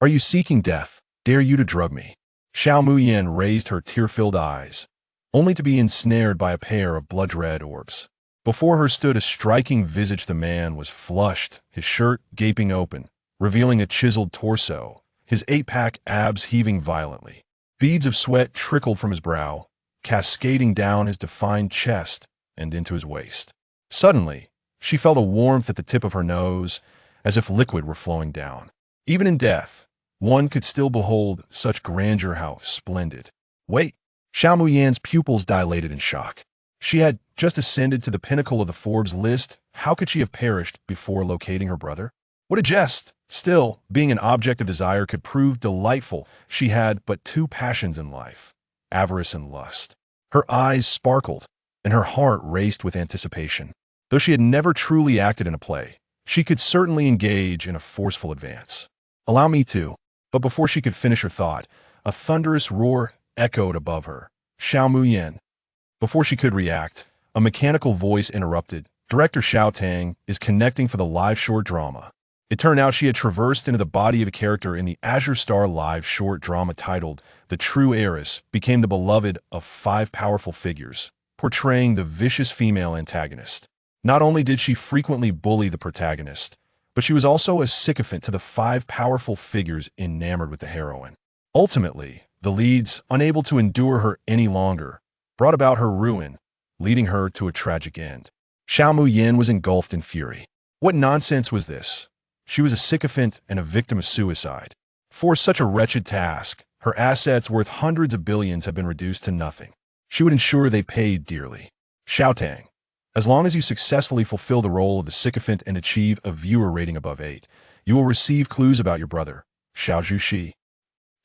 Are you seeking death? Dare you to drug me? Xiao Muyan raised her tear-filled eyes, only to be ensnared by a pair of blood-red orbs. Before her stood a striking visage. The man was flushed, his shirt gaping open, revealing a chiseled torso, his eight-pack abs heaving violently. Beads of sweat trickled from his brow, cascading down his defined chest and into his waist. Suddenly, she felt a warmth at the tip of her nose, as if liquid were flowing down. Even in death, one could still behold such grandeur. How splendid. Wait! Xiao Muyan's pupils dilated in shock. She had just ascended to the pinnacle of the Forbes list. How could she have perished before locating her brother? What a jest! Still, being an object of desire could prove delightful. She had but two passions in life: avarice and lust. Her eyes sparkled, and her heart raced with anticipation. Though she had never truly acted in a play, she could certainly engage in a forceful advance. Allow me to. But before she could finish her thought, a thunderous roar echoed above her. Xiao Muyan. Before she could react, a mechanical voice interrupted. Director Xiao Tang is connecting for the live short drama. It turned out she had traversed into the body of a character in the Azure Star live short drama titled The True Heiress, became the beloved of five powerful figures, portraying the vicious female antagonist. Not only did she frequently bully the protagonist, but she was also a sycophant to the five powerful figures enamored with the heroine. Ultimately, the leads, unable to endure her any longer, brought about her ruin, leading her to a tragic end. Xiao Muyan was engulfed in fury. What nonsense was this? She was a sycophant and a victim of suicide. For such a wretched task, her assets worth hundreds of billions have been reduced to nothing. She would ensure they paid dearly. Xiao Tang, as long as you successfully fulfill the role of the sycophant and achieve a viewer rating above 8, you will receive clues about your brother, Xiao Zhuxi.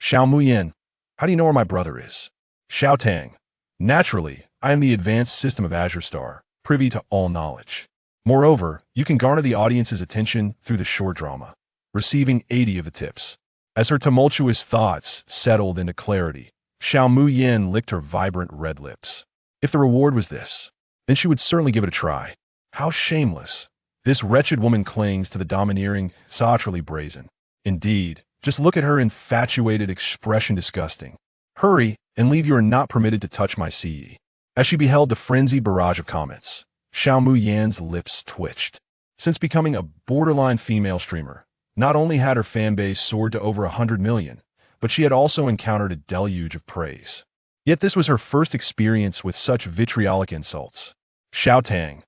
Xiao Muyan, how do you know where my brother is? Xiao Tang, naturally, I am the advanced system of Azure Star, privy to all knowledge. Moreover, you can garner the audience's attention through the short drama, receiving 80 of the tips. As her tumultuous thoughts settled into clarity, Xiao Muyan licked her vibrant red lips. If the reward was this, then she would certainly give it a try. How shameless. This wretched woman clings to the domineering, sauterly brazen. Indeed, just look at her infatuated expression. Disgusting. Hurry, and leave. You are not permitted to touch my CE. As she beheld the frenzied barrage of comments, Xiao Muyan's lips twitched. Since becoming a borderline female streamer, not only had her fanbase soared to over 100 million, but she had also encountered a deluge of praise. Yet this was her first experience with such vitriolic insults. Xiao Tang,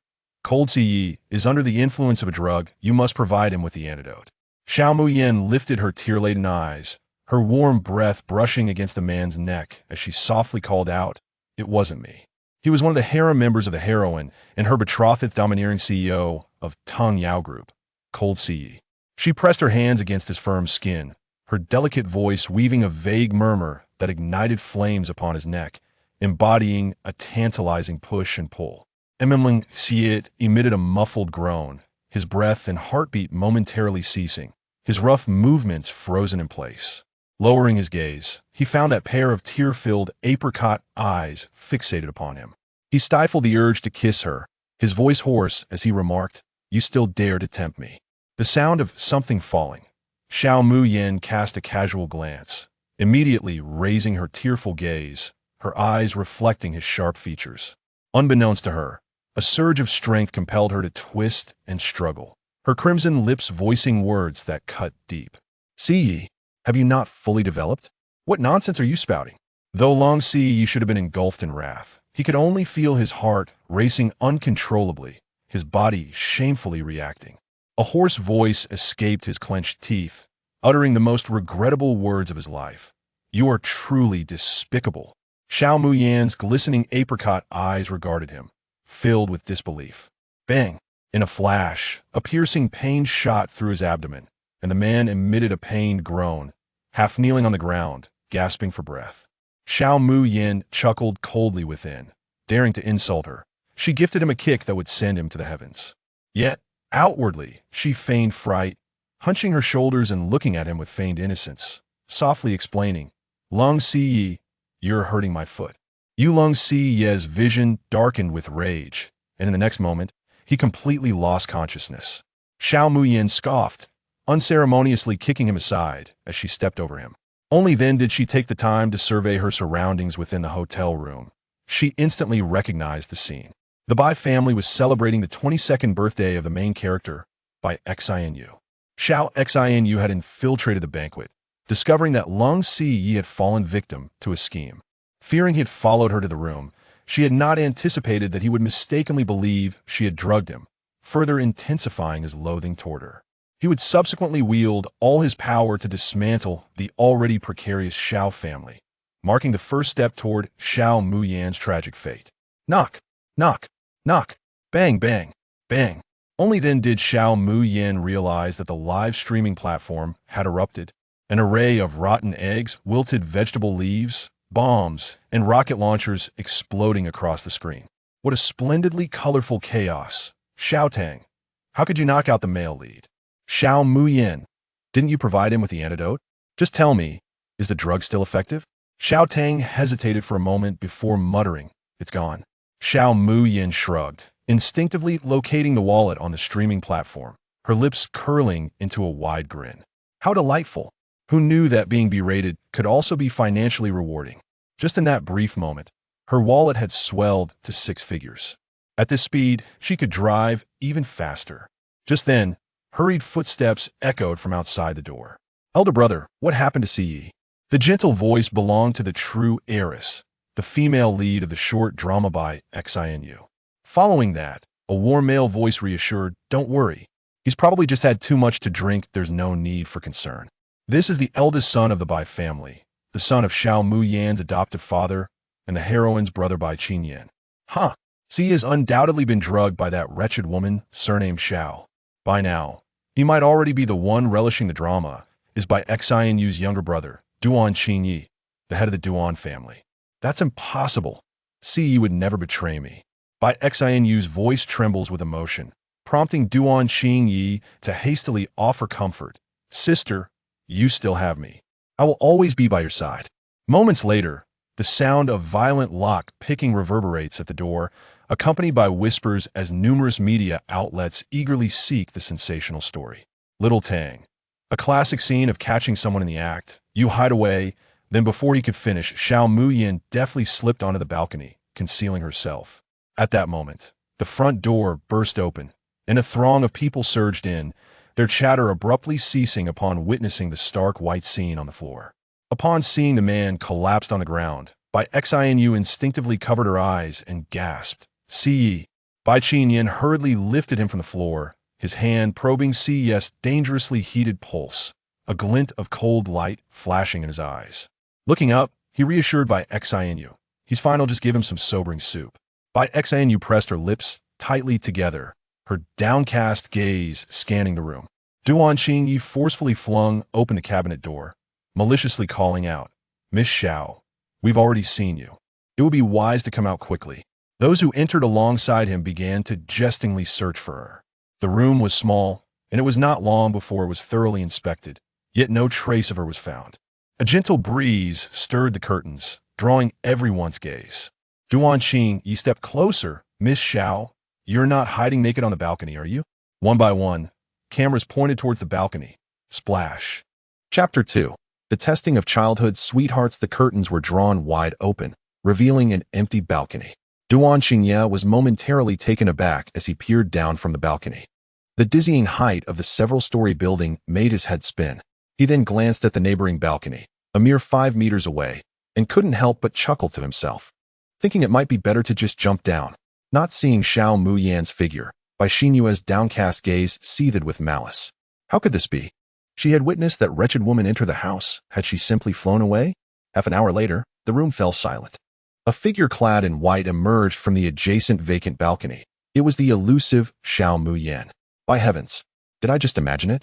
Cold CE is under the influence of a drug. You must provide him with the antidote. Xiao Muyan lifted her tear-laden eyes, her warm breath brushing against the man's neck as she softly called out, "It wasn't me." He was one of the harem members of the heroine and her betrothed domineering CEO of Tong Yao Group, Cold CE. She pressed her hands against his firm skin, her delicate voice weaving a vague murmur that ignited flames upon his neck, embodying a tantalizing push and pull. Emimling Siet emitted a muffled groan, his breath and heartbeat momentarily ceasing, his rough movements frozen in place. Lowering his gaze, he found that pair of tear-filled apricot eyes fixated upon him. He stifled the urge to kiss her, his voice hoarse as he remarked, "You still dare to tempt me." The sound of something falling. Xiao Muyan cast a casual glance, immediately raising her tearful gaze, her eyes reflecting his sharp features. Unbeknownst to her, a surge of strength compelled her to twist and struggle, her crimson lips voicing words that cut deep. "See ye, have you not fully developed? What nonsense are you spouting?" Though Long Si should have been engulfed in wrath, he could only feel his heart racing uncontrollably, his body shamefully reacting. A hoarse voice escaped his clenched teeth, uttering the most regrettable words of his life. "You are truly despicable." Xiao Muyan's glistening apricot eyes regarded him, filled with disbelief. Bang! In a flash, a piercing pain shot through his abdomen, and the man emitted a pained groan, half kneeling on the ground, gasping for breath. Xiao Muyan chuckled coldly within, daring to insult her. She gifted him a kick that would send him to the heavens. Yet, outwardly, she feigned fright, hunching her shoulders and looking at him with feigned innocence, softly explaining, "Long Si, you're hurting my foot." Yu Long Si's vision darkened with rage, and in the next moment, he completely lost consciousness. Xiao Muyan scoffed, unceremoniously kicking him aside as she stepped over him. Only then did she take the time to survey her surroundings within the hotel room. She instantly recognized the scene. The Bai family was celebrating the 22nd birthday of the main character, Bai Xinu. Xiao Xinu had infiltrated the banquet, discovering that Lung Siyi had fallen victim to a scheme. Fearing he had followed her to the room, she had not anticipated that he would mistakenly believe she had drugged him, further intensifying his loathing toward her. He would subsequently wield all his power to dismantle the already precarious Xiao family, marking the first step toward Xiao Muyan's tragic fate. Knock, knock, knock, bang, bang, bang. Only then did Xiao Muyan realize that the live streaming platform had erupted. An array of rotten eggs, wilted vegetable leaves, bombs, and rocket launchers exploding across the screen. What a splendidly colorful chaos. Xiao Tang, how could you knock out the male lead? Xiao Muyan, didn't you provide him with the antidote? Just tell me, is the drug still effective? Xiao Tang hesitated for a moment before muttering, it's gone. Xiao Muyan shrugged, instinctively locating the wallet on the streaming platform, her lips curling into a wide grin. How delightful! Who knew that being berated could also be financially rewarding? Just in that brief moment, her wallet had swelled to 6 figures. At this speed, she could drive even faster. Just then, hurried footsteps echoed from outside the door. Elder brother, what happened to Siyi? The gentle voice belonged to the true heiress, the female lead of the short drama by Xinu. Following that, a warm male voice reassured, don't worry. He's probably just had too much to drink, there's no need for concern. This is the eldest son of the Bai family, the son of Xiao Muyan's adoptive father, and the heroine's brother Bai Qinyan. Huh, Siyi has undoubtedly been drugged by that wretched woman, surnamed Xiao. By now, he might already be the one relishing the drama, is Bai Xinu's younger brother, Duan Qinyi, the head of the Duan family. That's impossible. Siyi would never betray me. Bai Xinu's voice trembles with emotion, prompting Duan Qinyi to hastily offer comfort. Sister, you still have me. I will always be by your side. Moments later, the sound of violent lock picking reverberates at the door, accompanied by whispers as numerous media outlets eagerly seek the sensational story. Little Tang. A classic scene of catching someone in the act. You hide away, then before he could finish, Xiao Muyan deftly slipped onto the balcony, concealing herself. At that moment, the front door burst open, and a throng of people surged in, their chatter abruptly ceasing upon witnessing the stark white scene on the floor. Upon seeing the man collapsed on the ground, Bai Xinu instinctively covered her eyes and gasped. Siyi. Bai Qinyan hurriedly lifted him from the floor, his hand probing Siyi's dangerously heated pulse, a glint of cold light flashing in his eyes. Looking up, he reassured Bai Xinu. He's fine, I'll just give him some sobering soup. Bai Xinu pressed her lips tightly together, her downcast gaze scanning the room. Duan Qinyi forcefully flung open the cabinet door, maliciously calling out, Miss Xiao, we've already seen you. It would be wise to come out quickly. Those who entered alongside him began to jestingly search for her. The room was small, and it was not long before it was thoroughly inspected, yet no trace of her was found. A gentle breeze stirred the curtains, drawing everyone's gaze. Duan Qinyi stepped closer. Miss Xiao, you're not hiding naked on the balcony, are you? One by one, cameras pointed towards the balcony. Splash. Chapter 2. The testing of childhood sweethearts. The curtains were drawn wide open, revealing an empty balcony. Duan Qinyi was momentarily taken aback as he peered down from the balcony. The dizzying height of the several-story building made his head spin. He then glanced at the neighboring balcony, a mere 5 meters away, and couldn't help but chuckle to himself, thinking it might be better to just jump down. Not seeing Xiao Muyan's figure, Bai Qinyu's downcast gaze seethed with malice. How could this be? She had witnessed that wretched woman enter the house. Had she simply flown away? Half an hour later, the room fell silent. A figure clad in white emerged from the adjacent vacant balcony. It was the elusive Xiao Muyan. By heavens, did I just imagine it?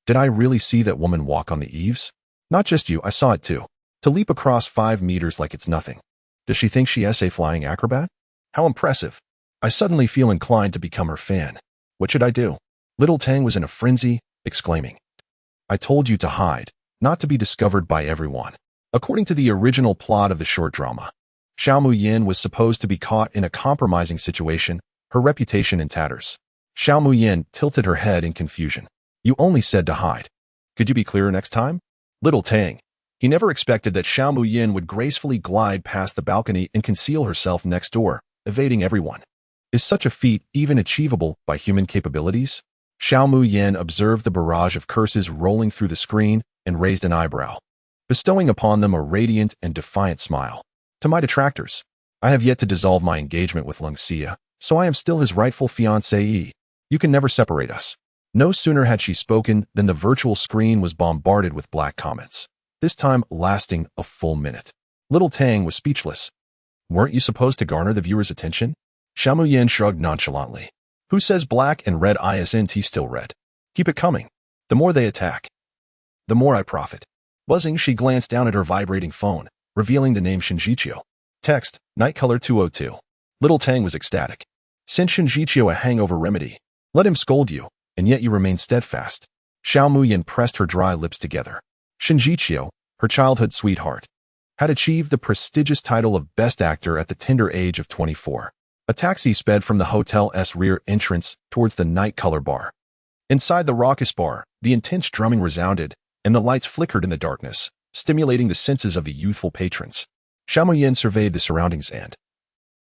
Did I really see that woman walk on the eaves? Not just you, I saw it too. To leap across 5 meters like it's nothing. Does she think she is a flying acrobat? How impressive. I suddenly feel inclined to become her fan. What should I do? Little Tang was in a frenzy, exclaiming, I told you to hide, not to be discovered by everyone. According to the original plot of the short drama, Xiao Muyan was supposed to be caught in a compromising situation, her reputation in tatters. Xiao Muyan tilted her head in confusion. You only said to hide. Could you be clearer next time? Little Tang. He never expected that Xiao Muyin would gracefully glide past the balcony and conceal herself next door, evading everyone. Is such a feat even achievable by human capabilities? Xiao Muyin observed the barrage of curses rolling through the screen and raised an eyebrow, bestowing upon them a radiant and defiant smile. To my detractors, I have yet to dissolve my engagement with Lung Xia, so I am still his rightful fiancée. You can never separate us. No sooner had she spoken than the virtual screen was bombarded with black comments, this time lasting a full minute. Little Tang was speechless. Weren't you supposed to garner the viewer's attention? Xiao Muyin shrugged nonchalantly. Who says black and red isn't still red? Keep it coming. The more they attack, the more I profit. Buzzing, she glanced down at her vibrating phone, revealing the name Shinjiqiu. Text, Night Color 202. Little Tang was ecstatic. Send Shinjiqiu a hangover remedy. Let him scold you, and yet you remain steadfast. Xiao Muyin pressed her dry lips together. Shinjiqiu, her childhood sweetheart, had achieved the prestigious title of Best Actor at the tender age of 24. A taxi sped from the hotel's rear entrance towards the Night Color bar. Inside the raucous bar, the intense drumming resounded, and the lights flickered in the darkness, stimulating the senses of the youthful patrons. Xiao Muyin surveyed the surroundings and,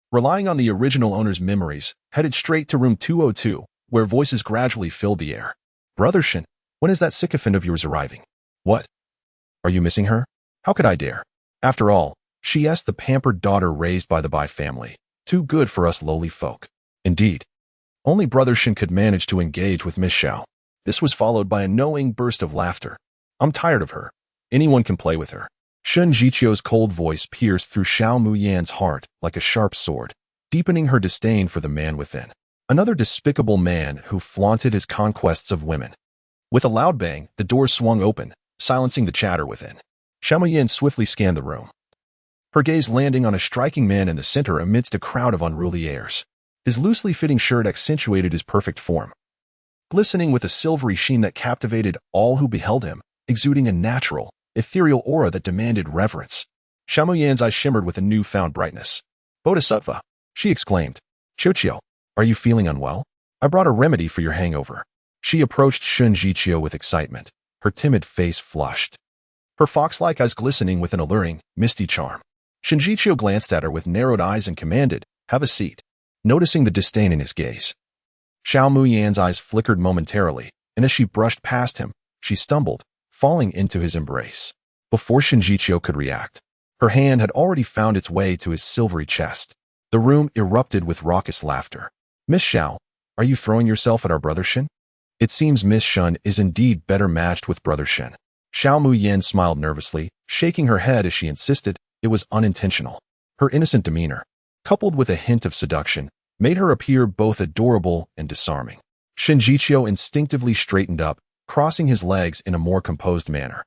relying on the original owner's memories, headed straight to room 202, where voices gradually filled the air. Brother Shin, when is that sycophant of yours arriving? What? Are you missing her? How could I dare? After all, she is the pampered daughter raised by the Bai family, too good for us lowly folk. Indeed, only Brother Shin could manage to engage with Miss Xiao. This was followed by a knowing burst of laughter. I'm tired of her. Anyone can play with her. Shinjiqiu's cold voice pierced through Xiao Muyin's heart like a sharp sword, deepening her disdain for the man within. Another despicable man who flaunted his conquests of women. With a loud bang, the door swung open, silencing the chatter within. Xiao Muyin swiftly scanned the room, her gaze landing on a striking man in the center amidst a crowd of unruly heirs. His loosely fitting shirt accentuated his perfect form, glistening with a silvery sheen that captivated all who beheld him, exuding a natural, ethereal aura that demanded reverence. Xiao Muyin's eyes shimmered with a newfound brightness. Bodhisattva, she exclaimed. Qiuqiu, are you feeling unwell? I brought a remedy for your hangover. She approached Shinjiqiu with excitement, her timid face flushed, her fox-like eyes glistening with an alluring, misty charm. Shinjiqiu glanced at her with narrowed eyes and commanded, have a seat. Noticing the disdain in his gaze, Xiao Muyin's eyes flickered momentarily, and as she brushed past him, she stumbled, falling into his embrace. Before Shinjiqiu could react, her hand had already found its way to his silvery chest. The room erupted with raucous laughter. Miss Xiao, are you throwing yourself at our Brother Shin? It seems Miss Shun is indeed better matched with Brother Shin. Xiao Muyin smiled nervously, shaking her head as she insisted it was unintentional. Her innocent demeanor, coupled with a hint of seduction, made her appear both adorable and disarming. Shinjiqiu instinctively straightened up, crossing his legs in a more composed manner.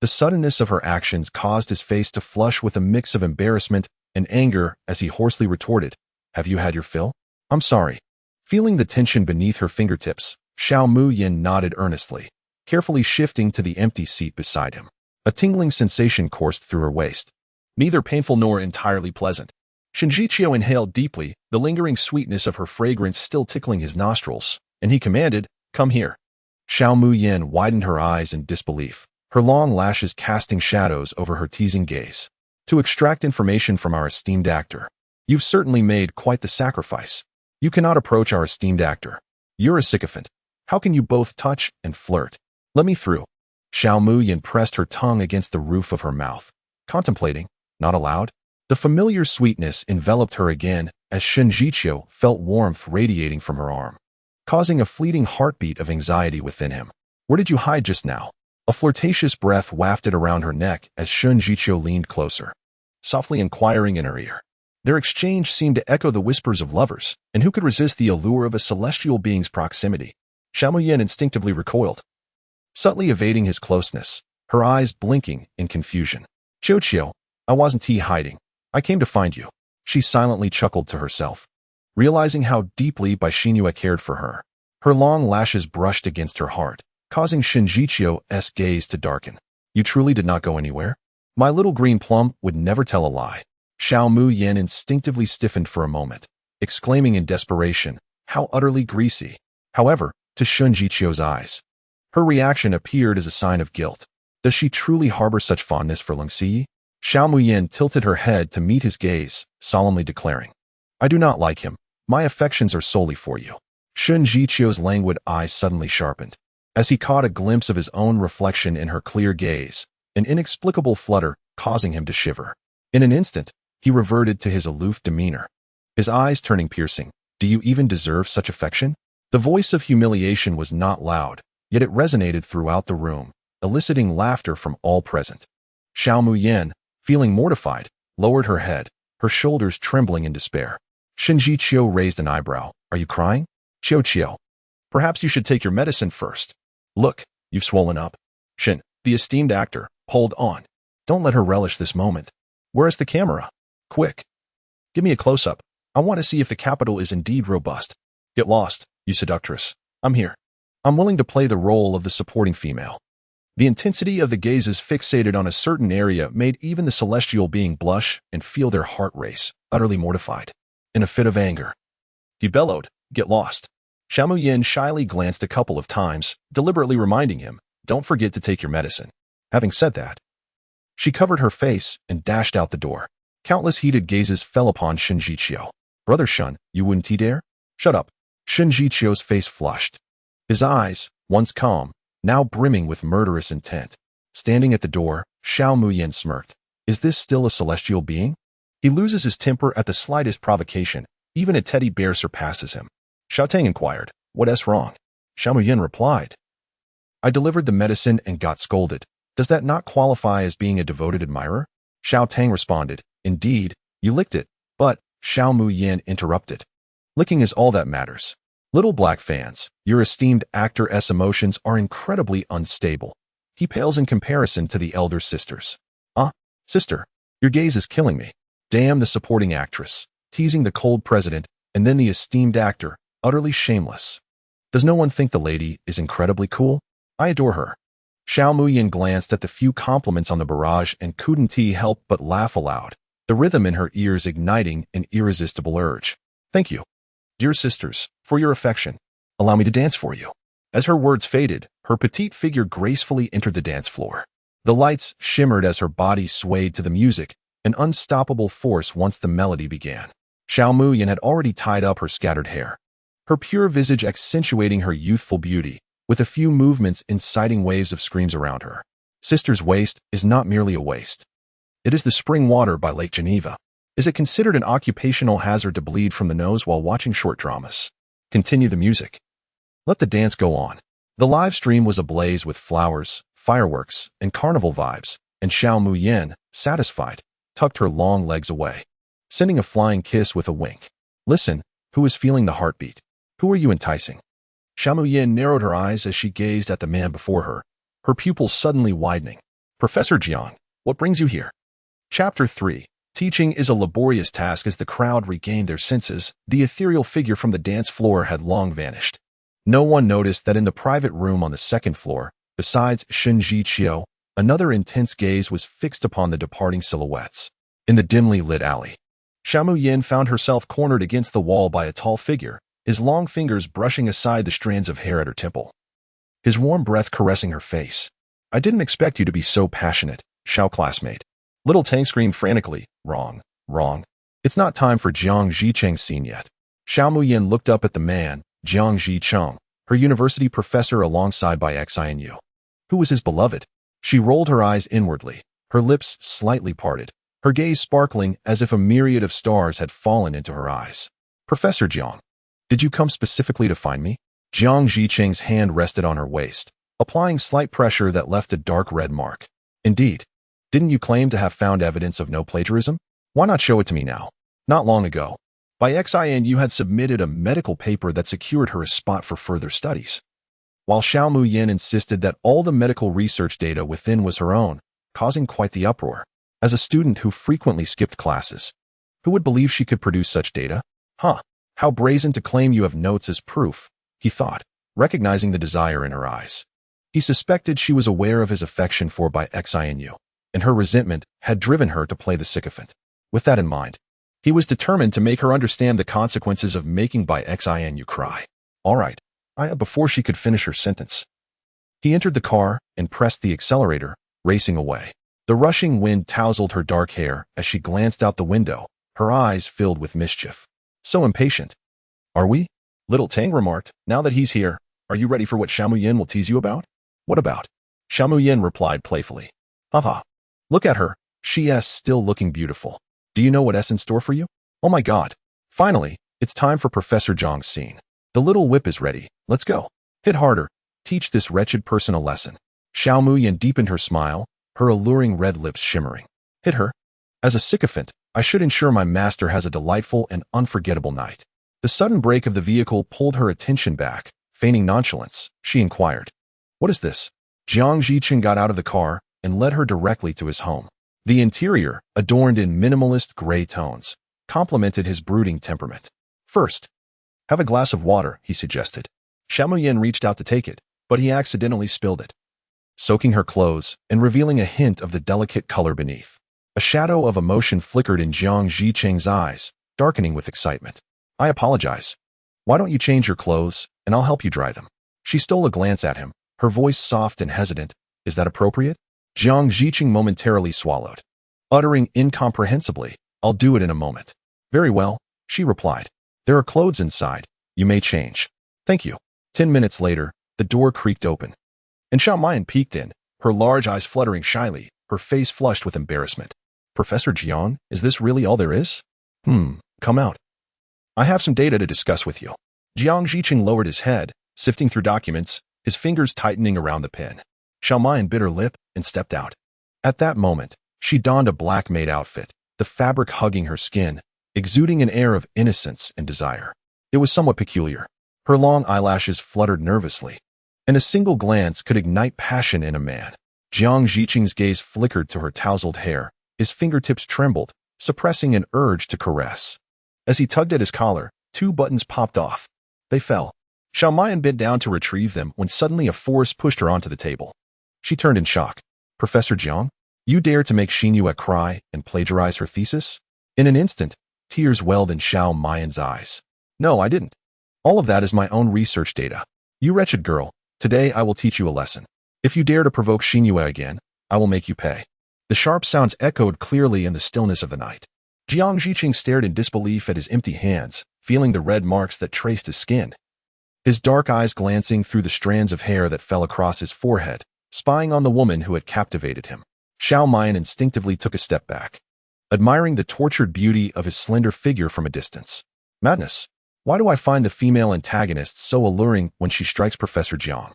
The suddenness of her actions caused his face to flush with a mix of embarrassment and anger as he hoarsely retorted, have you had your fill? I'm sorry. Feeling the tension beneath her fingertips, Xiao Muyin nodded earnestly, carefully shifting to the empty seat beside him. A tingling sensation coursed through her waist, neither painful nor entirely pleasant. Shinjiqiu inhaled deeply, the lingering sweetness of her fragrance still tickling his nostrils, and he commanded, come here. Xiao Muyin widened her eyes in disbelief, her long lashes casting shadows over her teasing gaze. To extract information from our esteemed actor. You've certainly made quite the sacrifice. You cannot approach our esteemed actor. You're a sycophant. How can you both touch and flirt? Let me through. Xiao Muyin pressed her tongue against the roof of her mouth, contemplating, not aloud. The familiar sweetness enveloped her again as Shinjiqiu felt warmth radiating from her arm, causing a fleeting heartbeat of anxiety within him. Where did you hide just now? A flirtatious breath wafted around her neck as Shinjiqiu leaned closer, softly inquiring in her ear. Their exchange seemed to echo the whispers of lovers, and who could resist the allure of a celestial being's proximity? Xiao Muyin instinctively recoiled, subtly evading his closeness, her eyes blinking in confusion. Qiuqiu, I wasn't hiding. I came to find you. She silently chuckled to herself, realizing how deeply Bai Xinyu cared for her. Her long lashes brushed against her heart, causing Shinjiqiu's gaze to darken. You truly did not go anywhere? My little green plum would never tell a lie. Xiao Muyin instinctively stiffened for a moment, exclaiming in desperation, how utterly greasy. However, to Shinjiqiu's eyes, Her reaction appeared as a sign of guilt. Does she truly harbor such fondness for Lung Xi? Xiao Muyin tilted her head to meet his gaze, solemnly declaring, I do not like him. My affections are solely for you. Shun Jiqiu's languid eyes suddenly sharpened. As he caught a glimpse of his own reflection in her clear gaze, an inexplicable flutter causing him to shiver. In an instant, he reverted to his aloof demeanor, his eyes turning piercing. Do you even deserve such affection? The voice of humiliation was not loud, yet it resonated throughout the room, eliciting laughter from all present. Xiao Muyin, feeling mortified, lowered her head, her shoulders trembling in despair. Shen Jiqiu raised an eyebrow. Are you crying? Qiu, perhaps you should take your medicine first. Look, you've swollen up. Shen, the esteemed actor, hold on. Don't let her relish this moment. Where is the camera? Quick. Give me a close-up. I want to see if the capital is indeed robust. Get lost, you seductress. I'm here. I'm willing to play the role of the supporting female. The intensity of the gazes fixated on a certain area made even the celestial being blush and feel their heart race, utterly mortified. In a fit of anger, he bellowed, get lost. Xiao Muyin shyly glanced a couple of times, deliberately reminding him, don't forget to take your medicine. Having said that, she covered her face and dashed out the door. Countless heated gazes fell upon Shen Jiqiu. Brother Shun, you wouldn't dare? Shut up. Shen Jiqiu's face flushed. His eyes, once calm, now brimming with murderous intent. Standing at the door, Xiao Muyin smirked. Is this still a celestial being? He loses his temper at the slightest provocation. Even a teddy bear surpasses him. Xiao Tang inquired, what's wrong? Xiao Muyin replied, I delivered the medicine and got scolded. Does that not qualify as being a devoted admirer? Xiao Tang responded, indeed, you licked it, but, Xiao Muyin interrupted. Licking is all that matters. Little black fans, your esteemed actor's emotions are incredibly unstable. He pales in comparison to the elder sisters. Sister, your gaze is killing me. Damn the supporting actress, teasing the cold president, and then the esteemed actor, utterly shameless. Does no one think the lady is incredibly cool? I adore her. Xiao Muyin glanced at the few compliments on the barrage and couldn't help but laugh aloud, the rhythm in her ears igniting an irresistible urge. Thank you, dear sisters, for your affection. Allow me to dance for you. As her words faded, her petite figure gracefully entered the dance floor. The lights shimmered as her body swayed to the music, an unstoppable force once the melody began. Xiao Muyin had already tied up her scattered hair, her pure visage accentuating her youthful beauty, with a few movements inciting waves of screams around her. Sister's waist is not merely a waist. It is the spring water by Lake Geneva. Is it considered an occupational hazard to bleed from the nose while watching short dramas? Continue the music. Let the dance go on. The live stream was ablaze with flowers, fireworks, and carnival vibes, and Xiao Muyin, satisfied, tucked her long legs away, sending a flying kiss with a wink. Listen, who is feeling the heartbeat? Who are you enticing? Xiao Muyin narrowed her eyes as she gazed at the man before her, her pupils suddenly widening. Professor Jiang, what brings you here? Chapter 3. Teaching is a laborious task. As the crowd regained their senses, the ethereal figure from the dance floor had long vanished. No one noticed that in the private room on the second floor, besides Shen Jiqiu, another intense gaze was fixed upon the departing silhouettes. In the dimly lit alley, Xiao Muyin found herself cornered against the wall by a tall figure, his long fingers brushing aside the strands of hair at her temple, his warm breath caressing her face. I didn't expect you to be so passionate, Xiao classmate. Little Tang screamed frantically. Wrong, wrong. It's not time for Jiang Zhicheng's scene yet. Xiao Muyin looked up at the man, Jiang Zhicheng, her university professor alongside by Xinu. Who was his beloved? She rolled her eyes inwardly, her lips slightly parted, her gaze sparkling as if a myriad of stars had fallen into her eyes. Professor Jiang, did you come specifically to find me? Jiang Zhicheng's hand rested on her waist, applying slight pressure that left a dark red mark. Indeed. Didn't you claim to have found evidence of no plagiarism? Why not show it to me now? Not long ago, by Xin you had submitted a medical paper that secured her a spot for further studies. While Xiao Muyin insisted that all the medical research data within was her own, causing quite the uproar. As a student who frequently skipped classes, who would believe she could produce such data? How brazen to claim you have notes as proof, he thought, recognizing the desire in her eyes. He suspected she was aware of his affection for Bai Xinu, and her resentment had driven her to play the sycophant. With that in mind, he was determined to make her understand the consequences of making Bai Xinu cry. All right, before she could finish her sentence, He entered the car and pressed the accelerator, racing away. The rushing wind tousled her dark hair as she glanced out the window, her eyes filled with mischief. So impatient. Are we? Little Tang remarked. Now that he's here, are you ready for what Xiao Muyin will tease you about? What about? Xiao Muyin replied playfully. Haha. Look at her. She's still looking beautiful. Do you know what's in store for you? Oh my god. Finally, it's time for Professor Zhang's scene. The little whip is ready. Let's go. Hit harder. Teach this wretched person a lesson. Xiao Muyin deepened her smile, her alluring red lips shimmering. Hit her. As a sycophant, I should ensure my master has a delightful and unforgettable night. The sudden brake of the vehicle pulled her attention back. Feigning nonchalance, she inquired. What is this? Jiang Ziqing got out of the car and led her directly to his home. The interior, adorned in minimalist gray tones, complemented his brooding temperament. First, have a glass of water, he suggested. Xiao Muyin reached out to take it, but he accidentally spilled it, soaking her clothes and revealing a hint of the delicate color beneath. A shadow of emotion flickered in Jiang Ziqing's eyes, darkening with excitement. I apologize. Why don't you change your clothes, and I'll help you dry them? She stole a glance at him, her voice soft and hesitant. Is that appropriate? Jiang Ziqing momentarily swallowed, uttering incomprehensibly, I'll do it in a moment. Very well, she replied. There are clothes inside. You may change. Thank you. 10 minutes later, the door creaked open, and Xiao Muyin peeked in, her large eyes fluttering shyly, her face flushed with embarrassment. Professor Jiang, is this really all there is? Come out. I have some data to discuss with you. Jiang Ziqing lowered his head, sifting through documents, his fingers tightening around the pen. Xiao Muyin bit her lip and stepped out. At that moment, she donned a black maid outfit, the fabric hugging her skin, exuding an air of innocence and desire. It was somewhat peculiar. Her long eyelashes fluttered nervously, and a single glance could ignite passion in a man. Jiang Ziqing's gaze flickered to her tousled hair, his fingertips trembled, suppressing an urge to caress. As he tugged at his collar, 2 buttons popped off. They fell. Xiao Muyin bent down to retrieve them when suddenly a force pushed her onto the table. She turned in shock. Professor Jiang, you dare to make Xinyue cry and plagiarize her thesis? In an instant, tears welled in Xiao Muyin's eyes. No, I didn't. All of that is my own research data. You wretched girl, today I will teach you a lesson. If you dare to provoke Xinyue again, I will make you pay. The sharp sounds echoed clearly in the stillness of the night. Jiang Ziqing stared in disbelief at his empty hands, feeling the red marks that traced his skin. His dark eyes glancing through the strands of hair that fell across his forehead, spying on the woman who had captivated him. Xiao Muyin instinctively took a step back, admiring the tortured beauty of his slender figure from a distance. Madness. Why do I find the female antagonist so alluring when she strikes Professor Jiang?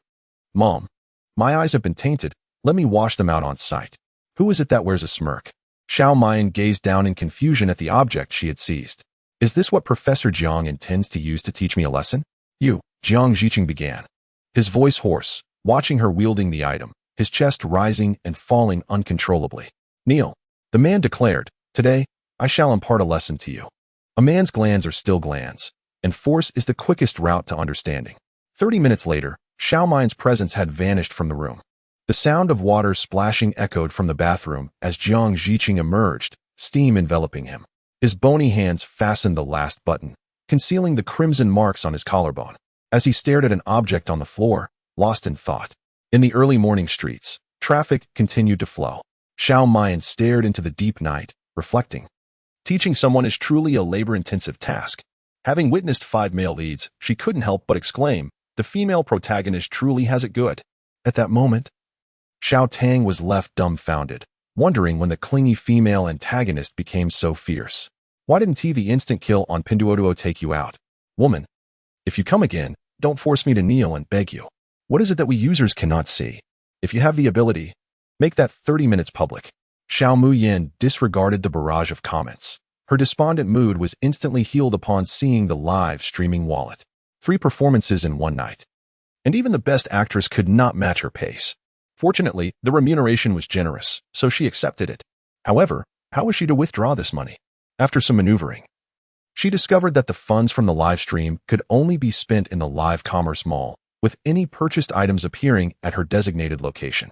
Mom, my eyes have been tainted. Let me wash them out on sight. Who is it that wears a smirk? Xiao Muyin gazed down in confusion at the object she had seized. Is this what Professor Jiang intends to use to teach me a lesson? You, Jiang Ziqing began, his voice hoarse, watching her wielding the item, his chest rising and falling uncontrollably. Kneel, the man declared. Today, I shall impart a lesson to you. A man's glands are still glands, and force is the quickest route to understanding. 30 minutes later, Xiao Muyin's presence had vanished from the room. The sound of water splashing echoed from the bathroom as Jiang Ziqing emerged, steam enveloping him. His bony hands fastened the last button, concealing the crimson marks on his collarbone. As he stared at an object on the floor, lost in thought. In the early morning streets, traffic continued to flow. Xiao Muyin stared into the deep night, reflecting. Teaching someone is truly a labor-intensive task. Having witnessed 5 male leads, she couldn't help but exclaim, the female protagonist truly has it good. At that moment, Xiao Tang was left dumbfounded, wondering when the clingy female antagonist became so fierce. Why didn't he the instant kill on Pinduoduo take you out? Woman, if you come again, don't force me to kneel and beg you. What is it that we users cannot see? If you have the ability, make that 30 minutes public. Xiao Muyin disregarded the barrage of comments. Her despondent mood was instantly healed upon seeing the live streaming wallet. 3 performances in one night. And even the best actress could not match her pace. Fortunately, the remuneration was generous, so she accepted it. However, how was she to withdraw this money? After some maneuvering, she discovered that the funds from the live stream could only be spent in the live commerce mall, with any purchased items appearing at her designated location.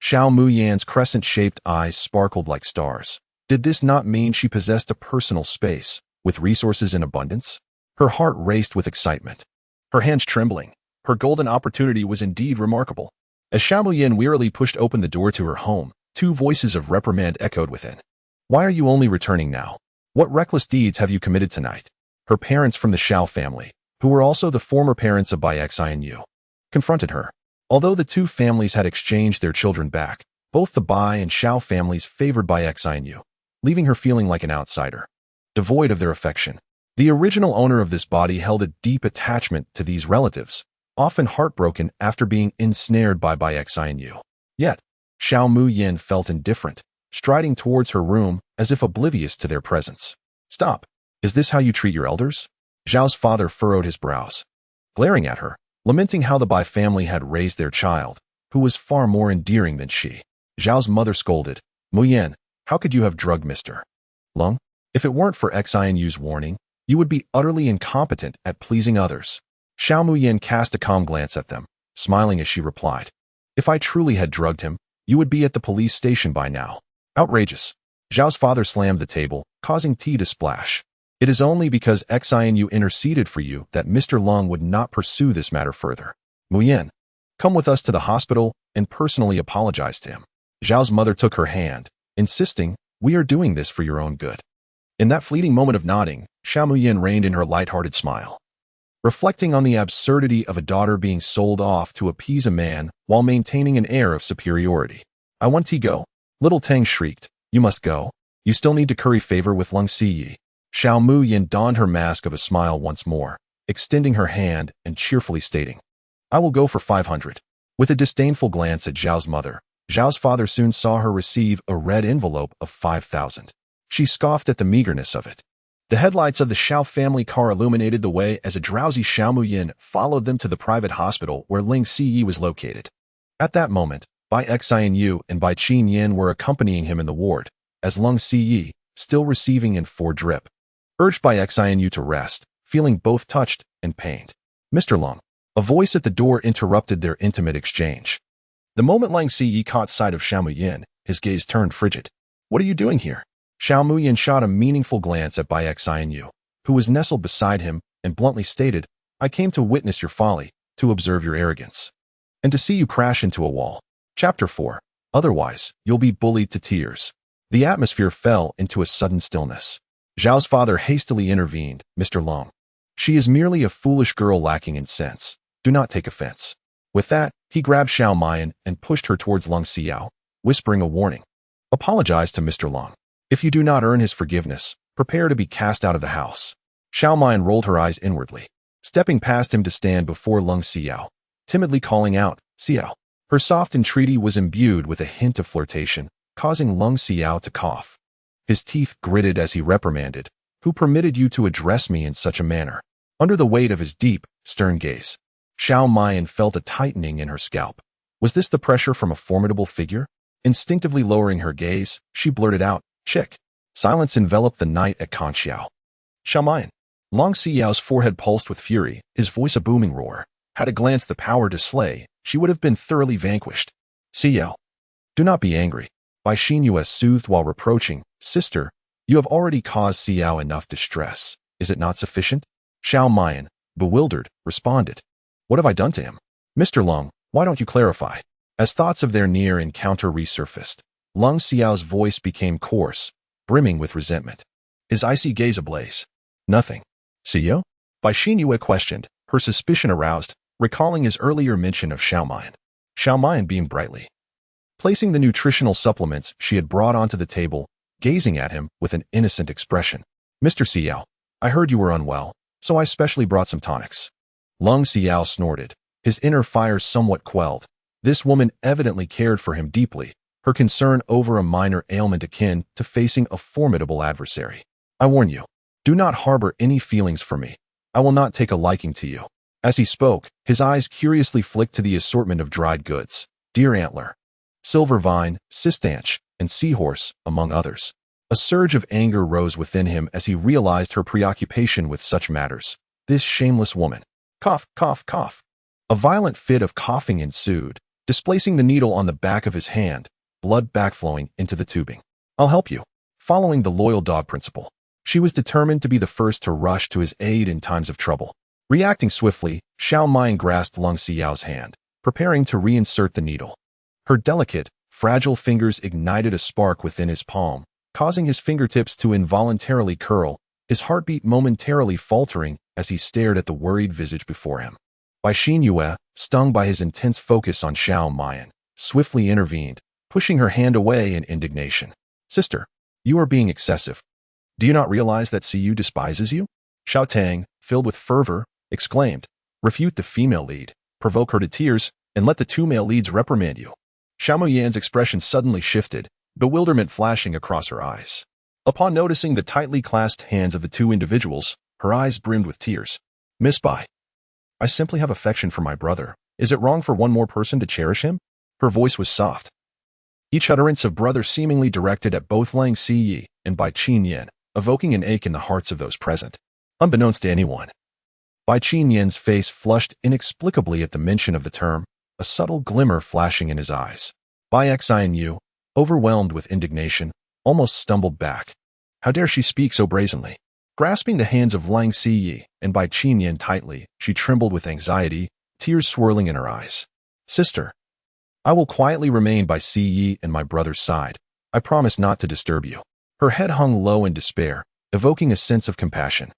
Xiao Muyin's crescent-shaped eyes sparkled like stars. Did this not mean she possessed a personal space, with resources in abundance? Her heart raced with excitement, her hands trembling. Her golden opportunity was indeed remarkable. As Xiao Muyin wearily pushed open the door to her home, two voices of reprimand echoed within. Why are you only returning now? What reckless deeds have you committed tonight? Her parents from the Xiao family, who were also the former parents of Bai Xianyu, confronted her. Although the two families had exchanged their children back, both the Bai and Xiao families favored Bai Xianyu, leaving her feeling like an outsider, devoid of their affection. The original owner of this body held a deep attachment to these relatives, often heartbroken after being ensnared by Bai Xianyu. Yet, Xiao Muyin felt indifferent, striding towards her room as if oblivious to their presence. Stop. Is this how you treat your elders? Zhao's father furrowed his brows, glaring at her, lamenting how the Bai family had raised their child, who was far more endearing than she. Zhao's mother scolded, Muyin, how could you have drugged Mr. Lung? If it weren't for Xianyu's warning, you would be utterly incompetent at pleasing others. Xiao Muyin cast a calm glance at them, smiling as she replied, if I truly had drugged him, you would be at the police station by now. Outrageous. Zhao's father slammed the table, causing tea to splash. It is only because Xianyu interceded for you that Mr. Lung would not pursue this matter further. Muyin, come with us to the hospital and personally apologize to him. Zhao's mother took her hand, insisting, we are doing this for your own good. In that fleeting moment of nodding, Xiao Muyin reined in her light-hearted smile. Reflecting on the absurdity of a daughter being sold off to appease a man while maintaining an air of superiority. I want to go. Little Tang shrieked, you must go. You still need to curry favor with Lung Siyi. Xiao Muyin donned her mask of a smile once more, extending her hand and cheerfully stating, I will go for 500. With a disdainful glance at Zhao's mother, Zhao's father soon saw her receive a red envelope of 5,000. She scoffed at the meagerness of it. The headlights of the Xiao family car illuminated the way as a drowsy Xiao Muyin followed them to the private hospital where Ling Siyi was located. At that moment, Bai Xianyu and Bai Qin Yin were accompanying him in the ward, as Lung Siyi, still receiving in 4 drip, urged Bai Xianyu to rest, feeling both touched and pained. Mr. Lung. A voice at the door interrupted their intimate exchange. The moment Lang Siyi caught sight of Xiao Muyin, his gaze turned frigid. What are you doing here? Xiao Muyin shot a meaningful glance at Bai Xianyu, who was nestled beside him, and bluntly stated, I came to witness your folly, to observe your arrogance, and to see you crash into a wall. Chapter 4. Otherwise, you'll be bullied to tears. The atmosphere fell into a sudden stillness. Zhao's father hastily intervened, Mr. Long. She is merely a foolish girl lacking in sense. Do not take offense. With that, he grabbed Xiao Muyin and pushed her towards Lung Xiao, whispering a warning. Apologize to Mr. Long. If you do not earn his forgiveness, prepare to be cast out of the house. Xiao Muyin rolled her eyes inwardly, stepping past him to stand before Lung Xiao, timidly calling out, Xiao. Her soft entreaty was imbued with a hint of flirtation, causing Lung Xiao to cough. His teeth gritted as he reprimanded, who permitted you to address me in such a manner? Under the weight of his deep, stern gaze, Xiao Muyin felt a tightening in her scalp. Was this the pressure from a formidable figure? Instinctively lowering her gaze, she blurted out, Chick. Silence enveloped the night at Conxiao. Xiao Muyin. Lung Xiao's forehead pulsed with fury, his voice a booming roar. Had a glance the power to slay, she would have been thoroughly vanquished. Xiao. Do not be angry. Bai Xinyu soothed while reproaching, Sister, you have already caused Xiao enough distress. Is it not sufficient? Xiao Muyin, bewildered, responded. What have I done to him? Mr. Lung, why don't you clarify? As thoughts of their near encounter resurfaced, Lung Xiao's voice became coarse, brimming with resentment. His icy gaze ablaze. Nothing. Xiao? Bai Xinyu questioned, her suspicion aroused, recalling his earlier mention of Xiao Muyin. Xiao Muyin beamed brightly, placing the nutritional supplements she had brought onto the table, gazing at him with an innocent expression. Mr. Xiao, I heard you were unwell, so I specially brought some tonics. Lung Xiao snorted, his inner fire somewhat quelled. This woman evidently cared for him deeply, her concern over a minor ailment akin to facing a formidable adversary. I warn you, do not harbor any feelings for me. I will not take a liking to you. As he spoke, his eyes curiously flicked to the assortment of dried goods, deer antler, silver vine, cistanche, and seahorse, among others. A surge of anger rose within him as he realized her preoccupation with such matters. This shameless woman. Cough, cough, cough. A violent fit of coughing ensued, displacing the needle on the back of his hand, blood backflowing into the tubing. I'll help you. Following the loyal dog principle, she was determined to be the first to rush to his aid in times of trouble. Reacting swiftly, Xiao Muyin grasped Lung Xiao's hand, preparing to reinsert the needle. Her delicate, fragile fingers ignited a spark within his palm, causing his fingertips to involuntarily curl, his heartbeat momentarily faltering as he stared at the worried visage before him. Bai Xinyue, stung by his intense focus on Xiao Mayan, swiftly intervened, pushing her hand away in indignation. "Sister, you are being excessive. Do you not realize that Siyu despises you?" Xiao Tang, filled with fervor, exclaimed. "Refute the female lead, provoke her to tears, and let the two male leads reprimand you." Xiao Muyan's expression suddenly shifted, bewilderment flashing across her eyes. Upon noticing the tightly clasped hands of the two individuals, her eyes brimmed with tears. "Miss Bai, I simply have affection for my brother. Is it wrong for one more person to cherish him?" Her voice was soft. Each utterance of brother seemingly directed at both Lang Ziyi and Bai Qinyan, evoking an ache in the hearts of those present. Unbeknownst to anyone, Bai Qinyan's face flushed inexplicably at the mention of the term, a subtle glimmer flashing in his eyes. Bai Xinyu, overwhelmed with indignation, almost stumbled back. How dare she speak so brazenly? Grasping the hands of Lang Ziyi and Bai Qinyan tightly, she trembled with anxiety, tears swirling in her eyes. "Sister, I will quietly remain by Ziyi and my brother's side. I promise not to disturb you." Her head hung low in despair, evoking a sense of compassion.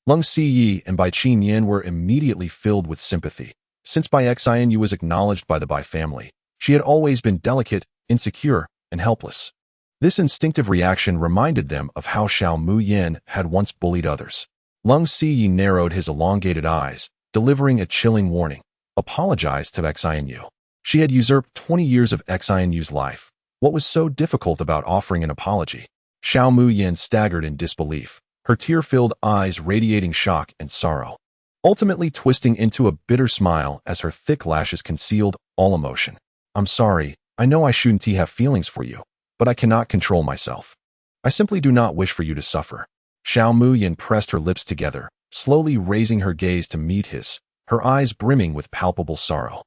Lang Ziyi and Bai Qinyan were immediately filled with sympathy. Since Bai Xinyu was acknowledged by the Bai family, she had always been delicate, insecure, and helpless. This instinctive reaction reminded them of how Xiao Muyan had once bullied others. Lang Ziyi narrowed his elongated eyes, delivering a chilling warning. Apologized to Xinyu. She had usurped 20 years of Xinyu's life. What was so difficult about offering an apology? Xiao Muyan staggered in disbelief, her tear-filled eyes radiating shock and sorrow, ultimately twisting into a bitter smile as her thick lashes concealed all emotion. "I'm sorry, I know I shouldn't have feelings for you, but I cannot control myself. I simply do not wish for you to suffer." Xiao Muyan pressed her lips together, slowly raising her gaze to meet his, her eyes brimming with palpable sorrow.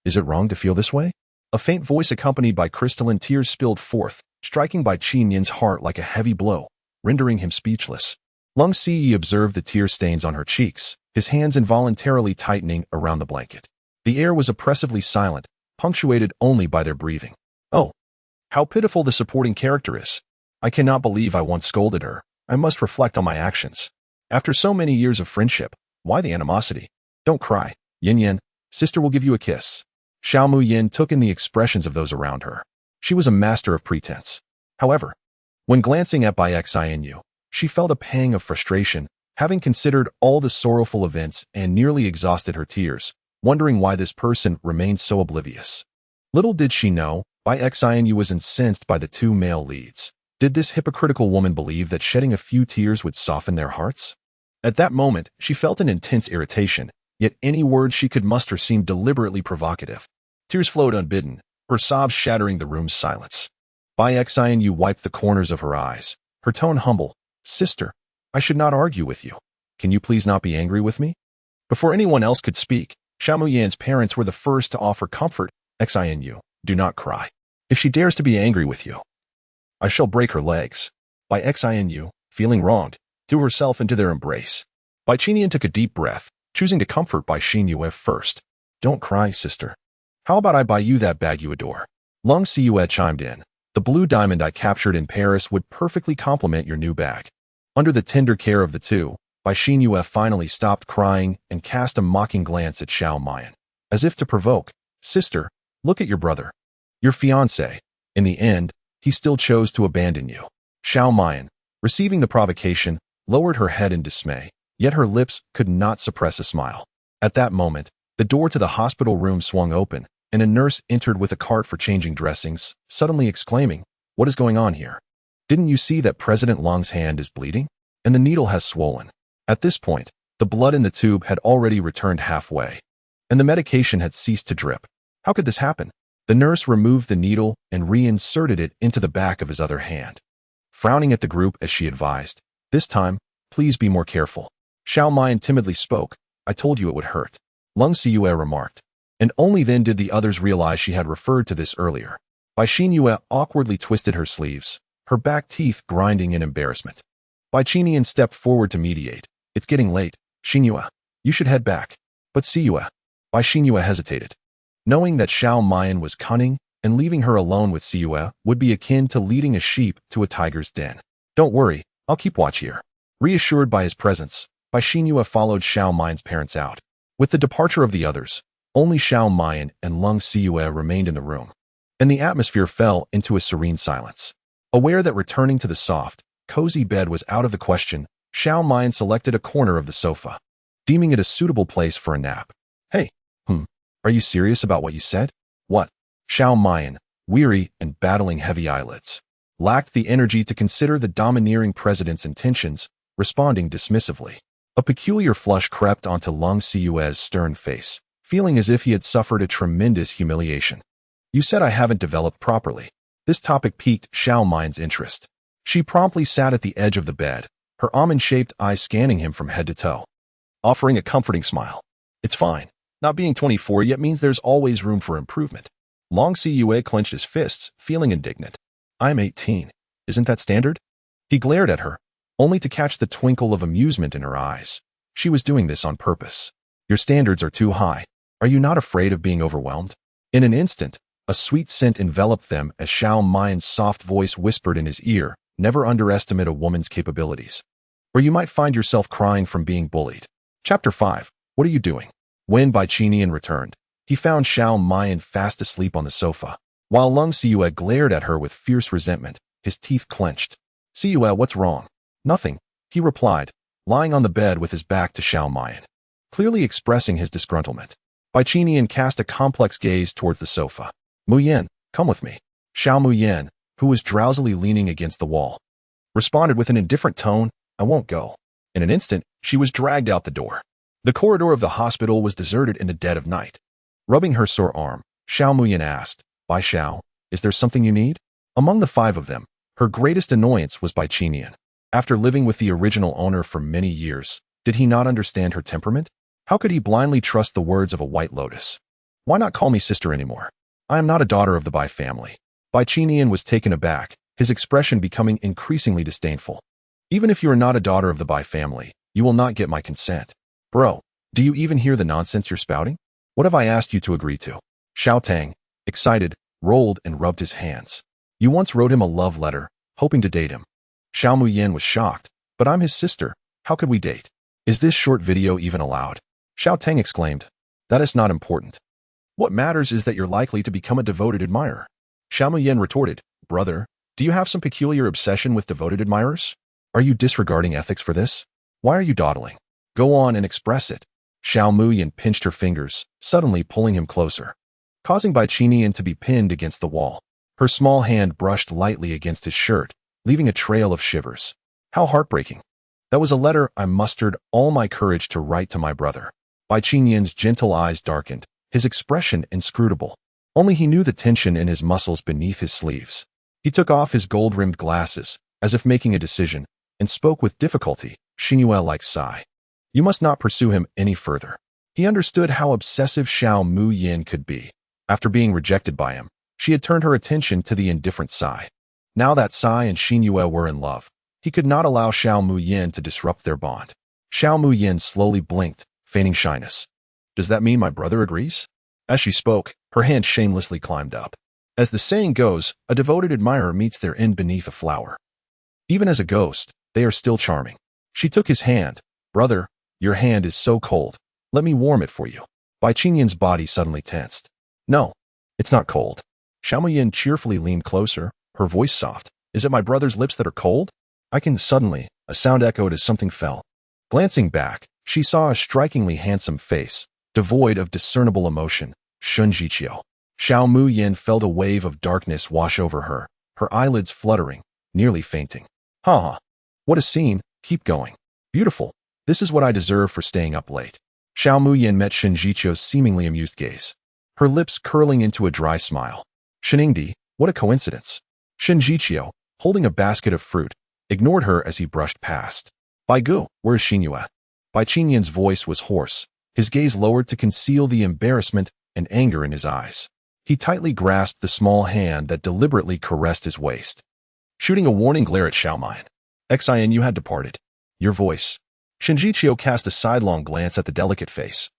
"Is it wrong to feel this way?" A faint voice accompanied by crystalline tears spilled forth, striking Bai Qinyan's heart like a heavy blow, rendering him speechless. Lang Ziyi observed the tear stains on her cheeks, his hands involuntarily tightening around the blanket. The air was oppressively silent, punctuated only by their breathing. "Oh, how pitiful the supporting character is. I cannot believe I once scolded her. I must reflect on my actions. After so many years of friendship, why the animosity? Don't cry, Yin Yin. Sister will give you a kiss." Xiao Muyan took in the expressions of those around her. She was a master of pretense. However, when glancing at Bai Xinyu, she felt a pang of frustration, having considered all the sorrowful events and nearly exhausted her tears, wondering why this person remained so oblivious. Little did she know, Bai Xinyu was incensed by the two male leads. Did this hypocritical woman believe that shedding a few tears would soften their hearts? At that moment, she felt an intense irritation, yet any words she could muster seemed deliberately provocative. Tears flowed unbidden, her sobs shattering the room's silence. Bai Xinyu wiped the corners of her eyes, her tone humble. "Sister, I should not argue with you. Can you please not be angry with me?" Before anyone else could speak, Xiao Muyan's parents were the first to offer comfort. "Xinyu, do not cry. If she dares to be angry with you, I shall break her legs." Bai Xinyu, feeling wronged, threw herself into their embrace. Bai Qinyan took a deep breath, choosing to comfort Bai Xinyue first. "Don't cry, sister. How about I buy you that bag you adore?" Lang Ziyi chimed in. "The blue diamond I captured in Paris would perfectly complement your new bag." Under the tender care of the two, Bai Xinyue finally stopped crying and cast a mocking glance at Xiao Mayan, as if to provoke. "Sister, look at your brother. Your fiancé. In the end, he still chose to abandon you." Xiao Mayan, receiving the provocation, lowered her head in dismay, yet her lips could not suppress a smile. At that moment, the door to the hospital room swung open, and a nurse entered with a cart for changing dressings, suddenly exclaiming, "What is going on here? Didn't you see that President Lang's hand is bleeding? And the needle has swollen." At this point, the blood in the tube had already returned halfway, and the medication had ceased to drip. How could this happen? The nurse removed the needle and reinserted it into the back of his other hand. Frowning at the group as she advised, "This time, please be more careful." Xiao Mayan timidly spoke. "I told you it would hurt," Lang Ziyi remarked. And only then did the others realize she had referred to this earlier. Bai Xinyue awkwardly twisted her sleeves, her back teeth grinding in embarrassment. Bai Qinyan stepped forward to mediate. "It's getting late. Xinyue, you should head back." "But Ziyu," Bai Xinyue hesitated. Knowing that Xiao Mayan was cunning and leaving her alone with Siyue would be akin to leading a sheep to a tiger's den. Don't worry, I'll keep watch here. Reassured by his presence, Bai Xinyue followed Xiao Mayan's parents out. With the departure of the others, only Xiao Mayan and Lung Siyue remained in the room, and the atmosphere fell into a serene silence. Aware that returning to the soft, cozy bed was out of the question, Xiao Mayan selected a corner of the sofa, deeming it a suitable place for a nap. Hey, are you serious about what you said? What? Xiao Mayan, weary and battling heavy eyelids, lacked the energy to consider the domineering president's intentions, responding dismissively. A peculiar flush crept onto Lung Siyue's stern face, feeling as if he had suffered a tremendous humiliation. You said I haven't developed properly. This topic piqued Xiao Mayan's interest. She promptly sat at the edge of the bed, her almond-shaped eyes scanning him from head to toe, offering a comforting smile. It's fine. Not being 24 yet means there's always room for improvement. Lung Siyue clenched his fists, feeling indignant. I'm 18. Isn't that standard? He glared at her, only to catch the twinkle of amusement in her eyes. She was doing this on purpose. Your standards are too high. Are you not afraid of being overwhelmed? In an instant, a sweet scent enveloped them as Xiao Mayan's soft voice whispered in his ear, never underestimate a woman's capabilities, or you might find yourself crying from being bullied. Chapter 5. What are you doing? When Bai Qinian returned, he found Xiao Mayan fast asleep on the sofa. While Lung Siyue glared at her with fierce resentment, his teeth clenched. Siyue, what's wrong? Nothing, he replied, lying on the bed with his back to Xiao Mayan, clearly expressing his disgruntlement. Bai Qinian cast a complex gaze towards the sofa. Muyan, come with me. Xiao Muyan, who was drowsily leaning against the wall, responded with an indifferent tone, I won't go. In an instant, she was dragged out the door. The corridor of the hospital was deserted in the dead of night. Rubbing her sore arm, Xiao Muyan asked, Bai Xiao, is there something you need? Among the five of them, her greatest annoyance was Bai Qinian. After living with the original owner for many years, did he not understand her temperament? How could he blindly trust the words of a white lotus? Why not call me sister anymore? I am not a daughter of the Bai family. Bai Qinian was taken aback, his expression becoming increasingly disdainful. Even if you are not a daughter of the Bai family, you will not get my consent. Bro, do you even hear the nonsense you're spouting? What have I asked you to agree to? Xiao Tang, excited, rolled and rubbed his hands. You once wrote him a love letter, hoping to date him. Xiao Muyan was shocked, but I'm his sister. How could we date? Is this short video even allowed? Xiao Tang exclaimed. That is not important. What matters is that you're likely to become a devoted admirer. Xiao Muyan retorted, Brother, do you have some peculiar obsession with devoted admirers? Are you disregarding ethics for this? Why are you dawdling? Go on and express it. Xiao Muyan pinched her fingers, suddenly pulling him closer, causing Bai Qinian to be pinned against the wall. Her small hand brushed lightly against his shirt, leaving a trail of shivers. How heartbreaking. That was a letter I mustered all my courage to write to my brother. Bai Qinian's gentle eyes darkened, his expression inscrutable. Only he knew the tension in his muscles beneath his sleeves. He took off his gold-rimmed glasses, as if making a decision, and spoke with difficulty, Xinyue-like sigh. You must not pursue him any further. He understood how obsessive Xiao Muyan could be. After being rejected by him, she had turned her attention to the indifferent Sai. Now that Sai and Xinyue were in love, he could not allow Xiao Muyan to disrupt their bond. Xiao Muyan slowly blinked, feigning shyness. Does that mean my brother agrees? As she spoke, her hand shamelessly climbed up. As the saying goes, a devoted admirer meets their end beneath a flower. Even as a ghost, they are still charming. She took his hand. Brother, your hand is so cold. Let me warm it for you. Bai Qinian's body suddenly tensed. No, it's not cold. Xiao Muyan cheerfully leaned closer, her voice soft. Is it my brother's lips that are cold? Suddenly, a sound echoed as something fell. Glancing back, she saw a strikingly handsome face, devoid of discernible emotion, Shun Jiqiu. Xiao Muyan felt a wave of darkness wash over her, her eyelids fluttering, nearly fainting. Ha! What a scene, keep going. Beautiful. This is what I deserve for staying up late. Xiao Muyan met Shun Jiqiu's seemingly amused gaze, her lips curling into a dry smile. Sheningdi, what a coincidence. Shun Jiqiu, holding a basket of fruit, ignored her as he brushed past. Bai Gu, where is Xinyue? Bai Qinian's voice was hoarse, his gaze lowered to conceal the embarrassment and anger in his eyes. He tightly grasped the small hand that deliberately caressed his waist, shooting a warning glare at Xiao Mayan. Xin, you had departed. Your voice. Shun Jiqiu cast a sidelong glance at the delicate face.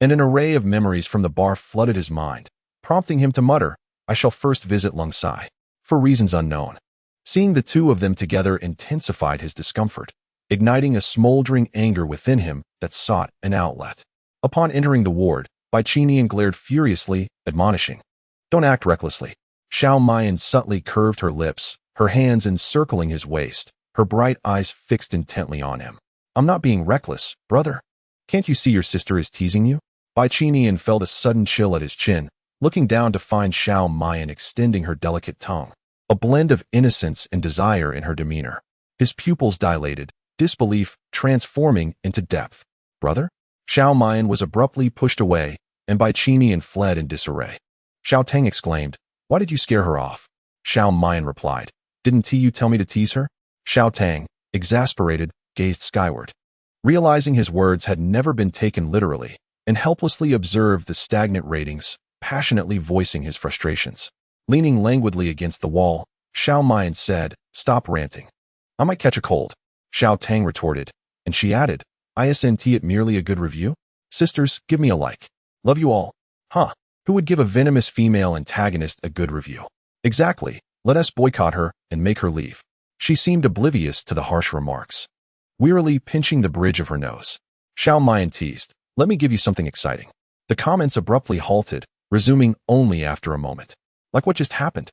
and an array of memories from the bar flooded his mind, prompting him to mutter, "I shall first visit Lung Sai," for reasons unknown. Seeing the two of them together intensified his discomfort, igniting a smoldering anger within him that sought an outlet. Upon entering the ward, Bai Qinian glared furiously, admonishing, "Don't act recklessly." Xiao Mayan subtly curved her lips, her hands encircling his waist, her bright eyes fixed intently on him. "I'm not being reckless, brother. Can't you see your sister is teasing you?" Bai Qinian felt a sudden chill at his chin, looking down to find Xiao Mayan extending her delicate tongue, a blend of innocence and desire in her demeanor. His pupils dilated, disbelief transforming into depth. "Brother?" Xiao Mayan was abruptly pushed away, and Bai Qinian fled in disarray. Xiao Tang exclaimed, "Why did you scare her off?" Xiao Mayan replied, "Didn't you tell me to tease her?" Xiao Tang, exasperated, gazed skyward. Realizing his words had never been taken literally, and helplessly observed the stagnant ratings, passionately voicing his frustrations. Leaning languidly against the wall, Xiao Mayan said, "Stop ranting. I might catch a cold." Xiao Tang retorted, and she added, "Isn't it merely a good review? Sisters, give me a like. Love you all." Huh. Who would give a venomous female antagonist a good review? Exactly. Let us boycott her and make her leave. She seemed oblivious to the harsh remarks, wearily pinching the bridge of her nose. Xiao Mayan teased, "Let me give you something exciting." The comments abruptly halted, resuming only after a moment. "Like what just happened?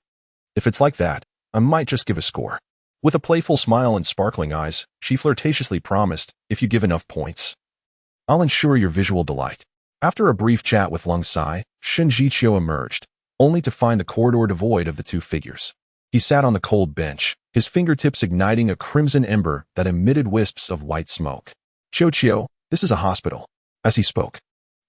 If it's like that, I might just give a score." With a playful smile and sparkling eyes, she flirtatiously promised, "If you give enough points, I'll ensure your visual delight." After a brief chat with Lung Sai, Shen Jiqiu emerged, only to find the corridor devoid of the two figures. He sat on the cold bench, his fingertips igniting a crimson ember that emitted wisps of white smoke. "Qiu, this is a hospital." As he spoke,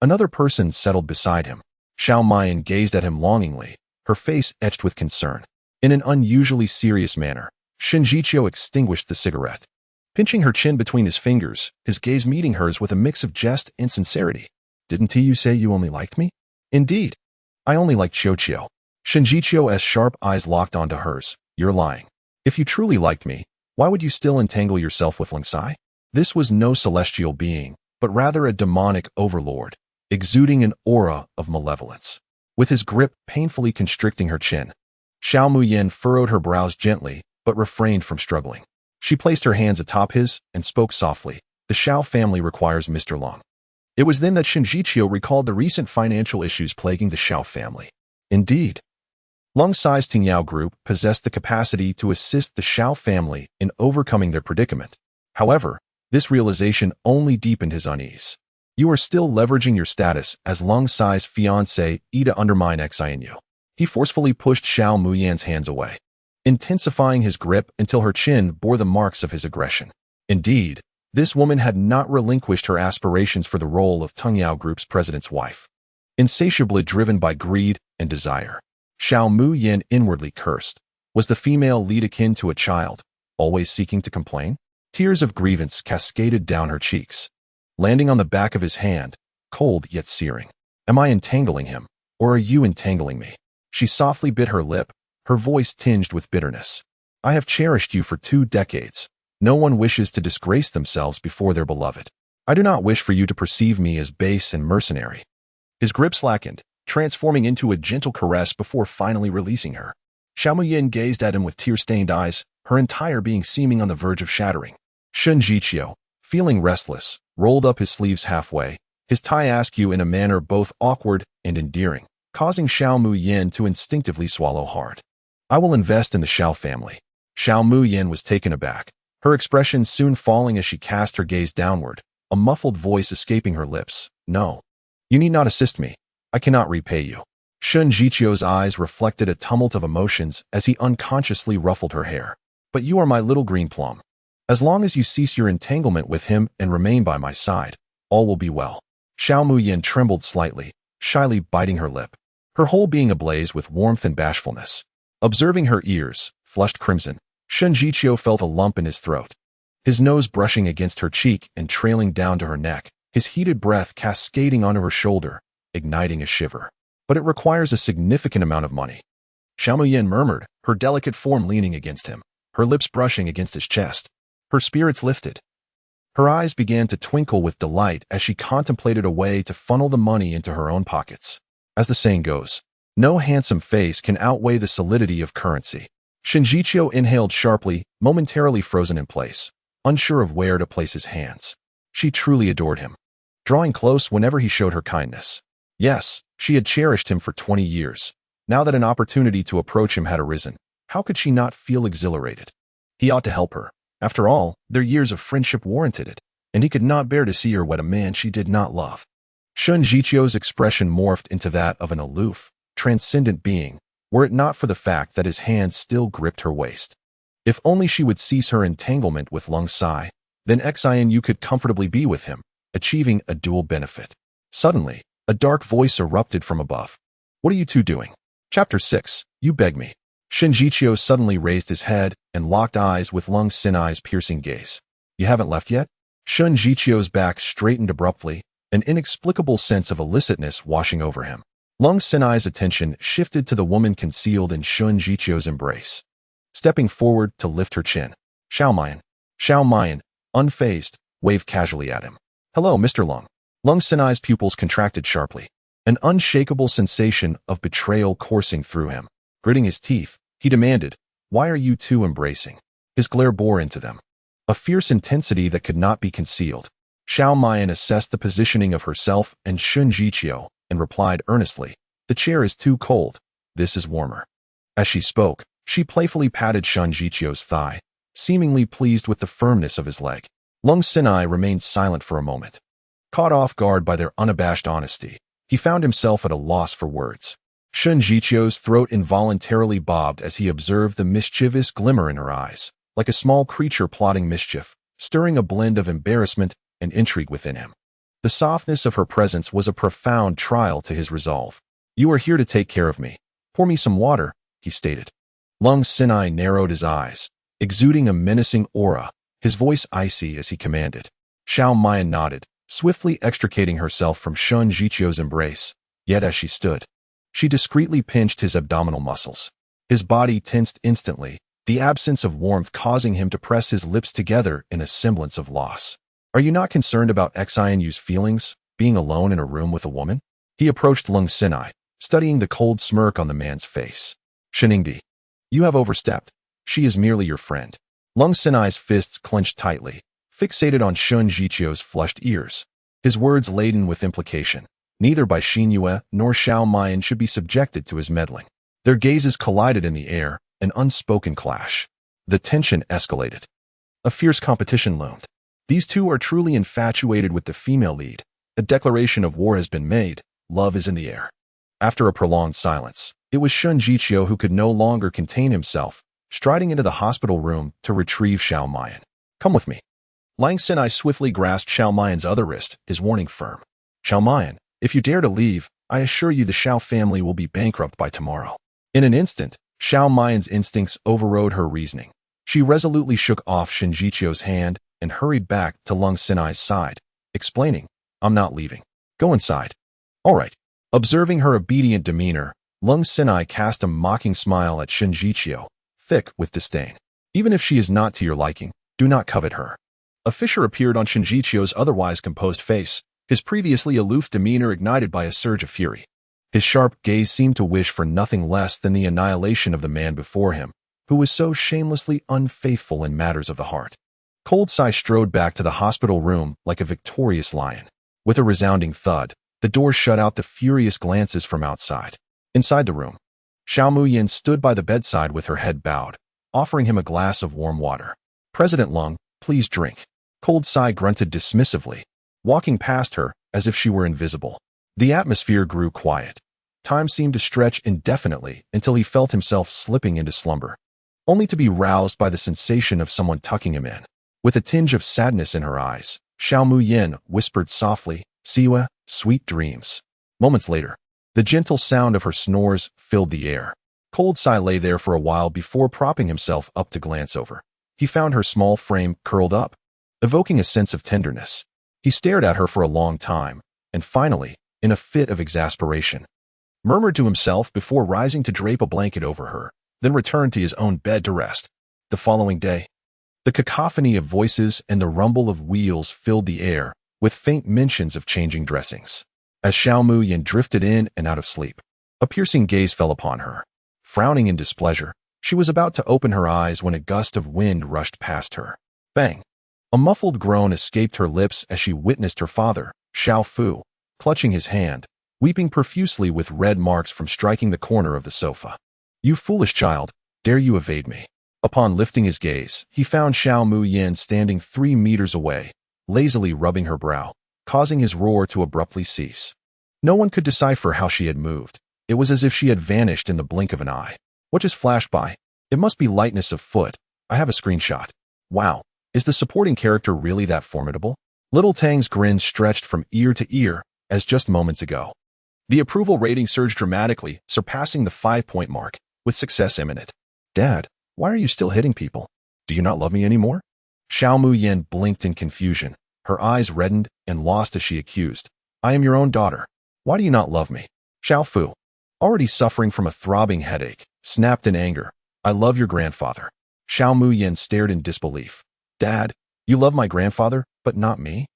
another person settled beside him. Xiao Mayan gazed at him longingly, her face etched with concern. In an unusually serious manner, Shen Jiqiu extinguished the cigarette. Pinching her chin between his fingers, his gaze meeting hers with a mix of jest and sincerity. "Didn't you say you only liked me?" "Indeed. I only like Qiu." Shen Jiqiu's sharp eyes locked onto hers. "You're lying. If you truly liked me, why would you still entangle yourself with Lung Sai?" This was no celestial being, but rather a demonic overlord, exuding an aura of malevolence. With his grip painfully constricting her chin, Xiao Muyan furrowed her brows gently, but refrained from struggling. She placed her hands atop his and spoke softly, "The Xiao family requires Mr. Long." It was then that Shen Jiqiu recalled the recent financial issues plaguing the Xiao family. Indeed, Lung Sai's Tingyao Group possessed the capacity to assist the Xiao family in overcoming their predicament. However, this realization only deepened his unease. "You are still leveraging your status as Lung Sai's fiancé to undermine XINU." He forcefully pushed Xiao Muyan's hands away, intensifying his grip until her chin bore the marks of his aggression. Indeed, this woman had not relinquished her aspirations for the role of Tingyao Group's president's wife. Insatiably driven by greed and desire, Xiao Muyan inwardly cursed. Was the female lead akin to a child, always seeking to complain? Tears of grievance cascaded down her cheeks, landing on the back of his hand, cold yet searing. "Am I entangling him, or are you entangling me?" She softly bit her lip, her voice tinged with bitterness. "I have cherished you for 2 decades. No one wishes to disgrace themselves before their beloved. I do not wish for you to perceive me as base and mercenary." His grip slackened, transforming into a gentle caress before finally releasing her. Xiao Muyan gazed at him with tear-stained eyes, her entire being seeming on the verge of shattering. Shen Jiqiu, feeling restless, rolled up his sleeves halfway, his tie askew in a manner both awkward and endearing, causing Xiao Muyan to instinctively swallow hard. "I will invest in the Xiao family." Xiao Muyan was taken aback, her expression soon falling as she cast her gaze downward, a muffled voice escaping her lips. "No. You need not assist me. I cannot repay you." Shen Jiqiu's eyes reflected a tumult of emotions as he unconsciously ruffled her hair. "But you are my little green plum. As long as you cease your entanglement with him and remain by my side, all will be well." Xiao Muyan trembled slightly, shyly biting her lip, her whole being ablaze with warmth and bashfulness. Observing her ears, flushed crimson, Shen Jiqiu felt a lump in his throat, his nose brushing against her cheek and trailing down to her neck, his heated breath cascading onto her shoulder, igniting a shiver. "But it requires a significant amount of money." Xiao Muyan murmured, her delicate form leaning against him, her lips brushing against his chest. Her spirits lifted. Her eyes began to twinkle with delight as she contemplated a way to funnel the money into her own pockets. As the saying goes, no handsome face can outweigh the solidity of currency. Shinjichio inhaled sharply, momentarily frozen in place, unsure of where to place his hands. She truly adored him, drawing close whenever he showed her kindness. Yes, she had cherished him for 20 years. Now that an opportunity to approach him had arisen, how could she not feel exhilarated? He ought to help her. After all, their years of friendship warranted it, and he could not bear to see her wed a man she did not love. Shunjichio's expression morphed into that of an aloof, transcendent being, were it not for the fact that his hands still gripped her waist. If only she would cease her entanglement with Lung Sai, then Xianyu could comfortably be with him, achieving a dual benefit. Suddenly, a dark voice erupted from above. What are you two doing? Chapter 6, You Beg Me. Shinjichio suddenly raised his head and locked eyes with Lung Sinai's piercing gaze. You haven't left yet? Shunjichio's back straightened abruptly, an inexplicable sense of illicitness washing over him. Lung Sinai's attention shifted to the woman concealed in Shunjichio's embrace. Stepping forward to lift her chin, Xiao Mayan, unfazed, waved casually at him. Hello, Mr. Lung. Lung Sinai's pupils contracted sharply, an unshakable sensation of betrayal coursing through him. Gritting his teeth, he demanded, Why are you two embracing? His glare bore into them, a fierce intensity that could not be concealed. Xiao Mayan assessed the positioning of herself and Shunjichio and replied earnestly, The chair is too cold. This is warmer. As she spoke, she playfully patted Shunjichio's thigh, seemingly pleased with the firmness of his leg. Lung Sinai remained silent for a moment. Caught off guard by their unabashed honesty, he found himself at a loss for words. Shunjichio's throat involuntarily bobbed as he observed the mischievous glimmer in her eyes, like a small creature plotting mischief, stirring a blend of embarrassment and intrigue within him. The softness of her presence was a profound trial to his resolve. You are here to take care of me. Pour me some water, he stated. Lung Sinai narrowed his eyes, exuding a menacing aura, his voice icy as he commanded. Xiao Mayan nodded, swiftly extricating herself from Shunjichio's embrace. Yet as she stood, she discreetly pinched his abdominal muscles. His body tensed instantly, the absence of warmth causing him to press his lips together in a semblance of loss. Are you not concerned about Xianyu's feelings, being alone in a room with a woman? He approached Lung Sinai, studying the cold smirk on the man's face. Shiningdi, you have overstepped. She is merely your friend. Lung Sinai's fists clenched tightly, fixated on Shunjichio's flushed ears, his words laden with implication. Neither Bai Xinyue nor Xiao Mayan should be subjected to his meddling. Their gazes collided in the air, an unspoken clash. The tension escalated. A fierce competition loomed. These two are truly infatuated with the female lead. A declaration of war has been made. Love is in the air. After a prolonged silence, it was Shunjichio who could no longer contain himself, striding into the hospital room to retrieve Xiao Mayan. Come with me. Lung Sinai swiftly grasped Xiao Mayan's other wrist, his warning firm. Xiao Mayan, if you dare to leave, I assure you the Xiao family will be bankrupt by tomorrow. In an instant, Xiao Mayan's instincts overrode her reasoning. She resolutely shook off Shinjichio's hand and hurried back to Lung Sinai's side, explaining, I'm not leaving. Go inside. All right. Observing her obedient demeanor, Lung Sinai cast a mocking smile at Shinjichio, thick with disdain. Even if she is not to your liking, do not covet her. A fissure appeared on Shinjichio's otherwise composed face, his previously aloof demeanor ignited by a surge of fury. His sharp gaze seemed to wish for nothing less than the annihilation of the man before him, who was so shamelessly unfaithful in matters of the heart. Cold Sai strode back to the hospital room like a victorious lion. With a resounding thud, the door shut out the furious glances from outside. Inside the room, Xiao Muyin stood by the bedside with her head bowed, offering him a glass of warm water. President Lung, please drink. Cold Sai grunted dismissively, walking past her as if she were invisible. The atmosphere grew quiet. Time seemed to stretch indefinitely until he felt himself slipping into slumber, only to be roused by the sensation of someone tucking him in. With a tinge of sadness in her eyes, Xiao Muyin whispered softly, Siwa, sweet dreams. Moments later, the gentle sound of her snores filled the air. Cold Sai lay there for a while before propping himself up to glance over. He found her small frame curled up, evoking a sense of tenderness. He stared at her for a long time, and finally, in a fit of exasperation, murmured to himself before rising to drape a blanket over her, then returned to his own bed to rest. The following day, The cacophony of voices and the rumble of wheels filled the air, with faint mentions of changing dressings. As Xiao Muyin drifted in and out of sleep, a piercing gaze fell upon her. Frowning in displeasure, she was about to open her eyes when a gust of wind rushed past her. Bang! A muffled groan escaped her lips as she witnessed her father, Xiao Fu, clutching his hand, weeping profusely with red marks from striking the corner of the sofa. "You foolish child, dare you evade me?" Upon lifting his gaze, he found Xiao Muyin standing 3 meters away, lazily rubbing her brow, causing his roar to abruptly cease. No one could decipher how she had moved. It was as if she had vanished in the blink of an eye. What just flashed by? It must be lightness of foot. I have a screenshot. Wow, is the supporting character really that formidable? Little Tang's grin stretched from ear to ear, as just moments ago. The approval rating surged dramatically, surpassing the 5-point mark, with success imminent. "Dad, why are you still hitting people? Do you not love me anymore?" Xiao Muyin blinked in confusion. Her eyes reddened and lost as she accused. "I am your own daughter. Why do you not love me?" Xiao Fu, already suffering from a throbbing headache, snapped in anger. "I love your grandfather." Xiao Muyin stared in disbelief. "Dad, you love my grandfather, but not me?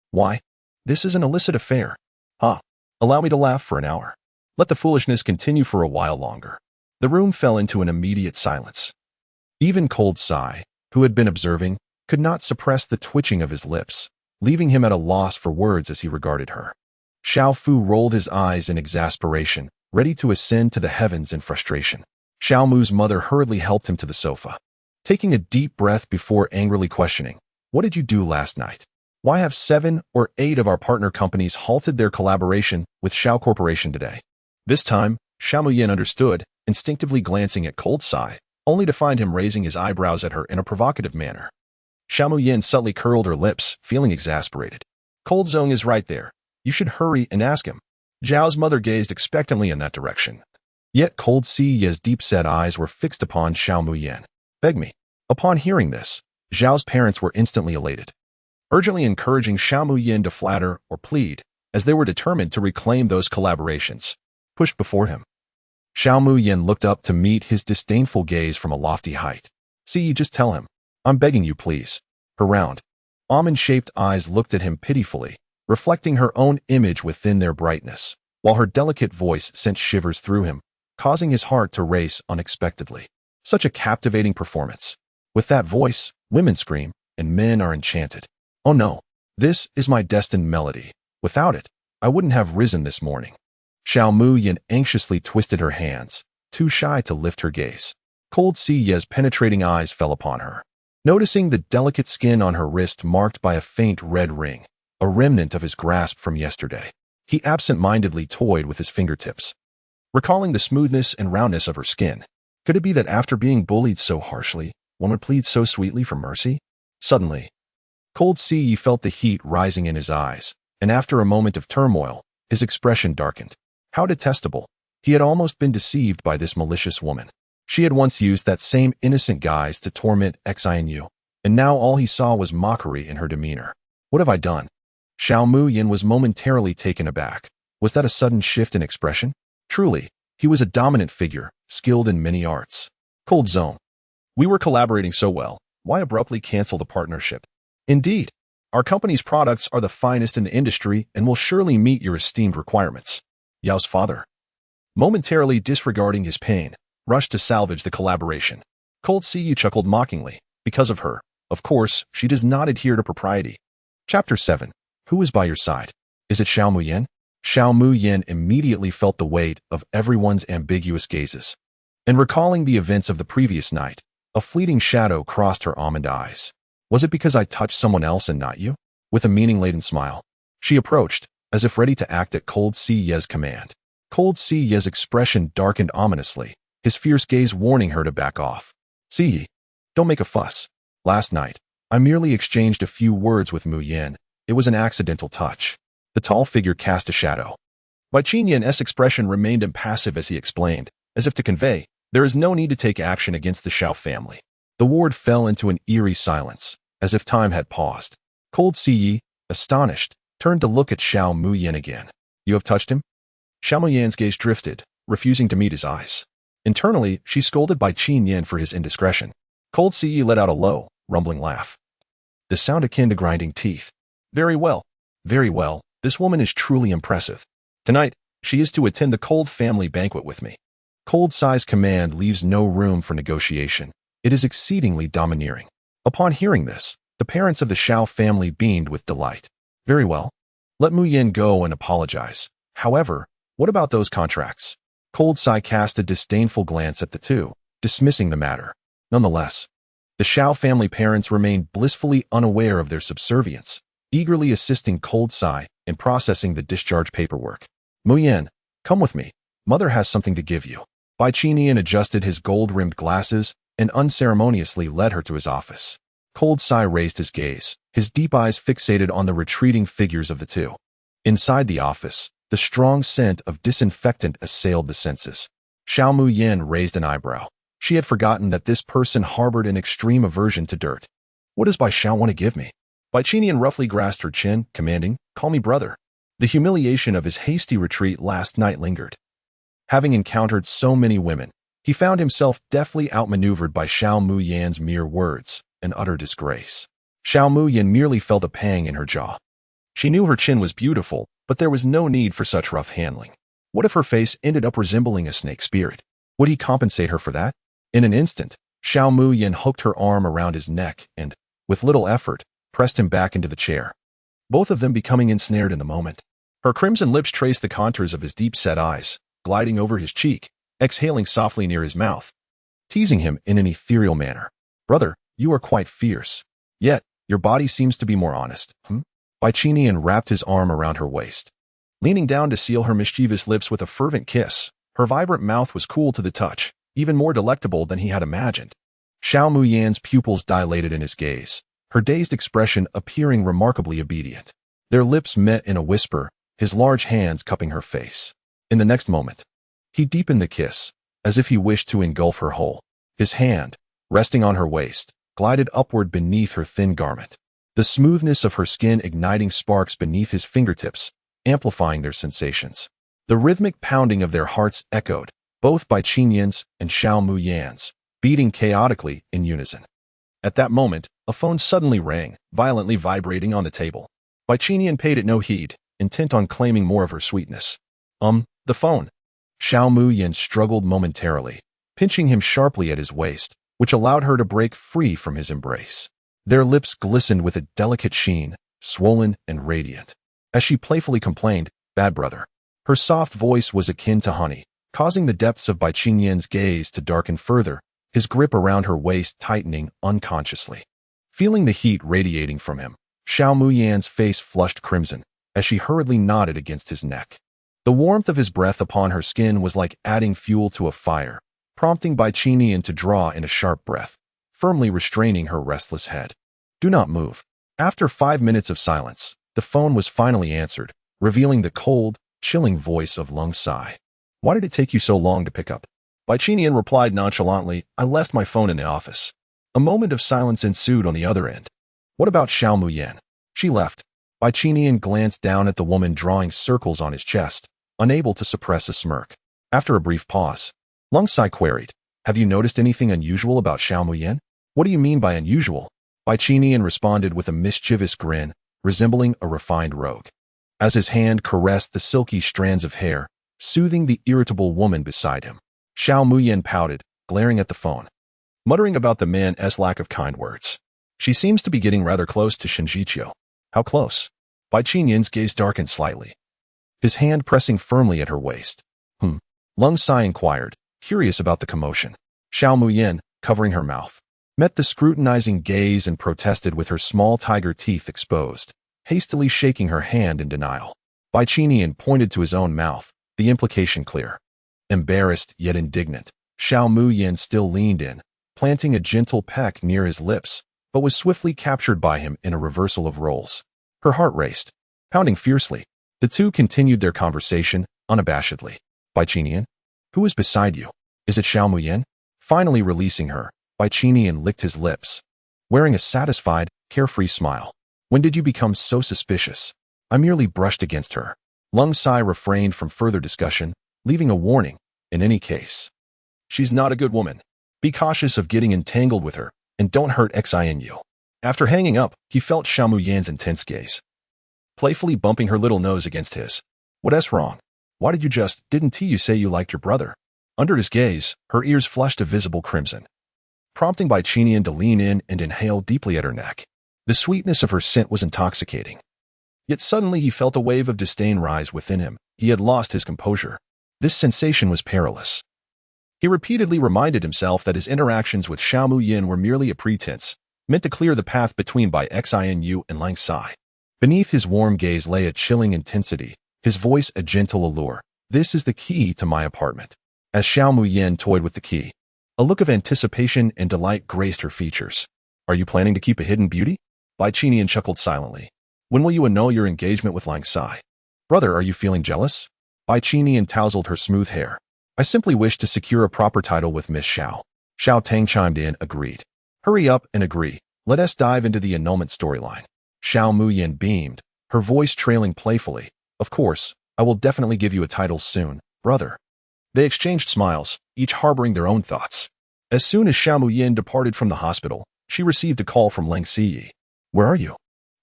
Why? This is an illicit affair. Huh. Allow me to laugh for an hour. Let the foolishness continue for a while longer." The room fell into an immediate silence. Even Cold Sai, who had been observing, could not suppress the twitching of his lips, leaving him at a loss for words as he regarded her. Xiao Fu rolled his eyes in exasperation, ready to ascend to the heavens in frustration. Xiao Mu's mother hurriedly helped him to the sofa, taking a deep breath before angrily questioning, "What did you do last night? Why have 7 or 8 of our partner companies halted their collaboration with Xiao Corporation today?" This time, Xiao Muyin understood, instinctively glancing at Cold Sai, only to find him raising his eyebrows at her in a provocative manner. Xiao Muyin subtly curled her lips, feeling exasperated. "Cold Zong is right there. You should hurry and ask him." Zhao's mother gazed expectantly in that direction. Yet Cold Si's deep-set eyes were fixed upon Xiao Muyin. "Beg me." Upon hearing this, Zhao's parents were instantly elated, urgently encouraging Xiao Muyin to flatter or plead, as they were determined to reclaim those collaborations pushed before him. Xiao Muyin looked up to meet his disdainful gaze from a lofty height. "See, just tell him. I'm begging you, please." Her round, almond-shaped eyes looked at him pitifully, reflecting her own image within their brightness, while her delicate voice sent shivers through him, causing his heart to race unexpectedly. Such a captivating performance. With that voice, women scream, and men are enchanted. Oh no, this is my destined melody. Without it, I wouldn't have risen this morning. Xiao Muyin anxiously twisted her hands, too shy to lift her gaze. Cold Si's penetrating eyes fell upon her. Noticing the delicate skin on her wrist marked by a faint red ring, a remnant of his grasp from yesterday, he absent-mindedly toyed with his fingertips. Recalling the smoothness and roundness of her skin, could it be that after being bullied so harshly, one would plead so sweetly for mercy? Suddenly, Cold Si felt the heat rising in his eyes, and after a moment of turmoil, his expression darkened. How detestable. He had almost been deceived by this malicious woman. She had once used that same innocent guise to torment Xianyu, and now all he saw was mockery in her demeanor. What have I done? Xiao Muyin was momentarily taken aback. Was that a sudden shift in expression? Truly, he was a dominant figure, skilled in many arts. Cold Zone. We were collaborating so well. Why abruptly cancel the partnership? Indeed, our company's products are the finest in the industry and will surely meet your esteemed requirements. Yao's father, momentarily disregarding his pain, rushed to salvage the collaboration. Cold Siyu chuckled mockingly. Because of her, of course, she does not adhere to propriety. Chapter 7. Who is by your side? Is it Xiao Muyin? Xiao Muyin immediately felt the weight of everyone's ambiguous gazes. And recalling the events of the previous night, a fleeting shadow crossed her almond eyes. Was it because I touched someone else and not you? With a meaning-laden smile, she approached, as if ready to act at Cold Si's command. Cold Si's expression darkened ominously, his fierce gaze warning her to back off. Si, don't make a fuss. Last night, I merely exchanged a few words with Muyin. It was an accidental touch. The tall figure cast a shadow. Bai Qinyan's expression remained impassive as he explained, as if to convey, there is no need to take action against the Xiao family. The ward fell into an eerie silence, as if time had paused. Cold Siyi, astonished, turned to look at Xiao Muyin again. You have touched him? Xiao Muyin's gaze drifted, refusing to meet his eyes. Internally, she scolded Bai Qinyan for his indiscretion. Cold Siyi let out a low, rumbling laugh. The sound akin to grinding teeth. Very well. Very well. This woman is truly impressive. Tonight, she is to attend the Cold family banquet with me. Cold Sai's command leaves no room for negotiation. It is exceedingly domineering. Upon hearing this, the parents of the Shao family beamed with delight. Very well. Let Mu Yin go and apologize. However, what about those contracts? Cold Sai cast a disdainful glance at the two, dismissing the matter. Nonetheless, the Shao family parents remained blissfully unaware of their subservience, eagerly assisting Cold Sai in processing the discharge paperwork. Mu Yin, come with me. Mother has something to give you. Bai Qinian adjusted his gold-rimmed glasses and unceremoniously led her to his office. Cold Sai raised his gaze, his deep eyes fixated on the retreating figures of the two. Inside the office, the strong scent of disinfectant assailed the senses. Xiao Mu Yin raised an eyebrow. She had forgotten that this person harbored an extreme aversion to dirt. What does Bai Xiao want to give me? Bai Qinian roughly grasped her chin, commanding, call me brother. The humiliation of his hasty retreat last night lingered. Having encountered so many women, he found himself deftly outmaneuvered by Xiao Mu Yan's mere words, an utter disgrace. Xiao Mu Yan merely felt a pang in her jaw. She knew her chin was beautiful, but there was no need for such rough handling. What if her face ended up resembling a snake spirit? Would he compensate her for that? In an instant, Xiao Mu Yan hooked her arm around his neck and, with little effort, pressed him back into the chair, both of them becoming ensnared in the moment. Her crimson lips traced the contours of his deep-set eyes, gliding over his cheek, exhaling softly near his mouth, teasing him in an ethereal manner. Brother, you are quite fierce. Yet, your body seems to be more honest. Bai Qinian wrapped his arm around her waist. Leaning down to seal her mischievous lips with a fervent kiss, her vibrant mouth was cool to the touch, even more delectable than he had imagined. Xiao Mu Yan's pupils dilated in his gaze, her dazed expression appearing remarkably obedient. Their lips met in a whisper, his large hands cupping her face. In the next moment, he deepened the kiss, as if he wished to engulf her whole. His hand, resting on her waist, glided upward beneath her thin garment, the smoothness of her skin igniting sparks beneath his fingertips, amplifying their sensations. The rhythmic pounding of their hearts echoed, both Bai Qinian's and Xiao Mu Yan's, beating chaotically in unison. At that moment, a phone suddenly rang, violently vibrating on the table. Bai Qinian paid it no heed, intent on claiming more of her sweetness. The phone. Xiao Mu Yan struggled momentarily, pinching him sharply at his waist, which allowed her to break free from his embrace. Their lips glistened with a delicate sheen, swollen and radiant. As she playfully complained, bad brother. Her soft voice was akin to honey, causing the depths of Bai Qinian's gaze to darken further, his grip around her waist tightening unconsciously. Feeling the heat radiating from him, Xiao Mu Yan's face flushed crimson, as she hurriedly nodded against his neck. The warmth of his breath upon her skin was like adding fuel to a fire, prompting Bai Qinian to draw in a sharp breath, firmly restraining her restless head. Do not move. After 5 minutes of silence, the phone was finally answered, revealing the cold, chilling voice of Lung Sai. Why did it take you so long to pick up? Bai Qinian replied nonchalantly, I left my phone in the office. A moment of silence ensued on the other end. What about Xiao Mu Yan? She left. Bai Qinian glanced down at the woman drawing circles on his chest, unable to suppress a smirk. After a brief pause, Lung Sai queried, have you noticed anything unusual about Xiao Mu Yan? What do you mean by unusual? Bai Qinian responded with a mischievous grin, resembling a refined rogue. As his hand caressed the silky strands of hair, soothing the irritable woman beside him, Xiao Mu Yan pouted, glaring at the phone, muttering about the man's lack of kind words. She seems to be getting rather close to Shinjiqiu. How close? Bai Qinian's gaze darkened slightly, his hand pressing firmly at her waist. Lung Sai inquired, curious about the commotion. Xiao Mu Yan, covering her mouth, met the scrutinizing gaze and protested with her small tiger teeth exposed, hastily shaking her hand in denial. Bai Qinian pointed to his own mouth, the implication clear. Embarrassed yet indignant, Xiao Mu Yan still leaned in, planting a gentle peck near his lips, but was swiftly captured by him in a reversal of roles. Her heart raced, pounding fiercely. The two continued their conversation, unabashedly. Bai Qinian, who is beside you? Is it Xiao Mu Yan? Finally releasing her, Bai Qinian licked his lips, wearing a satisfied, carefree smile. When did you become so suspicious? I merely brushed against her. Lung Sai refrained from further discussion, leaving a warning, in any case. She's not a good woman. Be cautious of getting entangled with her, and don't hurt Xinu. After hanging up, he felt Xiao Muyan's intense gaze, playfully bumping her little nose against his. What's wrong? Why did you didn't you say you liked your brother? Under his gaze, her ears flushed a visible crimson, prompting Bai Qinian to lean in and inhale deeply at her neck. The sweetness of her scent was intoxicating. Yet suddenly he felt a wave of disdain rise within him. He had lost his composure. This sensation was perilous. He repeatedly reminded himself that his interactions with Xiao Muyan were merely a pretense, meant to clear the path between Bai Xinu and Lang Sai. Beneath his warm gaze lay a chilling intensity, his voice a gentle allure. This is the key to my apartment. As Xiao Muyan toyed with the key, a look of anticipation and delight graced her features. Are you planning to keep a hidden beauty? Bai Qinian chuckled silently. When will you annul your engagement with Lang Sai? Brother, are you feeling jealous? Bai Qinian tousled her smooth hair. I simply wish to secure a proper title with Miss Xiao. Xiao Tang chimed in, agreed. Hurry up and agree. Let us dive into the annulment storyline. Xiao Muyan beamed, her voice trailing playfully. Of course, I will definitely give you a title soon, brother. They exchanged smiles, each harboring their own thoughts. As soon as Xiao Muyan departed from the hospital, she received a call from Lang Siyi. Where are you?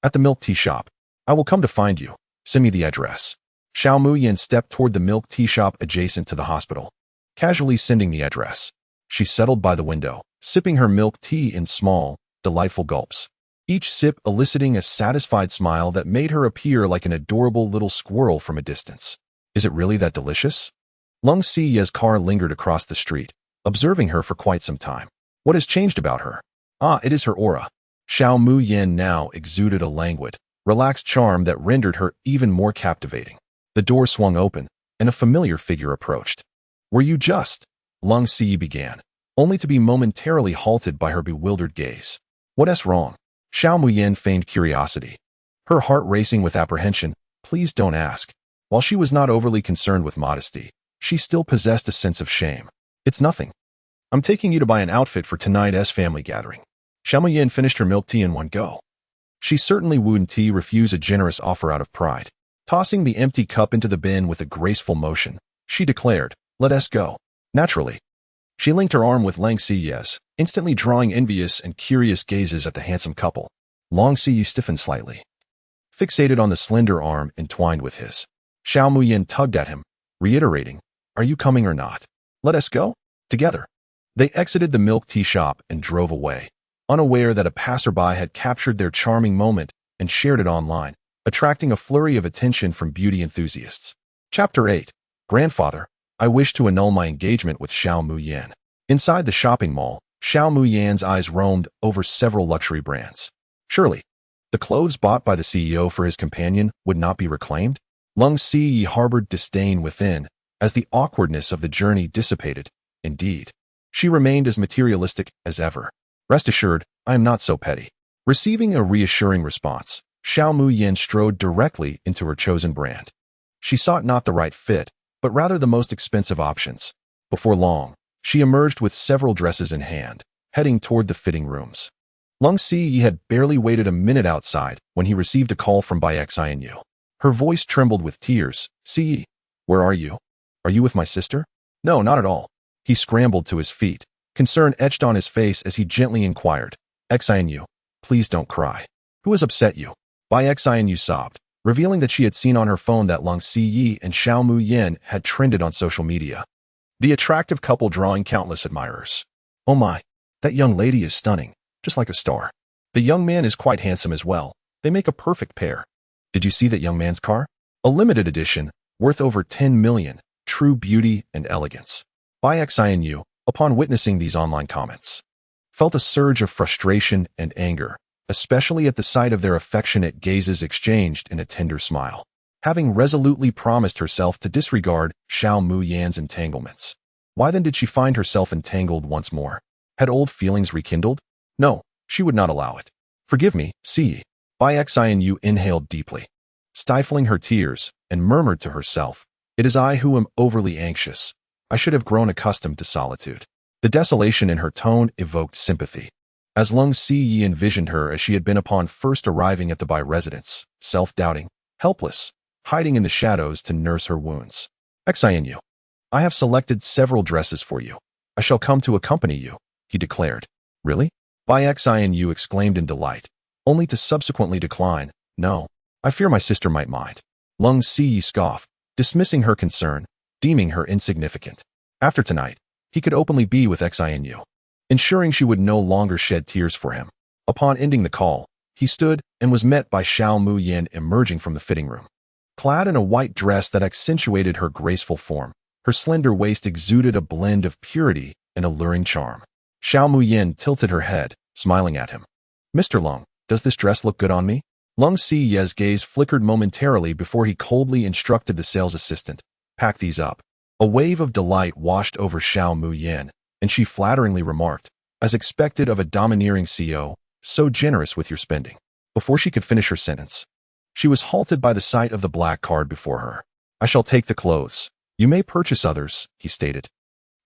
At the milk tea shop. I will come to find you. Send me the address. Xiao Muyan stepped toward the milk tea shop adjacent to the hospital, casually sending the address. She settled by the window, sipping her milk tea in small, delightful gulps, each sip eliciting a satisfied smile that made her appear like an adorable little squirrel from a distance. Is it really that delicious? Lang Siyi's car lingered across the street, observing her for quite some time. What has changed about her? Ah, it is her aura. Xiao Muyan now exuded a languid, relaxed charm that rendered her even more captivating. The door swung open, and a familiar figure approached. Were you just? Lang Siyi began, only to be momentarily halted by her bewildered gaze. What's wrong? Xiao Muyan feigned curiosity, her heart racing with apprehension. Please don't ask. While she was not overly concerned with modesty, she still possessed a sense of shame. It's nothing. I'm taking you to buy an outfit for tonight's family gathering. Xiao Muyan finished her milk tea in one go. She certainly wouldn't refuse a generous offer out of pride. Tossing the empty cup into the bin with a graceful motion, she declared, let us go. Naturally. She linked her arm with Lang Siyi's, instantly drawing envious and curious gazes at the handsome couple. Lang Siyi stiffened slightly, fixated on the slender arm entwined with his. Xiao Muyan tugged at him, reiterating, are you coming or not? Let us go? Together. They exited the milk tea shop and drove away, unaware that a passerby had captured their charming moment and shared it online, attracting a flurry of attention from beauty enthusiasts. Chapter 8. Grandfather, I wish to annul my engagement with Xiao Muyan. Inside the shopping mall, Xiao Muyan's eyes roamed over several luxury brands. Surely, the clothes bought by the CEO for his companion would not be reclaimed? Lang Siyi harbored disdain within, as the awkwardness of the journey dissipated. Indeed, she remained as materialistic as ever. Rest assured, I am not so petty. Receiving a reassuring response, Xiao Muyan strode directly into her chosen brand. She sought not the right fit, but rather the most expensive options. Before long, she emerged with several dresses in hand, heading toward the fitting rooms. Lang Siyi had barely waited a minute outside when he received a call from Bai Xinu. Her voice trembled with tears. Siyi, where are you? Are you with my sister? No, not at all. He scrambled to his feet, concern etched on his face as he gently inquired. Xinu, please don't cry. Who has upset you? Bai Xinu sobbed, revealing that she had seen on her phone that Lang Siyi and Xiao Muyan had trended on social media, the attractive couple drawing countless admirers. Oh my, that young lady is stunning, just like a star. The young man is quite handsome as well. They make a perfect pair. Did you see that young man's car? A limited edition, worth over 10 million, true beauty and elegance. Bai Xinu, upon witnessing these online comments, felt a surge of frustration and anger, especially at the sight of their affectionate gazes exchanged in a tender smile. Having resolutely promised herself to disregard Xiao Muyan's entanglements, why then did she find herself entangled once more? Had old feelings rekindled? No, she would not allow it. Forgive me, Siyi. Bai Xinu inhaled deeply, stifling her tears, and murmured to herself, it is I who am overly anxious. I should have grown accustomed to solitude. The desolation in her tone evoked sympathy, as Lang Siyi envisioned her as she had been upon first arriving at the Bai residence, self-doubting, helpless, hiding in the shadows to nurse her wounds. Xinu, I have selected several dresses for you. I shall come to accompany you, he declared. Really? Bai Xinu exclaimed in delight, only to subsequently decline. No, I fear my sister might mind. Lung Si scoffed, dismissing her concern, deeming her insignificant. After tonight, he could openly be with Xinu, ensuring she would no longer shed tears for him. Upon ending the call, he stood and was met by Xiao Muyin emerging from the fitting room. Clad in a white dress that accentuated her graceful form, her slender waist exuded a blend of purity and alluring charm. Xiao Muyin tilted her head, smiling at him. Mr. Lung, does this dress look good on me? Lung Si's gaze flickered momentarily before he coldly instructed the sales assistant, pack these up. A wave of delight washed over Xiao Muyin, and she flatteringly remarked, as expected of a domineering CEO, so generous with your spending. Before she could finish her sentence, she was halted by the sight of the black card before her. I shall take the clothes. You may purchase others, he stated,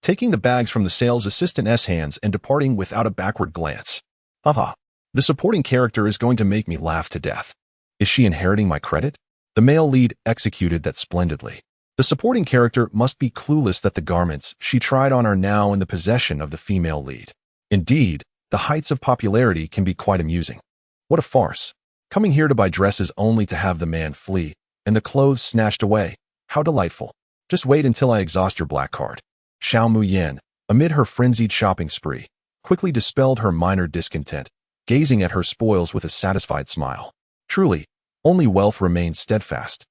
taking the bags from the sales assistant's hands and departing without a backward glance. Haha, the supporting character is going to make me laugh to death. Is she inheriting my credit? The male lead executed that splendidly. The supporting character must be clueless that the garments she tried on are now in the possession of the female lead. Indeed, the heights of popularity can be quite amusing. What a farce. Coming here to buy dresses only to have the man flee, and the clothes snatched away. How delightful. Just wait until I exhaust your black card. Xiao Muyin, amid her frenzied shopping spree, quickly dispelled her minor discontent, gazing at her spoils with a satisfied smile. Truly, only wealth remains steadfast.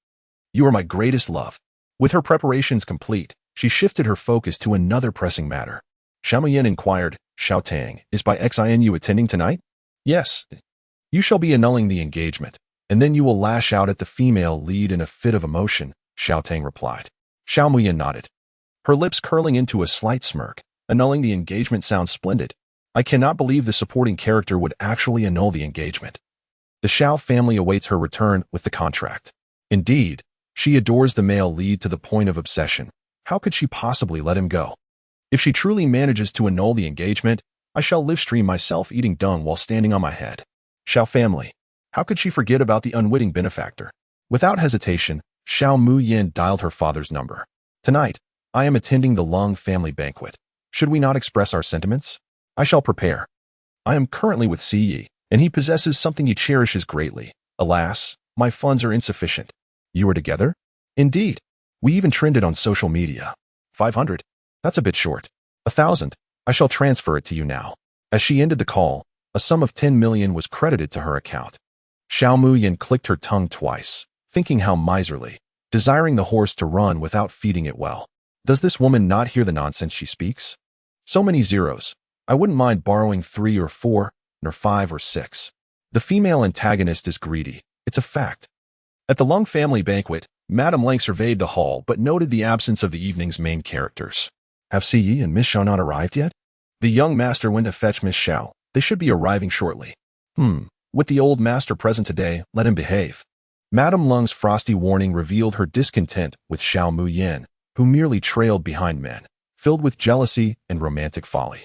You are my greatest love. With her preparations complete, she shifted her focus to another pressing matter. Xiao Muyin inquired, Xiao Tang, is Bai Xinu attending tonight? Yes. You shall be annulling the engagement, and then you will lash out at the female lead in a fit of emotion, Xiao Tang replied. Xiao Muyin nodded, her lips curling into a slight smirk. Annulling the engagement sounds splendid. I cannot believe the supporting character would actually annul the engagement. The Xiao family awaits her return with the contract. Indeed, she adores the male lead to the point of obsession. How could she possibly let him go? If she truly manages to annul the engagement, I shall live stream myself eating dung while standing on my head. Xiao family. How could she forget about the unwitting benefactor? Without hesitation, Xiao Muyin dialed her father's number. Tonight, I am attending the Lung family banquet. Should we not express our sentiments? I shall prepare. I am currently with Siyi, and he possesses something he cherishes greatly. Alas, my funds are insufficient. You are together? Indeed. We even trended on social media. 500? That's a bit short. 1,000. I shall transfer it to you now. As she ended the call, a sum of 10 million was credited to her account. Xiao Muyin clicked her tongue twice, thinking how miserly, desiring the horse to run without feeding it well. Does this woman not hear the nonsense she speaks? So many zeros. I wouldn't mind borrowing 3 or 4, nor 5 or 6. The female antagonist is greedy. It's a fact. At the Lung family banquet, Madame Lang surveyed the hall but noted the absence of the evening's main characters. Have Siyi and Miss Xiao not arrived yet? The young master went to fetch Miss Xiao. They should be arriving shortly. With the old master present today, let him behave. Madame Lung's frosty warning revealed her discontent with Xiao Muyin, who merely trailed behind men, filled with jealousy and romantic folly.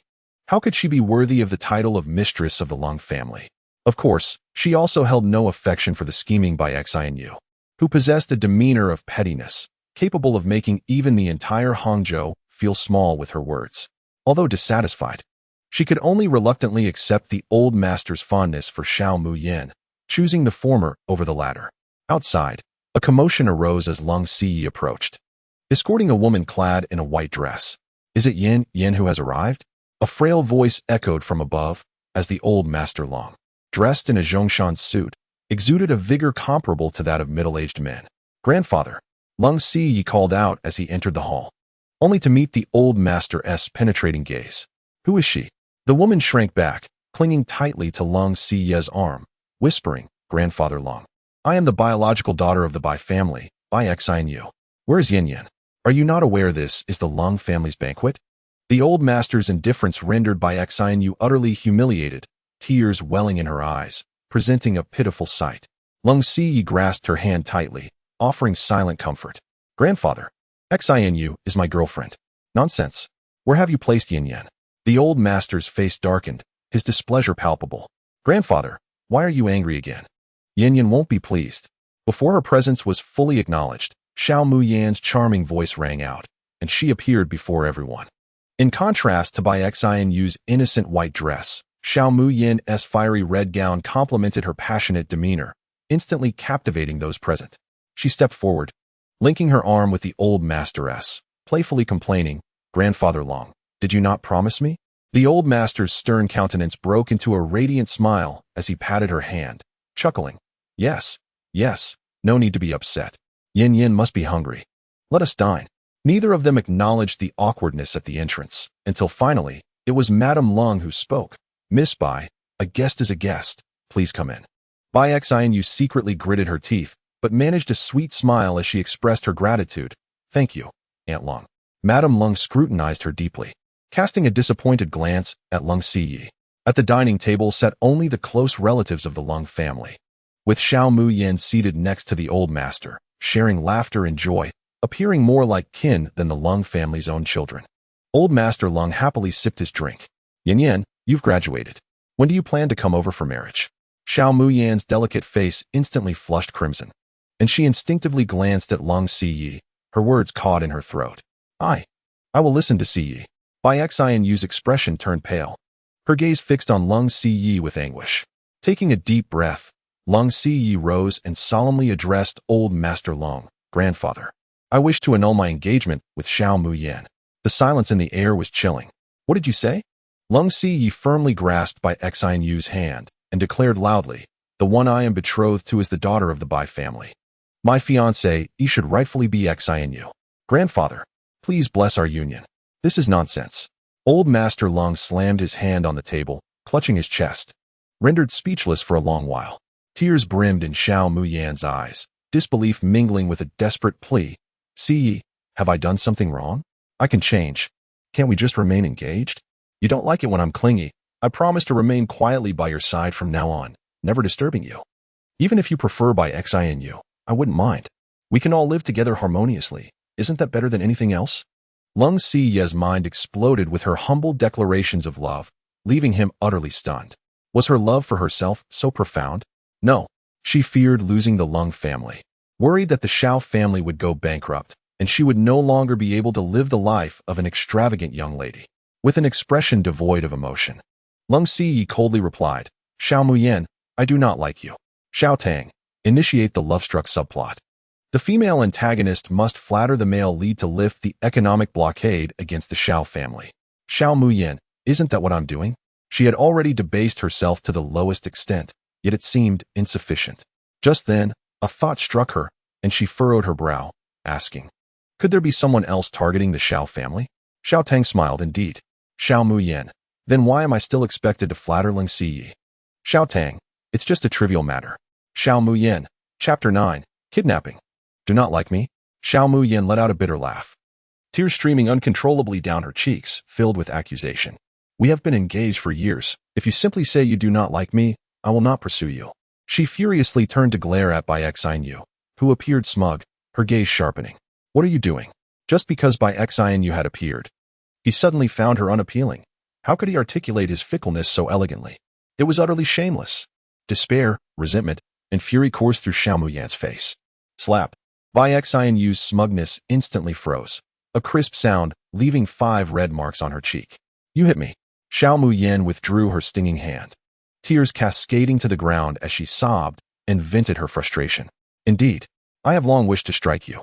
How could she be worthy of the title of mistress of the Lung family? Of course, she also held no affection for the scheming Bai Xinu, who possessed a demeanor of pettiness, capable of making even the entire Hangzhou feel small with her words. Although dissatisfied, she could only reluctantly accept the old master's fondness for Xiao Muyin, choosing the former over the latter. Outside, a commotion arose as Lung Si approached, escorting a woman clad in a white dress. Is it Yin who has arrived? A frail voice echoed from above, as the old master Lung, dressed in a Zhongshan suit, exuded a vigor comparable to that of middle-aged men. Grandfather, Lung Si called out as he entered the hall, only to meet the old master's penetrating gaze. Who is she? The woman shrank back, clinging tightly to Lung Si's arm, whispering, Grandfather Lung, I am the biological daughter of the Bai family, Bai Xinu. Where is Yin? Are you not aware this is the Lung family's banquet? The old master's indifference rendered Bai Xinu utterly humiliated, tears welling in her eyes, presenting a pitiful sight. Lung Si grasped her hand tightly, offering silent comfort. Grandfather, Xinu is my girlfriend. Nonsense. Where have you placed Yin? The old master's face darkened, his displeasure palpable. Grandfather, why are you angry again? Yin won't be pleased. Before her presence was fully acknowledged, Xiao Muyin's charming voice rang out, and she appeared before everyone. In contrast to Bai Xinu's innocent white dress, Xiao Muyin's fiery red gown complemented her passionate demeanor, instantly captivating those present. She stepped forward, linking her arm with the old masteress, playfully complaining, "Grandfather Long, did you not promise me?" The old master's stern countenance broke into a radiant smile as he patted her hand, chuckling, Yes, no need to be upset. Yin Yin must be hungry. Let us dine." Neither of them acknowledged the awkwardness at the entrance, until finally, it was Madame Lung who spoke. "Miss Bai, a guest is a guest. Please come in." Bai Xianyu secretly gritted her teeth, but managed a sweet smile as she expressed her gratitude. "Thank you, Aunt Lung." Madame Lung scrutinized her deeply, casting a disappointed glance at Lung Siyi. At the dining table sat only the close relatives of the Lung family, with Xiao Muyin seated next to the old master, sharing laughter and joy, appearing more like kin than the Lung family's own children. Old Master Lung happily sipped his drink. "Yin Yin, you've graduated. When do you plan to come over for marriage?" Xiao Muyin's delicate face instantly flushed crimson, and she instinctively glanced at Lung Siyi, her words caught in her throat. I will listen to Siyi." Bai Xianyu's expression turned pale, her gaze fixed on Lung Siyi with anguish. Taking a deep breath, Lung Siyi rose and solemnly addressed Old Master Lung, "Grandfather, I wish to annul my engagement with Xiao Muyin." The silence in the air was chilling. "What did you say?" Lung Siyi firmly grasped Bai Xianyu's hand and declared loudly, "The one I am betrothed to is the daughter of the Bai family. My fiancé, he should rightfully be Xianyu. Grandfather, please bless our union." "This is nonsense." Old Master Lung slammed his hand on the table, clutching his chest, rendered speechless for a long while. Tears brimmed in Xiao Muyin's eyes, disbelief mingling with a desperate plea. "Siyi, have I done something wrong? I can change. Can't we just remain engaged? You don't like it when I'm clingy. I promise to remain quietly by your side from now on, never disturbing you. Even if you prefer Bai Xianyu, I wouldn't mind. We can all live together harmoniously. Isn't that better than anything else?" Lung Siyi's mind exploded with her humble declarations of love, leaving him utterly stunned. Was her love for herself so profound? No. She feared losing the Lung family, worried that the Xiao family would go bankrupt, and she would no longer be able to live the life of an extravagant young lady. With an expression devoid of emotion, Lung Siyi coldly replied, "Xiao Muyin, I do not like you." Xiao Tang, initiate the love-struck subplot. The female antagonist must flatter the male lead to lift the economic blockade against the Xiao family. "Xiao Muyin, isn't that what I'm doing?" She had already debased herself to the lowest extent, yet it seemed insufficient. Just then, a thought struck her, and she furrowed her brow, asking, "Could there be someone else targeting the Xiao family?" Xiao Tang smiled, "Indeed. Xiao Muyin. Then why am I still expected to flatter Lung Siyi?" Xiao Tang, it's just a trivial matter. Xiao Muyin. Chapter 9. Kidnapping. Do not like me? Xiao Muyin let out a bitter laugh, tears streaming uncontrollably down her cheeks, filled with accusation. "We have been engaged for years. If you simply say you do not like me, I will not pursue you." She furiously turned to glare at Bai Xianyu, who appeared smug, her gaze sharpening. "What are you doing?" Just because Bai Xianyu had appeared, he suddenly found her unappealing. How could he articulate his fickleness so elegantly? It was utterly shameless. Despair, resentment, and fury coursed through Xiao Muyin's face. Slap. Bai Xianyu's smugness instantly froze, a crisp sound, leaving 5 red marks on her cheek. "You hit me." Xiao Muyin withdrew her stinging hand, tears cascading to the ground as she sobbed and vented her frustration. "Indeed, I have long wished to strike you.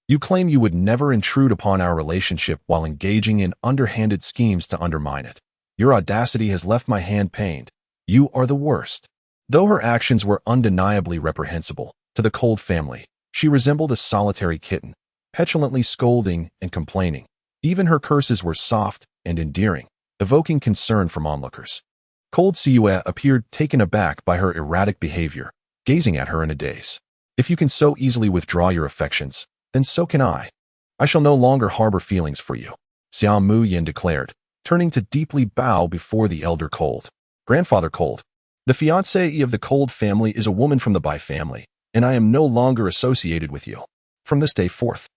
You claim you would never intrude upon our relationship while engaging in underhanded schemes to undermine it. Your audacity has left my hand pained. You are the worst." Though her actions were undeniably reprehensible, to the Cold family, she resembled a solitary kitten, petulantly scolding and complaining. Even her curses were soft and endearing, evoking concern from onlookers. Cold Siyu appeared taken aback by her erratic behavior, gazing at her in a daze. "If you can so easily withdraw your affections, then so can I. I shall no longer harbor feelings for you," Xiao Muyin declared, turning to deeply bow before the elder Cold. "Grandfather Cold, the fiancée of the Cold family is a woman from the Bai family, and I am no longer associated with you. From this day forth,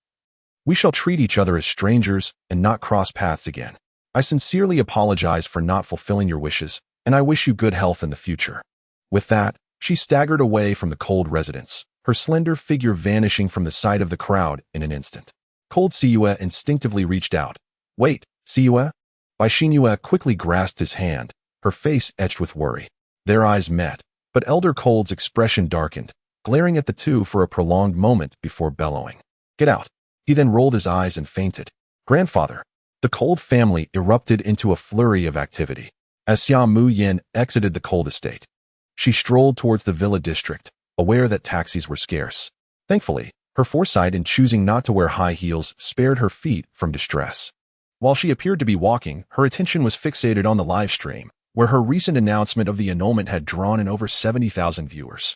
we shall treat each other as strangers and not cross paths again. I sincerely apologize for not fulfilling your wishes, and I wish you good health in the future." With that, she staggered away from the Cold residence, her slender figure vanishing from the sight of the crowd in an instant. Cold Siyu instinctively reached out. "Wait, Siyu?" Bai Xinyue quickly grasped his hand, her face etched with worry. Their eyes met, but Elder Cold's expression darkened, glaring at the two for a prolonged moment before bellowing, "Get out!" He then rolled his eyes and fainted. "Grandfather!" The Cold family erupted into a flurry of activity as Xia Mu Yin exited the Cold estate. She strolled towards the villa district, aware that taxis were scarce. Thankfully, her foresight in choosing not to wear high heels spared her feet from distress. While she appeared to be walking, her attention was fixated on the live stream, where her recent announcement of the annulment had drawn in over 70,000 viewers.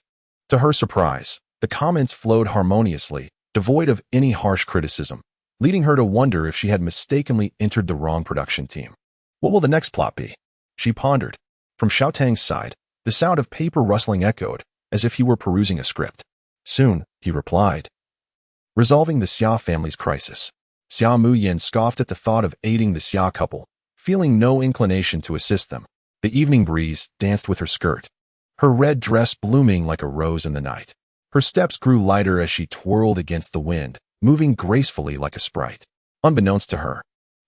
To her surprise, the comments flowed harmoniously, devoid of any harsh criticism, leading her to wonder if she had mistakenly entered the wrong production team. What will the next plot be? She pondered. From Xiao Tang's side, the sound of paper rustling echoed, as if he were perusing a script. Soon, he replied. Resolving the Xia family's crisis. Xia Mu Yin scoffed at the thought of aiding the Xia couple, feeling no inclination to assist them. The evening breeze danced with her skirt, her red dress blooming like a rose in the night. Her steps grew lighter as she twirled against the wind, moving gracefully like a sprite. Unbeknownst to her,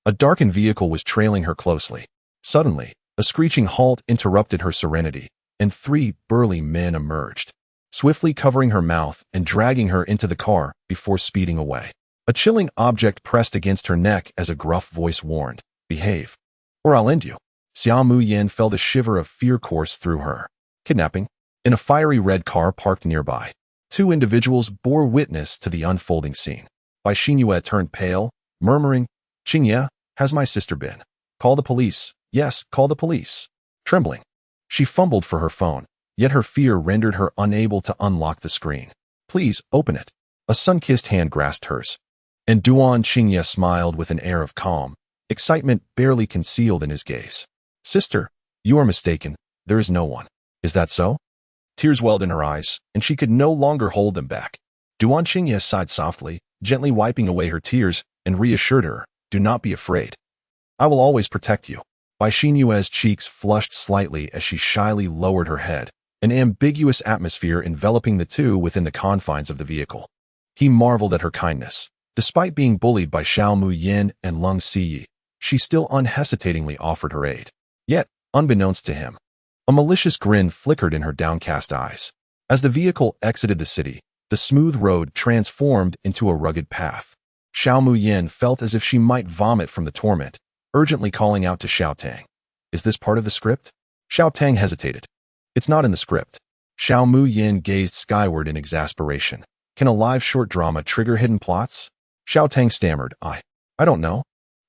a darkened vehicle was trailing her closely. Suddenly, a screeching halt interrupted her serenity, and 3 burly men emerged, swiftly covering her mouth and dragging her into the car before speeding away. A chilling object pressed against her neck as a gruff voice warned, "Behave, or I'll end you." Xia Mu Yin felt a shiver of fear course through her. Kidnapping? In a fiery red car parked nearby, 2 individuals bore witness to the unfolding scene. Bai Xinyue turned pale, murmuring, "Qingye, has my sister been? Call the police. Yes, call the police." Trembling, she fumbled for her phone, yet her fear rendered her unable to unlock the screen. "Please, open it." A sun-kissed hand grasped hers, and Duan Qingye smiled with an air of calm, excitement barely concealed in his gaze. "Sister, you are mistaken. There is no one." "Is that so?" Tears welled in her eyes, and she could no longer hold them back. Duan Qingye sighed softly, gently wiping away her tears, and reassured her, "Do not be afraid. I will always protect you." Bai Xinyue's cheeks flushed slightly as she shyly lowered her head, an ambiguous atmosphere enveloping the two within the confines of the vehicle. He marveled at her kindness. Despite being bullied by Xiao Mu Yin and Lung Siyi, she still unhesitatingly offered her aid. Yet, unbeknownst to him, a malicious grin flickered in her downcast eyes. As the vehicle exited the city, the smooth road transformed into a rugged path. Xiao Mu Yin felt as if she might vomit from the torment, urgently calling out to Xiao Tang, "Is this part of the script?" Xiao Tang hesitated. "It's not in the script." Xiao Mu Yin gazed skyward in exasperation. "Can a live short drama trigger hidden plots?" Xiao Tang stammered, I don't know.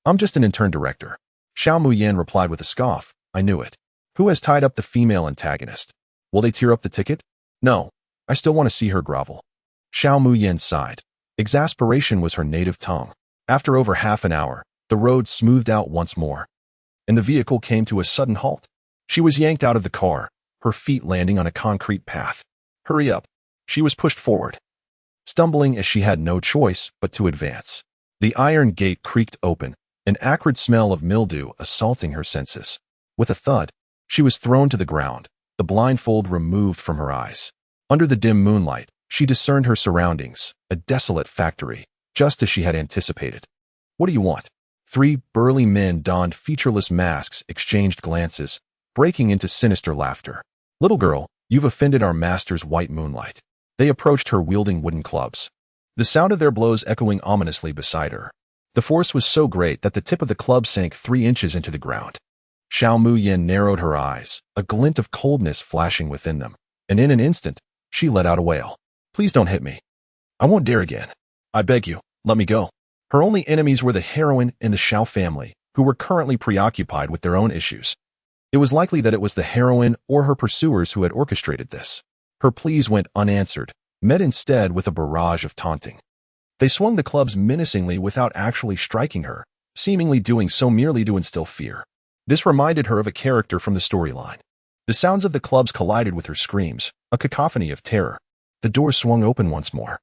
I'm just an intern director." Xiao Mu Yin replied with a scoff, "I knew it. Who has tied up the female antagonist? Will they tear up the ticket?" "No, I still want to see her grovel." Xiao Mu Yin sighed. Exasperation was her native tongue. After over half an hour, the road smoothed out once more, and the vehicle came to a sudden halt. She was yanked out of the car, her feet landing on a concrete path. "Hurry up." She was pushed forward, stumbling as she had no choice but to advance. The iron gate creaked open, an acrid smell of mildew assaulting her senses. With a thud, she was thrown to the ground, the blindfold removed from her eyes. Under the dim moonlight, she discerned her surroundings, a desolate factory, just as she had anticipated. "What do you want?" 3 burly men donned featureless masks exchanged glances, breaking into sinister laughter. "Little girl, you've offended our master's white moonlight." They approached her wielding wooden clubs, the sound of their blows echoing ominously beside her. The force was so great that the tip of the club sank 3 inches into the ground. Xiao Mu Yin narrowed her eyes, a glint of coldness flashing within them, and in an instant, she let out a wail. "Please don't hit me. I won't dare again. I beg you, let me go." Her only enemies were the heroine and the Xiao family, who were currently preoccupied with their own issues. It was likely that it was the heroine or her pursuers who had orchestrated this. Her pleas went unanswered, met instead with a barrage of taunting. They swung the clubs menacingly without actually striking her, seemingly doing so merely to instill fear. This reminded her of a character from the storyline. The sounds of the clubs collided with her screams, a cacophony of terror. The door swung open once more,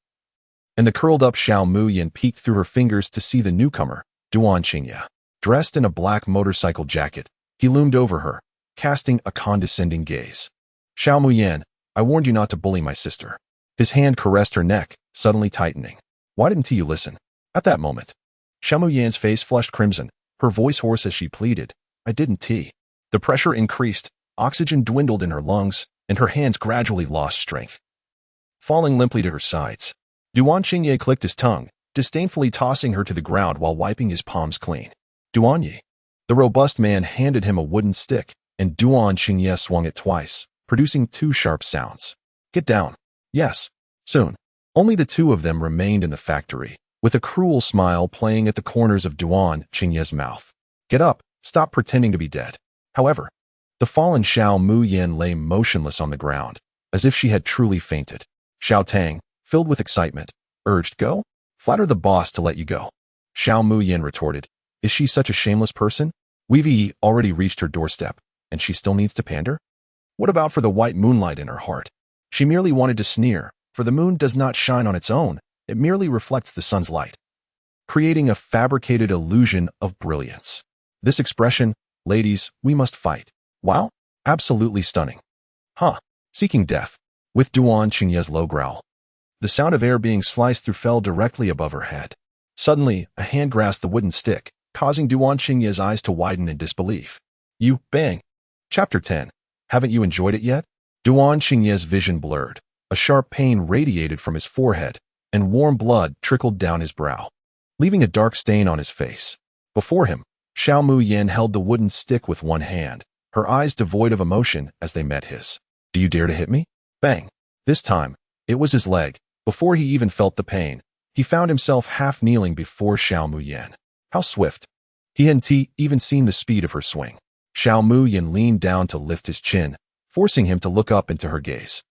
and the curled-up Xiao Mu Yin peeked through her fingers to see the newcomer, Duan Qingye. Dressed in a black motorcycle jacket, he loomed over her, casting a condescending gaze. "Xiao Mu Yin, I warned you not to bully my sister." His hand caressed her neck, suddenly tightening. "Why didn't you listen?" At that moment, Xiao Mu Yin's face flushed crimson, her voice hoarse as she pleaded, "I didn't. The pressure increased, oxygen dwindled in her lungs, and her hands gradually lost strength, falling limply to her sides. Duan Qingye clicked his tongue, disdainfully tossing her to the ground while wiping his palms clean. Duan Yi. The robust man handed him a wooden stick, and Duan Qingye swung it twice, producing 2 sharp sounds. Get down. Yes. Soon. Only the 2 of them remained in the factory, with a cruel smile playing at the corners of Duan Qingye's mouth. Get up. Stop pretending to be dead. However, the fallen Xiao Muyan lay motionless on the ground, as if she had truly fainted. Xiao Tang, filled with excitement, urged, Go? Flatter the boss to let you go. Xiao Muyan retorted, Is she such a shameless person? We've already reached her doorstep, and she still needs to pander? What about for the white moonlight in her heart? She merely wanted to sneer, for the moon does not shine on its own, it merely reflects the sun's light, creating a fabricated illusion of brilliance. This expression, ladies, we must fight. Wow, absolutely stunning. Huh, seeking death, with Duan Qingye's low growl. The sound of air being sliced through fell directly above her head. Suddenly, a hand grasped the wooden stick, causing Duan Qingye's eyes to widen in disbelief. You, bang. Chapter 10. Haven't you enjoyed it yet? Duan Qingye's vision blurred. A sharp pain radiated from his forehead, and warm blood trickled down his brow, leaving a dark stain on his face. Before him, Xiao Muyan held the wooden stick with one hand, her eyes devoid of emotion as they met his. Do you dare to hit me? Bang. This time, it was his leg. Before he even felt the pain, he found himself half kneeling before Xiao Muyan. How swift. He hadn't even seen the speed of her swing. Xiao Muyan leaned down to lift his chin, forcing him to look up into her gaze.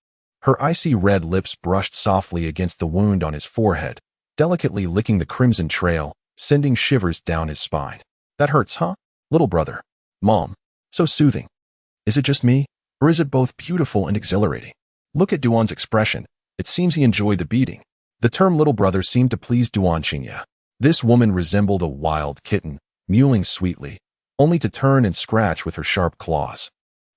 Her icy red lips brushed softly against the wound on his forehead, delicately licking the crimson trail, sending shivers down his spine. That hurts, huh? Little brother. Mom. So soothing. Is it just me, or is it both beautiful and exhilarating? Look at Duan's expression. It seems he enjoyed the beating. The term little brother seemed to please Duan Qingye. This woman resembled a wild kitten, mewling sweetly, only to turn and scratch with her sharp claws,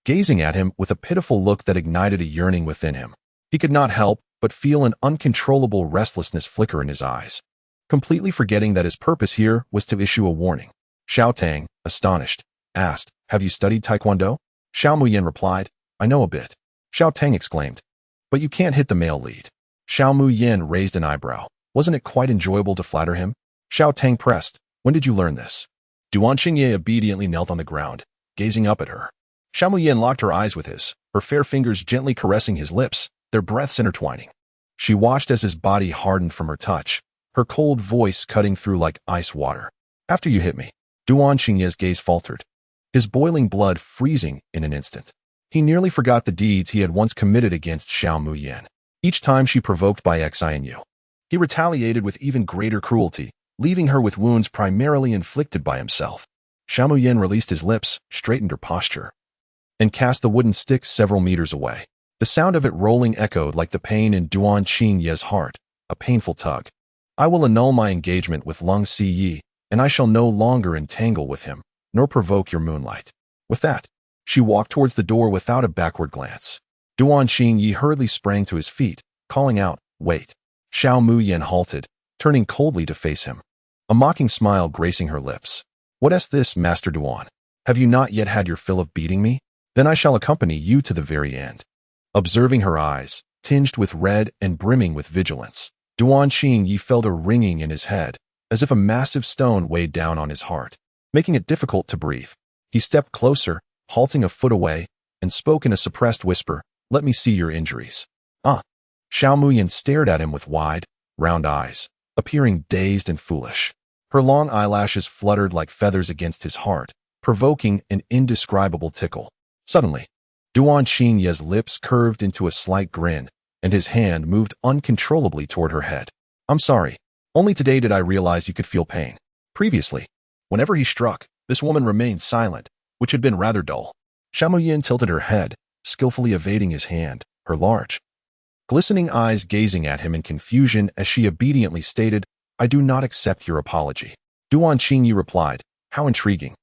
gazing at him with a pitiful look that ignited a yearning within him. He could not help but feel an uncontrollable restlessness flicker in his eyes, completely forgetting that his purpose here was to issue a warning. Xiao Tang, astonished, asked, Have you studied Taekwondo? Xiao Muyan replied, I know a bit. Xiao Tang exclaimed, But you can't hit the male lead. Xiao Muyan raised an eyebrow. Wasn't it quite enjoyable to flatter him? Xiao Tang pressed, When did you learn this? Duan Qingye obediently knelt on the ground, gazing up at her. Xiao Muyan locked her eyes with his, her fair fingers gently caressing his lips, their breaths intertwining. She watched as his body hardened from her touch, her cold voice cutting through like ice water. After you hit me. Duan Qingye's gaze faltered, his boiling blood freezing in an instant. He nearly forgot the deeds he had once committed against Xiao Muyan. Each time she provoked by Xianyu, he retaliated with even greater cruelty, leaving her with wounds primarily inflicted by himself. Xiao Muyan released his lips, straightened her posture, and cast the wooden stick several meters away. The sound of it rolling echoed like the pain in Duan Qingye's heart, a painful tug. I will annul my engagement with Lung Siyi, and I shall no longer entangle with him, nor provoke your moonlight. With that, she walked towards the door without a backward glance. Duan Qingye hurriedly sprang to his feet, calling out, Wait. Xiao Muyan halted, turning coldly to face him, a mocking smile gracing her lips. What is this, Master Duan? Have you not yet had your fill of beating me? Then I shall accompany you to the very end. Observing her eyes, tinged with red and brimming with vigilance, Duan Qingye felt a ringing in his head, as if a massive stone weighed down on his heart, making it difficult to breathe. He stepped closer, halting a foot away, and spoke in a suppressed whisper, Let me see your injuries. Ah. Xiao Muyan stared at him with wide, round eyes, appearing dazed and foolish. Her long eyelashes fluttered like feathers against his heart, provoking an indescribable tickle. Suddenly, Duan Qingye's lips curved into a slight grin, and his hand moved uncontrollably toward her head. I'm sorry. Only today did I realize you could feel pain. Previously, whenever he struck, this woman remained silent, which had been rather dull. Xiao Muyan tilted her head, skillfully evading his hand, her large, glistening eyes gazing at him in confusion as she obediently stated, I do not accept your apology. Duan Qingye replied, How intriguing.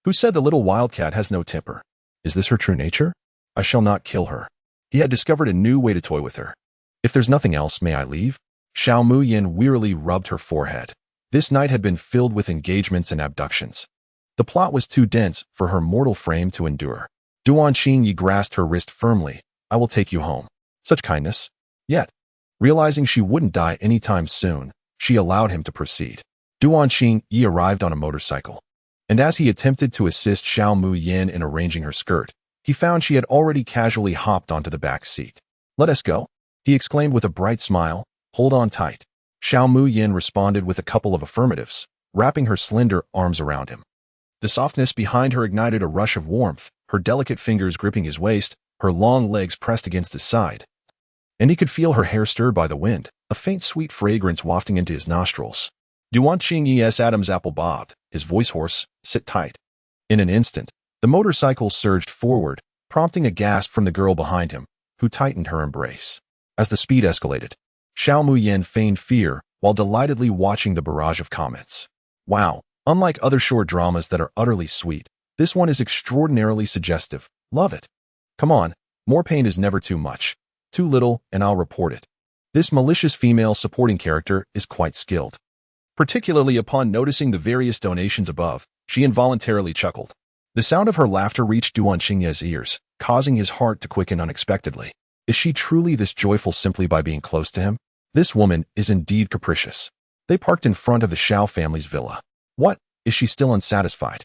Who said the little wildcat has no temper? Is this her true nature? I shall not kill her. He had discovered a new way to toy with her. If there's nothing else, may I leave? Xiao Muyan wearily rubbed her forehead. This night had been filled with engagements and abductions. The plot was too dense for her mortal frame to endure. Duan Qingyi grasped her wrist firmly. I will take you home. Such kindness. Yet, realizing she wouldn't die anytime soon, she allowed him to proceed. Duan Qingyi arrived on a motorcycle, and as he attempted to assist Xiao Mu Yin in arranging her skirt, he found she had already casually hopped onto the back seat. Let us go, he exclaimed with a bright smile. Hold on tight. Xiao Mu Yin responded with a couple of affirmatives, wrapping her slender arms around him. The softness behind her ignited a rush of warmth, her delicate fingers gripping his waist, her long legs pressed against his side. And he could feel her hair stirred by the wind, a faint sweet fragrance wafting into his nostrils. Duan Qingyi's Adam's apple bobbed, his voice hoarse. Sit tight. In an instant, the motorcycle surged forward, prompting a gasp from the girl behind him, who tightened her embrace. As the speed escalated, Xiao Mu Yin feigned fear while delightedly watching the barrage of comments. Wow, unlike other short dramas that are utterly sweet, this one is extraordinarily suggestive. Love it. Come on, more pain is never too much. Too little, and I'll report it. This malicious female supporting character is quite skilled. Particularly upon noticing the various donations above, she involuntarily chuckled. The sound of her laughter reached Duan Qingyi's ears, causing his heart to quicken unexpectedly. Is she truly this joyful simply by being close to him? This woman is indeed capricious. They parked in front of the Xiao family's villa. What? Is she still unsatisfied?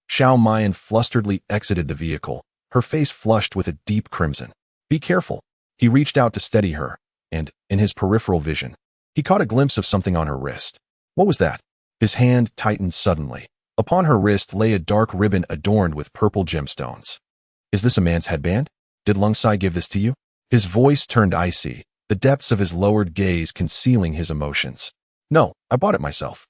Xiao Mayan flusteredly exited the vehicle, her face flushed with a deep crimson. Be careful. He reached out to steady her, and, in his peripheral vision, he caught a glimpse of something on her wrist. What was that? His hand tightened suddenly. Upon her wrist lay a dark ribbon adorned with purple gemstones. Is this a man's headband? Did Lung Sai give this to you? His voice turned icy, the depths of his lowered gaze concealing his emotions. No, I bought it myself.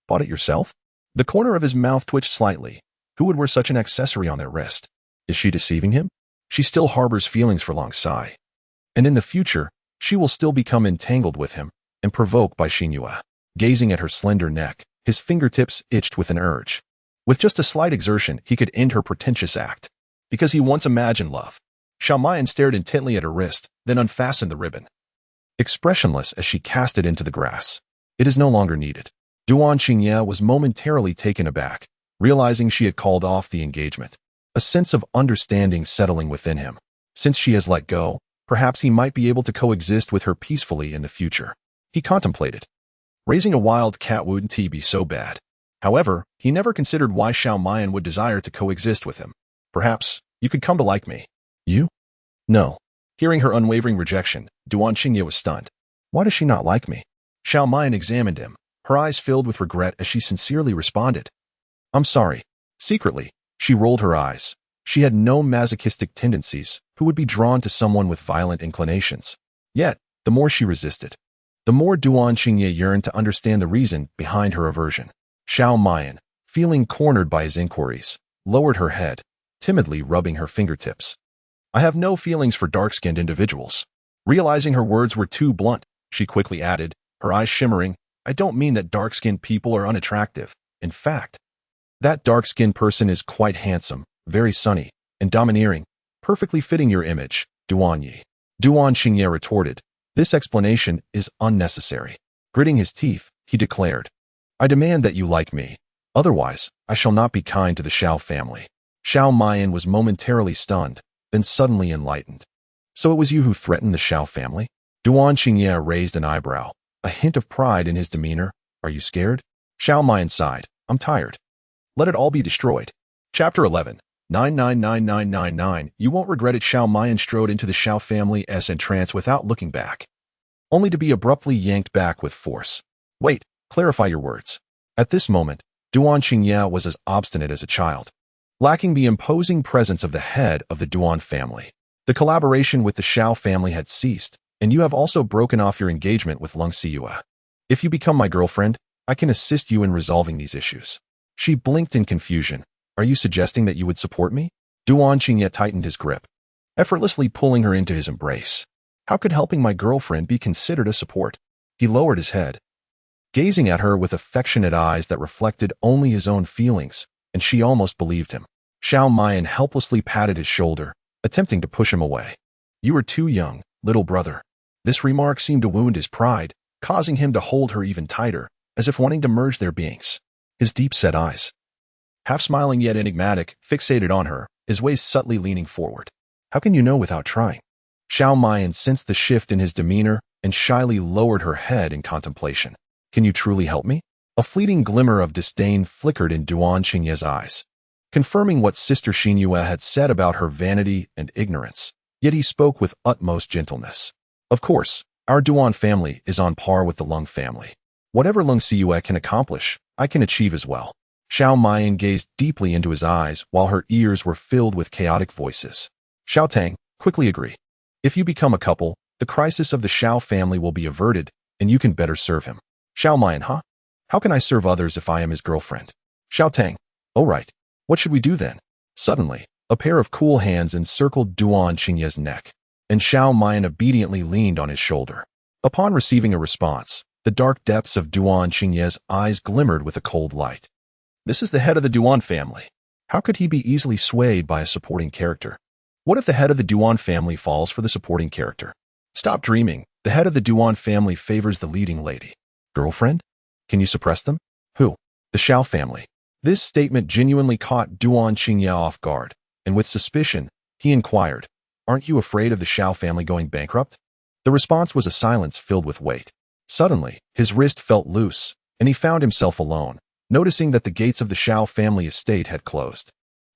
Bought it yourself? The corner of his mouth twitched slightly. Who would wear such an accessory on their wrist? Is she deceiving him? She still harbors feelings for Lung Sai. And in the future, she will still become entangled with him and provoked by Xinyue. Gazing at her slender neck, his fingertips itched with an urge. With just a slight exertion, he could end her pretentious act. Because he once imagined love. Xiao Mayan stared intently at her wrist, then unfastened the ribbon. Expressionless as she cast it into the grass. It is no longer needed. Duan Qingyi was momentarily taken aback, realizing she had called off the engagement. A sense of understanding settling within him. Since she has let go, perhaps he might be able to coexist with her peacefully in the future. He contemplated. Raising a wild cat wouldn't be so bad. However, he never considered why Xiao Mayan would desire to coexist with him. Perhaps, you could come to like me. You? No. Hearing her unwavering rejection, Duan Qingyi was stunned. Why does she not like me? Xiao Mayan examined him, her eyes filled with regret as she sincerely responded. I'm sorry. Secretly, she rolled her eyes. She had no masochistic tendencies, who would be drawn to someone with violent inclinations. Yet, the more she resisted, the more Duan Qingyi yearned to understand the reason behind her aversion. Xiao Mayan, feeling cornered by his inquiries, lowered her head, timidly rubbing her fingertips. I have no feelings for dark-skinned individuals. Realizing her words were too blunt, she quickly added, her eyes shimmering, I don't mean that dark-skinned people are unattractive. In fact, that dark-skinned person is quite handsome, very sunny, and domineering, perfectly fitting your image, Duan Yi. Duan Qingyi retorted, this explanation is unnecessary. Gritting his teeth, he declared, I demand that you like me. Otherwise, I shall not be kind to the Xiao family. Xiao Mayan was momentarily stunned, then suddenly enlightened. So it was you who threatened the Xiao family? Duan Qingyi raised an eyebrow, a hint of pride in his demeanor. Are you scared? Xiao Mayan sighed. I'm tired. Let it all be destroyed. Chapter 11. 999999. You won't regret it. Xiao Mayan strode into the Xiao family's entrance without looking back, only to be abruptly yanked back with force. Wait, clarify your words. At this moment, Duan Qingyi was as obstinate as a child, lacking the imposing presence of the head of the Duan family. The collaboration with the Xiao family had ceased, and you have also broken off your engagement with Lung Siyue. If you become my girlfriend, I can assist you in resolving these issues. She blinked in confusion. Are you suggesting that you would support me? Duan Qingyi tightened his grip, effortlessly pulling her into his embrace. How could helping my girlfriend be considered a support? He lowered his head, gazing at her with affectionate eyes that reflected only his own feelings, and she almost believed him. Xiao Mayan helplessly patted his shoulder, attempting to push him away. You are too young, little brother. This remark seemed to wound his pride, causing him to hold her even tighter, as if wanting to merge their beings. His deep-set eyes half smiling yet enigmatic, fixated on her, his waist subtly leaning forward. How can you know without trying? Xiao Mayan sensed the shift in his demeanor and shyly lowered her head in contemplation. Can you truly help me? A fleeting glimmer of disdain flickered in Duan Xingye's eyes, confirming what Sister Xinyue had said about her vanity and ignorance. Yet he spoke with utmost gentleness. Of course, our Duan family is on par with the Lung family. Whatever Lung Xiyue can accomplish, I can achieve as well. Xiao Mayan gazed deeply into his eyes while her ears were filled with chaotic voices. Xiao Tang, quickly agree. If you become a couple, the crisis of the Xiao family will be averted, and you can better serve him. Xiao Mayan, huh? How can I serve others if I am his girlfriend? Xiao Tang, all right. What should we do then? Suddenly, a pair of cool hands encircled Duan Xingye's neck, and Xiao Mayan obediently leaned on his shoulder. Upon receiving a response, the dark depths of Duan Xingye's eyes glimmered with a cold light. This is the head of the Duan family. How could he be easily swayed by a supporting character? What if the head of the Duan family falls for the supporting character? Stop dreaming. The head of the Duan family favors the leading lady. Girlfriend? Can you suppress them? Who? The Xiao family. This statement genuinely caught Duan Xingye off guard, and with suspicion, he inquired, Aren't you afraid of the Xiao family going bankrupt? The response was a silence filled with weight. Suddenly, his wrist felt loose, and he found himself alone, noticing that the gates of the Xiao family estate had closed.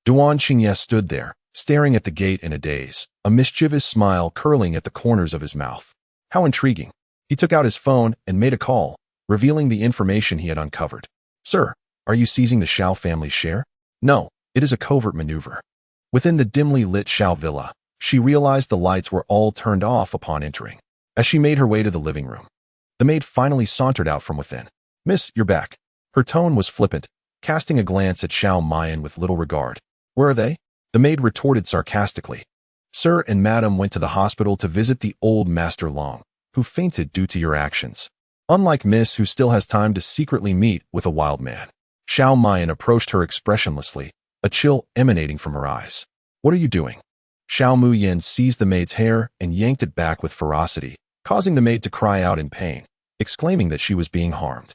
Duan Xingye stood there, staring at the gate in a daze, a mischievous smile curling at the corners of his mouth. How intriguing. He took out his phone and made a call, revealing the information he had uncovered. Sir, are you seizing the Xiao family's share? No, it is a covert maneuver. Within the dimly lit Xiao villa, she realized the lights were all turned off upon entering. As she made her way to the living room, the maid finally sauntered out from within. Miss, you're back. Her tone was flippant, casting a glance at Xiao Mayan with little regard. Where are they? The maid retorted sarcastically. Sir and Madam went to the hospital to visit the old Master Long, who fainted due to your actions. Unlike Miss, who still has time to secretly meet with a wild man. Xiao Mayan approached her expressionlessly, a chill emanating from her eyes. What are you doing? Xiao Muyin seized the maid's hair and yanked it back with ferocity, causing the maid to cry out in pain, exclaiming that she was being harmed.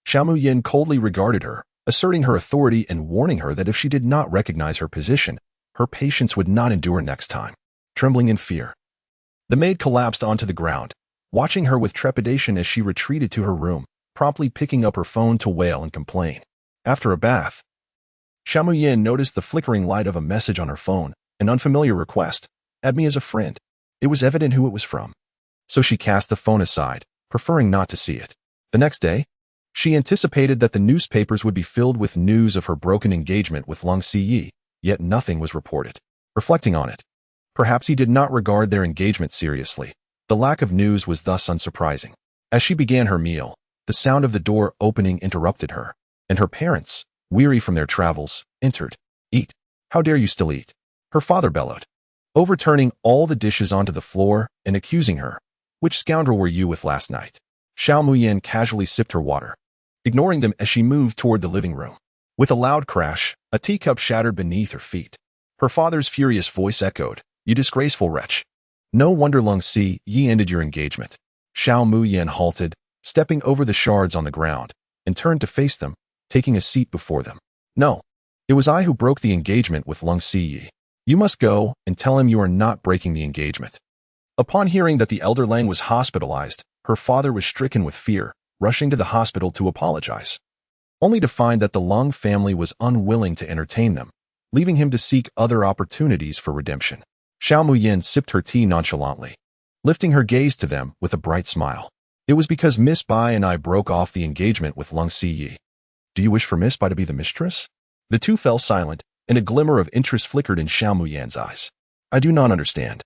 Xiao Muyin coldly regarded her, asserting her authority and warning her that if she did not recognize her position, her patience would not endure next time. Trembling in fear, the maid collapsed onto the ground, watching her with trepidation as she retreated to her room, promptly picking up her phone to wail and complain. After a bath, Xiao Muyin noticed the flickering light of a message on her phone, an unfamiliar request. Add me as a friend. It was evident who it was from. So she cast the phone aside, preferring not to see it. The next day, she anticipated that the newspapers would be filled with news of her broken engagement with Lung Ziyi, yet nothing was reported. Reflecting on it, perhaps he did not regard their engagement seriously. The lack of news was thus unsurprising. As she began her meal, the sound of the door opening interrupted her, and her parents, weary from their travels, entered. Eat. How dare you still eat? Her father bellowed, overturning all the dishes onto the floor and accusing her. Which scoundrel were you with last night? Xiao Muyin casually sipped her water, ignoring them as she moved toward the living room. With a loud crash, a teacup shattered beneath her feet. Her father's furious voice echoed, You disgraceful wretch. No wonder Lung Ziyi ended your engagement. Xiao Muyin halted, stepping over the shards on the ground, and turned to face them, taking a seat before them. No, it was I who broke the engagement with Lung Ziyi. You must go and tell him you are not breaking the engagement. Upon hearing that the elder Lang was hospitalized, her father was stricken with fear, rushing to the hospital to apologize, only to find that the Lung family was unwilling to entertain them, leaving him to seek other opportunities for redemption. Xiao Muyin sipped her tea nonchalantly, lifting her gaze to them with a bright smile. It was because Miss Bai and I broke off the engagement with Lung Ziyi. Do you wish for Miss Bai to be the mistress? The two fell silent, and a glimmer of interest flickered in Xiao Muyin's eyes. I do not understand.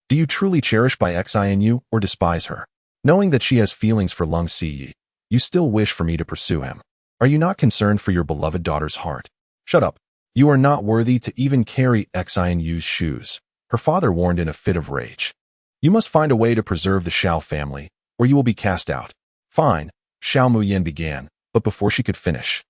Do you truly cherish Bai Xinu or despise her? Knowing that she has feelings for Lung Ziyi, you still wish for me to pursue him. Are you not concerned for your beloved daughter's heart? Shut up. You are not worthy to even carry Xinu's shoes, her father warned in a fit of rage. You must find a way to preserve the Xiao family, or you will be cast out. Fine, Xiao Muyin began, but before she could finish,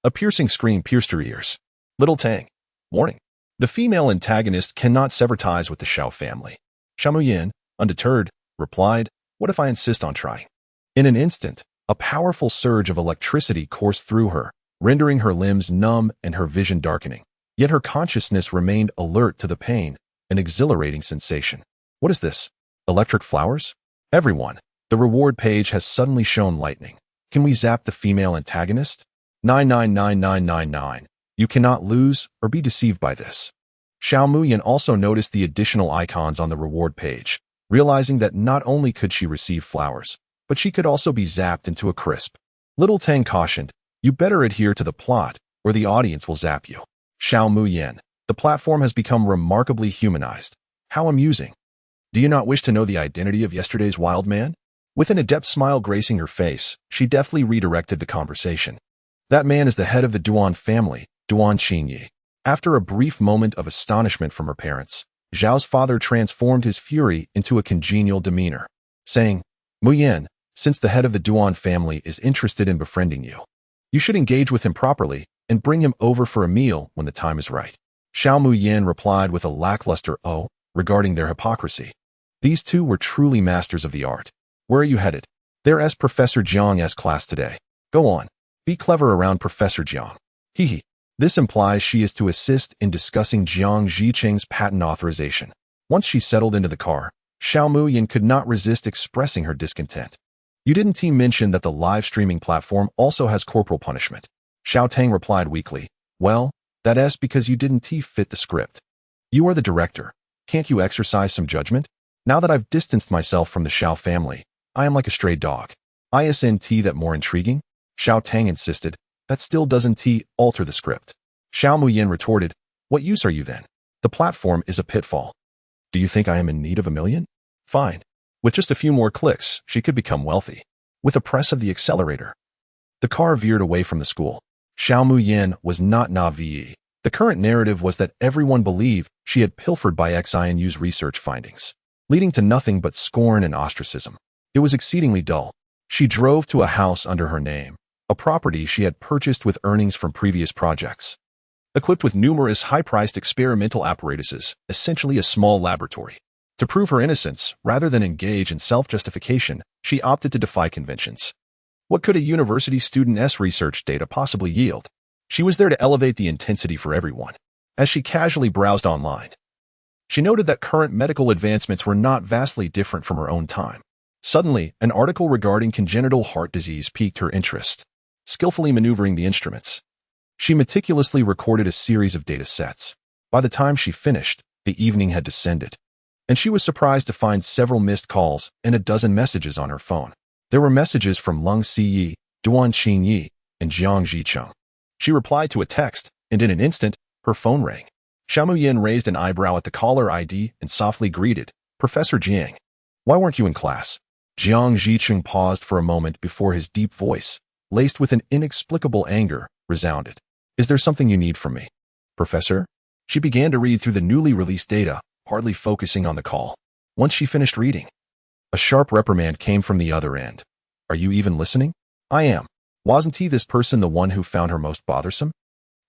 a piercing scream pierced her ears. Little Tang. Warning. The female antagonist cannot sever ties with the Xiao family. Xiao Muyin, undeterred, replied, What if I insist on trying? In an instant, a powerful surge of electricity coursed through her, rendering her limbs numb and her vision darkening. Yet her consciousness remained alert to the pain, an exhilarating sensation. What is this? Electric flowers? Everyone, the reward page has suddenly shown lightning. Can we zap the female antagonist? 999999. You cannot lose or be deceived by this. Xiao Muyan also noticed the additional icons on the reward page, realizing that not only could she receive flowers, but she could also be zapped into a crisp. Little Tang cautioned, you better adhere to the plot, or the audience will zap you. Xiao Muyan, the platform has become remarkably humanized. How amusing. Do you not wish to know the identity of yesterday's wild man? With an adept smile gracing her face, she deftly redirected the conversation. That man is the head of the Duan family, Duan Qingyi. After a brief moment of astonishment from her parents, Zhao's father transformed his fury into a congenial demeanor, saying, Muyan, since the head of the Duan family is interested in befriending you, you should engage with him properly and bring him over for a meal when the time is right. Xiao Muyan replied with a lackluster "oh" regarding their hypocrisy. These two were truly masters of the art. Where are you headed? There's Professor Jiang's class today. Go on. Be clever around Professor Jiang. Hehe. This implies she is to assist in discussing Jiang Zhicheng's patent authorization. Once she settled into the car, Xiao Muyan could not resist expressing her discontent. You didn't mention that the live streaming platform also has corporal punishment. Xiao Tang replied weakly, well, that's because you didn't fit the script. You are the director. Can't you exercise some judgment? Now that I've distanced myself from the Xiao family, I am like a stray dog. Isn't that more intriguing? Xiao Tang insisted. That still doesn't alter the script. Xiao Muyan retorted, what use are you then? The platform is a pitfall. Do you think I am in need of $1 million? Fine. With just a few more clicks, she could become wealthy. With a press of the accelerator. The car veered away from the school. Xiao Muyan was not naive. The current narrative was that everyone believed she had pilfered by Xinu's research findings, leading to nothing but scorn and ostracism. It was exceedingly dull. She drove to a house under her name, a property she had purchased with earnings from previous projects. Equipped with numerous high-priced experimental apparatuses, essentially a small laboratory. To prove her innocence, rather than engage in self-justification, she opted to defy conventions. What could a university student's research data possibly yield? She was there to elevate the intensity for everyone. As she casually browsed online, she noted that current medical advancements were not vastly different from her own time. Suddenly, an article regarding congenital heart disease piqued her interest. Skillfully maneuvering the instruments, she meticulously recorded a series of data sets. By the time she finished, the evening had descended, and she was surprised to find several missed calls and a dozen messages on her phone. There were messages from Leng Siyi, Duan Qingyi, and Jiang Zhicheng. She replied to a text, and in an instant, her phone rang. Xiao Muyan raised an eyebrow at the caller ID and softly greeted, Professor Jiang. Why weren't you in class? Jiang Zhicheng paused for a moment before his deep voice, laced with an inexplicable anger, resounded. Is there something you need from me? Professor? She began to read through the newly released data, hardly focusing on the call. Once she finished reading, a sharp reprimand came from the other end. Are you even listening? I am. Wasn't this person the one who found her most bothersome?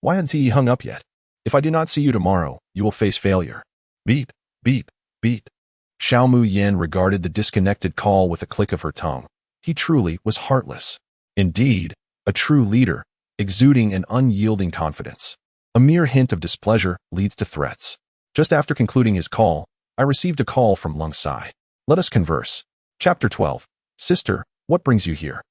Why hadn't he hung up yet? If I do not see you tomorrow, you will face failure. Beep, beep, beep. Xiao Muyan regarded the disconnected call with a click of her tongue. He truly was heartless. Indeed, a true leader, exuding an unyielding confidence. A mere hint of displeasure leads to threats. Just after concluding his call, I received a call from Leng Sai. Let us converse. Chapter 12. Sister, what brings you here?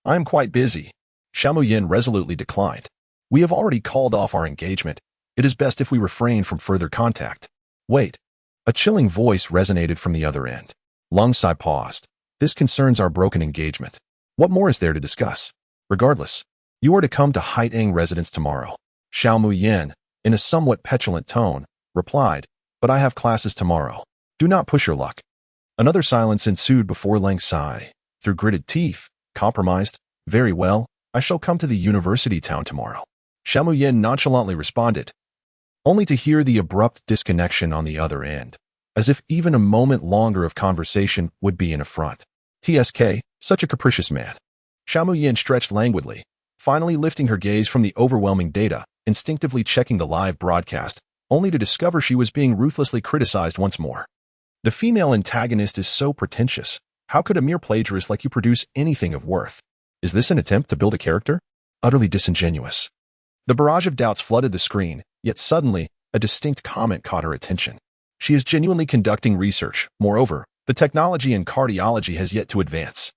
I am quite busy. Xiao Muyan resolutely declined. We have already called off our engagement. It is best if we refrain from further contact. Wait. A chilling voice resonated from the other end. Leng Sai paused. This concerns our broken engagement. What more is there to discuss? Regardless, you are to come to Haitang residence tomorrow. Xiao Muyan, in a somewhat petulant tone, replied, but I have classes tomorrow. Do not push your luck. Another silence ensued before Leng Sai, through gritted teeth, compromised. Very well, I shall come to the university town tomorrow. Xiao Muyan nonchalantly responded, only to hear the abrupt disconnection on the other end, as if even a moment longer of conversation would be an affront. TSK, such a capricious man. Xiao Muyan stretched languidly, finally lifting her gaze from the overwhelming data, instinctively checking the live broadcast, only to discover she was being ruthlessly criticized once more. The female antagonist is so pretentious. How could a mere plagiarist like you produce anything of worth? Is this an attempt to build a character? utterly disingenuous. The barrage of doubts flooded the screen, yet suddenly, a distinct comment caught her attention. She is genuinely conducting research. Moreover, the technology in cardiology has yet to advance.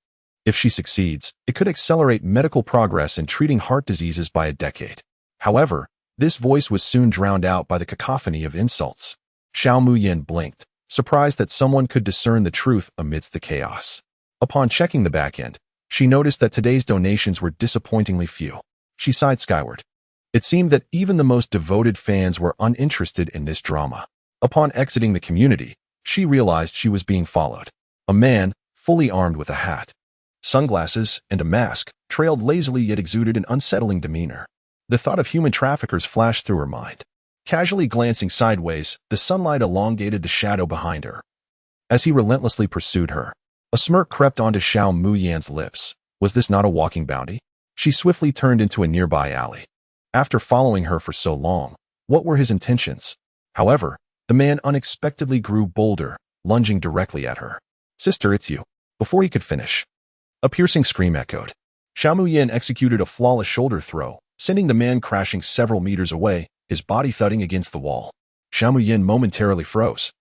If she succeeds, it could accelerate medical progress in treating heart diseases by a decade. However, this voice was soon drowned out by the cacophony of insults. Xiao Muyin blinked, surprised that someone could discern the truth amidst the chaos. Upon checking the back end, she noticed that today's donations were disappointingly few. She sighed skyward. It seemed that even the most devoted fans were uninterested in this drama. Upon exiting the community, she realized she was being followed. A man, fully armed with a hat, sunglasses, and a mask, trailed lazily yet exuded an unsettling demeanor. The thought of human traffickers flashed through her mind. Casually glancing sideways, the sunlight elongated the shadow behind her. As he relentlessly pursued her, a smirk crept onto Xiao Muyin's lips. Was this not a walking bounty? She swiftly turned into a nearby alley. After following her for so long, what were his intentions? However, the man unexpectedly grew bolder, lunging directly at her. "Sister, it's you." Before he could finish, a piercing scream echoed. Xiao Muyin executed a flawless shoulder throw, sending the man crashing several meters away, his body thudding against the wall. Xiao Muyin momentarily froze,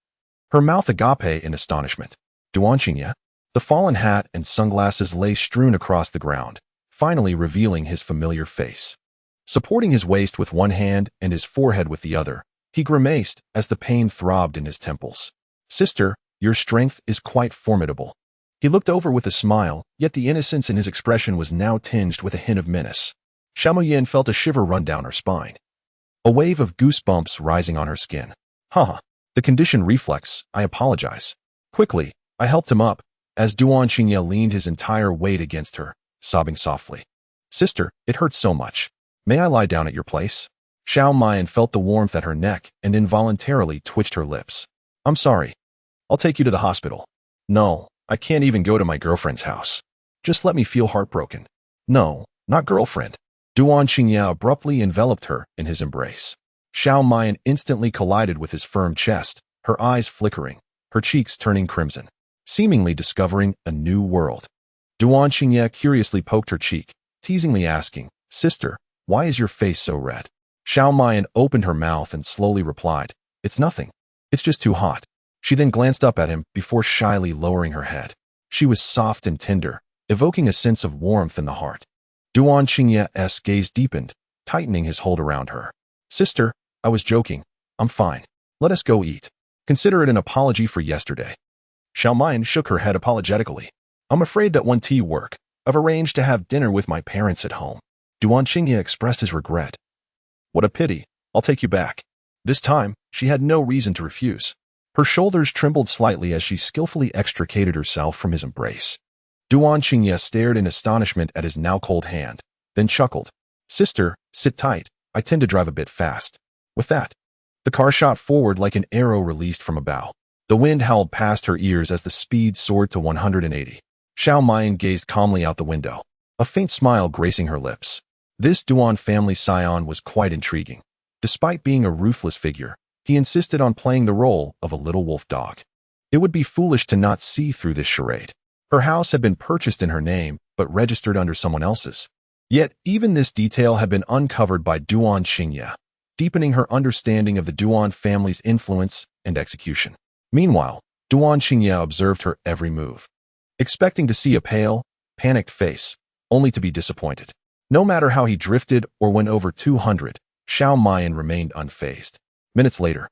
her mouth agape in astonishment. Duan Xingye? The fallen hat and sunglasses lay strewn across the ground, finally revealing his familiar face. Supporting his waist with one hand and his forehead with the other, he grimaced as the pain throbbed in his temples. "Sister, your strength is quite formidable." He looked over with a smile, yet the innocence in his expression was now tinged with a hint of menace. Xiao Muyin felt a shiver run down her spine, a wave of goosebumps rising on her skin. The conditioned reflex, I apologize. Quickly, I helped him up, as Duan Xingye leaned his entire weight against her, sobbing softly. "Sister, it hurts so much. May I lie down at your place?" Xiao Muyin felt the warmth at her neck and involuntarily twitched her lips. "I'm sorry. I'll take you to the hospital." "No, I can't even go to my girlfriend's house. Just let me feel heartbroken." "No, not girlfriend." Duan Xingye abruptly enveloped her in his embrace. Xiao Muyin instantly collided with his firm chest, her eyes flickering, her cheeks turning crimson, seemingly discovering a new world. Duan Xingye curiously poked her cheek, teasingly asking, "Sister, why is your face so red?" Xiao Muyin opened her mouth and slowly replied, "It's nothing. It's just too hot." She then glanced up at him before shyly lowering her head. She was soft and tender, evoking a sense of warmth in the heart. Duan Xingye's gaze deepened, tightening his hold around her. "Sister, I was joking. I'm fine. Let us go eat. Consider it an apology for yesterday." Xiao Muyin shook her head apologetically. "I'm afraid that won't work. I've arranged to have dinner with my parents at home." Duan Xingye expressed his regret. "What a pity. I'll take you back." This time, she had no reason to refuse. Her shoulders trembled slightly as she skillfully extricated herself from his embrace. Duan Xingye stared in astonishment at his now cold hand, then chuckled. "Sister, sit tight. I tend to drive a bit fast." With that, the car shot forward like an arrow released from a bow. The wind howled past her ears as the speed soared to 180. Xiao Muyin gazed calmly out the window, a faint smile gracing her lips. This Duan family scion was quite intriguing. Despite being a ruthless figure, he insisted on playing the role of a little wolf dog. It would be foolish to not see through this charade. Her house had been purchased in her name, but registered under someone else's. Yet, even this detail had been uncovered by Duan Xingye, deepening her understanding of the Duan family's influence and execution. Meanwhile, Duan Xingye observed her every move, expecting to see a pale, panicked face, only to be disappointed. No matter how he drifted or went over 200, Xiao Muyin remained unfazed. Minutes later,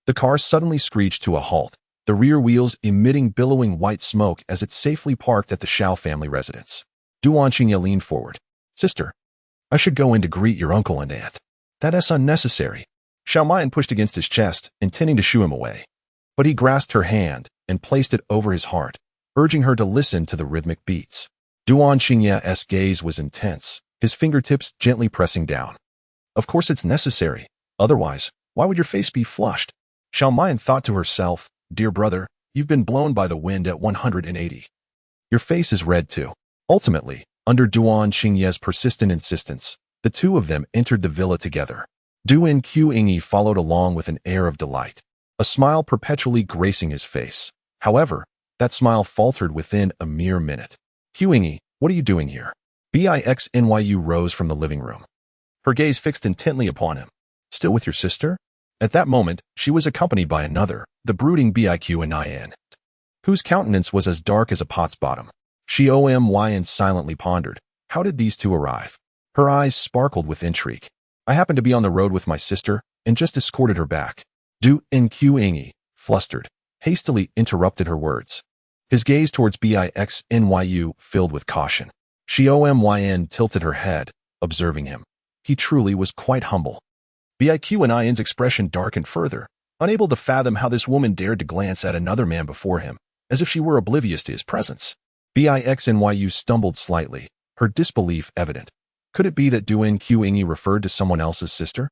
the car suddenly screeched to a halt, the rear wheels emitting billowing white smoke as it safely parked at the Xiao family residence. Duan Xingye leaned forward. "Sister, I should go in to greet your uncle and aunt." "That's unnecessary." Xiao Muyin pushed against his chest, intending to shoo him away. But he grasped her hand and placed it over his heart, urging her to listen to the rhythmic beats. Duan Xingye's gaze was intense, his fingertips gently pressing down. "Of course it's necessary. Otherwise, why would your face be flushed?" Xiao Muyin thought to herself, "Dear brother, you've been blown by the wind at 180. Your face is red too." Ultimately, under Duan Xingye's persistent insistence, the two of them entered the villa together. Duan Qingyi followed along with an air of delight, a smile perpetually gracing his face. However, that smile faltered within a mere minute. "Qingyi, what are you doing here?" Bixnyu rose from the living room, her gaze fixed intently upon him. Still with your sister? At that moment, she was accompanied by another, the brooding Bixnyan, whose countenance was as dark as a pot's bottom. Xiomyn silently pondered. How did these two arrive? Her eyes sparkled with intrigue. I happened to be on the road with my sister and just escorted her back. Du Nqingi, flustered, hastily interrupted her words. His gaze towards Bixnyu filled with caution. Xiomyn tilted her head, observing him. He truly was quite humble. Bixnyan's expression darkened further, unable to fathom how this woman dared to glance at another man before him, as if she were oblivious to his presence. Bixnyu stumbled slightly, her disbelief evident. Could it be that Du Nqingi referred to someone else's sister?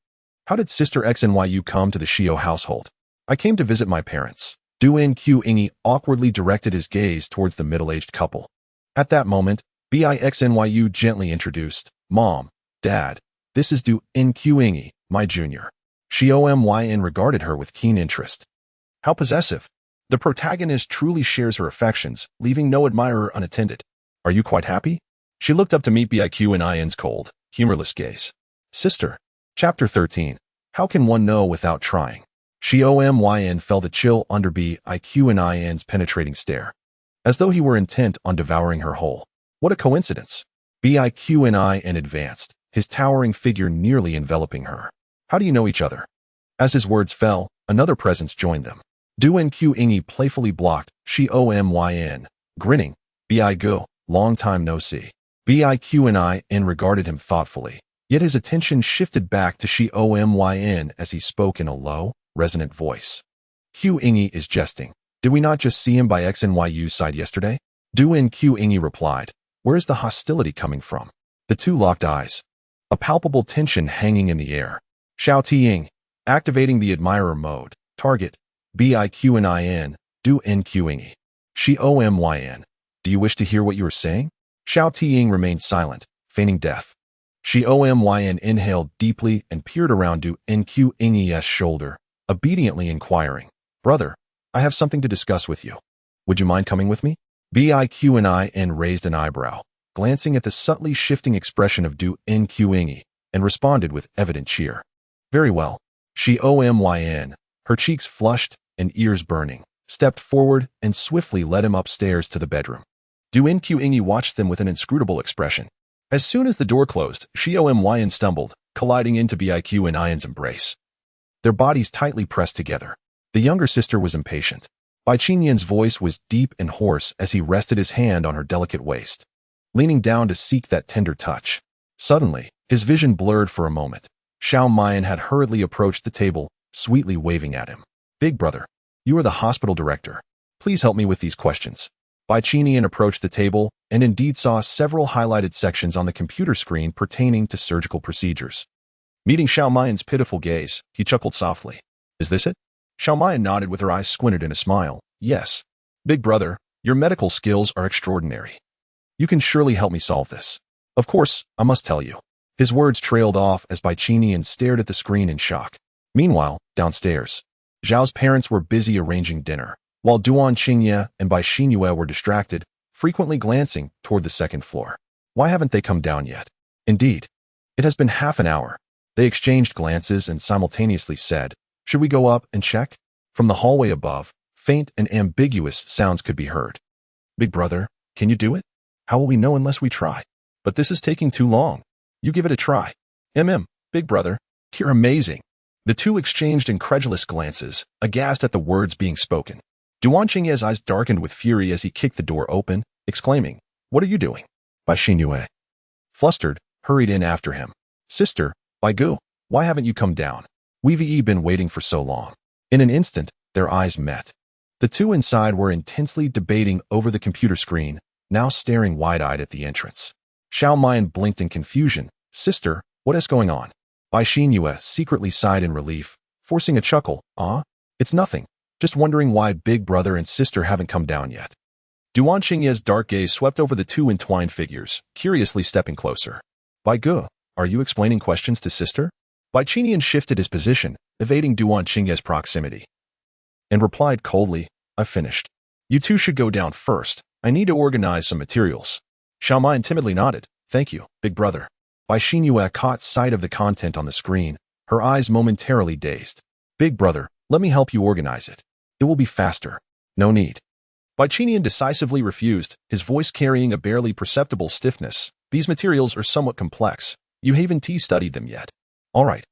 How did Sister Xnyu come to the Shio household? I came to visit my parents. Du Nqingi awkwardly directed his gaze towards the middle-aged couple. At that moment, Bixnyu gently introduced, Mom, Dad, this is Du Nqingi, my junior. Xiomyn regarded her with keen interest. How possessive. The protagonist truly shares her affections, leaving no admirer unattended. Are you quite happy? She looked up to meet Bixnyan's cold, humorless gaze. Sister. Chapter 13. How can one know without trying? Xiomyn felt a chill under Bixnyan's penetrating stare, as though he were intent on devouring her whole. What a coincidence. Bixnyan advanced, his towering figure nearly enveloping her. How do you know each other? As his words fell, another presence joined them. Du Nqingi playfully blocked Xiomyn, grinning. Bigo, long time no see. Bixnyan regarded him thoughtfully, yet his attention shifted back to Xiomyn as he spoke in a low, resonant voice. Qingi is jesting. Did we not just see him by Xnyu's side yesterday? Du Nqingi replied. Where is the hostility coming from? The two locked eyes, a palpable tension hanging in the air. Xiao Tiying, activating the admirer mode. Target, Bixnyan, Du Nqingi. Xiomyn, do you wish to hear what you are saying? Xiao Tiying remained silent, feigning death. Xiomyn inhaled deeply and peered around Du Nqingi's shoulder, obediently inquiring, Brother, I have something to discuss with you. Would you mind coming with me? Bixnyan raised an eyebrow, glancing at the subtly shifting expression of Du Nqingi, and responded with evident cheer. Very well. Xiomyn, her cheeks flushed and ears burning, stepped forward and swiftly led him upstairs to the bedroom. Du Nqingi watched them with an inscrutable expression. As soon as the door closed, Xiomyn stumbled, colliding into Bixnyan's embrace. Their bodies tightly pressed together. The younger sister was impatient. Baiqinyan's voice was deep and hoarse as he rested his hand on her delicate waist, leaning down to seek that tender touch. Suddenly, his vision blurred for a moment. Xiaomyn had hurriedly approached the table, sweetly waving at him. Big brother, you are the hospital director. Please help me with these questions. Baiqinyan approached the table and indeed saw several highlighted sections on the computer screen pertaining to surgical procedures. Meeting Xiaomyn's pitiful gaze, he chuckled softly. Is this it? Xiaomyn nodded with her eyes squinted in a smile. Yes. Big brother, your medical skills are extraordinary. You can surely help me solve this. Of course, I must tell you. His words trailed off as Baiqinyan stared at the screen in shock. Meanwhile, downstairs, Zhao's parents were busy arranging dinner, while Duan Qingye and Baiqinyu were distracted, frequently glancing toward the second floor. Why haven't they come down yet? Indeed. It has been half an hour. They exchanged glances and simultaneously said, Should we go up and check? From the hallway above, faint and ambiguous sounds could be heard. Big brother, can you do it? How will we know unless we try? But this is taking too long. You give it a try. Big brother, you're amazing. The two exchanged incredulous glances, aghast at the words being spoken. Duan Qingye's eyes darkened with fury as he kicked the door open, exclaiming, What are you doing? Baiqinyu, flustered, hurried in after him. Sister, Baigu, why haven't you come down? We've been waiting for so long. In an instant, their eyes met. The two inside were intensely debating over the computer screen, now staring wide-eyed at the entrance. Xiaomyn blinked in confusion. Sister, what is going on? Baiqinyu secretly sighed in relief, forcing a chuckle. It's nothing. Just wondering why big brother and sister haven't come down yet. Duan Qingye's dark gaze swept over the two entwined figures, curiously stepping closer. Baigu, are you explaining questions to sister? Baiqinyan shifted his position, evading Duan Qingye's proximity, and replied coldly, I've finished. You two should go down first. I need to organize some materials. Xiaomyn timidly nodded, Thank you, big brother. Bai Xinyue caught sight of the content on the screen, her eyes momentarily dazed. Big brother, let me help you organize it. It will be faster. No need. Bai Qinian decisively refused, his voice carrying a barely perceptible stiffness. These materials are somewhat complex. You haven't studied them yet. All right.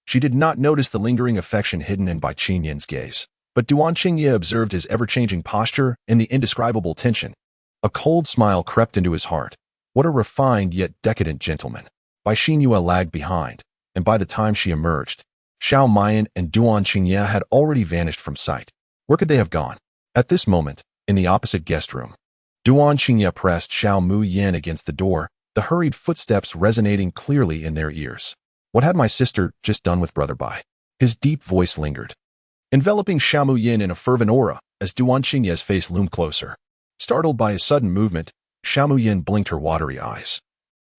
She did not notice the lingering affection hidden in Bai Qinian's gaze, but Duan Qingye observed his ever-changing posture and the indescribable tension. A cold smile crept into his heart. What a refined yet decadent gentleman. Bai Xinyue lagged behind, and by the time she emerged, Xiao Mayan and Duan Qingye had already vanished from sight. Where could they have gone? At this moment, in the opposite guest room, Duan Qingye pressed Xiao Mu Yin against the door, the hurried footsteps resonating clearly in their ears. What had my sister just done with Brother Bai? His deep voice lingered, enveloping Xiao Mu Yin in a fervent aura as Duan Qingye's face loomed closer. Startled by his sudden movement, Xiao Mu Yin blinked her watery eyes.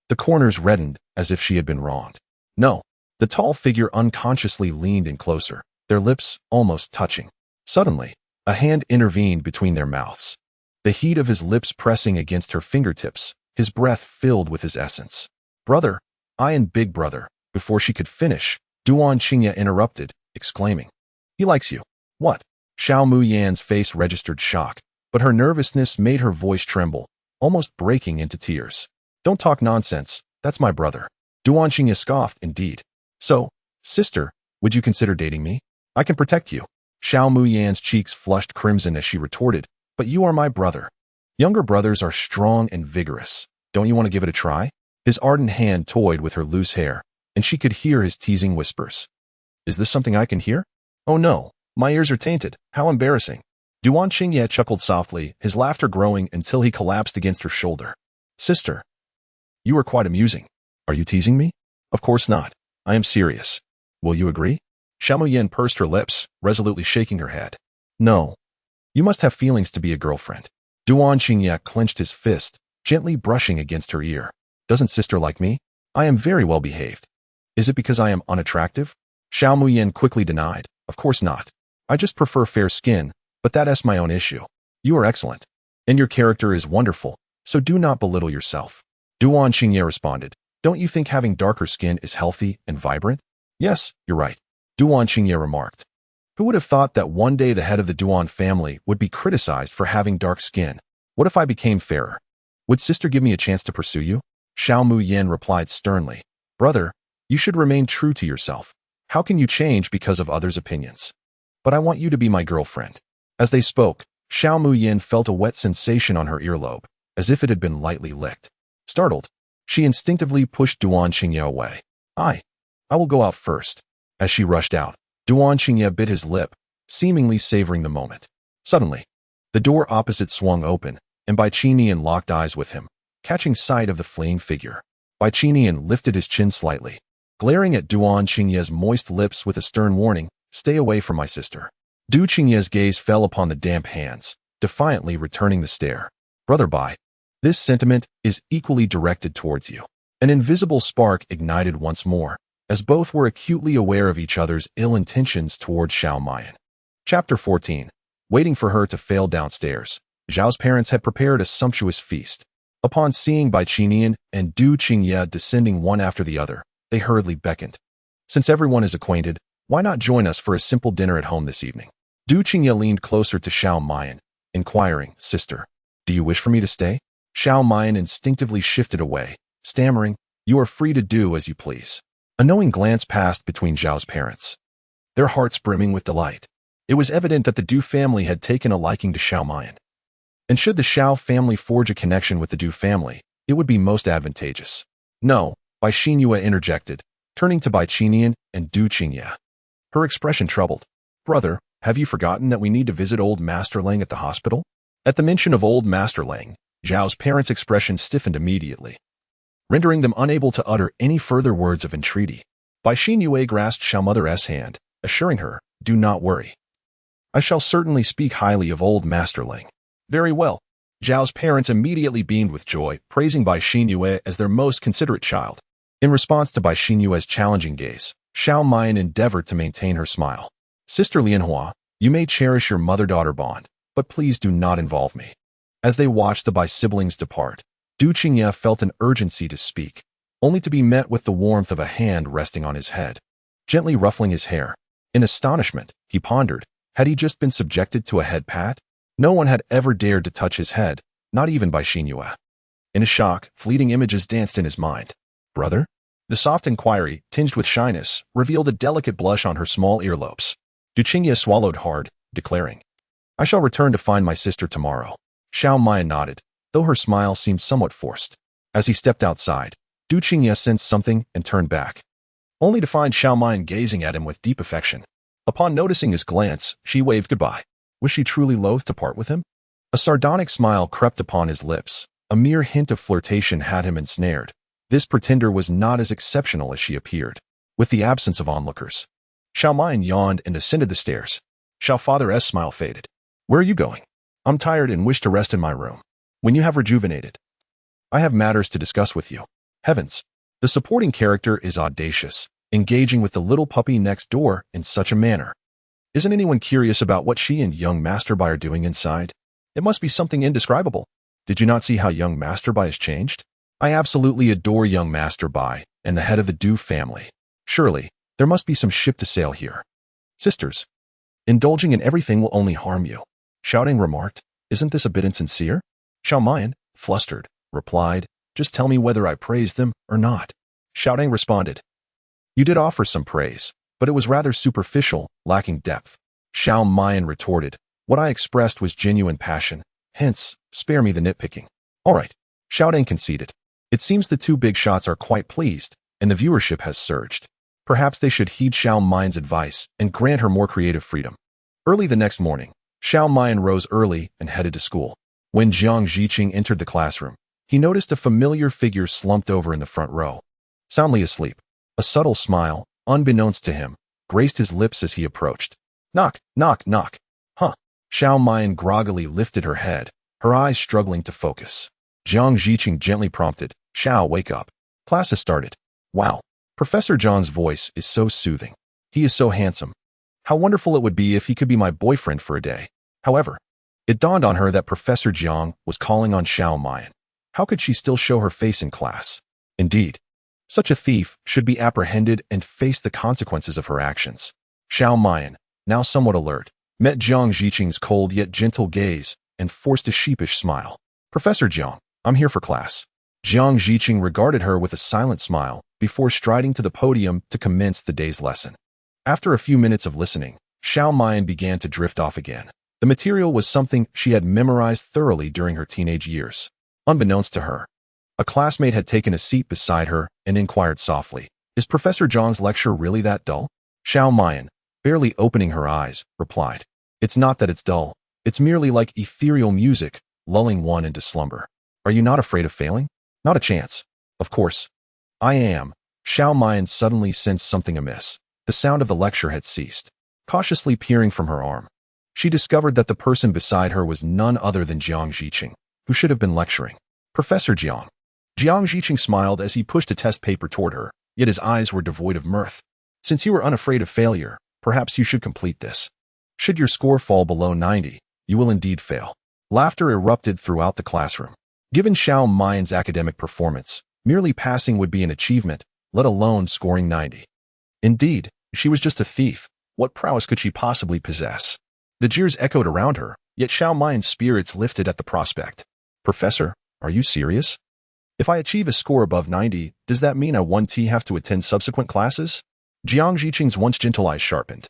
The corners reddened as if she had been wronged. No, the tall figure unconsciously leaned in closer, their lips almost touching. Suddenly, a hand intervened between their mouths. The heat of his lips pressing against her fingertips, his breath filled with his essence. Brother, I and big brother. Before she could finish, Duan Qingye interrupted, exclaiming, He likes you. What? Xiao Mu Yan's face registered shock, but her nervousness made her voice tremble, almost breaking into tears. Don't talk nonsense, that's my brother. Duan Qingye scoffed, indeed. So, sister, would you consider dating me? I can protect you. Xiao Mu Yan's cheeks flushed crimson as she retorted, but you are my brother. Younger brothers are strong and vigorous. Don't you want to give it a try? His ardent hand toyed with her loose hair, and she could hear his teasing whispers. Is this something I can hear? Oh no, my ears are tainted. How embarrassing. Duan Qingye chuckled softly, his laughter growing until he collapsed against her shoulder. Sister, you are quite amusing. Are you teasing me? Of course not. I am serious. Will you agree? Xiao Mu Yin pursed her lips, resolutely shaking her head. No. You must have feelings to be a girlfriend. Duan Qingye clenched his fist, gently brushing against her ear. Doesn't sister like me? I am very well behaved. Is it because I am unattractive? Xiao Mu Yin quickly denied. Of course not. I just prefer fair skin, but that's my own issue. You are excellent. And your character is wonderful, so do not belittle yourself. Duan Qingye responded. Don't you think having darker skin is healthy and vibrant? Yes, you're right. Duan Qingye remarked. Who would have thought that one day the head of the Duan family would be criticized for having dark skin? What if I became fairer? Would sister give me a chance to pursue you? Xiao Mu Yin replied sternly. Brother, you should remain true to yourself. How can you change because of others' opinions? But I want you to be my girlfriend. As they spoke, Xiao Mu Yin felt a wet sensation on her earlobe, as if it had been lightly licked. Startled, she instinctively pushed Duan Qingye away. I will go out first. As she rushed out, Duan Qingye bit his lip, seemingly savoring the moment. Suddenly, the door opposite swung open, and Bai Qinian locked eyes with him, catching sight of the fleeing figure. Bai Qinian lifted his chin slightly, glaring at Duan Qingye's moist lips with a stern warning, stay away from my sister. Du Qingye's gaze fell upon the damp hands, defiantly returning the stare. Brother Bai, this sentiment is equally directed towards you. An invisible spark ignited once more, as both were acutely aware of each other's ill intentions towards Xiao Mayan. Chapter 14. Waiting for her to fail downstairs, Zhao's parents had prepared a sumptuous feast. Upon seeing Bai Qinian and Du Qingye descending one after the other, they hurriedly beckoned. Since everyone is acquainted, why not join us for a simple dinner at home this evening? Du Qingye leaned closer to Xiao Mayan, inquiring, Sister, do you wish for me to stay? Xiao Mayan instinctively shifted away, stammering, You are free to do as you please. A knowing glance passed between Zhao's parents, their hearts brimming with delight. It was evident that the Du family had taken a liking to Xiao Mayan. And should the Xiao family forge a connection with the Du family, it would be most advantageous. No, Bai Xinyue interjected, turning to Bai Qinian and Du Qingye. Her expression troubled. Brother, have you forgotten that we need to visit old Master Lang at the hospital? At the mention of old Master Lang, Zhao's parents' expression stiffened immediately, rendering them unable to utter any further words of entreaty. Bai Xinyue grasped Xiao Mother's hand, assuring her, Do not worry. I shall certainly speak highly of old Master Lang. Very well. Zhao's parents immediately beamed with joy, praising Bai Xinyue as their most considerate child. In response to Bai Xinyue's challenging gaze, Xiao Mayan endeavored to maintain her smile. Sister Lianhua, you may cherish your mother-daughter bond, but please do not involve me. As they watched the Bai siblings depart, Du Qingye felt an urgency to speak, only to be met with the warmth of a hand resting on his head, gently ruffling his hair. In astonishment, he pondered, had he just been subjected to a head pat? No one had ever dared to touch his head, not even by Xinyue. In a shock, fleeting images danced in his mind. Brother? The soft inquiry, tinged with shyness, revealed a delicate blush on her small earlobes. Du Qingye swallowed hard, declaring, I shall return to find my sister tomorrow. Xiao Mian nodded, though her smile seemed somewhat forced. As he stepped outside, Du Qingye sensed something and turned back, only to find Xiao Mian gazing at him with deep affection. Upon noticing his glance, she waved goodbye. Was she truly loath to part with him? A sardonic smile crept upon his lips. A mere hint of flirtation had him ensnared. This pretender was not as exceptional as she appeared. With the absence of onlookers, Xiao Mian yawned and ascended the stairs. Xiao Father's smile faded. Where are you going? I'm tired and wish to rest in my room. When you have rejuvenated, I have matters to discuss with you. Heavens! The supporting character is audacious, engaging with the little puppy next door in such a manner. Isn't anyone curious about what she and young Master Bai are doing inside? It must be something indescribable. Did you not see how young Master Bai has changed? I absolutely adore young Master Bai and the head of the Du family. Surely, there must be some ship to sail here. Sisters, indulging in everything will only harm you. Shouting remarked, isn't this a bit insincere? Xiao Mian, flustered, replied, just tell me whether I praised them or not. Shouting responded, you did offer some praise, but it was rather superficial, lacking depth. Xiao Mian retorted, what I expressed was genuine passion, hence, spare me the nitpicking. All right, Shouting conceded. It seems the two big shots are quite pleased, and the viewership has surged. Perhaps they should heed Xiao Mian's advice and grant her more creative freedom. Early the next morning, Xiao Mian rose early and headed to school. When Jiang Zhiqing entered the classroom, he noticed a familiar figure slumped over in the front row, soundly asleep. A subtle smile, unbeknownst to him, graced his lips as he approached. Knock, knock, knock. Huh. Xiao Mian groggily lifted her head, her eyes struggling to focus. Jiang Zhiqing gently prompted, Xiao, wake up. Class has started. Wow. Professor Zhang's voice is so soothing. He is so handsome. How wonderful it would be if he could be my boyfriend for a day. However, it dawned on her that Professor Jiang was calling on Xiao Mian. How could she still show her face in class? Indeed, such a thief should be apprehended and face the consequences of her actions. Xiao Mian, now somewhat alert, met Jiang Zhiqing's cold yet gentle gaze and forced a sheepish smile. Professor Jiang, I'm here for class. Jiang Zhiqing regarded her with a silent smile before striding to the podium to commence the day's lesson. After a few minutes of listening, Xiao Mian began to drift off again. The material was something she had memorized thoroughly during her teenage years. Unbeknownst to her, a classmate had taken a seat beside her and inquired softly, is Professor Zhang's lecture really that dull? Xiao Mian, barely opening her eyes, replied, it's not that it's dull, it's merely like ethereal music, lulling one into slumber. Are you not afraid of failing? Not a chance. Of course. I am. Xiao Mian suddenly sensed something amiss. The sound of the lecture had ceased. Cautiously peering from her arm, she discovered that the person beside her was none other than Jiang Zhiqing, who should have been lecturing. Professor Jiang. Jiang Zhiqing smiled as he pushed a test paper toward her, yet his eyes were devoid of mirth. Since you are unafraid of failure, perhaps you should complete this. Should your score fall below 90, you will indeed fail. Laughter erupted throughout the classroom. Given Xiao Mian's academic performance, merely passing would be an achievement, let alone scoring 90. Indeed, she was just a thief. What prowess could she possibly possess? The jeers echoed around her, yet Xiao Mian's spirits lifted at the prospect. Professor, are you serious? If I achieve a score above 90, does that mean I won't have to attend subsequent classes? Jiang Zhiqing's once gentle eyes sharpened,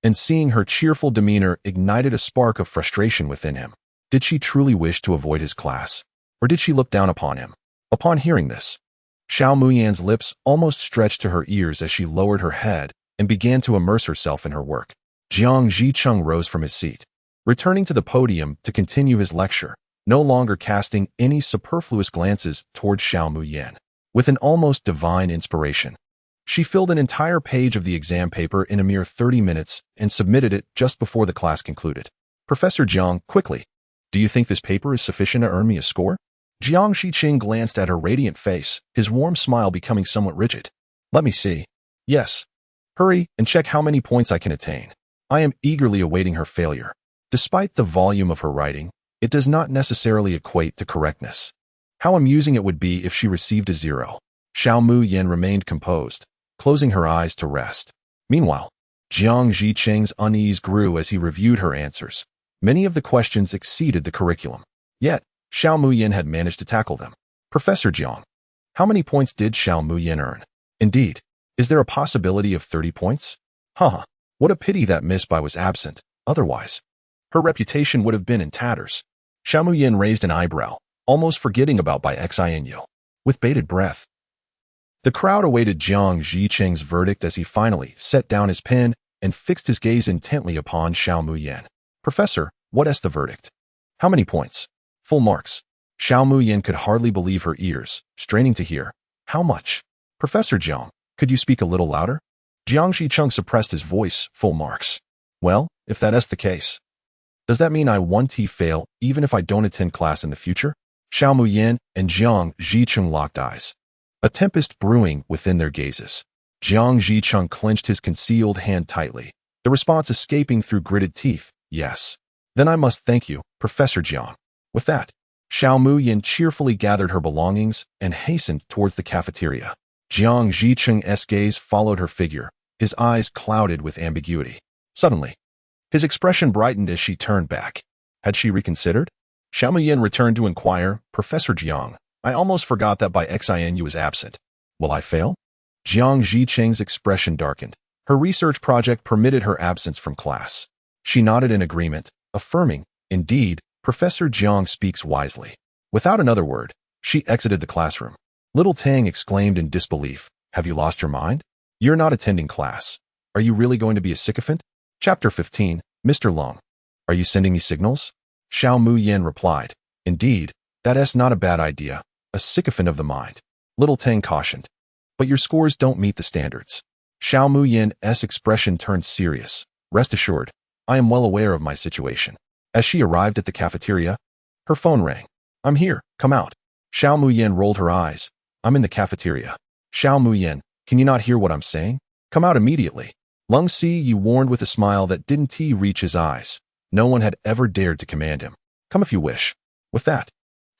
and seeing her cheerful demeanor ignited a spark of frustration within him. Did she truly wish to avoid his class? Or did she look down upon him? Upon hearing this, Xiao Muyan's lips almost stretched to her ears as she lowered her head and began to immerse herself in her work. Jiang Zhiqing rose from his seat, returning to the podium to continue his lecture, no longer casting any superfluous glances toward Xiao Muyan. With an almost divine inspiration, she filled an entire page of the exam paper in a mere 30 minutes and submitted it just before the class concluded. Professor Jiang, quickly, do you think this paper is sufficient to earn me a score? Jiang Zhiqing glanced at her radiant face, his warm smile becoming somewhat rigid. Let me see. Yes. Hurry and check how many points I can attain. I am eagerly awaiting her failure. Despite the volume of her writing, it does not necessarily equate to correctness. How amusing it would be if she received a 0. Xiao Mu-yen remained composed, closing her eyes to rest. Meanwhile, Jiang Zicheng's unease grew as he reviewed her answers. Many of the questions exceeded the curriculum. Yet, Xiao Mu-yen had managed to tackle them. Professor Jiang, how many points did Xiao Mu-yen earn? Indeed, is there a possibility of 30 points? Haha, what a pity that Miss Bai was absent. Otherwise, her reputation would have been in tatters. Xiao Mu-yen raised an eyebrow, almost forgetting about Bai Xianyu. With bated breath, the crowd awaited Jiang Zicheng's verdict as he finally set down his pen and fixed his gaze intently upon Xiao Mu-yen. Professor, what is the verdict? How many points? Full marks. Xiao Mu-yen could hardly believe her ears, straining to hear. How much? Professor Jiang, could you speak a little louder? Jiang Zicheng suppressed his voice. Full marks. Well, if that is the case, does that mean I 1T fail even if I don't attend class in the future? Xiao Mu-yen and Jiang Zicheng locked eyes, a tempest brewing within their gazes. Jiang Zicheng clenched his concealed hand tightly, the response escaping through gritted teeth. Yes. Then I must thank you, Professor Jiang. With that, Xiao Mu-yen cheerfully gathered her belongings and hastened towards the cafeteria. Jiang Zicheng's gaze followed her figure, his eyes clouded with ambiguity. Suddenly, his expression brightened as she turned back. Had she reconsidered? Xiao Mu-yen returned to inquire, Professor Jiang, I almost forgot that Bai Xianyu was absent. Will I fail? Jiang Zicheng's expression darkened. Her research project permitted her absence from class. She nodded in agreement, affirming, indeed, Professor Jiang speaks wisely. Without another word, she exited the classroom. Little Tang exclaimed in disbelief, Have you lost your mind? You're not attending class. Are you really going to be a sycophant? Chapter 15, Mr. Long. Are you sending me signals? Xiao Mu-yen replied, Indeed, that's not a bad idea, a sycophant of the mind. Little Tang cautioned. But your scores don't meet the standards. Xiao Mu-yen's expression turned serious. Rest assured, I am well aware of my situation. As she arrived at the cafeteria, her phone rang. I'm here, come out. Xiao Mu-yen rolled her eyes. I'm in the cafeteria. Xiao Mu-yen, can you not hear what I'm saying? Come out immediately. Lung Si warned with a smile that didn't reach his eyes. No one had ever dared to command him. Come if you wish. With that,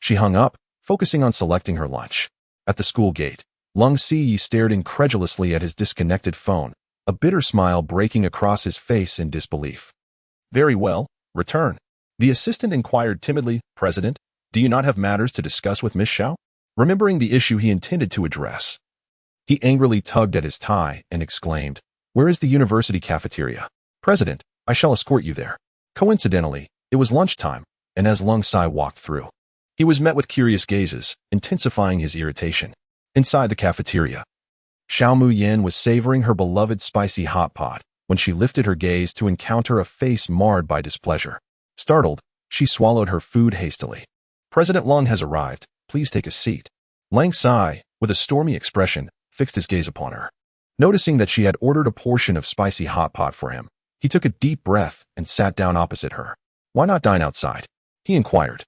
she hung up, focusing on selecting her lunch. At the school gate, Lung Si stared incredulously at his disconnected phone, a bitter smile breaking across his face in disbelief. Very well, return. The assistant inquired timidly, President, do you not have matters to discuss with Miss Xiao? Remembering the issue he intended to address, he angrily tugged at his tie and exclaimed, Where is the university cafeteria? President, I shall escort you there. Coincidentally, it was lunchtime, and as Lung Si walked through, he was met with curious gazes, intensifying his irritation. Inside the cafeteria, Xiao Mu-yen was savoring her beloved spicy hot pot when she lifted her gaze to encounter a face marred by displeasure. Startled, she swallowed her food hastily. President Lung has arrived. Please take a seat. Lang Si, with a stormy expression, fixed his gaze upon her. Noticing that she had ordered a portion of spicy hot pot for him, he took a deep breath and sat down opposite her. Why not dine outside? He inquired.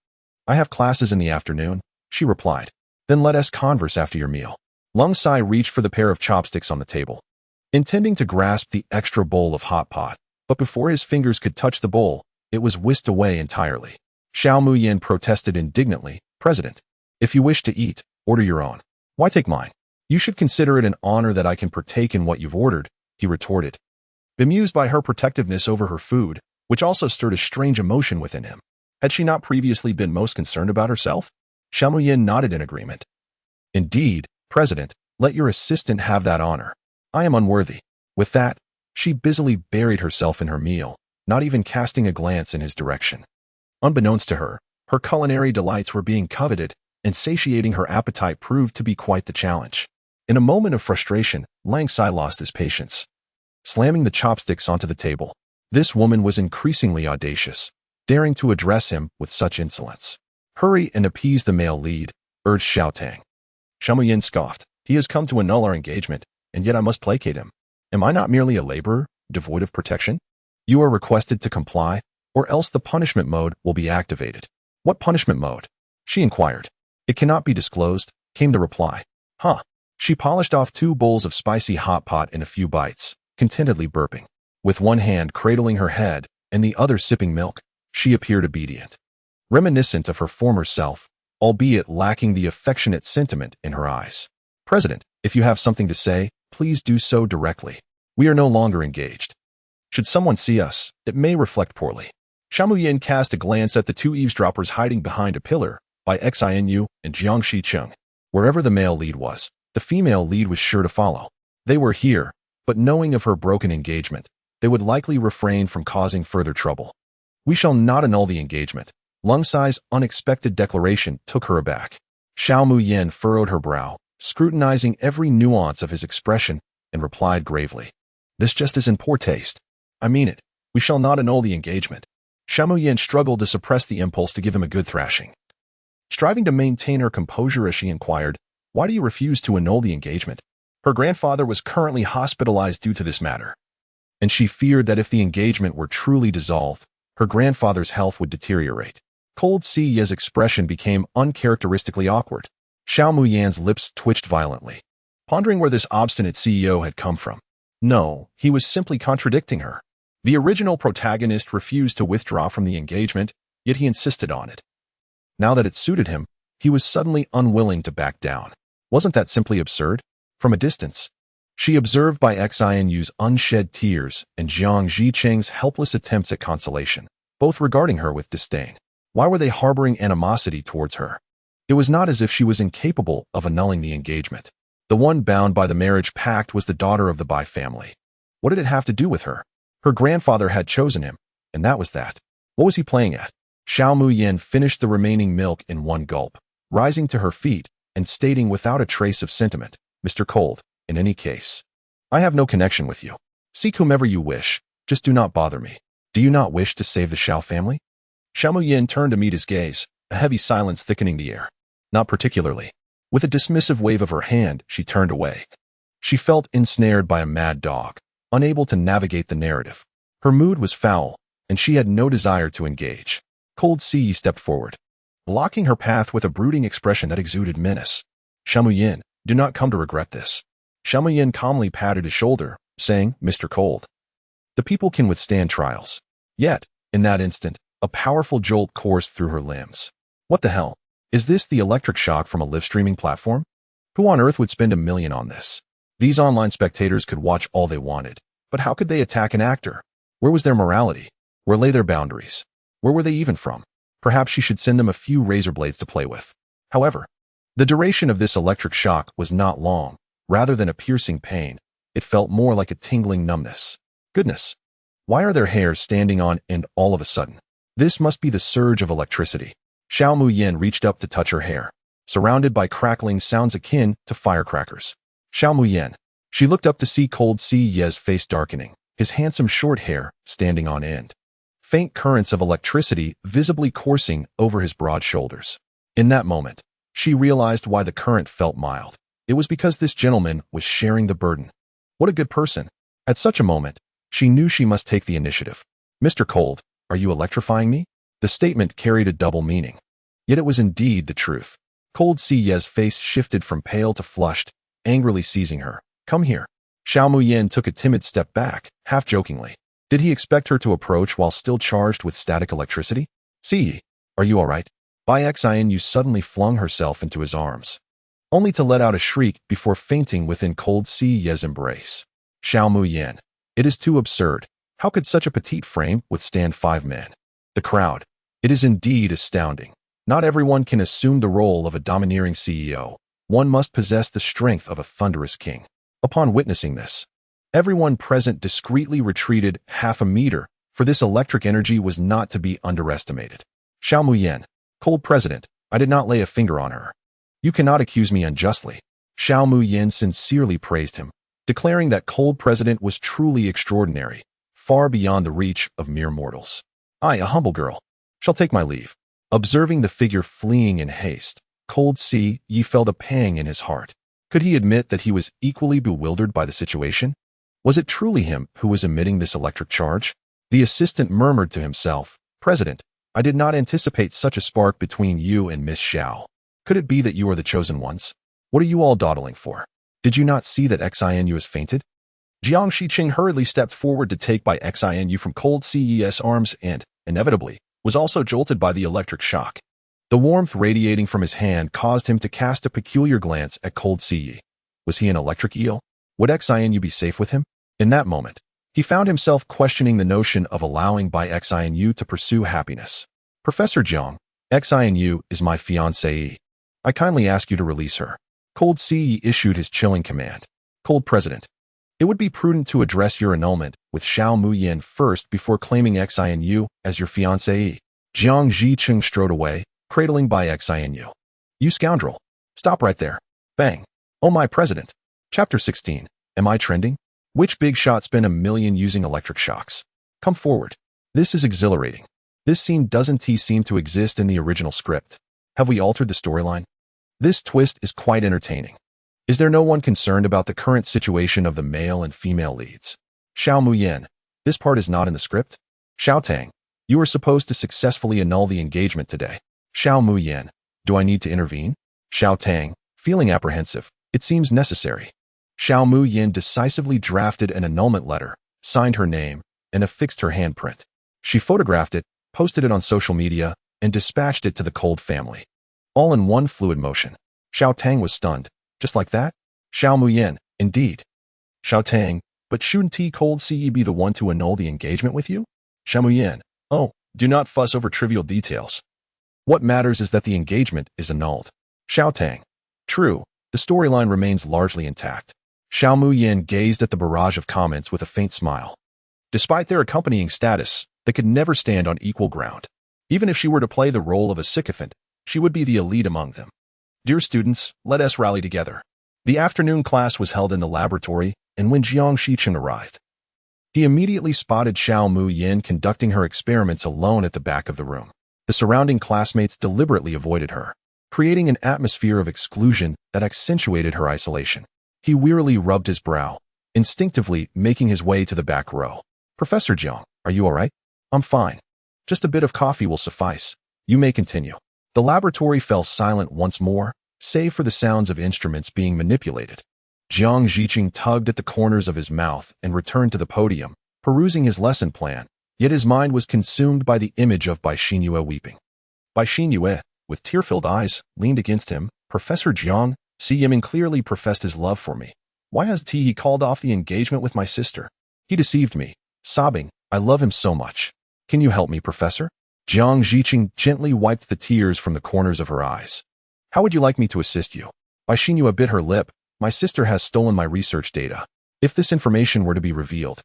I have classes in the afternoon, she replied. Then let us converse after your meal. Lung Si reached for the pair of chopsticks on the table, intending to grasp the extra bowl of hot pot, but before his fingers could touch the bowl, it was whisked away entirely. Xiao Mu-yen protested indignantly, President, if you wish to eat, order your own. Why take mine? You should consider it an honor that I can partake in what you've ordered, he retorted, bemused by her protectiveness over her food, which also stirred a strange emotion within him. Had she not previously been most concerned about herself? Xiao Mu-yen nodded in agreement. Indeed, President, let your assistant have that honor. I am unworthy. With that, she busily buried herself in her meal, not even casting a glance in his direction. Unbeknownst to her, her culinary delights were being coveted, and satiating her appetite proved to be quite the challenge. In a moment of frustration, Lang Si lost his patience. Slamming the chopsticks onto the table, this woman was increasingly audacious, daring to address him with such insolence. Hurry and appease the male lead, urged Xiao Tang. Xiao Mu-yen scoffed. He has come to annul our engagement, and yet I must placate him. Am I not merely a laborer, devoid of protection? You are requested to comply, or else the punishment mode will be activated. What punishment mode? She inquired. It cannot be disclosed, came the reply. Huh. She polished off 2 bowls of spicy hot pot in a few bites, contentedly burping. With one hand cradling her head and the other sipping milk, she appeared obedient. Reminiscent of her former self, albeit lacking the affectionate sentiment in her eyes. President, if you have something to say, please do so directly. We are no longer engaged. Should someone see us, it may reflect poorly. Xiao Muyin cast a glance at the two eavesdroppers hiding behind a pillar by Xinu and Jiang Shicheng. Wherever the male lead was, the female lead was sure to follow. They were here, but knowing of her broken engagement, they would likely refrain from causing further trouble. We shall not annul the engagement. Lung Sai's unexpected declaration took her aback. Xiao Muyin furrowed her brow, scrutinizing every nuance of his expression, and replied gravely. This just is in poor taste. I mean it. We shall not annul the engagement. Xiao Muyin struggled to suppress the impulse to give him a good thrashing. Striving to maintain her composure as she inquired, why do you refuse to annul the engagement? Her grandfather was currently hospitalized due to this matter, and she feared that if the engagement were truly dissolved, her grandfather's health would deteriorate. Cold Si Ye's expression became uncharacteristically awkward. Xiao Muyin's lips twitched violently, pondering where this obstinate CEO had come from. No, he was simply contradicting her. The original protagonist refused to withdraw from the engagement, yet he insisted on it. Now that it suited him, he was suddenly unwilling to back down. Wasn't that simply absurd? From a distance, she observed by Xinu's unshed tears and Jiang Zhicheng's helpless attempts at consolation, both regarding her with disdain. Why were they harboring animosity towards her? It was not as if she was incapable of annulling the engagement. The one bound by the marriage pact was the daughter of the Bai family. What did it have to do with her? Her grandfather had chosen him, and that was that. What was he playing at? Xiao Muyin finished the remaining milk in one gulp, rising to her feet and stating without a trace of sentiment, Mr. Cold, in any case, I have no connection with you. Seek whomever you wish, just do not bother me. Do you not wish to save the Xiao family? Xiao Muyin turned to meet his gaze, a heavy silence thickening the air. Not particularly. With a dismissive wave of her hand, she turned away. She felt ensnared by a mad dog, unable to navigate the narrative. Her mood was foul, and she had no desire to engage. Cold Si stepped forward, blocking her path with a brooding expression that exuded menace. Xiao Muyin, do not come to regret this. Xiao Muyin calmly patted his shoulder, saying, Mr. Cold, the people can withstand trials. Yet, in that instant, a powerful jolt coursed through her limbs. What the hell? Is this the electric shock from a live streaming platform? Who on earth would spend $1 million on this? These online spectators could watch all they wanted, but how could they attack an actor? Where was their morality? Where lay their boundaries? Where were they even from? Perhaps she should send them a few razor blades to play with. However, the duration of this electric shock was not long. Rather than a piercing pain, it felt more like a tingling numbness. Goodness, why are their hairs standing on end all of a sudden? This must be the surge of electricity. Xiao Muyin reached up to touch her hair, surrounded by crackling sounds akin to firecrackers. Xiao Muyin. She looked up to see Cold Si Ye's face darkening, his handsome short hair standing on end. Faint currents of electricity visibly coursing over his broad shoulders. In that moment, she realized why the current felt mild. It was because this gentleman was sharing the burden. What a good person. At such a moment, she knew she must take the initiative. Mr. Cold, are you electrifying me? The statement carried a double meaning. Yet it was indeed the truth. Cold Si Ye's face shifted from pale to flushed, angrily seizing her. Come here. Xiao Muyin took a timid step back, half jokingly. Did he expect her to approach while still charged with static electricity? Si, are you all right? Bai Xinu suddenly flung herself into his arms, only to let out a shriek before fainting within Cold Si Ye's embrace. Xiao Muyin. It is too absurd. How could such a petite frame withstand 5 men? The crowd. It is indeed astounding. Not everyone can assume the role of a domineering CEO. One must possess the strength of a thunderous king. Upon witnessing this, everyone present discreetly retreated half a meter, for this electric energy was not to be underestimated. Xiao Muyin. Cold President, I did not lay a finger on her. You cannot accuse me unjustly. Xiao Muyin sincerely praised him, declaring that Cold President was truly extraordinary, far beyond the reach of mere mortals. I, a humble girl, shall take my leave. Observing the figure fleeing in haste, Cold Si Ye felt a pang in his heart. Could he admit that he was equally bewildered by the situation? Was it truly him who was emitting this electric charge? The assistant murmured to himself, President, I did not anticipate such a spark between you and Miss Xiao. Could it be that you are the chosen ones? What are you all dawdling for? Did you not see that Xinu has fainted? Jiang Shicheng hurriedly stepped forward to take by Xinu from Cold Si's arms and, inevitably, was also jolted by the electric shock. The warmth radiating from his hand caused him to cast a peculiar glance at Cold Sea. Was he an electric eel? Would Xianu be safe with him? In that moment, he found himself questioning the notion of allowing Bai Xianu to pursue happiness. Professor Jiang, Xianu is my fiancée. I kindly ask you to release her. Cold Sea issued his chilling command. Cold President, it would be prudent to address your annulment with Xiao Muyin first before claiming Xianu as your fiancée. Jiang Zhicheng strode away, cradling Bai Xianu. You scoundrel. Stop right there. Bang. Oh my president. Chapter 16. Am I trending? Which big shot spent a million using electric shocks? Come forward. This is exhilarating. This scene doesn't seem to exist in the original script. Have we altered the storyline? This twist is quite entertaining. Is there no one concerned about the current situation of the male and female leads? Xiao Muyin, this part is not in the script. Xiao Tang, you were supposed to successfully annul the engagement today. Xiao Muyin, do I need to intervene? Xiao Tang, feeling apprehensive, it seems necessary. Xiao Muyin decisively drafted an annulment letter, signed her name, and affixed her handprint. She photographed it, posted it on social media, and dispatched it to the Cold family. All in one fluid motion. Xiao Tang was stunned. Just like that? Xiao Muyin, indeed. Xiao Tang, but shouldn't Cold Sea be the one to annul the engagement with you? Xiao Muyin, oh, do not fuss over trivial details. What matters is that the engagement is annulled. Xiao Tang, true, the storyline remains largely intact. Xiao Muyin gazed at the barrage of comments with a faint smile. Despite their accompanying status, they could never stand on equal ground. Even if she were to play the role of a sycophant, she would be the elite among them. Dear students, let us rally together. The afternoon class was held in the laboratory, and when Jiang Shicheng arrived, he immediately spotted Xiao Muyin conducting her experiments alone at the back of the room. The surrounding classmates deliberately avoided her, creating an atmosphere of exclusion that accentuated her isolation. He wearily rubbed his brow, instinctively making his way to the back row. Professor Jiang, are you all right? I'm fine. Just a bit of coffee will suffice. You may continue. The laboratory fell silent once more, save for the sounds of instruments being manipulated. Jiang Zhicheng tugged at the corners of his mouth and returned to the podium, perusing his lesson plan, yet his mind was consumed by the image of Bai Xinyue weeping. Bai Xinyue, with tear-filled eyes, leaned against him. Professor Jiang, Yimin clearly professed his love for me. Why has he called off the engagement with my sister? He deceived me. Sobbing, I love him so much. Can you help me, Professor? Jiang Zhicheng gently wiped the tears from the corners of her eyes. How would you like me to assist you? Bai Xinyue bit her lip. My sister has stolen my research data. If this information were to be revealed,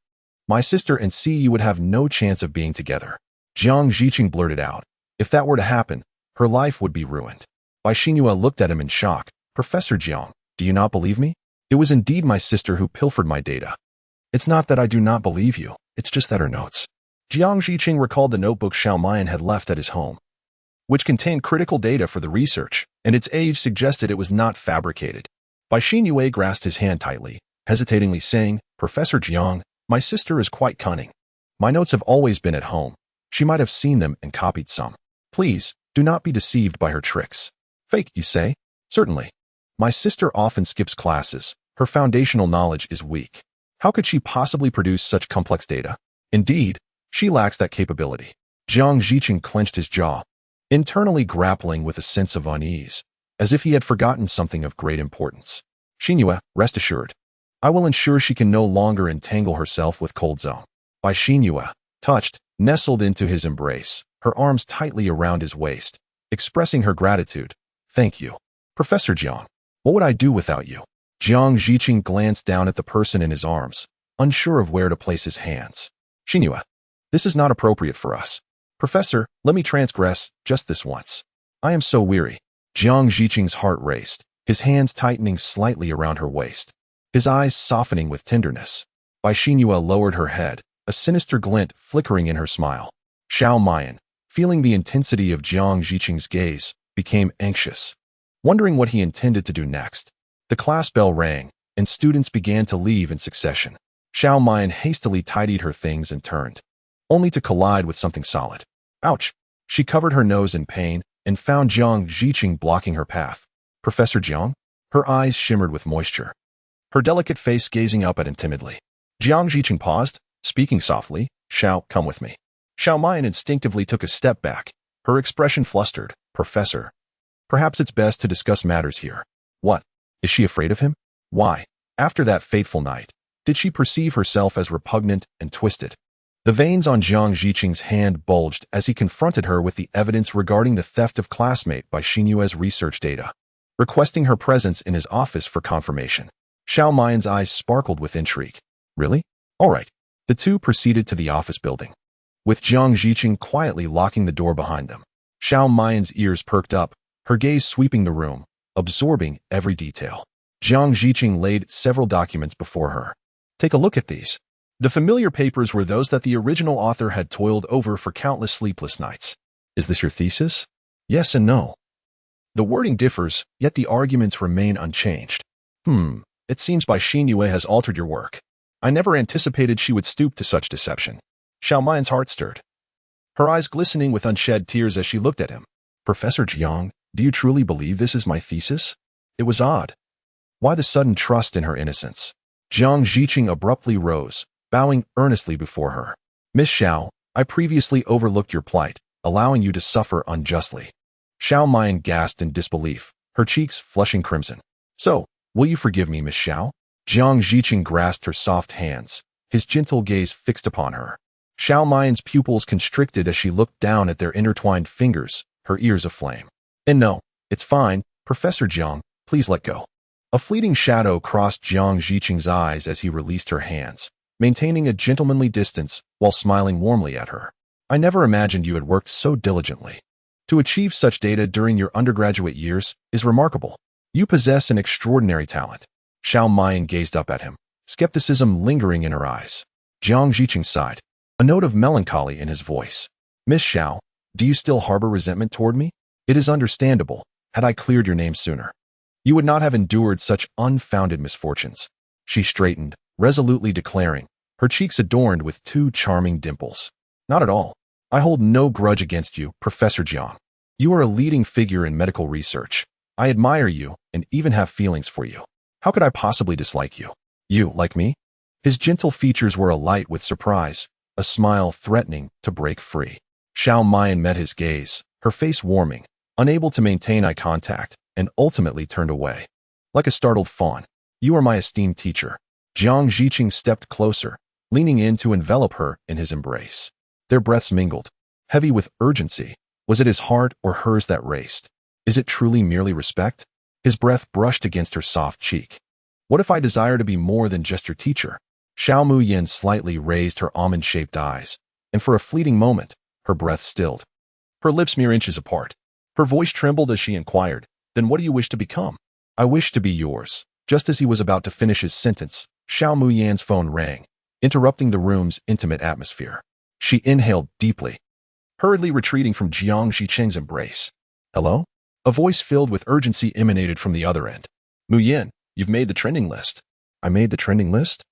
my sister and Yi would have no chance of being together. Jiang Zhicheng blurted out. If that were to happen, her life would be ruined. Bai Xinyue looked at him in shock. Professor Jiang, do you not believe me? It was indeed my sister who pilfered my data. It's not that I do not believe you, it's just that her notes. Jiang Zhicheng recalled the notebook Xiao Muyin had left at his home, which contained critical data for the research, and its age suggested it was not fabricated. Bai Xinyue grasped his hand tightly, hesitatingly saying, Professor Jiang, my sister is quite cunning. My notes have always been at home. She might have seen them and copied some. Please, do not be deceived by her tricks. Fake, you say? Certainly. My sister often skips classes. Her foundational knowledge is weak. How could she possibly produce such complex data? Indeed, she lacks that capability. Jiang Zhicheng clenched his jaw, internally grappling with a sense of unease, as if he had forgotten something of great importance. Xinyue, rest assured. I will ensure she can no longer entangle herself with Cold Zone. Bai Xinyue, touched, nestled into his embrace, her arms tightly around his waist, expressing her gratitude. Thank you. Professor Jiang, what would I do without you? Jiang Zhicheng glanced down at the person in his arms, unsure of where to place his hands. Xinyue, this is not appropriate for us. Professor, let me transgress just this once. I am so weary. Jiang Zhicheng's heart raced, his hands tightening slightly around her waist, his eyes softening with tenderness. Bai Xinyue lowered her head, a sinister glint flickering in her smile. Xiao Muyin, feeling the intensity of Jiang Zhicheng's gaze, became anxious, wondering what he intended to do next. The class bell rang, and students began to leave in succession. Xiao Muyin hastily tidied her things and turned, only to collide with something solid. Ouch! She covered her nose in pain and found Jiang Zhicheng blocking her path. Professor Jiang? Her eyes shimmered with moisture, her delicate face gazing up at him timidly. Jiang Zhicheng paused, speaking softly, Xiao, come with me. Xiao Muyin instinctively took a step back, her expression flustered. Professor, perhaps it's best to discuss matters here. What? Is she afraid of him? Why, after that fateful night, did she perceive herself as repugnant and twisted? The veins on Jiang Ziqing's hand bulged as he confronted her with the evidence regarding the theft of classmate by Xinyue's research data, requesting her presence in his office for confirmation. Xiao Mian's eyes sparkled with intrigue. Really? All right. The two proceeded to the office building, with Jiang Ziqing quietly locking the door behind them. Xiao Mian's ears perked up, her gaze sweeping the room, absorbing every detail. Jiang Ziqing laid several documents before her. Take a look at these. The familiar papers were those that the original author had toiled over for countless sleepless nights. Is this your thesis? Yes and no. The wording differs, yet the arguments remain unchanged. It seems Bai Xinyue has altered your work. I never anticipated she would stoop to such deception. Xiao Mian's heart stirred, her eyes glistening with unshed tears as she looked at him. Professor Jiang, do you truly believe this is my thesis? It was odd. Why the sudden trust in her innocence? Jiang Ziqing abruptly rose, bowing earnestly before her. Miss Xiao, I previously overlooked your plight, allowing you to suffer unjustly. Xiao Mian gasped in disbelief, her cheeks flushing crimson. So, will you forgive me, Miss Xiao? Jiang Ziqing grasped her soft hands, his gentle gaze fixed upon her. Xiao Mian's pupils constricted as she looked down at their intertwined fingers, her ears aflame. And no, it's fine, Professor Jiang, please let go. A fleeting shadow crossed Jiang Ziqing's eyes as he released her hands, maintaining a gentlemanly distance while smiling warmly at her. I never imagined you had worked so diligently. To achieve such data during your undergraduate years is remarkable. You possess an extraordinary talent. Xiao Mian gazed up at him, skepticism lingering in her eyes. Jiang Ziqing sighed, a note of melancholy in his voice. Miss Xiao, do you still harbor resentment toward me? It is understandable. Had I cleared your name sooner, you would not have endured such unfounded misfortunes. She straightened, resolutely declaring, her cheeks adorned with two charming dimples. Not at all. I hold no grudge against you, Professor Jiang. You are a leading figure in medical research. I admire you and even have feelings for you. How could I possibly dislike you? You, like me? His gentle features were alight with surprise, a smile threatening to break free. Xiao Mian met his gaze, her face warming, unable to maintain eye contact, and ultimately turned away. Like a startled fawn, you are my esteemed teacher. Jiang Ziqing stepped closer, leaning in to envelop her in his embrace. Their breaths mingled, heavy with urgency. Was it his heart or hers that raced? Is it truly merely respect? His breath brushed against her soft cheek. What if I desire to be more than just your teacher? Xiao Muyin slightly raised her almond-shaped eyes, and for a fleeting moment, her breath stilled. Her lips mere inches apart. Her voice trembled as she inquired, then what do you wish to become? I wish to be yours. Just as he was about to finish his sentence, Xiao Muyan's phone rang, interrupting the room's intimate atmosphere. She inhaled deeply, hurriedly retreating from Jiang Ziqing's embrace. Hello? A voice filled with urgency emanated from the other end. Muyin, you've made the trending list. I made the trending list?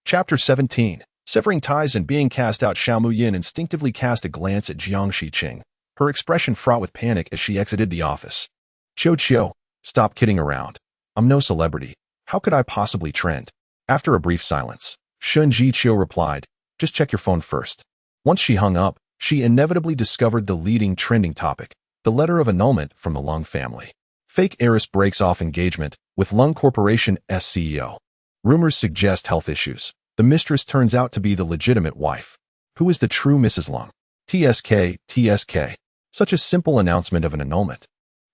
Chapter 17. Severing ties and being cast out. Xiao Muyin instinctively cast a glance at Jiang Ziqing, her expression fraught with panic as she exited the office. Chiu, stop kidding around. I'm no celebrity. How could I possibly trend? After a brief silence, Shun Jiqiu replied, just check your phone first. Once she hung up, she inevitably discovered the leading trending topic, the letter of annulment from the Lung family. Fake heiress breaks off engagement with Lung Corporation's CEO. Rumors suggest health issues. The mistress turns out to be the legitimate wife. Who is the true Mrs. Lung? TSK. Such a simple announcement of an annulment.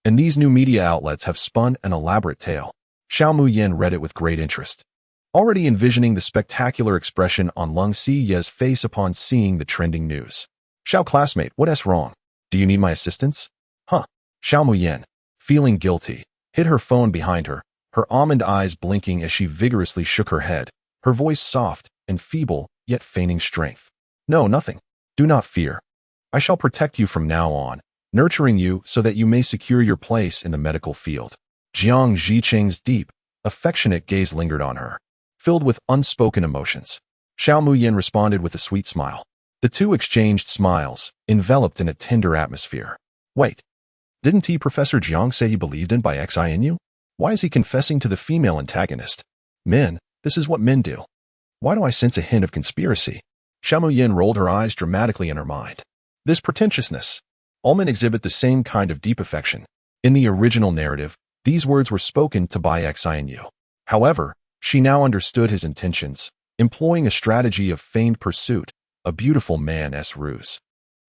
And these new media outlets have spun an elaborate tale. Xiao Muyin read it with great interest, already envisioning the spectacular expression on Lung Siye's face upon seeing the trending news. Xiao classmate, what's wrong? Do you need my assistance? Huh. Xiao Muyin, feeling guilty, hid her phone behind her, her almond eyes blinking as she vigorously shook her head, her voice soft and feeble, yet feigning strength. No, nothing. Do not fear. I shall protect you from now on, nurturing you so that you may secure your place in the medical field. Jiang Ziqing's deep, affectionate gaze lingered on her, filled with unspoken emotions. Xiao Muyin responded with a sweet smile. The two exchanged smiles, enveloped in a tender atmosphere. Wait, didn't Professor Jiang say he believed in Bai Xinu? Why is he confessing to the female antagonist? Men, this is what men do. Why do I sense a hint of conspiracy? Xiao Muyin rolled her eyes dramatically in her mind. This pretentiousness. All men exhibit the same kind of deep affection. In the original narrative, these words were spoken to Bai Xianyu. However, she now understood his intentions, employing a strategy of feigned pursuit, a beautiful man's ruse.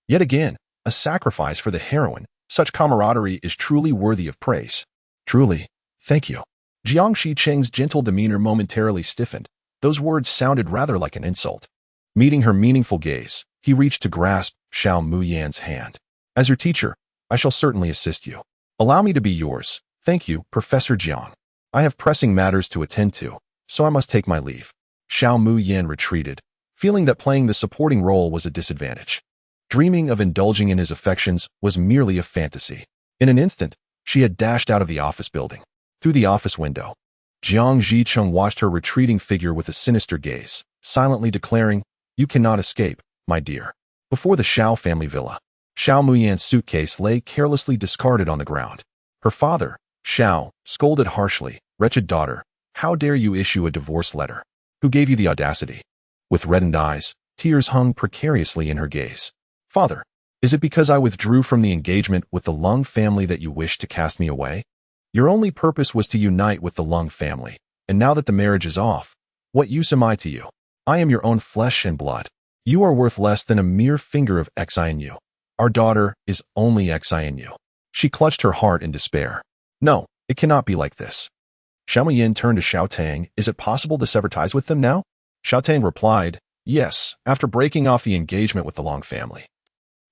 Yet again, a sacrifice for the heroine. Such camaraderie is truly worthy of praise. Truly, thank you. Jiang Shicheng's gentle demeanor momentarily stiffened. Those words sounded rather like an insult. Meeting her meaningful gaze, he reached to grasp Xiao Muyan's hand. As your teacher, I shall certainly assist you. Allow me to be yours. Thank you, Professor Jiang. I have pressing matters to attend to, so I must take my leave. Xiao Muyan retreated, feeling that playing the supporting role was a disadvantage. Dreaming of indulging in his affections was merely a fantasy. In an instant, she had dashed out of the office building. Through the office window, Jiang Zhicheng watched her retreating figure with a sinister gaze, silently declaring, "You cannot escape, my dear." Before the Xiao family villa, Xiao Muyan's suitcase lay carelessly discarded on the ground. Her father, Xiao, scolded harshly, "Wretched daughter, how dare you issue a divorce letter? Who gave you the audacity?" With reddened eyes, tears hung precariously in her gaze. "Father, is it because I withdrew from the engagement with the Lung family that you wish to cast me away? Your only purpose was to unite with the Lung family, and now that the marriage is off, what use am I to you? I am your own flesh and blood. You are worth less than a mere finger of Xianyu. Our daughter is only Xianyu." She clutched her heart in despair. "No, it cannot be like this." Xiao Muyan turned to Xiao Tang. "Is it possible to sever ties with them now?" Xiao Tang replied, "Yes, after breaking off the engagement with the Long family.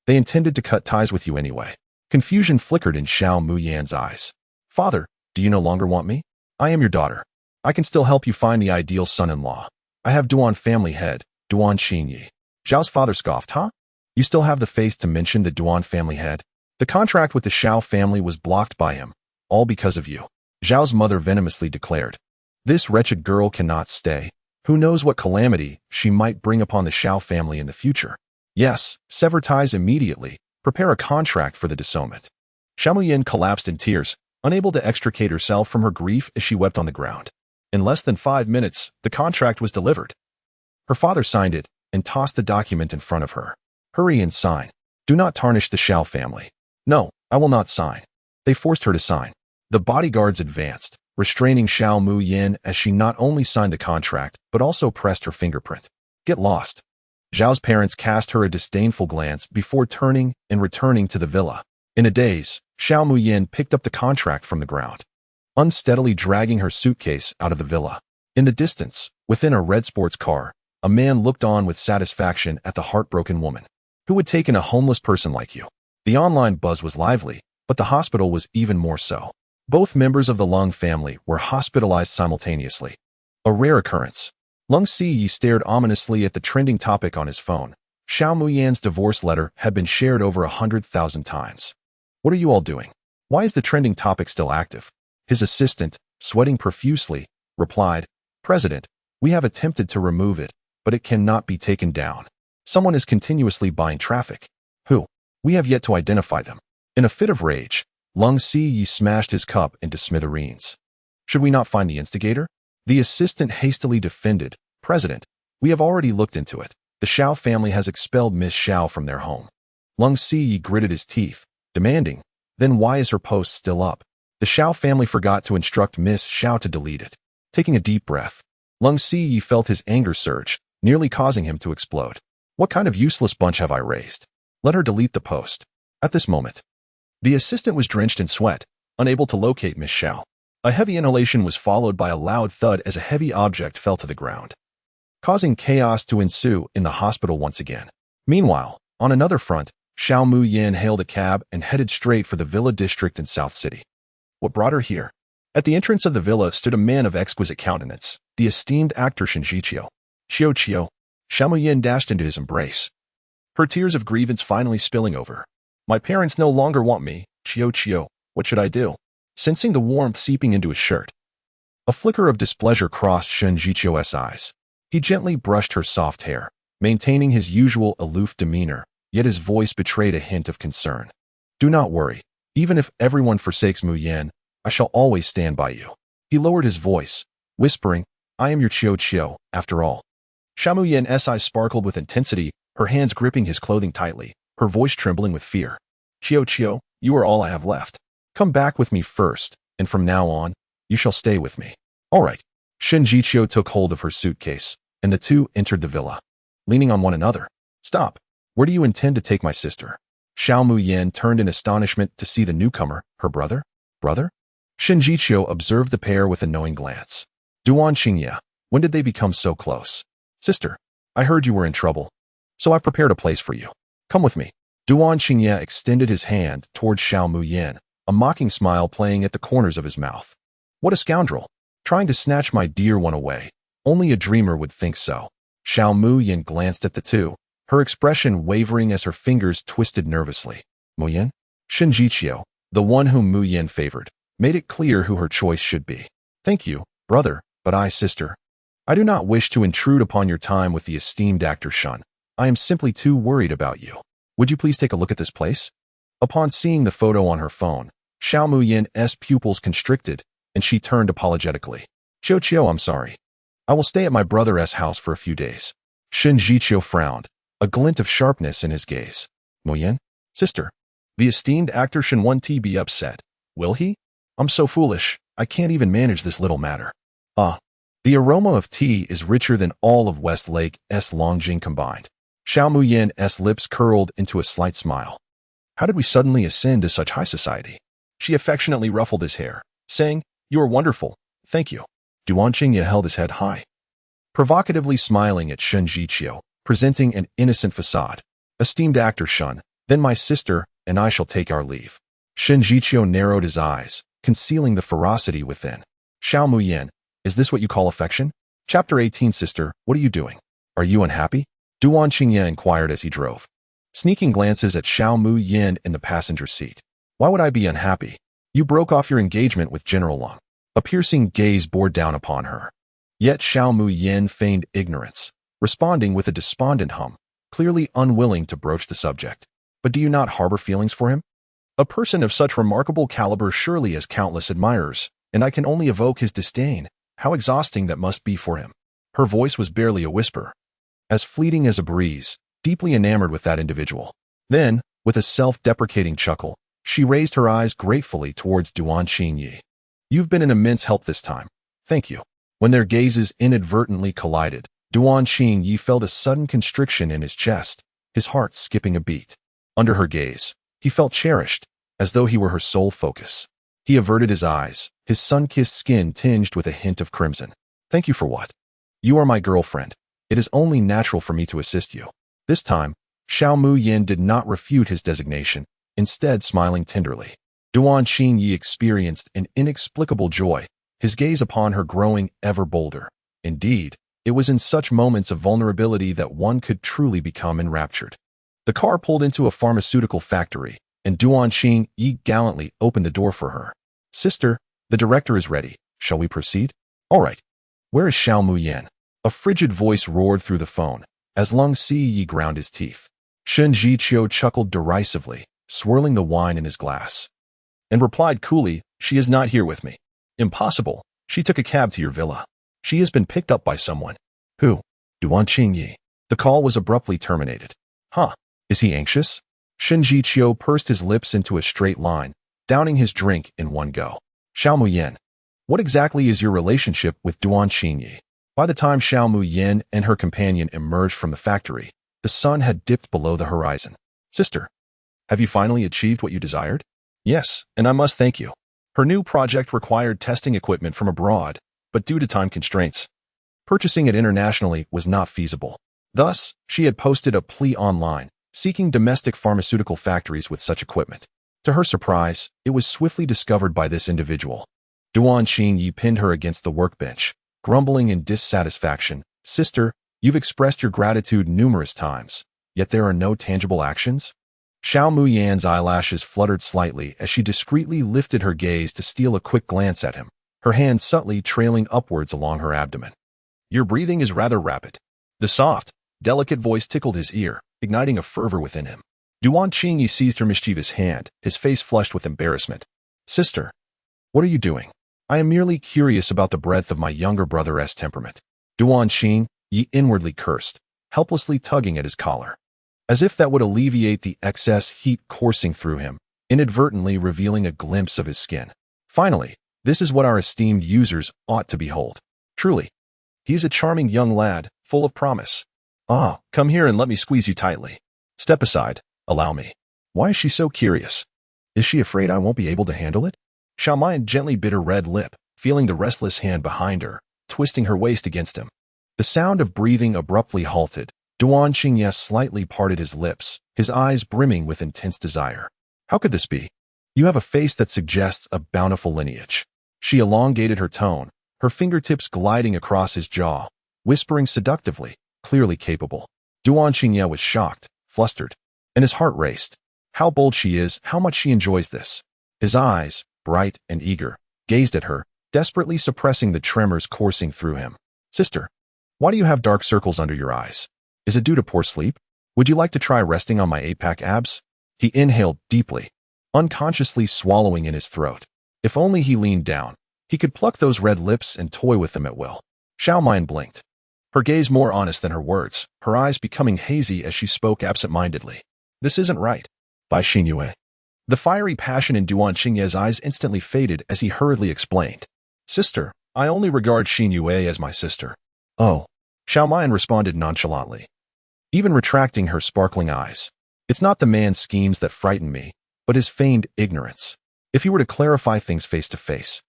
They intended to cut ties with you anyway." Confusion flickered in Xiao Muyan's eyes. "Father, do you no longer want me? I am your daughter. I can still help you find the ideal son-in-law. I have Duan family head, Duan Xinyi." Zhao's father scoffed, "Huh? You still have the face to mention the Duan family head? The contract with the Xiao family was blocked by him, all because of you." Zhao's mother venomously declared, "This wretched girl cannot stay. Who knows what calamity she might bring upon the Xiao family in the future? Yes, sever ties immediately. Prepare a contract for the disownment." Xiao Muyan collapsed in tears, unable to extricate herself from her grief as she wept on the ground. In less than 5 minutes, the contract was delivered. Her father signed it and tossed the document in front of her. "Hurry and sign. Do not tarnish the Xiao family." "No, I will not sign." They forced her to sign. The bodyguards advanced, restraining Xiao Muyan as she not only signed the contract, but also pressed her fingerprint. "Get lost." Zhao's parents cast her a disdainful glance before turning and returning to the villa. In a daze, Xiao Muyan picked up the contract from the ground, unsteadily dragging her suitcase out of the villa. In the distance, within a red sports car, a man looked on with satisfaction at the heartbroken woman. "Who would take in a homeless person like you?" The online buzz was lively, but the hospital was even more so. Both members of the Lung family were hospitalized simultaneously. A rare occurrence. Lung Ziyi stared ominously at the trending topic on his phone. Xiao Muyan's divorce letter had been shared over 100,000 times. "What are you all doing? Why is the trending topic still active?" His assistant, sweating profusely, replied, "President, we have attempted to remove it, but it cannot be taken down. Someone is continuously buying traffic." "Who?" "We have yet to identify them." In a fit of rage, Lung Ziyi smashed his cup into smithereens. "Should we not find the instigator?" The assistant hastily defended, "President, we have already looked into it. The Xiao family has expelled Miss Xiao from their home." Lung Ziyi gritted his teeth, demanding, "Then why is her post still up?" The Xiao family forgot to instruct Miss Xiao to delete it. Taking a deep breath, Lung Ziyi felt his anger surge, nearly causing him to explode. "What kind of useless bunch have I raised? Let her delete the post." At this moment, the assistant was drenched in sweat, unable to locate Miss Xiao. A heavy inhalation was followed by a loud thud as a heavy object fell to the ground, causing chaos to ensue in the hospital once again. Meanwhile, on another front, Xiao Muyan hailed a cab and headed straight for the villa district in South City. What brought her here? At the entrance of the villa stood a man of exquisite countenance, the esteemed actor Shen Zhiqiu. "Qiu Qiu." Xiao Muyan dashed into his embrace, her tears of grievance finally spilling over. "My parents no longer want me, Qiu Qiu. What should I do?" Sensing the warmth seeping into his shirt, a flicker of displeasure crossed Shen Zhiqiu's eyes. He gently brushed her soft hair, maintaining his usual aloof demeanor, yet his voice betrayed a hint of concern. "Do not worry. Even if everyone forsakes Muyan, I shall always stand by you." He lowered his voice, whispering, "I am your Qiu Qiu, after all." Xiao Muyan's eyes sparkled with intensity, her hands gripping his clothing tightly, her voice trembling with fear. Chio, you are all I have left. Come back with me first, and from now on, you shall stay with me. All right. Shinjichio took hold of her suitcase, and the two entered the villa, leaning on one another. Stop. Where do you intend to take my sister? Xiao Muyan turned in astonishment to see the newcomer, her brother. Brother? Shinjichio observed the pair with a knowing glance. Duan Xingye, when did they become so close? Sister, I heard you were in trouble, so I've prepared a place for you. Come with me. Duan Xingye extended his hand towards Xiao Muyan, a mocking smile playing at the corners of his mouth. What a scoundrel! Trying to snatch my dear one away. Only a dreamer would think so. Xiao Muyan glanced at the two, her expression wavering as her fingers twisted nervously. Muyan? Shinjichio, the one whom Muyan favored, made it clear who her choice should be. Thank you, brother, but I, sister. I do not wish to intrude upon your time with the esteemed actor Shun. I am simply too worried about you. Would you please take a look at this place? Upon seeing the photo on her phone, Xiao Muyan's pupils constricted, and she turned apologetically. Chio, I'm sorry. I will stay at my brother's house for a few days. Shinjichio frowned, a glint of sharpness in his gaze. Muyan? Sister. The esteemed actor Shin won't be upset. Will he? I'm so foolish, I can't even manage this little matter. The aroma of tea is richer than all of Westlake's Longjing combined. Xiao Muyan's lips curled into a slight smile. How did we suddenly ascend to such high society? She affectionately ruffled his hair, saying, You are wonderful, thank you. Duan Xingye held his head high, provocatively smiling at Shinjichio, presenting an innocent facade. Esteemed actor Shun, then my sister and I shall take our leave. Shinjichio narrowed his eyes, concealing the ferocity within. Xiao Muyan, is this what you call affection? Chapter 18 Sister, what are you doing? Are you unhappy? Duan Xingye inquired as he drove, sneaking glances at Xiao Muyan in the passenger seat. Why would I be unhappy? You broke off your engagement with General Long. A piercing gaze bore down upon her. Yet Xiao Muyan feigned ignorance, responding with a despondent hum, clearly unwilling to broach the subject. But do you not harbor feelings for him? A person of such remarkable caliber surely has countless admirers, and I can only evoke his disdain. How exhausting that must be for him. Her voice was barely a whisper, as fleeting as a breeze, deeply enamored with that individual. Then, with a self-deprecating chuckle, she raised her eyes gratefully towards Duan Xingye. You've been an immense help this time. Thank you. When their gazes inadvertently collided, Duan Xingye felt a sudden constriction in his chest, his heart skipping a beat. Under her gaze, he felt cherished, as though he were her sole focus. He averted his eyes, his sun-kissed skin tinged with a hint of crimson. Thank you for what? You are my girlfriend. It is only natural for me to assist you. This time, Xiao Muyan did not refute his designation, instead smiling tenderly. Duan Xingye experienced an inexplicable joy, his gaze upon her growing ever bolder. Indeed, it was in such moments of vulnerability that one could truly become enraptured. The car pulled into a pharmaceutical factory, and Duan Xingye gallantly opened the door for her. Sister, the director is ready. Shall we proceed? All right. Where is Xiao Muyan? A frigid voice roared through the phone, as Lung Ziyi ground his teeth. Shinjichio chuckled derisively, swirling the wine in his glass, and replied coolly, She is not here with me. Impossible. She took a cab to your villa. She has been picked up by someone. Who? Duan Xingye. The call was abruptly terminated. Huh. Is he anxious? Shinjichio pursed his lips into a straight line, downing his drink in one go. Xiao Muyan. What exactly is your relationship with Duan Xingye? By the time Xiao Muyan and her companion emerged from the factory, the sun had dipped below the horizon. Sister, have you finally achieved what you desired? Yes, and I must thank you. Her new project required testing equipment from abroad, but due to time constraints, purchasing it internationally was not feasible. Thus, she had posted a plea online, seeking domestic pharmaceutical factories with such equipment. To her surprise, it was swiftly discovered by this individual. Duan Xingye pinned her against the workbench, grumbling in dissatisfaction. Sister, you've expressed your gratitude numerous times, yet there are no tangible actions? Xiao Muyan's eyelashes fluttered slightly as she discreetly lifted her gaze to steal a quick glance at him, her hand subtly trailing upwards along her abdomen. Your breathing is rather rapid. The soft, delicate voice tickled his ear, igniting a fervor within him. Duan Xingye seized her mischievous hand, his face flushed with embarrassment. Sister, what are you doing? I am merely curious about the breadth of my younger brother's temperament. Duan Xingye inwardly cursed, helplessly tugging at his collar. as if that would alleviate the excess heat coursing through him, inadvertently revealing a glimpse of his skin. Finally, this is what our esteemed users ought to behold. Truly, he is a charming young lad, full of promise. Ah, come here and let me squeeze you tightly. Step aside, allow me. Why is she so curious? Is she afraid I won't be able to handle it? Xiao Mayan gently bit her red lip, feeling the restless hand behind her, twisting her waist against him. The sound of breathing abruptly halted. Duan Qingye slightly parted his lips, his eyes brimming with intense desire. How could this be? You have a face that suggests a bountiful lineage. She elongated her tone, her fingertips gliding across his jaw, whispering seductively, clearly capable. Duan Qingye was shocked, flustered, and his heart raced. How bold she is, how much she enjoys this. His eyes, bright and eager, gazed at her, desperately suppressing the tremors coursing through him. Sister, why do you have dark circles under your eyes? Is it due to poor sleep? Would you like to try resting on my 8-pack abs? He inhaled deeply, unconsciously swallowing in his throat. If only he leaned down, he could pluck those red lips and toy with them at will. Xiao Mayan blinked, her gaze more honest than her words, her eyes becoming hazy as she spoke absent-mindedly. This isn't right. By Xin Yue. The fiery passion in Duan Qingye's eyes instantly faded as he hurriedly explained. Sister, I only regard Xin Yue as my sister. Oh. Xiao Mayan responded nonchalantly, even retracting her sparkling eyes. It's not the man's schemes that frighten me, but his feigned ignorance. If he were to clarify things face to face,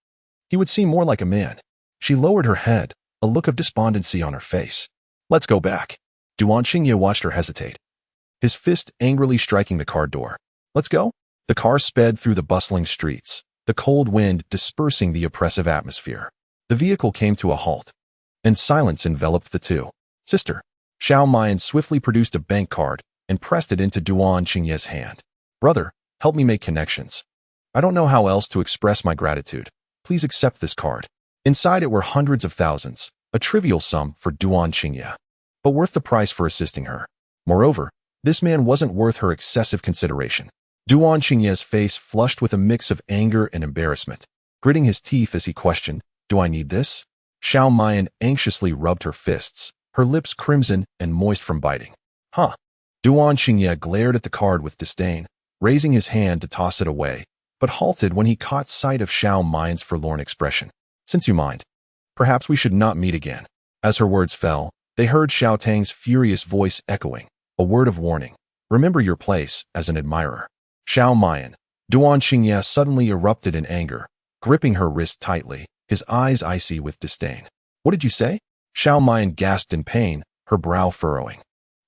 he would seem more like a man. She lowered her head, a look of despondency on her face. Let's go back. Duan Qingye watched her hesitate, his fist angrily striking the car door. Let's go? The car sped through the bustling streets, the cold wind dispersing the oppressive atmosphere. The vehicle came to a halt, and silence enveloped the two. Sister. Xiao Mayan swiftly produced a bank card and pressed it into Duan Qingye's hand. Brother, help me make connections. I don't know how else to express my gratitude. Please accept this card. Inside it were hundreds of thousands, a trivial sum for Duan Qingye, but worth the price for assisting her. Moreover, this man wasn't worth her excessive consideration. Duan Qingye's face flushed with a mix of anger and embarrassment, gritting his teeth as he questioned, Do I need this? Xiao Mayan anxiously rubbed her fists, her lips crimson and moist from biting. Huh. Duan Qingye glared at the card with disdain, raising his hand to toss it away, but halted when he caught sight of Xiao Mayan's forlorn expression. Since you mind, perhaps we should not meet again. As her words fell, they heard Xiao Tang's furious voice echoing, a word of warning. Remember your place as an admirer. Xiao Mayan. Duan Qingye suddenly erupted in anger, gripping her wrist tightly, his eyes icy with disdain. What did you say? Xiao Mayan gasped in pain, her brow furrowing.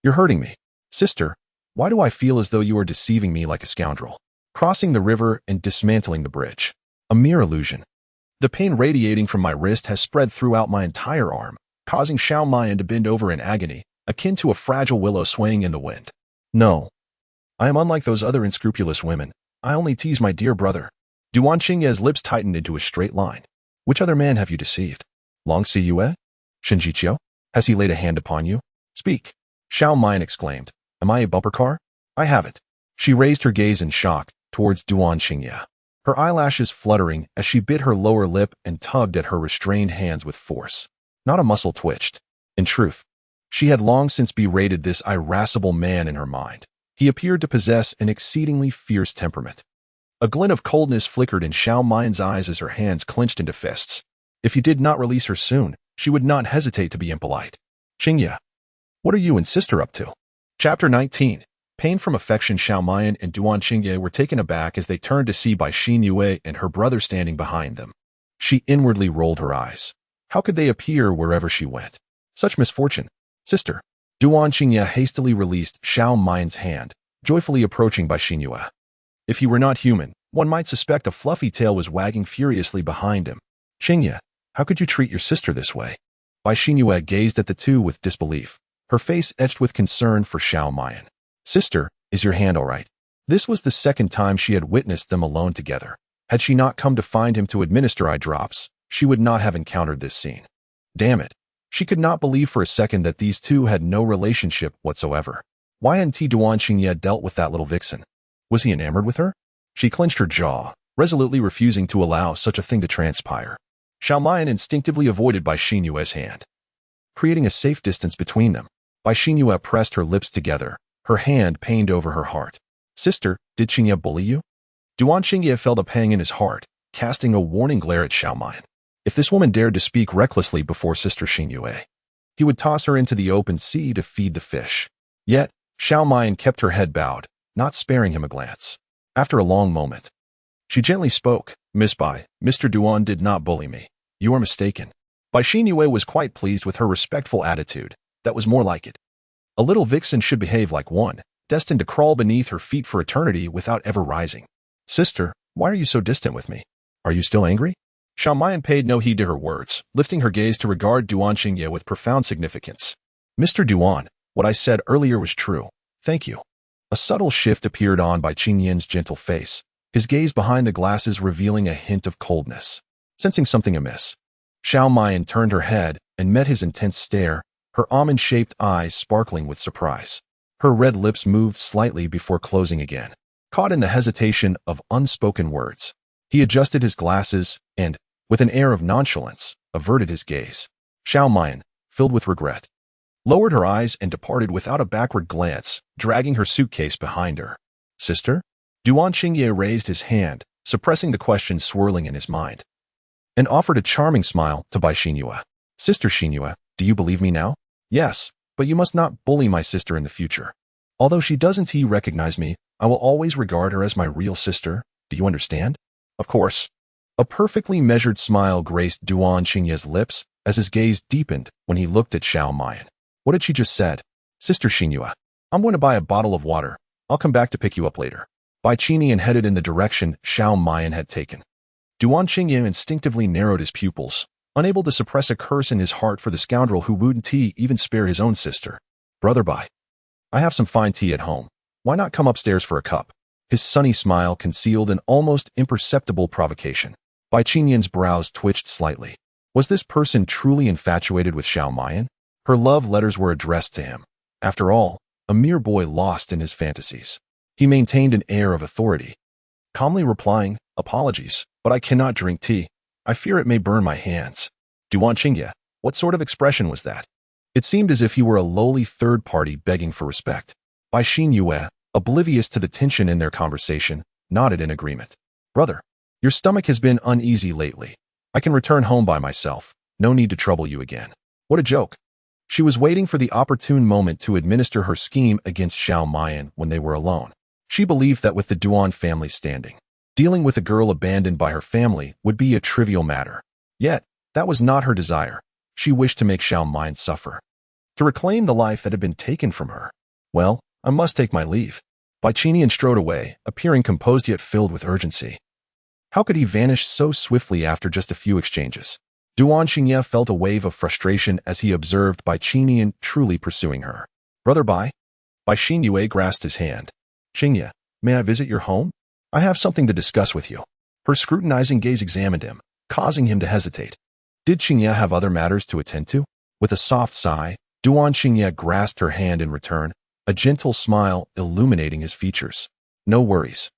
You're hurting me. Sister, why do I feel as though you are deceiving me like a scoundrel? Crossing the river and dismantling the bridge. A mere illusion. The pain radiating from my wrist has spread throughout my entire arm, causing Xiao Mayan to bend over in agony, akin to a fragile willow swaying in the wind. No. I am unlike those other unscrupulous women. I only tease my dear brother. Duan Qingye's lips tightened into a straight line. Which other man have you deceived? Long Si Yue? Shinjiqiu? Has he laid a hand upon you? Speak. Xiao Mayan exclaimed. Am I a bumper car? I haven't. She raised her gaze in shock towards Duan Qingye, her eyelashes fluttering as she bit her lower lip and tugged at her restrained hands with force. Not a muscle twitched. In truth, she had long since berated this irascible man in her mind. He appeared to possess an exceedingly fierce temperament. A glint of coldness flickered in Xiao Mayan's eyes as her hands clenched into fists. If he did not release her soon, she would not hesitate to be impolite. Qingye, what are you and sister up to? Chapter 19. Pain from affection. Xiao Mayan and Duan Qingye were taken aback as they turned to see Bai Xin Yue and her brother standing behind them. She inwardly rolled her eyes. How could they appear wherever she went? Such misfortune. Sister. Duan Qingye hastily released Xiao Mayan's hand, joyfully approaching Bai Xin Yue. If he were not human, one might suspect a fluffy tail was wagging furiously behind him. Qingye, how could you treat your sister this way? Bai Xin Yue gazed at the two with disbelief, her face etched with concern for Xiao Mayan. Sister, is your hand all right? This was the second time she had witnessed them alone together. Had she not come to find him to administer eye drops, she would not have encountered this scene. Damn it. She could not believe for a second that these two had no relationship whatsoever. Why hadn't Duan Qingye dealt with that little vixen? Was he enamored with her? She clenched her jaw, resolutely refusing to allow such a thing to transpire. Xiao Mayan instinctively avoided Bai Xin Yue's hand, creating a safe distance between them. Bai Xin Yue pressed her lips together, Her hand pained over her heart. Sister, did Xingye bully you? Duan Xingye felt a pang in his heart, casting a warning glare at Xiao Mayan. If this woman dared to speak recklessly before Sister Xingyue, he would toss her into the open sea to feed the fish. Yet, Xiao Mayan kept her head bowed, not sparing him a glance. After a long moment, she gently spoke, Miss Bai, Mr. Duan did not bully me. You are mistaken. Bai Xingyue was quite pleased with her respectful attitude. That was more like it. A little vixen should behave like one, destined to crawl beneath her feet for eternity without ever rising. Sister, why are you so distant with me? Are you still angry? Xiao Mayan paid no heed to her words, lifting her gaze to regard Duan Xingye with profound significance. Mr. Duan, what I said earlier was true. Thank you. A subtle shift appeared on Bai Qingyan's gentle face, his gaze behind the glasses revealing a hint of coldness. Sensing something amiss, Xiao Mayan turned her head and met his intense stare, her almond-shaped eyes sparkling with surprise. Her red lips moved slightly before closing again, caught in the hesitation of unspoken words. He adjusted his glasses and, with an air of nonchalance, averted his gaze. Xiao Mayan, filled with regret, lowered her eyes and departed without a backward glance, dragging her suitcase behind her. Sister? Duan Xingye raised his hand, suppressing the question swirling in his mind, and offered a charming smile to Bai Xingyue. Sister Xingyue, do you believe me now? Yes, but you must not bully my sister in the future. Although she doesn't recognize me, I will always regard her as my real sister. Do you understand? Of course. A perfectly measured smile graced Duan Xingye's lips as his gaze deepened when he looked at Xiao Mayan. What had she just said? Sister Xingyue, I'm going to buy a bottle of water. I'll come back to pick you up later. Bai Qingyan headed in the direction Xiao Mayan had taken. Duan Xingye instinctively narrowed his pupils, unable to suppress a curse in his heart for the scoundrel who wouldn't even spare his own sister. Brother Bai, I have some fine tea at home. Why not come upstairs for a cup? His sunny smile concealed an almost imperceptible provocation. Bai Qingyan's brows twitched slightly. Was this person truly infatuated with Xiao Mayan? Her love letters were addressed to him. After all, a mere boy lost in his fantasies. He maintained an air of authority, calmly replying, apologies, but I cannot drink tea. I fear it may burn my hands. Duan Xingye, what sort of expression was that? It seemed as if he were a lowly third party begging for respect. Bai Xingyue, oblivious to the tension in their conversation, nodded in agreement. Brother, your stomach has been uneasy lately. I can return home by myself. No need to trouble you again. What a joke. She was waiting for the opportune moment to administer her scheme against Xiao Mayan when they were alone. She believed that with the Duan family standing, dealing with a girl abandoned by her family would be a trivial matter. Yet, that was not her desire. She wished to make Xiao Mayan suffer, to reclaim the life that had been taken from her. Well, I must take my leave. Bai Qingyan strode away, appearing composed yet filled with urgency. How could he vanish so swiftly after just a few exchanges? Duan Xingye felt a wave of frustration as he observed Bai Qingyan truly pursuing her. Brother Bai? Bai Xingyue grasped his hand. Xingye, may I visit your home? I have something to discuss with you. Her scrutinizing gaze examined him, causing him to hesitate. Did Xingye have other matters to attend to? With a soft sigh, Duan Xingye grasped her hand in return, a gentle smile illuminating his features. No worries.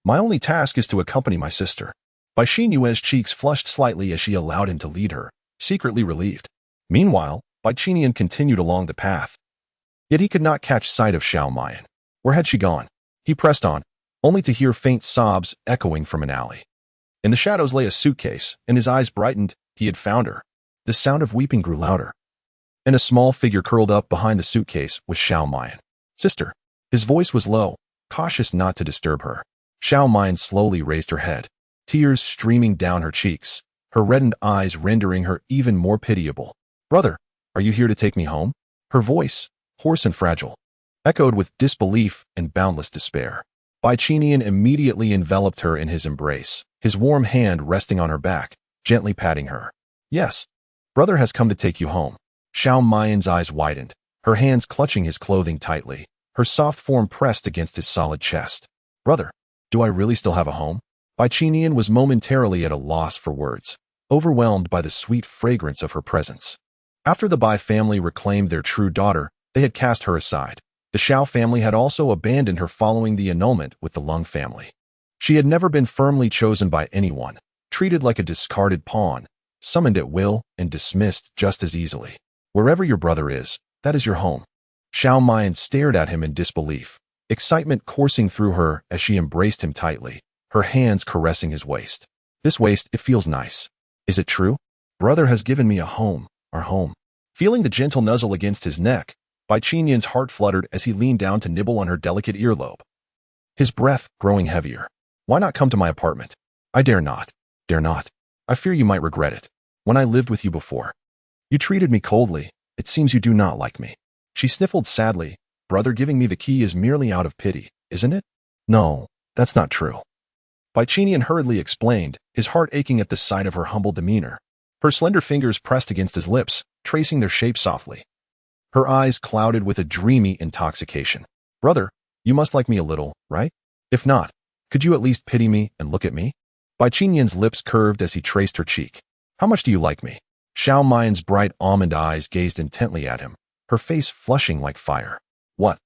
My only task is to accompany my sister. Bai Xinyue's cheeks flushed slightly as she allowed him to lead her, secretly relieved. Meanwhile, Bai Qingyan continued along the path. Yet he could not catch sight of Xiao Mayan. Where had she gone? He pressed on, only to hear faint sobs echoing from an alley. In the shadows lay a suitcase, and his eyes brightened. He had found her. The sound of weeping grew louder, and a small figure curled up behind the suitcase was Xiao Mayan. Sister. His voice was low, cautious not to disturb her. Xiao Mayan slowly raised her head, tears streaming down her cheeks, her reddened eyes rendering her even more pitiable. Brother, are you here to take me home? Her voice, hoarse and fragile, echoed with disbelief and boundless despair. Bai Qingyan immediately enveloped her in his embrace, his warm hand resting on her back, gently patting her. Yes, brother has come to take you home. Xiao Mayan's eyes widened, her hands clutching his clothing tightly, her soft form pressed against his solid chest. Brother, do I really still have a home? Bai Qingyan was momentarily at a loss for words, overwhelmed by the sweet fragrance of her presence. After the Bai family reclaimed their true daughter, they had cast her aside. The Xiao family had also abandoned her following the annulment with the Lung family. She had never been firmly chosen by anyone, treated like a discarded pawn, summoned at will and dismissed just as easily. Wherever your brother is, that is your home. Xiao Mayan stared at him in disbelief, excitement coursing through her as she embraced him tightly, her hands caressing his waist. This waist, it feels nice. Is it true? Brother has given me a home, our home. Feeling the gentle nuzzle against his neck, Bai Qinyan's heart fluttered as he leaned down to nibble on her delicate earlobe. His breath growing heavier. Why not come to my apartment? I dare not. Dare not. I fear you might regret it. When I lived with you before, you treated me coldly. It seems you do not like me. She sniffled sadly. Brother giving me the key is merely out of pity, isn't it? No, that's not true. Bai Qinyan hurriedly explained, his heart aching at the sight of her humble demeanor. Her slender fingers pressed against his lips, tracing their shape softly. Her eyes clouded with a dreamy intoxication. Brother, you must like me a little, right? If not, could you at least pity me and look at me? Bai Qinyan's lips curved as he traced her cheek. How much do you like me? Xiao Mayan's bright almond eyes gazed intently at him, her face flushing like fire. What?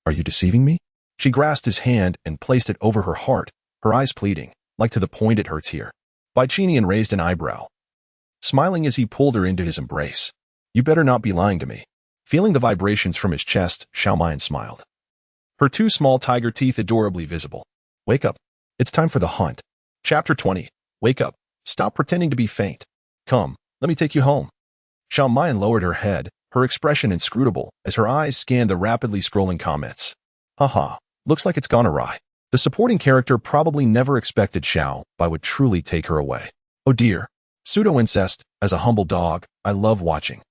Are you deceiving me? She grasped his hand and placed it over her heart, her eyes pleading, like to the point it hurts here. Bai Qinyan raised an eyebrow, smiling as he pulled her into his embrace. You better not be lying to me. Feeling the vibrations from his chest, Xiao Mayan smiled, her two small tiger teeth adorably visible. Wake up. It's time for the hunt. Chapter 20. Wake up. Stop pretending to be faint. Come, let me take you home. Xiao Mayan lowered her head, her expression inscrutable, as her eyes scanned the rapidly scrolling comments. Haha, looks like it's gone awry. The supporting character probably never expected Xiao Bai would truly take her away. Oh dear. Pseudo-incest, as a humble dog, I love watching.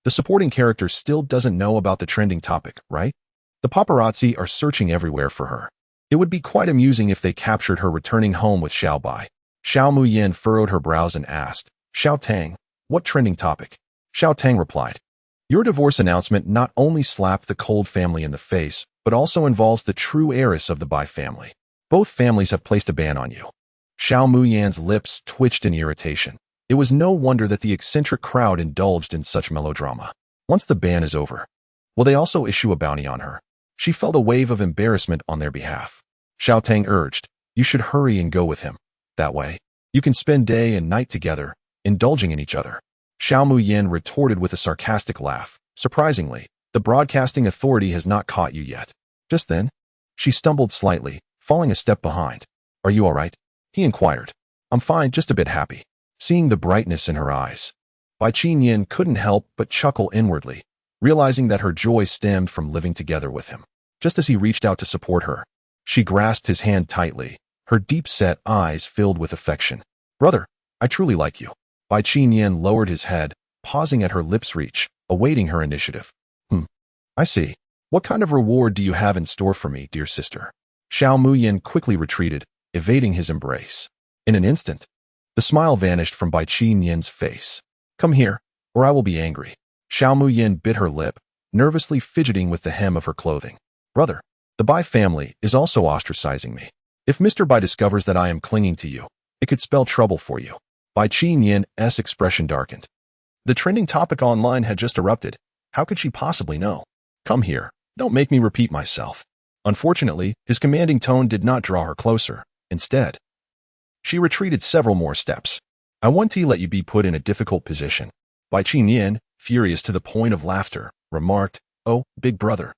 The supporting character still doesn't know about the trending topic, right? The paparazzi are searching everywhere for her. It would be quite amusing if they captured her returning home with Xiao Bai. Xiao Muyan furrowed her brows and asked, Xiao Tang, what trending topic? Xiao Tang replied, your divorce announcement not only slapped the Cold family in the face, but also involves the true heiress of the Bai family. Both families have placed a ban on you. Xiao Muyan's lips twitched in irritation. It was no wonder that the eccentric crowd indulged in such melodrama. Once the ban is over, will they also issue a bounty on her? She felt a wave of embarrassment on their behalf. Xiao Tang urged, you should hurry and go with him. That way, you can spend day and night together, indulging in each other. Xiao Muyan retorted with a sarcastic laugh. Surprisingly, the broadcasting authority has not caught you yet. Just then, she stumbled slightly, falling a step behind. Are you all right? He inquired. I'm fine, just a bit happy. Seeing the brightness in her eyes, Bai Qinyan couldn't help but chuckle inwardly, realizing that her joy stemmed from living together with him. Just as he reached out to support her, she grasped his hand tightly, her deep-set eyes filled with affection. Brother, I truly like you. Bai Qinyan lowered his head, pausing at her lips' reach, awaiting her initiative. I see. What kind of reward do you have in store for me, dear sister? Xiao Muyan quickly retreated, evading his embrace. In an instant, the smile vanished from Bai Qinyan's face. Come here, or I will be angry. Xiao Muyan bit her lip, nervously fidgeting with the hem of her clothing. Brother, the Bai family is also ostracizing me. If Mr. Bai discovers that I am clinging to you, it could spell trouble for you. Bai Qinyan's expression darkened. The trending topic online had just erupted. How could she possibly know? Come here, don't make me repeat myself. Unfortunately, his commanding tone did not draw her closer. Instead, she retreated several more steps. I want to let you be put in a difficult position. Bai Qinyan, furious to the point of laughter, remarked, Oh, big brother.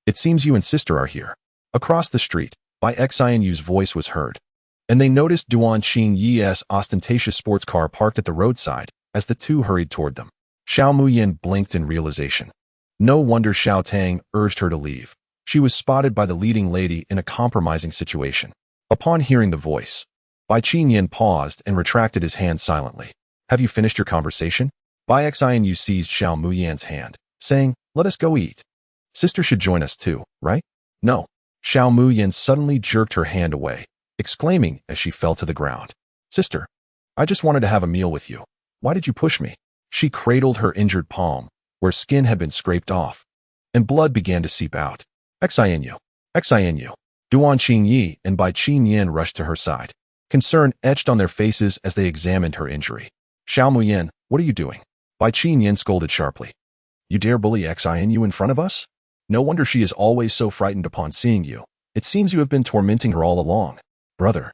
It seems you and sister are here. Across the street, Bai Xianyu's voice was heard, and they noticed Duan Qingyi's ostentatious sports car parked at the roadside as the two hurried toward them. Xiao Muyan blinked in realization. No wonder Xiao Tang urged her to leave. She was spotted by the leading lady in a compromising situation. Upon hearing the voice, Bai Qinyan paused and retracted his hand silently. Have you finished your conversation? Bai Xianyu seized Xiao Muyan's hand, saying, Let us go eat. Sister should join us too, right? No. Xiao Muyan suddenly jerked her hand away, exclaiming as she fell to the ground. Sister, I just wanted to have a meal with you. Why did you push me? She cradled her injured palm, where skin had been scraped off, and blood began to seep out. Xianyu. Duan Qingyi and Bai Qinyan rushed to her side. Concern etched on their faces as they examined her injury. Xiao Muyan, what are you doing? Bai Qinyan scolded sharply. You dare bully Xianyu in front of us? No wonder she is always so frightened upon seeing you. It seems you have been tormenting her all along. Brother,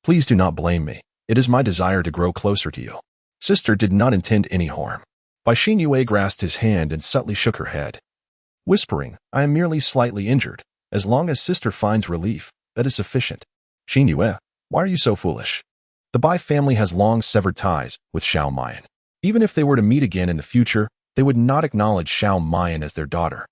please do not blame me. It is my desire to grow closer to you. Sister did not intend any harm. Bai Xinyue grasped his hand and subtly shook her head. whispering, "I am merely slightly injured. As long as sister finds relief, that is sufficient." Xin Yue, why are you so foolish? The Bai family has long severed ties with Xiao Mayan. Even if they were to meet again in the future, they would not acknowledge Xiao Mayan as their daughter.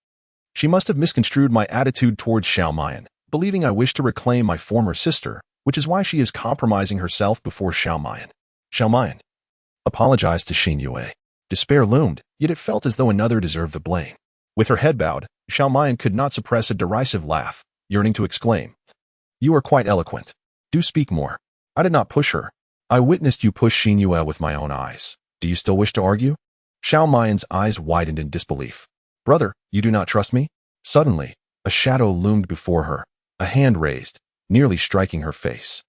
She must have misconstrued my attitude towards Xiao Mayan, believing I wish to reclaim my former sister, which is why she is compromising herself before Xiao Mayan. Xiao Mayan apologized to Xin Yue. Despair loomed, yet it felt as though another deserved the blame. With her head bowed, Xiao Mayan could not suppress a derisive laugh, yearning to exclaim, "You are quite eloquent. Do speak more." I did not push her. I witnessed you push Xin Yue with my own eyes. Do you still wish to argue? Xiao Mayan's eyes widened in disbelief. Brother, you do not trust me? Suddenly, a shadow loomed before her, a hand raised, nearly striking her face.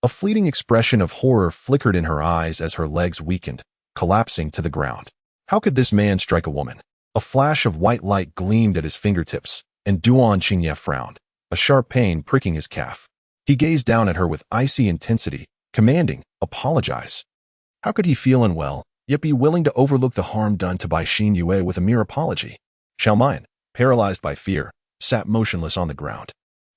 A fleeting expression of horror flickered in her eyes as her legs weakened, collapsing to the ground. How could this man strike a woman? A flash of white light gleamed at his fingertips, and Duan Qingye frowned, a sharp pain pricking his calf. He gazed down at her with icy intensity, commanding, "Apologize." How could he feel unwell, yet be willing to overlook the harm done to Bai Xin Yue with a mere apology? Xiao Mayan, paralyzed by fear, sat motionless on the ground.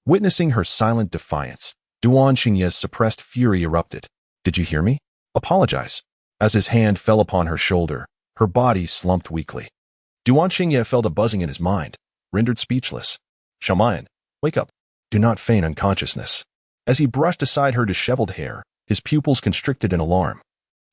Witnessing her silent defiance, Duan Qingye's suppressed fury erupted. "Did you hear me? Apologize." As his hand fell upon her shoulder, her body slumped weakly. Duan Qingye felt a buzzing in his mind, rendered speechless. "Xiao Mayan, wake up. Do not feign unconsciousness." As he brushed aside her disheveled hair, his pupils constricted in alarm,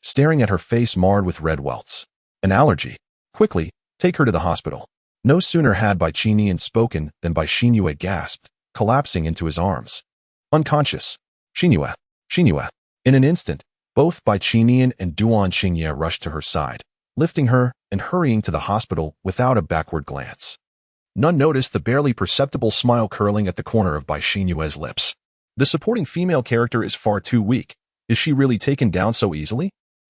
staring at her face marred with red welts. "An allergy. Quickly, take her to the hospital." No sooner had Bai Qinian spoken than Bai Xin Yue gasped, collapsing into his arms. Unconscious. Xin Yue. Xin Yue. In an instant, both Bai Qinian and Duan Qingye rushed to her side, lifting her and hurrying to the hospital without a backward glance. None noticed the barely perceptible smile curling at the corner of Bai Xin Yue's lips. The supporting female character is far too weak. Is she really taken down so easily?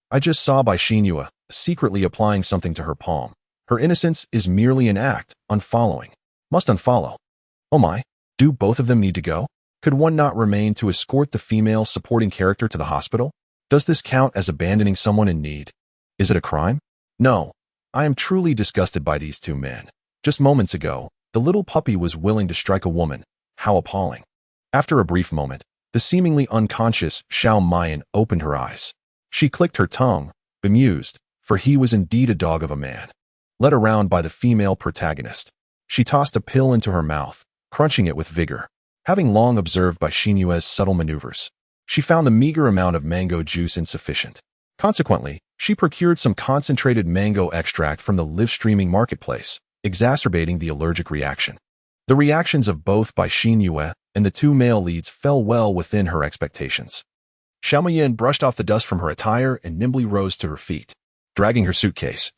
I just saw Bai Xin Yue secretly applying something to her palm. Her innocence is merely an act, unfollowing. Must unfollow. Oh my, do both of them need to go? Could one not remain to escort the female supporting character to the hospital? Does this count as abandoning someone in need? Is it a crime? No. I am truly disgusted by these two men. Just moments ago, the little puppy was willing to strike a woman. How appalling. After a brief moment, the seemingly unconscious Xiao Mayan opened her eyes. She clicked her tongue, bemused, for he was indeed a dog of a man. Led around by the female protagonist, she tossed a pill into her mouth, crunching it with vigor. Having long observed Bai Xin Yue's subtle maneuvers, she found the meager amount of mango juice insufficient. Consequently, she procured some concentrated mango extract from the live-streaming marketplace, exacerbating the allergic reaction. The reactions of both Bai Xin Yue and the two male leads fell well within her expectations. Xiao Mayan brushed off the dust from her attire and nimbly rose to her feet. Dragging her suitcase,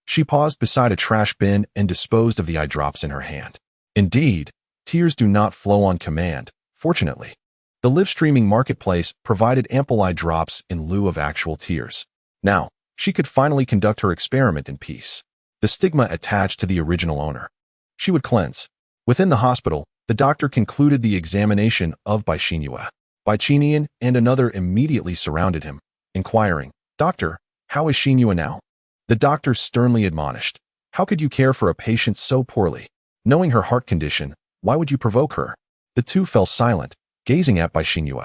she paused beside a trash bin and disposed of the eye drops in her hand. Indeed, tears do not flow on command, fortunately. The live-streaming marketplace provided ample eye drops in lieu of actual tears. Now, she could finally conduct her experiment in peace. The stigma attached to the original owner. She would cleanse. Within the hospital, the doctor concluded the examination of Bai Xin Yue. Bai Qinian and another immediately surrounded him, inquiring, "Doctor, how is Xin Yue now?" The doctor sternly admonished, "How could you care for a patient so poorly? Knowing her heart condition, why would you provoke her?" The two fell silent, gazing at Bai Xin Yue.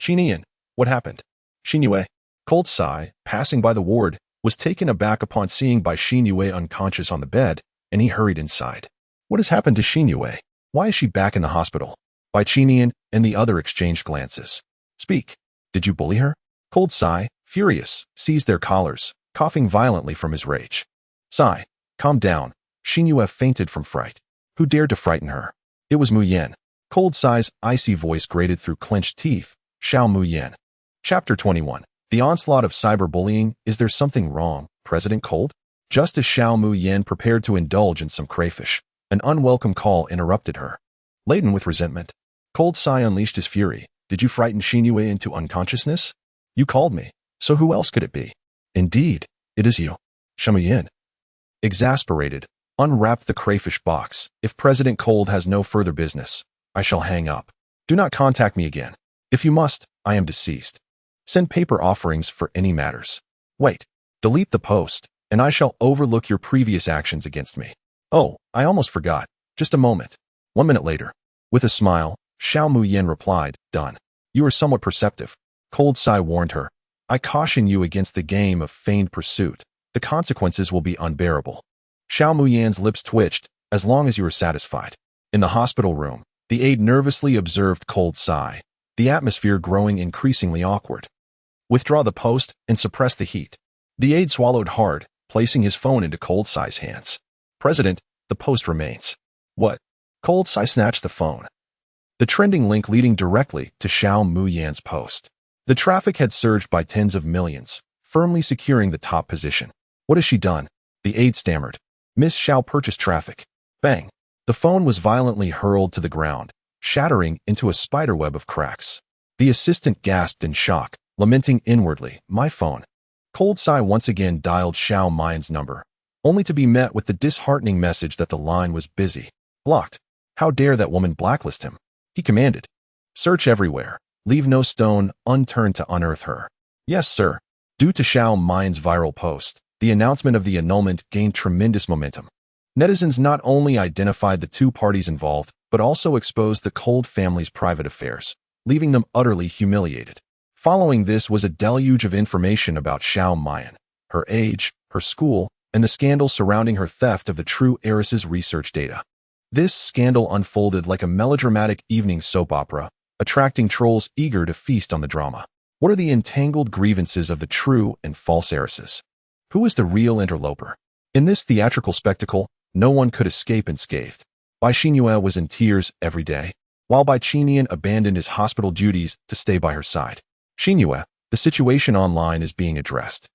"Qinian, what happened?" Xin Yue, cold sigh, passing by the ward, was taken aback upon seeing Bai Xin Yue unconscious on the bed, and he hurried inside. "What has happened to Xin Yue? Why is she back in the hospital?" Bai Qinian and the other exchanged glances. "Speak. Did you bully her?" Cold Sai, furious, seized their collars, coughing violently from his rage. "Sai, calm down." Xin Yue fainted from fright. Who dared to frighten her? It was Mu Yan. Cold Sai's icy voice grated through clenched teeth. Xiao Mu Yan. Chapter 21. The onslaught of cyberbullying. Is there something wrong, President Cold? Just as Xiao Mu Yan prepared to indulge in some crayfish, an unwelcome call interrupted her. Laden with resentment, Cold Sai unleashed his fury. "Did you frighten Xin Yue into unconsciousness? You called me, so who else could it be?" "Indeed, it is you." Xiao Mu Yan, exasperated, unwrapped the crayfish box. "If President Cold has no further business, I shall hang up. Do not contact me again. If you must, I am deceased. Send paper offerings for any matters. Wait, delete the post, and I shall overlook your previous actions against me." Oh, I almost forgot. Just a moment. 1 minute later. With a smile, Xiao Muyin replied, done. You are somewhat perceptive. Cold Sai warned her. I caution you against the game of feigned pursuit. The consequences will be unbearable. Xiao Muyin's lips twitched, as long as you are satisfied. In the hospital room, the aide nervously observed Cold Sai, the atmosphere growing increasingly awkward. Withdraw the post and suppress the heat. The aide swallowed hard, placing his phone into Cold Sai's hands. President, the post remains. What? Cold Sai snatched the phone. The trending link leading directly to Xiao Muyin's post. The traffic had surged by tens of millions, firmly securing the top position. What has she done? The aide stammered. Miss Xiao purchased traffic. Bang. The phone was violently hurled to the ground, shattering into a spiderweb of cracks. The assistant gasped in shock, lamenting inwardly, my phone. Cold Sai once again dialed Xiao Muyin's number, only to be met with the disheartening message that the line was busy. Blocked. How dare that woman blacklist him? He commanded. Search everywhere. Leave no stone unturned to unearth her. Yes, sir. Due to Xiao Muyin's viral post, the announcement of the annulment gained tremendous momentum. Netizens not only identified the two parties involved, but also exposed the Cold family's private affairs, leaving them utterly humiliated. Following this was a deluge of information about Xiao Muyin, her age, her school, and the scandal surrounding her theft of the true heiress's research data. This scandal unfolded like a melodramatic evening soap opera, attracting trolls eager to feast on the drama. What are the entangled grievances of the true and false heiresses? Who is the real interloper? In this theatrical spectacle, no one could escape unscathed. Bai Xinyue was in tears every day, while Bai Qinian abandoned his hospital duties to stay by her side. Xinyue, the situation online is being addressed.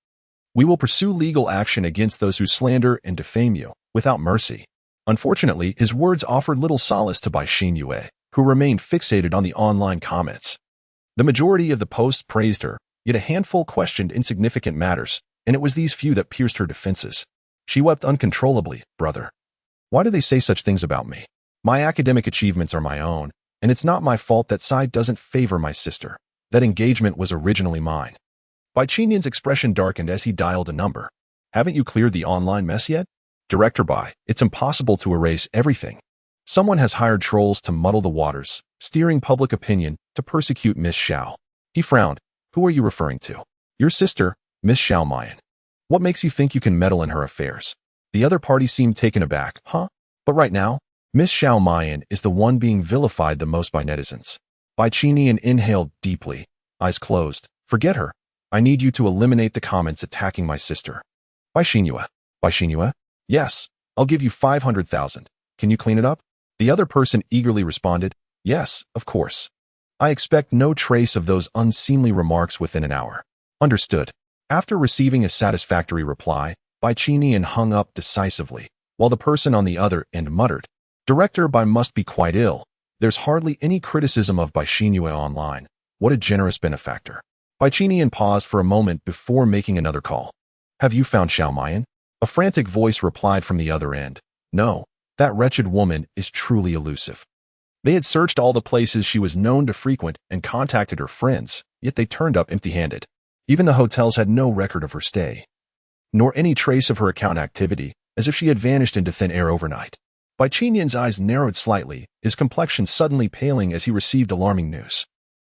We will pursue legal action against those who slander and defame you, without mercy. Unfortunately, his words offered little solace to Bai Xinyue, who remained fixated on the online comments. The majority of the posts praised her, yet a handful questioned insignificant matters, and it was these few that pierced her defenses. She wept uncontrollably, brother. Why do they say such things about me? My academic achievements are my own, and it's not my fault that Sai doesn't favor my sister. That engagement was originally mine. Bai Qinian's expression darkened as he dialed a number. Haven't you cleared the online mess yet? Director Bai, it's impossible to erase everything. Someone has hired trolls to muddle the waters, steering public opinion to persecute Miss Xiao. He frowned. Who are you referring to? Your sister, Miss Xiao Muyin. What makes you think you can meddle in her affairs? The other party seemed taken aback. Huh? But right now, Miss Xiao Muyin is the one being vilified the most by netizens. Bai Qinian inhaled deeply, eyes closed. Forget her. I need you to eliminate the comments attacking my sister. Bai Xinyue. Bai Xinyue? Yes, I'll give you 500,000. Can you clean it up? The other person eagerly responded, yes, of course. I expect no trace of those unseemly remarks within an hour. Understood. After receiving a satisfactory reply, Bai Qinian hung up decisively, while the person on the other end muttered, Director Bai must be quite ill. There's hardly any criticism of Bai Xinyue online. What a generous benefactor. Bai Qinian paused for a moment before making another call. Have you found Xiao Muyin? A frantic voice replied from the other end. No, that wretched woman is truly elusive. They had searched all the places she was known to frequent and contacted her friends, yet they turned up empty-handed. Even the hotels had no record of her stay, nor any trace of her account activity, as if she had vanished into thin air overnight. Bai Qinian's eyes narrowed slightly, his complexion suddenly paling as he received alarming news.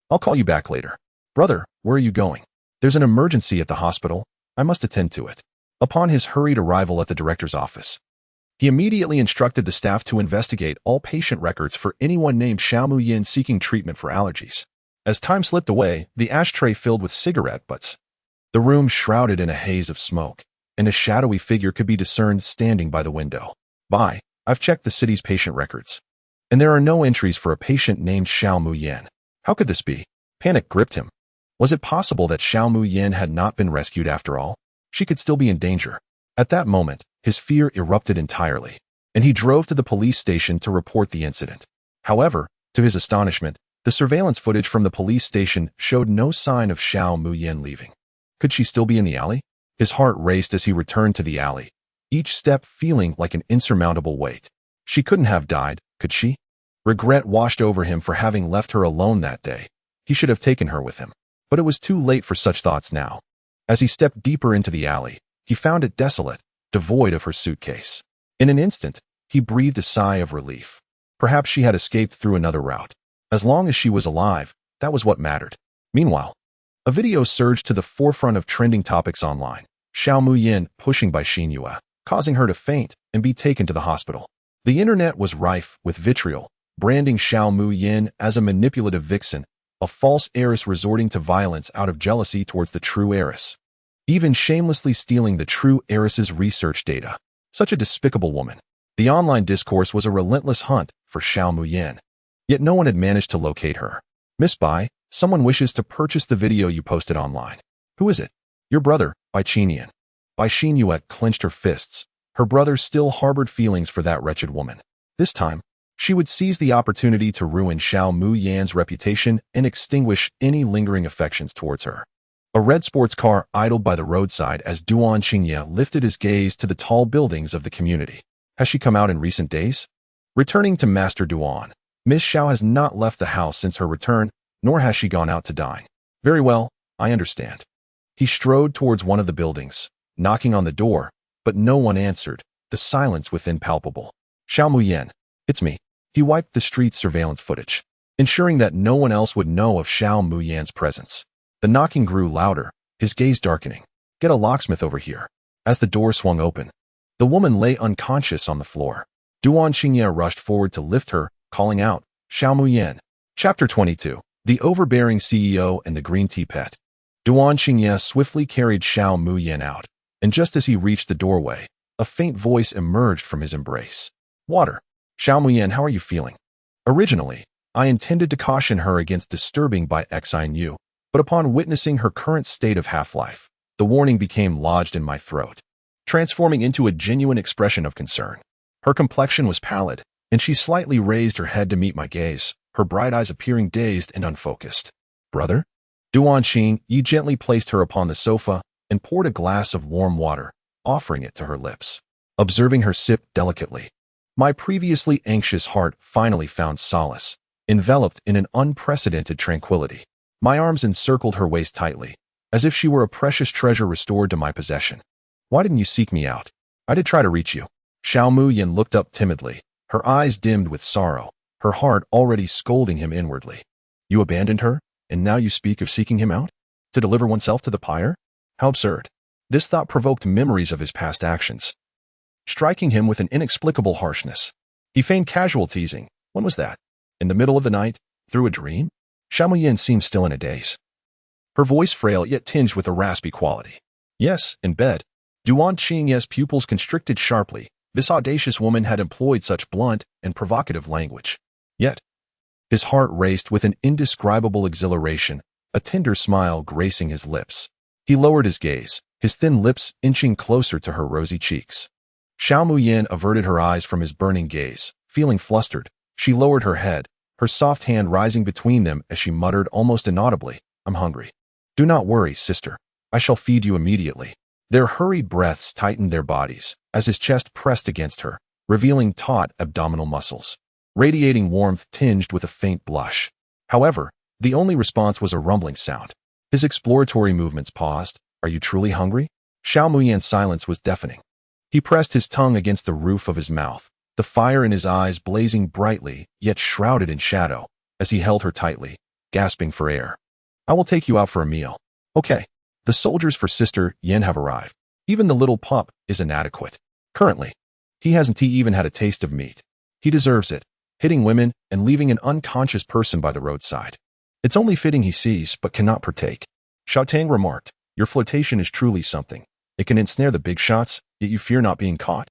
I'll call you back later. Brother, where are you going? There's an emergency at the hospital. I must attend to it. Upon his hurried arrival at the director's office, he immediately instructed the staff to investigate all patient records for anyone named Xiao Muyin seeking treatment for allergies. As time slipped away, the ashtray filled with cigarette butts. The room shrouded in a haze of smoke, and a shadowy figure could be discerned standing by the window. Bai, I've checked the city's patient records, and there are no entries for a patient named Xiao Muyin. How could this be? Panic gripped him. Was it possible that Xiao Muyin had not been rescued after all? She could still be in danger. At that moment, his fear erupted entirely, and he drove to the police station to report the incident. However, to his astonishment, the surveillance footage from the police station showed no sign of Xiao Muyin leaving. Could she still be in the alley? His heart raced as he returned to the alley, each step feeling like an insurmountable weight. She couldn't have died, could she? Regret washed over him for having left her alone that day. He should have taken her with him. But it was too late for such thoughts now. As he stepped deeper into the alley, he found it desolate, devoid of her suitcase. In an instant, He breathed a sigh of relief. Perhaps she had escaped through another route. As long as she was alive, that was what mattered. Meanwhile, a video surged to the forefront of trending topics online. Xiao Muyin pushing by Xin Yue, causing her to faint and be taken to the hospital. The internet was rife with vitriol, branding Xiao Muyin as a manipulative vixen, a false heiress resorting to violence out of jealousy towards the true heiress. Even shamelessly stealing the true heiress's research data. Such a despicable woman. The online discourse was a relentless hunt for Xiao Muyin. Yet no one had managed to locate her. Miss Bai, someone wishes to purchase the video you posted online. Who is it? Your brother, Bai Qinian. Bai Xinyue clenched her fists. Her brother still harbored feelings for that wretched woman. This time, she would seize the opportunity to ruin Xiao Muyin's reputation and extinguish any lingering affections towards her. A red sports car idled by the roadside as Duan Qingye lifted his gaze to the tall buildings of the community. Has she come out in recent days? Returning to Master Duan, Miss Xiao has not left the house since her return, nor has she gone out to dine. Very well, I understand. He strode towards one of the buildings, knocking on the door, but no one answered, the silence within palpable. Xiao Muyin, it's me. He wiped the street surveillance footage, ensuring that no one else would know of Xiao Muyin's presence. The knocking grew louder, his gaze darkening. Get a locksmith over here. As the door swung open, the woman lay unconscious on the floor. Duan Qingye rushed forward to lift her, calling out, Xiao Muyin. Chapter 22. The Overbearing CEO and the Green Tea Pet. Duan Qingye swiftly carried Xiao Muyin out, and just as he reached the doorway, a faint voice emerged from his embrace. Water. Xiao Muyin, how are you feeling? Originally, I intended to caution her against disturbing Bai Xinyu, but upon witnessing her current state of half-life, the warning became lodged in my throat, transforming into a genuine expression of concern. Her complexion was pallid, and she slightly raised her head to meet my gaze, her bright eyes appearing dazed and unfocused. Brother? Duan Qingye gently placed her upon the sofa and poured a glass of warm water, offering it to her lips. Observing her sip delicately, my previously anxious heart finally found solace, enveloped in an unprecedented tranquility. My arms encircled her waist tightly, as if she were a precious treasure restored to my possession. Why didn't you seek me out? I did try to reach you. Xiao Muyin looked up timidly, her eyes dimmed with sorrow, her heart already scolding him inwardly. You abandoned her, and now you speak of seeking him out? To deliver oneself to the pyre? How absurd. This thought provoked memories of his past actions, striking him with an inexplicable harshness. He feigned casual teasing. When was that? In the middle of the night? Through a dream? Xiao Muyin seemed still in a daze. Her voice frail yet tinged with a raspy quality. Yes, in bed. Duan Qingye's pupils constricted sharply. This audacious woman had employed such blunt and provocative language. Yet, his heart raced with an indescribable exhilaration, a tender smile gracing his lips. He lowered his gaze, his thin lips inching closer to her rosy cheeks. Xiao Muyin averted her eyes from his burning gaze. Feeling flustered, she lowered her head, her soft hand rising between them as she muttered almost inaudibly, I'm hungry. Do not worry, sister. I shall feed you immediately. Their hurried breaths tightened their bodies, as his chest pressed against her, revealing taut abdominal muscles, radiating warmth tinged with a faint blush. However, the only response was a rumbling sound. His exploratory movements paused. Are you truly hungry? Xiao Muyin's silence was deafening. He pressed his tongue against the roof of his mouth, the fire in his eyes blazing brightly, yet shrouded in shadow, as he held her tightly, gasping for air. I will take you out for a meal. Okay. The soldiers for Sister Yin have arrived. Even the little pup is inadequate. Currently, he hasn't even had a taste of meat. He deserves it, hitting women and leaving an unconscious person by the roadside. It's only fitting he sees but cannot partake. Xiao Tang remarked, your flirtation is truly something. It can ensnare the big shots, yet you fear not being caught.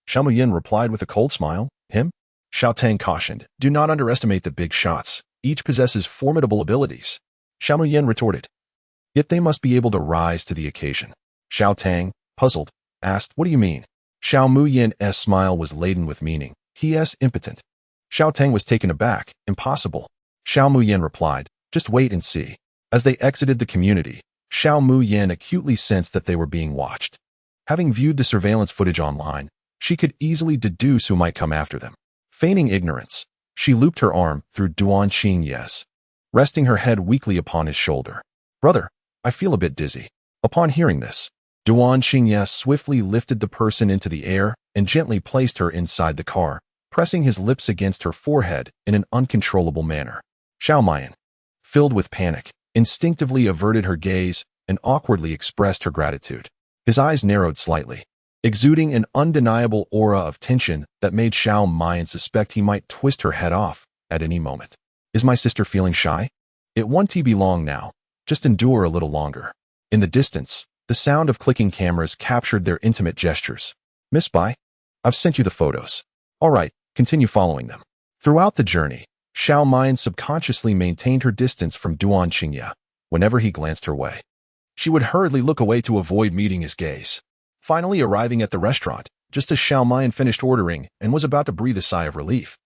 Xiao Muyin replied with a cold smile. Him? Xiao Tang cautioned, do not underestimate the big shots. Each possesses formidable abilities. Xiao Muyin retorted, yet they must be able to rise to the occasion. Xiao Tang, puzzled, asked, what do you mean? Xiao Muyin's smile was laden with meaning. He is impotent. Xiao Tang was taken aback. Impossible. Xiao Muyin replied, just wait and see. As they exited the community, Xiao Muyin acutely sensed that they were being watched. Having viewed the surveillance footage online, she could easily deduce who might come after them. Feigning ignorance, she looped her arm through Duan Qingye's, resting her head weakly upon his shoulder. Brother, I feel a bit dizzy. Upon hearing this, Duan Qingye swiftly lifted the person into the air, and gently placed her inside the car, pressing his lips against her forehead in an uncontrollable manner. Xiao Mian, filled with panic, instinctively averted her gaze and awkwardly expressed her gratitude. His eyes narrowed slightly, exuding an undeniable aura of tension that made Xiao Mian suspect he might twist her head off at any moment. Is my sister feeling shy? It won't be long now. Just endure a little longer. In the distance, the sound of clicking cameras captured their intimate gestures. Miss Bai, I've sent you the photos. All right, continue following them. Throughout the journey, Xiao Mian subconsciously maintained her distance from Duan Qingye whenever he glanced her way. She would hurriedly look away to avoid meeting his gaze. Finally arriving at the restaurant, just as Xiao Mian finished ordering and was about to breathe a sigh of relief,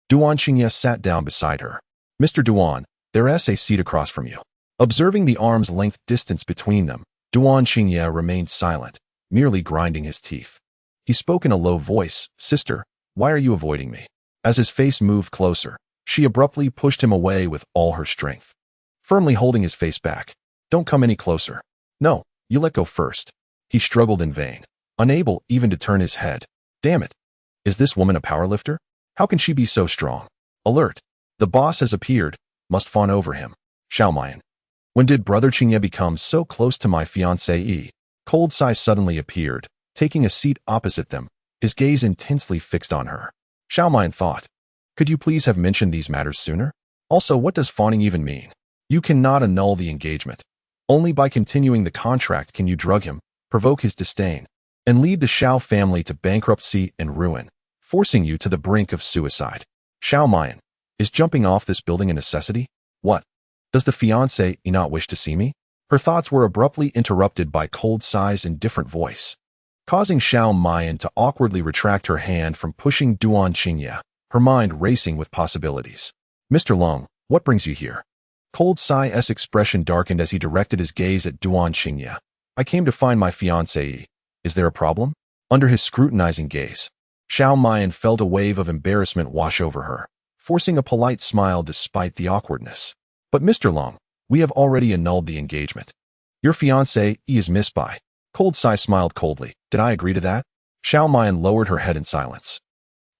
Duan Qingye sat down beside her. Mr. Duan, there's a seat across from you. Observing the arm's length distance between them, Duan Qingye remained silent, merely grinding his teeth. He spoke in a low voice, Sister, why are you avoiding me? As his face moved closer, she abruptly pushed him away with all her strength, firmly holding his face back. Don't come any closer. No, you let go first. He struggled in vain, unable even to turn his head. Damn it. Is this woman a powerlifter? How can she be so strong? Alert. The boss has appeared. Must fawn over him. Xiao Mian. When did Brother Qingye become so close to my fiancée? Cold Sai suddenly appeared, taking a seat opposite them, his gaze intensely fixed on her. Xiao Mian thought, could you please have mentioned these matters sooner? Also, what does fawning even mean? You cannot annul the engagement. Only by continuing the contract can you drug him, provoke his disdain, and lead the Xiao family to bankruptcy and ruin, forcing you to the brink of suicide. Xiao Mian, is jumping off this building a necessity? What? Does the fiancé not wish to see me? Her thoughts were abruptly interrupted by Cold Sai's indifferent voice, causing Xiao Mian to awkwardly retract her hand from pushing Duan Qingye, her mind racing with possibilities. Mr. Long, what brings you here? Cold Sai's expression darkened as he directed his gaze at Duan Qingye. I came to find my fiancée. Is there a problem? Under his scrutinizing gaze, Xiao Mian felt a wave of embarrassment wash over her, forcing a polite smile despite the awkwardness. But Mr. Long, we have already annulled the engagement. Your fiancée is Miss Bai. Cold Sai smiled coldly. Did I agree to that? Xiao Mian lowered her head in silence,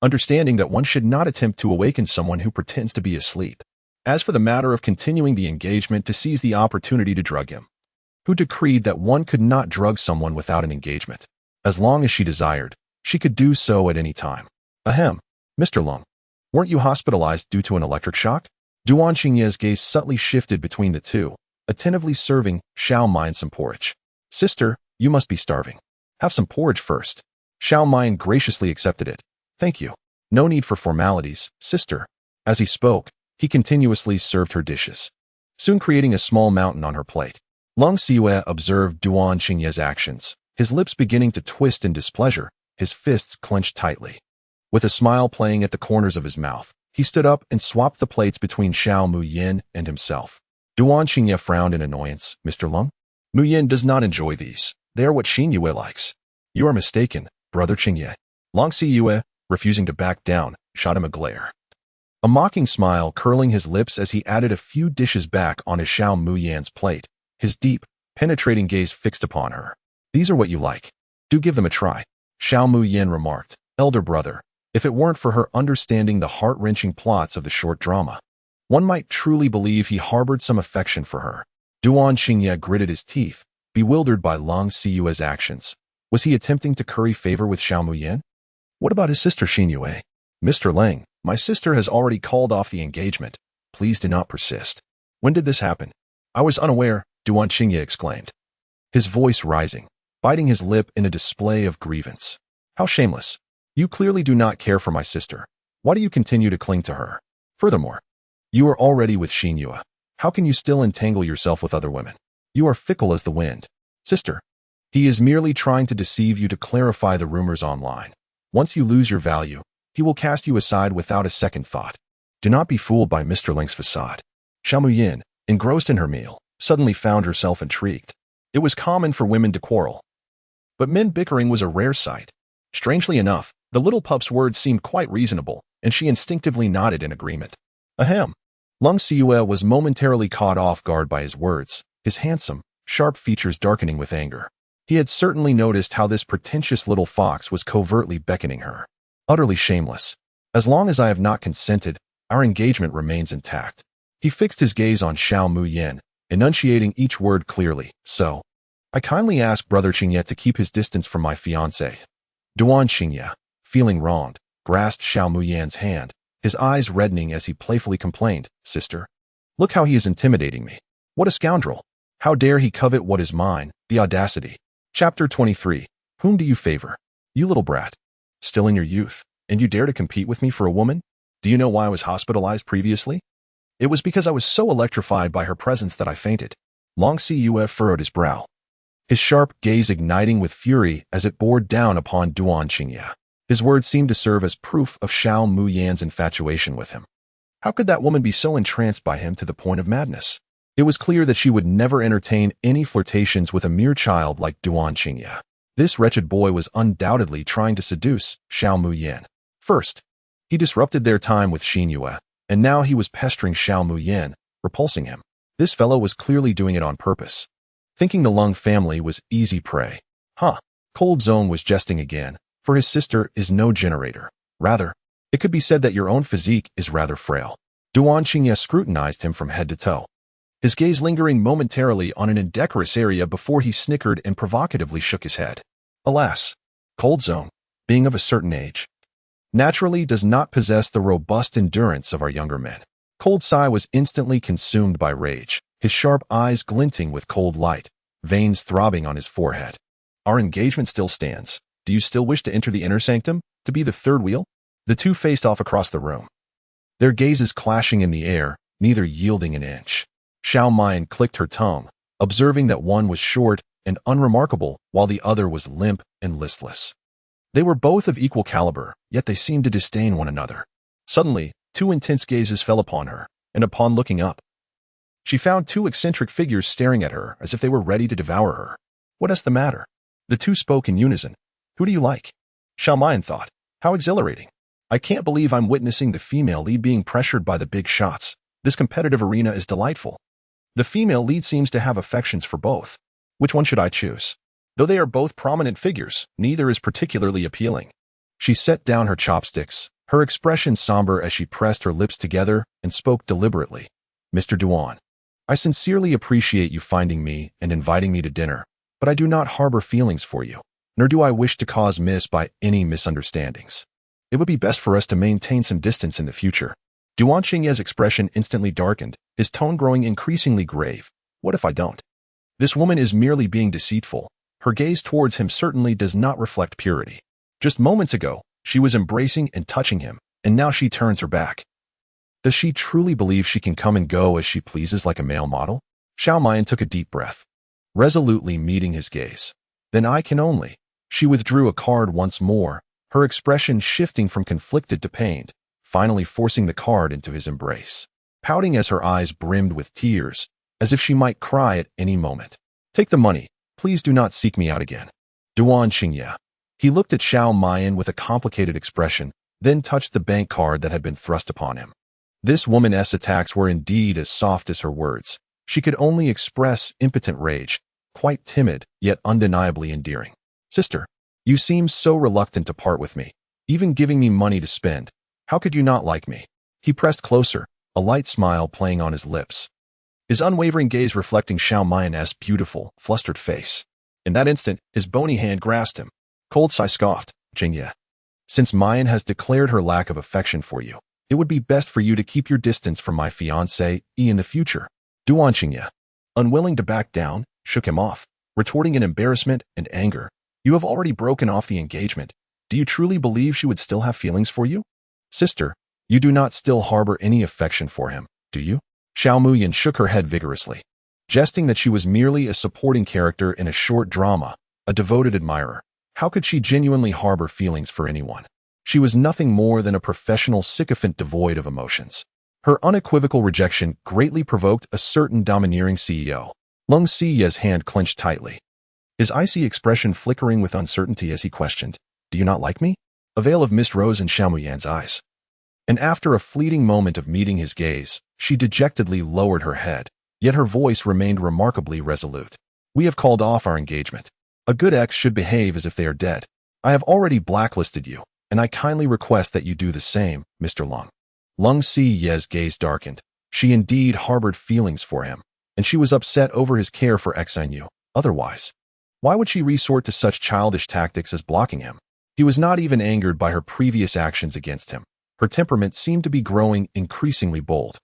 understanding that one should not attempt to awaken someone who pretends to be asleep. As for the matter of continuing the engagement to seize the opportunity to drug him, who decreed that one could not drug someone without an engagement? As long as she desired, she could do so at any time. Ahem. Mr. Long, weren't you hospitalized due to an electric shock? Duan Qingye's gaze subtly shifted between the two, attentively serving Xiao Mian some porridge. Sister, you must be starving. Have some porridge first. Xiao Mian graciously accepted it. Thank you. No need for formalities, sister. As he spoke, he continuously served her dishes, soon creating a small mountain on her plate. Long Siyue observed Duan Qingye's actions, his lips beginning to twist in displeasure, his fists clenched tightly. With a smile playing at the corners of his mouth, he stood up and swapped the plates between Xiao Muyin and himself. Duan Qingye frowned in annoyance. Mr. Long? Muyin does not enjoy these. They are what Xingyue likes. You are mistaken, Brother Qingye. Long Siyue, refusing to back down, shot him a glare, a mocking smile curling his lips as he added a few dishes back on his Xiao Muyin's plate, his deep, penetrating gaze fixed upon her. These are what you like. Do give them a try. Xiao Muyin remarked. Elder brother, if it weren't for her understanding the heart-wrenching plots of the short drama, one might truly believe he harbored some affection for her. Duan Qingye gritted his teeth, bewildered by Long Siyue's actions. Was he attempting to curry favor with Xiao Muyin? What about his sister Xingyue? Mr. Lang, my sister has already called off the engagement. Please do not persist. When did this happen? I was unaware, Duan Qingye exclaimed, his voice rising, biting his lip in a display of grievance. How shameless. You clearly do not care for my sister. Why do you continue to cling to her? Furthermore, you are already with Xingyue. How can you still entangle yourself with other women? You are fickle as the wind. Sister, he is merely trying to deceive you to clarify the rumors online. Once you lose your value, he will cast you aside without a second thought. Do not be fooled by Mr. Ling's facade. Xiao Muyin, engrossed in her meal, suddenly found herself intrigued. It was common for women to quarrel, but men bickering was a rare sight. Strangely enough, the little pup's words seemed quite reasonable, and she instinctively nodded in agreement. Ahem. Long Siyue was momentarily caught off guard by his words, his handsome, sharp features darkening with anger. He had certainly noticed how this pretentious little fox was covertly beckoning her. Utterly shameless. As long as I have not consented, our engagement remains intact. He fixed his gaze on Xiao Muyin, enunciating each word clearly. So, I kindly ask Brother Xingye to keep his distance from my fiancée. Duan Xingye, feeling wronged, grasped Xiao Muyin's hand, his eyes reddening as he playfully complained, Sister, look how he is intimidating me. What a scoundrel! How dare he covet what is mine, the audacity. Chapter 23. Whom do you favor? You little brat. Still in your youth, and you dare to compete with me for a woman? Do you know why I was hospitalized previously? It was because I was so electrified by her presence that I fainted. Long Cuf furrowed his brow, his sharp gaze igniting with fury as it bore down upon Duan Xingye. His words seemed to serve as proof of Xiao Muyin's infatuation with him. How could that woman be so entranced by him to the point of madness? It was clear that she would never entertain any flirtations with a mere child like Duan Xingye. This wretched boy was undoubtedly trying to seduce Xiao Muyin. First, he disrupted their time with Xin Yue, and now he was pestering Xiao Muyin, repulsing him. This fellow was clearly doing it on purpose, thinking the Lung family was easy prey. Cold Zone was jesting again, for his sister is no generator. Rather, it could be said that your own physique is rather frail. Duan Xingye scrutinized him from head to toe, his gaze lingering momentarily on an indecorous area before he snickered and provocatively shook his head. Alas, Cold Zone, being of a certain age, naturally does not possess the robust endurance of our younger men. Cold Sai was instantly consumed by rage, his sharp eyes glinting with cold light, veins throbbing on his forehead. Our engagement still stands. Do you still wish to enter the inner sanctum, to be the third wheel? The two faced off across the room, their gazes clashing in the air, neither yielding an inch. Xiao Muyin clicked her tongue, observing that one was short and unremarkable while the other was limp and listless. They were both of equal caliber, yet they seemed to disdain one another. Suddenly, two intense gazes fell upon her, and upon looking up, she found two eccentric figures staring at her as if they were ready to devour her. What is the matter? The two spoke in unison. Who do you like? Xiao Muyin thought. How exhilarating. I can't believe I'm witnessing the female lead being pressured by the big shots. This competitive arena is delightful. The female lead seems to have affections for both. Which one should I choose? Though they are both prominent figures, neither is particularly appealing. She set down her chopsticks, her expression somber as she pressed her lips together and spoke deliberately. Mr. Duan, I sincerely appreciate you finding me and inviting me to dinner, but I do not harbor feelings for you, nor do I wish to cause by any misunderstandings. It would be best for us to maintain some distance in the future. Duan Xingye's expression instantly darkened, his tone growing increasingly grave. What if I don't? This woman is merely being deceitful. Her gaze towards him certainly does not reflect purity. Just moments ago, she was embracing and touching him, and now she turns her back. Does she truly believe she can come and go as she pleases like a male model? Xiao Muyin took a deep breath, resolutely meeting his gaze. Then I can only. She withdrew a card once more, her expression shifting from conflicted to pained, finally forcing the card into his embrace, pouting as her eyes brimmed with tears, as if she might cry at any moment. Take the money. Please do not seek me out again. Duan Xingye. He looked at Xiao Muyin with a complicated expression, then touched the bank card that had been thrust upon him. This woman's attacks were indeed as soft as her words. She could only express impotent rage, quite timid, yet undeniably endearing. Sister, you seem so reluctant to part with me, even giving me money to spend. How could you not like me? He pressed closer, a light smile playing on his lips, his unwavering gaze reflecting Xiao Muyin's beautiful, flustered face. In that instant, his bony hand grasped him. Cold Sai scoffed, Xingye. Since Muyin has declared her lack of affection for you, it would be best for you to keep your distance from my fiancée in the future. Duan Xingye, unwilling to back down, shook him off, retorting in embarrassment and anger. You have already broken off the engagement. Do you truly believe she would still have feelings for you? Sister, you do not still harbor any affection for him, do you? Xiao Muyin shook her head vigorously, jesting that she was merely a supporting character in a short drama, a devoted admirer. How could she genuinely harbor feelings for anyone? She was nothing more than a professional sycophant devoid of emotions. Her unequivocal rejection greatly provoked a certain domineering CEO. Lung Siye's hand clenched tightly, his icy expression flickering with uncertainty as he questioned, Do you not like me? A veil of mist rose in Xiao Muyin's eyes, and after a fleeting moment of meeting his gaze, she dejectedly lowered her head, yet her voice remained remarkably resolute. We have called off our engagement. A good ex should behave as if they are dead. I have already blacklisted you, and I kindly request that you do the same, Mr. Long. Lung Si-ye's gaze darkened. She indeed harbored feelings for him, and she was upset over his care for Xinyu. Otherwise, why would she resort to such childish tactics as blocking him? He was not even angered by her previous actions against him. Her temperament seemed to be growing increasingly bold.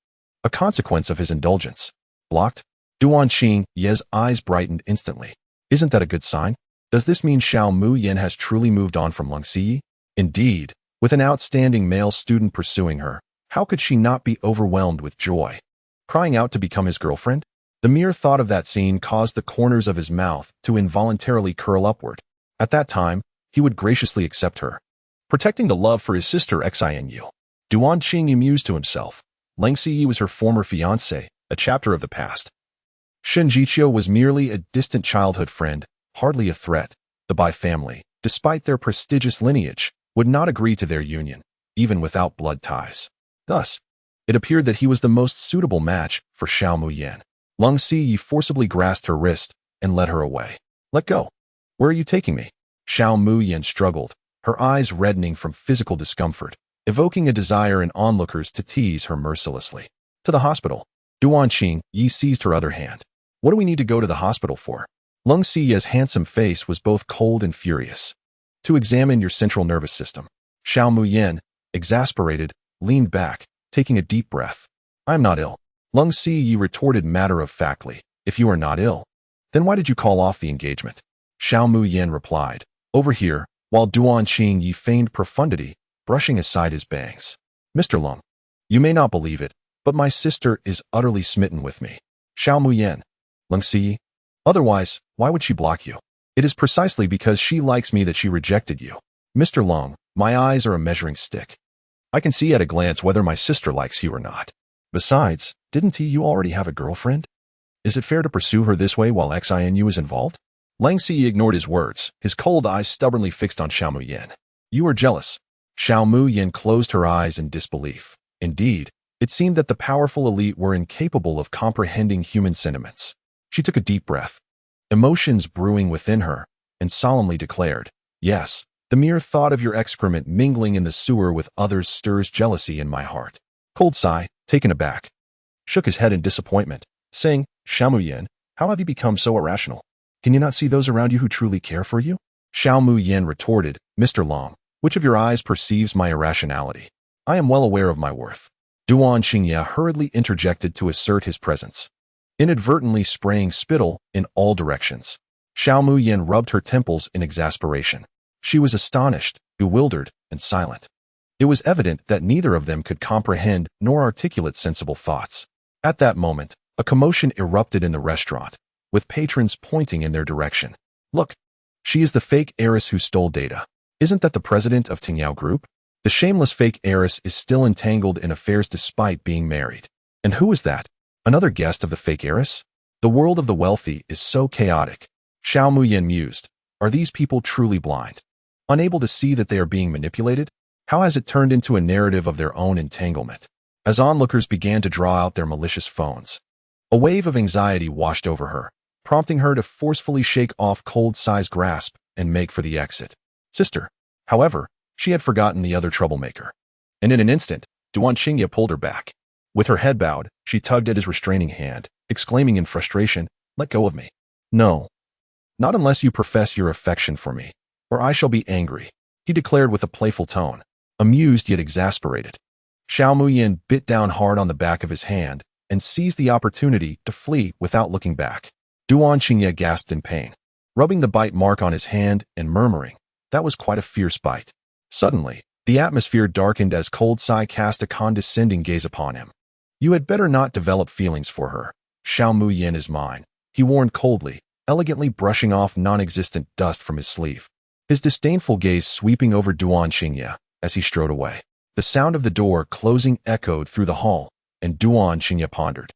A consequence of his indulgence. Blocked? Duan Xingye's eyes brightened instantly. Isn't that a good sign? Does this mean Xiao Muyan has truly moved on from Lung Si? Indeed, with an outstanding male student pursuing her, how could she not be overwhelmed with joy? Crying out to become his girlfriend? The mere thought of that scene caused the corners of his mouth to involuntarily curl upward. At that time, he would graciously accept her. Protecting the love for his sister Xinyu. Duan Xingye mused to himself. Leng Siyi was her former fiancé, a chapter of the past. Shen Jiqiu was merely a distant childhood friend, hardly a threat. The Bai family, despite their prestigious lineage, would not agree to their union, even without blood ties. Thus, it appeared that he was the most suitable match for Xiao Muyan. Lung Si forcibly grasped her wrist and led her away. Let go. Where are you taking me? Xiao Muyan struggled, her eyes reddening from physical discomfort, evoking a desire in onlookers to tease her mercilessly. To the hospital. Duan Xingye seized her other hand. What do we need to go to the hospital for? Lung Si's handsome face was both cold and furious. To examine your central nervous system. Xiao Muyan, exasperated, leaned back, taking a deep breath. I am not ill. Lung Si retorted matter-of-factly. If you are not ill, then why did you call off the engagement? Xiao Muyan replied. Over here, while Duan Xingye feigned profundity, brushing aside his bangs. Mr. Lung, you may not believe it, but my sister is utterly smitten with me. Xiao Muyan. Lung Si. Otherwise, why would she block you? It is precisely because she likes me that she rejected you. Mr. Long, my eyes are a measuring stick. I can see at a glance whether my sister likes you or not. Besides, didn't you already have a girlfriend? Is it fair to pursue her this way while Xinyu is involved? Lang Si ignored his words, his cold eyes stubbornly fixed on Xiao Muyan. You are jealous. Xiao Muyan closed her eyes in disbelief. Indeed, it seemed that the powerful elite were incapable of comprehending human sentiments. She took a deep breath, emotions brewing within her, and solemnly declared, yes, the mere thought of your excrement mingling in the sewer with others stirs jealousy in my heart. Cold Sai, taken aback, shook his head in disappointment, saying, Xiao Muyan, how have you become so irrational? Can you not see those around you who truly care for you? Xiao Muyan retorted, Mr. Long, which of your eyes perceives my irrationality? I am well aware of my worth. Duan Xingye hurriedly interjected to assert his presence, inadvertently spraying spittle in all directions. Xiao Muyan rubbed her temples in exasperation. She was astonished, bewildered, and silent. It was evident that neither of them could comprehend nor articulate sensible thoughts. At that moment, a commotion erupted in the restaurant, with patrons pointing in their direction. Look, she is the fake heiress who stole data. Isn't that the president of Tingyao Group? The shameless fake heiress is still entangled in affairs despite being married. And who is that? Another guest of the fake heiress? The world of the wealthy is so chaotic. Xiao Muyan mused. Are these people truly blind? Unable to see that they are being manipulated? How has it turned into a narrative of their own entanglement? As onlookers began to draw out their malicious phones, a wave of anxiety washed over her, prompting her to forcefully shake off Cold Sai's grasp and make for the exit. Sister. However, she had forgotten the other troublemaker. And in an instant, Duan Xingye pulled her back. With her head bowed, she tugged at his restraining hand, exclaiming in frustration, Let go of me. No. Not unless you profess your affection for me, or I shall be angry, he declared with a playful tone, amused yet exasperated. Xiao Muyan bit down hard on the back of his hand and seized the opportunity to flee without looking back. Duan Xingye gasped in pain, rubbing the bite mark on his hand and murmuring, That was quite a fierce bite. Suddenly, the atmosphere darkened as Cold Sai cast a condescending gaze upon him. You had better not develop feelings for her. Xiao Muyan is mine, he warned coldly, elegantly brushing off non-existent dust from his sleeve. His disdainful gaze sweeping over Duan Xingye as he strode away. The sound of the door closing echoed through the hall, and Duan Xingye pondered.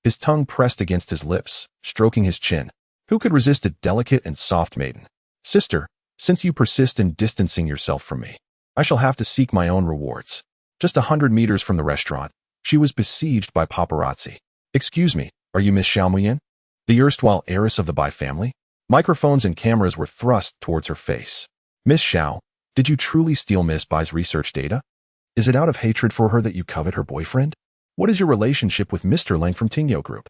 His tongue pressed against his lips, stroking his chin. Who could resist a delicate and soft maiden? Sister, since you persist in distancing yourself from me, I shall have to seek my own rewards. Just 100 meters from the restaurant, she was besieged by paparazzi. Excuse me, are you Miss Xiao Muyan? The erstwhile heiress of the Bai family? Microphones and cameras were thrust towards her face. Miss Xiao, did you truly steal Miss Bai's research data? Is it out of hatred for her that you covet her boyfriend? What is your relationship with Mr. Lang from Tingyo Group?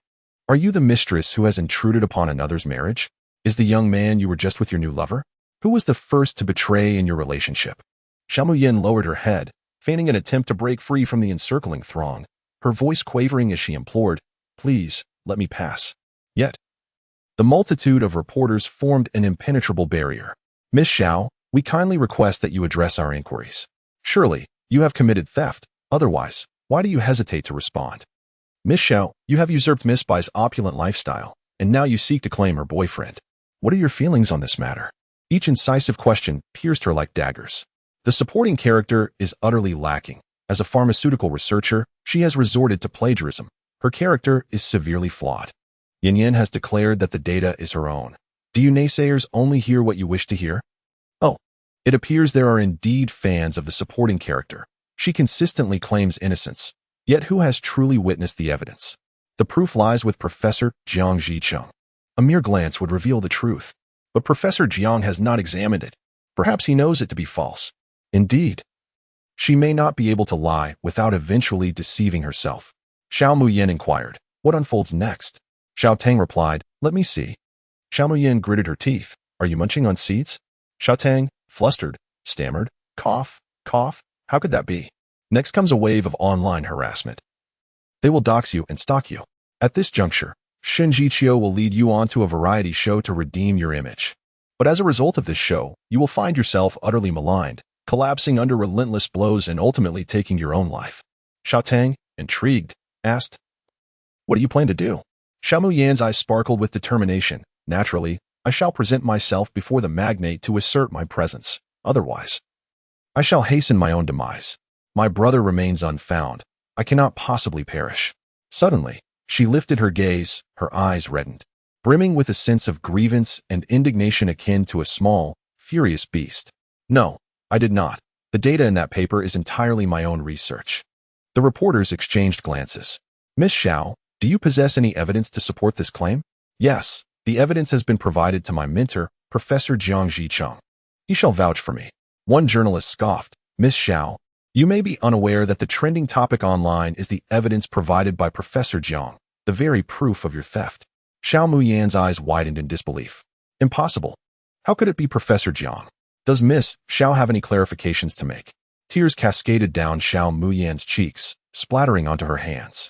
Are you the mistress who has intruded upon another's marriage? Is the young man you were just with your new lover? Who was the first to betray in your relationship? Xiao Muyin lowered her head, feigning an attempt to break free from the encircling throng, her voice quavering as she implored, "Please, let me pass." Yet, the multitude of reporters formed an impenetrable barrier. Miss Xiao, we kindly request that you address our inquiries. Surely, you have committed theft. Otherwise, why do you hesitate to respond? Miss Xiao, you have usurped Miss Bai's opulent lifestyle, and now you seek to claim her boyfriend. What are your feelings on this matter? Each incisive question pierced her like daggers. The supporting character is utterly lacking. As a pharmaceutical researcher, she has resorted to plagiarism. Her character is severely flawed. Yin Yin has declared that the data is her own. Do you naysayers only hear what you wish to hear? Oh, it appears there are indeed fans of the supporting character. She consistently claims innocence. Yet who has truly witnessed the evidence? The proof lies with Professor Jiang Zhicheng. A mere glance would reveal the truth. But Professor Jiang has not examined it. Perhaps he knows it to be false. Indeed, she may not be able to lie without eventually deceiving herself. Xiao Muyin inquired, what unfolds next? Xiao Tang replied, let me see. Xiao Muyin gritted her teeth. Are you munching on seeds? Xiao Tang, flustered, stammered, cough, how could that be? Next comes a wave of online harassment. They will dox you and stalk you. At this juncture, Shen Jiqiu will lead you on to a variety show to redeem your image. But as a result of this show, you will find yourself utterly maligned, collapsing under relentless blows and ultimately taking your own life. Xiao Tang, intrigued, asked, what do you plan to do? Xiao Muyin's eyes sparkled with determination. Naturally, I shall present myself before the magnate to assert my presence. Otherwise, I shall hasten my own demise. My brother remains unfound. I cannot possibly perish. Suddenly, she lifted her gaze, her eyes reddened, brimming with a sense of grievance and indignation akin to a small, furious beast. No, I did not. The data in that paper is entirely my own research. The reporters exchanged glances. Miss Xiao, do you possess any evidence to support this claim? Yes, the evidence has been provided to my mentor, Professor Jiang Zhicheng. He shall vouch for me. One journalist scoffed, Miss Xiao, you may be unaware that the trending topic online is the evidence provided by Professor Jiang, the very proof of your theft. Xiao Muyin's eyes widened in disbelief. Impossible. How could it be Professor Jiang? Does Miss Xiao have any clarifications to make? Tears cascaded down Xiao Muyin's cheeks, splattering onto her hands.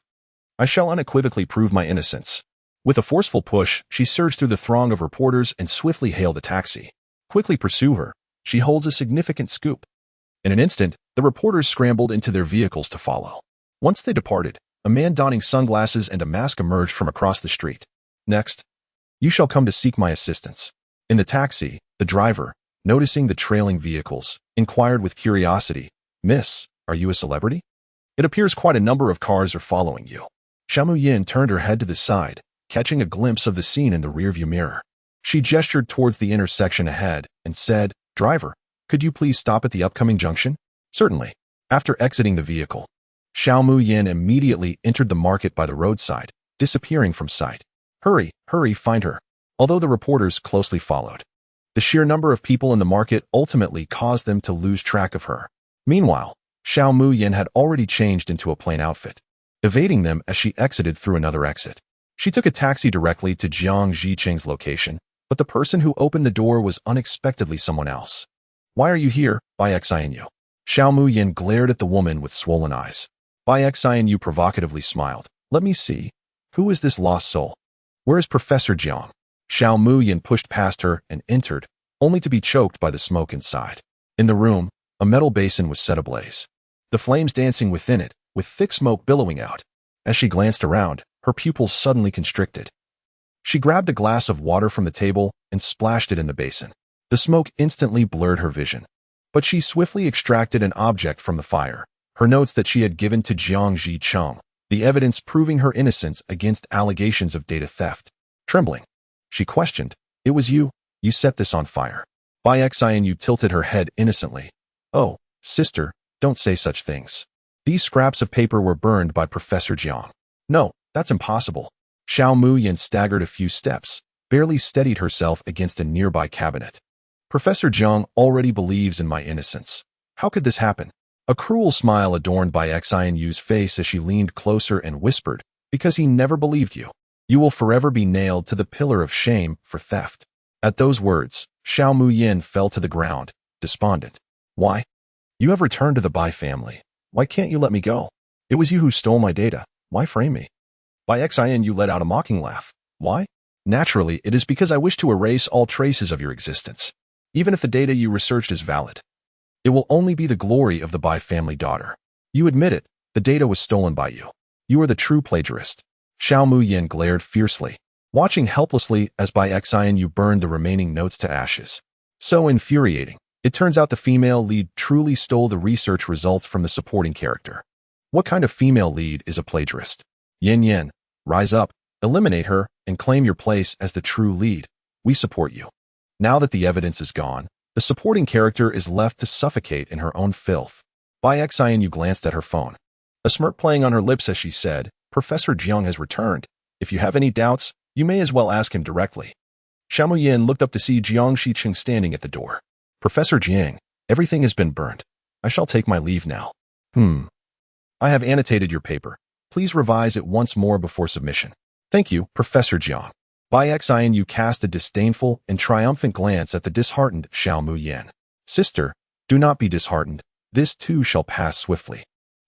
I shall unequivocally prove my innocence. With a forceful push, she surged through the throng of reporters and swiftly hailed a taxi. Quickly pursue her. She holds a significant scoop. In an instant, the reporters scrambled into their vehicles to follow. Once they departed, a man donning sunglasses and a mask emerged from across the street. Next, you shall come to seek my assistance. In the taxi, the driver, noticing the trailing vehicles, inquired with curiosity, Miss, are you a celebrity? It appears quite a number of cars are following you. Xiao Muyin turned her head to the side, catching a glimpse of the scene in the rearview mirror. She gestured towards the intersection ahead and said, Driver, could you please stop at the upcoming junction? Certainly. After exiting the vehicle, Xiao Muyin immediately entered the market by the roadside, disappearing from sight. Hurry, find her. Although the reporters closely followed, the sheer number of people in the market ultimately caused them to lose track of her. Meanwhile, Xiao Muyin had already changed into a plain outfit, evading them as she exited through another exit. She took a taxi directly to Jiang Zhicheng's location, but the person who opened the door was unexpectedly someone else. Why are you here, Bai Xianyu? Xiao Muyin glared at the woman with swollen eyes. Bai Xianyu provocatively smiled. Let me see. Who is this lost soul? Where is Professor Jiang? Xiao Muyin pushed past her and entered, only to be choked by the smoke inside. In the room, a metal basin was set ablaze, the flames dancing within it, with thick smoke billowing out. As she glanced around, her pupils suddenly constricted. She grabbed a glass of water from the table and splashed it in the basin. The smoke instantly blurred her vision, but she swiftly extracted an object from the fire, her notes that she had given to Jiang Zhicheng, the evidence proving her innocence against allegations of data theft. Trembling, she questioned, It was you set this on fire. Bai Xianyu tilted her head innocently. Oh, sister, don't say such things. These scraps of paper were burned by Professor Jiang. No, that's impossible. Xiao Muyin staggered a few steps, barely steadied herself against a nearby cabinet. Professor Jiang already believes in my innocence. How could this happen? A cruel smile adorned by Xinyu's face as she leaned closer and whispered, because he never believed you. You will forever be nailed to the pillar of shame for theft. At those words, Xiao Muyin fell to the ground, despondent. Why? You have returned to the Bai family. Why can't you let me go? It was you who stole my data. Why frame me? By Xin, you let out a mocking laugh. Why? Naturally, it is because I wish to erase all traces of your existence. Even if the data you researched is valid, it will only be the glory of the Bai family daughter. You admit it, the data was stolen by you. You are the true plagiarist. Xiao Muyin glared fiercely, watching helplessly as Bai Xin burned the remaining notes to ashes. So infuriating. It turns out the female lead truly stole the research results from the supporting character. What kind of female lead is a plagiarist? Yin Yin, rise up, eliminate her, and claim your place as the true lead. We support you. Now that the evidence is gone, the supporting character is left to suffocate in her own filth. Bai Xin glanced at her phone, a smirk playing on her lips as she said, Professor Jiang has returned. If you have any doubts, you may as well ask him directly. Xiao Muyin looked up to see Jiang Shiqing standing at the door. Professor Jiang, everything has been burned. I shall take my leave now. I have annotated your paper. Please revise it once more before submission. Thank you, Professor Jiang. Bai Xin cast a disdainful and triumphant glance at the disheartened Xiao Muyin. Sister, do not be disheartened. This too shall pass swiftly.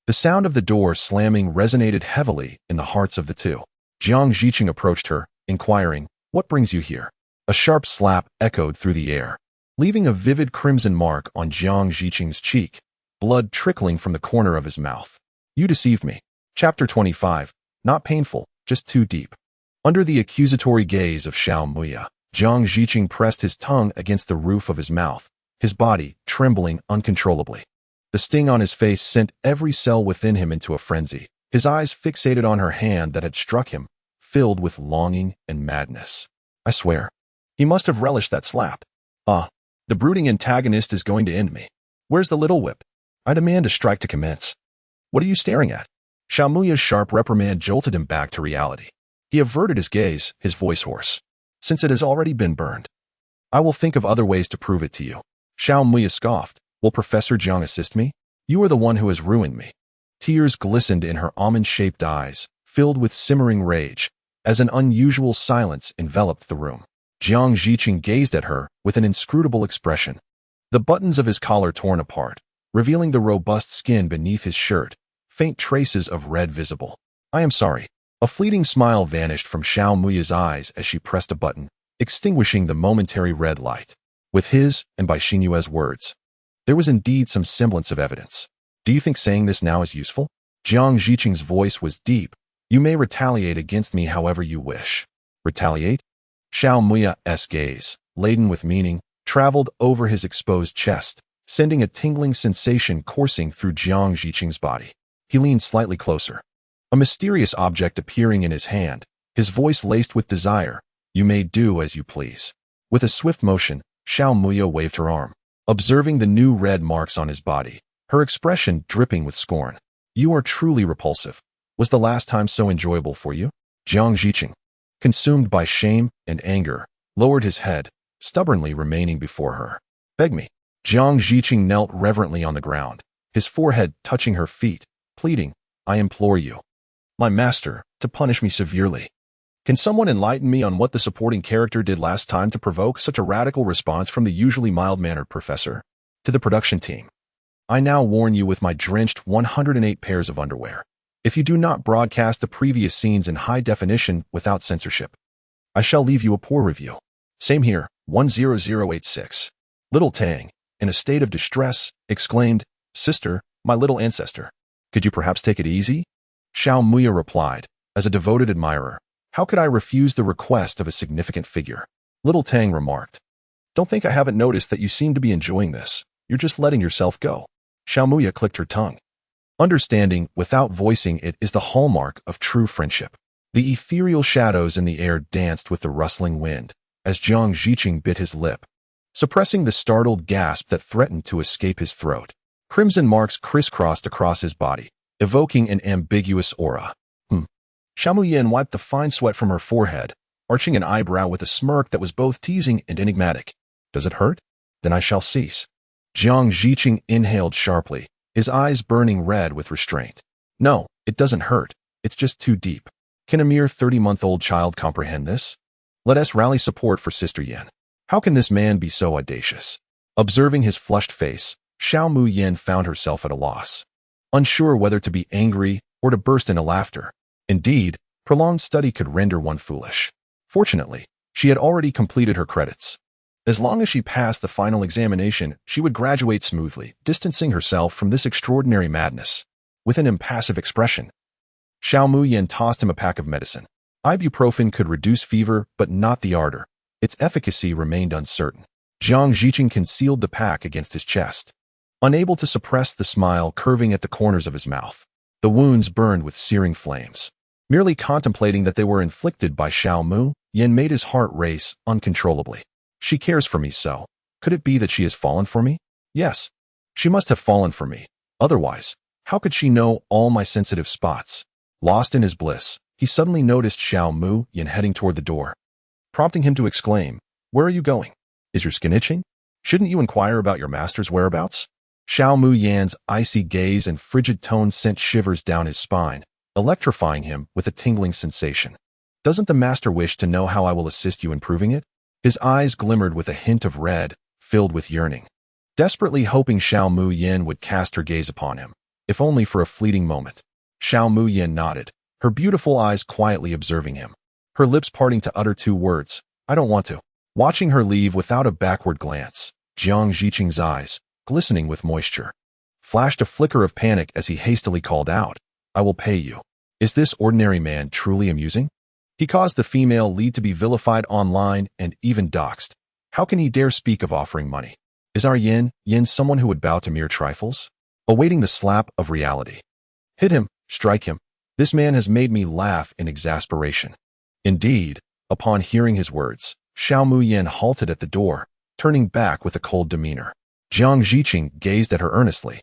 The sound of the door slamming resonated heavily in the hearts of the two. Jiang Shiqing approached her, inquiring, what brings you here? A sharp slap echoed through the air, leaving a vivid crimson mark on Jiang Shiqing's cheek, blood trickling from the corner of his mouth. You deceived me. Chapter 25. Not painful, just too deep. Under the accusatory gaze of Xiao Muya, Jiang Shiqing pressed his tongue against the roof of his mouth, his body trembling uncontrollably. The sting on his face sent every cell within him into a frenzy, his eyes fixated on her hand that had struck him, filled with longing and madness. I swear, he must have relished that slap. The brooding antagonist is going to end me. Where's the little whip? I demand a strike to commence. What are you staring at? Xiao Muya's sharp reprimand jolted him back to reality. He averted his gaze, his voice hoarse. Since it has already been burned, I will think of other ways to prove it to you. Xiao Muya scoffed. Will Professor Jiang assist me? You are the one who has ruined me. Tears glistened in her almond-shaped eyes, filled with simmering rage, as an unusual silence enveloped the room. Jiang Shiqing gazed at her with an inscrutable expression. The buttons of his collar torn apart, revealing the robust skin beneath his shirt, faint traces of red visible. I am sorry. A fleeting smile vanished from Xiao Muya's eyes as she pressed a button, extinguishing the momentary red light. With his and Bai Xinyue's words, there was indeed some semblance of evidence. Do you think saying this now is useful? Jiang Shiqing's voice was deep. You may retaliate against me however you wish. Retaliate? Xiao Muya's gaze, laden with meaning, traveled over his exposed chest, sending a tingling sensation coursing through Jiang Shiqing's body. He leaned slightly closer. A mysterious object appearing in his hand, his voice laced with desire. You may do as you please. With a swift motion, Xiao Muya waved her arm, observing the new red marks on his body, her expression dripping with scorn. You are truly repulsive. Was the last time so enjoyable for you? Jiang Shiqing, consumed by shame and anger, lowered his head, stubbornly remaining before her. Beg me. Jiang Shiqing knelt reverently on the ground, his forehead touching her feet, pleading, I implore you, my master, to punish me severely. Can someone enlighten me on what the supporting character did last time to provoke such a radical response from the usually mild-mannered professor? To the production team, I now warn you with my drenched 108 pairs of underwear. If you do not broadcast the previous scenes in high definition without censorship, I shall leave you a poor review. Same here, 10086. Little Tang, in a state of distress, exclaimed, Sister, my little ancestor, could you perhaps take it easy? Xiao Muya replied, as a devoted admirer, how could I refuse the request of a significant figure? Little Tang remarked, don't think I haven't noticed that you seem to be enjoying this. You're just letting yourself go. Xiao Muya clicked her tongue. Understanding without voicing it is the hallmark of true friendship. The ethereal shadows in the air danced with the rustling wind, as Jiang Shiqing bit his lip, suppressing the startled gasp that threatened to escape his throat. Crimson marks crisscrossed across his body, evoking an ambiguous aura. Xiao Muyin wiped the fine sweat from her forehead, arching an eyebrow with a smirk that was both teasing and enigmatic. Does it hurt? Then I shall cease. Jiang Ziqing inhaled sharply, his eyes burning red with restraint. No, it doesn't hurt. It's just too deep. Can a mere 30-month-old child comprehend this? Let us rally support for Sister Yan. How can this man be so audacious? Observing his flushed face, Xiao Mu Yin found herself at a loss, unsure whether to be angry or to burst into laughter. Indeed, prolonged study could render one foolish. Fortunately, she had already completed her credits. As long as she passed the final examination, she would graduate smoothly, distancing herself from this extraordinary madness. With an impassive expression, Xiao Mu Yin tossed him a pack of medicine. Ibuprofen could reduce fever, but not the ardor. Its efficacy remained uncertain. Jiang Ziqing concealed the pack against his chest, unable to suppress the smile curving at the corners of his mouth. The wounds burned with searing flames. Merely contemplating that they were inflicted by Xiao Mu Yin made his heart race uncontrollably. She cares for me so. Could it be that she has fallen for me? Yes, she must have fallen for me. Otherwise, how could she know all my sensitive spots? Lost in his bliss, he suddenly noticed Xiao Mu Yin heading toward the door, prompting him to exclaim, "Where are you going? Is your skin itching? Shouldn't you inquire about your master's whereabouts?" Xiao Mu Yan's icy gaze and frigid tone sent shivers down his spine, electrifying him with a tingling sensation. "Doesn't the master wish to know how I will assist you in proving it?" His eyes glimmered with a hint of red, filled with yearning. Desperately hoping Xiao Mu Yin would cast her gaze upon him, if only for a fleeting moment. Xiao Mu Yin nodded, her beautiful eyes quietly observing him, her lips parting to utter two words, "I don't want to." Watching her leave without a backward glance, Jiang Ziqing's eyes, glistening with moisture, flashed a flicker of panic as he hastily called out, "I will pay you." Is this ordinary man truly amusing? He caused the female lead to be vilified online and even doxxed. How can he dare speak of offering money? Is our Yin someone who would bow to mere trifles? Awaiting the slap of reality. Hit him, strike him. This man has made me laugh in exasperation. Indeed, upon hearing his words, Xiao Mu Yin halted at the door, turning back with a cold demeanor. Jiang Ziqing gazed at her earnestly.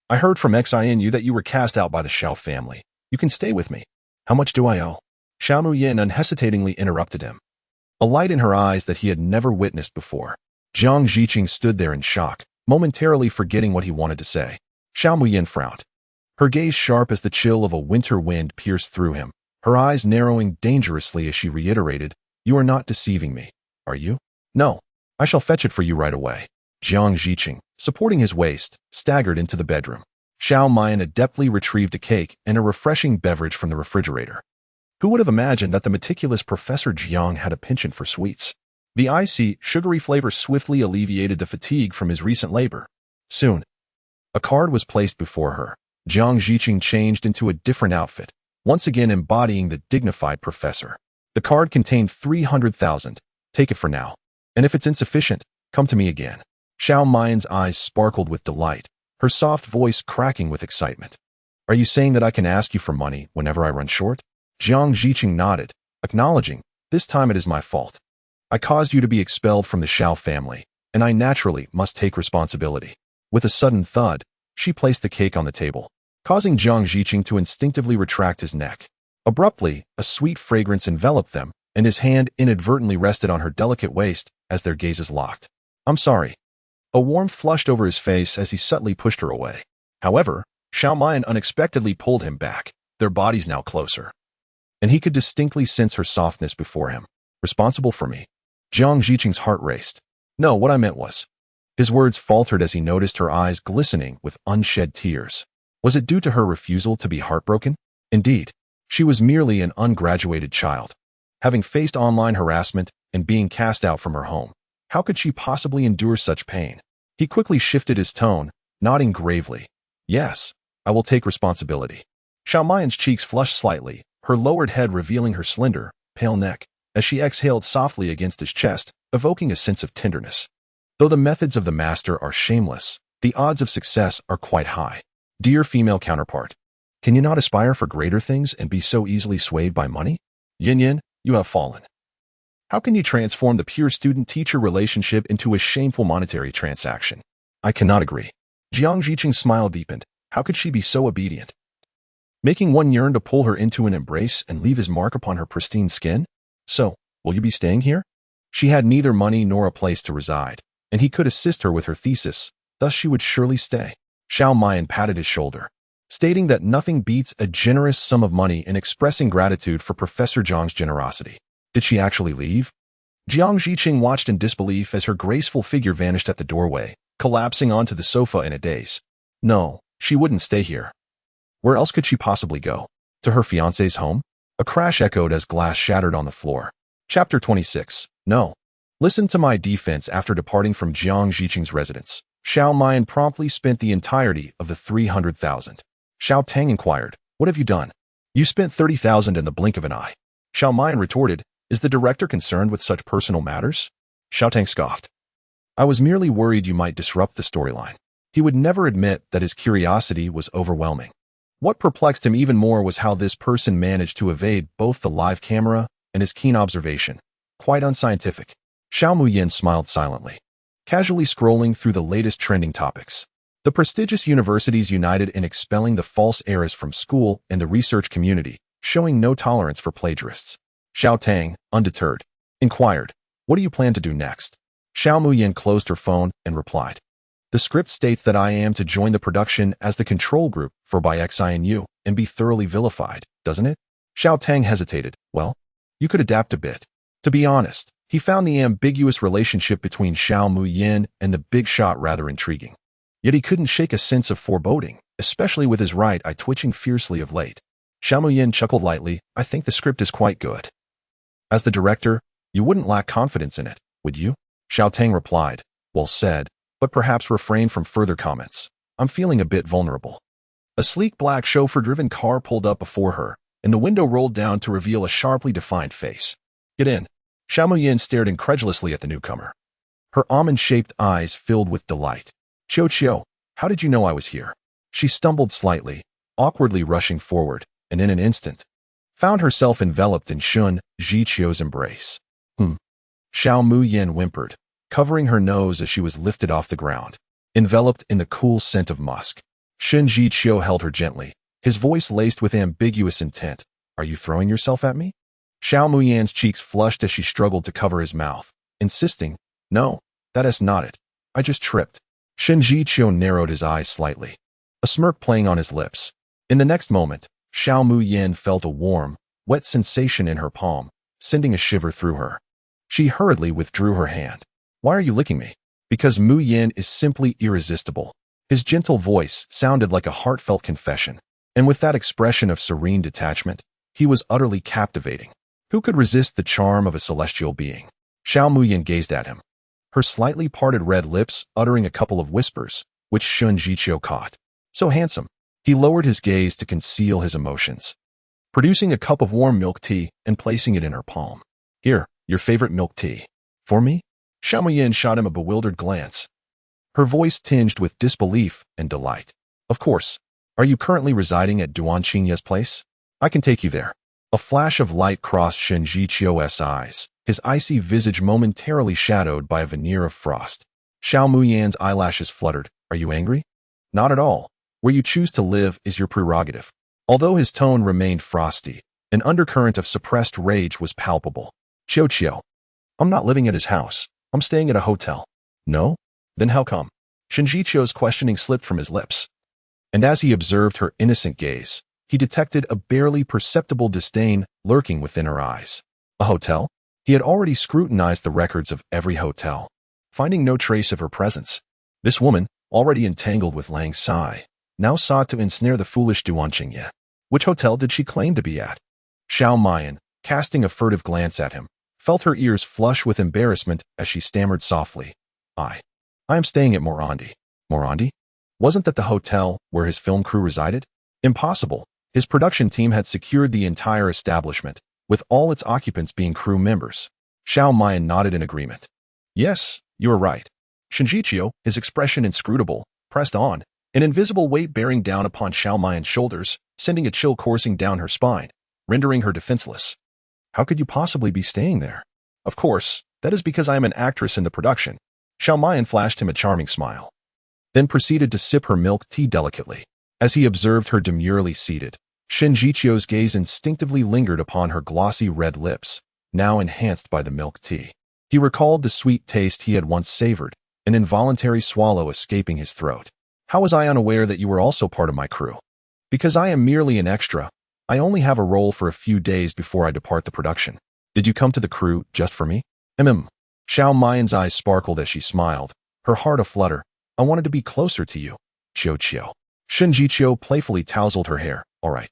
"I heard from Xinu that you were cast out by the Xiao family. You can stay with me. How much do I owe?" Xiao Mu Yin unhesitatingly interrupted him, a light in her eyes that he had never witnessed before. Jiang Ziqing stood there in shock, momentarily forgetting what he wanted to say. Xiao Mu Yin frowned, her gaze sharp as the chill of a winter wind pierced through him, her eyes narrowing dangerously as she reiterated, "You are not deceiving me, are you?" "No, I shall fetch it for you right away." Jiang Ziqing, supporting his waist, staggered into the bedroom. Xiao Mayan adeptly retrieved a cake and a refreshing beverage from the refrigerator. Who would have imagined that the meticulous Professor Jiang had a penchant for sweets? The icy, sugary flavor swiftly alleviated the fatigue from his recent labor. Soon, a card was placed before her. Jiang Ziqing changed into a different outfit, once again embodying the dignified professor. The card contained 300,000. Take it for now. And if it's insufficient, come to me again. Xiao Mayan's eyes sparkled with delight, her soft voice cracking with excitement. "Are you saying that I can ask you for money whenever I run short?" Jiang Ziqing nodded, acknowledging, "This time it is my fault. I caused you to be expelled from the Xiao family, and I naturally must take responsibility." With a sudden thud, she placed the cake on the table, causing Jiang Ziqing to instinctively retract his neck. Abruptly, a sweet fragrance enveloped them, and his hand inadvertently rested on her delicate waist as their gazes locked. "I'm sorry." A warmth flushed over his face as he subtly pushed her away. However, Xiao Mayan unexpectedly pulled him back, their bodies now closer, and he could distinctly sense her softness before him. "Responsible for me?" Jiang Ziqing's heart raced. "No, what I meant was..." His words faltered as he noticed her eyes glistening with unshed tears. Was it due to her refusal to be heartbroken? Indeed, she was merely an ungraduated child, having faced online harassment and being cast out from her home. How could she possibly endure such pain? He quickly shifted his tone, nodding gravely. "Yes, I will take responsibility." Xiao Mayan's cheeks flushed slightly, her lowered head revealing her slender, pale neck, as she exhaled softly against his chest, evoking a sense of tenderness. Though the methods of the master are shameless, the odds of success are quite high. Dear female counterpart, can you not aspire for greater things and be so easily swayed by money? Yin, you have fallen. How can you transform the pure student-teacher relationship into a shameful monetary transaction? I cannot agree. Jiang Ziqing's smile deepened. How could she be so obedient, making one yearn to pull her into an embrace and leave his mark upon her pristine skin? So, Will you be staying here? She had neither money nor a place to reside, and he could assist her with her thesis, thus she would surely stay. Xiao Mayan patted his shoulder, stating that nothing beats a generous sum of money in expressing gratitude for Professor Zhang's generosity. Did she actually leave? Jiang Ziqing watched in disbelief as her graceful figure vanished at the doorway, collapsing onto the sofa in a daze. No, she wouldn't stay here. Where else could she possibly go? To her fiancé's home? A crash echoed as glass shattered on the floor. Chapter 26. No. Listen to my defense. After departing from Jiang Ziqing's residence, Xiao Mayan promptly spent the entirety of the 300,000. Xiao Tang inquired, "What have you done?" "You spent 30,000 in the blink of an eye." Xiao Mayan retorted, "Is the director concerned with such personal matters?" Xiao Tang scoffed. "I was merely worried you might disrupt the storyline." He would never admit that his curiosity was overwhelming. What perplexed him even more was how this person managed to evade both the live camera and his keen observation. Quite unscientific. Xiao Muyin smiled silently, casually scrolling through the latest trending topics. The prestigious universities united in expelling the false heiress from school and the research community, showing no tolerance for plagiarists. Xiao Tang, undeterred, inquired, "What do you plan to do next?" Xiao Muyin closed her phone and replied, "The script states that I am to join the production as the control group for ByXINU and be thoroughly vilified, doesn't it?" Xiao Tang hesitated. "Well, you could adapt a bit." To be honest, he found the ambiguous relationship between Xiao Muyin and the big shot rather intriguing. Yet he couldn't shake a sense of foreboding, especially with his right eye twitching fiercely of late. Xiao Muyin chuckled lightly, "I think the script is quite good. As the director, you wouldn't lack confidence in it, would you?" Xiao Tang replied, "Well said, but perhaps refrain from further comments. I'm feeling a bit vulnerable." A sleek black chauffeur-driven car pulled up before her, and the window rolled down to reveal a sharply defined face. "Get in." Xiao Muyin stared incredulously at the newcomer. Her almond-shaped eyes filled with delight. "Qiu, how did you know I was here?" She stumbled slightly, awkwardly rushing forward, and in an instant, found herself enveloped in Shun Ziqiu's embrace. Xiao Muyin whimpered, covering her nose as she was lifted off the ground, enveloped in the cool scent of musk. Shun Ziqiu held her gently, his voice laced with ambiguous intent. "Are you throwing yourself at me?" Xiao Muyin's cheeks flushed as she struggled to cover his mouth, insisting, "No, that is not it. I just tripped." Shun Ziqiu narrowed his eyes slightly, a smirk playing on his lips. In the next moment, Xiao Muyin felt a warm, wet sensation in her palm, sending a shiver through her. She hurriedly withdrew her hand. "Why are you licking me?" "Because Muyin is simply irresistible." His gentle voice sounded like a heartfelt confession, and with that expression of serene detachment, he was utterly captivating. Who could resist the charm of a celestial being? Xiao Muyin gazed at him, her slightly parted red lips uttering a couple of whispers, which Shun Ziqiu caught. "So handsome." He lowered his gaze to conceal his emotions, producing a cup of warm milk tea and placing it in her palm. "Here, your favorite milk tea." "For me?" Xiao Muyin shot him a bewildered glance, her voice tinged with disbelief and delight. "Of course. Are you currently residing at Duan Qingye's place? I can take you there." A flash of light crossed Shun Ziqiu's eyes, his icy visage momentarily shadowed by a veneer of frost. Xiao Muyin's eyelashes fluttered. "Are you angry?" "Not at all. Where you choose to live is your prerogative." Although his tone remained frosty, an undercurrent of suppressed rage was palpable. "Qiu, I'm not living at his house. I'm staying at a hotel." "No? Then how come?" Shun Ziqiu's questioning slipped from his lips, and as he observed her innocent gaze, he detected a barely perceptible disdain lurking within her eyes. A hotel? He had already scrutinized the records of every hotel, finding no trace of her presence. This woman, already entangled with Lang Sai, now sought to ensnare the foolish Duan Qingye. Which hotel did she claim to be at? Xiao Mayan, casting a furtive glance at him, felt her ears flush with embarrassment as she stammered softly, I am staying at Morandi." "Morandi? Wasn't that the hotel where his film crew resided?" "Impossible. His production team had secured the entire establishment, with all its occupants being crew members." Xiao Mayan nodded in agreement. "Yes, you are right." Shun Ziqiu, his expression inscrutable, pressed on, an invisible weight bearing down upon Xiao Mayan's shoulders, sending a chill coursing down her spine, rendering her defenseless. "How could you possibly be staying there?" "Of course, that is because I am an actress in the production." Xiao Mayan flashed him a charming smile, then proceeded to sip her milk tea delicately. As he observed her demurely seated, Shun Ziqiu's gaze instinctively lingered upon her glossy red lips, now enhanced by the milk tea. He recalled the sweet taste he had once savored, an involuntary swallow escaping his throat. How was I unaware that you were also part of my crew? Because I am merely an extra. I only have a role for a few days before I depart the production. Did you come to the crew just for me? Xiao Maiyan's eyes sparkled as she smiled, her heart aflutter. I wanted to be closer to you. Qiao. Shen Jiqiu playfully tousled her hair. All right.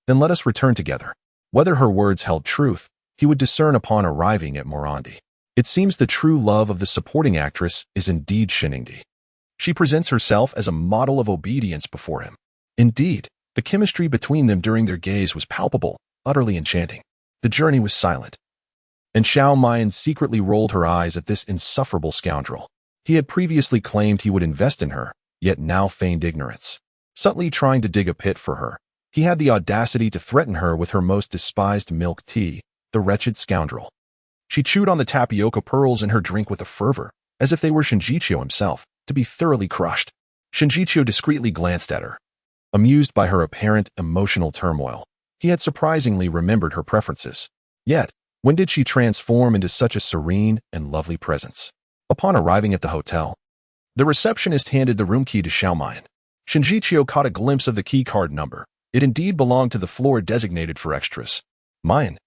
Then let us return together. Whether her words held truth, he would discern upon arriving at Morandi. It seems the true love of the supporting actress is indeed Sheningdi. She presents herself as a model of obedience before him. Indeed, the chemistry between them during their gaze was palpable, utterly enchanting. The journey was silent, and Xiao Maiyan secretly rolled her eyes at this insufferable scoundrel. He had previously claimed he would invest in her, yet now feigned ignorance. Subtly trying to dig a pit for her, he had the audacity to threaten her with her most despised milk tea, the wretched scoundrel. She chewed on the tapioca pearls in her drink with a fervor, as if they were Shinjiqiu himself, to be thoroughly crushed. Shinjiqiu discreetly glanced at her. Amused by her apparent emotional turmoil, he had surprisingly remembered her preferences. Yet, when did she transform into such a serene and lovely presence? Upon arriving at the hotel, the receptionist handed the room key to Xiao Maiyan. Shinjiqiu caught a glimpse of the key card number. It indeed belonged to the floor designated for extras. Maiyan,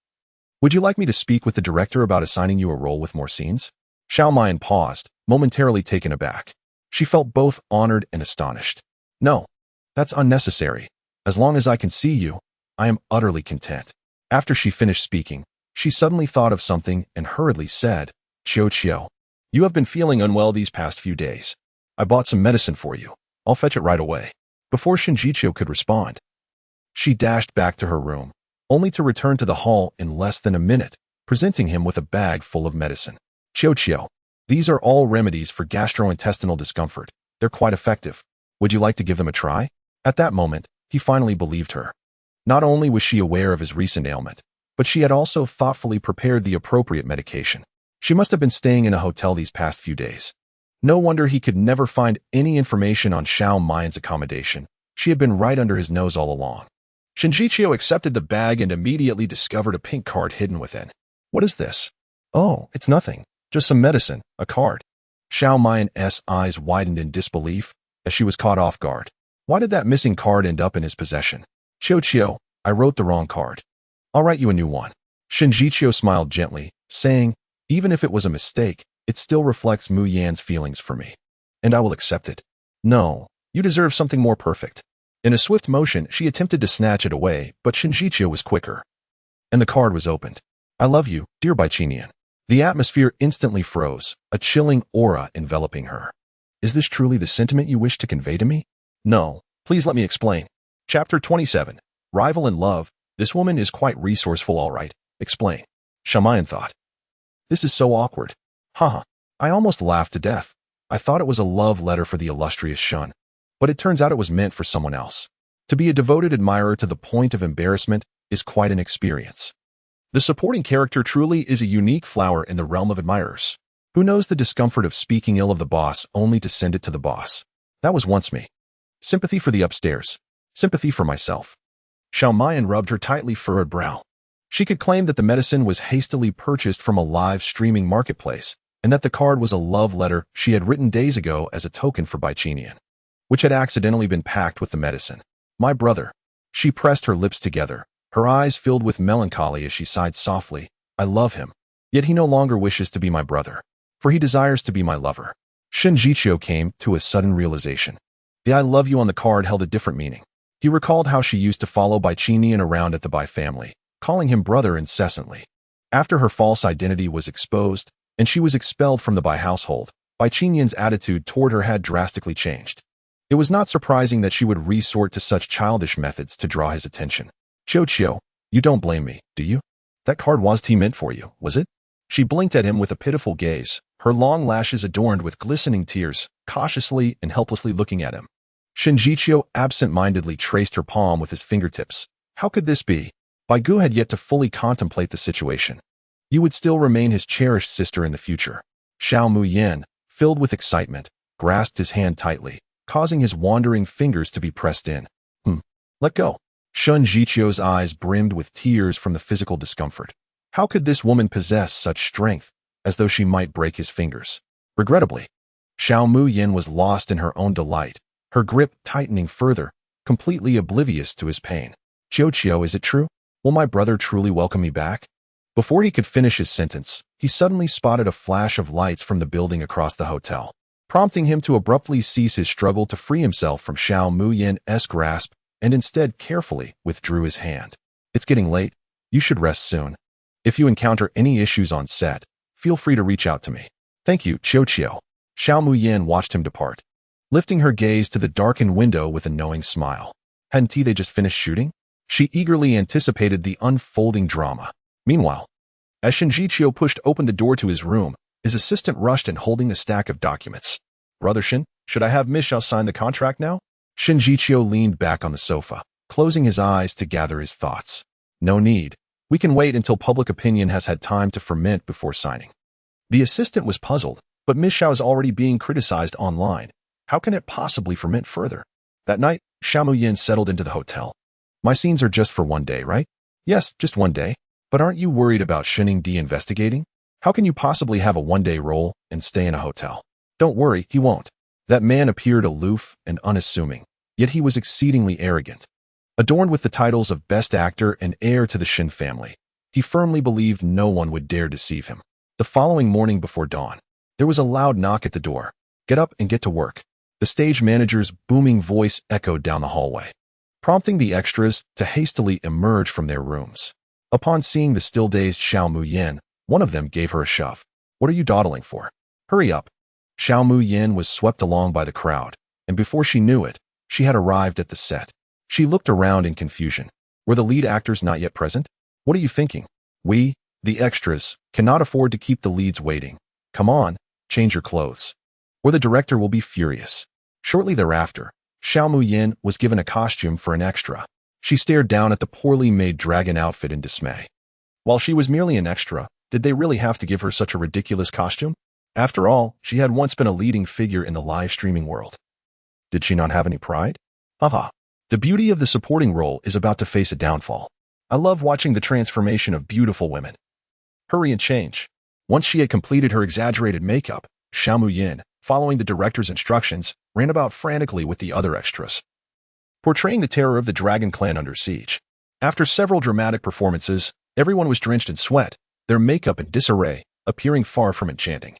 would you like me to speak with the director about assigning you a role with more scenes? Xiao Maiyan paused, momentarily taken aback. She felt both honored and astonished. No, that's unnecessary. As long as I can see you, I am utterly content. After she finished speaking, she suddenly thought of something and hurriedly said, Qiao, you have been feeling unwell these past few days. I bought some medicine for you. I'll fetch it right away. Before Shinjiqiu could respond, she dashed back to her room, only to return to the hall in less than a minute, presenting him with a bag full of medicine. Qiao, these are all remedies for gastrointestinal discomfort. They're quite effective. Would you like to give them a try? At that moment, he finally believed her. Not only was she aware of his recent ailment, but she had also thoughtfully prepared the appropriate medication. She must have been staying in a hotel these past few days. No wonder he could never find any information on Xiao Maiyan's accommodation. She had been right under his nose all along. Shinjiqiu accepted the bag and immediately discovered a pink card hidden within. What is this? Oh, it's nothing. Just some medicine, a card. Xiao Maiyan's eyes widened in disbelief as she was caught off guard. Why did that missing card end up in his possession? Qiao, I wrote the wrong card. I'll write you a new one. Shinjiqiu smiled gently, saying, even if it was a mistake, it still reflects Mu Yan's feelings for me. And I will accept it. No, you deserve something more perfect. In a swift motion, she attempted to snatch it away, but Shinjiqiu was quicker. And the card was opened. I love you, dear Baiqinian. The atmosphere instantly froze, a chilling aura enveloping her. Is this truly the sentiment you wish to convey to me? No, please let me explain. Chapter 27. Rival in Love. This woman is quite resourceful, all right. Explain. Xiao Maiyan thought. This is so awkward. Haha. I almost laughed to death. I thought it was a love letter for the illustrious Shun. But it turns out it was meant for someone else. To be a devoted admirer to the point of embarrassment is quite an experience. The supporting character truly is a unique flower in the realm of admirers. Who knows the discomfort of speaking ill of the boss only to send it to the boss? That was once me. Sympathy for the upstairs. Sympathy for myself. Xiao Maiyan rubbed her tightly furrowed brow. She could claim that the medicine was hastily purchased from a live streaming marketplace, and that the card was a love letter she had written days ago as a token for Baiqinian, which had accidentally been packed with the medicine. My brother. She pressed her lips together, her eyes filled with melancholy as she sighed softly. I love him. Yet he no longer wishes to be my brother, for he desires to be my lover. Shinjiqiu came to a sudden realization. The I love you on the card held a different meaning. He recalled how she used to follow Baiqinian around at the Bai family, calling him brother incessantly. After her false identity was exposed, and she was expelled from the Bai household, Baiqinian's attitude toward her had drastically changed. It was not surprising that she would resort to such childish methods to draw his attention. Qiao, you don't blame me, do you? That card was meant for you, was it? She blinked at him with a pitiful gaze, her long lashes adorned with glistening tears, cautiously and helplessly looking at him. Shinjiqiu absent-mindedly traced her palm with his fingertips. How could this be? Bai Gu had yet to fully contemplate the situation. You would still remain his cherished sister in the future. Xiao Muyan, filled with excitement, grasped his hand tightly, causing his wandering fingers to be pressed in. Let go. Shinjiqiu's eyes brimmed with tears from the physical discomfort. How could this woman possess such strength, as though she might break his fingers? Regrettably, Xiao Muyin was lost in her own delight, her grip tightening further, completely oblivious to his pain. Qiao, is it true? Will my brother truly welcome me back? Before he could finish his sentence, he suddenly spotted a flash of lights from the building across the hotel, prompting him to abruptly cease his struggle to free himself from Xiao Muyin's grasp and instead carefully withdrew his hand. It's getting late. You should rest soon. If you encounter any issues on set, feel free to reach out to me. Thank you, Qiao. Xiao Muyin watched him depart, lifting her gaze to the darkened window with a knowing smile. Hadn't they just finished shooting? She eagerly anticipated the unfolding drama. Meanwhile, as Shinjichio pushed open the door to his room, his assistant rushed in holding a stack of documents. Brother Shin, should I have Miss Xiao sign the contract now? Shinjichio leaned back on the sofa, closing his eyes to gather his thoughts. No need. We can wait until public opinion has had time to ferment before signing. The assistant was puzzled, but Miss Xiao is already being criticized online. How can it possibly ferment further? That night, Xiao Muyin settled into the hotel. My scenes are just for one day, right? Yes, just one day. But aren't you worried about Shining D investigating? How can you possibly have a one-day role and stay in a hotel? Don't worry, he won't. That man appeared aloof and unassuming, yet he was exceedingly arrogant. Adorned with the titles of Best Actor and heir to the Shin family, he firmly believed no one would dare deceive him. The following morning before dawn, there was a loud knock at the door. Get up and get to work. The stage manager's booming voice echoed down the hallway, prompting the extras to hastily emerge from their rooms. Upon seeing the still-dazed Xiao Muyin, one of them gave her a shove. What are you dawdling for? Hurry up. Xiao Muyin was swept along by the crowd, and before she knew it, she had arrived at the set. She looked around in confusion. Were the lead actors not yet present? What are you thinking? We, the extras, cannot afford to keep the leads waiting. Come on, change your clothes, or the director will be furious. Shortly thereafter, Xiao Muyin was given a costume for an extra. She stared down at the poorly made dragon outfit in dismay. While she was merely an extra, did they really have to give her such a ridiculous costume? After all, she had once been a leading figure in the live streaming world. Did she not have any pride? Haha. The beauty of the supporting role is about to face a downfall. I love watching the transformation of beautiful women. Hurry and change. Once she had completed her exaggerated makeup, Xiao Muyin, following the director's instructions, ran about frantically with the other extras, portraying the terror of the Dragon Clan under siege. After several dramatic performances, everyone was drenched in sweat, their makeup in disarray, appearing far from enchanting,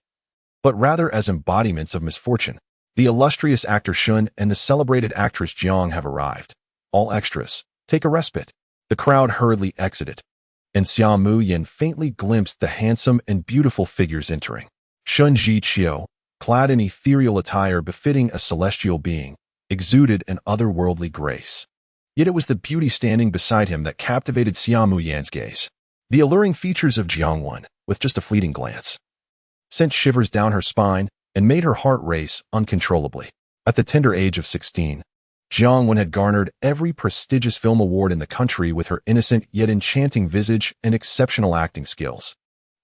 but rather as embodiments of misfortune. The illustrious actor Shun and the celebrated actress Jiang have arrived. All extras, take a respite. The crowd hurriedly exited, and Xiao Muyin faintly glimpsed the handsome and beautiful figures entering. Shinjichio, clad in ethereal attire befitting a celestial being, exuded an otherworldly grace. Yet it was the beauty standing beside him that captivated Xiao Muyin's gaze. The alluring features of Jiangwen, with just a fleeting glance, sent shivers down her spine and made her heart race uncontrollably. At the tender age of 16, Jiangwen had garnered every prestigious film award in the country with her innocent yet enchanting visage and exceptional acting skills,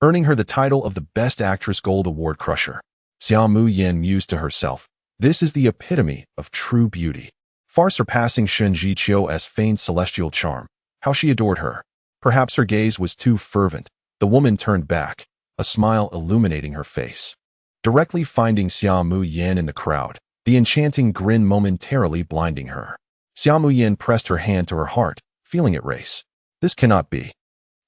earning her the title of the Best Actress Gold Award Crusher. Xiao Muyin mused to herself, this is the epitome of true beauty, far surpassing Shinjichio's feigned celestial charm. How she adored her. Perhaps her gaze was too fervent. The woman turned back, a smile illuminating her face, directly finding Xiao Muyin in the crowd, the enchanting grin momentarily blinding her. Xiao Muyin pressed her hand to her heart, feeling it race. This cannot be.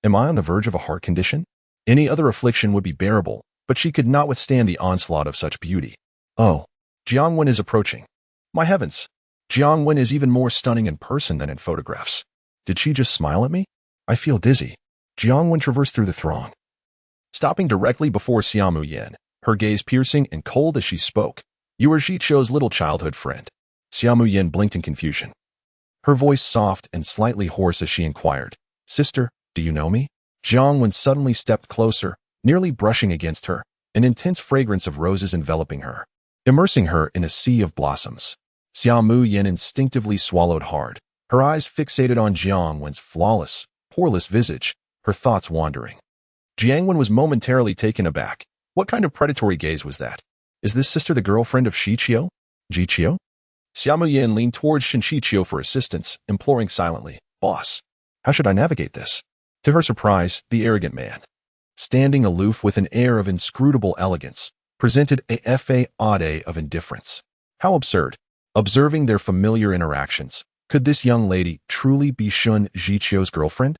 Am I on the verge of a heart condition? Any other affliction would be bearable, but she could not withstand the onslaught of such beauty. Oh, Jiangwen is approaching. My heavens! Jiangwen is even more stunning in person than in photographs. Did she just smile at me? I feel dizzy. Jiangwen traversed through the throng, stopping directly before Xiao Muyin, her gaze piercing and cold as she spoke. You are Jichio's little childhood friend. Xiao Muyin blinked in confusion, her voice soft and slightly hoarse as she inquired, Sister, do you know me? Jiangwen suddenly stepped closer, nearly brushing against her, an intense fragrance of roses enveloping her, immersing her in a sea of blossoms. Xiao Muyin instinctively swallowed hard, her eyes fixated on Jiangwen's flawless, poreless visage, her thoughts wandering. Jiangwen was momentarily taken aback. What kind of predatory gaze was that? Is this sister the girlfriend of Jichio? Xiao Muyin leaned towards Shinjichio for assistance, imploring silently, Boss, how should I navigate this? To her surprise, the arrogant man, standing aloof with an air of inscrutable elegance, presented a facade of indifference. How absurd. Observing their familiar interactions, could this young lady truly be Shun Jiqiu's girlfriend?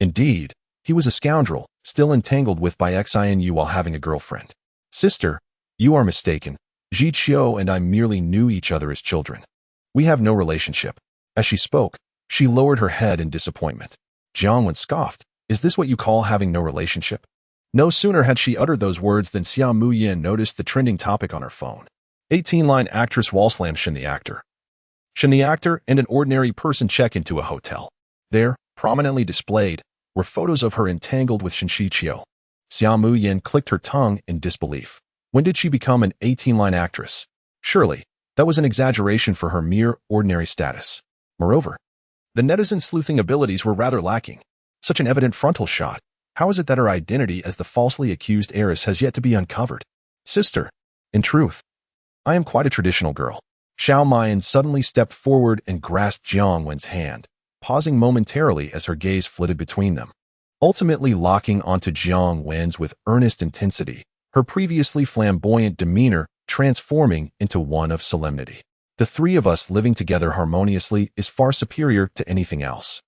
Indeed, he was a scoundrel, still entangled with by Xinu while having a girlfriend. Sister, you are mistaken. Jiqiu and I merely knew each other as children. We have no relationship. As she spoke, she lowered her head in disappointment. Jiangwen scoffed. Is this what you call having no relationship? No sooner had she uttered those words than Xia Muyin noticed the trending topic on her phone. 18-line actress wall slams Shen the actor. Shen the actor and an ordinary person check into a hotel. There, prominently displayed, were photos of her entangled with Shen Jiqiu. Xia Muyin clicked her tongue in disbelief. When did she become an 18-line actress? Surely, that was an exaggeration for her mere ordinary status. Moreover, the netizen sleuthing abilities were rather lacking. Such an evident frontal shot. How is it that her identity as the falsely accused heiress has yet to be uncovered? Sister, in truth, I am quite a traditional girl. Xiao Mayan suddenly stepped forward and grasped Jiang Wen's hand, pausing momentarily as her gaze flitted between them. Ultimately locking onto Jiang Wen's with earnest intensity, her previously flamboyant demeanor transforming into one of solemnity. The three of us living together harmoniously is far superior to anything else.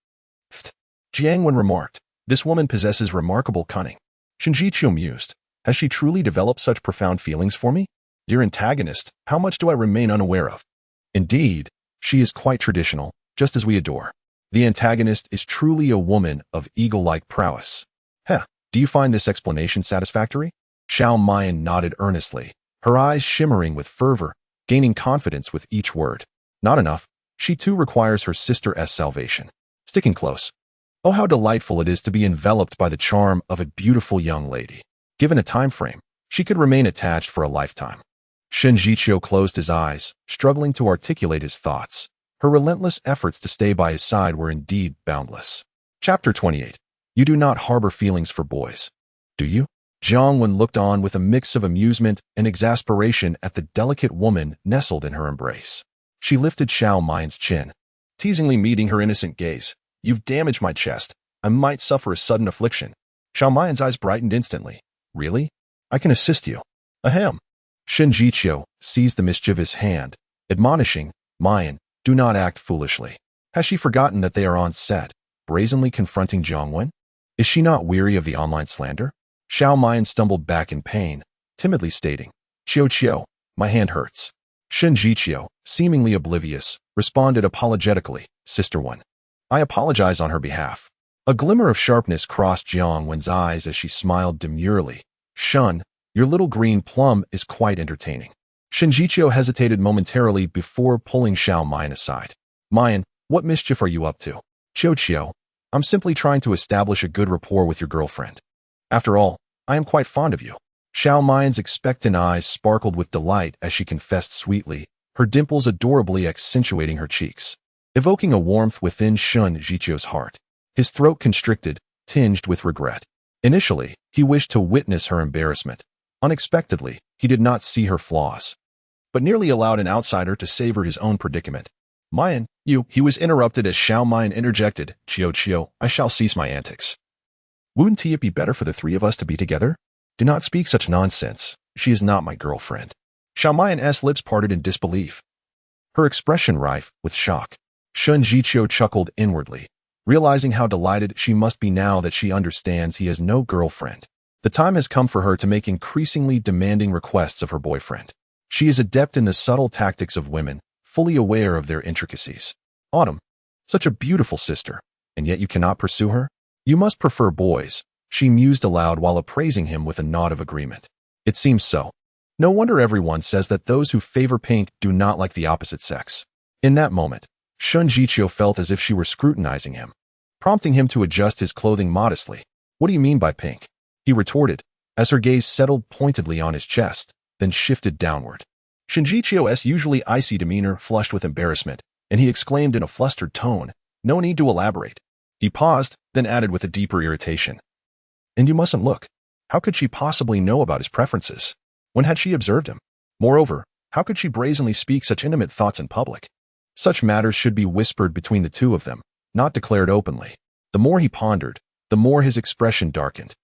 Jiang Wen remarked, this woman possesses remarkable cunning. Shen Jiqiu mused, has she truly developed such profound feelings for me? Dear antagonist, how much do I remain unaware of? Indeed, she is quite traditional, just as we adore. The antagonist is truly a woman of eagle-like prowess. Do you find this explanation satisfactory? Xiao Mayan nodded earnestly, her eyes shimmering with fervor, gaining confidence with each word. Not enough, she too requires her sister's salvation. Sticking close. Oh, how delightful it is to be enveloped by the charm of a beautiful young lady. Given a time frame, she could remain attached for a lifetime. Shen Jiqiu closed his eyes, struggling to articulate his thoughts. Her relentless efforts to stay by his side were indeed boundless. Chapter 28. You do not harbor feelings for boys, do you? Jiang Wen looked on with a mix of amusement and exasperation at the delicate woman nestled in her embrace. She lifted Xiao Mayan's chin, teasingly meeting her innocent gaze. You've damaged my chest. I might suffer a sudden affliction. Xiao Mayan's eyes brightened instantly. Really? I can assist you. Ahem. Shen Jiqiu seized the mischievous hand, admonishing, Mayan, do not act foolishly. Has she forgotten that they are on set, brazenly confronting Jiang Wen? Is she not weary of the online slander? Xiao Mayan stumbled back in pain, timidly stating, Qiu, my hand hurts. Shen Jiqiu, seemingly oblivious, responded apologetically, Sister One. I apologize on her behalf. A glimmer of sharpness crossed Jiang Wen's eyes as she smiled demurely. Shun, your little green plum is quite entertaining. Shen Jiqiu hesitated momentarily before pulling Xiao Mayan aside. Mayan, what mischief are you up to? Qiu, I'm simply trying to establish a good rapport with your girlfriend. After all, I am quite fond of you. Xiao Mayan's expectant eyes sparkled with delight as she confessed sweetly, her dimples adorably accentuating her cheeks, evoking a warmth within Shen Jiqiu's heart. His throat constricted, tinged with regret. Initially, he wished to witness her embarrassment. Unexpectedly, he did not see her flaws, but nearly allowed an outsider to savor his own predicament. Mayan, he was interrupted as Xiao Mayan interjected, Qiu, I shall cease my antics. Wouldn't it be better for the three of us to be together? Do not speak such nonsense. She is not my girlfriend. Xiao Mayan's lips parted in disbelief, her expression rife with shock. Shen Jiqiu chuckled inwardly, realizing how delighted she must be now that she understands he has no girlfriend. The time has come for her to make increasingly demanding requests of her boyfriend. She is adept in the subtle tactics of women, fully aware of their intricacies. Autumn, such a beautiful sister, and yet you cannot pursue her? You must prefer boys, she mused aloud while appraising him with a nod of agreement. It seems so. No wonder everyone says that those who favor pink do not like the opposite sex. In that moment, Shen Jiqiu felt as if she were scrutinizing him, prompting him to adjust his clothing modestly. What do you mean by pink? He retorted, as her gaze settled pointedly on his chest, then shifted downward. Shen Jiqiu's usually icy demeanor flushed with embarrassment, and he exclaimed in a flustered tone, no need to elaborate. He paused, then added with a deeper irritation. And you mustn't look. How could she possibly know about his preferences? When had she observed him? Moreover, how could she brazenly speak such intimate thoughts in public? Such matters should be whispered between the two of them, not declared openly. The more he pondered, the more his expression darkened.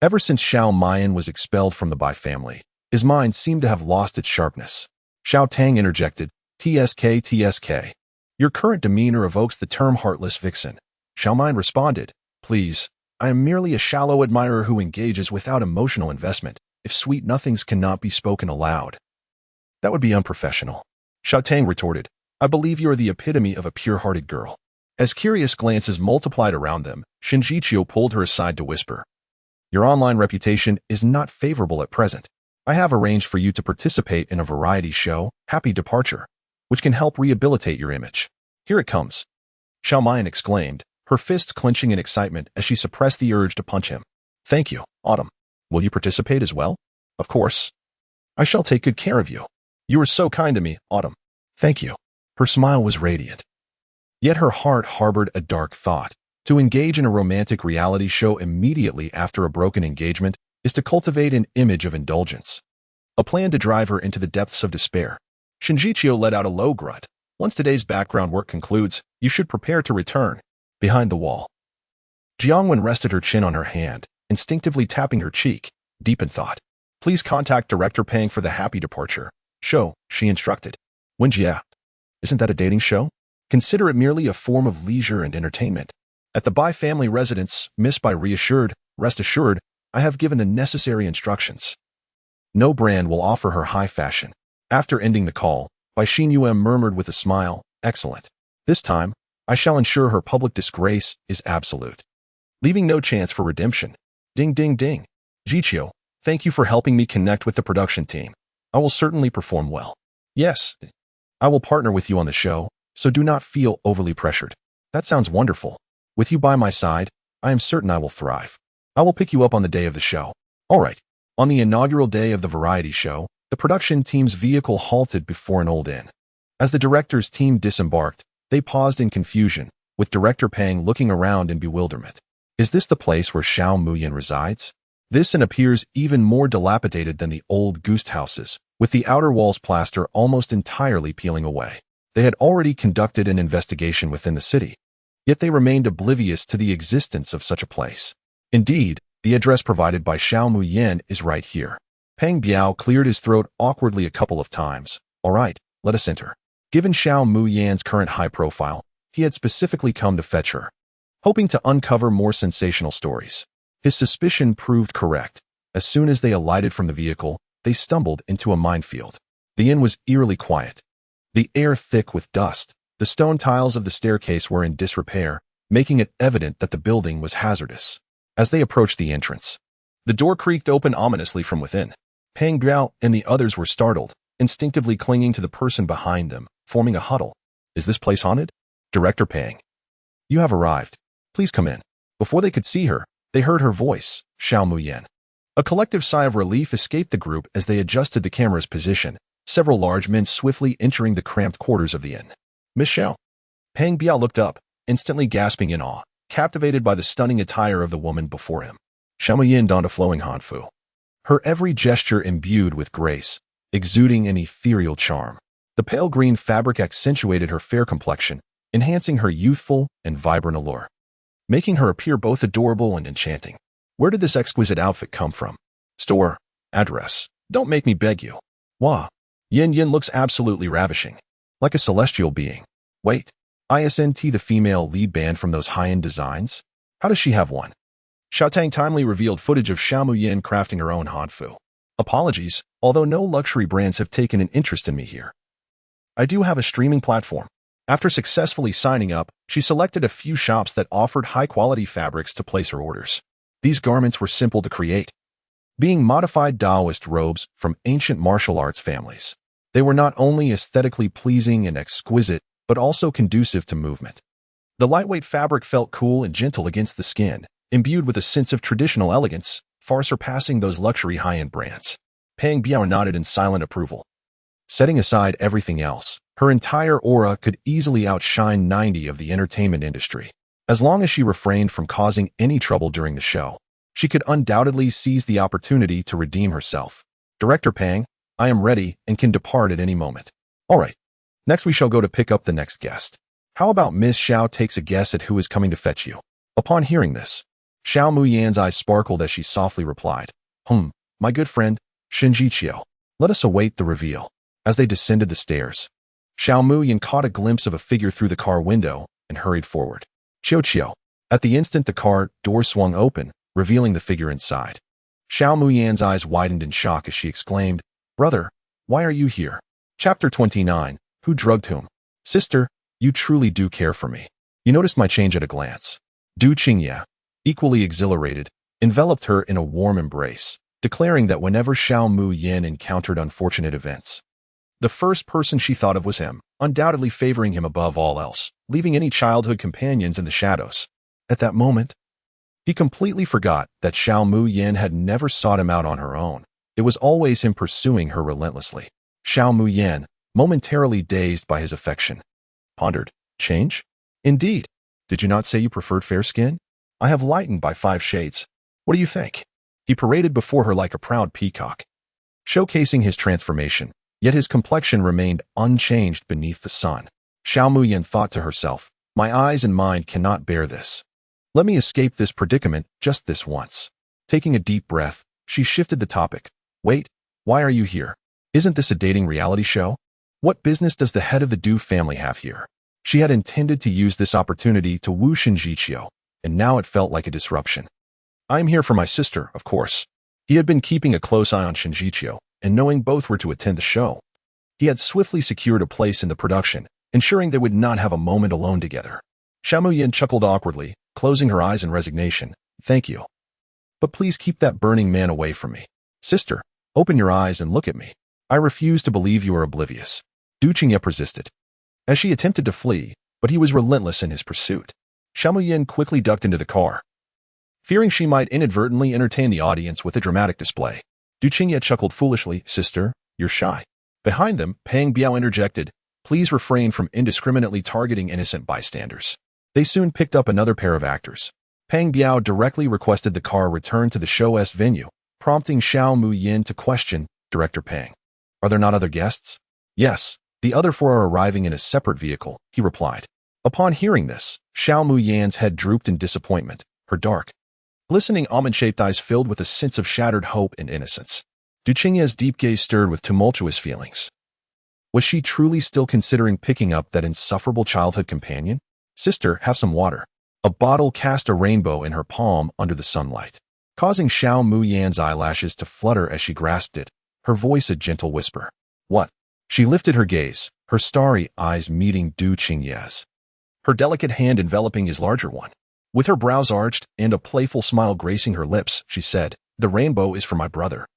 Ever since Xiao Mian was expelled from the Bai family, his mind seemed to have lost its sharpness. Xiao Tang interjected, "TSK, TSK. Your current demeanor evokes the term heartless vixen." Xiao Mian responded, "Please, I am merely a shallow admirer who engages without emotional investment. If sweet nothings cannot be spoken aloud, that would be unprofessional." Xiao Tang retorted, "I believe you are the epitome of a pure-hearted girl." As curious glances multiplied around them, Shinjichio pulled her aside to whisper, "Your online reputation is not favorable at present. I have arranged for you to participate in a variety show, Happy Departure, which can help rehabilitate your image. Here it comes." Xiao Mian exclaimed, her fists clenching in excitement as she suppressed the urge to punch him. "Thank you, Autumn. Will you participate as well?" "Of course. I shall take good care of you." "You are so kind to me, Autumn." "Thank you." Her smile was radiant. Yet her heart harbored a dark thought. To engage in a romantic reality show immediately after a broken engagement is to cultivate an image of indulgence, a plan to drive her into the depths of despair. Shinjichio let out a low grunt. "Once today's background work concludes, you should prepare to return." Behind the wall, Jiangwen rested her chin on her hand, instinctively tapping her cheek, deep in thought. "Please contact Director Pang for the Happy Departure show," she instructed. "Wenjia, isn't that a dating show? Consider it merely a form of leisure and entertainment." At the Bai family residence, Miss Bai reassured, "Rest assured, I have given the necessary instructions. No brand will offer her high fashion." After ending the call, Bai Xinyuem murmured with a smile, "Excellent. This time, I shall ensure her public disgrace is absolute, leaving no chance for redemption." Ding ding ding. "Jichio, thank you for helping me connect with the production team. I will certainly perform well." "Yes, I will partner with you on the show, so do not feel overly pressured." "That sounds wonderful. With you by my side, I am certain I will thrive. I will pick you up on the day of the show." All right. On the inaugural day of the variety show, the production team's vehicle halted before an old inn. As the director's team disembarked, they paused in confusion, with Director Pang looking around in bewilderment. Is this the place where Xiao Muyan resides? This inn appears even more dilapidated than the old Ghost houses, with the outer walls plaster almost entirely peeling away. They had already conducted an investigation within the city, yet they remained oblivious to the existence of such a place. Indeed, the address provided by Xiao Muyan is right here. Pang Biao cleared his throat awkwardly a couple of times. "All right, let us enter." Given Xiao Muyan's current high profile, he had specifically come to fetch her, hoping to uncover more sensational stories. His suspicion proved correct. As soon as they alighted from the vehicle, they stumbled into a minefield. The inn was eerily quiet, the air thick with dust. The stone tiles of the staircase were in disrepair, making it evident that the building was hazardous. As they approached the entrance, the door creaked open ominously from within. Pang Biao and the others were startled, instinctively clinging to the person behind them, forming a huddle. "Is this place haunted?" "Director Pang, you have arrived. Please come in." Before they could see her, they heard her voice, Xiao Muyan. A collective sigh of relief escaped the group as they adjusted the camera's position, several large men swiftly entering the cramped quarters of the inn. "Miss Xiao." Pang Biao looked up, instantly gasping in awe, captivated by the stunning attire of the woman before him. Xiao Muyan donned a flowing hanfu, her every gesture imbued with grace, exuding an ethereal charm. The pale green fabric accentuated her fair complexion, enhancing her youthful and vibrant allure, making her appear both adorable and enchanting. Where did this exquisite outfit come from? Store, address. Don't make me beg you. Wah. Yin Yin looks absolutely ravishing, like a celestial being. Wait, isn't the female lead band from those high-end designs? How does she have one? Xiao Tang timely revealed footage of Xiao Muyan crafting her own hanfu. Apologies, although no luxury brands have taken an interest in me here. I do have a streaming platform. After successfully signing up, she selected a few shops that offered high-quality fabrics to place her orders. These garments were simple to create, being modified Taoist robes from ancient martial arts families. They were not only aesthetically pleasing and exquisite, but also conducive to movement. The lightweight fabric felt cool and gentle against the skin, imbued with a sense of traditional elegance, far surpassing those luxury high-end brands. Pang Biao nodded in silent approval. Setting aside everything else, her entire aura could easily outshine 90 of the entertainment industry. As long as she refrained from causing any trouble during the show, she could undoubtedly seize the opportunity to redeem herself. Director Pang, I am ready and can depart at any moment. All right. Next we shall go to pick up the next guest. How about Miss Xiao takes a guess at who is coming to fetch you? Upon hearing this, Xiao Muyan's eyes sparkled as she softly replied, My good friend, Shinjiqiu. Let us await the reveal. As they descended the stairs, Xiao Muyan caught a glimpse of a figure through the car window and hurried forward. Qiu. At the instant the car door swung open, revealing the figure inside. Xiao Muyan's eyes widened in shock as she exclaimed, Brother, why are you here? Chapter 29. Who drugged whom? Sister, you truly do care for me. You noticed my change at a glance. Du Qingye, equally exhilarated, enveloped her in a warm embrace, declaring that whenever Xiao Muyan encountered unfortunate events, the first person she thought of was him, undoubtedly favoring him above all else, leaving any childhood companions in the shadows. At that moment, he completely forgot that Xiao Muyan had never sought him out on her own. It was always him pursuing her relentlessly. Xiao Muyan, momentarily dazed by his affection, pondered, Change? Indeed. Did you not say you preferred fair skin? I have lightened by 5 shades. What do you think? He paraded before her like a proud peacock, showcasing his transformation, yet his complexion remained unchanged beneath the sun. Xiao Muyan thought to herself, My eyes and mind cannot bear this. Let me escape this predicament just this once. Taking a deep breath, she shifted the topic. Wait, why are you here? Isn't this a dating reality show? What business does the head of the Du family have here? She had intended to use this opportunity to woo Shinjiqiu, and now it felt like a disruption. I am here for my sister, of course. He had been keeping a close eye on Shinjiqiu, and knowing both were to attend the show, he had swiftly secured a place in the production, ensuring they would not have a moment alone together. Xiao Muyan chuckled awkwardly, closing her eyes in resignation. Thank you. But please keep that burning man away from me. Sister, open your eyes and look at me. I refuse to believe you are oblivious. Du Qingye persisted, as she attempted to flee, but he was relentless in his pursuit. Xiao Muyan quickly ducked into the car, fearing she might inadvertently entertain the audience with a dramatic display. Du Qingye chuckled foolishly, Sister, you're shy. Behind them, Pang Biao interjected, Please refrain from indiscriminately targeting innocent bystanders. They soon picked up another pair of actors. Pang Biao directly requested the car return to the show's venue, prompting Xiao Muyan to question Director Pang. Are there not other guests? Yes, the other 4 are arriving in a separate vehicle, he replied. Upon hearing this, Xiao Muyan's head drooped in disappointment, her dark, glistening almond-shaped eyes filled with a sense of shattered hope and innocence. Du Qingye's deep gaze stirred with tumultuous feelings. Was she truly still considering picking up that insufferable childhood companion? Sister, have some water. A bottle cast a rainbow in her palm under the sunlight, causing Xiao Muyan's eyelashes to flutter as she grasped it, her voice a gentle whisper. What? She lifted her gaze, her starry eyes meeting Du Qingye's, her delicate hand enveloping his larger one. With her brows arched and a playful smile gracing her lips, she said, The rainbow is for my brother.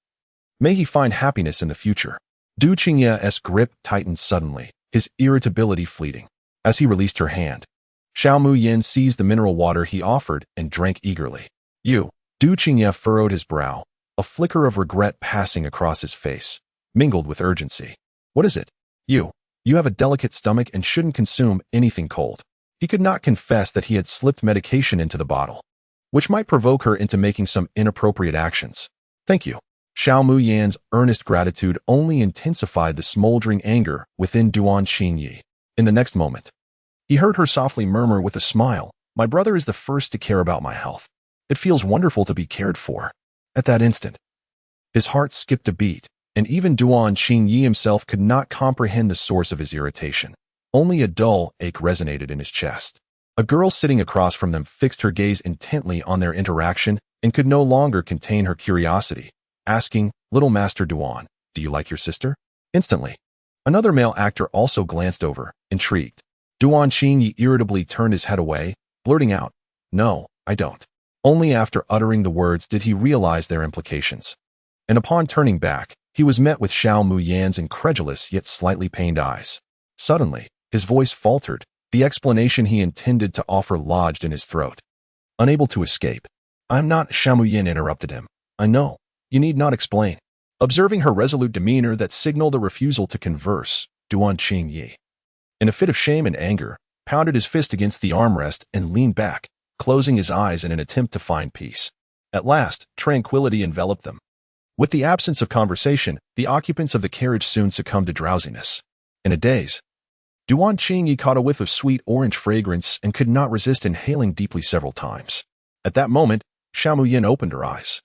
May he find happiness in the future. Du Qingye's grip tightened suddenly, his irritability fleeting. As he released her hand, Xiao Muyan seized the mineral water he offered and drank eagerly. You. Du Qingye furrowed his brow, a flicker of regret passing across his face, mingled with urgency. What is it? You have a delicate stomach and shouldn't consume anything cold. He could not confess that he had slipped medication into the bottle, which might provoke her into making some inappropriate actions. Thank you. Xiao Muyan's earnest gratitude only intensified the smoldering anger within Du Qingye. In the next moment, he heard her softly murmur with a smile, My brother is the first to care about my health. It feels wonderful to be cared for. At that instant, his heart skipped a beat, and even Du Qingye himself could not comprehend the source of his irritation. Only a dull ache resonated in his chest. A girl sitting across from them fixed her gaze intently on their interaction and could no longer contain her curiosity, asking, Little Master Duan, do you like your sister? Instantly, another male actor also glanced over, intrigued. Du Qingye irritably turned his head away, blurting out, No, I don't. Only after uttering the words did he realize their implications. And upon turning back, he was met with Xiao Muyan's incredulous yet slightly pained eyes. Suddenly, his voice faltered, the explanation he intended to offer lodged in his throat. Unable to escape. I'm not, Xiao Muyan interrupted him. I know. You need not explain. Observing her resolute demeanor that signaled a refusal to converse, Du Qingye, in a fit of shame and anger, pounded his fist against the armrest and leaned back, closing his eyes in an attempt to find peace. At last, tranquility enveloped them. With the absence of conversation, the occupants of the carriage soon succumbed to drowsiness. In a daze, Du Qingye caught a whiff of sweet orange fragrance and could not resist inhaling deeply several times. At that moment, Xiao Muyin opened her eyes,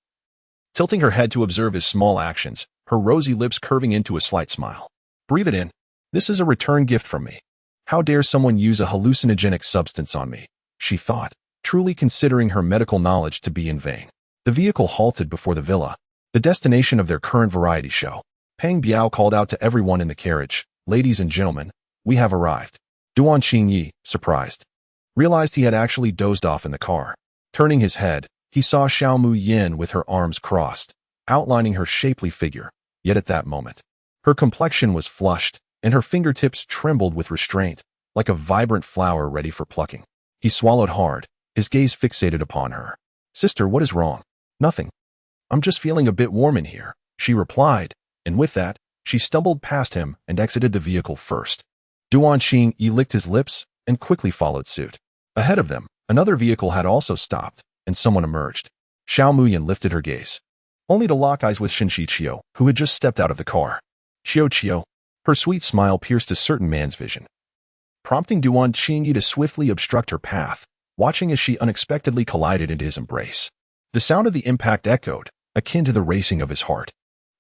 tilting her head to observe his small actions, her rosy lips curving into a slight smile. Breathe it in. This is a return gift from me. How dare someone use a hallucinogenic substance on me, she thought, truly considering her medical knowledge to be in vain. The vehicle halted before the villa, the destination of their current variety show. Peng Biao called out to everyone in the carriage, "Ladies and gentlemen, we have arrived." Duan Qingyi, surprised, realized he had actually dozed off in the car. Turning his head, he saw Xiao Muyin with her arms crossed, outlining her shapely figure. Yet at that moment, her complexion was flushed, and her fingertips trembled with restraint, like a vibrant flower ready for plucking. He swallowed hard, his gaze fixated upon her. "Sister, what is wrong?" "Nothing. I'm just feeling a bit warm in here," she replied, and with that, she stumbled past him and exited the vehicle first. Duan Qingyi licked his lips and quickly followed suit. Ahead of them, another vehicle had also stopped, and someone emerged. Xiao Muyin lifted her gaze, only to lock eyes with Shen Qiu, who had just stepped out of the car. Qiu. Her sweet smile pierced a certain man's vision, prompting Duan Qingyi to swiftly obstruct her path, watching as she unexpectedly collided into his embrace. The sound of the impact echoed, akin to the racing of his heart.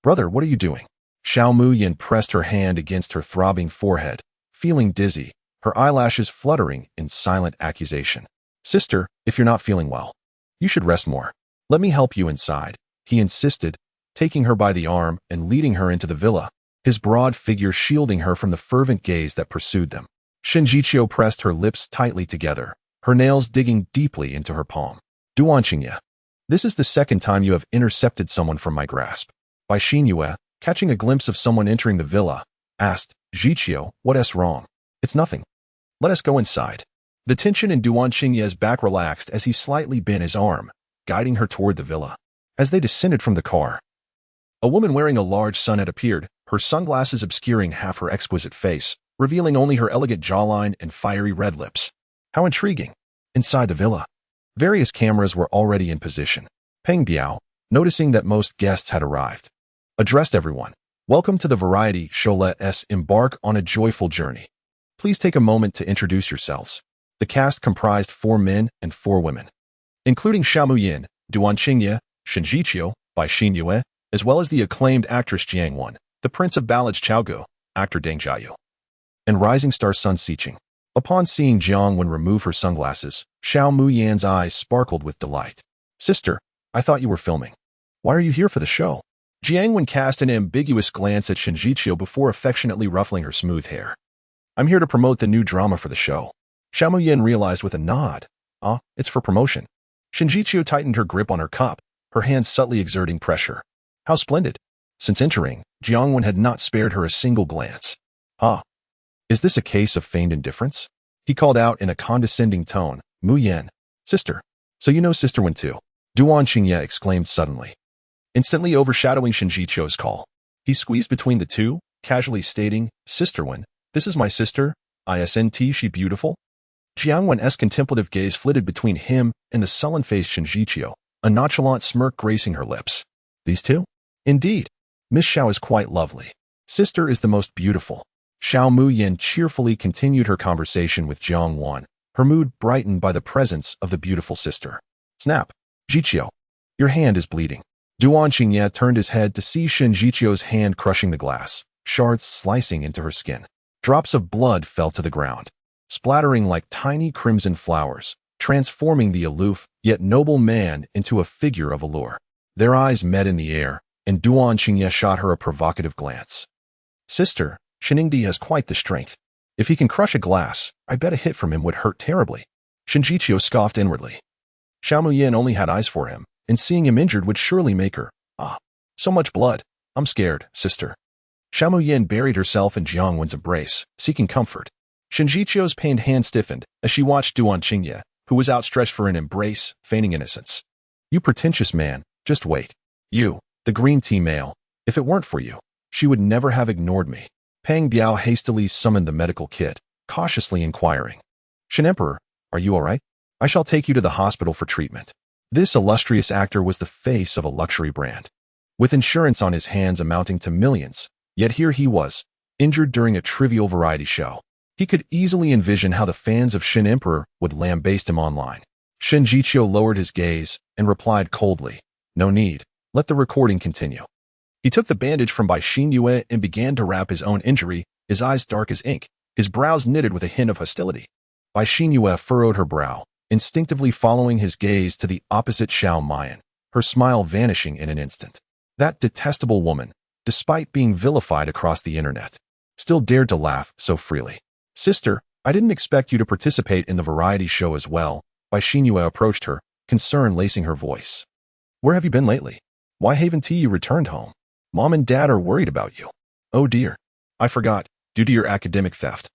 "Brother, what are you doing?" Xiao Muyin pressed her hand against her throbbing forehead, feeling dizzy, her eyelashes fluttering in silent accusation. "Sister, if you're not feeling well, you should rest more. Let me help you inside," he insisted, taking her by the arm and leading her into the villa, his broad figure shielding her from the fervent gaze that pursued them. Shen Qiu pressed her lips tightly together, her nails digging deeply into her palm. "Duan Qingye, this is the second time you have intercepted someone from my grasp." Bai Xinyue, catching a glimpse of someone entering the villa, asked, "Jiqiu, what's wrong?" "It's nothing. Let us go inside." The tension in Duan Qingye's back relaxed as he slightly bent his arm, guiding her toward the villa. As they descended from the car, a woman wearing a large sunnet appeared, her sunglasses obscuring half her exquisite face, revealing only her elegant jawline and fiery red lips. How intriguing. Inside the villa, various cameras were already in position. Peng Biao, noticing that most guests had arrived, addressed everyone. "Welcome to the variety show. Let's embark on a joyful journey. Please take a moment to introduce yourselves." The cast comprised 4 men and 4 women, including Xiao Muyin, Duan Qingye, Shen Qiu, Bai Xinyue, as well as the acclaimed actress Jiang Wen, the Prince of Ballads Chaogu, actor Deng Jiayu, and rising star Sun Siqing. Upon seeing Jiang Wen remove her sunglasses, Xiao Muyin's eyes sparkled with delight. "Sister, I thought you were filming. Why are you here for the show?" Jiang Wen cast an ambiguous glance at Shen Qiu before affectionately ruffling her smooth hair. "I'm here to promote the new drama for the show." Xiao Muyin realized with a nod. "Ah, it's for promotion." Shen Qiu tightened her grip on her cup, her hands subtly exerting pressure. "How splendid." Since entering, Jiang Wen had not spared her a single glance. "Ah, is this a case of feigned indifference?" He called out in a condescending tone. "Muyin, sister. So you know Sister Wen too?" Duan Qingye exclaimed suddenly, instantly overshadowing Shen Qiu's call. He squeezed between the two, casually stating, "Sister Wen, this is my sister. Isn't she beautiful?" Jiang Wen's contemplative gaze flitted between him and the sullen-faced Shen Qiu, a nonchalant smirk gracing her lips. "These two? Indeed. Miss Xiao is quite lovely. Sister is the most beautiful." Xiao Muyin cheerfully continued her conversation with Jiang Wen, her mood brightened by the presence of the beautiful sister. Snap. "Jiqiu, your hand is bleeding." Duan Qingye turned his head to see Shen Qiu's hand crushing the glass, shards slicing into her skin. Drops of blood fell to the ground, splattering like tiny crimson flowers, transforming the aloof yet noble man into a figure of allure. Their eyes met in the air, and Duan Qingye shot her a provocative glance. "Sister, Sheningdi has quite the strength. If he can crush a glass, I bet a hit from him would hurt terribly." Shen Qiu scoffed inwardly. Xiao Muyin only had eyes for him, and seeing him injured would surely make her. "Ah, so much blood. I'm scared, sister." Xiao Muyin buried herself in Jiang Wen's embrace, seeking comfort. Shen Qiu's pained hand stiffened as she watched Duan Qingye, who was outstretched for an embrace, feigning innocence. "You pretentious man, just wait. You, the green tea male, if it weren't for you, she would never have ignored me." Peng Biao hastily summoned the medical kit, cautiously inquiring, "Shen Emperor, are you all right? I shall take you to the hospital for treatment." This illustrious actor was the face of a luxury brand, with insurance on his hands amounting to millions, yet here he was, injured during a trivial variety show. He could easily envision how the fans of Shen Emperor would lambaste him online. Shen Jiqiu lowered his gaze and replied coldly, "No need. Let the recording continue." He took the bandage from Bai Xinyue and began to wrap his own injury, his eyes dark as ink, his brows knitted with a hint of hostility. Bai Xinyue furrowed her brow, instinctively following his gaze to the opposite Xiao Mayan, her smile vanishing in an instant. That detestable woman, despite being vilified across the internet, still dared to laugh so freely. "Sister, I didn't expect you to participate in the variety show as well." Bai Xinyue approached her, concern lacing her voice. "Where have you been lately? Why haven't you returned home? Mom and Dad are worried about you." "Oh dear. I forgot, due to your academic theft.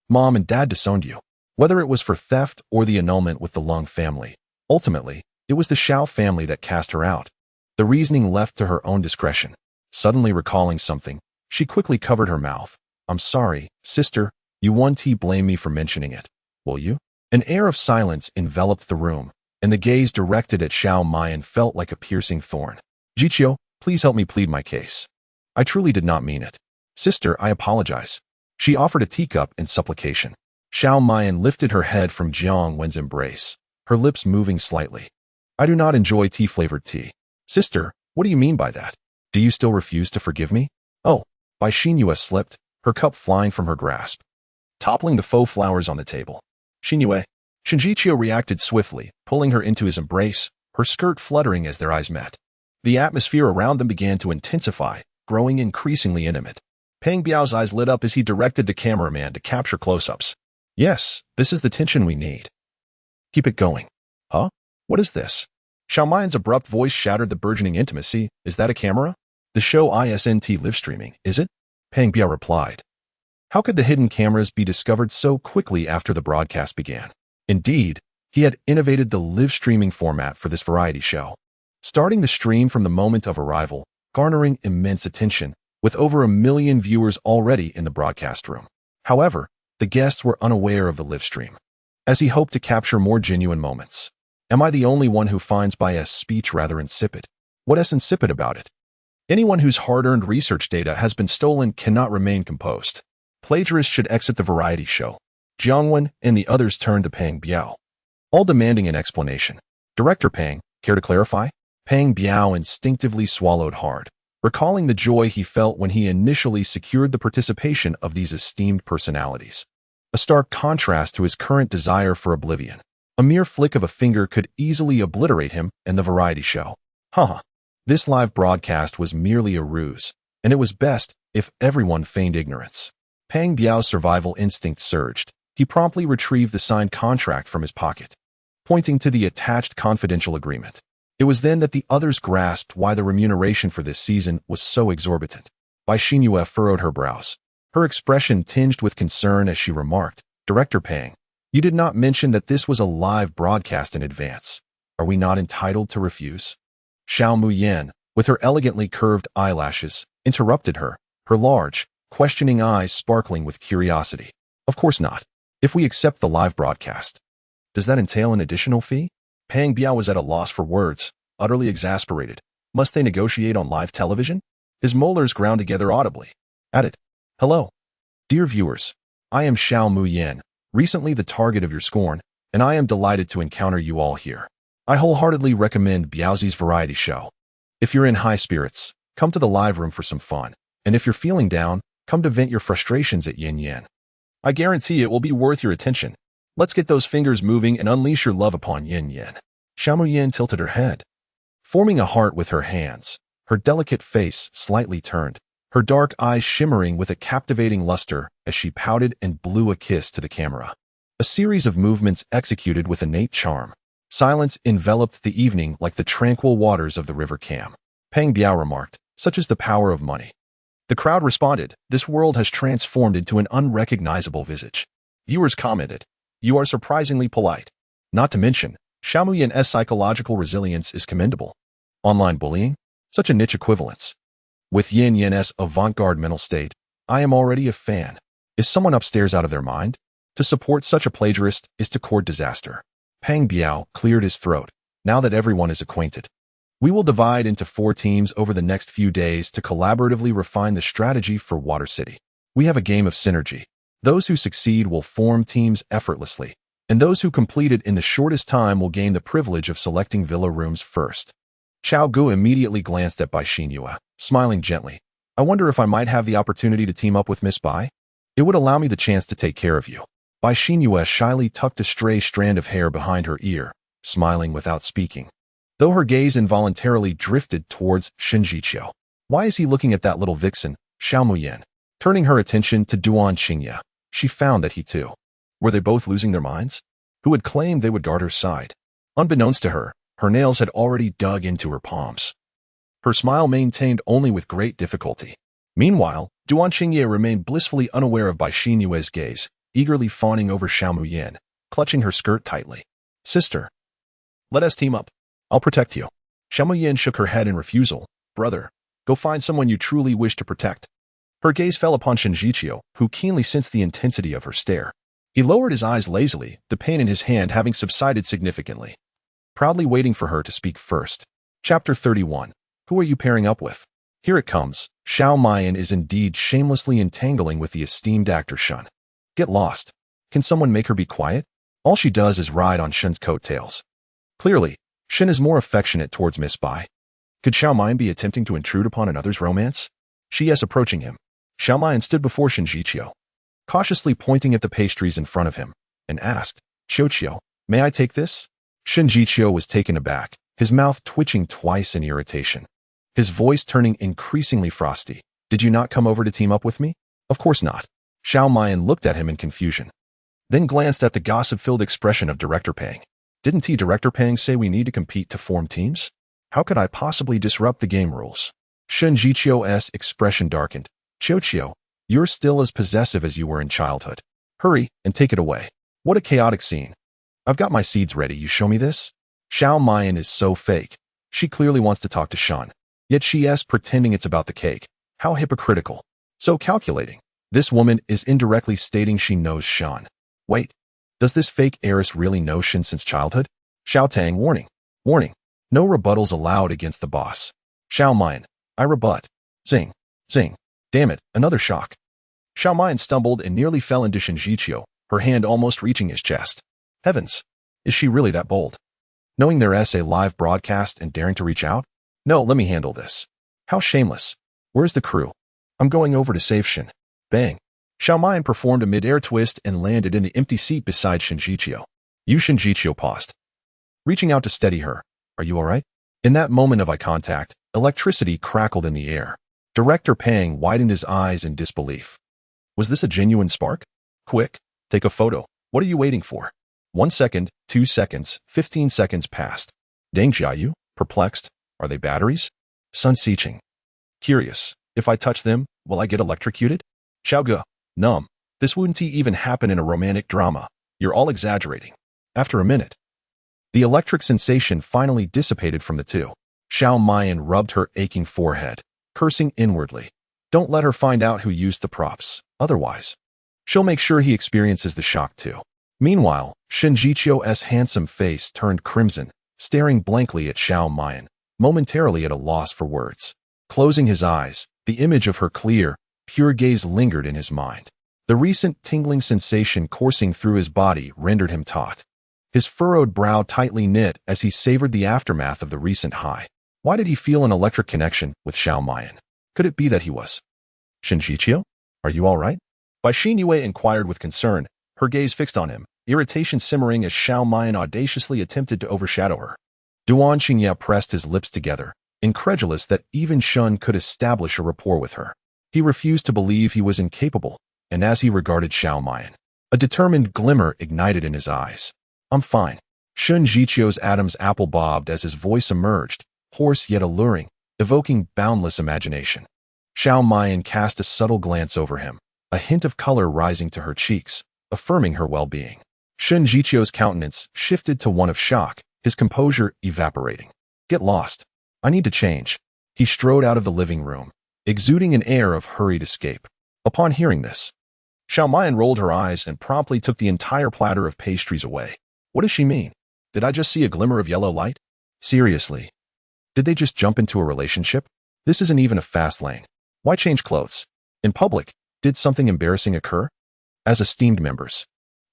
Mom and Dad disowned you." Whether it was for theft or the annulment with the Lung family, ultimately, it was the Xiao family that cast her out. The reasoning left to her own discretion. Suddenly recalling something, she quickly covered her mouth. "I'm sorry, sister, you won't blame me for mentioning it, will you?" An air of silence enveloped the room, and the gaze directed at Xiao Mayan felt like a piercing thorn. "Jiqiu, please help me plead my case. I truly did not mean it. Sister, I apologize." She offered a teacup in supplication. Xiao Mayan lifted her head from Jiang Wen's embrace, her lips moving slightly. "I do not enjoy tea-flavored tea. Sister, what do you mean by that? Do you still refuse to forgive me?" "Oh." Bai Xinyue slipped, her cup flying from her grasp, toppling the faux flowers on the table. "Xinyue." Shen Jiqiu reacted swiftly, pulling her into his embrace, her skirt fluttering as their eyes met. The atmosphere around them began to intensify, growing increasingly intimate. Peng Biao's eyes lit up as he directed the cameraman to capture close-ups. "Yes, this is the tension we need. Keep it going." "Huh? What is this?" Xiao Mayan's abrupt voice shattered the burgeoning intimacy. "Is that a camera?" "The show ISNT live streaming, is it?" Peng Biao replied. How could the hidden cameras be discovered so quickly after the broadcast began? Indeed, he had innovated the live streaming format for this variety show, starting the stream from the moment of arrival, garnering immense attention, with over 1 million viewers already in the broadcast room. However, the guests were unaware of the live stream, as he hoped to capture more genuine moments. Am I the only one who finds Bai's speech rather insipid? What is insipid about it? Anyone whose hard-earned research data has been stolen cannot remain composed. Plagiarists should exit the variety show. Jiang Wen and the others turned to Peng Biao, all demanding an explanation. "Director Peng, care to clarify?" Peng Biao instinctively swallowed hard, recalling the joy he felt when he initially secured the participation of these esteemed personalities. A stark contrast to his current desire for oblivion. A mere flick of a finger could easily obliterate him and the variety show. This live broadcast was merely a ruse, and it was best if everyone feigned ignorance. Peng Biao's survival instinct surged. He promptly retrieved the signed contract from his pocket, pointing to the attached confidential agreement. It was then that the others grasped why the remuneration for this season was so exorbitant. Bai Xinyue furrowed her brows, her expression tinged with concern as she remarked, "Director Peng, you did not mention that this was a live broadcast in advance. Are we not entitled to refuse?" Xiao Muyan, with her elegantly curved eyelashes, interrupted her, her large, questioning eyes sparkling with curiosity. "Of course not. If we accept the live broadcast, does that entail an additional fee?" Peng Biao was at a loss for words, utterly exasperated. Must they negotiate on live television? His molars ground together audibly. At it. "Hello. Dear viewers, I am Xiao Muyan, recently the target of your scorn, and I am delighted to encounter you all here. I wholeheartedly recommend Biaozi's variety show. If you're in high spirits, come to the live room for some fun, and if you're feeling down, come to vent your frustrations at Yin Yan. I guarantee it will be worth your attention. Let's get those fingers moving and unleash your love upon Yin Yan." Xiao Muyan tilted her head, forming a heart with her hands, her delicate face slightly turned, her dark eyes shimmering with a captivating luster as she pouted and blew a kiss to the camera. A series of movements executed with innate charm. Silence enveloped the evening like the tranquil waters of the river Cam. Peng Biao remarked, "Such is the power of money." The crowd responded, "This world has transformed into an unrecognizable visage." Viewers commented, "You are surprisingly polite." Not to mention, Xiao Muyan's psychological resilience is commendable. Online bullying? Such a niche equivalence. With Yin Yan's avant-garde mental state, I am already a fan. Is someone upstairs out of their mind? To support such a plagiarist is to court disaster. Peng Biao cleared his throat, now that everyone is acquainted. We will divide into 4 teams over the next few days to collaboratively refine the strategy for Water City. We have a game of synergy. Those who succeed will form teams effortlessly, and those who complete it in the shortest time will gain the privilege of selecting villa rooms first. Xiao Gu immediately glanced at Bai Xinyue, smiling gently. I wonder if I might have the opportunity to team up with Miss Bai? It would allow me the chance to take care of you. Bai Xinyue shyly tucked a stray strand of hair behind her ear, smiling without speaking, though her gaze involuntarily drifted towards Shen Jiqiu. Why is he looking at that little vixen, Xiao Muyan? Turning her attention to Duan Qingye, she found that he too. Were they both losing their minds? Who had claimed they would guard her side? Unbeknownst to her, her nails had already dug into her palms. Her smile maintained only with great difficulty. Meanwhile, Duan Qingye remained blissfully unaware of Bai Xinyue's gaze, eagerly fawning over Xiao Muyan, clutching her skirt tightly. Sister, let us team up. I'll protect you. Xiao Muyan shook her head in refusal. Brother, go find someone you truly wish to protect. Her gaze fell upon Shen Jiqiu, who keenly sensed the intensity of her stare. He lowered his eyes lazily, the pain in his hand having subsided significantly, proudly waiting for her to speak first. Chapter 31. Who are you pairing up with? Here it comes. Xiao Muyan is indeed shamelessly entangling with the esteemed actor Shen. Get lost. Can someone make her be quiet? All she does is ride on Shen's coattails. Clearly, Shen is more affectionate towards Miss Bai. Could Xiao Muyan be attempting to intrude upon another's romance? She is approaching him. Xiao Muyan stood before Shen Jiqiu, cautiously pointing at the pastries in front of him, and asked, Qiu, may I take this? Shen Jiqiu was taken aback, his mouth twitching twice in irritation, his voice turning increasingly frosty. Did you not come over to team up with me? Of course not. Xiao Muyan looked at him in confusion, then glanced at the gossip-filled expression of Director Pang. Didn't Director Pang say we need to compete to form teams? How could I possibly disrupt the game rules? Shen Jiqiu's expression darkened. Qiu, you're still as possessive as you were in childhood. Hurry and take it away. What a chaotic scene. I've got my seeds ready, you show me this? Xiao Muyan is so fake. She clearly wants to talk to Shen, yet she is pretending it's about the cake. How hypocritical. So calculating. This woman is indirectly stating she knows Shen. Wait, does this fake heiress really know Shen since childhood? Xiao Tang, warning. Warning. No rebuttals allowed against the boss. Xiao Muyan, I rebut. Zing. Zing. Damn it, another shock. Xiao Muyan stumbled and nearly fell into Shen Jiqiu, her hand almost reaching his chest. Heavens, is she really that bold? Knowing there's a live broadcast and daring to reach out? No, let me handle this. How shameless. Where's the crew? I'm going over to save Shen. Bang. Xiao Muyan performed a mid-air twist and landed in the empty seat beside Shen Jiqiu. Shen Jiqiu paused, reaching out to steady her. Are you alright? In that moment of eye contact, electricity crackled in the air. Director Pang widened his eyes in disbelief. Was this a genuine spark? Quick, take a photo. What are you waiting for? 1 second, 2 seconds, 15 seconds passed. Deng Jiayu, perplexed. Are they batteries? Sun Siqing. Curious. If I touch them, will I get electrocuted? Xiao Ge. Numb. This wouldn't even happen in a romantic drama. You're all exaggerating. After a minute, the electric sensation finally dissipated from the two. Xiao Muyan rubbed her aching forehead, cursing inwardly. Don't let her find out who used the props. Otherwise, she'll make sure he experiences the shock too. Meanwhile, Shen Jiqiu's handsome face turned crimson, staring blankly at Xiao Muyan, momentarily at a loss for words. Closing his eyes, the image of her clear, pure gaze lingered in his mind. The recent tingling sensation coursing through his body rendered him taut. His furrowed brow tightly knit as he savored the aftermath of the recent high. Why did he feel an electric connection with Xiao Muyan? Could it be that he was? Shen Jiqiu, are you all right? Bai Xinyue inquired with concern, her gaze fixed on him, irritation simmering as Xiao Muyan audaciously attempted to overshadow her. Duan Qingye pressed his lips together, incredulous that even Shen could establish a rapport with her. He refused to believe he was incapable, and as he regarded Xiao Muyan, a determined glimmer ignited in his eyes. I'm fine. Shen Jiqiu's Adam's apple bobbed as his voice emerged, hoarse yet alluring, evoking boundless imagination. Xiao Muyan cast a subtle glance over him, a hint of color rising to her cheeks, affirming her well-being. Shen Jiqiu's countenance shifted to one of shock, his composure evaporating. Get lost. I need to change. He strode out of the living room, exuding an air of hurried escape. Upon hearing this, Xiao Muyan rolled her eyes and promptly took the entire platter of pastries away. What does she mean? Did I just see a glimmer of yellow light? Seriously. Did they just jump into a relationship? This isn't even a fast lane. Why change clothes? In public, did something embarrassing occur? As esteemed members,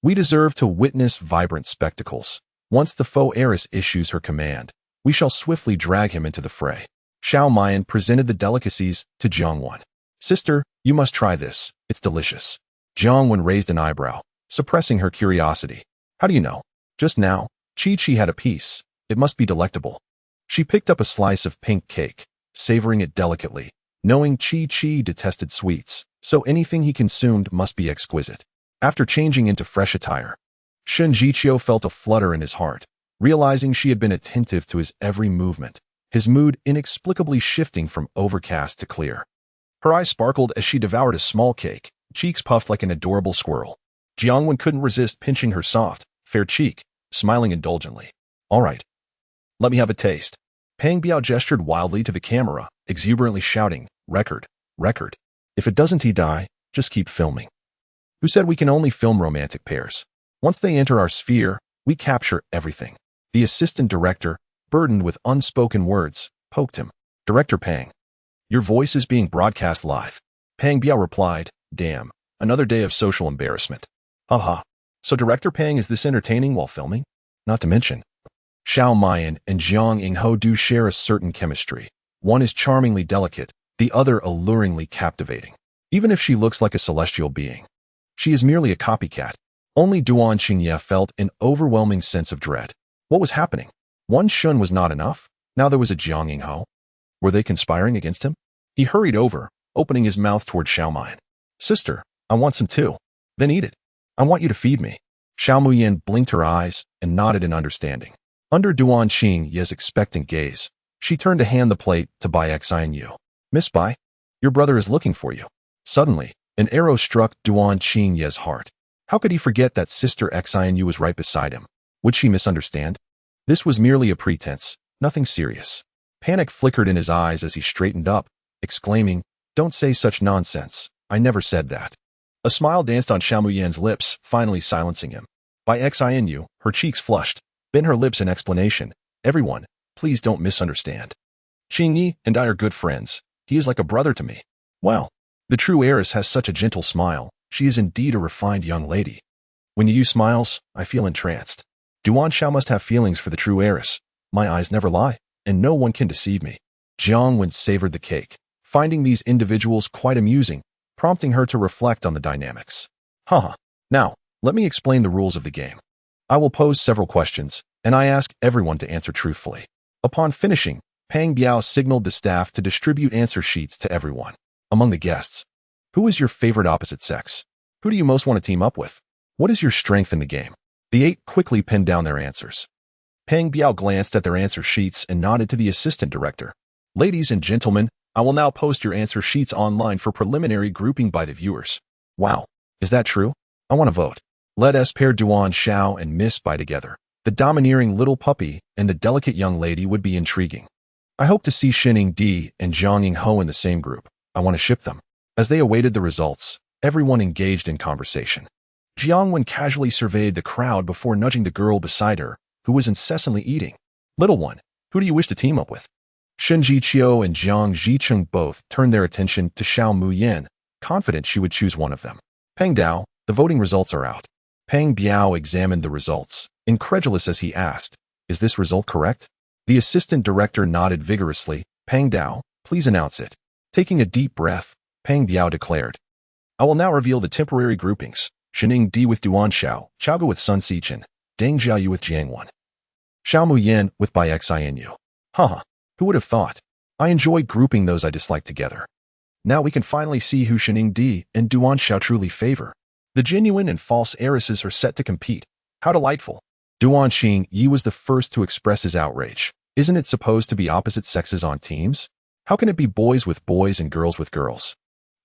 We deserve to witness vibrant spectacles. Once the faux heiress issues her command, we shall swiftly drag him into the fray. Xiao Mian presented the delicacies to Jiang Wen. Sister, you must try this. It's delicious. Jiang Wen raised an eyebrow, suppressing her curiosity. How do you know? Just now, Chi had a piece. It must be delectable. She picked up a slice of pink cake, savoring it delicately, knowing Chi detested sweets, so anything he consumed must be exquisite. After changing into fresh attire, Shen Jiqiu felt a flutter in his heart, realizing she had been attentive to his every movement, his mood inexplicably shifting from overcast to clear. Her eyes sparkled as she devoured a small cake, cheeks puffed like an adorable squirrel. Jiang Wen couldn't resist pinching her soft, fair cheek, smiling indulgently. All right. Let me have a taste. Peng Biao gestured wildly to the camera, exuberantly shouting, record, record. If it doesn't die, just keep filming. Who said we can only film romantic pairs? Once they enter our sphere, we capture everything. The assistant director, burdened with unspoken words, poked him. Director Peng, your voice is being broadcast live. Peng Biao replied, damn, another day of social embarrassment. Haha. So Director Peng is this entertaining while filming? Not to mention, Xiao Mian and Jiang Yingho do share a certain chemistry. One is charmingly delicate, the other alluringly captivating. Even if she looks like a celestial being, she is merely a copycat. Only Duan Xingye felt an overwhelming sense of dread. What was happening? One Shun was not enough. Now there was a Jiang Yingho. Were they conspiring against him? He hurried over, opening his mouth toward Xiao Mian. Sister, I want some too. Then eat it. I want you to feed me. Xiao Muyan blinked her eyes and nodded in understanding. Under Duan Xingye's expectant gaze, she turned to hand the plate to Bai Xianyu. Miss Bai, your brother is looking for you. Suddenly, an arrow struck Duan Xingye's heart. How could he forget that Sister Xianyu was right beside him? Would she misunderstand? This was merely a pretense, nothing serious. Panic flickered in his eyes as he straightened up, exclaiming, don't say such nonsense. I never said that. A smile danced on Xiao Muyan's lips, finally silencing him. Bai Xianyu, her cheeks flushed, bent her lips in explanation. Everyone, please don't misunderstand. Xingyi and I are good friends. He is like a brother to me. Well, the true heiress has such a gentle smile. She is indeed a refined young lady. When you use smiles, I feel entranced. Duan Xiao must have feelings for the true heiress. My eyes never lie, and no one can deceive me. Jiang Wen savored the cake, finding these individuals quite amusing, prompting her to reflect on the dynamics. Haha. Now, let me explain the rules of the game. I will pose several questions, and I ask everyone to answer truthfully. Upon finishing, Peng Biao signaled the staff to distribute answer sheets to everyone. Among the guests, who is your favorite opposite sex? Who do you most want to team up with? What is your strength in the game? The 8 quickly pinned down their answers. Peng Biao glanced at their answer sheets and nodded to the assistant director. Ladies and gentlemen, I will now post your answer sheets online for preliminary grouping by the viewers. Wow, is that true? I want to vote. Let us pair Duan Xiao and Miss Bai together. The domineering little puppy and the delicate young lady would be intriguing. I hope to see Shining Di and Jiang Yingho in the same group. I want to ship them. As they awaited the results, everyone engaged in conversation. Jiang Wen casually surveyed the crowd before nudging the girl beside her, who was incessantly eating. Little one, who do you wish to team up with? Shen Jiqiu and Jiang Zicheng both turned their attention to Xiao Muyan, confident she would choose one of them. Peng Dao, the voting results are out. Peng Biao examined the results, incredulous as he asked, is this result correct? The assistant director nodded vigorously. Peng Dao, please announce it. Taking a deep breath, Peng Biao declared, I will now reveal the temporary groupings. Shining Di with Duan Xiao, Xiaoge with Sun Xichen, Deng Jiayu with Jiang Wen, Xiao Muyan with Bai Xianyu. Haha, who would have thought? I enjoy grouping those I dislike together. Now we can finally see who Shining Di and Duan Xiao truly favor. The genuine and false heiresses are set to compete. How delightful. Duan Xingyi was the first to express his outrage. Isn't it supposed to be opposite sexes on teams? How can it be boys with boys and girls with girls?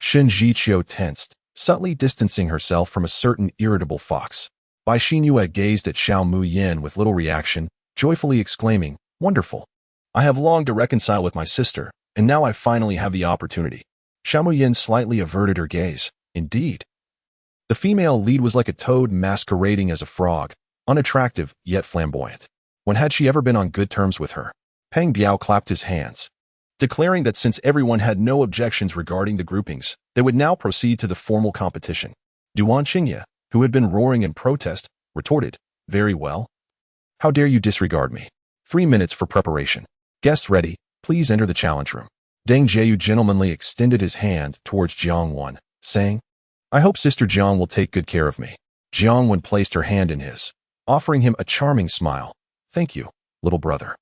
Shen Jiqiu tensed, subtly distancing herself from a certain irritable fox. Bai Xinyue gazed at Xiao Muyan with little reaction, joyfully exclaiming, wonderful. I have longed to reconcile with my sister, and now I finally have the opportunity. Xiao Muyan slightly averted her gaze. Indeed. The female lead was like a toad masquerading as a frog, unattractive yet flamboyant. When had she ever been on good terms with her? Peng Biao clapped his hands, declaring that since everyone had no objections regarding the groupings, they would now proceed to the formal competition. Duan Xingye, who had been roaring in protest, retorted, "Very well. How dare you disregard me? 3 minutes for preparation. Guests ready, please enter the challenge room." Deng Jiayu gentlemanly extended his hand towards Jiang Wen, saying, "I hope Sister Jiang will take good care of me." Jiang Wen placed her hand in his, offering him a charming smile. "Thank you, little brother."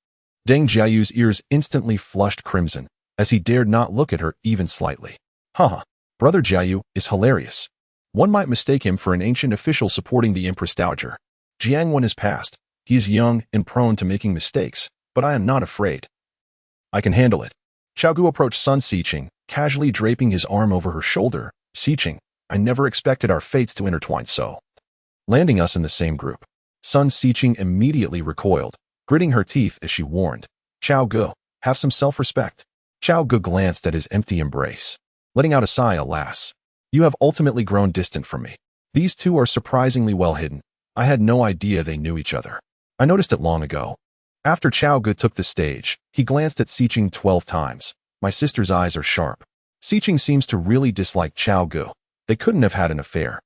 Deng Jiayu's ears instantly flushed crimson, as he dared not look at her even slightly. Haha, Brother Jiayu is hilarious. One might mistake him for an ancient official supporting the Empress Dowager. Jiang Wen is past. He is young and prone to making mistakes, but I am not afraid. I can handle it. Xiao Gu approached Sun Xiqing, casually draping his arm over her shoulder. "Xiqing, I never expected our fates to intertwine so. Landing us in the same group." Sun Xiqing immediately recoiled, gritting her teeth as she warned, "Xiao Gu, have some self-respect." Xiao Gu glanced at his empty embrace, letting out a sigh. "Alas, you have ultimately grown distant from me. These two are surprisingly well hidden. I had no idea they knew each other. I noticed it long ago." After Xiao Gu took the stage, he glanced at Xiqing 12 times. "My sister's eyes are sharp." Xiqing seems to really dislike Xiao Gu. They couldn't have had an affair.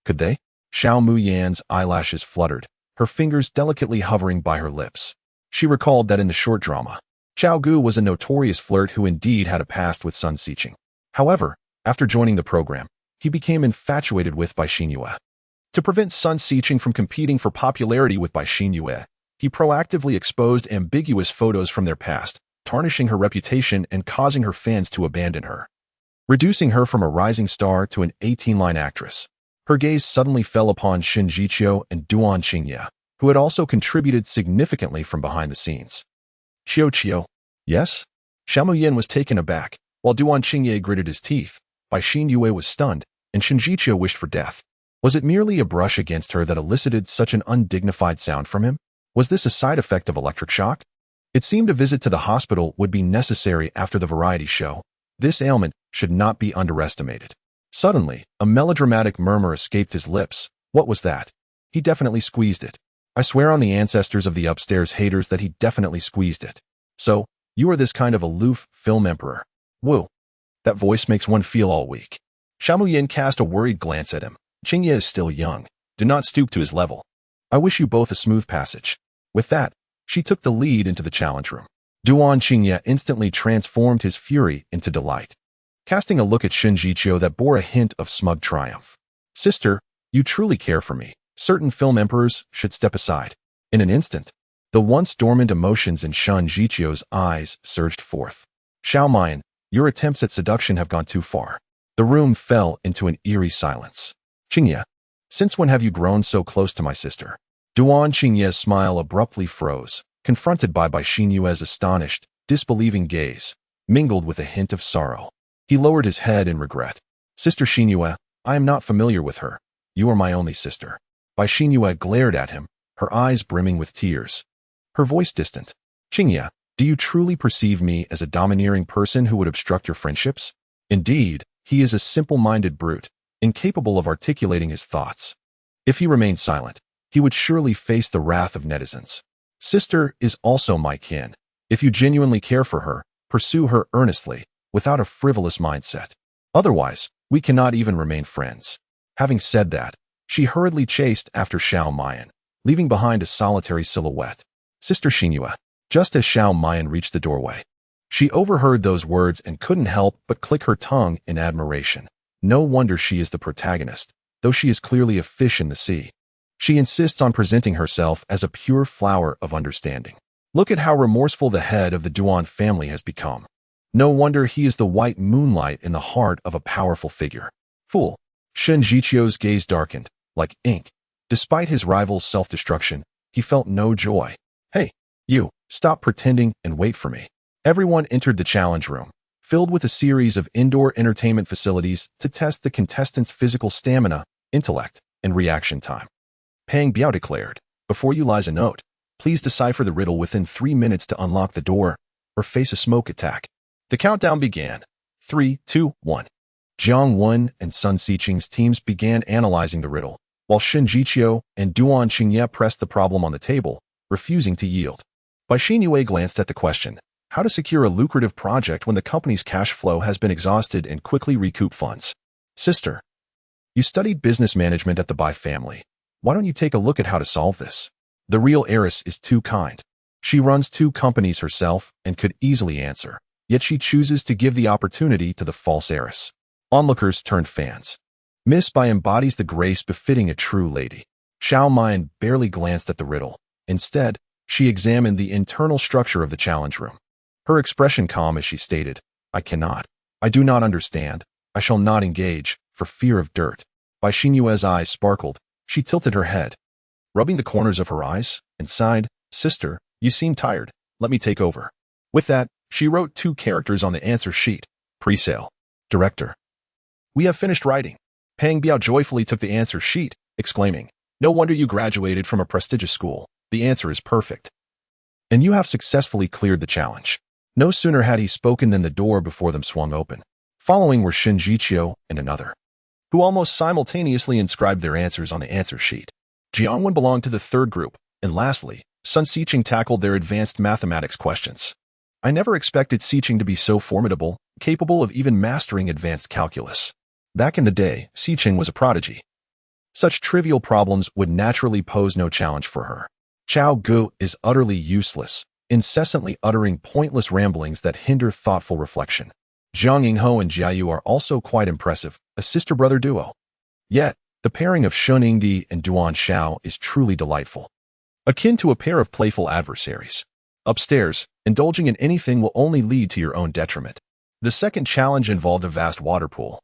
Could they? Xiao Muyan's eyelashes fluttered, her fingers delicately hovering by her lips. She recalled that in the short drama, Xiao Gu was a notorious flirt who indeed had a past with Sun Xiqing. However, after joining the program, he became infatuated with Bai Xinyue. To prevent Sun Xiqing from competing for popularity with Bai Xinyue, he proactively exposed ambiguous photos from their past, tarnishing her reputation and causing her fans to abandon her, reducing her from a rising star to an 18-line actress. Her gaze suddenly fell upon Shen Jiqiu and Duan Qingye, who had also contributed significantly from behind the scenes. "Qiu, yes?" Xiao Muyan was taken aback, while Duan Qingye gritted his teeth. Bai Xinyue was stunned, and Shen Jiqiu wished for death. Was it merely a brush against her that elicited such an undignified sound from him? Was this a side effect of electric shock? It seemed a visit to the hospital would be necessary after the variety show. This ailment should not be underestimated. Suddenly, a melodramatic murmur escaped his lips. What was that? He definitely squeezed it. I swear on the ancestors of the upstairs haters that he definitely squeezed it. So, you are this kind of aloof film emperor. Woo. That voice makes one feel all weak. Xiao Muyan cast a worried glance at him. Qingye is still young. Do not stoop to his level. I wish you both a smooth passage. With that, she took the lead into the challenge room. Duan Qingye instantly transformed his fury into delight, casting a look at Shen Jiqiu that bore a hint of smug triumph. "Sister, you truly care for me. Certain film emperors should step aside." In an instant, the once dormant emotions in Shen Jiqiu's eyes surged forth. "Xiao Muyan, your attempts at seduction have gone too far." The room fell into an eerie silence. "Qingye, since when have you grown so close to my sister?" Duan Qingye's smile abruptly froze, confronted by Bai Xinyue's astonished, disbelieving gaze, mingled with a hint of sorrow. He lowered his head in regret. "Sister Xinyue, I am not familiar with her. You are my only sister." Bai Xinyue glared at him, her eyes brimming with tears, her voice distant. "Qingye, do you truly perceive me as a domineering person who would obstruct your friendships?" Indeed, he is a simple-minded brute, incapable of articulating his thoughts. If he remained silent, he would surely face the wrath of netizens. "Sister is also my kin. If you genuinely care for her, pursue her earnestly, without a frivolous mindset. Otherwise, we cannot even remain friends." Having said that, she hurriedly chased after Xiao Muyan, leaving behind a solitary silhouette. "Sister Xinyue." Just as Xiao Muyan reached the doorway, she overheard those words and couldn't help but click her tongue in admiration. No wonder she is the protagonist, though she is clearly a fish in the sea. She insists on presenting herself as a pure flower of understanding. Look at how remorseful the head of the Duan family has become. No wonder he is the white moonlight in the heart of a powerful figure. Fool. Shen Jiqiu's gaze darkened, like ink. Despite his rival's self-destruction, he felt no joy. "Hey, you, stop pretending and wait for me." Everyone entered the challenge room, filled with a series of indoor entertainment facilities to test the contestants' physical stamina, intellect, and reaction time. Pang Biao declared, "Before you lies a note. Please decipher the riddle within 3 minutes to unlock the door, or face a smoke attack." The countdown began. 3, 2, 1. Jiang Wen and Sun Xiqing's teams began analyzing the riddle, while Shen Jiqiu and Duan Qingye pressed the problem on the table, refusing to yield. Bai Xinyue glanced at the question, how to secure a lucrative project when the company's cash flow has been exhausted and quickly recoup funds. "Sister, You studied business management at the Bai family. Why don't you take a look at how to solve this? The real heiress is too kind. She runs 2 companies herself and could easily answer, yet she chooses to give the opportunity to the false heiress. Onlookers turned fans. Miss Bai embodies the grace befitting a true lady. Xiao Mayan barely glanced at the riddle. Instead, she examined the internal structure of the challenge room. Her expression calm as she stated, I do not understand. I shall not engage, for fear of dirt. Bai Xinyue's eyes sparkled. She tilted her head, rubbing the corners of her eyes, and sighed, Sister, you seem tired. Let me take over. With that, she wrote 2 characters on the answer sheet. Presale. Director. We have finished writing. Pang Biao joyfully took the answer sheet, exclaiming, No wonder you graduated from a prestigious school. The answer is perfect. And you have successfully cleared the challenge. No sooner had he spoken than the door before them swung open. Following were Shin Jiqiu and another, who almost simultaneously inscribed their answers on the answer sheet. Jiangwen belonged to the 3rd group, and lastly, Sun Xiqing tackled their advanced mathematics questions. I never expected Xiqing to be so formidable, capable of even mastering advanced calculus. Back in the day, Xiqing was a prodigy. Such trivial problems would naturally pose no challenge for her. Chao Gu is utterly useless, incessantly uttering pointless ramblings that hinder thoughtful reflection. Zhang Yingho and Jia Yu are also quite impressive, a sister-brother duo. Yet, the pairing of Shun Yingdi and Duan Xiao is truly delightful, akin to a pair of playful adversaries. Upstairs, indulging in anything will only lead to your own detriment. The second challenge involved a vast water pool,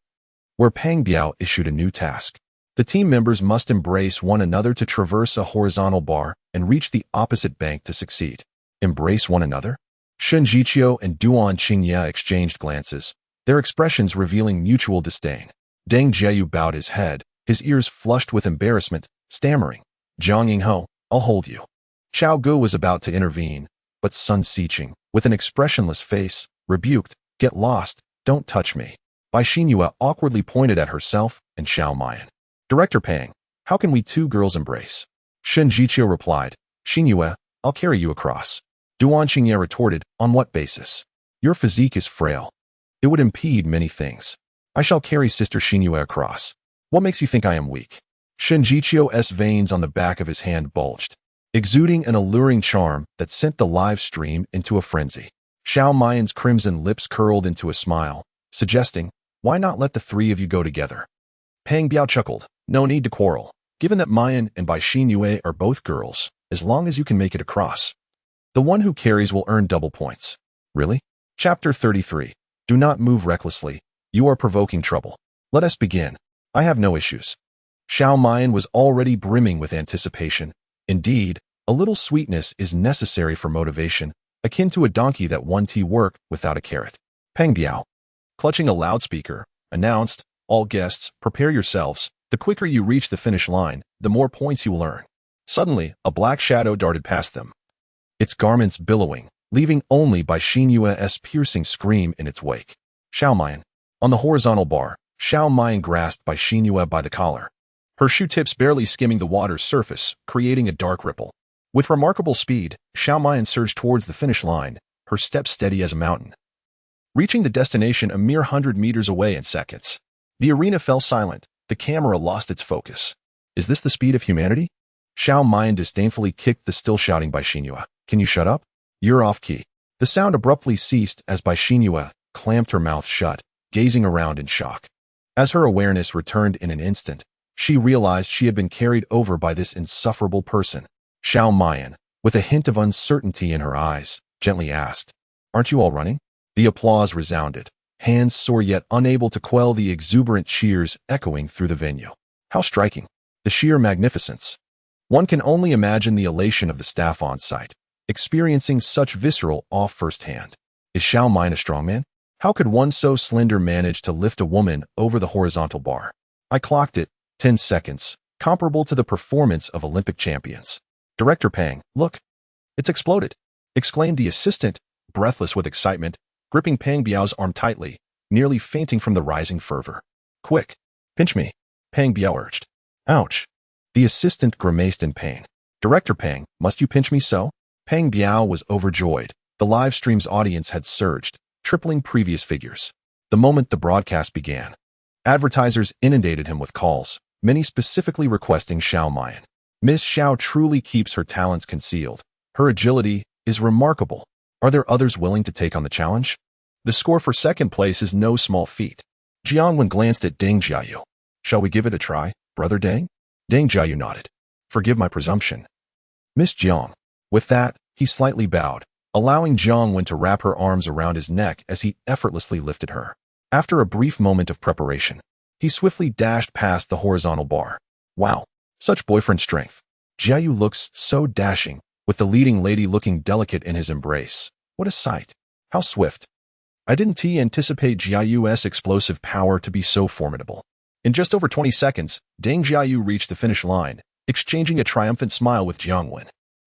where Pang Biao issued a new task. The team members must embrace one another to traverse a horizontal bar and reach the opposite bank to succeed. Embrace one another? Shen Jiqiu and Duan Qingye exchanged glances, their expressions revealing mutual disdain. Deng Jieyu bowed his head, his ears flushed with embarrassment, stammering, Zhang Yingho, I'll hold you. Chao Gu was about to intervene, but Sun Xiqing, with an expressionless face, rebuked, Get lost, don't touch me. Bai Xinyue awkwardly pointed at herself and Xiao Mayan. Director Pang, how can we 2 girls embrace? Shen Jiqiu replied, Xinyue, I'll carry you across. Duan Qingye retorted, On what basis? Your physique is frail. It would impede many things. I shall carry Sister Xinyue across. What makes you think I am weak? Shen Jiqiu's veins on the back of his hand bulged, exuding an alluring charm that sent the live stream into a frenzy. Xiao Mayan's crimson lips curled into a smile, suggesting, Why not let the 3 of you go together? Pang Biao chuckled, No need to quarrel. Given that Mayan and Bai Xinyue are both girls, as long as you can make it across, the one who carries will earn double points. Really? Chapter 33. Do not move recklessly. You are provoking trouble. Let us begin. I have no issues. Xiao Mayan was already brimming with anticipation. Indeed, a little sweetness is necessary for motivation, akin to a donkey that won work without a carrot. Pang Biao, clutching a loudspeaker, announced, All guests, prepare yourselves. The quicker you reach the finish line, the more points you will earn. Suddenly, a black shadow darted past them, its garments billowing, leaving only Bai Xinyue's piercing scream in its wake. Xiao Mayan. On the horizontal bar, Xiao Mayan grasped Bai Xinyue by the collar, her shoe tips barely skimming the water's surface, creating a dark ripple. With remarkable speed, Xiao Mayan surged towards the finish line, her steps steady as a mountain, reaching the destination a mere 100 meters away in seconds. The arena fell silent, the camera lost its focus. Is this the speed of humanity? Xiao Mayan disdainfully kicked the still shouting Bai Xinyue. Can you shut up? You're off key. The sound abruptly ceased as Bai Xinyue clamped her mouth shut, gazing around in shock. As her awareness returned in an instant, she realized she had been carried over by this insufferable person. Xiao Mayan, with a hint of uncertainty in her eyes, gently asked, Aren't you all running? The applause resounded, hands sore yet unable to quell the exuberant cheers echoing through the venue. How striking! The sheer magnificence. One can only imagine the elation of the staff on site, experiencing such visceral awe firsthand. Is Xiao Mayan a strongman? How could one so slender manage to lift a woman over the horizontal bar? I clocked it, 10 seconds, comparable to the performance of Olympic champions. Director Pang, look. It's exploded, exclaimed the assistant, breathless with excitement, gripping Pang Biao's arm tightly, nearly fainting from the rising fervor. Quick, pinch me, Pang Biao urged. Ouch. The assistant grimaced in pain. Director Pang, must you pinch me so? Pang Biao was overjoyed. The live stream's audience had surged, tripling previous figures. The moment the broadcast began, Advertisers inundated him with calls, many specifically requesting Xiao Mayan. Miss Xiao truly keeps her talents concealed. Her agility is remarkable. Are there others willing to take on the challenge? The score for second place is no small feat. Jiang Wen glanced at Deng Jiayu. Shall we give it a try, brother Deng? Deng Jiayu nodded. Forgive my presumption. Miss Jiang. With that, he slightly bowed, allowing Jiang Wen to wrap her arms around his neck as he effortlessly lifted her. After a brief moment of preparation, he swiftly dashed past the horizontal bar. Wow, such boyfriend strength. Jiayu looks so dashing, with the leading lady looking delicate in his embrace. What a sight. How swift. I didn't anticipate Jiayu's explosive power to be so formidable. In just over 20 seconds, Deng Jiayu reached the finish line, exchanging a triumphant smile with Jiang Wen.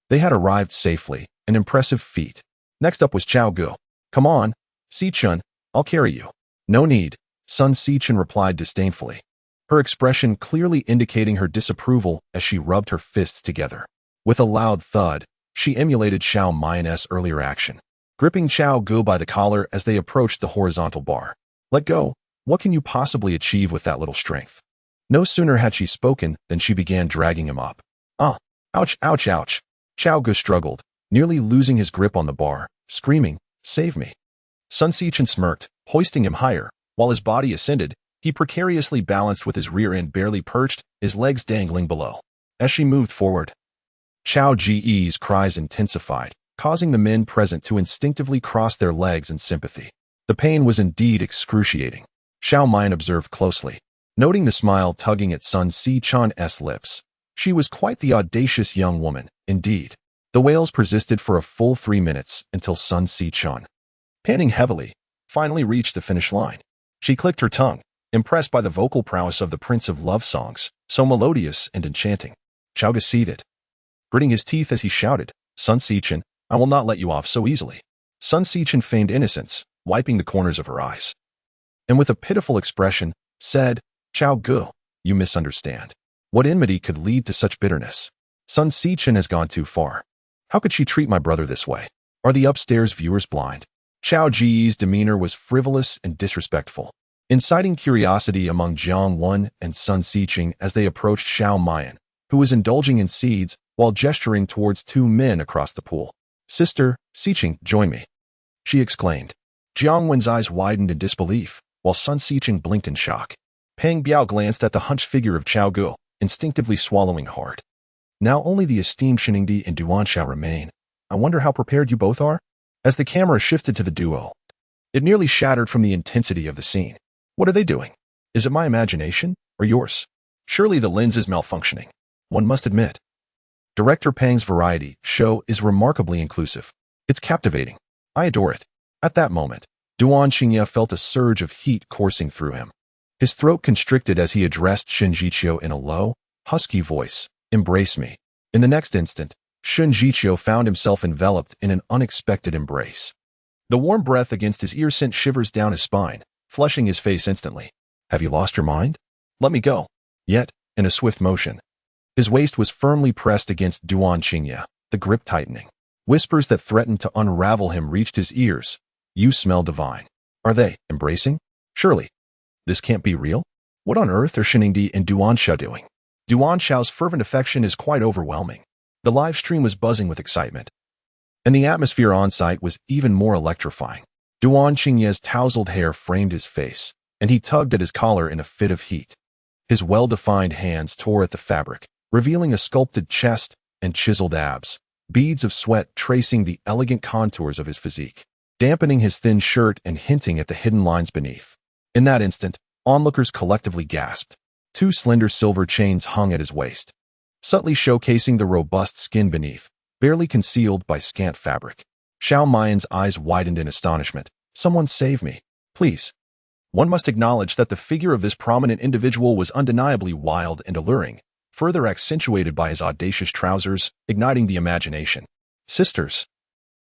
They had arrived safely, an impressive feat. Next up was Chao Gu. Come on, Si-chun, I'll carry you. No need, Sun Si-chun replied disdainfully, her expression clearly indicating her disapproval as she rubbed her fists together. With a loud thud, she emulated Xiao Mayan's earlier action, gripping Chao Gu by the collar as they approached the horizontal bar. Let go. What can you possibly achieve with that little strength? No sooner had she spoken than she began dragging him up. Ouch, ouch, ouch. Chao Gu struggled, nearly losing his grip on the bar, screaming, Save me. Sun Si-chun smirked, hoisting him higher. While his body ascended, he precariously balanced with his rear end barely perched, his legs dangling below. As she moved forward, Chao Ji's cries intensified, causing the men present to instinctively cross their legs in sympathy. The pain was indeed excruciating. Xiao Mayan observed closely, noting the smile tugging at Sun Si-chun's lips. She was quite the audacious young woman, indeed. The wails persisted for a full 3 minutes until Sun Si-chun, panting heavily, finally reached the finish line. She clicked her tongue, impressed by the vocal prowess of the Prince of Love songs, so melodious and enchanting. Chao Gu seethed, gritting his teeth as he shouted, Sun Si-chun, I will not let you off so easily. Sun Si-chun feigned innocence, wiping the corners of her eyes, and with a pitiful expression, said, Chao Gu, you misunderstand. What enmity could lead to such bitterness? Sun Si-chun has gone too far. How could she treat my brother this way? Are the upstairs viewers blind? Chao Ji's demeanor was frivolous and disrespectful, inciting curiosity among Jiang Wen and Sun Si-chun as they approached Xiao Mayan, who was indulging in seeds while gesturing towards 2 men across the pool. Sister, Si-chun, join me, she exclaimed. Jiang Wen's eyes widened in disbelief, while Sun Si-chun blinked in shock. Peng Biao glanced at the hunched figure of Chao Gu, instinctively swallowing hard. Now only the esteemed Shiningdi and Duan shall remain. I wonder how prepared you both are? As the camera shifted to the duo, it nearly shattered from the intensity of the scene. What are they doing? Is it my imagination, or yours? Surely the lens is malfunctioning. One must admit. Director Peng's variety show is remarkably inclusive. It's captivating. I adore it. At that moment, Duan Xingye felt a surge of heat coursing through him. His throat constricted as he addressed Shun Jiqiu in a low, husky voice, Embrace me. In the next instant, Shun Jiqiu found himself enveloped in an unexpected embrace. The warm breath against his ear sent shivers down his spine, flushing his face instantly. Have you lost your mind? Let me go. Yet, in a swift motion, his waist was firmly pressed against Duan Xingye, the grip tightening. Whispers that threatened to unravel him reached his ears. You smell divine. Are they embracing? Surely. This can't be real? What on earth are Shiningdi and Duan Xiao doing? Duan Xiao's fervent affection is quite overwhelming. The live stream was buzzing with excitement, and the atmosphere on-site was even more electrifying. Duan Xingye's tousled hair framed his face, and he tugged at his collar in a fit of heat. His well-defined hands tore at the fabric, revealing a sculpted chest and chiseled abs, beads of sweat tracing the elegant contours of his physique, dampening his thin shirt and hinting at the hidden lines beneath. In that instant, onlookers collectively gasped. 2 slender silver chains hung at his waist, subtly showcasing the robust skin beneath, barely concealed by scant fabric. Xiao Mayan's eyes widened in astonishment. Someone save me, please. One must acknowledge that the figure of this prominent individual was undeniably wild and alluring, further accentuated by his audacious trousers, igniting the imagination. Sisters,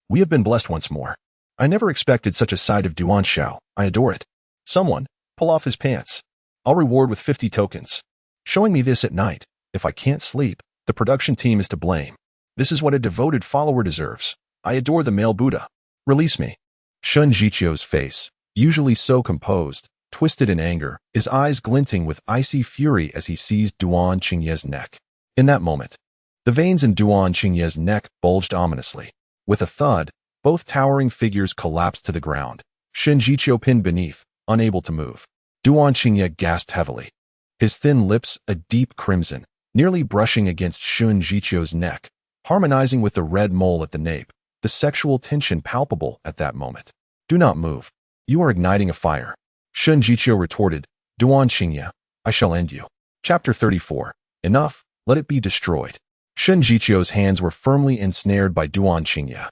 we have been blessed once more. I never expected such a sight of Duan Xiao. I adore it. Someone, pull off his pants. I'll reward with 50 tokens. Showing me this at night. If I can't sleep, the production team is to blame. This is what a devoted follower deserves. I adore the male Buddha. Release me. Shun Jiqiu's face, usually so composed, twisted in anger, his eyes glinting with icy fury as he seized Duan Qingye's neck. In that moment, the veins in Duan Qingye's neck bulged ominously. With a thud, both towering figures collapsed to the ground. Shen Jiqiu pinned beneath, unable to move. Duan Qingye gasped heavily, his thin lips a deep crimson, nearly brushing against Shen Jiqiu's neck, harmonizing with the red mole at the nape, the sexual tension palpable at that moment. Do not move. You are igniting a fire. Shen Jiqiu retorted, Duan Qingye, I shall end you. Chapter 34. Enough, let it be destroyed. Shen Jiqiu's hands were firmly ensnared by Duan Qingye.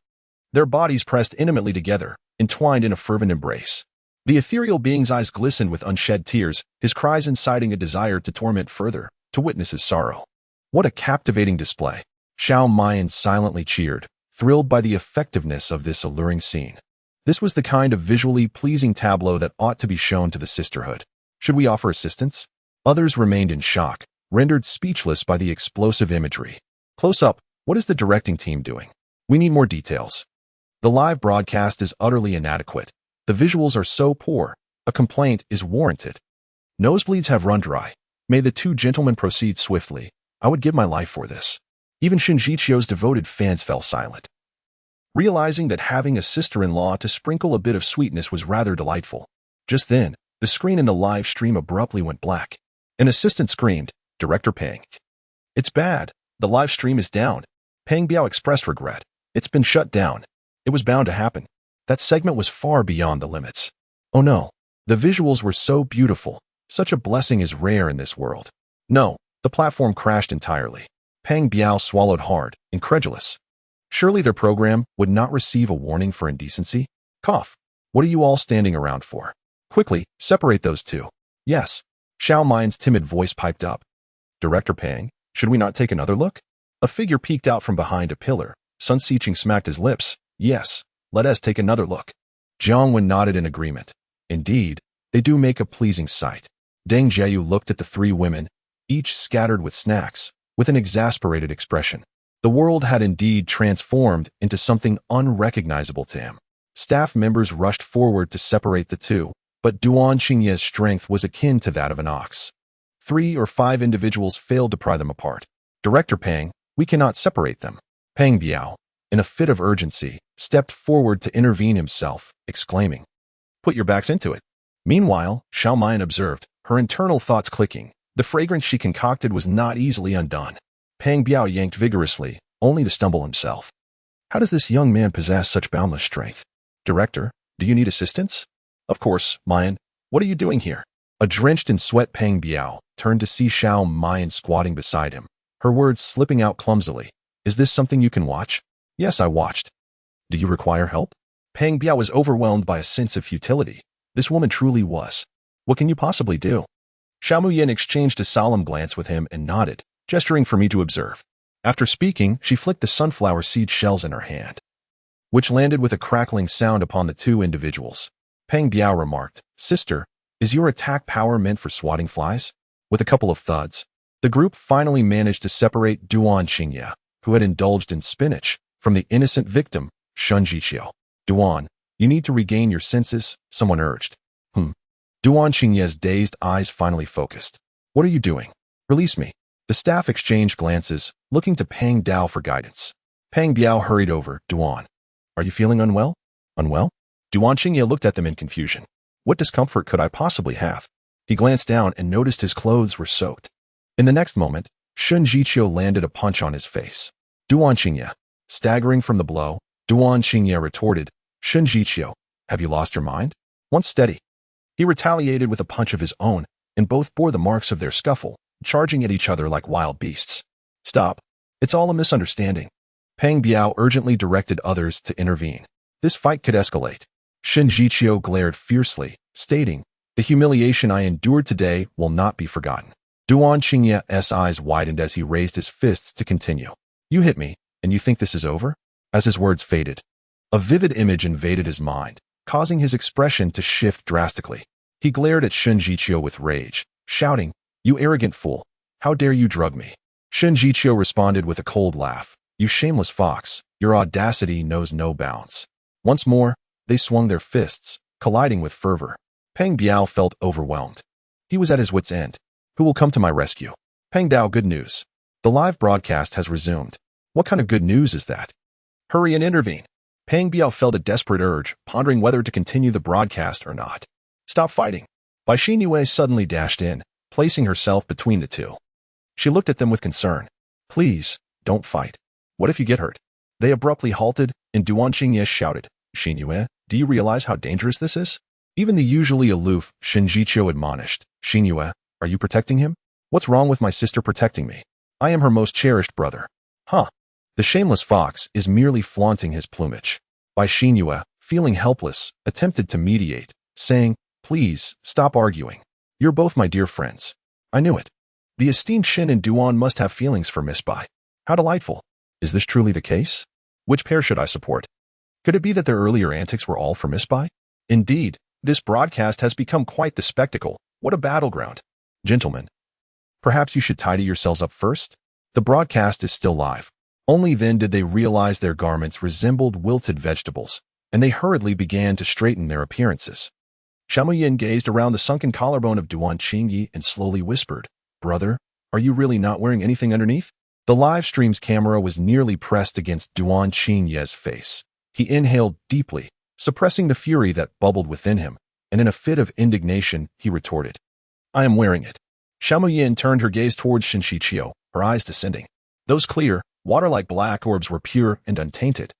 Their bodies pressed intimately together, entwined in a fervent embrace. The ethereal being's eyes glistened with unshed tears, his cries inciting a desire to torment further, to witness his sorrow. What a captivating display. Xiao Mayan silently cheered, thrilled by the effectiveness of this alluring scene. This was the kind of visually pleasing tableau that ought to be shown to the sisterhood. Should we offer assistance? Others remained in shock, rendered speechless by the explosive imagery. Close up, what is the directing team doing? We need more details. The live broadcast is utterly inadequate. The visuals are so poor, a complaint is warranted. Nosebleeds have run dry. May the two gentlemen proceed swiftly. I would give my life for this. Even Shen Jiqiu's devoted fans fell silent. Realizing that having a sister-in-law to sprinkle a bit of sweetness was rather delightful. Just then, the screen in the live stream abruptly went black. An assistant screamed, Director Peng. It's bad. The live stream is down. Peng Biao expressed regret. It's been shut down. It was bound to happen. That segment was far beyond the limits. Oh no. The visuals were so beautiful. Such a blessing is rare in this world. No, the platform crashed entirely. Peng Biao swallowed hard, incredulous. Surely their program would not receive a warning for indecency? Cough. What are you all standing around for? Quickly, separate those two. Yes. Xiao Mayan's timid voice piped up. Director Peng, should we not take another look? A figure peeked out from behind a pillar. Sun Xiqing smacked his lips. Yes, let us take another look. Jiang Wen nodded in agreement. Indeed, they do make a pleasing sight. Deng Jieyu looked at the three women, each scattered with snacks, with an exasperated expression. The world had indeed transformed into something unrecognizable to him. Staff members rushed forward to separate the two, but Duan Qingye's strength was akin to that of an ox. 3 or 5 individuals failed to pry them apart. Director Peng, we cannot separate them. Peng Biao, in a fit of urgency, stepped forward to intervene himself, exclaiming, Put your backs into it. Meanwhile, Xiao Mayan observed, her internal thoughts clicking. The fragrance she concocted was not easily undone. Peng Biao yanked vigorously, only to stumble himself. How does this young man possess such boundless strength? Director, do you need assistance? Of course, Mayan. What are you doing here? A drenched in sweat Peng Biao turned to see Xiao Mayan squatting beside him, her words slipping out clumsily. Is this something you can watch? Yes, I watched. Do you require help? Peng Biao was overwhelmed by a sense of futility. This woman truly was. What can you possibly do? Xiao Muyin exchanged a solemn glance with him and nodded, gesturing for me to observe. After speaking, she flicked the sunflower seed shells in her hand, which landed with a crackling sound upon the two individuals. Peng Biao remarked, Sister, is your attack power meant for swatting flies? With a couple of thuds, the group finally managed to separate Duan Qingye, who had indulged in spinach, from the innocent victim, Shen Jiqiu. Duan, you need to regain your senses, someone urged. Duan Qingye's dazed eyes finally focused. What are you doing? Release me. The staff exchanged glances, looking to Peng Biao for guidance. Peng Biao hurried over. Duan, are you feeling unwell? Unwell? Duan Qingye looked at them in confusion. What discomfort could I possibly have? He glanced down and noticed his clothes were soaked. In the next moment, Shen Jiqiu landed a punch on his face. Duan Qingye. Staggering from the blow, Duan Qingye retorted, Shen Jiqiu, have you lost your mind? Once steady. He retaliated with a punch of his own, and both bore the marks of their scuffle, charging at each other like wild beasts. Stop. It's all a misunderstanding. Peng Biao urgently directed others to intervene. This fight could escalate. Shen Jiqiu glared fiercely, stating, The humiliation I endured today will not be forgotten. Duan Qingye's eyes widened as he raised his fists to continue. You hit me, and you think this is over? As his words faded, a vivid image invaded his mind, causing his expression to shift drastically. He glared at Shen Jiqiu with rage, shouting, You arrogant fool! How dare you drug me? Shen Jiqiu responded with a cold laugh. You shameless fox, your audacity knows no bounds. Once more, they swung their fists, colliding with fervor. Peng Biao felt overwhelmed. He was at his wit's end. Who will come to my rescue? Peng Dao, good news. The live broadcast has resumed. What kind of good news is that? Hurry and intervene. Peng Biao felt a desperate urge, pondering whether to continue the broadcast or not. Stop fighting. Bai Xinyue suddenly dashed in, placing herself between the two. She looked at them with concern. Please, don't fight. What if you get hurt? They abruptly halted, and Duan Qingye shouted, Xinyue, do you realize how dangerous this is? Even the usually aloof Shen Jiqiu admonished, Xinyue, are you protecting him? What's wrong with my sister protecting me? I am her most cherished brother. Huh. The shameless fox is merely flaunting his plumage. Bai Xinyue, feeling helpless, attempted to mediate, saying, please, stop arguing. You're both my dear friends. I knew it. The esteemed Shin and Duan must have feelings for Miss Bai. How delightful. Is this truly the case? Which pair should I support? Could it be that their earlier antics were all for Miss Bai? Indeed, this broadcast has become quite the spectacle. What a battleground. Gentlemen, perhaps you should tidy yourselves up first? The broadcast is still live. Only then did they realize their garments resembled wilted vegetables, and they hurriedly began to straighten their appearances. Xiao Muyin gazed around the sunken collarbone of Duan Qingye and slowly whispered, Brother, are you really not wearing anything underneath? The live stream's camera was nearly pressed against Duan Qingye's face. He inhaled deeply, suppressing the fury that bubbled within him, and in a fit of indignation, he retorted, I am wearing it. Xiao Muyin turned her gaze towards Shen Shiqiu, her eyes descending. Those clear, water-like black orbs were pure and untainted,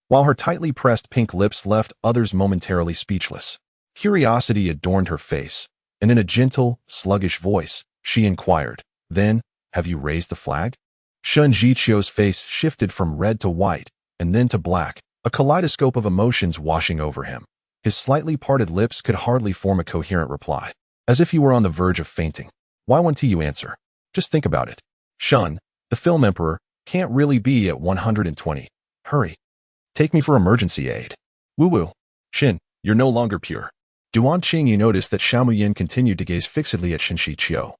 while her tightly pressed pink lips left others momentarily speechless. Curiosity adorned her face, and in a gentle, sluggish voice, she inquired, Then, have you raised the flag? Shen Jiqiu's face shifted from red to white, and then to black, a kaleidoscope of emotions washing over him. His slightly parted lips could hardly form a coherent reply, as if he were on the verge of fainting. Why won't you answer? Just think about it. Shun, the film emperor, can't really be at 120. Hurry. Take me for emergency aid. Woo-woo. Shin, you're no longer pure. Duan Qingye noticed that Xiao Muyin continued to gaze fixedly at Shen Shiqiu.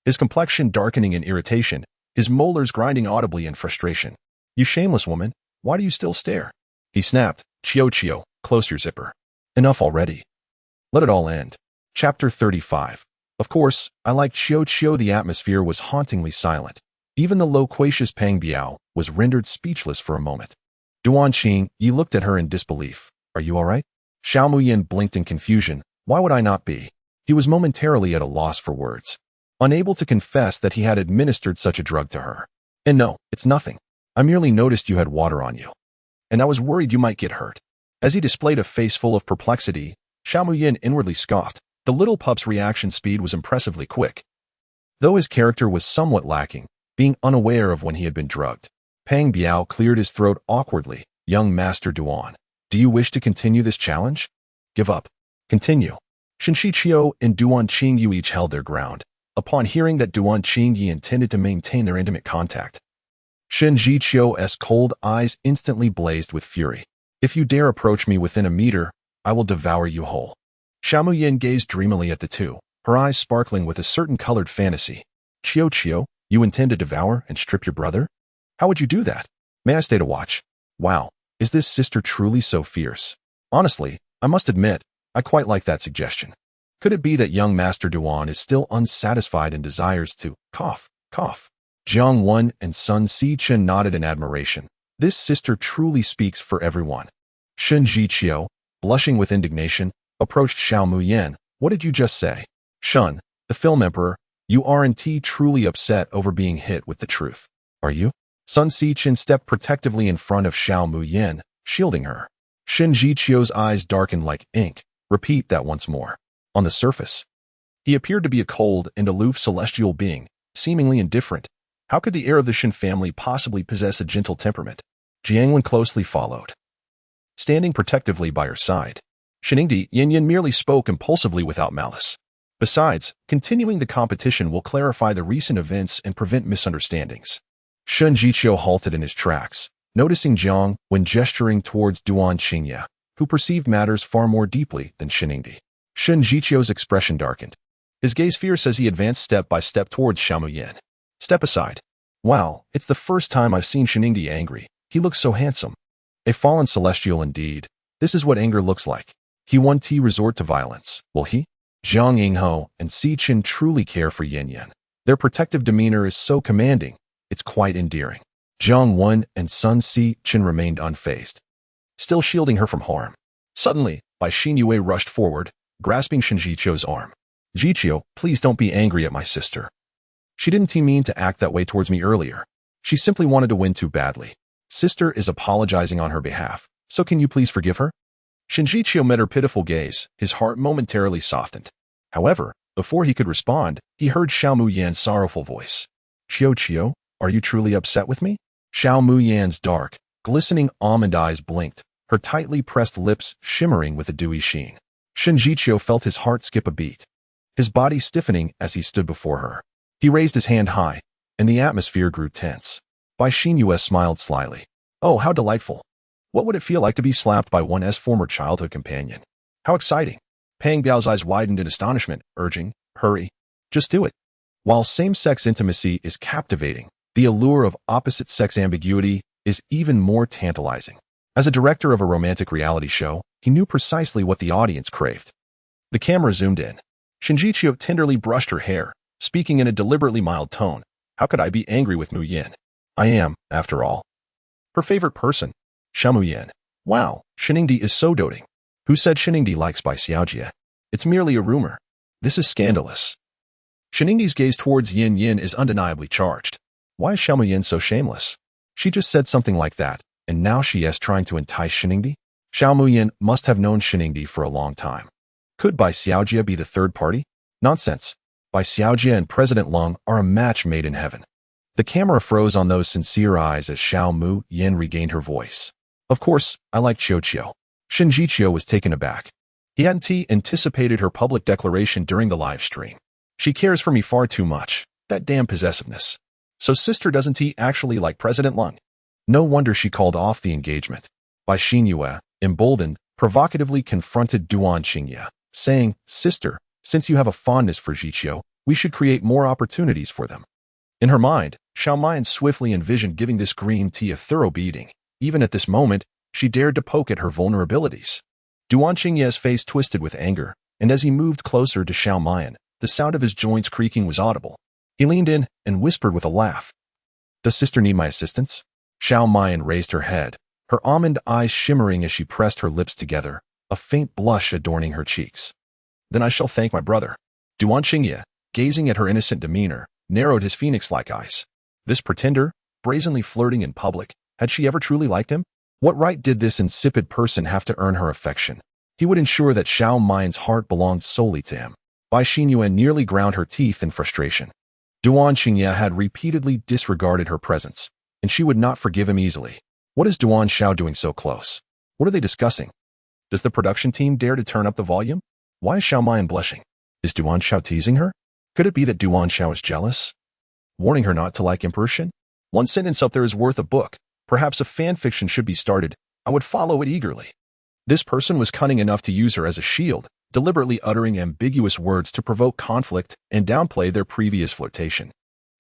His complexion darkening in irritation, his molars grinding audibly in frustration. You shameless woman, why do you still stare? He snapped, Qiu, close your zipper. Enough already. Let it all end. Chapter 35. Of course, I liked Qiu. The atmosphere was hauntingly silent. Even the loquacious Peng Biao was rendered speechless for a moment. Duan Qingye looked at her in disbelief. Are you all right? Xiao Muyin blinked in confusion. Why would I not be? He was momentarily at a loss for words, unable to confess that he had administered such a drug to her. And no, it's nothing. I merely noticed you had water on you, and I was worried you might get hurt. As he displayed a face full of perplexity, Xiao Muyin inwardly scoffed. The little pup's reaction speed was impressively quick, though his character was somewhat lacking, being unaware of when he had been drugged. Peng Biao cleared his throat awkwardly. Young Master Duan, do you wish to continue this challenge? Give up. Continue. Shen Shiqiu and Duan Qingye each held their ground, upon hearing that Duan Qingye intended to maintain their intimate contact. Shen Jiqiu's cold eyes instantly blazed with fury. If you dare approach me within a meter, I will devour you whole. Xiao Muyin gazed dreamily at the two, her eyes sparkling with a certain colored fantasy. Qiu, you intend to devour and strip your brother? How would you do that? May I stay to watch? Wow, is this sister truly so fierce? Honestly, I must admit, I quite like that suggestion. Could it be that young Master Duan is still unsatisfied and desires to cough? Jiang Wen and Sun Sichen nodded in admiration. This sister truly speaks for everyone. Shen Jiqiu, blushing with indignation, approached Xiao Muyin. What did you just say? Shun, the film emperor, you aren't truly upset over being hit with the truth, are you? Sun Sichen stepped protectively in front of Xiao Muyin, shielding her. Shen Jiqiu's eyes darkened like ink. Repeat that once more. On the surface, he appeared to be a cold and aloof celestial being, seemingly indifferent. How could the heir of the Shen family possibly possess a gentle temperament? Jiang Wen closely followed, standing protectively by her side. Sheningdi Yin merely spoke impulsively without malice. Besides, continuing the competition will clarify the recent events and prevent misunderstandings. Shen Jiqiu halted in his tracks, noticing Jiang when gesturing towards Duan Qingye, who perceived matters far more deeply than Sheningdi. Shen Jiqiu's expression darkened. His gaze fierce as he advanced step by step towards Xiao Muyin. Step aside. Wow, it's the first time I've seen Sheningdi angry. He looks so handsome. A fallen celestial indeed. This is what anger looks like. He won't resort to violence, will he? Zhang Yingho and Si Qin truly care for Yin Yin. Their protective demeanor is so commanding, it's quite endearing. Zhang Wen and Sun Si Qin remained unfazed, still shielding her from harm. Suddenly, Bai Xinyue rushed forward, grasping Shen Jiqiu's arm. Jiqiu, please don't be angry at my sister. She didn't mean to act that way towards me earlier. She simply wanted to win too badly. Sister is apologizing on her behalf, so can you please forgive her? Shen Jiqiu met her pitiful gaze, his heart momentarily softened. However, before he could respond, he heard Xiao Muyan's sorrowful voice. Qiu, are you truly upset with me? Xiao Muyan's dark, glistening almond eyes blinked, her tightly pressed lips shimmering with a dewy sheen. Shen Jiqiu felt his heart skip a beat, his body stiffening as he stood before her. He raised his hand high, and the atmosphere grew tense. Bai Xinyue smiled slyly. Oh, how delightful. What would it feel like to be slapped by one's former childhood companion? How exciting. Pang Biao's eyes widened in astonishment, urging, hurry. Just do it. While same-sex intimacy is captivating, the allure of opposite-sex ambiguity is even more tantalizing. As a director of a romantic reality show, he knew precisely what the audience craved. The camera zoomed in. Shen Jiqiu tenderly brushed her hair, speaking in a deliberately mild tone. How could I be angry with Mu Yin? I am, after all, her favorite person. Xiao Mu Yin. Wow, Sheningdi is so doting. Who said Sheningdi likes Bai Xiaojie? It's merely a rumor. This is scandalous. Sheningdi's gaze towards Yin Yin is undeniably charged. Why is Xiao Mu Yin so shameless? She just said something like that, and now she is trying to entice Sheningdi? Xiao Mu Yin must have known Sheningdi for a long time. Could Bai Xiaojie be the third party? Nonsense. Bai Xiaojie and President Lung are a match made in heaven. The camera froze on those sincere eyes as Xiao Mu Yin regained her voice. Of course, I like Qiu. Shen Jiqiu was taken aback. He hadn't anticipated her public declaration during the live stream. She cares for me far too much. That damn possessiveness. So sister doesn't actually like President Lung? No wonder she called off the engagement. Bai Xinyue, emboldened, provocatively confronted Duan Qingye, saying, Sister, since you have a fondness for Jiqiu, we should create more opportunities for them. In her mind, Xiao Mayan swiftly envisioned giving this green tea a thorough beating. Even at this moment, she dared to poke at her vulnerabilities. Duan Qingye's face twisted with anger, and as he moved closer to Xiao Mayan, the sound of his joints creaking was audible. He leaned in and whispered with a laugh. Does sister need my assistance? Xiao Mayan raised her head, her almond eyes shimmering as she pressed her lips together, a faint blush adorning her cheeks. Then I shall thank my brother. Duan Qingye, gazing at her innocent demeanor, narrowed his phoenix-like eyes. This pretender, brazenly flirting in public, had she ever truly liked him? What right did this insipid person have to earn her affection? He would ensure that Xiao Mayan's heart belonged solely to him. Bai Xinyue nearly ground her teeth in frustration. Duan Qingye had repeatedly disregarded her presence, and she would not forgive him easily. What is Duan Xiao doing so close? What are they discussing? Does the production team dare to turn up the volume? Why is Xiao Mayan blushing? Is Duan Xiao teasing her? Could it be that Duan Xiao is jealous? Warning her not to like Emperor Shen? One sentence up there is worth a book. Perhaps a fan fiction should be started. I would follow it eagerly. This person was cunning enough to use her as a shield, deliberately uttering ambiguous words to provoke conflict and downplay their previous flirtation.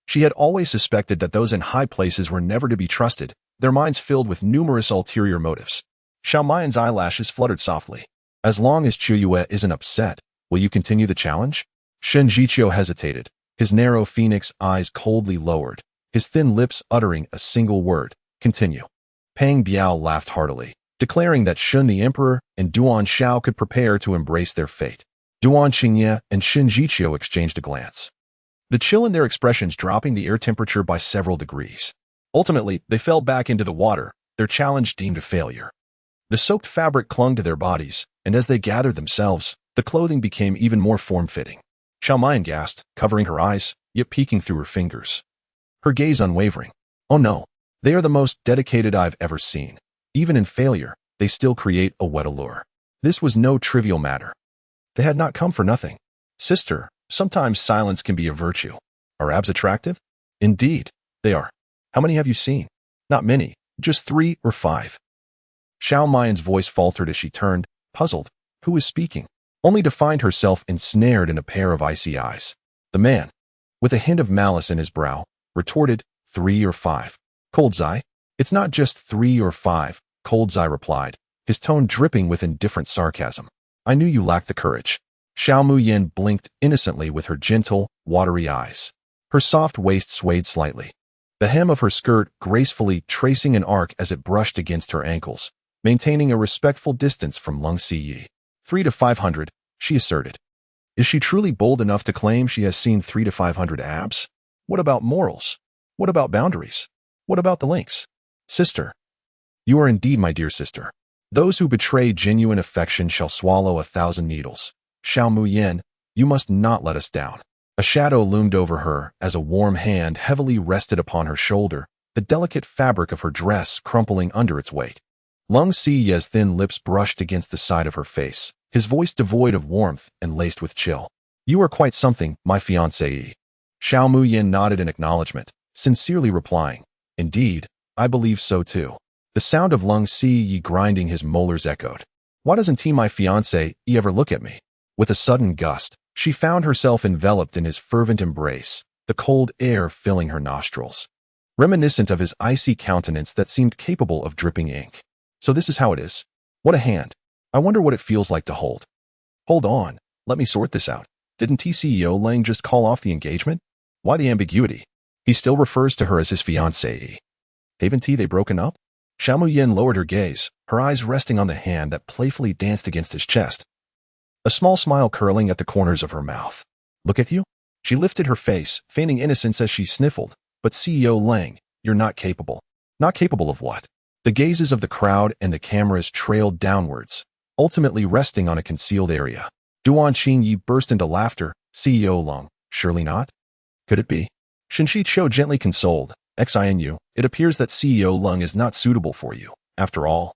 She had always suspected that those in high places were never to be trusted, their minds filled with numerous ulterior motives. Xiao Mayan's eyelashes fluttered softly. As long as Qiu isn't upset, will you continue the challenge? Shen Jiqiu hesitated, his narrow phoenix eyes coldly lowered, his thin lips uttering a single word, continue. Pang Biao laughed heartily, declaring that Shun the Emperor and Duan Xiao could prepare to embrace their fate. Duan Qingye and Shen Jiqiu exchanged a glance, the chill in their expressions dropping the air temperature by several degrees. Ultimately, they fell back into the water, their challenge deemed a failure. The soaked fabric clung to their bodies, and as they gathered themselves, the clothing became even more form-fitting. Xiao Mayan gasped, covering her eyes, yet peeking through her fingers. Her gaze unwavering. Oh no, they are the most dedicated I've ever seen. Even in failure, they still create a wet allure. This was no trivial matter. They had not come for nothing. Sister, sometimes silence can be a virtue. Are abs attractive? Indeed, they are. How many have you seen? Not many, just 3 or 5. Xiao Mayan's voice faltered as she turned, puzzled. Who is speaking? Only to find herself ensnared in a pair of icy eyes. The man, with a hint of malice in his brow, retorted, 3 or 5. Coldzai? It's not just 3 or 5, Coldzai replied, his tone dripping with indifferent sarcasm. I knew you lacked the courage. Xiao Muyin blinked innocently with her gentle, watery eyes. Her soft waist swayed slightly. The hem of her skirt gracefully tracing an arc as it brushed against her ankles, maintaining a respectful distance from Lung Ziyi. 3 to 500, she asserted. Is she truly bold enough to claim she has seen 3 to 500 abs? What about morals? What about boundaries? What about the links? Sister. You are indeed my dear sister. Those who betray genuine affection shall swallow 1,000 needles. Xiao Muyin, you must not let us down. A shadow loomed over her as a warm hand heavily rested upon her shoulder, the delicate fabric of her dress crumpling under its weight. Lung Ziyi's thin lips brushed against the side of her face, his voice devoid of warmth and laced with chill. You are quite something, my fiancée. Xiao Muyin nodded in acknowledgement, sincerely replying, Indeed, I believe so too. The sound of Lung Ziyi grinding his molars echoed. Why doesn't he, my fiancé, ever look at me? With a sudden gust, she found herself enveloped in his fervent embrace, the cold air filling her nostrils, reminiscent of his icy countenance that seemed capable of dripping ink. So this is how it is. What a hand. I wonder what it feels like to hold. Hold on, let me sort this out. Didn't CEO Lang just call off the engagement? Why the ambiguity? He still refers to her as his fiancée. Haven't they broken up? Xiao Muyin lowered her gaze, her eyes resting on the hand that playfully danced against his chest, a small smile curling at the corners of her mouth. Look at you? She lifted her face, feigning innocence as she sniffled. But CEO Lang, you're not capable. Not capable of what? The gazes of the crowd and the cameras trailed downwards, ultimately resting on a concealed area. Duan Qingyi burst into laughter. CEO Lang, surely not? Could it be? Shinshi Qiu gently consoled. Xinu, it appears that CEO Lung is not suitable for you. After all,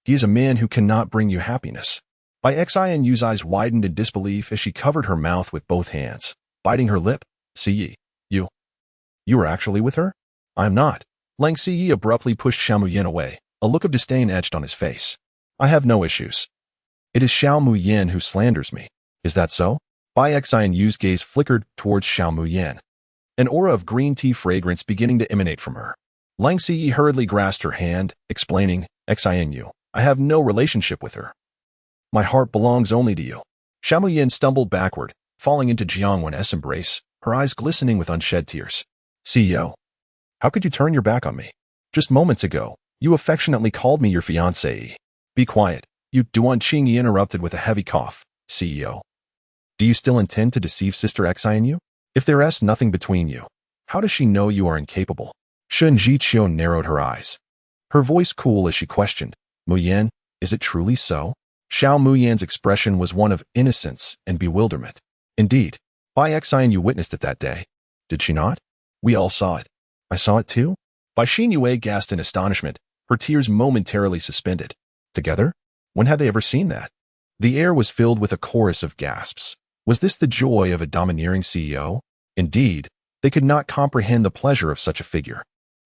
he is a man who cannot bring you happiness. By Xinu's eyes widened in disbelief as she covered her mouth with both hands, biting her lip. Ziyi, you were actually with her? I am not. Lang Ziyi abruptly pushed Xiao Muyin away, a look of disdain etched on his face. I have no issues. It is Xiao Muyin who slanders me. Is that so? Bai Xinu's gaze flickered towards Xiao Muyin, an aura of green tea fragrance beginning to emanate from her. Lang Ziyi hurriedly grasped her hand, explaining, Xinu, I have no relationship with her. My heart belongs only to you. Xiao Muyin stumbled backward, falling into Jiang Wen's embrace, her eyes glistening with unshed tears. CEO, how could you turn your back on me? Just moments ago, you affectionately called me your fiancée. Be quiet, you. Duan Qingyi interrupted with a heavy cough. CEO, do you still intend to deceive Sister Xinu? If there is nothing between you, how does she know you are incapable? Shinji Qiu narrowed her eyes, her voice cool as she questioned, Muyin, is it truly so? Xiao Muyin's expression was one of innocence and bewilderment. Indeed, Bai Xinu witnessed it that day. Did she not? We all saw it. I saw it too? Bai Xinyue gasped in astonishment, her tears momentarily suspended. Together? When had they ever seen that? The air was filled with a chorus of gasps. Was this the joy of a domineering CEO? Indeed, they could not comprehend the pleasure of such a figure.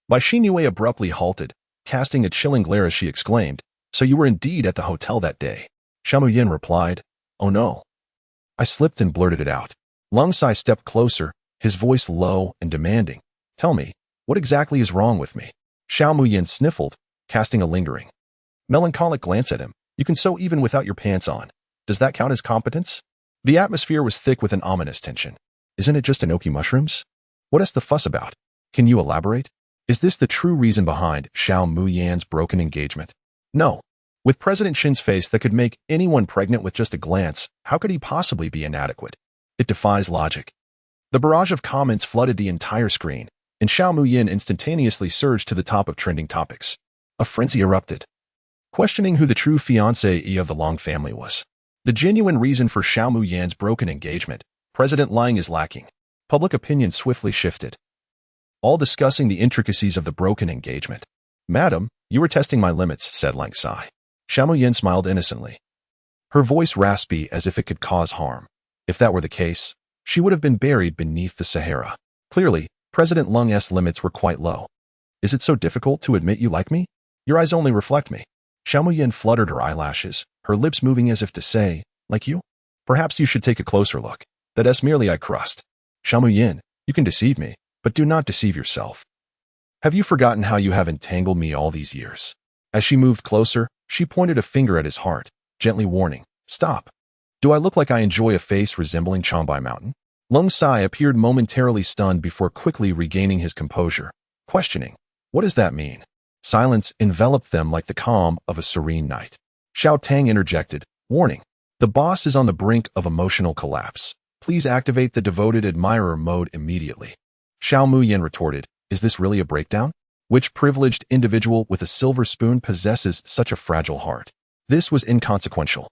Bai Xinyue abruptly halted, casting a chilling glare as she exclaimed, So you were indeed at the hotel that day? Xiao Muyin replied, Oh no. I slipped and blurted it out. Lung Sai stepped closer, his voice low and demanding. Tell me, what exactly is wrong with me? Xiao Muyin sniffled, casting a lingering, melancholic glance at him. You can sew even without your pants on. Does that count as competence? The atmosphere was thick with an ominous tension. Isn't it just Enoki mushrooms? What is the fuss about? Can you elaborate? Is this the true reason behind Xiao Muyin's broken engagement? No. With President Shin's face that could make anyone pregnant with just a glance, how could he possibly be inadequate? It defies logic. The barrage of comments flooded the entire screen, and Xiao Muyin instantaneously surged to the top of trending topics. A frenzy erupted, questioning who the true fiancée of the Long family was. The genuine reason for Xiao Muyin's broken engagement, President Lang is lacking. Public opinion swiftly shifted, all discussing the intricacies of the broken engagement. Madam, you were testing my limits, said Lang Sai. Xiao Muyin smiled innocently, her voice raspy as if it could cause harm. If that were the case, she would have been buried beneath the Sahara. Clearly, President Lung's limits were quite low. Is it so difficult to admit you like me? Your eyes only reflect me. Xiao Muyin fluttered her eyelashes, her lips moving as if to say, like you? Perhaps you should take a closer look. That is merely a crust. Xiao Muyin, you can deceive me, but do not deceive yourself. Have you forgotten how you have entangled me all these years? As she moved closer, she pointed a finger at his heart, gently warning, Stop. Do I look like I enjoy a face resembling Changbai Mountain? Lung Sai appeared momentarily stunned before quickly regaining his composure, questioning, what does that mean? Silence enveloped them like the calm of a serene night. Xiao Tang interjected, warning, the boss is on the brink of emotional collapse. Please activate the devoted admirer mode immediately. Xiao Muyan retorted, is this really a breakdown? Which privileged individual with a silver spoon possesses such a fragile heart? This was inconsequential.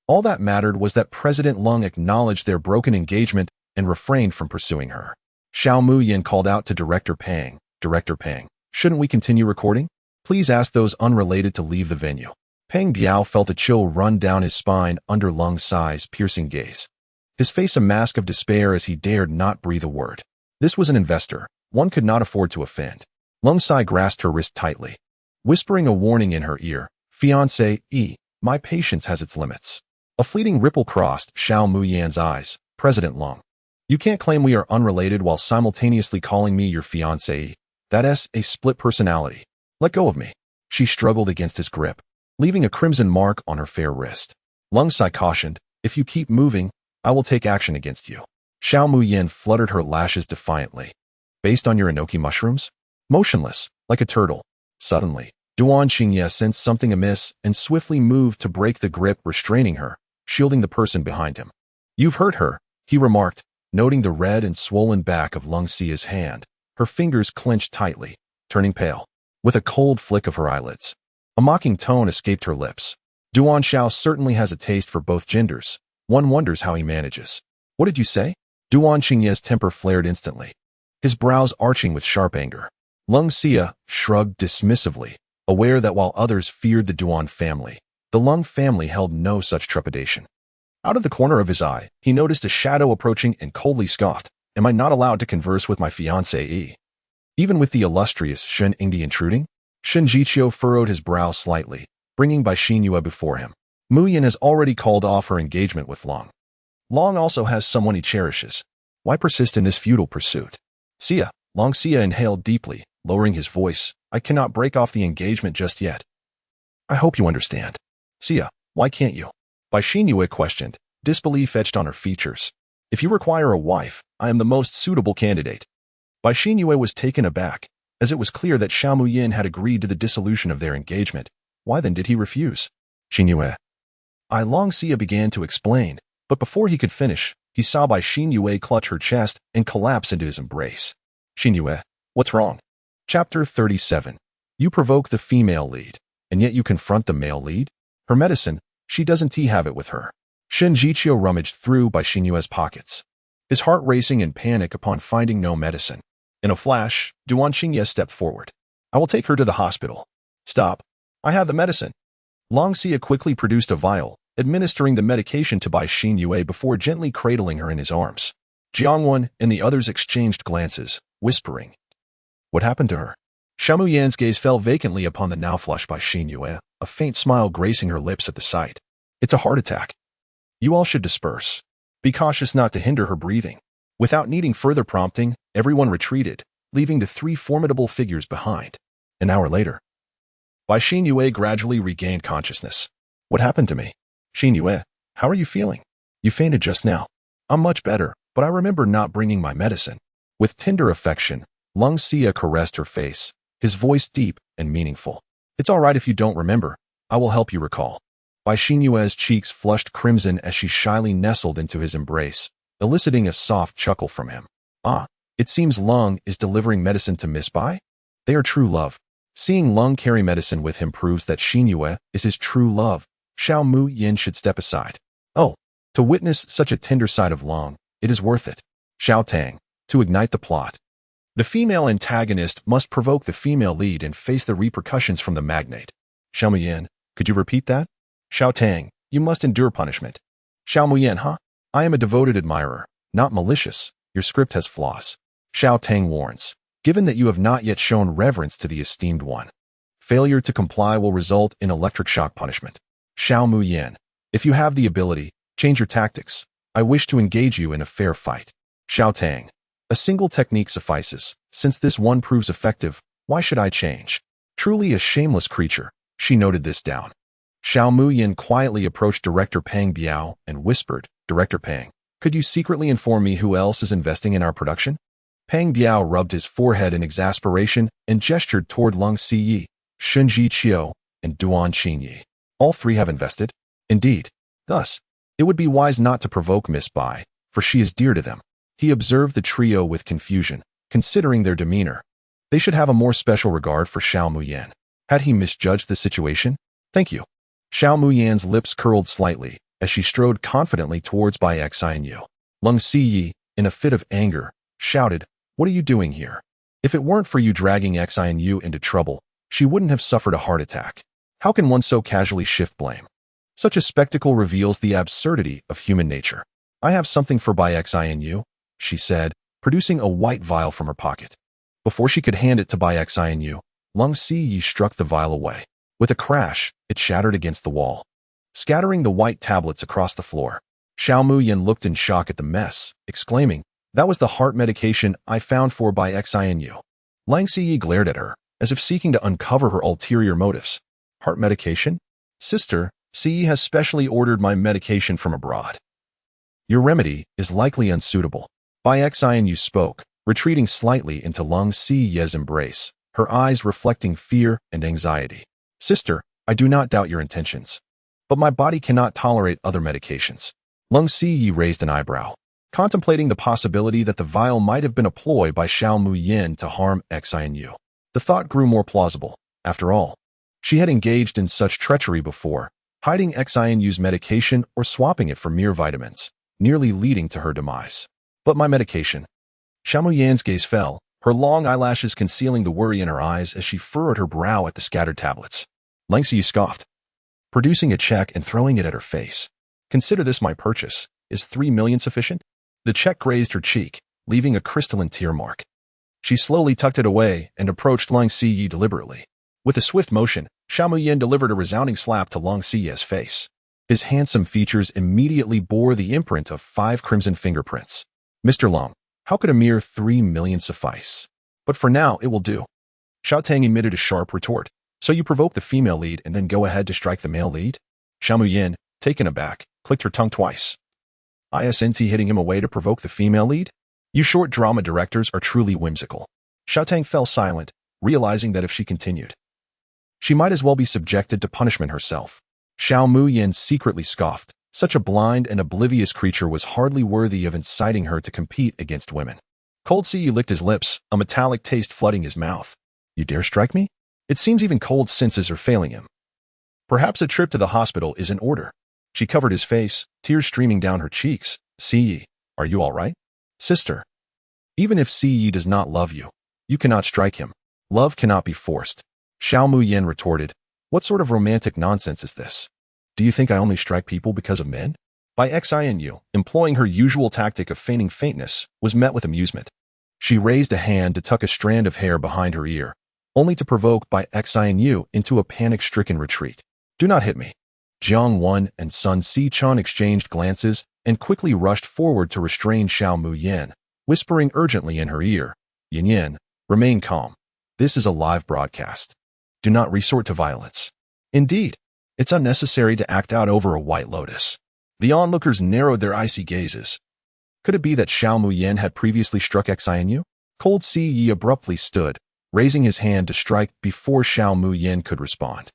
All that mattered was that President Lung acknowledged their broken engagement and refrained from pursuing her. Xiao Muyan called out to Director Pang, Director Pang, shouldn't we continue recording? Please ask those unrelated to leave the venue. Pang Biao felt a chill run down his spine under Lung Sai's piercing gaze. His face a mask of despair as he dared not breathe a word. This was an investor. One could not afford to offend. Lung Sai grasped her wrist tightly, whispering a warning in her ear, Fiancé, my patience has its limits. A fleeting ripple crossed Xiao Muyan's eyes. President Lung, you can't claim we are unrelated while simultaneously calling me your fiancé. That's a split personality. Let go of me. She struggled against his grip, leaving a crimson mark on her fair wrist. Lung Sai cautioned, if you keep moving, I will take action against you. Xiao Muyan fluttered her lashes defiantly. Based on your enoki mushrooms? Motionless, like a turtle. Suddenly, Duan Xingye sensed something amiss and swiftly moved to break the grip restraining her, shielding the person behind him. You've hurt her, he remarked, noting the red and swollen back of Lung Xia's hand. Her fingers clenched tightly, turning pale, with a cold flick of her eyelids. A mocking tone escaped her lips. Duan Xiao certainly has a taste for both genders. One wonders how he manages. What did you say? Duan Xingye's temper flared instantly, his brows arching with sharp anger. Lung Xia shrugged dismissively, aware that while others feared the Duan family, the Lung family held no such trepidation. Out of the corner of his eye, he noticed a shadow approaching and coldly scoffed, am I not allowed to converse with my fiancée? Even with the illustrious Shen Yingdi intruding? Shen Jiqiu furrowed his brow slightly, bringing Bai Xinyue before him. Muyan has already called off her engagement with Long. Long also has someone he cherishes. Why persist in this futile pursuit? Xia, Long Xia inhaled deeply, lowering his voice. I cannot break off the engagement just yet. I hope you understand. Xia, why can't you? Bai Xinyue questioned, disbelief etched on her features. If you require a wife, I am the most suitable candidate. Bai Xinyue was taken aback, as it was clear that Xiao Muyan had agreed to the dissolution of their engagement. Why then did he refuse? Xinyue. Long Xia began to explain, but before he could finish, he saw Bai Xinyue clutch her chest and collapse into his embrace. Xinyue, what's wrong? Chapter 37. You provoke the female lead, and yet you confront the male lead? Her medicine, she doesn't have it with her. Shen Jiqiu rummaged through Bai Xinyue's pockets, his heart racing in panic upon finding no medicine. In a flash, Duan Xingye stepped forward. I will take her to the hospital. Stop. I have the medicine. Long Xia quickly produced a vial, administering the medication to Bai Xinyue before gently cradling her in his arms. Jiangwen and the others exchanged glances, whispering. What happened to her? Xiao Muyan's gaze fell vacantly upon the now flushed Bai Xinyue, a faint smile gracing her lips at the sight. It's a heart attack. You all should disperse. Be cautious not to hinder her breathing. Without needing further prompting, everyone retreated, leaving the three formidable figures behind. An hour later, Bai Xinyue gradually regained consciousness. What happened to me? Xinyue, how are you feeling? You fainted just now. I'm much better, but I remember not bringing my medicine. With tender affection, Lung Xia caressed her face, his voice deep and meaningful. It's all right if you don't remember. I will help you recall. Bai Xinyue's cheeks flushed crimson as she shyly nestled into his embrace, eliciting a soft chuckle from him. It seems Lung is delivering medicine to Miss Bai? They are true love. Seeing Lung carry medicine with him proves that Xinyue is his true love. Xiao Muyan should step aside. Oh, to witness such a tender side of Lung, it is worth it. Xiao Tang, to ignite the plot. The female antagonist must provoke the female lead and face the repercussions from the magnate. Xiao Muyan, could you repeat that? Xiao Tang, you must endure punishment. Xiao Muyan, huh? I am a devoted admirer, not malicious. Your script has flaws. Xiao Tang warns, given that you have not yet shown reverence to the esteemed one. Failure to comply will result in electric shock punishment. Xiao Muyan, if you have the ability, change your tactics. I wish to engage you in a fair fight. Xiao Tang, a single technique suffices. Since this one proves effective, why should I change? Truly a shameless creature. She noted this down. Xiao Muyin quietly approached Director Peng Biao and whispered, Director Peng, could you secretly inform me who else is investing in our production? Peng Biao rubbed his forehead in exasperation and gestured toward Lung Siyi, Shunji Qiu, and Duan Qinyi. All three have invested? Indeed. Thus, it would be wise not to provoke Miss Bai, for she is dear to them. He observed the trio with confusion, considering their demeanor. They should have a more special regard for Xiao Muyan. Had he misjudged the situation? Thank you. Xiao Muyan's lips curled slightly as she strode confidently towards Bai Xianyu. Lung Siyi, in a fit of anger, shouted, What are you doing here? If it weren't for you dragging Xianyu into trouble, she wouldn't have suffered a heart attack. How can one so casually shift blame? Such a spectacle reveals the absurdity of human nature. I have something for Bai Xianyu, she said, producing a white vial from her pocket. Before she could hand it to Bai Xianyu, Lung Siyi struck the vial away. With a crash, it shattered against the wall, scattering the white tablets across the floor. Xiao Muyan looked in shock at the mess, exclaiming, That was the heart medication I found for Bai Xianyu. Lang Siyi glared at her, as if seeking to uncover her ulterior motives. Heart medication? Sister, Siyi has specially ordered my medication from abroad. Your remedy is likely unsuitable. Bai Xianyu spoke, retreating slightly into Lung Siyi's embrace, her eyes reflecting fear and anxiety. Sister, I do not doubt your intentions, but my body cannot tolerate other medications. Lung Siyi raised an eyebrow, contemplating the possibility that the vial might have been a ploy by Xiao Muyin to harm Xianyu. The thought grew more plausible. After all, she had engaged in such treachery before, hiding Xianyu's medication or swapping it for mere vitamins, nearly leading to her demise. But my medication. Xiao Muyan's gaze fell, her long eyelashes concealing the worry in her eyes as she furrowed her brow at the scattered tablets. Lang Siyi scoffed, producing a check and throwing it at her face. Consider this my purchase. Is 3 million sufficient? The check grazed her cheek, leaving a crystalline tear mark. She slowly tucked it away and approached Lang Siyi deliberately. With a swift motion, Xiao Muyan delivered a resounding slap to Lang Siyi's face. His handsome features immediately bore the imprint of 5 crimson fingerprints. Mr. Long, how could a mere 3 million suffice? But for now, it will do. Xiao Tang emitted a sharp retort. So you provoke the female lead and then go ahead to strike the male lead? Xiao Muyan, taken aback, clicked her tongue twice. Isn't hitting him away to provoke the female lead? You short drama directors are truly whimsical. Xiao Tang fell silent, realizing that if she continued, she might as well be subjected to punishment herself. Xiao Muyan secretly scoffed. Such a blind and oblivious creature was hardly worthy of inciting her to compete against women. Cold Siyi licked his lips, a metallic taste flooding his mouth. You dare strike me? It seems even Cold's senses are failing him. Perhaps a trip to the hospital is in order. She covered his face, tears streaming down her cheeks. Siyi, are you all right? Sister. Even if Siyi does not love you, you cannot strike him. Love cannot be forced. Xiao Muyan retorted, What sort of romantic nonsense is this? Do you think I only strike people because of men? Bai Xianyu, employing her usual tactic of feigning faintness, was met with amusement. She raised a hand to tuck a strand of hair behind her ear, only to provoke Bai Xianyu into a panic-stricken retreat. Do not hit me. Jiang Wan and Sun Sichuan exchanged glances and quickly rushed forward to restrain Xiao Muyan, whispering urgently in her ear, Yin Yin, remain calm. This is a live broadcast. Do not resort to violence. Indeed, it's unnecessary to act out over a white lotus. The onlookers narrowed their icy gazes. Could it be that Xiao Muyan had previously struck Xianyu? Cold Siyi abruptly stood, raising his hand to strike before Xiao Muyan could respond.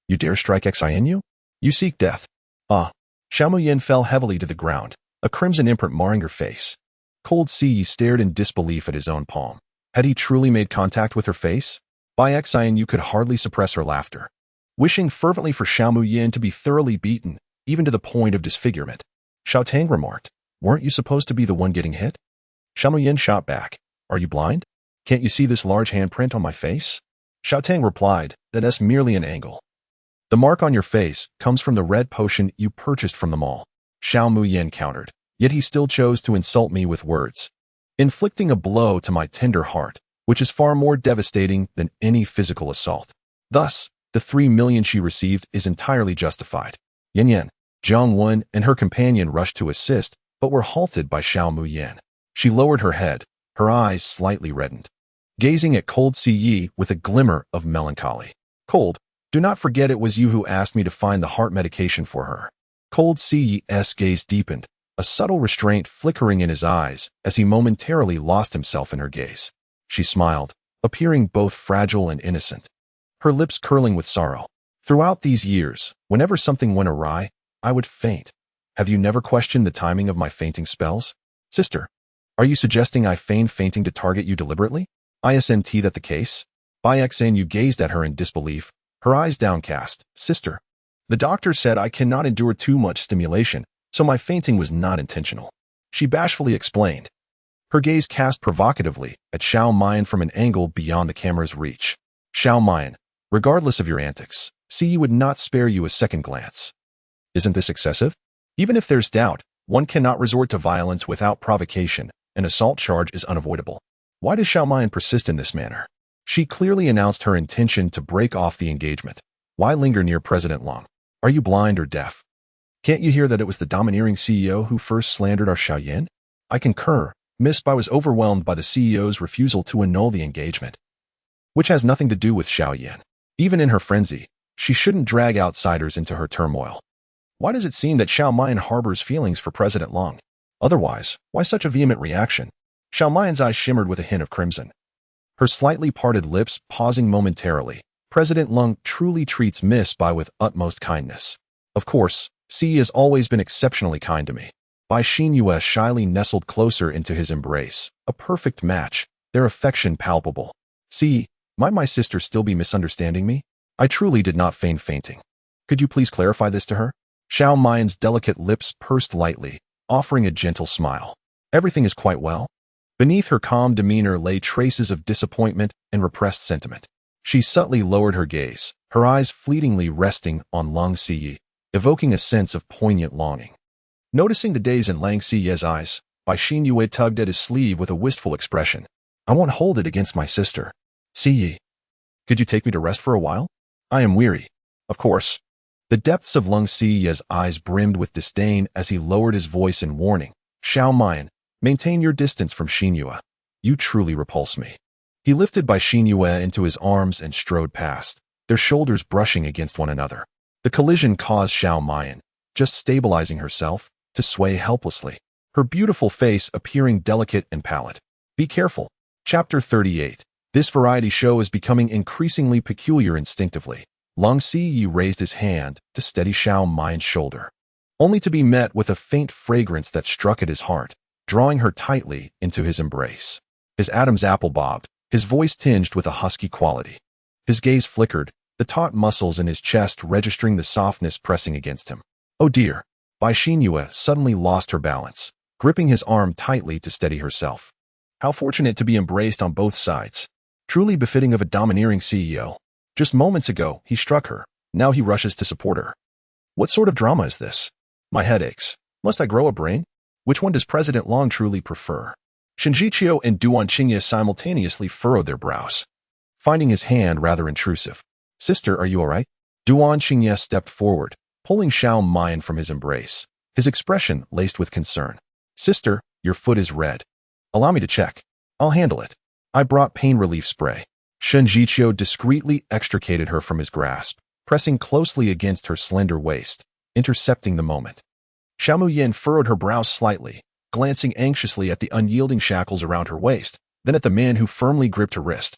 You dare strike Xianyu? You seek death. Ah. Xiao Muyan fell heavily to the ground, a crimson imprint marring her face. Cold Siyi stared in disbelief at his own palm. Had he truly made contact with her face? Bai Xianyu could hardly suppress her laughter, wishing fervently for Xiao Muyan to be thoroughly beaten, even to the point of disfigurement. Xiao Tang remarked, Weren't you supposed to be the one getting hit? Xiao Muyan shot back, Are you blind? Can't you see this large handprint on my face? Xiao Tang replied, That's merely an angle. The mark on your face comes from the red potion you purchased from the mall. Xiao Muyan countered, yet he still chose to insult me with words, inflicting a blow to my tender heart, which is far more devastating than any physical assault. Thus, the 3 million she received is entirely justified. Yin Yan, Jiang Wan and her companion rushed to assist, but were halted by Xiao Muyan. She lowered her head, her eyes slightly reddened, gazing at Cold Siyi with a glimmer of melancholy. Cold, Do not forget it was you who asked me to find the heart medication for her. Cold Ci's gaze deepened, a subtle restraint flickering in his eyes as he momentarily lost himself in her gaze. She smiled, appearing both fragile and innocent, her lips curling with sorrow. Throughout these years, whenever something went awry, I would faint. Have you never questioned the timing of my fainting spells? Sister, are you suggesting I feigned fainting to target you deliberately? Isn't that the case? By XN you gazed at her in disbelief, her eyes downcast. Sister, the doctor said I cannot endure too much stimulation, so my fainting was not intentional. She bashfully explained, her gaze cast provocatively at Xiao Mayan from an angle beyond the camera's reach. Xiao Mayan, regardless of your antics, Ci would not spare you a second glance. Isn't this excessive? Even if there's doubt, one cannot resort to violence without provocation. An assault charge is unavoidable. Why does Xiao Mayan persist in this manner? She clearly announced her intention to break off the engagement. Why linger near President Long? Are you blind or deaf? Can't you hear that it was the domineering CEO who first slandered our Xiaoyan? I concur. Miss Bai was overwhelmed by the CEO's refusal to annul the engagement, which has nothing to do with Xiaoyan. Even in her frenzy, she shouldn't drag outsiders into her turmoil. Why does it seem that Xiao Mayan harbors feelings for President Long? Otherwise, why such a vehement reaction? Xiao Mayan's eyes shimmered with a hint of crimson, her slightly parted lips pausing momentarily. President Long truly treats Miss Bai with utmost kindness. Of course, Ci has always been exceptionally kind to me. Bai Xinyue shyly nestled closer into his embrace, a perfect match, their affection palpable. Ci, might my sister still be misunderstanding me? I truly did not feign fainting. Could you please clarify this to her? Xiao Mayan's delicate lips pursed lightly, offering a gentle smile. Everything is quite well. Beneath her calm demeanor lay traces of disappointment and repressed sentiment. She subtly lowered her gaze, her eyes fleetingly resting on Lang Ziyi, evoking a sense of poignant longing. Noticing the daze in Lang Ziyi's eyes, Bai Xinyue tugged at his sleeve with a wistful expression. I won't hold it against my sister. Ziyi, could you take me to rest for a while? I am weary. Of course. The depths of Lang Ziyi's eyes brimmed with disdain as he lowered his voice in warning. Xiao Mayan, maintain your distance from Xinyue. You truly repulse me. He lifted Bai Xinyue into his arms and strode past, their shoulders brushing against one another. The collision caused Xiao Mayan, just stabilizing herself, to sway helplessly, her beautiful face appearing delicate and pallid. Be careful. Chapter 38. This variety show is becoming increasingly peculiar instinctively. Lang Ziyi raised his hand to steady Xiao Mayan's shoulder, only to be met with a faint fragrance that struck at his heart, drawing her tightly into his embrace. His Adam's apple bobbed, his voice tinged with a husky quality. His gaze flickered, the taut muscles in his chest registering the softness pressing against him. Oh dear. Bai Xinyue suddenly lost her balance, gripping his arm tightly to steady herself. How fortunate to be embraced on both sides. Truly befitting of a domineering CEO. Just moments ago, he struck her. Now he rushes to support her. What sort of drama is this? My head aches. Must I grow a brain? Which one does President Long truly prefer? Shinjiqiu and Duan Qingye simultaneously furrowed their brows, finding his hand rather intrusive. Sister, are you all right? Duan Qingye stepped forward, pulling Xiao Mayan from his embrace, his expression laced with concern. Sister, your foot is red. Allow me to check. I'll handle it. I brought pain relief spray. Shinjiqiu discreetly extricated her from his grasp, pressing closely against her slender waist, intercepting the moment. Xiao Muyin furrowed her brows slightly, glancing anxiously at the unyielding shackles around her waist, then at the man who firmly gripped her wrist,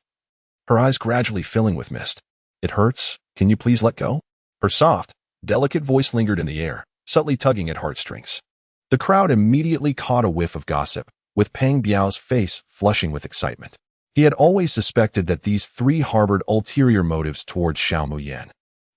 her eyes gradually filling with mist. It hurts. Can you please let go? Her soft, delicate voice lingered in the air, subtly tugging at heartstrings. The crowd immediately caught a whiff of gossip, with Pang Biao's face flushing with excitement. He had always suspected that these three harbored ulterior motives towards Xiao Muyan.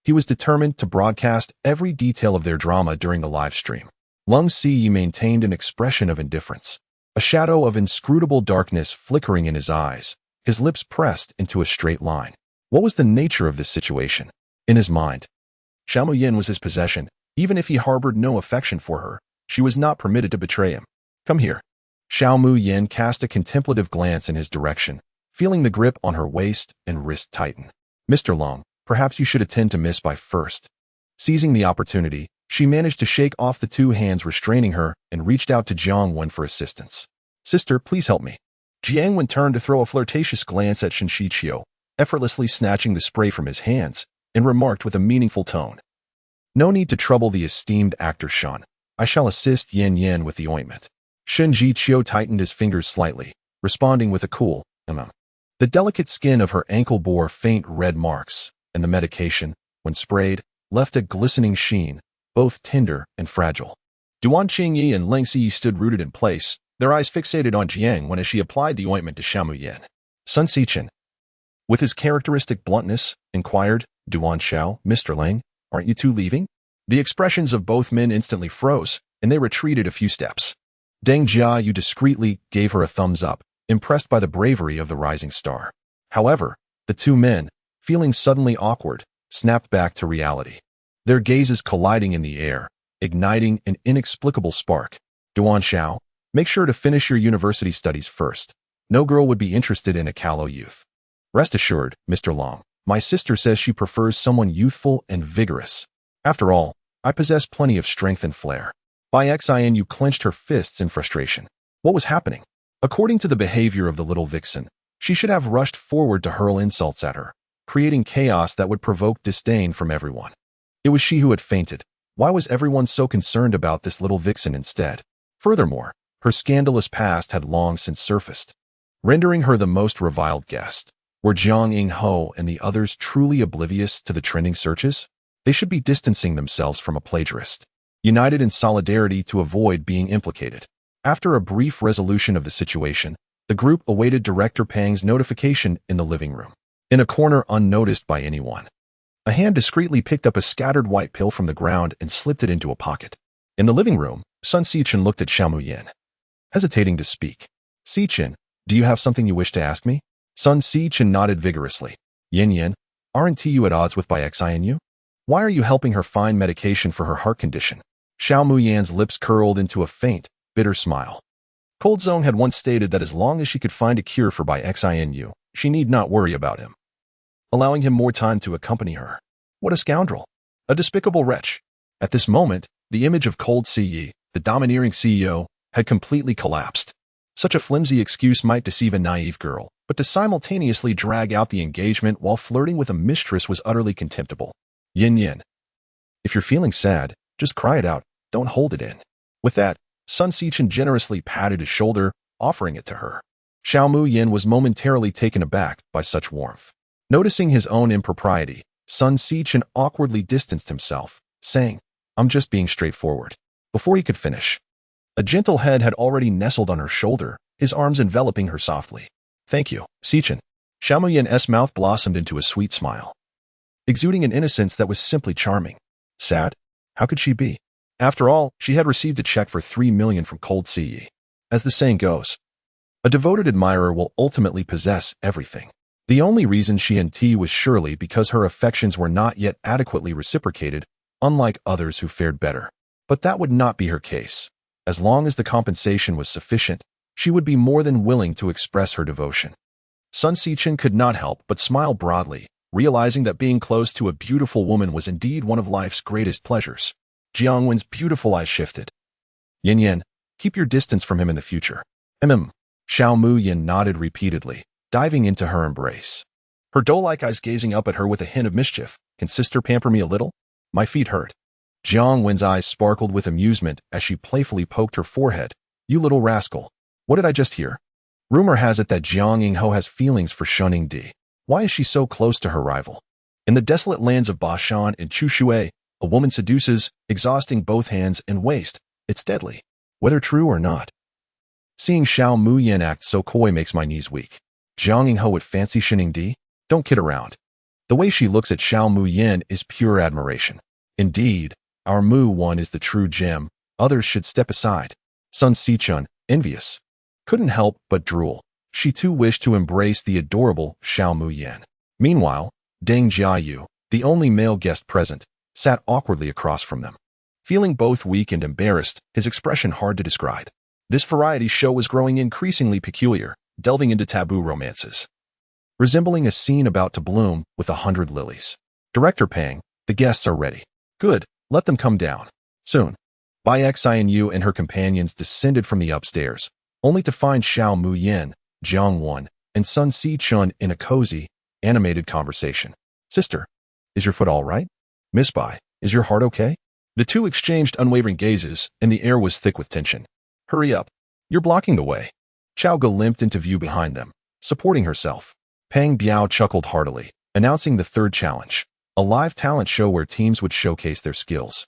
He was determined to broadcast every detail of their drama during the live stream. Lang Ziyi maintained an expression of indifference, a shadow of inscrutable darkness flickering in his eyes, his lips pressed into a straight line. What was the nature of this situation? In his mind, Xiao Muyin was his possession. Even if he harbored no affection for her, she was not permitted to betray him. Come here. Xiao Muyin cast a contemplative glance in his direction, feeling the grip on her waist and wrist tighten. Mr. Long, perhaps you should attend to Miss Bai first. Seizing the opportunity, she managed to shake off the two hands restraining her and reached out to Jiang Wen for assistance. Sister, please help me. Jiang Wen turned to throw a flirtatious glance at Shinjiqiu, effortlessly snatching the spray from his hands, and remarked with a meaningful tone. No need to trouble the esteemed actor Shan. I shall assist Yan Yan with the ointment. Shen Jiqiu tightened his fingers slightly, responding with a cool, The delicate skin of her ankle bore faint red marks, and the medication, when sprayed, left a glistening sheen, both tender and fragile. Duan Qingyi and Leng Xi stood rooted in place, their eyes fixated on Jiang when as she applied the ointment to Xiao Muyan. Sun Xichen, with his characteristic bluntness, inquired, Duan Xiao, Mr. Leng, aren't you two leaving? The expressions of both men instantly froze, and they retreated a few steps. Deng Jiayu discreetly gave her a thumbs up, impressed by the bravery of the rising star. However, the two men, feeling suddenly awkward, snapped back to reality. Their gazes colliding in the air, igniting an inexplicable spark. Duan Xiao, make sure to finish your university studies first. No girl would be interested in a callow youth. Rest assured, Mr. Long, my sister says she prefers someone youthful and vigorous. After all, I possess plenty of strength and flair. By Xin clenched her fists in frustration. What was happening? According to the behavior of the little vixen, she should have rushed forward to hurl insults at her, creating chaos that would provoke disdain from everyone. It was she who had fainted. Why was everyone so concerned about this little vixen instead? Furthermore, her scandalous past had long since surfaced, rendering her the most reviled guest. Were Jiang Yingho and the others truly oblivious to the trending searches? They should be distancing themselves from a plagiarist, united in solidarity to avoid being implicated. After a brief resolution of the situation, the group awaited Director Pang's notification in the living room. In a corner unnoticed by anyone, a hand discreetly picked up a scattered white pill from the ground and slipped it into a pocket. In the living room, Sun Xichen looked at Xiao Muyan, hesitating to speak. Xichen, do you have something you wish to ask me? Sun Xichen nodded vigorously. Yin Yin, aren't you at odds with Bai Xinu? Why are you helping her find medication for her heart condition? Xiao Muyan's lips curled into a faint, bitter smile. Cold Zong had once stated that as long as she could find a cure for Bai Xinu, she need not worry about him, allowing him more time to accompany her. What a scoundrel! A despicable wretch! At this moment, the image of Cold Ziyi, the domineering CEO, had completely collapsed. Such a flimsy excuse might deceive a naive girl, but to simultaneously drag out the engagement while flirting with a mistress was utterly contemptible. Yin Yin. If you're feeling sad, just cry it out, don't hold it in. With that, Sun Xichen generously patted his shoulder, offering it to her. Xiao Muyan was momentarily taken aback by such warmth. Noticing his own impropriety, Sun Xichen awkwardly distanced himself, saying, I'm just being straightforward. Before he could finish, a gentle head had already nestled on her shoulder, his arms enveloping her softly. Thank you, Xichen. Xiao Muyan's mouth blossomed into a sweet smile, exuding an innocence that was simply charming. Sad? How could she be? After all, she had received a check for 3 million from Cold Ziyi. As the saying goes, a devoted admirer will ultimately possess everything. The only reason she and T was surely because her affections were not yet adequately reciprocated, unlike others who fared better. But that would not be her case. As long as the compensation was sufficient, she would be more than willing to express her devotion. Sun Xichen could not help but smile broadly, realizing that being close to a beautiful woman was indeed one of life's greatest pleasures. Jiang Wen's beautiful eyes shifted. Yin Yin, keep your distance from him in the future. Xiao Muyan nodded repeatedly, diving into her embrace. Her doe-like eyes gazing up at her with a hint of mischief. Can sister pamper me a little? My feet hurt. Jiang Wen's eyes sparkled with amusement as she playfully poked her forehead. You little rascal. What did I just hear? Rumor has it that Jiang Yingho has feelings for Shen Yingdi. Why is she so close to her rival? In the desolate lands of Bashan and Chushui, a woman seduces, exhausting both hands and waist. It's deadly, whether true or not. Seeing Xiao Muyan act so coy makes my knees weak. Jiang Yingho would fancy Shen Yingdi? Don't kid around. The way she looks at Xiao Muyan is pure admiration. Indeed, our Mu one is the true gem. Others should step aside. Sun Xichen, envious, couldn't help but drool. She too wished to embrace the adorable Xiao Muyan. Meanwhile, Deng Jiayu, the only male guest present, sat awkwardly across from them. Feeling both weak and embarrassed, his expression hard to describe. This variety show was growing increasingly peculiar, delving into taboo romances, resembling a scene about to bloom with 100 lilies. Director Pang, the guests are ready. Good, let them come down. Soon, Bai Xinu and her companions descended from the upstairs, only to find Xiao Muyan, Jiang Wan, and Sun Xichen in a cozy, animated conversation. Sister, Is your foot all right? Miss Bai, is your heart okay? The two exchanged unwavering gazes, and the air was thick with tension. Hurry up. You're blocking the way. Chao Ge limped into view behind them, supporting herself. Pang Biao chuckled heartily, announcing the third challenge, a live talent show where teams would showcase their skills.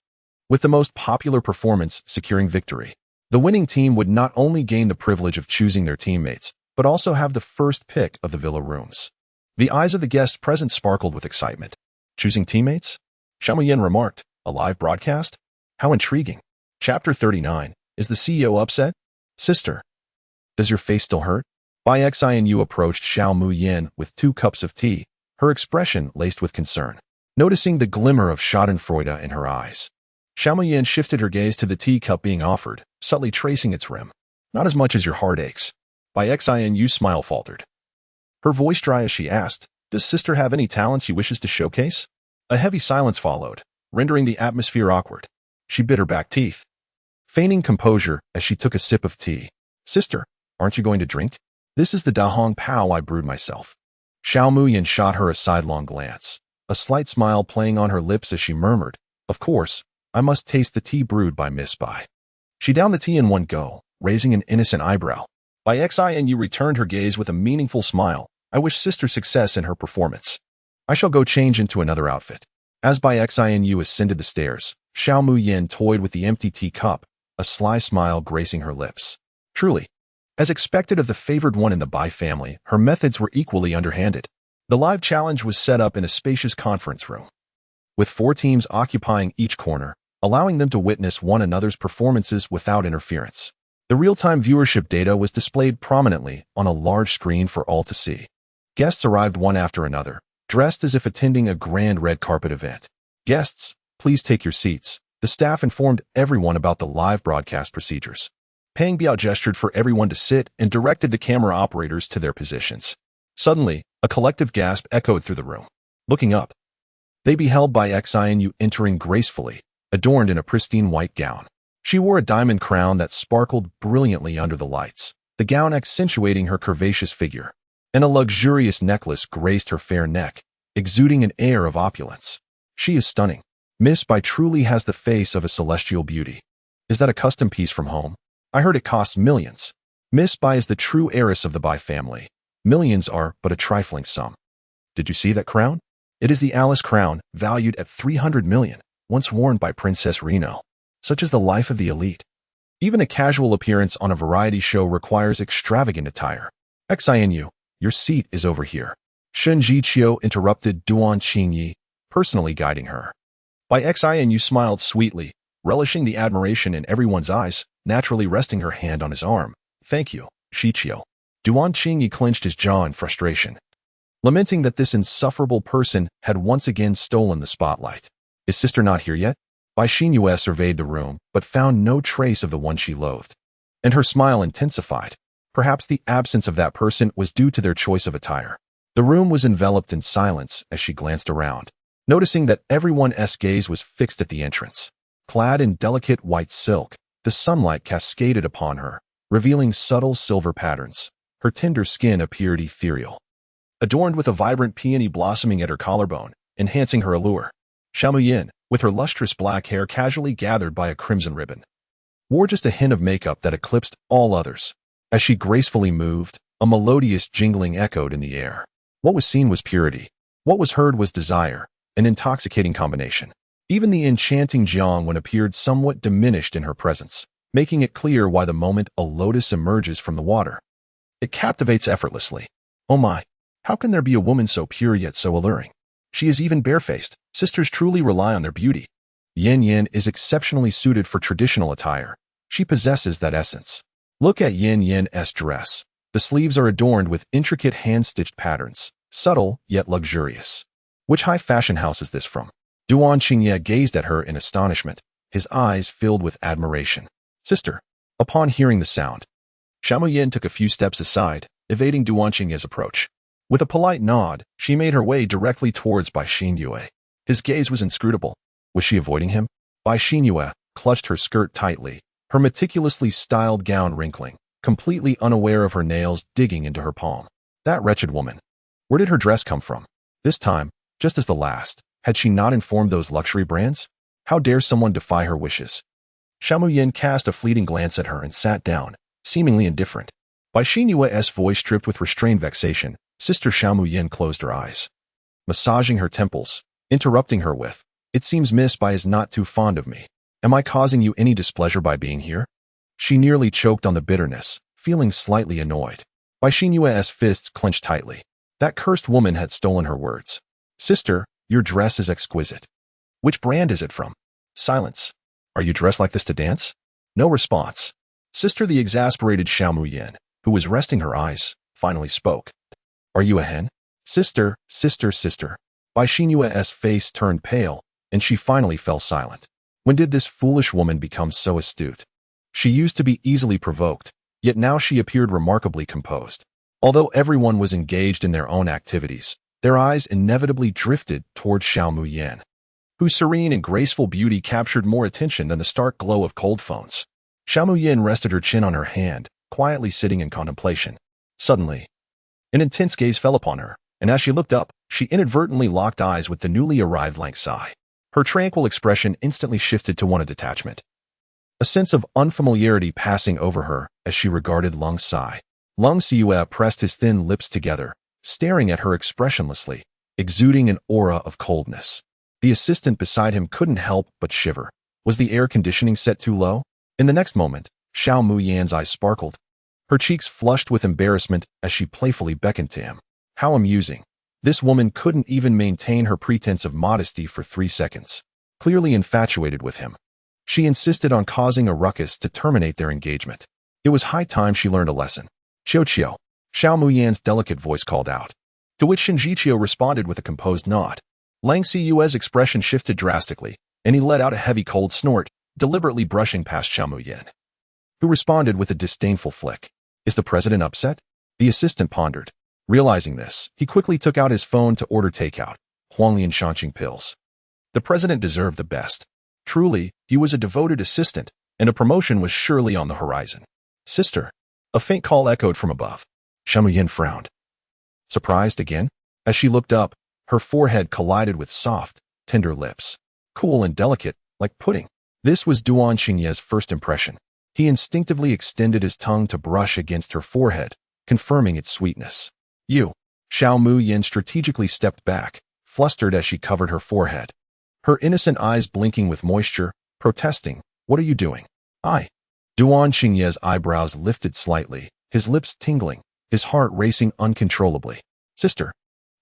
With the most popular performance securing victory, the winning team would not only gain the privilege of choosing their teammates, but also have the first pick of the villa rooms. The eyes of the guests present sparkled with excitement. Choosing teammates? Xiao Muyin remarked, a live broadcast? How intriguing. Chapter 39. Is the CEO upset? Sister, does your face still hurt? Bai Xianyu approached Xiao Muyin with 2 cups of tea, her expression laced with concern. Noticing the glimmer of schadenfreude in her eyes, Xiao Muyin shifted her gaze to the teacup being offered, subtly tracing its rim. Not as much as your heart aches. Bai Xianyu's smile faltered. Her voice dry as she asked, does sister have any talent she wishes to showcase? A heavy silence followed, rendering the atmosphere awkward. She bit her back teeth, feigning composure as she took a sip of tea. Sister, aren't you going to drink? This is the Dahong Pao I brewed myself. Xiao Muyin shot her a sidelong glance, a slight smile playing on her lips as she murmured, of course, I must taste the tea brewed by Miss Bai. She downed the tea in one go, raising an innocent eyebrow. Bai Xianyu returned her gaze with a meaningful smile. I wish sister success in her performance. I shall go change into another outfit. As Bai Xianyu ascended the stairs, Xiao Muyin toyed with the empty teacup, a sly smile gracing her lips. Truly, as expected of the favored one in the Bai family, her methods were equally underhanded. The live challenge was set up in a spacious conference room, with 4 teams occupying each corner, allowing them to witness one another's performances without interference. The real-time viewership data was displayed prominently on a large screen for all to see. Guests arrived one after another, dressed as if attending a grand red carpet event. Guests, please take your seats. The staff informed everyone about the live broadcast procedures. Pang Biao gestured for everyone to sit and directed the camera operators to their positions. Suddenly, a collective gasp echoed through the room. Looking up, they beheld Bai Xianyu entering gracefully, adorned in a pristine white gown. She wore a diamond crown that sparkled brilliantly under the lights, the gown accentuating her curvaceous figure, and a luxurious necklace graced her fair neck, exuding an air of opulence. She is stunning. Miss Bai truly has the face of a celestial beauty. Is that a custom piece from home? I heard it costs millions. Miss Bai is the true heiress of the Bai family. Millions are but a trifling sum. Did you see that crown? It is the Alice crown, valued at 300 million, once worn by Princess Reno. Such is the life of the elite. Even a casual appearance on a variety show requires extravagant attire. Xianyu, your seat is over here. Shen Jiqiu interrupted Duan Qingyi, personally guiding her. Bai Xianyu smiled sweetly, relishing the admiration in everyone's eyes, naturally resting her hand on his arm. Thank you, Shiqiu. Duan Qingyi clenched his jaw in frustration, lamenting that this insufferable person had once again stolen the spotlight. Is sister not here yet? Bai Xinyue surveyed the room, but found no trace of the one she loathed. And her smile intensified. Perhaps the absence of that person was due to their choice of attire. The room was enveloped in silence as she glanced around, noticing that everyone's gaze was fixed at the entrance. Clad in delicate white silk, the sunlight cascaded upon her, revealing subtle silver patterns. Her tender skin appeared ethereal, adorned with a vibrant peony blossoming at her collarbone, enhancing her allure. Xiao Muyin, with her lustrous black hair casually gathered by a crimson ribbon, wore just a hint of makeup that eclipsed all others. As she gracefully moved, a melodious jingling echoed in the air. What was seen was purity. What was heard was desire, an intoxicating combination. Even the enchanting Jiangwen appeared somewhat diminished in her presence, making it clear why the moment a lotus emerges from the water, it captivates effortlessly. Oh my, how can there be a woman so pure yet so alluring? She is even barefaced. Sisters truly rely on their beauty. Yan Yan is exceptionally suited for traditional attire. She possesses that essence. Look at Yan Yan's dress. The sleeves are adorned with intricate hand-stitched patterns, subtle yet luxurious. Which high fashion house is this from? Duan Qingye gazed at her in astonishment, his eyes filled with admiration. Sister. Upon hearing the sound, Xiao Muyin took a few steps aside, evading Duan Qingye's approach. With a polite nod, she made her way directly towards Bai Xinyue. His gaze was inscrutable. Was she avoiding him? Bai Xinyue clutched her skirt tightly, her meticulously styled gown wrinkling, completely unaware of her nails digging into her palm. That wretched woman. Where did her dress come from? This time, just as the last, Had she not informed those luxury brands? How dare someone defy her wishes? Xiao Muyin cast a fleeting glance at her and sat down, seemingly indifferent. By Xin Yue's voice dripped with restrained vexation, Sister Xiao Muyin closed her eyes, massaging her temples, interrupting her with, "It seems Miss Bai is not too fond of me. Am I causing you any displeasure by being here?" She nearly choked on the bitterness, feeling slightly annoyed. Bai Xin Yue's fists clenched tightly. That cursed woman had stolen her words. "Sister, your dress is exquisite. Which brand is it from?" Silence. "Are you dressed like this to dance?" No response. Sister, the exasperated Xiao Muyin, who was resting her eyes, finally spoke. "Are you a hen?" Sister. Bai Xin Yue's face turned pale, and she finally fell silent. When did this foolish woman become so astute? She used to be easily provoked, yet now she appeared remarkably composed. Although everyone was engaged in their own activities, their eyes inevitably drifted toward Xiao Muyin, whose serene and graceful beauty captured more attention than the stark glow of cold phones. Xiao Muyin rested her chin on her hand, quietly sitting in contemplation. Suddenly, an intense gaze fell upon her, and as she looked up, she inadvertently locked eyes with the newly arrived Lang Sai. Her tranquil expression instantly shifted to one of detachment, a sense of unfamiliarity passing over her as she regarded Lang Sai. Lang Siyue pressed his thin lips together, staring at her expressionlessly, exuding an aura of coldness. The assistant beside him couldn't help but shiver. Was the air conditioning set too low? In the next moment, Xiao Muyin's eyes sparkled. Her cheeks flushed with embarrassment as she playfully beckoned to him. How amusing. This woman couldn't even maintain her pretense of modesty for 3 seconds. Clearly infatuated with him, she insisted on causing a ruckus to terminate their engagement. It was high time she learned a lesson. "Qiu Qiu," Xiao Muyin's delicate voice called out, to which Shen Jiqiu responded with a composed nod. Lang Siyue's expression shifted drastically, and he let out a heavy cold snort, deliberately brushing past Xiao Muyin, who responded with a disdainful flick. "Is the president upset?" The assistant pondered. Realizing this, he quickly took out his phone to order takeout, Huanglian Shanqing pills. The president deserved the best. Truly, he was a devoted assistant, and a promotion was surely on the horizon. "Sister," a faint call echoed from above. Xiao Muyin frowned. Surprised again? As she looked up, her forehead collided with soft, tender lips, cool and delicate, like pudding. This was Duan Xingye's first impression. He instinctively extended his tongue to brush against her forehead, confirming its sweetness. "You." Xiao Muyin strategically stepped back, flustered as she covered her forehead, her innocent eyes blinking with moisture, protesting, "What are you doing?" "I." Duan Xingye's eyebrows lifted slightly, his lips tingling, his heart racing uncontrollably. "Sister,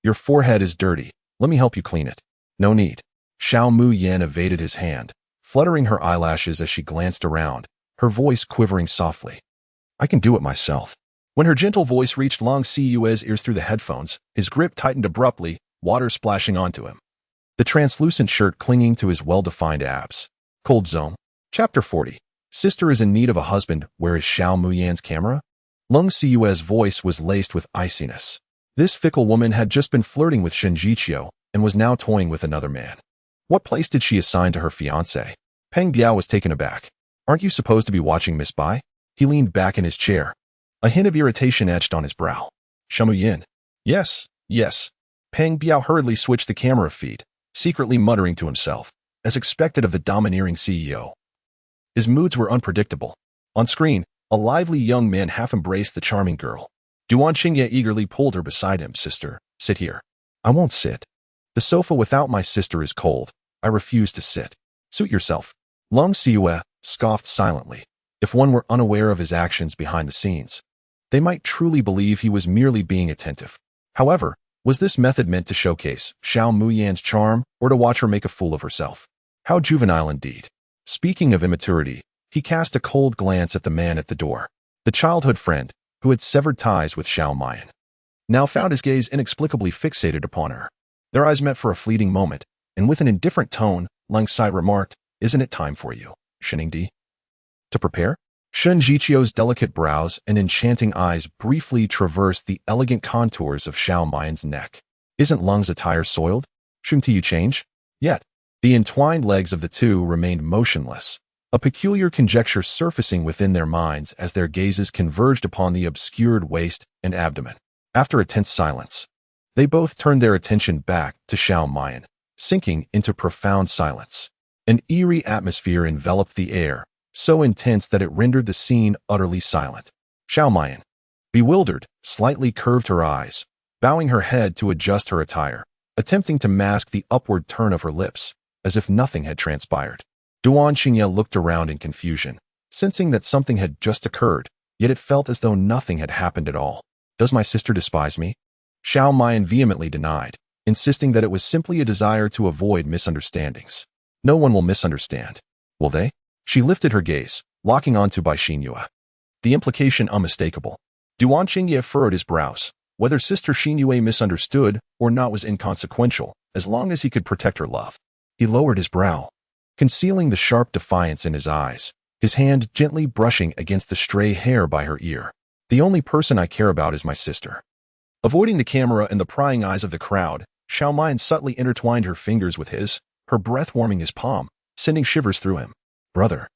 your forehead is dirty. Let me help you clean it." "No need." Xiao Muyin evaded his hand, fluttering her eyelashes as she glanced around, her voice quivering softly. "I can do it myself." When her gentle voice reached Lang Siyue's ears through the headphones, his grip tightened abruptly, water splashing onto him, the translucent shirt clinging to his well-defined abs. Cold Zone. Chapter 40. Sister is in need of a husband. Where is Xiao Muyin's camera? Lang Siyue's voice was laced with iciness. This fickle woman had just been flirting with Shen Jiqiu and was now toying with another man. What place did she assign to her fiancé? Peng Biao was taken aback. "Aren't you supposed to be watching Miss Bai?" He leaned back in his chair. A hint of irritation etched on his brow. "Xiao Muyin." Yes. Peng Biao hurriedly switched the camera feed, secretly muttering to himself, as expected of the domineering CEO. His moods were unpredictable. On screen, a lively young man half embraced the charming girl. Duan Xingye eagerly pulled her beside him. "Sister, sit here." "I won't sit. The sofa without my sister is cold. I refuse to sit." "Suit yourself." Lang Siyue scoffed silently. If one were unaware of his actions behind the scenes, they might truly believe he was merely being attentive. However, was this method meant to showcase Xiao Muyin's charm or to watch her make a fool of herself? How juvenile indeed. Speaking of immaturity, he cast a cold glance at the man at the door. The childhood friend, who had severed ties with Xiao Muyin, now found his gaze inexplicably fixated upon her. Their eyes met for a fleeting moment, and with an indifferent tone, Lang Sai remarked, "Isn't it time for you, Sheningdi, to prepare?" Shen Jiqiu's delicate brows and enchanting eyes briefly traversed the elegant contours of Xiao Muyin's neck. "Isn't Lang's attire soiled? Shouldn't you change?" Yet, the entwined legs of the two remained motionless, a peculiar conjecture surfacing within their minds as their gazes converged upon the obscured waist and abdomen. After a tense silence, they both turned their attention back to Xiao Muyin. sinking into profound silence. An eerie atmosphere enveloped the air, so intense that it rendered the scene utterly silent. Xiaomayan, bewildered, slightly curved her eyes, bowing her head to adjust her attire, attempting to mask the upward turn of her lips, as if nothing had transpired. Duan Xingye looked around in confusion, sensing that something had just occurred, yet it felt as though nothing had happened at all. Does my sister despise me? Xiaomayan vehemently denied, insisting that it was simply a desire to avoid misunderstandings. No one will misunderstand. Will they? She lifted her gaze, locking onto Bai Xinyue. The implication unmistakable. Duan Xingye furrowed his brows. Whether Sister Xinyue misunderstood or not was inconsequential, as long as he could protect her love. He lowered his brow, concealing the sharp defiance in his eyes, his hand gently brushing against the stray hair by her ear. The only person I care about is my sister. Avoiding the camera and the prying eyes of the crowd, Xiaomayan subtly intertwined her fingers with his, her breath warming his palm, sending shivers through him. Brother,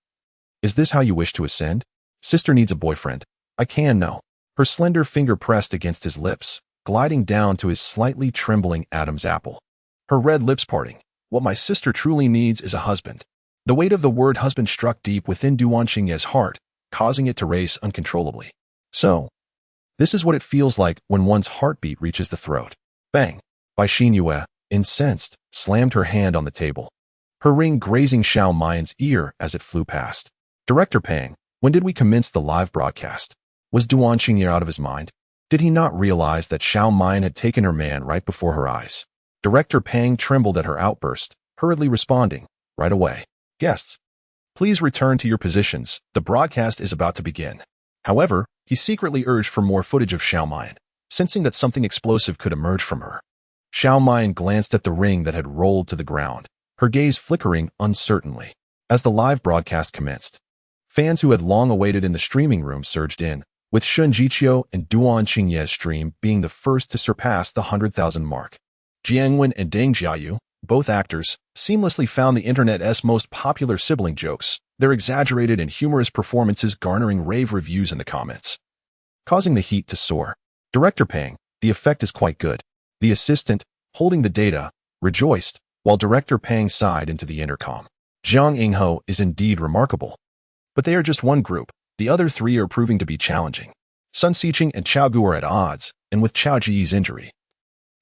is this how you wish to ascend? Sister needs a boyfriend. I can know. Her slender finger pressed against his lips, gliding down to his slightly trembling Adam's apple. Her red lips parting. What my sister truly needs is a husband. The weight of the word husband struck deep within Duan Xingye's heart, causing it to race uncontrollably. So, this is what it feels like when one's heartbeat reaches the throat. Bang! Bai Xinyue, incensed, slammed her hand on the table, her ring grazing Xiaomayan's ear as it flew past. Director Pang, when did we commence the live broadcast? Was Duan Xingye out of his mind? Did he not realize that Xiaomayan had taken her man right before her eyes? Director Pang trembled at her outburst, hurriedly responding, right away. Guests, please return to your positions. The broadcast is about to begin. However, he secretly urged for more footage of Xiaomayan, sensing that something explosive could emerge from her. Xiaomayan glanced at the ring that had rolled to the ground, her gaze flickering uncertainly. As the live broadcast commenced, fans who had long awaited in the streaming room surged in, with Shun Jiqiu and Duan Xingye's stream being the first to surpass the 100,000 mark. Jiangwen and Deng Jiayu, both actors, seamlessly found the internet's most popular sibling jokes, their exaggerated and humorous performances garnering rave reviews in the comments, causing the heat to soar. Director Pang, the effect is quite good. The assistant, holding the data, rejoiced, while Director Pang sighed into the intercom. Zhang Yingho is indeed remarkable. But they are just one group. The other three are proving to be challenging. Sun Xiqing and Chao Gu are at odds, and with Chao Ji's injury,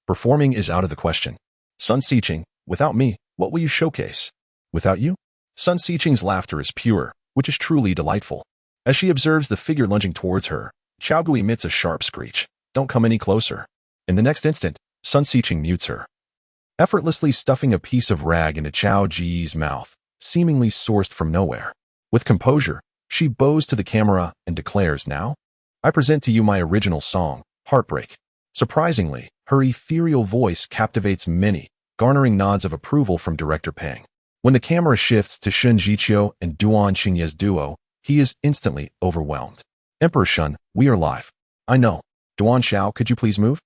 performing is out of the question. Sun Xiqing, without me, what will you showcase? Without you? Sun Xiqing's laughter is pure, which is truly delightful. As she observes the figure lunging towards her, Chao Gu emits a sharp screech. Don't come any closer. In the next instant, Sun Xiqing mutes her, effortlessly stuffing a piece of rag into Chao Ji's mouth, seemingly sourced from nowhere. With composure, she bows to the camera and declares, now, I present to you my original song, Heartbreak. Surprisingly, her ethereal voice captivates many, garnering nods of approval from Director Pang. When the camera shifts to Shun Jiqiu and Duan Xingye's duo, he is instantly overwhelmed. Emperor Shun, we are live. I know. Duan Xiao, could you please move?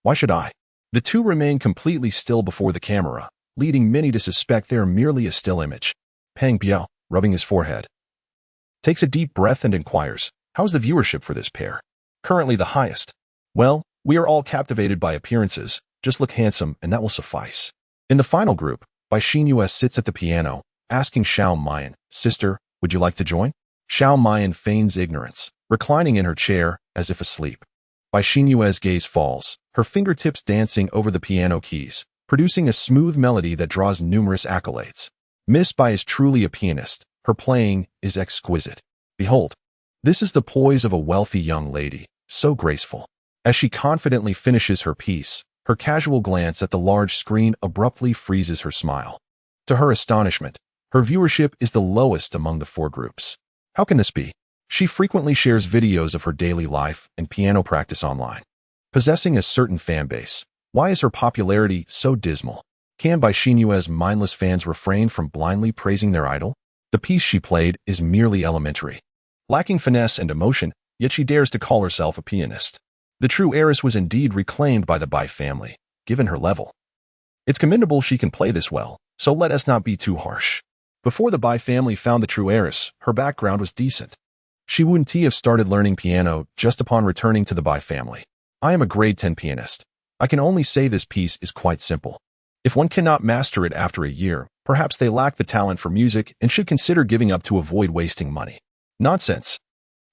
Why should I? The two remain completely still before the camera, leading many to suspect they are merely a still image. Pang Biao, rubbing his forehead, takes a deep breath and inquires, how's the viewership for this pair? Currently the highest. Well, we are all captivated by appearances. Just look handsome and that will suffice. In the final group, Bai Xinyue sits at the piano, asking Xiaomayan, sister, would you like to join? Xiaomayan feigns ignorance, reclining in her chair as if asleep. Bai Xinyue's gaze falls, her fingertips dancing over the piano keys, producing a smooth melody that draws numerous accolades. Miss Bai is truly a pianist. Her playing is exquisite. Behold, this is the poise of a wealthy young lady, so graceful. As she confidently finishes her piece, her casual glance at the large screen abruptly freezes her smile. To her astonishment, her viewership is the lowest among the four groups. How can this be? She frequently shares videos of her daily life and piano practice online. Possessing a certain fan base, why is her popularity so dismal? Can Bai Xinyue's mindless fans refrain from blindly praising their idol? The piece she played is merely elementary, lacking finesse and emotion, yet she dares to call herself a pianist. The true heiress was indeed reclaimed by the Bai family, given her level. It's commendable she can play this well, so let us not be too harsh. Before the Bai family found the true heiress, her background was decent. She wouldn't have started learning piano just upon returning to the Bai family. I am a grade 10 pianist. I can only say this piece is quite simple. If one cannot master it after a year, perhaps they lack the talent for music and should consider giving up to avoid wasting money. Nonsense.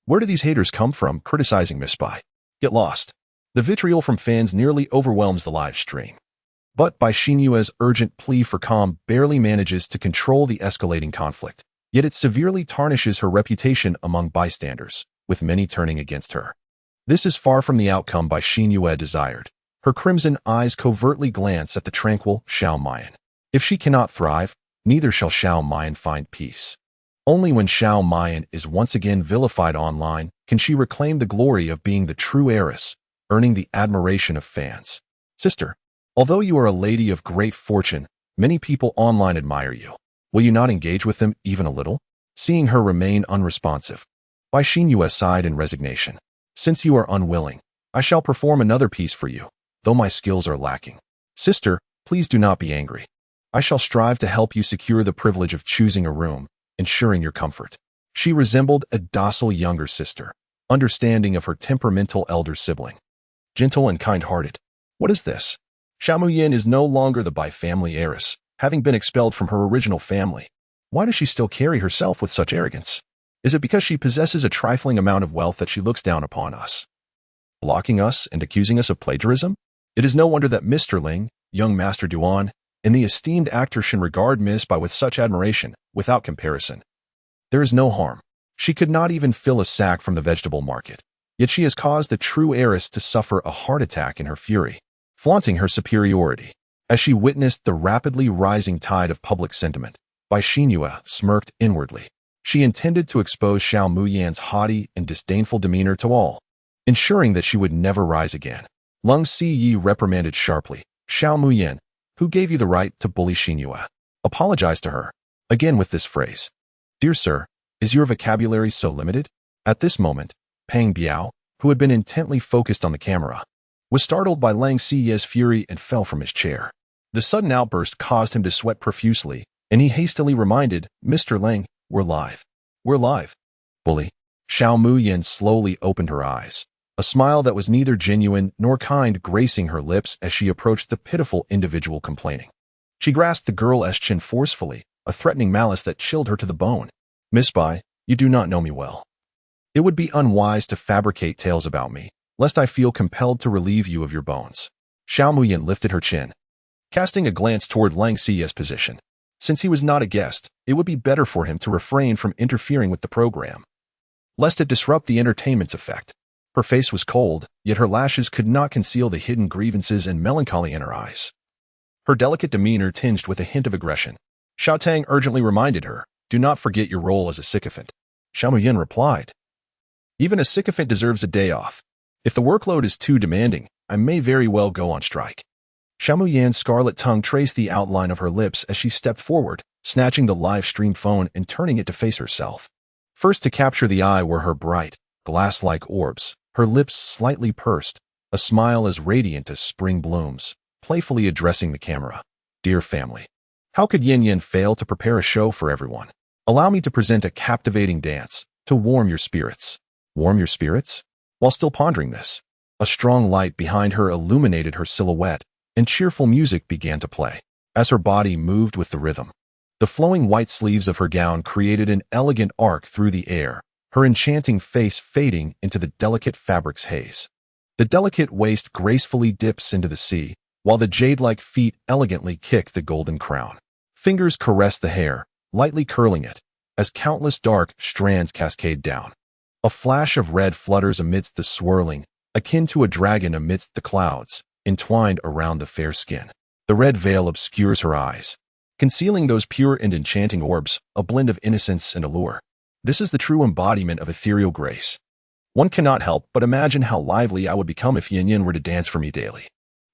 Where do these haters come from criticizing Miss Spy? Get lost. The vitriol from fans nearly overwhelms the live stream. But Bai Xinyue's urgent plea for calm barely manages to control the escalating conflict, yet it severely tarnishes her reputation among bystanders, with many turning against her. This is far from the outcome Bai Xinyue desired. Her crimson eyes covertly glance at the tranquil Xiao Mayan. If she cannot thrive, neither shall Xiao Mayan find peace. Only when Xiao Mayan is once again vilified online can she reclaim the glory of being the true heiress, earning the admiration of fans. Sister, although you are a lady of great fortune, many people online admire you. Will you not engage with them even a little? Seeing her remain unresponsive, Bai Xinyue sighed in resignation. Since you are unwilling, I shall perform another piece for you, though my skills are lacking. Sister, please do not be angry. I shall strive to help you secure the privilege of choosing a room, ensuring your comfort. She resembled a docile younger sister, understanding of her temperamental elder sibling. Gentle and kind-hearted. What is this? Xiao Muyin is no longer the Bai family heiress, having been expelled from her original family. Why does she still carry herself with such arrogance? Is it because she possesses a trifling amount of wealth that she looks down upon us, blocking us and accusing us of plagiarism? It is no wonder that Mr. Ling, young Master Duan, and the esteemed actor Shen regard Miss Bai with such admiration, without comparison. There is no harm. She could not even fill a sack from the vegetable market, yet she has caused the true heiress to suffer a heart attack in her fury, flaunting her superiority. As she witnessed the rapidly rising tide of public sentiment, Bai Xinyue smirked inwardly. She intended to expose Xiao Muyan's haughty and disdainful demeanor to all, ensuring that she would never rise again. Lung Ziyi reprimanded sharply, Xiao Muyan, who gave you the right to bully Xinyue? Apologize to her. Again with this phrase. Dear sir, is your vocabulary so limited? At this moment, Peng Biao, who had been intently focused on the camera, was startled by Lang Ziyi's fury and fell from his chair. The sudden outburst caused him to sweat profusely, and he hastily reminded, Mr. Lang, we're live. We're live. Bully. Xiao Muyan slowly opened her eyes, a smile that was neither genuine nor kind gracing her lips as she approached the pitiful individual complaining. She grasped the girl's chin forcefully, a threatening malice that chilled her to the bone. Miss Bai, you do not know me well. It would be unwise to fabricate tales about me, lest I feel compelled to relieve you of your bones. Xiao Muyan lifted her chin, casting a glance toward Lang Ziyi's position. Since he was not a guest, it would be better for him to refrain from interfering with the program, lest it disrupt the entertainment's effect. Her face was cold, yet her lashes could not conceal the hidden grievances and melancholy in her eyes. Her delicate demeanor tinged with a hint of aggression. Xiao Tang urgently reminded her, do not forget your role as a sycophant. Xiao Muyan replied, even a sycophant deserves a day off. If the workload is too demanding, I may very well go on strike. Xiao Muyan's scarlet tongue traced the outline of her lips as she stepped forward, snatching the live-stream phone and turning it to face herself. First to capture the eye were her bright, glass-like orbs, her lips slightly pursed, a smile as radiant as spring blooms, playfully addressing the camera. Dear family, how could Yin Yin fail to prepare a show for everyone? Allow me to present a captivating dance, to warm your spirits. Warm your spirits? While still pondering this, a strong light behind her illuminated her silhouette, and cheerful music began to play. As her body moved with the rhythm, the flowing white sleeves of her gown created an elegant arc through the air, her enchanting face fading into the delicate fabric's haze. The delicate waist gracefully dips into the sea, while the jade-like feet elegantly kick the golden crown. Fingers caress the hair, lightly curling it, as countless dark strands cascade down. A flash of red flutters amidst the swirling, akin to a dragon amidst the clouds, entwined around the fair skin. The red veil obscures her eyes, concealing those pure and enchanting orbs, a blend of innocence and allure. This is the true embodiment of ethereal grace. One cannot help but imagine how lively I would become if Yin Yin were to dance for me daily.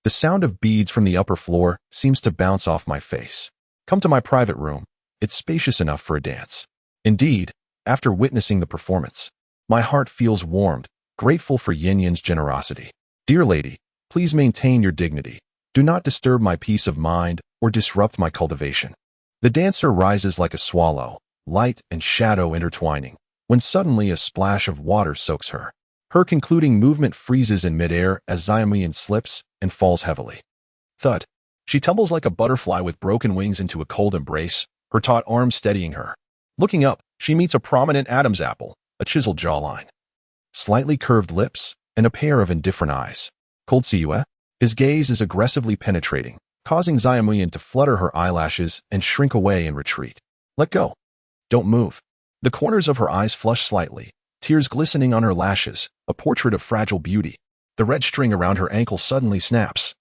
The sound of beads from the upper floor seems to bounce off my face. Come to my private room. It's spacious enough for a dance. Indeed, after witnessing the performance, my heart feels warmed, grateful for Yin Yin's generosity. Dear lady, please maintain your dignity. Do not disturb my peace of mind or disrupt my cultivation. The dancer rises like a swallow, light and shadow intertwining, when suddenly a splash of water soaks her. Her concluding movement freezes in midair as Xiao Muyan slips and falls heavily. Thud. She tumbles like a butterfly with broken wings into a cold embrace, her taut arms steadying her. Looking up, she meets a prominent Adam's apple, a chiseled jawline, slightly curved lips, and a pair of indifferent eyes. Cold Siyue. His gaze is aggressively penetrating, causing Xia Muyan to flutter her eyelashes and shrink away in retreat. Let go. Don't move. The corners of her eyes flush slightly, tears glistening on her lashes, a portrait of fragile beauty. The red string around her ankle suddenly snaps,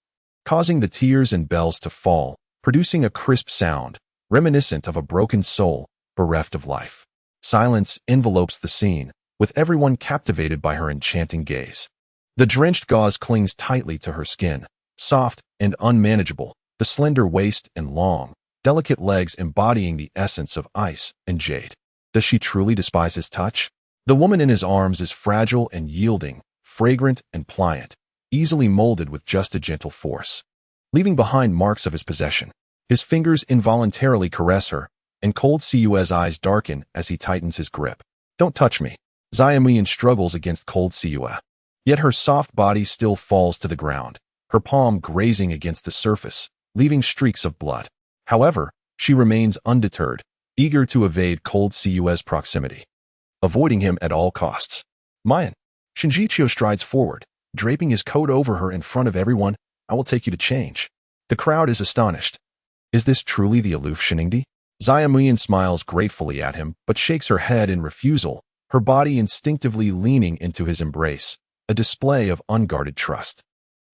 causing the tears and bells to fall, producing a crisp sound, reminiscent of a broken soul, bereft of life. Silence envelopes the scene, with everyone captivated by her enchanting gaze. The drenched gauze clings tightly to her skin, soft and unmanageable, the slender waist and long, delicate legs embodying the essence of ice and jade. Does she truly despise his touch? The woman in his arms is fragile and yielding, fragrant and pliant, easily molded with just a gentle force, leaving behind marks of his possession. His fingers involuntarily caress her, and Cold Siyue's eyes darken as he tightens his grip. Don't touch me. Xia Muyan struggles against Cold Siyue. Yet her soft body still falls to the ground, her palm grazing against the surface, leaving streaks of blood. However, she remains undeterred, eager to evade Cold Siyue's proximity, avoiding him at all costs. Mayan. Shinjichio strides forward, draping his coat over her in front of everyone. I will take you to change. The crowd is astonished. Is this truly the aloof Shiningdi? Xia Muyan smiles gratefully at him, but shakes her head in refusal, her body instinctively leaning into his embrace, a display of unguarded trust.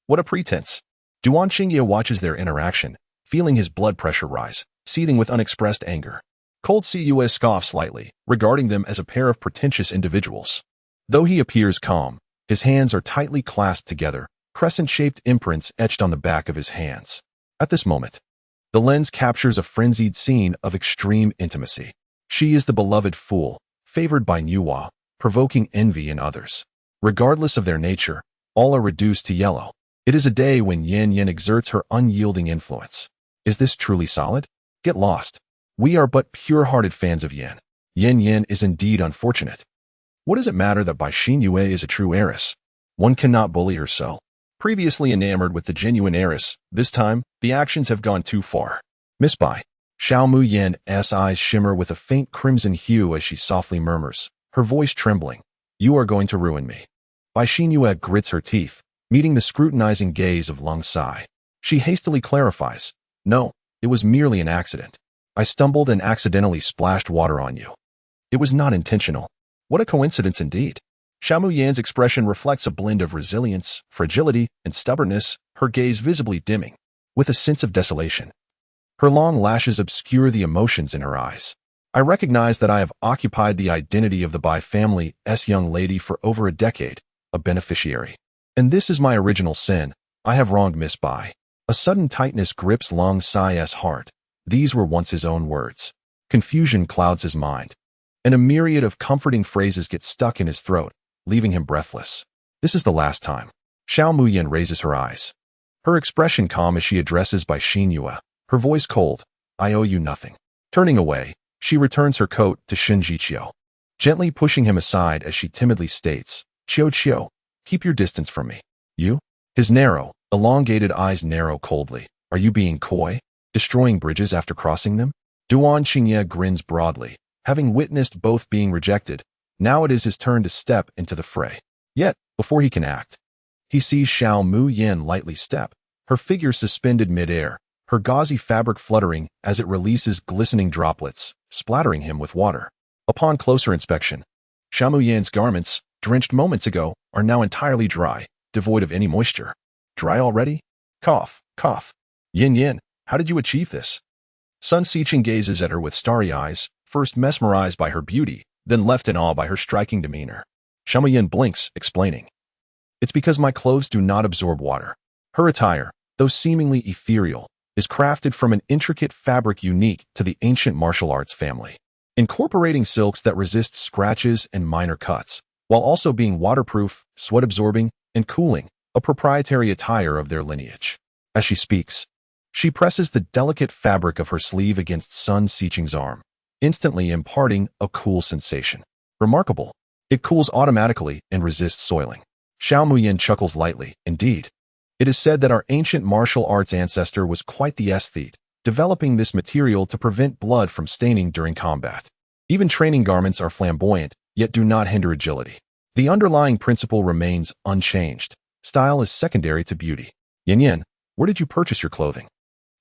What a pretense! Duan Qingye watches their interaction, feeling his blood pressure rise, seething with unexpressed anger. Cold Siyue scoffs slightly, regarding them as a pair of pretentious individuals. Though he appears calm, his hands are tightly clasped together, crescent-shaped imprints etched on the back of his hands. At this moment, the lens captures a frenzied scene of extreme intimacy. She is the beloved fool, favored by Nuwa, provoking envy in others. Regardless of their nature, all are reduced to yellow. It is a day when Yin Yin exerts her unyielding influence. Is this truly solid? Get lost. We are but pure-hearted fans of Yin. Yin Yin is indeed unfortunate. What does it matter that Bai Xinyue is a true heiress? One cannot bully her so. Previously enamored with the genuine heiress, this time, the actions have gone too far. Miss Bai. Xiao Muyan's eyes shimmer with a faint crimson hue as she softly murmurs, her voice trembling. You are going to ruin me. Bai Xinyue grits her teeth, meeting the scrutinizing gaze of Lung Sai. She hastily clarifies, no, it was merely an accident. I stumbled and accidentally splashed water on you. It was not intentional. What a coincidence indeed. Xiao Muyan's expression reflects a blend of resilience, fragility, and stubbornness, her gaze visibly dimming, with a sense of desolation. Her long lashes obscure the emotions in her eyes. I recognize that I have occupied the identity of the Bai family's young lady for over a decade, a beneficiary. And this is my original sin. I have wronged Miss Bai. A sudden tightness grips Long Sai's heart. These were once his own words. Confusion clouds his mind, and a myriad of comforting phrases get stuck in his throat, leaving him breathless. This is the last time. Xiao Muyan raises her eyes, her expression calm as she addresses Bai Xinyue, her voice cold. I owe you nothing. Turning away, she returns her coat to Shinjichio, gently pushing him aside as she timidly states, Chiyo, keep your distance from me. You? His narrow, elongated eyes narrow coldly. Are you being coy? Destroying bridges after crossing them? Duan Qingye grins broadly, having witnessed both being rejected. Now it is his turn to step into the fray. Yet, before he can act, he sees Xiao Muyan lightly step, her figure suspended mid-air, her gauzy fabric fluttering as it releases glistening droplets, splattering him with water. Upon closer inspection, Xiao Muyan's garments, drenched moments ago, are now entirely dry, devoid of any moisture. Dry already? Cough, cough. Yin Yin, how did you achieve this? Sun Xiqing gazes at her with starry eyes, first mesmerized by her beauty, then left in awe by her striking demeanor. Xiao Muyan blinks, explaining. It's because my clothes do not absorb water. Her attire, though seemingly ethereal, is crafted from an intricate fabric unique to the ancient martial arts family, incorporating silks that resist scratches and minor cuts, while also being waterproof, sweat-absorbing, and cooling, a proprietary attire of their lineage. As she speaks, she presses the delicate fabric of her sleeve against Sun Xiqing's arm, instantly imparting a cool sensation. Remarkable. It cools automatically and resists soiling. Xiao Muyan chuckles lightly. Indeed. It is said that our ancient martial arts ancestor was quite the aesthete, developing this material to prevent blood from staining during combat. Even training garments are flamboyant, yet do not hinder agility. The underlying principle remains unchanged. Style is secondary to beauty. Yin Yin, where did you purchase your clothing?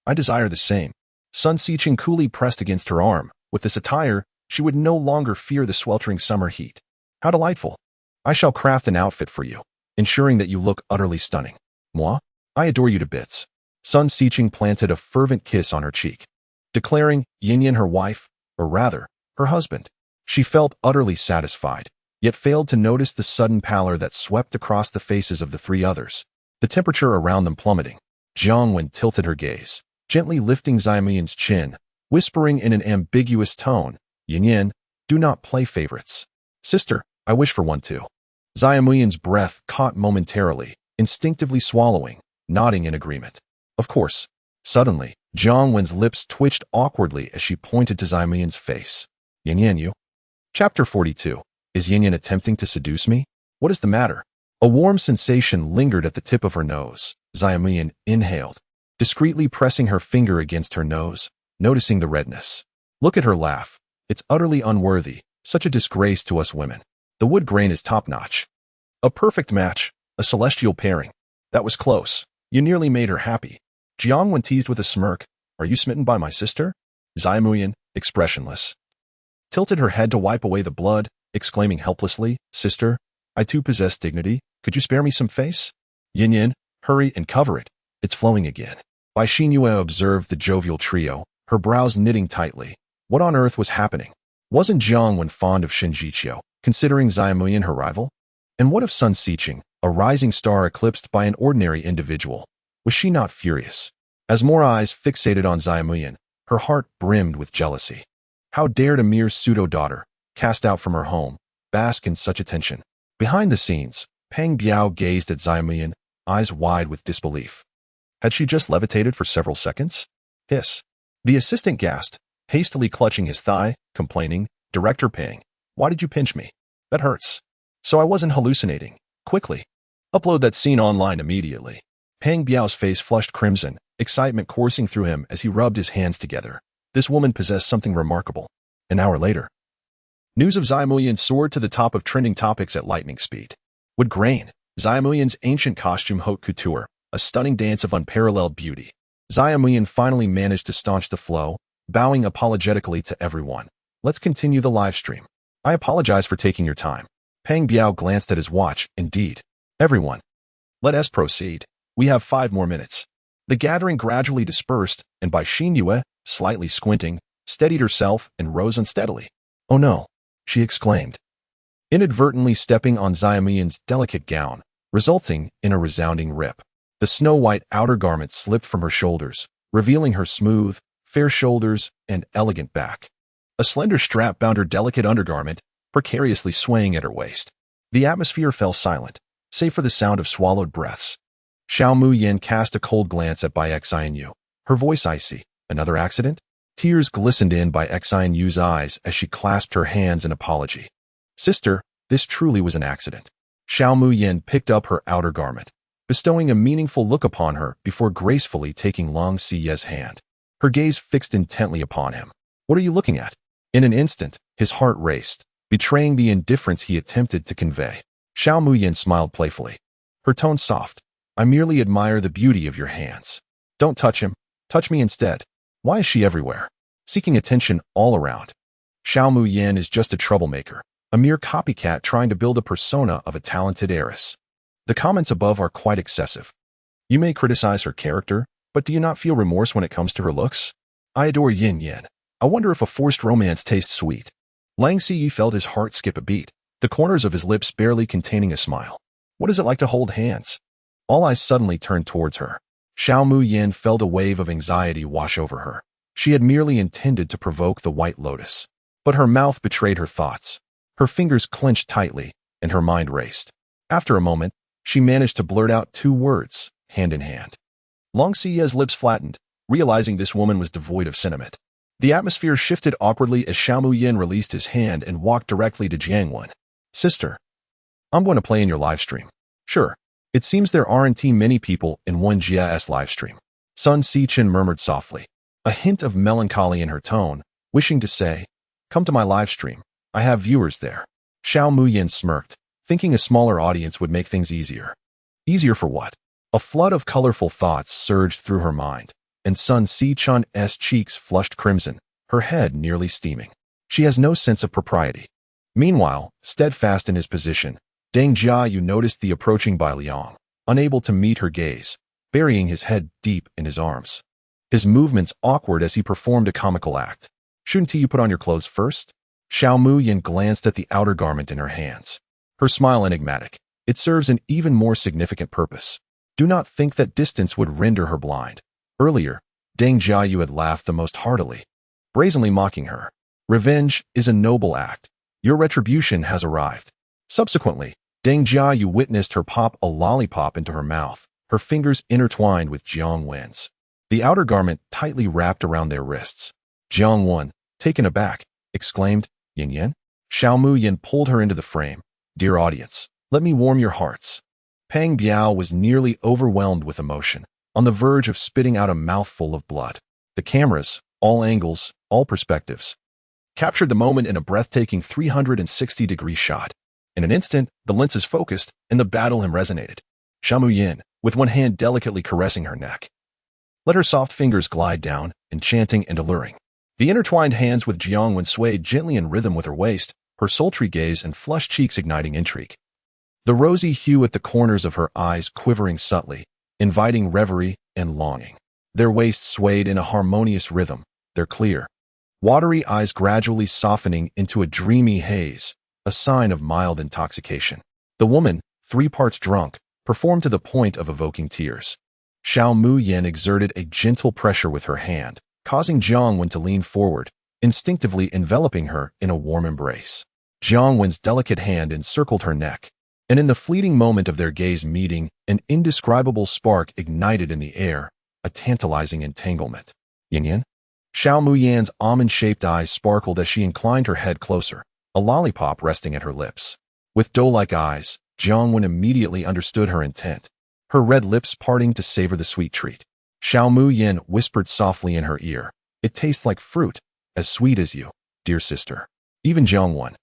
I desire the same. Sun Xiqing coolly pressed against her arm. With this attire, she would no longer fear the sweltering summer heat. How delightful. I shall craft an outfit for you, ensuring that you look utterly stunning. Moi? I adore you to bits. Sun Xiqing planted a fervent kiss on her cheek, declaring Yin Yin her wife, or rather, her husband. She felt utterly satisfied, yet failed to notice the sudden pallor that swept across the faces of the three others, the temperature around them plummeting. Jiang Wen tilted her gaze, gently lifting Xiaomuyan's chin, whispering in an ambiguous tone, Yin Yin, do not play favorites. Sister, I wish for one too. Xiaomuyan's breath caught momentarily, instinctively swallowing, nodding in agreement. Of course. Suddenly, Jiang Wen's lips twitched awkwardly as she pointed to Xiaomuyan's face. Yin Yin, you? Chapter 42. Is Yin Yin attempting to seduce me? What is the matter? A warm sensation lingered at the tip of her nose. Xiaomuyan inhaled, discreetly pressing her finger against her nose, noticing the redness. Look at her laugh. It's utterly unworthy, such a disgrace to us women. The wood grain is top-notch. A perfect match, a celestial pairing. That was close. You nearly made her happy. Jiang Wen teased with a smirk. Are you smitten by my sister? Xiaomuyan, expressionless, tilted her head to wipe away the blood, exclaiming helplessly, Sister, I too possess dignity. Could you spare me some face? Yin Yin, hurry and cover it. It's flowing again. Bai Xinyue observed the jovial trio, her brows knitting tightly. What on earth was happening? Wasn't Jiang Wen fond of Shen Jiqiu, considering Xiaomuyan her rival? And what of Sun Xiqing, a rising star eclipsed by an ordinary individual? Was she not furious? As more eyes fixated on Xiaomuyan, her heart brimmed with jealousy. How dared a mere pseudo-daughter, cast out from her home, bask in such attention? Behind the scenes, Peng Biao gazed at Xiaomuyan, eyes wide with disbelief. Had she just levitated for several seconds? Hiss. The assistant gasped, hastily clutching his thigh, complaining, Director Peng, why did you pinch me? That hurts. So I wasn't hallucinating. Quickly. Upload that scene online immediately. Peng Biao's face flushed crimson, excitement coursing through him as he rubbed his hands together. This woman possessed something remarkable. An hour later, news of Xiaomuyan soared to the top of trending topics at lightning speed. Wood grain, Xiaomuyan's ancient costume haute couture, a stunning dance of unparalleled beauty. Xiaomuyan finally managed to staunch the flow, bowing apologetically to everyone. Let's continue the live stream. I apologize for taking your time. Peng Biao glanced at his watch. Indeed. Everyone. Let us proceed. We have 5 more minutes. The gathering gradually dispersed, and Bai Xinyue, slightly squinting, steadied herself and rose unsteadily. Oh no, she exclaimed, inadvertently stepping on Xiaomuyan's delicate gown, resulting in a resounding rip. The snow-white outer garment slipped from her shoulders, revealing her smooth, fair shoulders and elegant back. A slender strap bound her delicate undergarment, precariously swaying at her waist. The atmosphere fell silent, save for the sound of swallowed breaths. Xiaomuyan cast a cold glance at Bai Xinyue, her voice icy. Another accident? Tears glistened in Bai Xinyue's eyes as she clasped her hands in apology. Sister, this truly was an accident. Xiaomuyan picked up her outer garment, bestowing a meaningful look upon her before gracefully taking Long Siye's hand. Her gaze fixed intently upon him. What are you looking at? In an instant, his heart raced, betraying the indifference he attempted to convey. Xiaomuyan smiled playfully, her tone soft. I merely admire the beauty of your hands. Don't touch him. Touch me instead. Why is she everywhere? Seeking attention all around. Xiaomuyan is just a troublemaker, a mere copycat trying to build a persona of a talented heiress. The comments above are quite excessive. You may criticize her character, but do you not feel remorse when it comes to her looks? I adore Yin Yin. I wonder if a forced romance tastes sweet. Lang Ziyi felt his heart skip a beat, the corners of his lips barely containing a smile. What is it like to hold hands? All eyes suddenly turned towards her. Xiaomuyan felt a wave of anxiety wash over her. She had merely intended to provoke the White Lotus. But her mouth betrayed her thoughts. Her fingers clenched tightly, and her mind raced. After a moment, she managed to blurt out 2 words, hand in hand. Long Siye's lips flattened, realizing this woman was devoid of sentiment. The atmosphere shifted awkwardly as Xiaomuyan released his hand and walked directly to Jiang Wen. Sister, I'm going to play in your live stream. Sure. It seems there aren't many people in one GIS livestream. Sun Sichin murmured softly, a hint of melancholy in her tone, wishing to say, come to my livestream. I have viewers there. Xiao Muyin smirked, thinking a smaller audience would make things easier. Easier for what? A flood of colorful thoughts surged through her mind, and Sun Sichin's cheeks flushed crimson, her head nearly steaming. She has no sense of propriety. Meanwhile, steadfast in his position, Deng Jiayu noticed the approaching Bai Liang, unable to meet her gaze, burying his head deep in his arms. His movements awkward as he performed a comical act. Shouldn't you put on your clothes first? Xiao Muyin glanced at the outer garment in her hands. Her smile enigmatic. It serves an even more significant purpose. Do not think that distance would render her blind. Earlier, Deng Jiayu had laughed the most heartily, brazenly mocking her. Revenge is a noble act. Your retribution has arrived. Subsequently, Deng Jiayu witnessed her pop a lollipop into her mouth, her fingers intertwined with Jiang Wen's. The outer garment tightly wrapped around their wrists. Jiang Wen, taken aback, exclaimed, Yin Yin? Xiao Muyin pulled her into the frame. Dear audience, let me warm your hearts. Pang Biao was nearly overwhelmed with emotion, on the verge of spitting out a mouthful of blood. The cameras, all angles, all perspectives, captured the moment in a breathtaking 360-degree shot. In an instant, the lenses focused, and the battle hymn resonated. Xiao Muyin, with one hand delicately caressing her neck, let her soft fingers glide down, enchanting and alluring. The intertwined hands with Jiang Wen swayed gently in rhythm with her waist, her sultry gaze and flushed cheeks igniting intrigue. The rosy hue at the corners of her eyes quivering subtly, inviting reverie and longing. Their waists swayed in a harmonious rhythm, their clear, watery eyes gradually softening into a dreamy haze, a sign of mild intoxication. The woman, 3 parts drunk, performed to the point of evoking tears. Xiao Muyin exerted a gentle pressure with her hand, causing Jiang Wen to lean forward, instinctively enveloping her in a warm embrace. Jiang Wen's delicate hand encircled her neck, and in the fleeting moment of their gaze meeting, an indescribable spark ignited in the air, a tantalizing entanglement. Yin Yin? Xiao Muyin's almond-shaped eyes sparkled as she inclined her head closer, a lollipop resting at her lips. With doe-like eyes, Jiang Wen immediately understood her intent, her red lips parting to savor the sweet treat. Xiao Muyin whispered softly in her ear, it tastes like fruit, as sweet as you, dear sister. Even Jiang Wen,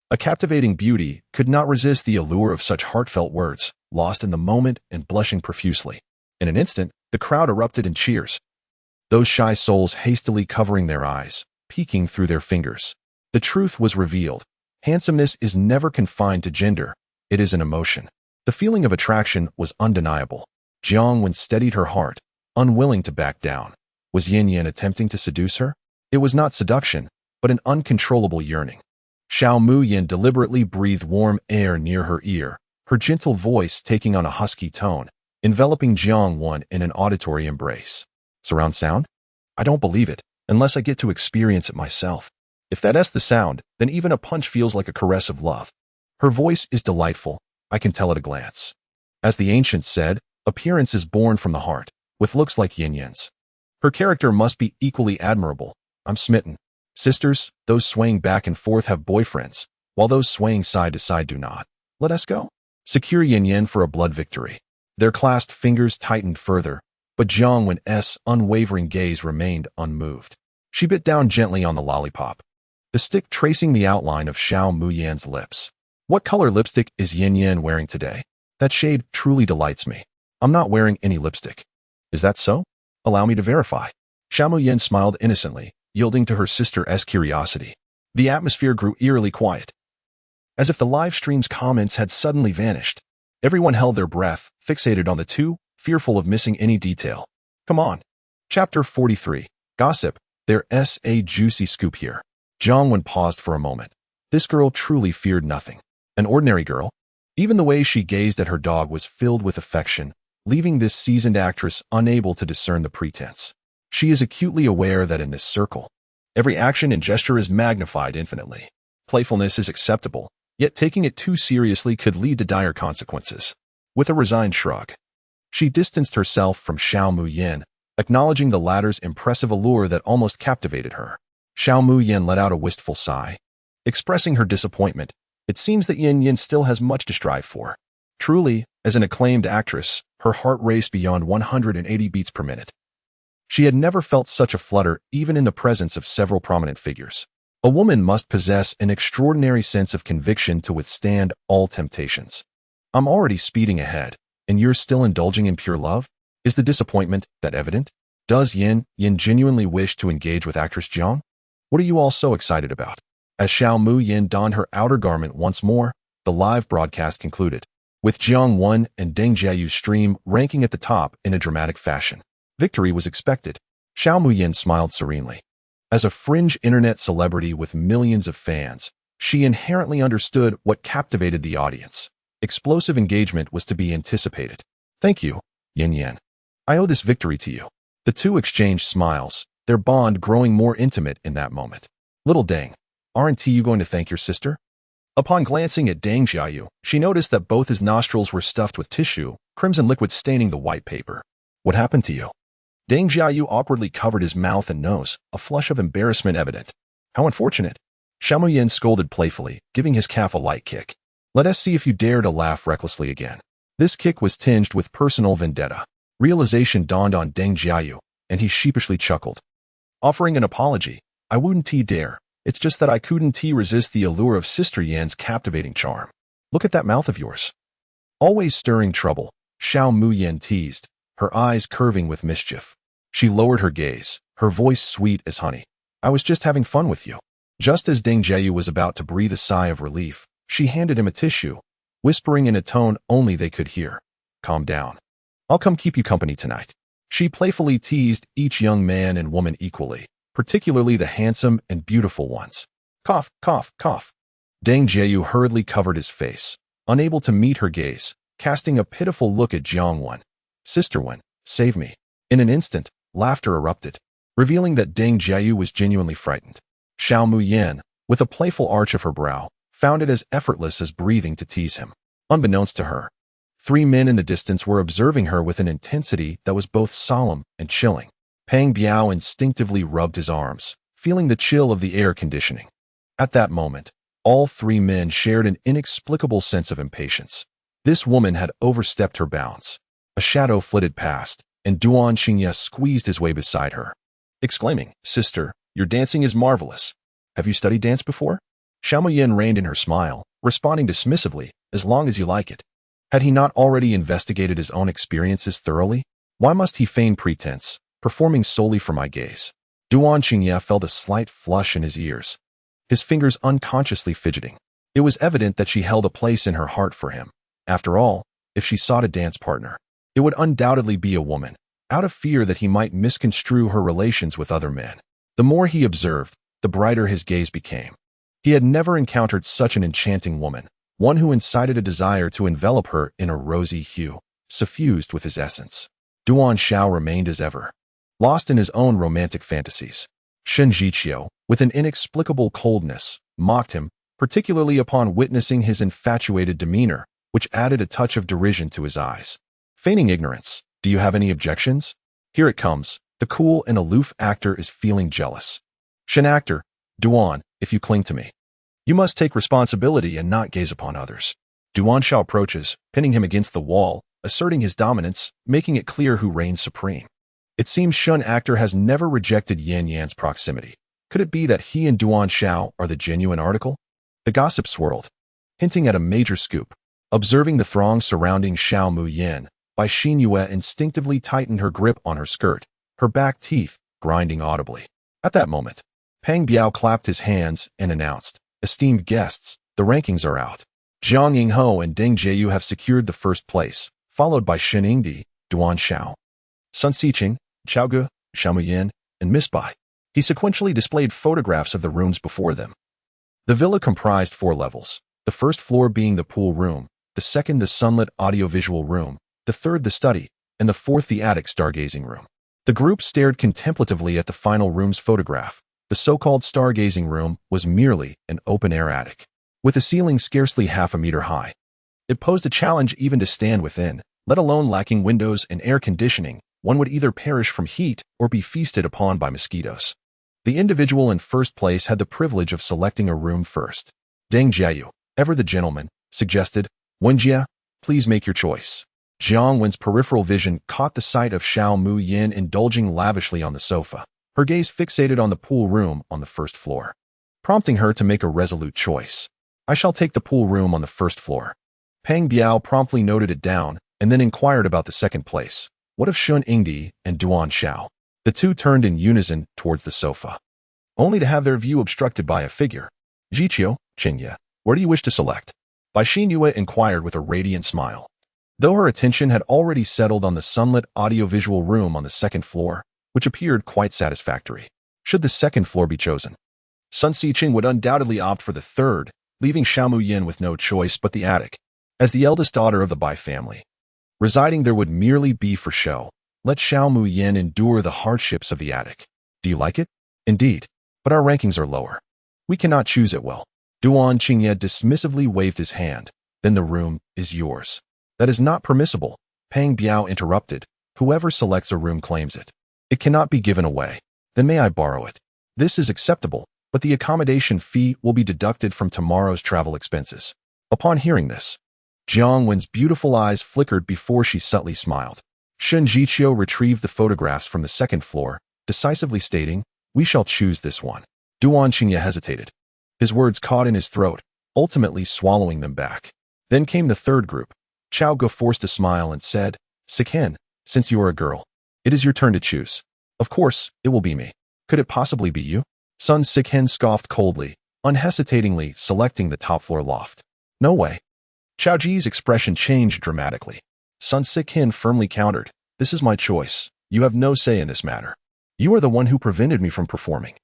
a captivating beauty, could not resist the allure of such heartfelt words, lost in the moment and blushing profusely. In an instant, the crowd erupted in cheers, those shy souls hastily covering their eyes, peeking through their fingers. The truth was revealed. Handsomeness is never confined to gender, it is an emotion. The feeling of attraction was undeniable. Jiang Wen steadied her heart, unwilling to back down. Was Yin Yin attempting to seduce her? It was not seduction, but an uncontrollable yearning. Xiao Muyin deliberately breathed warm air near her ear, her gentle voice taking on a husky tone, enveloping Jiang Wen in an auditory embrace. Surround sound? I don't believe it, unless I get to experience it myself. If that's the sound, then even a punch feels like a caress of love. Her voice is delightful, I can tell at a glance. As the ancients said, appearance is born from the heart, with looks like Yin Yin's. Her character must be equally admirable. I'm smitten. Sisters, those swaying back and forth have boyfriends, while those swaying side to side do not. Let us go. Secure Yin Yin for a blood victory. Their clasped fingers tightened further, but Jiang Wen's unwavering gaze remained unmoved. She bit down gently on the lollipop, the stick tracing the outline of Xiao Muyin's lips. What color lipstick is Yin Yin wearing today? That shade truly delights me. I'm not wearing any lipstick. Is that so? Allow me to verify. Xiao Muyin smiled innocently, yielding to her sister's curiosity. The atmosphere grew eerily quiet, as if the live stream's comments had suddenly vanished. Everyone held their breath, fixated on the two, fearful of missing any detail. Come on. Chapter 43. Gossip. There's a juicy scoop here. Jiang Wen paused for a moment. This girl truly feared nothing. An ordinary girl? Even the way she gazed at her dog was filled with affection, leaving this seasoned actress unable to discern the pretense. She is acutely aware that in this circle, every action and gesture is magnified infinitely. Playfulness is acceptable, yet taking it too seriously could lead to dire consequences. With a resigned shrug, she distanced herself from Xiao Muyin, acknowledging the latter's impressive allure that almost captivated her. Xiao Muyin let out a wistful sigh, expressing her disappointment. It seems that Yin Yin still has much to strive for. Truly, As an acclaimed actress, her heart raced beyond 180 beats per minute. She had never felt such a flutter even in the presence of several prominent figures. A woman must possess an extraordinary sense of conviction to withstand all temptations. I'm already speeding ahead, and you're still indulging in pure love? Is the disappointment that evident? Does Yin genuinely wish to engage with actress Jiang? What are you all so excited about? As Xiao Mu-yin donned her outer garment once more, the live broadcast concluded, with Jiang Wen and Deng Jiayu's stream ranking at the top in a dramatic fashion. Victory was expected. Xiao Mu-yin smiled serenely. As a fringe internet celebrity with millions of fans, she inherently understood what captivated the audience. Explosive engagement was to be anticipated. Thank you, Yin. I owe this victory to you. The two exchanged smiles, their bond growing more intimate in that moment. Little Deng, aren't you going to thank your sister? Upon glancing at Deng Jiayu, she noticed that both his nostrils were stuffed with tissue, crimson liquid staining the white paper. What happened to you? Deng Jiayu awkwardly covered his mouth and nose, a flush of embarrassment evident. How unfortunate. Xiao Mu-yin scolded playfully, giving his calf a light kick. Let us see if you dare to laugh recklessly again. This kick was tinged with personal vendetta. Realization dawned on Deng Jiayu, and he sheepishly chuckled. Offering an apology, I wouldn't dare. It's just that I couldn't resist the allure of Sister Yan's captivating charm. Look at that mouth of yours. Always stirring trouble, Xiao Mu-yin teased, her eyes curving with mischief. She lowered her gaze, her voice sweet as honey. I was just having fun with you. Just as Deng Jiayu was about to breathe a sigh of relief, she handed him a tissue, whispering in a tone only they could hear. Calm down. I'll come keep you company tonight. She playfully teased each young man and woman equally, particularly the handsome and beautiful ones. Cough, cough, cough. Deng Jiayu hurriedly covered his face, unable to meet her gaze, casting a pitiful look at Jiang Wen. Sister Wen, save me. In an instant, laughter erupted, revealing that Deng Jiayu was genuinely frightened. Xiao Mu-yin, with a playful arch of her brow, found it as effortless as breathing to tease him. Unbeknownst to her, 3 men in the distance were observing her with an intensity that was both solemn and chilling. Pang Biao instinctively rubbed his arms, feeling the chill of the air conditioning. At that moment, all 3 men shared an inexplicable sense of impatience. This woman had overstepped her bounds. A shadow flitted past, and Duan Xingye squeezed his way beside her, exclaiming, Sister, your dancing is marvelous. Have you studied dance before? Xiao Mu-yin reined in her smile, responding dismissively, as long as you like it. Had he not already investigated his own experiences thoroughly? Why must he feign pretense, performing solely for my gaze? Duan Xingye felt a slight flush in his ears, his fingers unconsciously fidgeting. It was evident that she held a place in her heart for him. After all, if she sought a dance partner, it would undoubtedly be a woman, out of fear that he might misconstrue her relations with other men. The more he observed, the brighter his gaze became. He had never encountered such an enchanting woman, one who incited a desire to envelop her in a rosy hue, suffused with his essence. Duan Xiao remained as ever, lost in his own romantic fantasies. Shen Jiqiu, with an inexplicable coldness, mocked him, particularly upon witnessing his infatuated demeanor, which added a touch of derision to his eyes. Feigning ignorance, do you have any objections? Here it comes. The cool and aloof actor is feeling jealous. Shen actor, Duan, if you cling to me, you must take responsibility and not gaze upon others. Duan Xiao approaches, pinning him against the wall, asserting his dominance, making it clear who reigns supreme. It seems Shen actor has never rejected Yan Yan's proximity. Could it be that he and Duan Xiao are the genuine article? The gossip swirled, hinting at a major scoop. Observing the throng surrounding Xiao Mu-yin, Bai Xinyue instinctively tightened her grip on her skirt, her back teeth grinding audibly. At that moment, Pang Biao clapped his hands and announced, Esteemed guests, the rankings are out. Jiang Yingho and Deng Jiayu have secured the first place, followed by Shen Yingdi, Duan Xiao, Sun Xiqing, Xiao Ge, Xiao Mu-yin, and Miss Bai. He sequentially displayed photographs of the rooms before them. The villa comprised 4 levels, the first floor being the pool room, the second the sunlit audiovisual room, the third the study, and the fourth the attic stargazing room. The group stared contemplatively at the final room's photograph. The so-called stargazing room was merely an open-air attic, with a ceiling scarcely half a meter high. It posed a challenge even to stand within, let alone lacking windows and air conditioning. One would either perish from heat or be feasted upon by mosquitoes. The individual in first place had the privilege of selecting a room first. Deng Jiayu, ever the gentleman, suggested, Wenjie, Please make your choice. Jiang Wen's peripheral vision caught the sight of Xiao Mu Yin indulging lavishly on the sofa, her gaze fixated on the pool room on the first floor, prompting her to make a resolute choice. I shall take the pool room on the first floor. Peng Biao promptly noted it down and then inquired about the second place. What of Shun Yingdi and Duan Xiao? The two turned in unison towards the sofa, only to have their view obstructed by a figure. Jiqiu, Qingye, where do you wish to select? Bai Xinyue inquired with a radiant smile. Though her attention had already settled on the sunlit audiovisual room on the second floor, which appeared quite satisfactory. Should the second floor be chosen, Sun Siqing would undoubtedly opt for the third, leaving Xiao Mu Yin with no choice but the attic. As the eldest daughter of the Bai family, residing there would merely be for show. Let Xiao Mu Yin endure the hardships of the attic. Do you like it? Indeed. But our rankings are lower. We cannot choose it well. Duan Qingye dismissively waved his hand. Then the room is yours. That is not permissible, Peng Biao interrupted. Whoever selects a room claims it. It cannot be given away. Then may I borrow it? This is acceptable, but the accommodation fee will be deducted from tomorrow's travel expenses. Upon hearing this, Jiang Wen's beautiful eyes flickered before she subtly smiled. Shun Jiqiu retrieved the photographs from the second floor, decisively stating, we shall choose this one. Duan Qingye hesitated. His words caught in his throat, ultimately swallowing them back. Then came the third group. Chao Gu forced a smile and said, Siqing, since you are a girl, it is your turn to choose. Of course, it will be me. Could it possibly be you? Sun Siqing scoffed coldly, unhesitatingly selecting the top floor loft. No way. Chao Ji's expression changed dramatically. Sun Siqing firmly countered, this is my choice. You have no say in this matter. You are the one who prevented me from performing.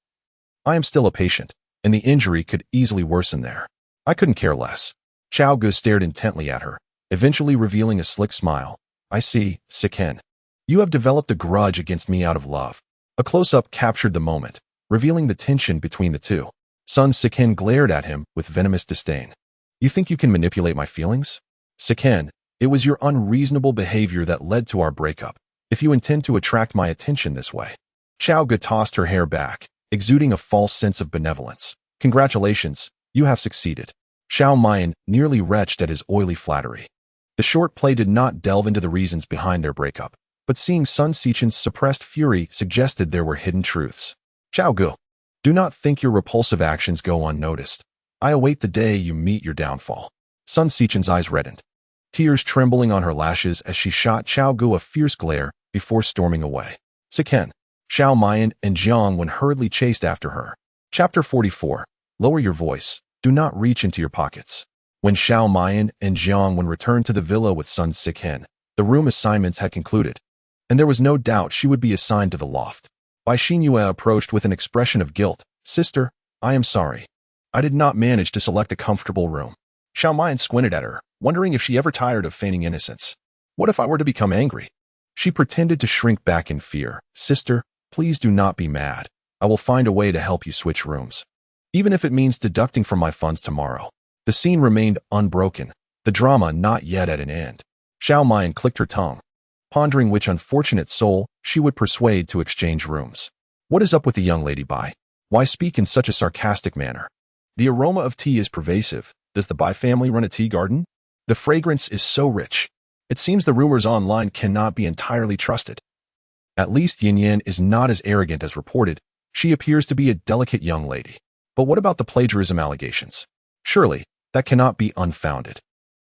I am still a patient, and the injury could easily worsen there. I couldn't care less. Chao Gu stared intently at her, eventually revealing a slick smile. I see, Siqing. You have developed a grudge against me out of love. A close-up captured the moment, revealing the tension between the two. Sun Siqing glared at him with venomous disdain. You think you can manipulate my feelings? Siqing, it was your unreasonable behavior that led to our breakup. If you intend to attract my attention this way. Chao Gu tossed her hair back, exuding a false sense of benevolence. Congratulations, you have succeeded. Xiao Mayan nearly retched at his oily flattery. The short play did not delve into the reasons behind their breakup, but seeing Sun Siqing's suppressed fury suggested there were hidden truths. Chao Gu, do not think your repulsive actions go unnoticed. I await the day you meet your downfall. Sun Siqing's eyes reddened, tears trembling on her lashes as she shot Chao Gu a fierce glare before storming away. Siqing, Xiao Mayan and Jiang Wen hurriedly chased after her. Chapter 44. Lower your voice. Do not reach into your pockets. When Xiao Mayan and Jiang Wen returned to the villa with Sun Siqing, the room assignments had concluded, and there was no doubt she would be assigned to the loft. Bai Xinyue approached with an expression of guilt. Sister, I am sorry. I did not manage to select a comfortable room. Xiao Mayan squinted at her, wondering if she ever tired of feigning innocence. What if I were to become angry? She pretended to shrink back in fear. Sister, please do not be mad. I will find a way to help you switch rooms. Even if it means deducting from my funds tomorrow. The scene remained unbroken, the drama not yet at an end. Xiao Mayan clicked her tongue, pondering which unfortunate soul she would persuade to exchange rooms. What is up with the young lady Bai? Why speak in such a sarcastic manner? The aroma of tea is pervasive. Does the Bai family run a tea garden? The fragrance is so rich. It seems the rumors online cannot be entirely trusted. At least Yin Yan is not as arrogant as reported. She appears to be a delicate young lady. But what about the plagiarism allegations? Surely, that cannot be unfounded.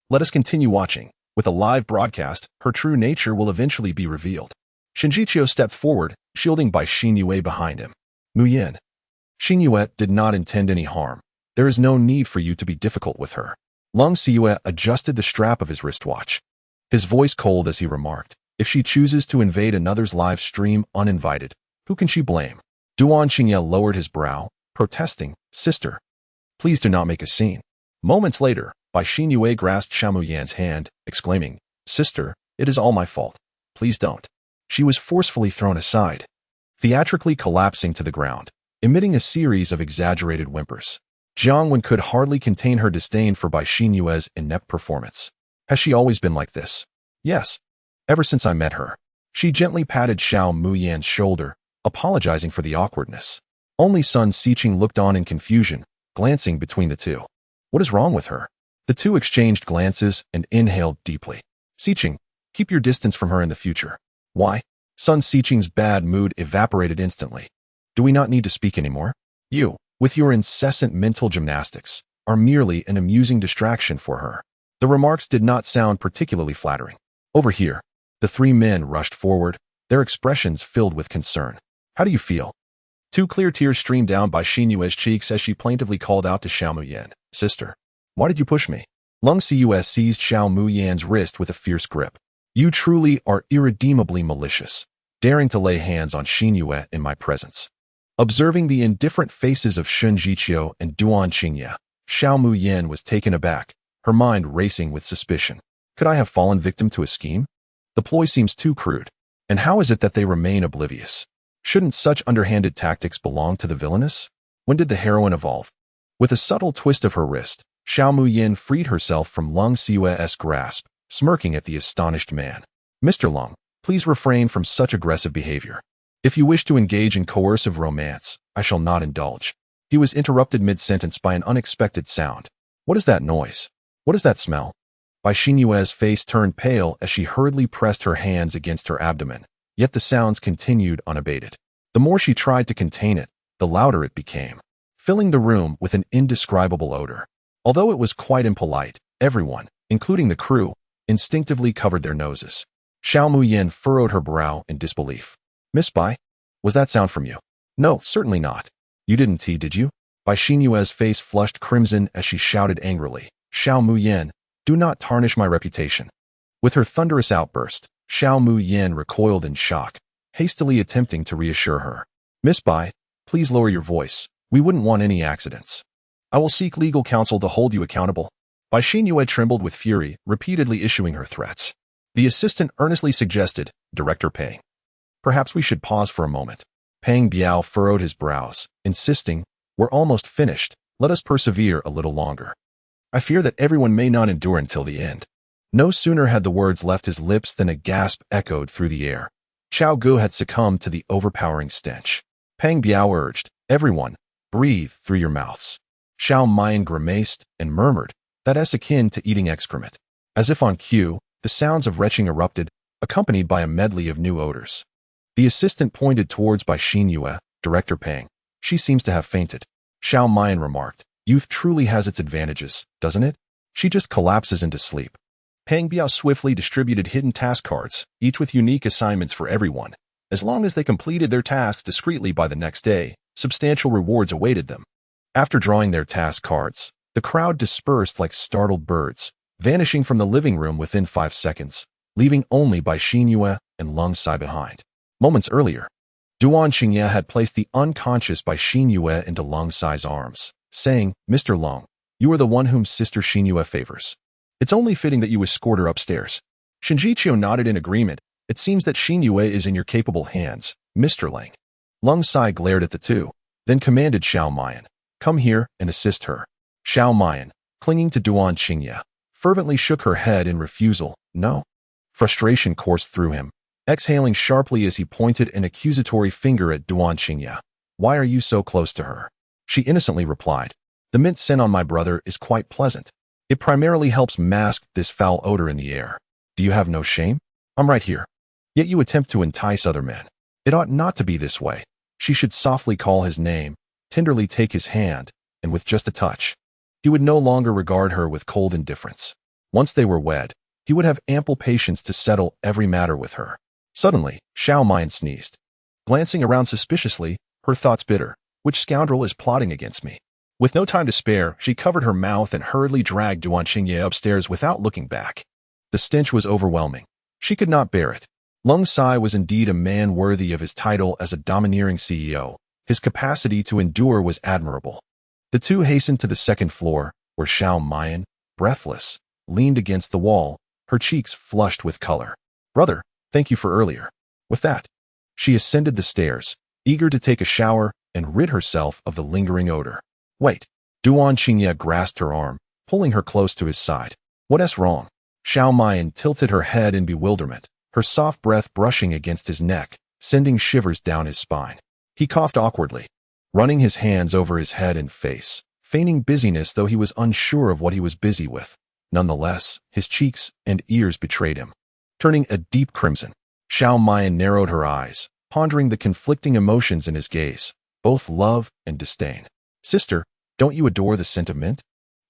Let us continue watching. With a live broadcast, her true nature will eventually be revealed. Shinjiqiu stepped forward, shielding Bai Xinyue behind him. Mu Yin. Xinyue did not intend any harm. There is no need for you to be difficult with her. Lung Siyue adjusted the strap of his wristwatch, his voice cold as he remarked, if she chooses to invade another's live stream uninvited, who can she blame? Duan Qingye lowered his brow, protesting, Sister, please do not make a scene. Moments later, Bai Xinyue grasped Xiao Yan's hand, exclaiming, Sister, it is all my fault. Please don't. She was forcefully thrown aside, theatrically collapsing to the ground, emitting a series of exaggerated whimpers. Jiang Wen could hardly contain her disdain for Bai Xinyue's inept performance. Has she always been like this? Yes. Ever since I met her. She gently patted Xiao Mu Yan's shoulder, apologizing for the awkwardness. Only Sun Siqing looked on in confusion, glancing between the two. What is wrong with her? The two exchanged glances and inhaled deeply. Xiqing, keep your distance from her in the future. Why? Sun Xiqing's bad mood evaporated instantly. Do we not need to speak anymore? You, with your incessant mental gymnastics, are merely an amusing distraction for her. The remarks did not sound particularly flattering. Over here, the three men rushed forward, their expressions filled with concern. How do you feel? Two clear tears streamed down by Xin Yue's cheeks as she plaintively called out to Xiao Muyan. Sister, why did you push me? Lung Cus seized Xiao Muyan's wrist with a fierce grip. You truly are irredeemably malicious, daring to lay hands on Xin Yue in my presence. Observing the indifferent faces of Shun Jiqiu and Duan Qingye, Xiao Muyan was taken aback, her mind racing with suspicion. Could I have fallen victim to a scheme? The ploy seems too crude. And how is it that they remain oblivious? Shouldn't such underhanded tactics belong to the villainous? When did the heroine evolve? With a subtle twist of her wrist, Xiao Muyan freed herself from Lung Cue's grasp, smirking at the astonished man. Mr. Lung, please refrain from such aggressive behavior. If you wish to engage in coercive romance, I shall not indulge. He was interrupted mid-sentence by an unexpected sound. What is that noise? What is that smell? Bai Xinyue's face turned pale as she hurriedly pressed her hands against her abdomen, yet the sounds continued unabated. The more she tried to contain it, the louder it became, filling the room with an indescribable odor. Although it was quite impolite, everyone, including the crew, instinctively covered their noses. Xiao Muyan furrowed her brow in disbelief. Miss Bai? Was that sound from you? No, certainly not. You didn't tea, did you? Bai Xinyue's face flushed crimson as she shouted angrily. Xiao Muyan, do not tarnish my reputation. With her thunderous outburst, Xiao Muyan recoiled in shock, hastily attempting to reassure her. Miss Bai, please lower your voice. We wouldn't want any accidents. I will seek legal counsel to hold you accountable. Bai Xinyue trembled with fury, repeatedly issuing her threats. The assistant earnestly suggested, Director Pang. Perhaps we should pause for a moment. Pang Biao furrowed his brows, insisting, we're almost finished. Let us persevere a little longer. I fear that everyone may not endure until the end. No sooner had the words left his lips than a gasp echoed through the air. Chao Gu had succumbed to the overpowering stench. Pang Biao urged, everyone, breathe through your mouths. Xiao Mayan grimaced and murmured, that is akin to eating excrement. As if on cue, the sounds of retching erupted, accompanied by a medley of new odors. The assistant pointed towards Bai Xinyue, Director Pang. She seems to have fainted. Xiao Mayan remarked, youth truly has its advantages, doesn't it? She just collapses into sleep. Pang Biao swiftly distributed hidden task cards, each with unique assignments for everyone. As long as they completed their tasks discreetly by the next day, substantial rewards awaited them. After drawing their task cards, the crowd dispersed like startled birds, vanishing from the living room within 5 seconds, leaving only Bai Xinyue and Lung Sai behind. Moments earlier, Duan Qingye had placed the unconscious Bai Xinyue into Lung Sai's arms, saying, Mr. Lung, you are the one whom Sister Xinyue favors. It's only fitting that you escort her upstairs. Shun Jiqiu nodded in agreement. It seems that Xinyue is in your capable hands, Mr. Lang. Lung Sai glared at the two, then commanded Xiao Mayan, come here and assist her. Xiao Mayan, clinging to Duan Qingye, fervently shook her head in refusal. No. Frustration coursed through him, exhaling sharply as he pointed an accusatory finger at Duan Qingye. Why are you so close to her? She innocently replied, the mint scent on my brother is quite pleasant. It primarily helps mask this foul odor in the air. Do you have no shame? I'm right here. Yet you attempt to entice other men. It ought not to be this way. She should softly call his name, tenderly take his hand, and with just a touch, he would no longer regard her with cold indifference. Once they were wed, he would have ample patience to settle every matter with her. Suddenly, Xiao Mayan sneezed. Glancing around suspiciously, her thoughts bitter. Which scoundrel is plotting against me? With no time to spare, she covered her mouth and hurriedly dragged Duan Qingye upstairs without looking back. The stench was overwhelming. She could not bear it. Lung Sai was indeed a man worthy of his title as a domineering CEO. His capacity to endure was admirable. The two hastened to the second floor, where Xiao Mayan, breathless, leaned against the wall, her cheeks flushed with color. Brother, thank you for earlier. With that, she ascended the stairs, eager to take a shower and rid herself of the lingering odor. Wait. Duan Qingye grasped her arm, pulling her close to his side. What's wrong? Xiao Mayan tilted her head in bewilderment, her soft breath brushing against his neck, sending shivers down his spine. He coughed awkwardly, running his hands over his head and face, feigning busyness though he was unsure of what he was busy with. Nonetheless, his cheeks and ears betrayed him. Turning a deep crimson, Xiao Mian narrowed her eyes, pondering the conflicting emotions in his gaze, both love and disdain. Sister, don't you adore the scent of mint?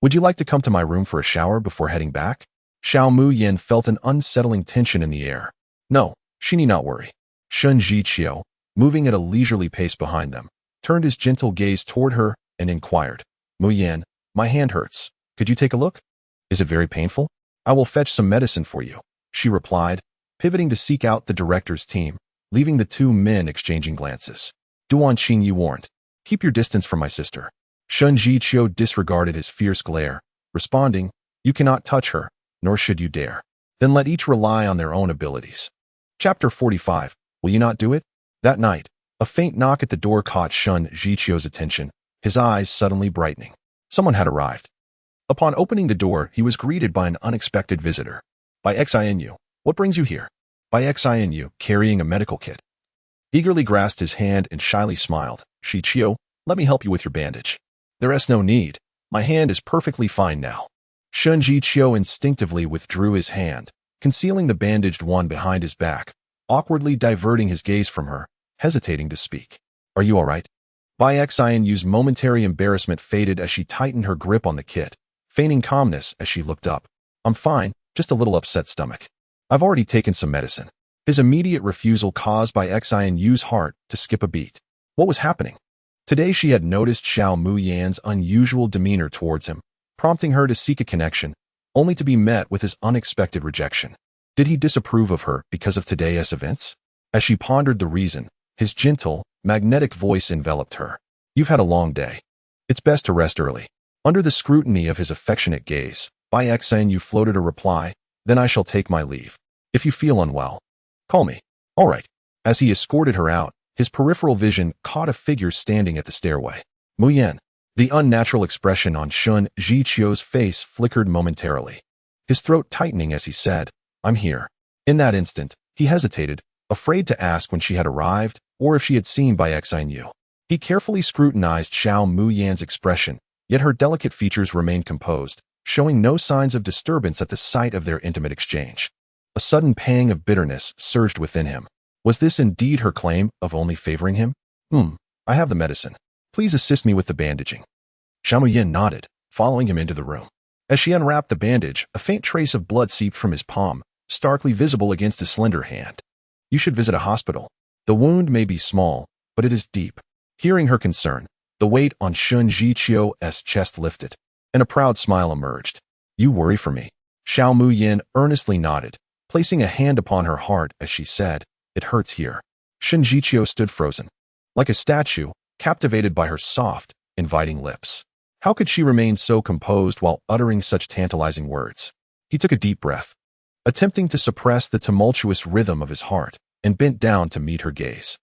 Would you like to come to my room for a shower before heading back? Xiao Muyin felt an unsettling tension in the air. No, she need not worry. Shun Jiqiu, moving at a leisurely pace behind them, turned his gentle gaze toward her and inquired, Muyin, my hand hurts. Could you take a look? Is it very painful? I will fetch some medicine for you, she replied, pivoting to seek out the director's team, leaving the two men exchanging glances. Duan Qingyu warned, keep your distance from my sister. Shun Jiqiu disregarded his fierce glare, responding, you cannot touch her, nor should you dare. Then let each rely on their own abilities. Chapter 45. Will you not do it? That night, a faint knock at the door caught Shun Jiqiu's attention, his eyes suddenly brightening. Someone had arrived. Upon opening the door, he was greeted by an unexpected visitor. By Xinu, what brings you here? By Xinu, carrying a medical kit. Eagerly grasped his hand and shyly smiled. Jiqiu, let me help you with your bandage. There is no need. My hand is perfectly fine now. Shun Jiqiu instinctively withdrew his hand, concealing the bandaged one behind his back, awkwardly diverting his gaze from her, hesitating to speak. Are you all right? Bai Xinu's momentary embarrassment faded as she tightened her grip on the kit, feigning calmness as she looked up. I'm fine, just a little upset stomach. I've already taken some medicine. His immediate refusal caused Bai Xinu's heart to skip a beat. What was happening? Today she had noticed Xiao Muyan's unusual demeanor towards him, prompting her to seek a connection, only to be met with his unexpected rejection. Did he disapprove of her because of today's events? As she pondered the reason, his gentle, magnetic voice enveloped her. You've had a long day. It's best to rest early. Under the scrutiny of his affectionate gaze, Bai Xinu floated a reply, then I shall take my leave. If you feel unwell, call me. All right. As he escorted her out, his peripheral vision caught a figure standing at the stairway. Muyan. The unnatural expression on Shun Jiqiu's face flickered momentarily, his throat tightening as he said, I'm here. In that instant, he hesitated, afraid to ask when she had arrived or if she had seen Bai Xinu. He carefully scrutinized Xiao Muyan's expression, yet her delicate features remained composed, showing no signs of disturbance at the sight of their intimate exchange. A sudden pang of bitterness surged within him. Was this indeed her claim of only favoring him? I have the medicine. Please assist me with the bandaging. Xiao Muyan nodded, following him into the room. As she unwrapped the bandage, a faint trace of blood seeped from his palm, starkly visible against his slender hand. You should visit a hospital. The wound may be small, but it is deep. Hearing her concern, the weight on Shun Jiqiu's chest lifted, and a proud smile emerged. You worry for me. Xiao Muyan earnestly nodded, placing a hand upon her heart as she said, it hurts here. Shun Jiqiu stood frozen, like a statue, captivated by her soft, inviting lips. How could she remain so composed while uttering such tantalizing words? He took a deep breath, attempting to suppress the tumultuous rhythm of his heart, and bent down to meet her gaze.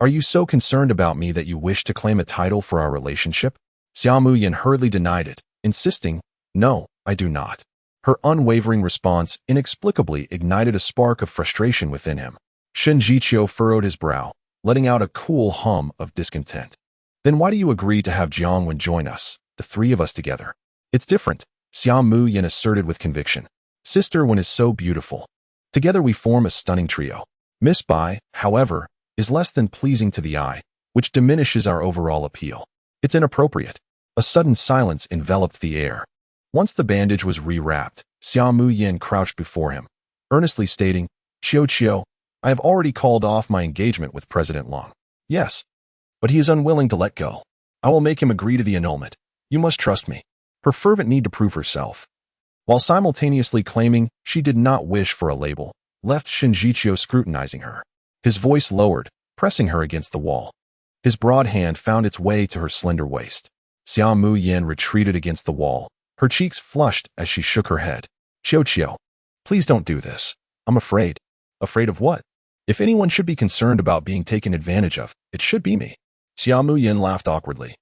Are you so concerned about me that you wish to claim a title for our relationship? Xiao Muyan hurriedly denied it, insisting, no, I do not. Her unwavering response inexplicably ignited a spark of frustration within him. Shun Jiqiu furrowed his brow, letting out a cool hum of discontent. Then why do you agree to have Jiangwen join us, the three of us together? It's different, Xiao Muyan asserted with conviction. Sister Wen is so beautiful. Together we form a stunning trio. Miss Bai, however, is less than pleasing to the eye, which diminishes our overall appeal. It's inappropriate. A sudden silence enveloped the air. Once the bandage was rewrapped, Xiao Muyan crouched before him, earnestly stating, Qiu, I have already called off my engagement with President Long. Yes, but he is unwilling to let go. I will make him agree to the annulment. You must trust me. Her fervent need to prove herself, while simultaneously claiming she did not wish for a label, left Shun Jiqiu scrutinizing her. His voice lowered, pressing her against the wall. His broad hand found its way to her slender waist. Xiao Muyan retreated against the wall, her cheeks flushed as she shook her head. Qiu, please don't do this. I'm afraid. Afraid of what? If anyone should be concerned about being taken advantage of, it should be me. Xiao Muyan laughed awkwardly.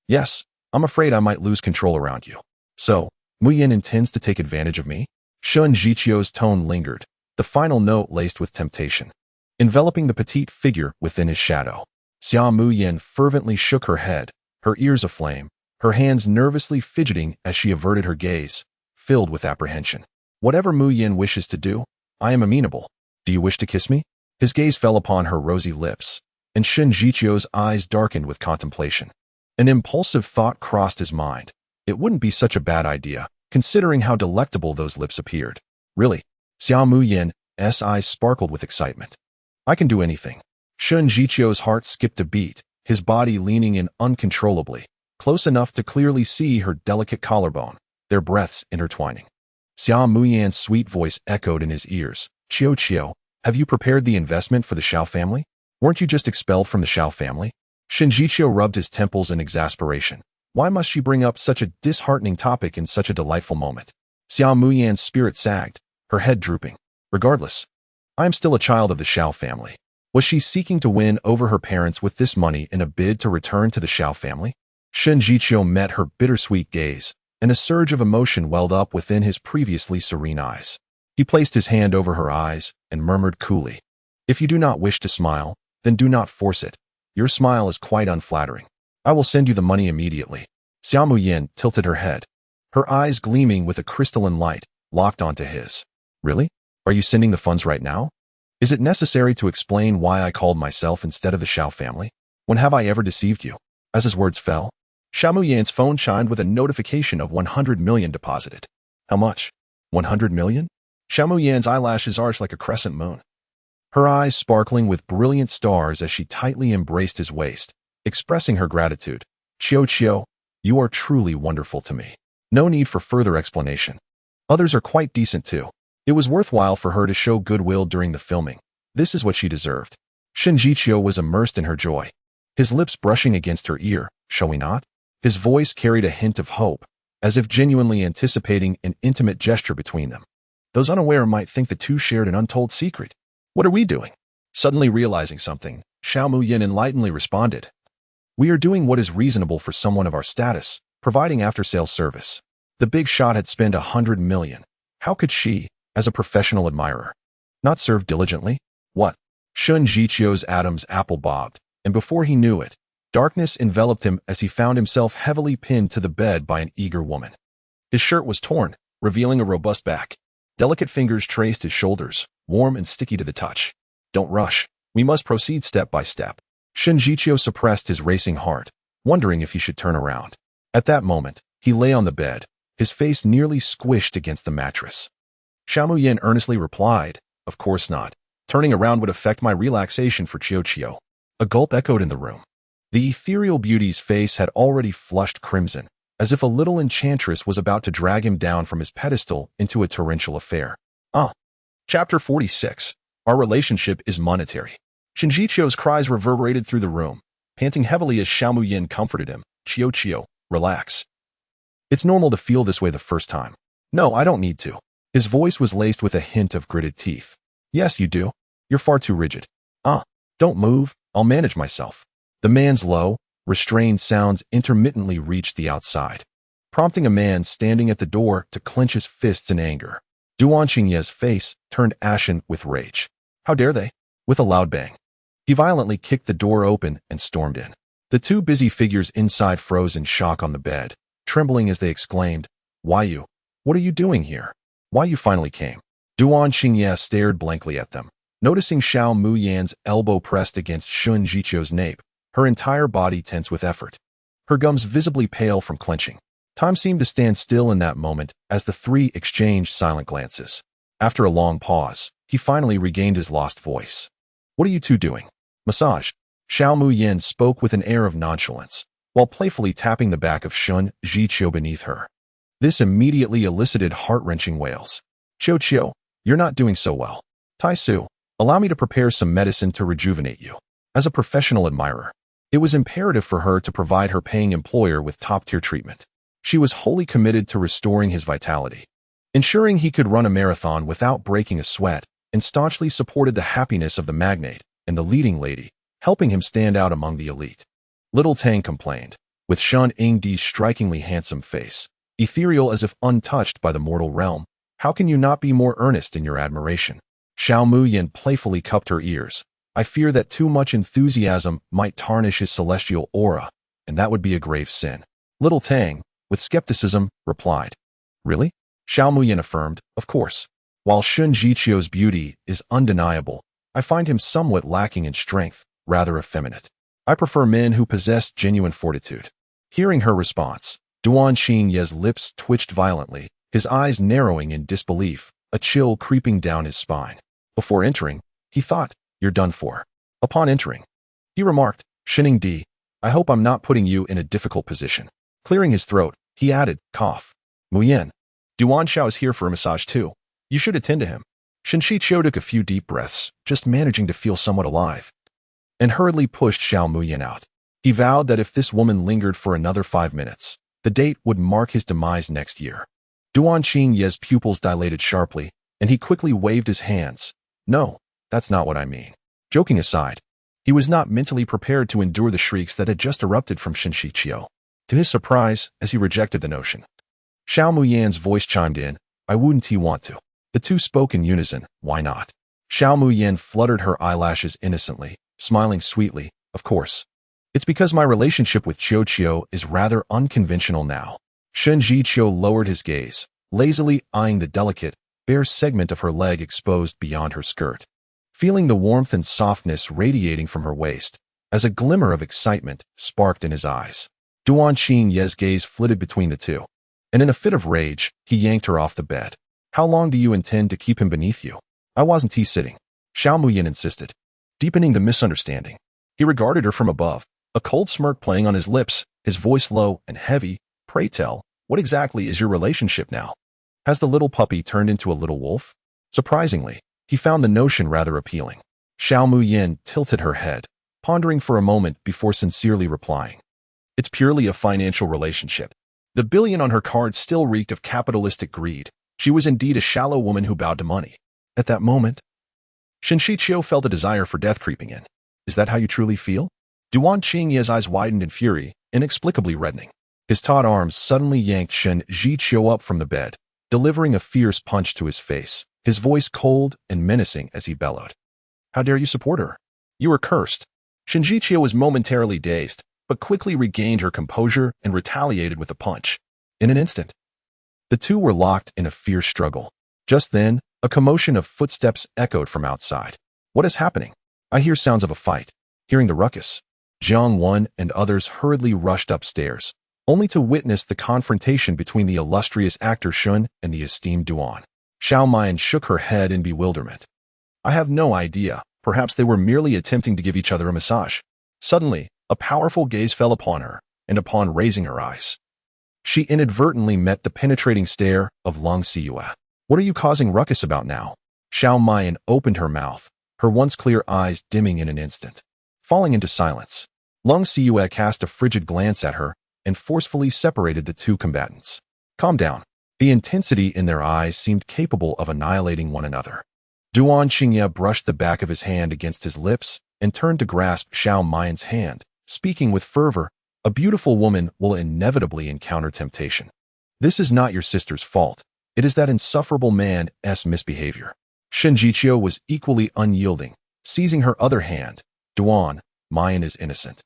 Yes, I'm afraid I might lose control around you. So, Muyan intends to take advantage of me? Shun Jiqiu's tone lingered, the final note laced with temptation, enveloping the petite figure within his shadow. Xiao Muyan fervently shook her head, her ears aflame, her hands nervously fidgeting as she averted her gaze, filled with apprehension. Whatever Mu Yin wishes to do, I am amenable. Do you wish to kiss me? His gaze fell upon her rosy lips, and Shen Jichio's eyes darkened with contemplation. An impulsive thought crossed his mind. It wouldn't be such a bad idea, considering how delectable those lips appeared. Really? Xiao Mu Yin's eyes sparkled with excitement. I can do anything. Shen Jichio's heart skipped a beat, his body leaning in uncontrollably, close enough to clearly see her delicate collarbone, their breaths intertwining. Xiao Mu Yan's sweet voice echoed in his ears. Chiyo, have you prepared the investment for the Xiao family? Weren't you just expelled from the Xiao family? Shen Jichio rubbed his temples in exasperation. Why must she bring up such a disheartening topic in such a delightful moment? Xiao Mu Yan's spirit sagged, her head drooping. Regardless, I am still a child of the Xiao family. Was she seeking to win over her parents with this money in a bid to return to the Xiao family? Shen Jichio met her bittersweet gaze, and a surge of emotion welled up within his previously serene eyes. He placed his hand over her eyes and murmured coolly, "If you do not wish to smile, then do not force it. Your smile is quite unflattering. I will send you the money immediately." Xiao Mu Yin tilted her head, her eyes gleaming with a crystalline light, locked onto his. Really? Are you sending the funds right now? Is it necessary to explain why I called myself instead of the Xiao family? When have I ever deceived you? As his words fell, Xiao Mu Yan's phone chimed with a notification of 100 million deposited. How much? 100 million? Xiao Mu Yan's eyelashes arched like a crescent moon, her eyes sparkling with brilliant stars as she tightly embraced his waist, expressing her gratitude. Chiyo, you are truly wonderful to me. No need for further explanation. Others are quite decent too. It was worthwhile for her to show goodwill during the filming. This is what she deserved. Shen Jichio was immersed in her joy, his lips brushing against her ear. Shall we not? His voice carried a hint of hope, as if genuinely anticipating an intimate gesture between them. Those unaware might think the two shared an untold secret. What are we doing? Suddenly realizing something, Xiao Mu Yin enlightenedly responded. We are doing what is reasonable for someone of our status, providing after-sales service. The big shot had spent 100 million. How could she, as a professional admirer, not serve diligently? What? Shen Jichio's Adam's apple bobbed, and before he knew it, darkness enveloped him as he found himself heavily pinned to the bed by an eager woman. His shirt was torn, revealing a robust back. Delicate fingers traced his shoulders, warm and sticky to the touch. Don't rush. We must proceed step by step. Shen Jichio suppressed his racing heart, wondering if he should turn around. At that moment, he lay on the bed, his face nearly squished against the mattress. Xiao Mu Yin earnestly replied, "Of course not. Turning around would affect my relaxation for Chiyo." A gulp echoed in the room. The ethereal beauty's face had already flushed crimson, as if a little enchantress was about to drag him down from his pedestal into a torrential affair. Chapter 46. Our relationship is monetary. Shen Jichio's cries reverberated through the room, panting heavily as Xiao Mu Yin comforted him. Chiyo, relax. It's normal to feel this way the first time. No, I don't need to. His voice was laced with a hint of gritted teeth. Yes, you do. You're far too rigid. Don't move. I'll manage myself. The man's low, restrained sounds intermittently reached the outside, prompting a man standing at the door to clench his fists in anger. Duan Xingye's face turned ashen with rage. How dare they? With a loud bang, he violently kicked the door open and stormed in. The two busy figures inside froze in shock on the bed, trembling as they exclaimed, "Why you? What are you doing here? Why you finally came?" Duan Xingye stared blankly at them, noticing Xiao Mu Yan's elbow pressed against Shen Jichio's nape, her entire body tense with effort, her gums visibly pale from clenching. Time seemed to stand still in that moment as the three exchanged silent glances. After a long pause, he finally regained his lost voice. "What are you two doing?" "Massage." Xiao Mu Yin spoke with an air of nonchalance, while playfully tapping the back of Shen Jichio beneath her. This immediately elicited heart-wrenching wails. "Chiyo, you're not doing so well. Tai Su, allow me to prepare some medicine to rejuvenate you." As a professional admirer, it was imperative for her to provide her paying employer with top-tier treatment. She was wholly committed to restoring his vitality, ensuring he could run a marathon without breaking a sweat, and staunchly supported the happiness of the magnate and the leading lady, helping him stand out among the elite. Little Tang complained, with Shen Yingdi's strikingly handsome face, ethereal as if untouched by the mortal realm. "How can you not be more earnest in your admiration?" Xiao Mu Yin playfully cupped her ears. "I fear that too much enthusiasm might tarnish his celestial aura, and that would be a grave sin." Little Tang, with skepticism, replied. Really? Xiao Muyan affirmed, of course. While Shun Jiqiu's beauty is undeniable, I find him somewhat lacking in strength, rather effeminate. I prefer men who possess genuine fortitude. Hearing her response, Duan Xingye's lips twitched violently, his eyes narrowing in disbelief, a chill creeping down his spine. Before entering, he thought, you're done for. Upon entering, he remarked, Shining Di, I hope I'm not putting you in a difficult position. Clearing his throat, he added, cough. Muyan, Duan Xiao is here for a massage too. You should attend to him. Shen Shiqiu took a few deep breaths, just managing to feel somewhat alive, and hurriedly pushed Xiao Muyan out. He vowed that if this woman lingered for another 5 minutes, the date would mark his demise next year. Duan Xingye's pupils dilated sharply, and he quickly waved his hands. No, that's not what I mean. Joking aside, he was not mentally prepared to endure the shrieks that had just erupted from Shen Shiqiu. To his surprise, as he rejected the notion, Xiao Muyan's voice chimed in, I wouldn't he want to. The two spoke in unison, why not? Xiao Muyan fluttered her eyelashes innocently, smiling sweetly, of course. It's because my relationship with Qiu is rather unconventional now. Shen Jiqiu lowered his gaze, lazily eyeing the delicate, bare segment of her leg exposed beyond her skirt. Feeling the warmth and softness radiating from her waist, as a glimmer of excitement sparked in his eyes. Duan Xingye's gaze flitted between the two, and in a fit of rage, he yanked her off the bed. How long do you intend to keep him beneath you? I wasn't he sitting? Xiao Muyan insisted, deepening the misunderstanding. He regarded her from above, a cold smirk playing on his lips, his voice low and heavy. Pray tell, what exactly is your relationship now? Has the little puppy turned into a little wolf? Surprisingly, he found the notion rather appealing. Xiao Muyan tilted her head, pondering for a moment before sincerely replying. It's purely a financial relationship. The billion on her card still reeked of capitalistic greed. She was indeed a shallow woman who bowed to money. At that moment, Shen Shiqiu felt a desire for death creeping in. Is that how you truly feel? Duan Xingye's eyes widened in fury, inexplicably reddening. His taut arms suddenly yanked Shen Jiqiu up from the bed, delivering a fierce punch to his face, his voice cold and menacing as he bellowed. How dare you support her? You are cursed. Shen Jiqiu was momentarily dazed, but quickly regained her composure and retaliated with a punch. In an instant, the two were locked in a fierce struggle. Just then, a commotion of footsteps echoed from outside. What is happening? I hear sounds of a fight. Hearing the ruckus, Jiang Wen and others hurriedly rushed upstairs, only to witness the confrontation between the illustrious actor Shun and the esteemed Duan. Xiao Muyan shook her head in bewilderment. I have no idea. Perhaps they were merely attempting to give each other a massage. Suddenly, a powerful gaze fell upon her, and upon raising her eyes, she inadvertently met the penetrating stare of Long Siyue. What are you causing ruckus about now? Xiao Muyan opened her mouth, her once clear eyes dimming in an instant. Falling into silence, Long Siyue cast a frigid glance at her and forcefully separated the two combatants. Calm down. The intensity in their eyes seemed capable of annihilating one another. Duan Xingye brushed the back of his hand against his lips and turned to grasp Xiao Muyan's hand, speaking with fervor. A beautiful woman will inevitably encounter temptation. This is not your sister's fault. It is that insufferable man's misbehavior. Shen Jiqiu was equally unyielding, seizing her other hand. Duan, Muyan is innocent.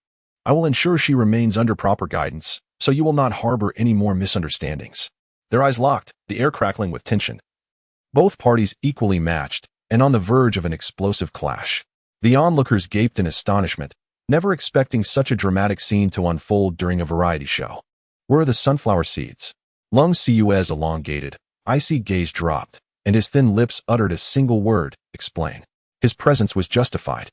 I will ensure she remains under proper guidance, so you will not harbor any more misunderstandings. Their eyes locked, the air crackling with tension. Both parties equally matched, and on the verge of an explosive clash. The onlookers gaped in astonishment, never expecting such a dramatic scene to unfold during a variety show. Where are the sunflower seeds? Long Siyue's elongated, icy gaze dropped, and his thin lips uttered a single word, explain. His presence was justified.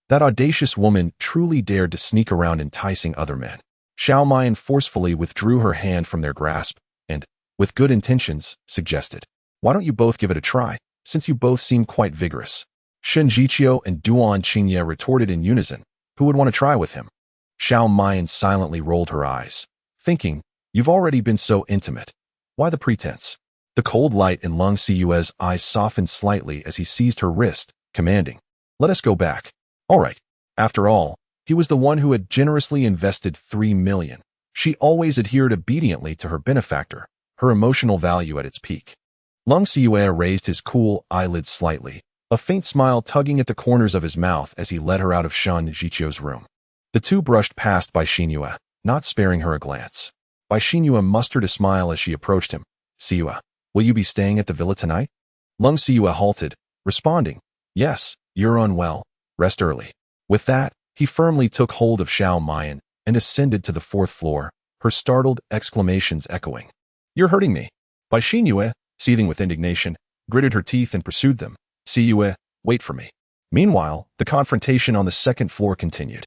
That audacious woman truly dared to sneak around enticing other men. Xiao Muyan forcefully withdrew her hand from their grasp, and, with good intentions, suggested, why don't you both give it a try, since you both seem quite vigorous? Shen Jiqiu and Duan Xingye retorted in unison, who would want to try with him? Xiao Muyan silently rolled her eyes, thinking, you've already been so intimate. Why the pretense? The cold light in Long Siyue's eyes softened slightly as he seized her wrist, commanding, let us go back. All right. After all, he was the one who had generously invested 3 million. She always adhered obediently to her benefactor, her emotional value at its peak. Long Siyue raised his cool eyelids slightly, a faint smile tugging at the corners of his mouth as he led her out of Shen Jiqiu's room. The two brushed past by Xinyue, not sparing her a glance. Bai Xinhua mustered a smile as she approached him. Siyue, will you be staying at the villa tonight? Lung Siyue halted, responding, yes, you're unwell. Rest early. With that, he firmly took hold of Xiao Mayan and ascended to the 4th floor, her startled exclamations echoing. You're hurting me. Bai Xinhua, seething with indignation, gritted her teeth and pursued them. Siyue, wait for me. Meanwhile, the confrontation on the 2nd floor continued.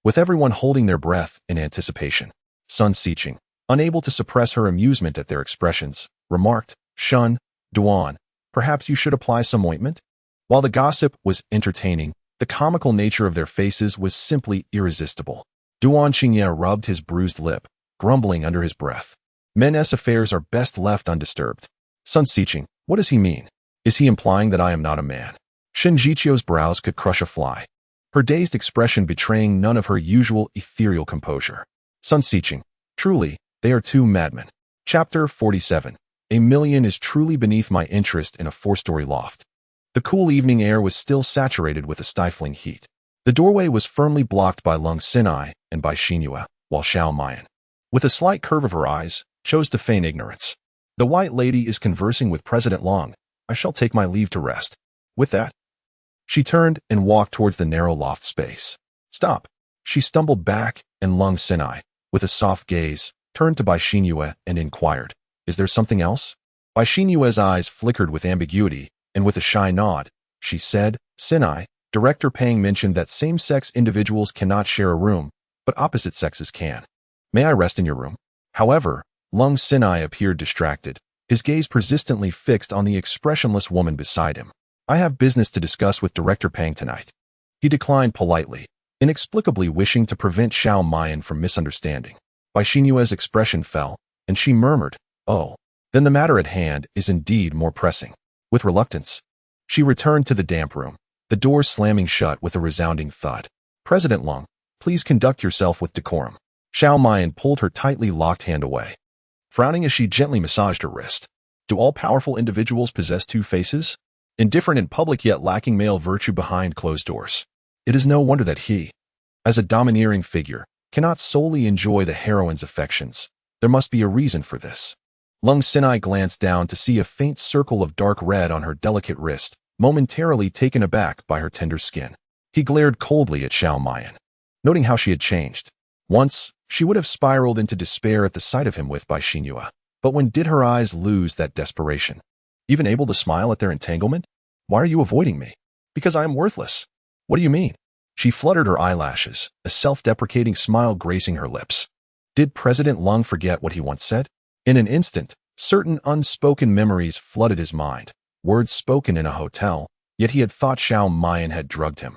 With everyone holding their breath in anticipation, Sun Siqing, unable to suppress her amusement at their expressions, remarked, Shun, Duan, perhaps you should apply some ointment? While the gossip was entertaining, the comical nature of their faces was simply irresistible. Duan Xingye rubbed his bruised lip, grumbling under his breath. Men's affairs are best left undisturbed. Sun Siqing, what does he mean? Is he implying that I am not a man? Shen Jiqiu's brows could crush a fly, her dazed expression betraying none of her usual ethereal composure. Sun Siqing, truly, they are two madmen. Chapter 47. A million is truly beneath my interest in a 4-story loft. The cool evening air was still saturated with a stifling heat. The doorway was firmly blocked by Lung Sinai and Bai Xinhua, while Xiao Mayan, with a slight curve of her eyes, chose to feign ignorance. The white lady is conversing with President Long. I shall take my leave to rest. With that, she turned and walked towards the narrow loft space. Stop. She stumbled back, and Lung Sinai, with a soft gaze, turned to Bai Xinhua and inquired, is there something else? Bai Xinhua's eyes flickered with ambiguity, and with a shy nod, she said, Sinai, Director Pang mentioned that same-sex individuals cannot share a room, but opposite sexes can. May I rest in your room? However, Lung Sinai appeared distracted, his gaze persistently fixed on the expressionless woman beside him. I have business to discuss with Director Pang tonight. He declined politely, inexplicably wishing to prevent Xiao Mayan from misunderstanding. Bai Xinhua's expression fell, and she murmured, oh, then the matter at hand is indeed more pressing. With reluctance, she returned to the damp room, the door slamming shut with a resounding thud. President Lung, please conduct yourself with decorum. Xiao Mayan pulled her tightly locked hand away, frowning as she gently massaged her wrist. Do all powerful individuals possess two faces? Indifferent in public yet lacking male virtue behind closed doors. It is no wonder that he, as a domineering figure, cannot solely enjoy the heroine's affections. There must be a reason for this. Lung Sinai glanced down to see a faint circle of dark red on her delicate wrist, momentarily taken aback by her tender skin. He glared coldly at Xiao Mayan, noting how she had changed. Once, she would have spiraled into despair at the sight of him with Bai Xinhua, but when did her eyes lose that desperation? Even able to smile at their entanglement? Why are you avoiding me? Because I am worthless. What do you mean? She fluttered her eyelashes, a self-deprecating smile gracing her lips. Did President Lung forget what he once said? In an instant, certain unspoken memories flooded his mind, words spoken in a hotel, yet he had thought Xiao Mayan had drugged him,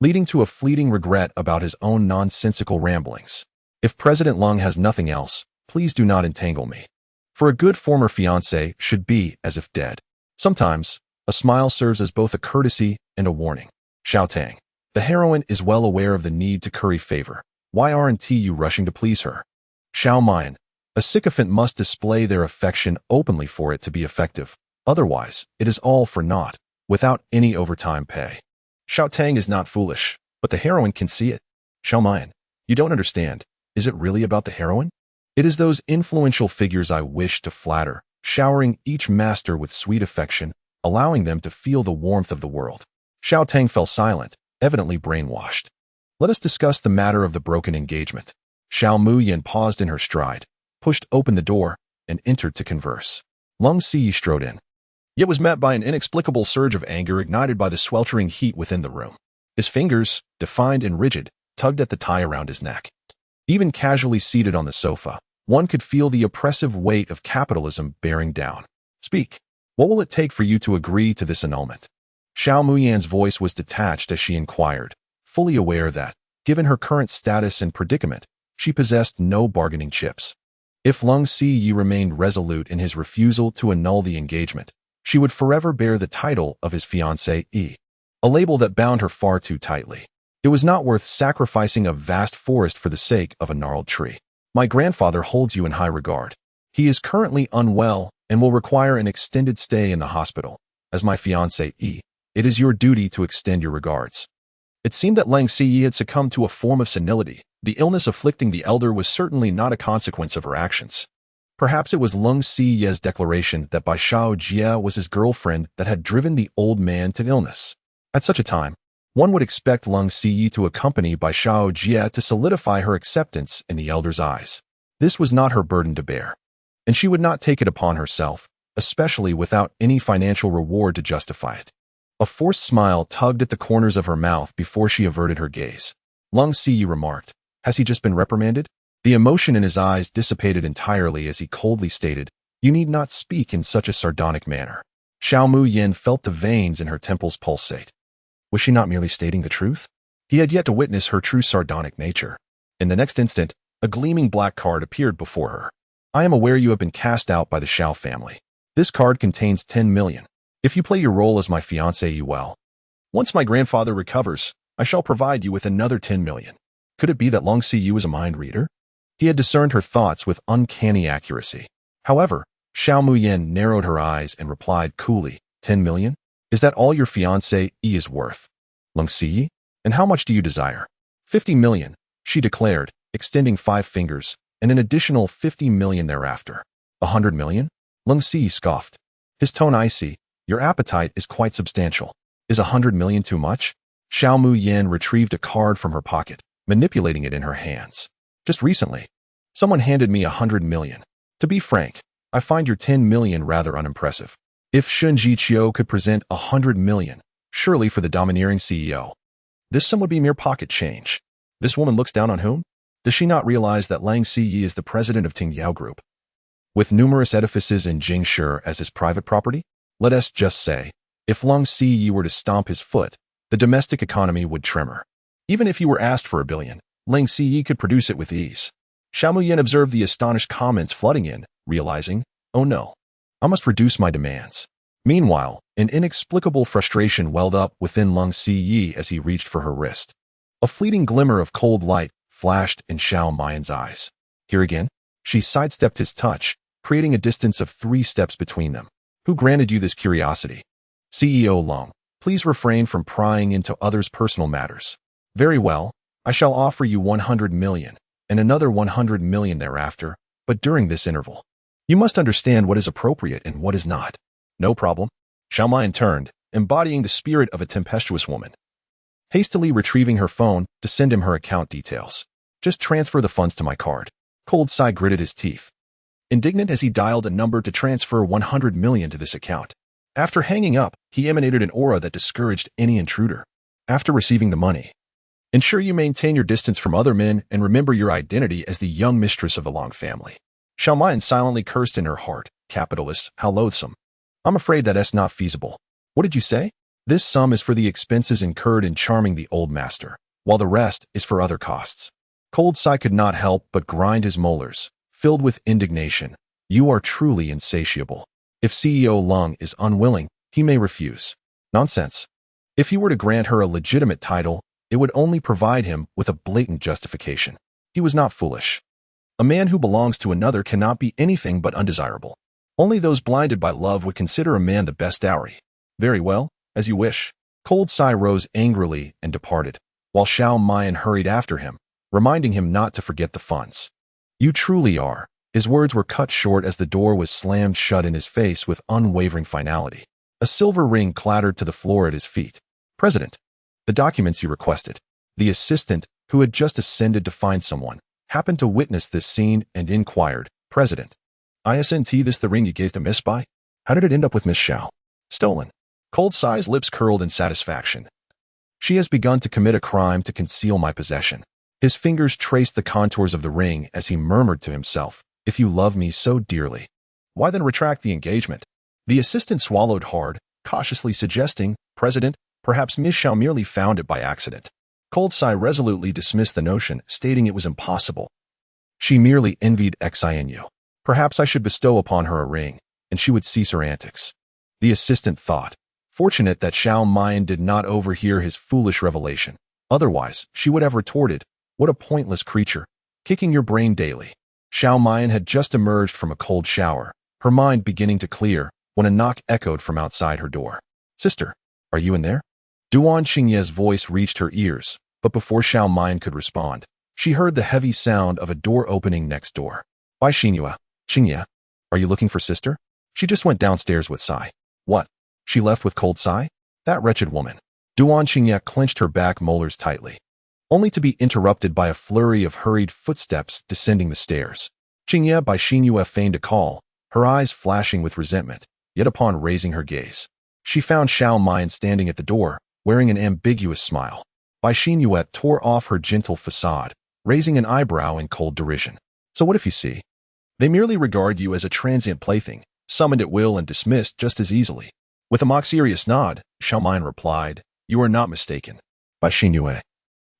leading to a fleeting regret about his own nonsensical ramblings. If President Lung has nothing else, please do not entangle me. For a good former fiancé should be as if dead. Sometimes, a smile serves as both a courtesy and a warning. Xiao Tang, the heroine is well aware of the need to curry favor. Why aren't you rushing to please her? Xiao Mayan, a sycophant must display their affection openly for it to be effective. Otherwise, it is all for naught, without any overtime pay. Xiao Tang is not foolish, but the heroine can see it. Xiao Mayan, you don't understand. Is it really about the heroine? It is those influential figures I wish to flatter, showering each master with sweet affection, allowing them to feel the warmth of the world. Xiao Tang fell silent, evidently brainwashed. Let us discuss the matter of the broken engagement. Xiao Muyan paused in her stride, pushed open the door, and entered to converse. Lung Si strode in, yet was met by an inexplicable surge of anger ignited by the sweltering heat within the room. His fingers, defined and rigid, tugged at the tie around his neck. Even casually seated on the sofa, one could feel the oppressive weight of capitalism bearing down. Speak. What will it take for you to agree to this annulment? Xiao Muyan's voice was detached as she inquired, fully aware that, given her current status and predicament, she possessed no bargaining chips. If Lung Si remained resolute in his refusal to annul the engagement, she would forever bear the title of his fiancée, a label that bound her far too tightly. It was not worth sacrificing a vast forest for the sake of a gnarled tree. My grandfather holds you in high regard. He is currently unwell and will require an extended stay in the hospital. As my fiancée, it is your duty to extend your regards. It seemed that Lang Si had succumbed to a form of senility, The illness afflicting the elder was certainly not a consequence of her actions. Perhaps it was Lung Siye's declaration that Bai Xiao Jie was his girlfriend that had driven the old man to illness. At such a time, one would expect Lung Siye to accompany Bai Xiao Jie to solidify her acceptance in the elder's eyes. This was not her burden to bear, and she would not take it upon herself, especially without any financial reward to justify it. A forced smile tugged at the corners of her mouth before she averted her gaze. Lung Siye remarked, "Has he just been reprimanded?" The emotion in his eyes dissipated entirely as he coldly stated, "You need not speak in such a sardonic manner." Xiao Muyin felt the veins in her temples pulsate. Was she not merely stating the truth? He had yet to witness her true sardonic nature. In the next instant, a gleaming black card appeared before her. "I am aware you have been cast out by the Xiao family. This card contains 10 million. If you play your role as my fiancé well, once my grandfather recovers, I shall provide you with another 10 million. Could it be that Lung Siye was a mind reader? He had discerned her thoughts with uncanny accuracy. However, Xiao Muyin narrowed her eyes and replied coolly, 10 million? Is that all your fiancé is worth? Lung Siye? And how much do you desire? 50 million, she declared, extending 5 fingers, and an additional 50 million thereafter. 100 million? Lung Siye scoffed. His tone icy. Your appetite is quite substantial. Is 100 million too much? Xiao Muyin retrieved a card from her pocket, manipulating it in her hands. Just recently, someone handed me 100 million. To be frank, I find your 10 million rather unimpressive. If Shun Jiqiu could present 100 million, surely for the domineering CEO, this sum would be mere pocket change. This woman looks down on whom? Does she not realize that Lang Siye is the president of Tingyao Group, with numerous edifices in Jingshi as his private property? Let us just say, if Lung Siye were to stomp his foot, the domestic economy would tremor. Even if he were asked for $1 billion, Lung Siye could produce it with ease. Xiao Muyin observed the astonished comments flooding in, realizing, oh no, I must reduce my demands. Meanwhile, an inexplicable frustration welled up within Lung Siye as he reached for her wrist. A fleeting glimmer of cold light flashed in Xiao Muyin's eyes. Here again, she sidestepped his touch, creating a distance of 3 steps between them. Who granted you this curiosity? CEO Lung, please refrain from prying into others' personal matters. Very well, I shall offer you 100 million, and another 100 million thereafter, but during this interval, you must understand what is appropriate and what is not. No problem. Xiao Muyin turned, embodying the spirit of a tempestuous woman, hastily retrieving her phone to send him her account details. Just transfer the funds to my card. Cold Sai gritted his teeth, indignant as he dialed a number to transfer 100 million to this account. After hanging up, he emanated an aura that discouraged any intruder. After receiving the money, ensure you maintain your distance from other men and remember your identity as the young mistress of the Long family. Xiao Muyin silently cursed in her heart. Capitalists, how loathsome. I'm afraid that's not feasible. What did you say? This sum is for the expenses incurred in charming the old master, while the rest is for other costs. Cold Sai could not help but grind his molars, filled with indignation. You are truly insatiable. If CEO Lung is unwilling, he may refuse. Nonsense. If he were to grant her a legitimate title, it would only provide him with a blatant justification. He was not foolish. A man who belongs to another cannot be anything but undesirable. Only those blinded by love would consider a man the best dowry. Very well, as you wish. Cold Sai rose angrily and departed, while Xiao Muyin hurried after him, reminding him not to forget the funds. You truly are. His words were cut short as the door was slammed shut in his face with unwavering finality. A silver ring clattered to the floor at his feet. President, the documents you requested. The assistant, who had just ascended to find someone, happened to witness this scene and inquired, President, isn't this the ring you gave to Miss Bai? How did it end up with Miss Xiao? Stolen. Cold Sai's lips curled in satisfaction. She has begun to commit a crime to conceal my possession. His fingers traced the contours of the ring as he murmured to himself, if you love me so dearly, why then retract the engagement? The assistant swallowed hard, cautiously suggesting, President, perhaps Miss Xiao merely found it by accident. Cold Sai resolutely dismissed the notion, stating it was impossible. She merely envied Xinu. Perhaps I should bestow upon her a ring, and she would cease her antics. The assistant thought, fortunate that Xiao Muyin did not overhear his foolish revelation. Otherwise, she would have retorted, what a pointless creature, kicking your brain daily. Xiao Muyin had just emerged from a cold shower, her mind beginning to clear, when a knock echoed from outside her door. Sister, are you in there? Duan Xingye's voice reached her ears, but before Xiao Muyin could respond, She heard the heavy sound of a door opening next door. Why, Xinye, are you looking for sister? She just went downstairs with Sai. What? She left with cold Sai? That wretched woman. Duan Xinye clenched her back molars tightly, only to be interrupted by a flurry of hurried footsteps descending the stairs. Xinye by Xinye feigned a call, her eyes flashing with resentment, yet upon raising her gaze, she found Xiao Mayan standing at the door, wearing an ambiguous smile. Bai Xinye tore off her gentle facade, raising an eyebrow in cold derision. So what if you see? They merely regard you as a transient plaything, summoned at will and dismissed just as easily. With a mock-serious nod, Xiao Mayan replied, You are not mistaken. Bai Xinye,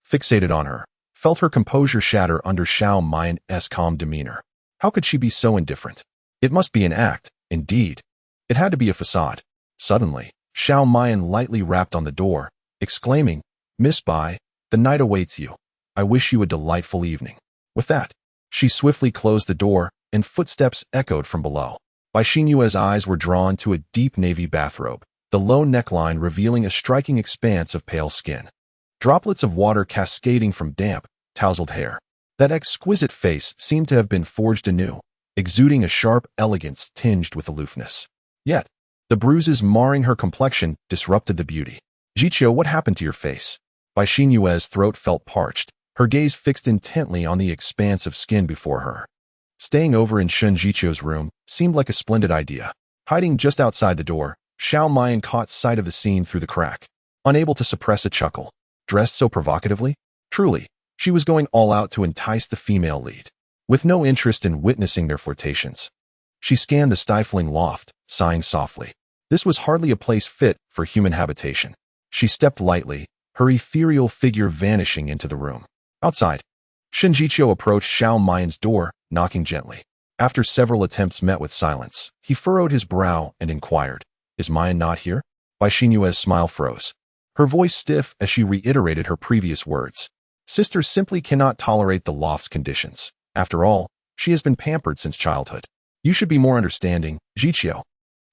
fixated on her, felt her composure shatter under Xiao Mayan's calm demeanor. How could she be so indifferent? It must be an act, indeed. It had to be a facade. Suddenly, Xiao Mayan lightly rapped on the door, exclaiming, Miss Bai, the night awaits you. I wish you a delightful evening. With that, she swiftly closed the door, and footsteps echoed from below. Bai Xinye's eyes were drawn to a deep navy bathrobe, the low neckline revealing a striking expanse of pale skin. Droplets of water cascading from damp, tousled hair. That exquisite face seemed to have been forged anew, exuding a sharp elegance tinged with aloofness. Yet, the bruises marring her complexion disrupted the beauty. Jiqiu, what happened to your face? Bai Xinye's throat felt parched, her gaze fixed intently on the expanse of skin before her. Staying over in Shun Jiqiu's room seemed like a splendid idea. Hiding just outside the door, Xiao Mayan caught sight of the scene through the crack, unable to suppress a chuckle. Dressed so provocatively? Truly, she was going all out to entice the female lead, with no interest in witnessing their flirtations. She scanned the stifling loft, sighing softly. This was hardly a place fit for human habitation. She stepped lightly, her ethereal figure vanishing into the room. Outside, Shun Jiqiu approached Xiao Mayan's door, knocking gently. After several attempts met with silence, he furrowed his brow and inquired, Is Mayan not here? Bai Xinye's smile froze, her voice stiff as she reiterated her previous words. Sister simply cannot tolerate the loft's conditions. After all, she has been pampered since childhood. You should be more understanding, Jiqiu.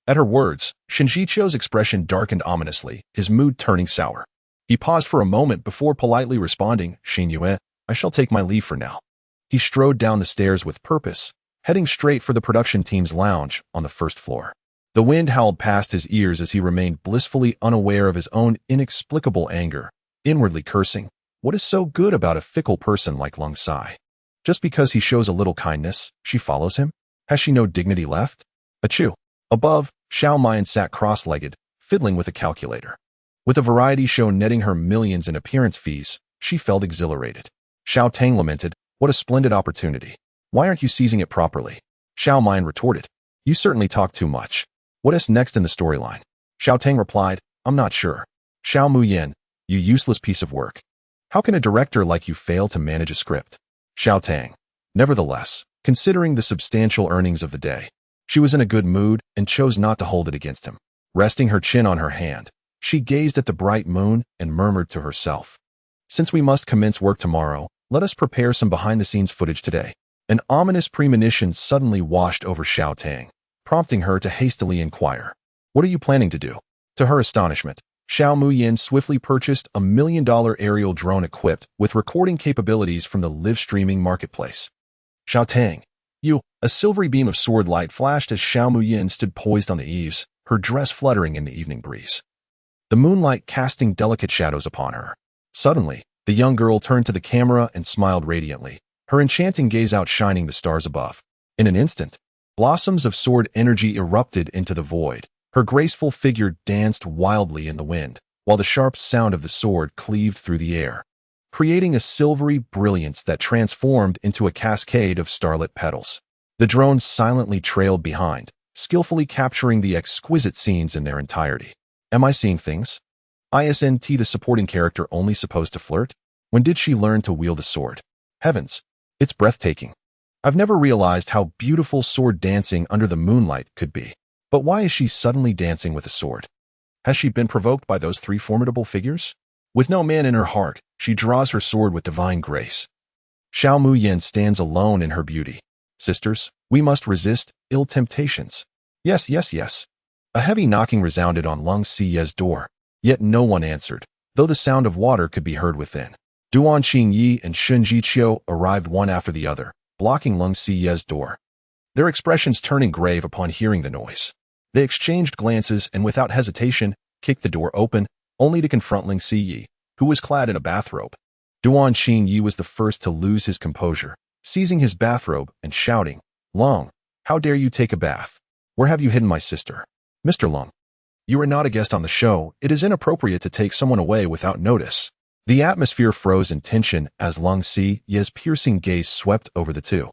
At her words, Shun Jiqiu's expression darkened ominously, his mood turning sour. He paused for a moment before politely responding, Xinye, I shall take my leave for now. He strode down the stairs with purpose, heading straight for the production team's lounge on the first floor. The wind howled past his ears as he remained blissfully unaware of his own inexplicable anger, inwardly cursing, What is so good about a fickle person like Lung Sai? Just because he shows a little kindness, she follows him? Has she no dignity left? Achoo. Above, Xiao Mayan sat cross-legged, fiddling with a calculator. With a variety show netting her millions in appearance fees, she felt exhilarated. Xiao Tang lamented, What a splendid opportunity. Why aren't you seizing it properly? Xiao Mayan retorted, You certainly talk too much. What is next in the storyline? Xiao Tang replied, I'm not sure. Xiao Muyin, you useless piece of work. How can a director like you fail to manage a script? Xiao Tang. Nevertheless, considering the substantial earnings of the day, she was in a good mood and chose not to hold it against him. Resting her chin on her hand, she gazed at the bright moon and murmured to herself, Since we must commence work tomorrow, let us prepare some behind-the-scenes footage today. An ominous premonition suddenly washed over Xiao Tang, prompting her to hastily inquire, What are you planning to do? To her astonishment, Xiao Muyin swiftly purchased a $1 million aerial drone equipped with recording capabilities from the live-streaming marketplace. Xiao Tang, a silvery beam of sword light flashed as Xiao Muyin stood poised on the eaves, her dress fluttering in the evening breeze, the moonlight casting delicate shadows upon her. Suddenly, the young girl turned to the camera and smiled radiantly, her enchanting gaze outshining the stars above. In an instant, blossoms of sword energy erupted into the void. Her graceful figure danced wildly in the wind, while the sharp sound of the sword cleaved through the air, creating a silvery brilliance that transformed into a cascade of starlit petals. The drone silently trailed behind, skillfully capturing the exquisite scenes in their entirety. Am I seeing things? Isn't the supporting character only supposed to flirt? When did she learn to wield a sword? Heavens, it's breathtaking. I've never realized how beautiful sword dancing under the moonlight could be. But why is she suddenly dancing with a sword? Has she been provoked by those three formidable figures? With no man in her heart, she draws her sword with divine grace. Xiao Muyin stands alone in her beauty. Sisters, we must resist ill temptations. Yes, yes, yes. A heavy knocking resounded on Lung Siye's door, yet no one answered, though the sound of water could be heard within. Duan Qingyi and Shun Jiqiu arrived one after the other, blocking Lung Siye's door. Their expressions turning grave upon hearing the noise. They exchanged glances and without hesitation, kicked the door open, only to confront Ling Siyi, who was clad in a bathrobe. Duan Qingyi was the first to lose his composure, seizing his bathrobe and shouting, "Long, how dare you take a bath? Where have you hidden my sister? Mr. Long, you are not a guest on the show. It is inappropriate to take someone away without notice." The atmosphere froze in tension as Lung Siye's piercing gaze swept over the two.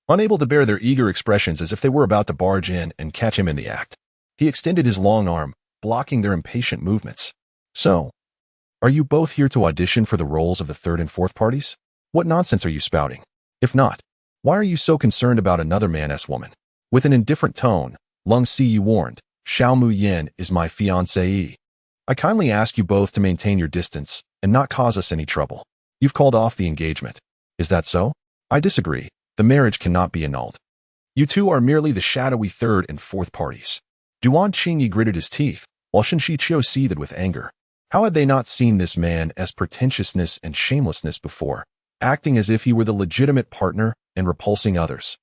Unable to bear their eager expressions as if they were about to barge in and catch him in the act, he extended his long arm, blocking their impatient movements. "So, are you both here to audition for the roles of the third and fourth parties? What nonsense are you spouting? If not, why are you so concerned about another man's woman?" With an indifferent tone, Lung Siyi warned, "Xiao Muyan is my fiancée. I kindly ask you both to maintain your distance and not cause us any trouble. You've called off the engagement. Is that so? I disagree. The marriage cannot be annulled. You two are merely the shadowy third and fourth parties." Duan Qingyi gritted his teeth, while Shun Jiqiu seethed with anger. How had they not seen this man as pretentiousness and shamelessness before, acting as if he were the legitimate partner and repulsing others?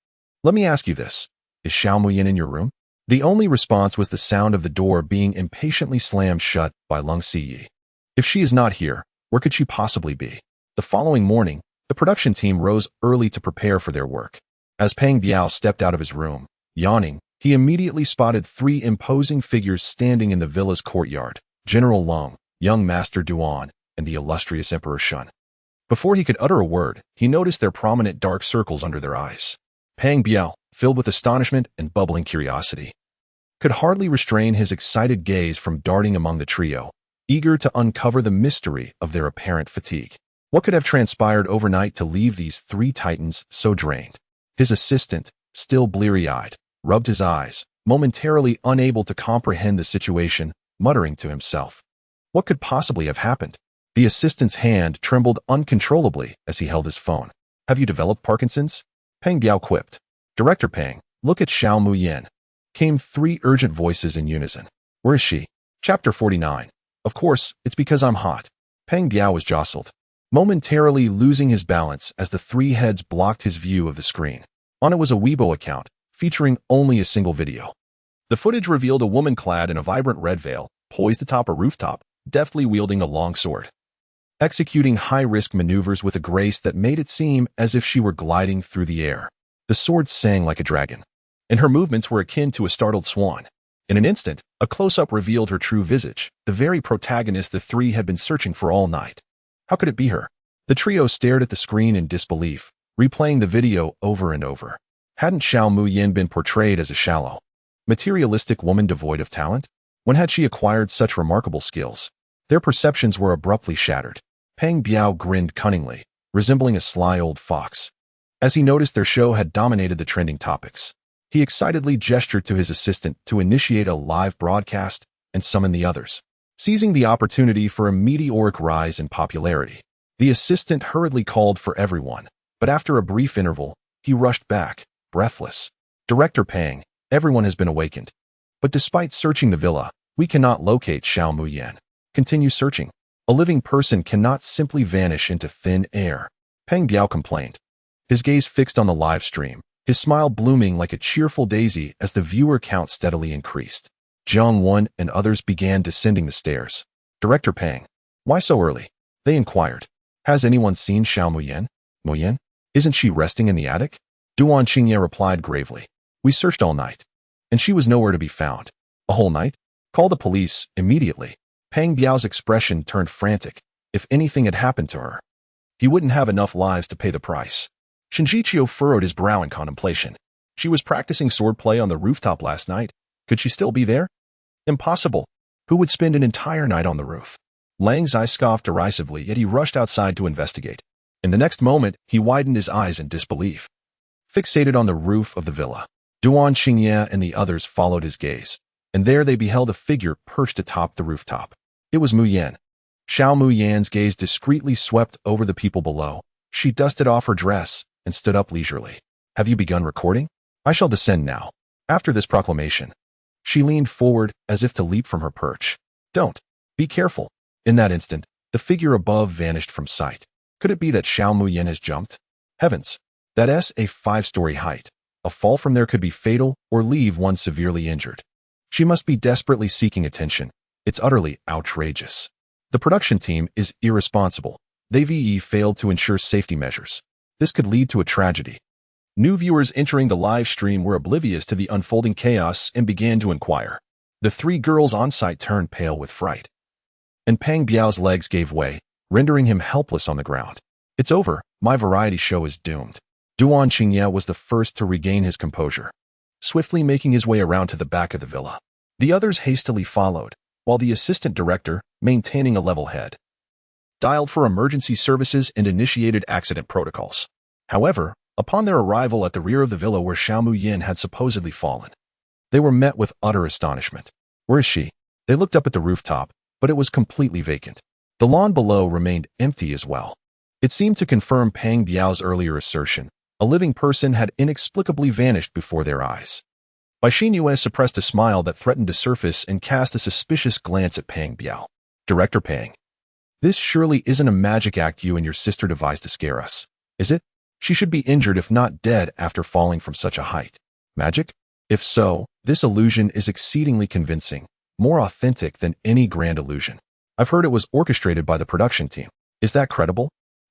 "Let me ask you this. Is Xiao Muyan in your room?" The only response was the sound of the door being impatiently slammed shut by Lung Siyi. If she is not here, where could she possibly be? The following morning, the production team rose early to prepare for their work. As Peng Biao stepped out of his room, yawning, he immediately spotted three imposing figures standing in the villa's courtyard: General Long, young Master Duan, and the illustrious Emperor Shun. Before he could utter a word, he noticed their prominent dark circles under their eyes. Peng Biao, filled with astonishment and bubbling curiosity, could hardly restrain his excited gaze from darting among the trio, eager to uncover the mystery of their apparent fatigue. What could have transpired overnight to leave these three titans so drained? His assistant, still bleary-eyed, rubbed his eyes, momentarily unable to comprehend the situation, muttering to himself. What could possibly have happened? The assistant's hand trembled uncontrollably as he held his phone. "Have you developed Parkinson's?" Peng Biao quipped. "Director Peng, look at Xiao Muyan," came three urgent voices in unison. "Where is she?" Chapter 49. "Of course, it's because I'm hot." Peng Biao was jostled, momentarily losing his balance as the three heads blocked his view of the screen. On it was a Weibo account, featuring only a single video. The footage revealed a woman clad in a vibrant red veil, poised atop a rooftop, deftly wielding a long sword, executing high-risk maneuvers with a grace that made it seem as if she were gliding through the air. The sword sang like a dragon, and her movements were akin to a startled swan. In an instant, a close-up revealed her true visage, the very protagonist the three had been searching for all night. How could it be her? The trio stared at the screen in disbelief, replaying the video over and over. Hadn't Xiao Muyan been portrayed as a shallow, materialistic woman devoid of talent? When had she acquired such remarkable skills? Their perceptions were abruptly shattered. Peng Biao grinned cunningly, resembling a sly old fox. As he noticed their show had dominated the trending topics, he excitedly gestured to his assistant to initiate a live broadcast and summon the others. Seizing the opportunity for a meteoric rise in popularity, the assistant hurriedly called for everyone, but after a brief interval, he rushed back, breathless. "Director Peng, everyone has been awakened. But despite searching the villa, we cannot locate Xiao Muyan. Continue searching. A living person cannot simply vanish into thin air." Peng Biao complained, his gaze fixed on the live stream, his smile blooming like a cheerful daisy as the viewer count steadily increased. Jiang Wen and others began descending the stairs. "Director Peng, why so early?" they inquired. "Has anyone seen Xiao Muyan? Muyan? Isn't she resting in the attic?" Duan Qingye replied gravely. "We searched all night, and she was nowhere to be found." "A whole night? Call the police, immediately." Peng Biao's expression turned frantic. If anything had happened to her, he wouldn't have enough lives to pay the price. Shun Jiqiu furrowed his brow in contemplation. She was practicing swordplay on the rooftop last night. Could she still be there? Impossible. Who would spend an entire night on the roof? Lang Zai scoffed derisively, yet he rushed outside to investigate. In the next moment, he widened his eyes in disbelief. Fixated on the roof of the villa, Duan Qingye and the others followed his gaze, and there they beheld a figure perched atop the rooftop. It was Muyan. Xiao Muyan's gaze discreetly swept over the people below. She dusted off her dress and stood up leisurely. "Have you begun recording? I shall descend now." After this proclamation, she leaned forward as if to leap from her perch. "Don't. Be careful." In that instant, the figure above vanished from sight. Could it be that Xiao Muyin has jumped? Heavens! That's a 5-story height. A fall from there could be fatal or leave one severely injured. She must be desperately seeking attention. It's utterly outrageous. The production team is irresponsible. They failed to ensure safety measures. This could lead to a tragedy. New viewers entering the live stream were oblivious to the unfolding chaos and began to inquire. The 3 girls on site turned pale with fright. And Peng Biao's legs gave way, rendering him helpless on the ground. It's over. My variety show is doomed. Duan Qingye was the first to regain his composure, swiftly making his way around to the back of the villa. The others hastily followed, while the assistant director, maintaining a level head, dialed for emergency services and initiated accident protocols. However, upon their arrival at the rear of the villa where Xiao Muyin had supposedly fallen, they were met with utter astonishment. Where is she? They looked up at the rooftop, but it was completely vacant. The lawn below remained empty as well. It seemed to confirm Peng Biao's earlier assertion. A living person had inexplicably vanished before their eyes. Bai Xinyue suppressed a smile that threatened to surface and cast a suspicious glance at Peng Biao. Director Peng, this surely isn't a magic act you and your sister devised to scare us, is it? She should be injured if not dead after falling from such a height. Magic? If so, this illusion is exceedingly convincing, more authentic than any grand illusion. I've heard it was orchestrated by the production team. Is that credible?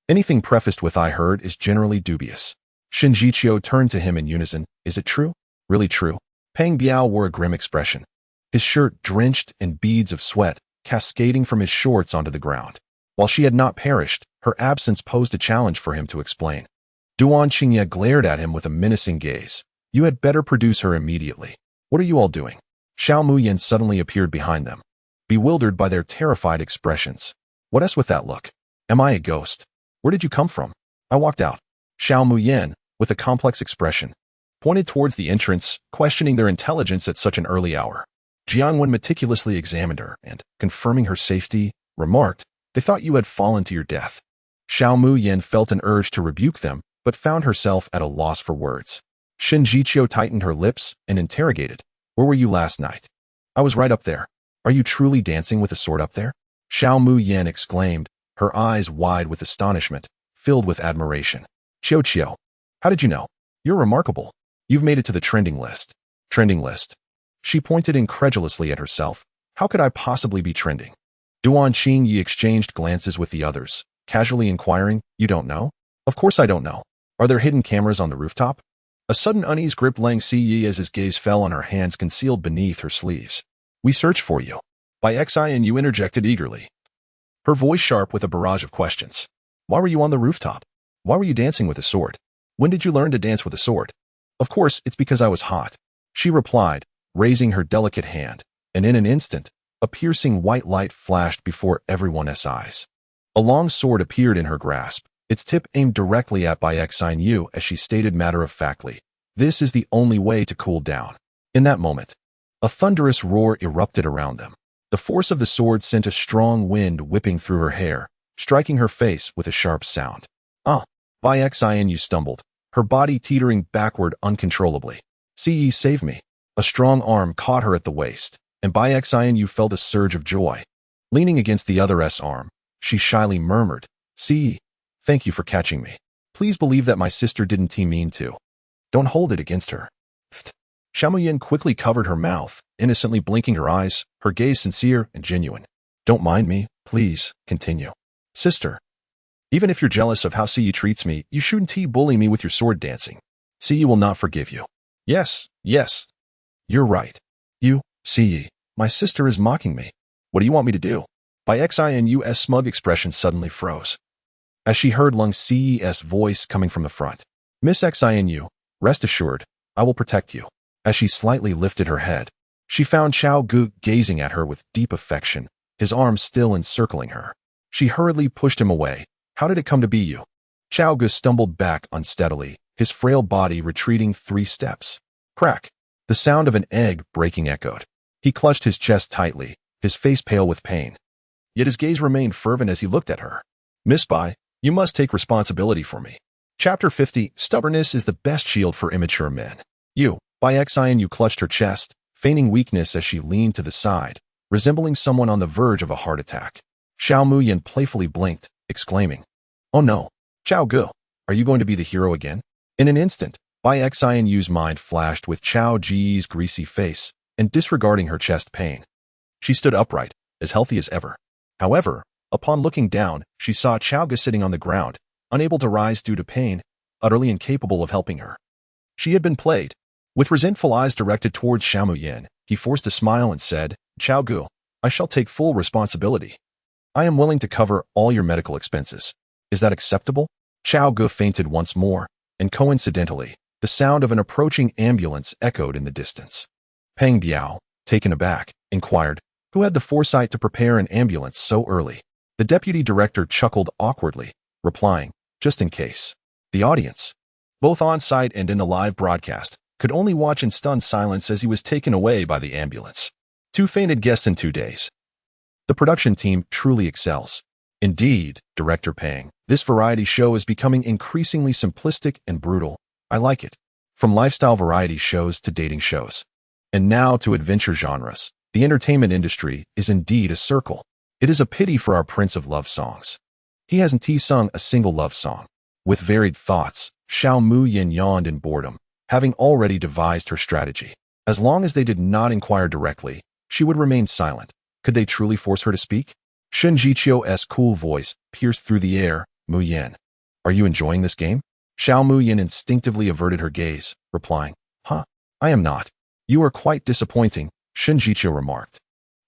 Anything prefaced with "I heard" is generally dubious. Shen Jiqiu turned to him in unison. Is it true? Really true? Peng Biao wore a grim expression, his shirt drenched in beads of sweat, cascading from his shorts onto the ground. While she had not perished, her absence posed a challenge for him to explain. Duan Qingye glared at him with a menacing gaze. You had better produce her immediately. What are you all doing? Xiao Muyin suddenly appeared behind them, bewildered by their terrified expressions. What's with that look? Am I a ghost? Where did you come from? I walked out. Xiao Muyin, with a complex expression, pointed towards the entrance, questioning their intelligence at such an early hour. Jiang Wen meticulously examined her and, confirming her safety, remarked, They thought you had fallen to your death. Xiao Muyin felt an urge to rebuke them, but found herself at a loss for words. Shen Jiqiu tightened her lips and interrogated, Where were you last night? I was right up there. Are you truly dancing with a sword up there? Xiao Muyin exclaimed, her eyes wide with astonishment, filled with admiration. Qiu, how did you know? You're remarkable. You've made it to the trending list. Trending list. She pointed incredulously at herself. How could I possibly be trending? Duan Qingye exchanged glances with the others, casually inquiring, You don't know? Of course I don't know. Are there hidden cameras on the rooftop? A sudden unease gripped Lang Ziyi as his gaze fell on her hands concealed beneath her sleeves. We searched for you. By Xinyue interjected eagerly, her voice sharp with a barrage of questions. Why were you on the rooftop? Why were you dancing with a sword? When did you learn to dance with a sword? Of course, it's because I was hot, she replied, raising her delicate hand, and in an instant, a piercing white light flashed before everyone's eyes. A long sword appeared in her grasp, its tip aimed directly at Bai Xinyue as she stated matter-of-factly, This is the only way to cool down. In that moment, a thunderous roar erupted around them. The force of the sword sent a strong wind whipping through her hair, striking her face with a sharp sound. Bai Xinyue stumbled, her body teetering backward uncontrollably. Ce, save me. A strong arm caught her at the waist, and Bai Xinyue felt a surge of joy. Leaning against the other's arm, she shyly murmured, Ce, thank you for catching me. Please believe that my sister didn't mean to. Don't hold it against her. Xiao Muyin quickly covered her mouth, innocently blinking her eyes, her gaze sincere and genuine. Don't mind me, please, continue. Sister, even if you're jealous of how Ce treats me, you shouldn't bully me with your sword dancing. Ce will not forgive you. Yes. You're right. You, Ce, my sister is mocking me. What do you want me to do? Bai Xinyue's smug expression suddenly froze, as she heard Lung Ce's voice coming from the front. Miss Xinyue, rest assured, I will protect you. As she slightly lifted her head, she found Xiao Gu gazing at her with deep affection, his arms still encircling her. She hurriedly pushed him away. How did it come to be you? Xiao Gu stumbled back unsteadily, his frail body retreating 3 steps. Crack! The sound of an egg breaking echoed. He clutched his chest tightly, his face pale with pain. Yet his gaze remained fervent as he looked at her. Miss Bai, you must take responsibility for me. Chapter 50, Stubbornness is the best shield for immature men. You, Bai Xinyue clutched her chest, feigning weakness as she leaned to the side, resembling someone on the verge of a heart attack. Xiao Muyin playfully blinked, exclaiming, Oh no. Chao Gu, are you going to be the hero again? In an instant, Bai Xianyu's mind flashed with Chao Ji's greasy face and disregarding her chest pain. She stood upright, as healthy as ever. However, upon looking down, she saw Chao Gu sitting on the ground, unable to rise due to pain, utterly incapable of helping her. She had been played. With resentful eyes directed towards Xiao Muyin, he forced a smile and said, Chao Gu, I shall take full responsibility. I am willing to cover all your medical expenses. Is that acceptable? Chao Gu fainted once more, and coincidentally, the sound of an approaching ambulance echoed in the distance. Peng Biao, taken aback, inquired, who had the foresight to prepare an ambulance so early? The deputy director chuckled awkwardly, replying, just in case. The audience, both on-site and in the live broadcast, could only watch in stunned silence as he was taken away by the ambulance. 2 fainted guests in 2 days. The production team truly excels. Indeed, Director Pang, this variety show is becoming increasingly simplistic and brutal. I like it. From lifestyle variety shows to dating shows. And now to adventure genres. The entertainment industry is indeed a circle. It is a pity for our Prince of Love songs. He hasn't sung a single love song. With varied thoughts, Xiao Muyin yawned in boredom, having already devised her strategy. As long as they did not inquire directly, she would remain silent. Could they truly force her to speak? Shen Jiqiu's cool voice pierced through the air. Muyin, are you enjoying this game? Xiao Muyin instinctively averted her gaze, replying, I am not. You are quite disappointing, Shen Jiqiu remarked,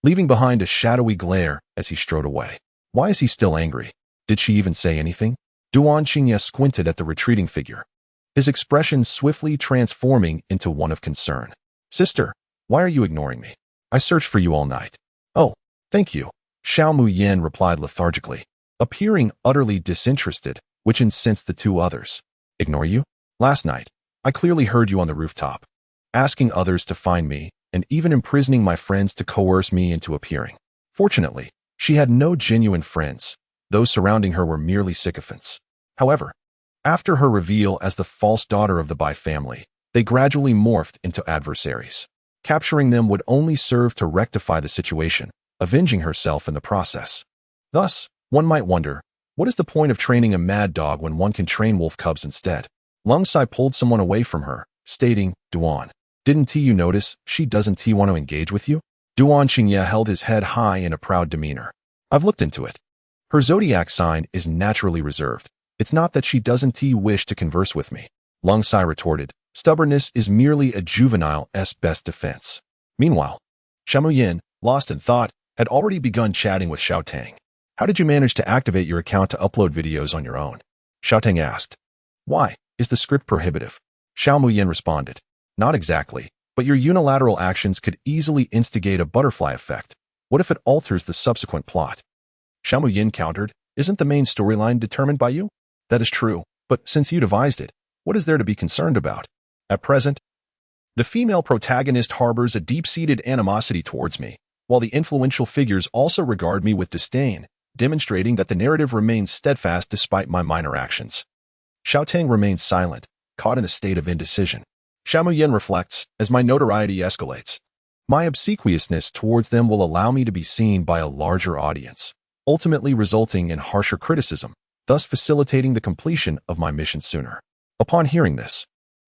leaving behind a shadowy glare as he strode away. Why is he still angry? Did she even say anything? Duan Qingye squinted at the retreating figure, his expression swiftly transforming into one of concern. Sister, why are you ignoring me? I searched for you all night. Oh, thank you, Xiao Muyin replied lethargically, appearing utterly disinterested, which incensed the 2 others. Ignore you? Last night, I clearly heard you on the rooftop, asking others to find me and even imprisoning my friends to coerce me into appearing. Fortunately, she had no genuine friends. Those surrounding her were merely sycophants. However, after her reveal as the false daughter of the Bai family, they gradually morphed into adversaries. Capturing them would only serve to rectify the situation, avenging herself in the process. Thus, one might wonder, what is the point of training a mad dog when one can train wolf cubs instead? Lung Sai pulled someone away from her, stating, Duan, didn't you notice she doesn't want to engage with you? Duan Qingye held his head high in a proud demeanor. I've looked into it. Her zodiac sign is naturally reserved. It's not that she doesn't wish to converse with me. Lung Sai retorted, stubbornness is merely a juvenile's best defense. Meanwhile, Xiao Muyin, lost in thought, had already begun chatting with Xiao Tang. How did you manage to activate your account to upload videos on your own? Xiao Tang asked. Why? Is the script prohibitive? Xiao Muyin responded. Not exactly, but your unilateral actions could easily instigate a butterfly effect. What if it alters the subsequent plot? Xiao Muyin countered, isn't the main storyline determined by you? That is true, but since you devised it, what is there to be concerned about? At present, the female protagonist harbors a deep-seated animosity towards me, while the influential figures also regard me with disdain, demonstrating that the narrative remains steadfast despite my minor actions. Xiao Tang remains silent, caught in a state of indecision. Xiao Muyin reflects, as my notoriety escalates, my obsequiousness towards them will allow me to be seen by a larger audience, ultimately resulting in harsher criticism, thus facilitating the completion of my mission sooner. Upon hearing this,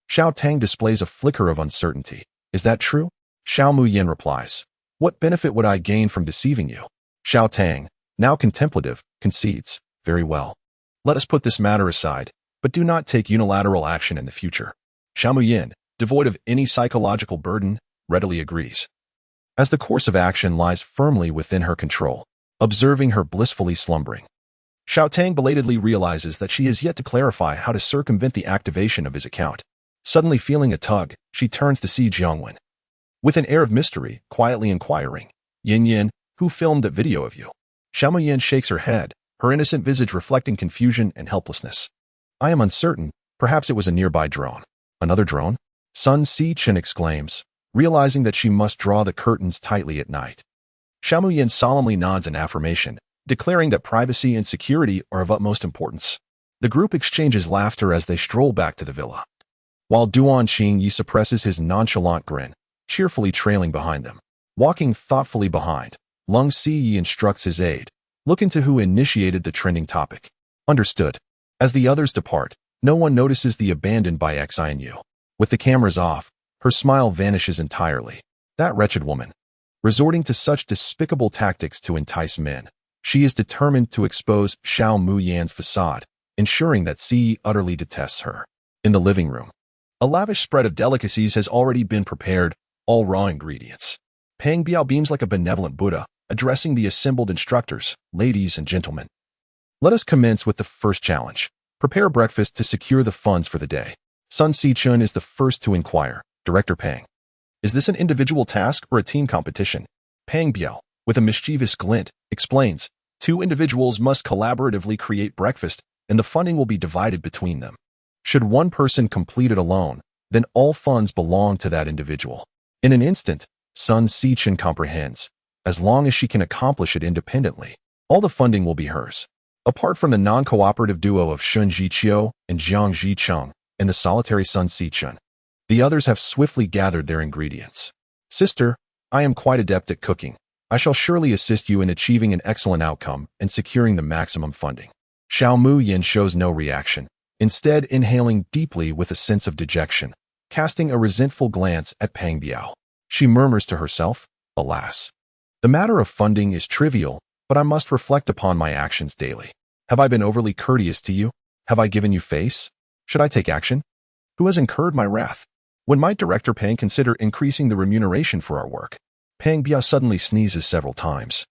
Xiao Tang displays a flicker of uncertainty. Is that true? Xiao Muyin replies, what benefit would I gain from deceiving you? Xiao Tang, now contemplative, concedes, very well. Let us put this matter aside, but do not take unilateral action in the future. Xiao Muyin, devoid of any psychological burden, readily agrees, as the course of action lies firmly within her control. Observing her blissfully slumbering, Xiao Tang belatedly realizes that she has yet to clarify how to circumvent the activation of his account. Suddenly feeling a tug, she turns to see Jiangwen. With an air of mystery, quietly inquiring, Yin Yin, who filmed that video of you? Xiao Muyin shakes her head, her innocent visage reflecting confusion and helplessness. I am uncertain, perhaps it was a nearby drone. Another drone? Sun Si Chen exclaims, realizing that she must draw the curtains tightly at night. Xiao Muyin solemnly nods in affirmation, declaring that privacy and security are of utmost importance. The group exchanges laughter as they stroll back to the villa, while Duan Qingye suppresses his nonchalant grin, cheerfully trailing behind them. Walking thoughtfully behind, Lung Siyi instructs his aide, look into who initiated the trending topic. Understood. As the others depart, no one notices the abandoned by Xianyu. With the cameras off, her smile vanishes entirely. That wretched woman. Resorting to such despicable tactics to entice men, she is determined to expose Xiao Muyan's facade, ensuring that Ci utterly detests her. In the living room, a lavish spread of delicacies has already been prepared, all raw ingredients. Peng Biao beams like a benevolent Buddha, addressing the assembled instructors, ladies and gentlemen. Let us commence with the first challenge. Prepare breakfast to secure the funds for the day. Sun Sichun is the first to inquire. Director Peng. Is this an individual task or a team competition? Peng Biao, with a mischievous glint, explains, 2 individuals must collaboratively create breakfast, and the funding will be divided between them. Should one person complete it alone, then all funds belong to that individual. In an instant, Sun Sichun comprehends. As long as she can accomplish it independently, all the funding will be hers. Apart from the non-cooperative duo of Shun Jiqiu and Jiang Jicheng and the solitary Sun Sichun, the others have swiftly gathered their ingredients. Sister, I am quite adept at cooking. I shall surely assist you in achieving an excellent outcome and securing the maximum funding. Xiao Muyan shows no reaction, instead inhaling deeply with a sense of dejection, casting a resentful glance at Peng Biao. She murmurs to herself, alas. The matter of funding is trivial, but I must reflect upon my actions daily. Have I been overly courteous to you? Have I given you face? Should I take action? Who has incurred my wrath? When might Director Peng consider increasing the remuneration for our work? Peng Biao suddenly sneezes several times,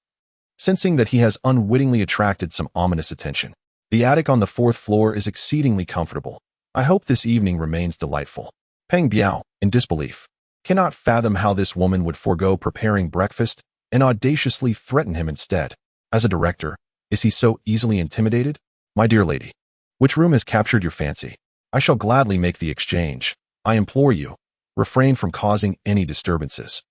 sensing that he has unwittingly attracted some ominous attention. The attic on the 4th floor is exceedingly comfortable. I hope this evening remains delightful. Peng Biao, in disbelief, cannot fathom how this woman would forego preparing breakfast and audaciously threaten him instead. As a director, is he so easily intimidated? My dear lady, which room has captured your fancy? I shall gladly make the exchange. I implore you, refrain from causing any disturbances.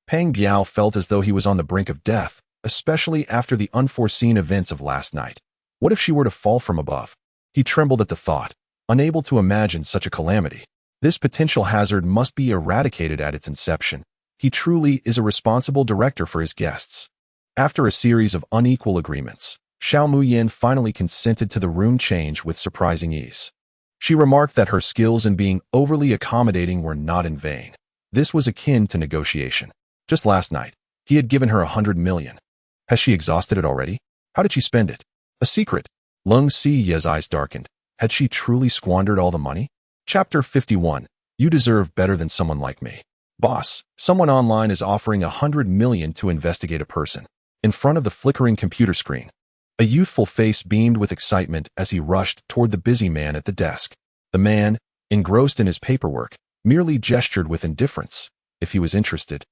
Peng Biao felt as though he was on the brink of death, especially after the unforeseen events of last night. What if she were to fall from above? He trembled at the thought, unable to imagine such a calamity. This potential hazard must be eradicated at its inception. He truly is a responsible director for his guests. After a series of unequal agreements, Xiao Muyan finally consented to the room change with surprising ease. She remarked that her skills in being overly accommodating were not in vain. This was akin to negotiation. Just last night, he had given her 100 million. Has she exhausted it already? How did she spend it? A secret. Lung Siye's eyes darkened. Had she truly squandered all the money? Chapter 51. You deserve better than someone like me. Boss, someone online is offering 100 million to investigate a person. In front of the flickering computer screen, a youthful face beamed with excitement as he rushed toward the busy man at the desk. The man, engrossed in his paperwork, merely gestured with indifference. If he was interested,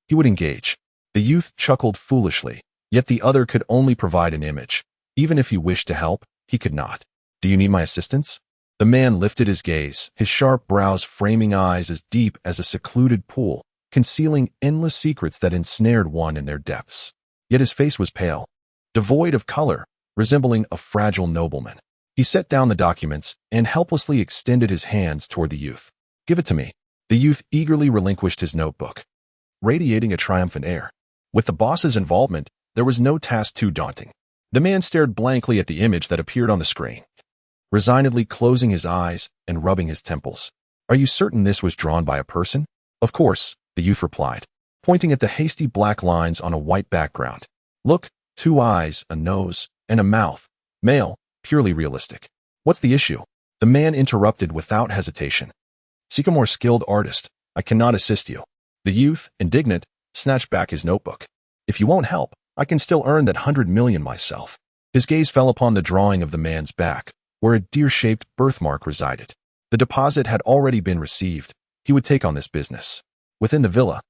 he would engage. The youth chuckled foolishly, yet the other could only provide an image. Even if he wished to help, he could not. Do you need my assistance? The man lifted his gaze, his sharp brows framing eyes as deep as a secluded pool, concealing endless secrets that ensnared one in their depths. Yet his face was pale, devoid of color, resembling a fragile nobleman. He set down the documents and helplessly extended his hands toward the youth. Give it to me. The youth eagerly relinquished his notebook, radiating a triumphant air. With the boss's involvement, there was no task too daunting. The man stared blankly at the image that appeared on the screen, resignedly closing his eyes and rubbing his temples. Are you certain this was drawn by a person? Of course, the youth replied, pointing at the hasty black lines on a white background. Look, 2 eyes, a nose, and a mouth. Male, purely realistic. What's the issue? The man interrupted without hesitation. Seek a more skilled artist. I cannot assist you. The youth, indignant, snatched back his notebook. If you won't help, I can still earn that 100 million myself. His gaze fell upon the drawing of the man's back, where a deer-shaped birthmark resided. The deposit had already been received. He would take on this business. Within the villa,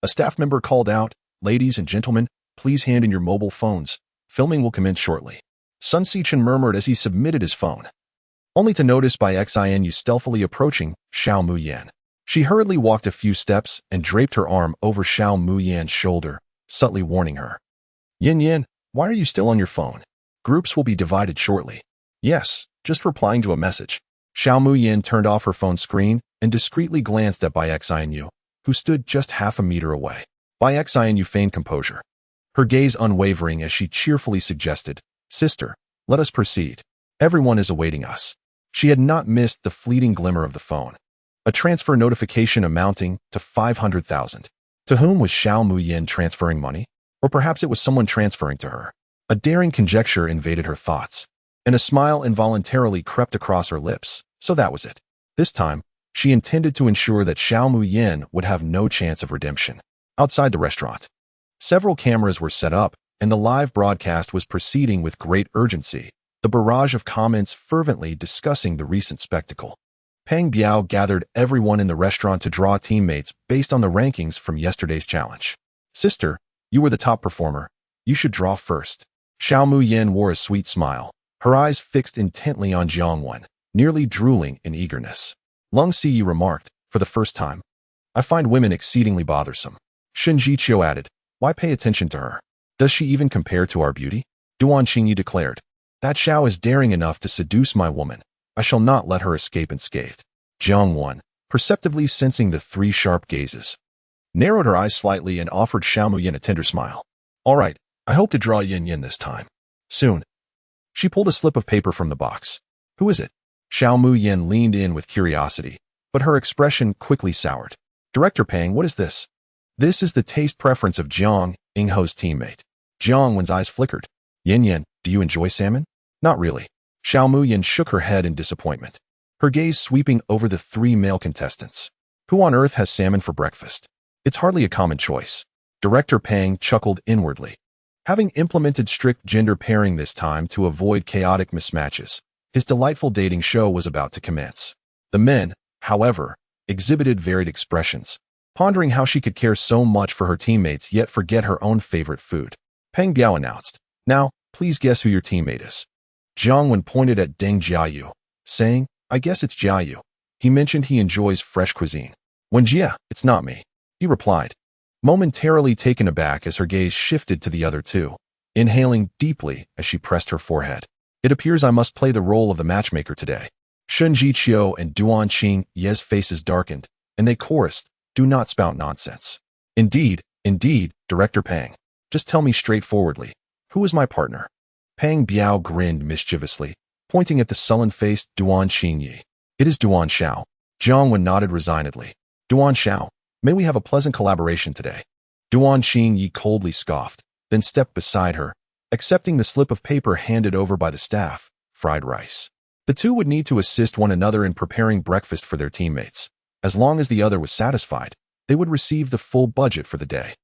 a staff member called out, Ladies and gentlemen, please hand in your mobile phones. Filming will commence shortly. Sun Sichun murmured as he submitted his phone, only to notice by Xianyu stealthily approaching Xiao Muyan. She hurriedly walked a few steps and draped her arm over Xiao Muyan's shoulder, subtly warning her. Yin, why are you still on your phone? Groups will be divided shortly. Yes, just replying to a message. Xiao Muyan turned off her phone screen and discreetly glanced at Bai Xianyu, who stood just half a meter away. Bai Xianyu feigned composure, her gaze unwavering as she cheerfully suggested, Sister, let us proceed. Everyone is awaiting us. She had not missed the fleeting glimmer of the phone. A transfer notification amounting to 500,000. To whom was Xiao Muyin transferring money? Or perhaps it was someone transferring to her. A daring conjecture invaded her thoughts, and a smile involuntarily crept across her lips. So that was it. This time, she intended to ensure that Xiao Muyin would have no chance of redemption. Outside the restaurant, several cameras were set up, and the live broadcast was proceeding with great urgency, the barrage of comments fervently discussing the recent spectacle. Peng Biao gathered everyone in the restaurant to draw teammates based on the rankings from yesterday's challenge. Sister, you were the top performer. You should draw first. Xiao Muyin wore a sweet smile, her eyes fixed intently on Jiang Wen, nearly drooling in eagerness. Lung Ziyi remarked, for the first time, I find women exceedingly bothersome. Shen Jiqiu added, why pay attention to her? Does she even compare to our beauty? Duan Qingyi declared, that Xiao is daring enough to seduce my woman. I shall not let her escape unscathed. Jiang Wen, perceptibly sensing the three sharp gazes, narrowed her eyes slightly and offered Xiao Muyin a tender smile. All right, I hope to draw Yin Yin this time. Soon. She pulled a slip of paper from the box. Who is it? Xiao Muyin leaned in with curiosity, but her expression quickly soured. Director Peng, what is this? This is the taste preference of Jiang, Ingho's teammate. Jiang Wen's eyes flickered. Yin Yin, do you enjoy salmon? Not really. Xiao Muyin shook her head in disappointment, her gaze sweeping over the three male contestants. Who on earth has salmon for breakfast? It's hardly a common choice. Director Peng chuckled inwardly. Having implemented strict gender pairing this time to avoid chaotic mismatches, his delightful dating show was about to commence. The men, however, exhibited varied expressions, pondering how she could care so much for her teammates yet forget her own favorite food. Peng Biao announced, now, please guess who your teammate is. Jiang Wen pointed at Deng Jiayu, saying, I guess it's Jiayu. He mentioned he enjoys fresh cuisine. Wen Jia, it's not me. He replied, momentarily taken aback as her gaze shifted to the other two, inhaling deeply as she pressed her forehead. It appears I must play the role of the matchmaker today. Shen Jiqiu and Duan Qingyi's faces darkened, and they chorused, do not spout nonsense. Indeed, Director Peng. Just tell me straightforwardly, who is my partner? Peng Biao grinned mischievously, pointing at the sullen-faced Duan Qingyi. It is Duan Xiao. Jiang Wen nodded resignedly. Duan Xiao, may we have a pleasant collaboration today? Duan Qingyi coldly scoffed, then stepped beside her, accepting the slip of paper handed over by the staff, fried rice. The two would need to assist one another in preparing breakfast for their teammates. As long as the other was satisfied, they would receive the full budget for the day.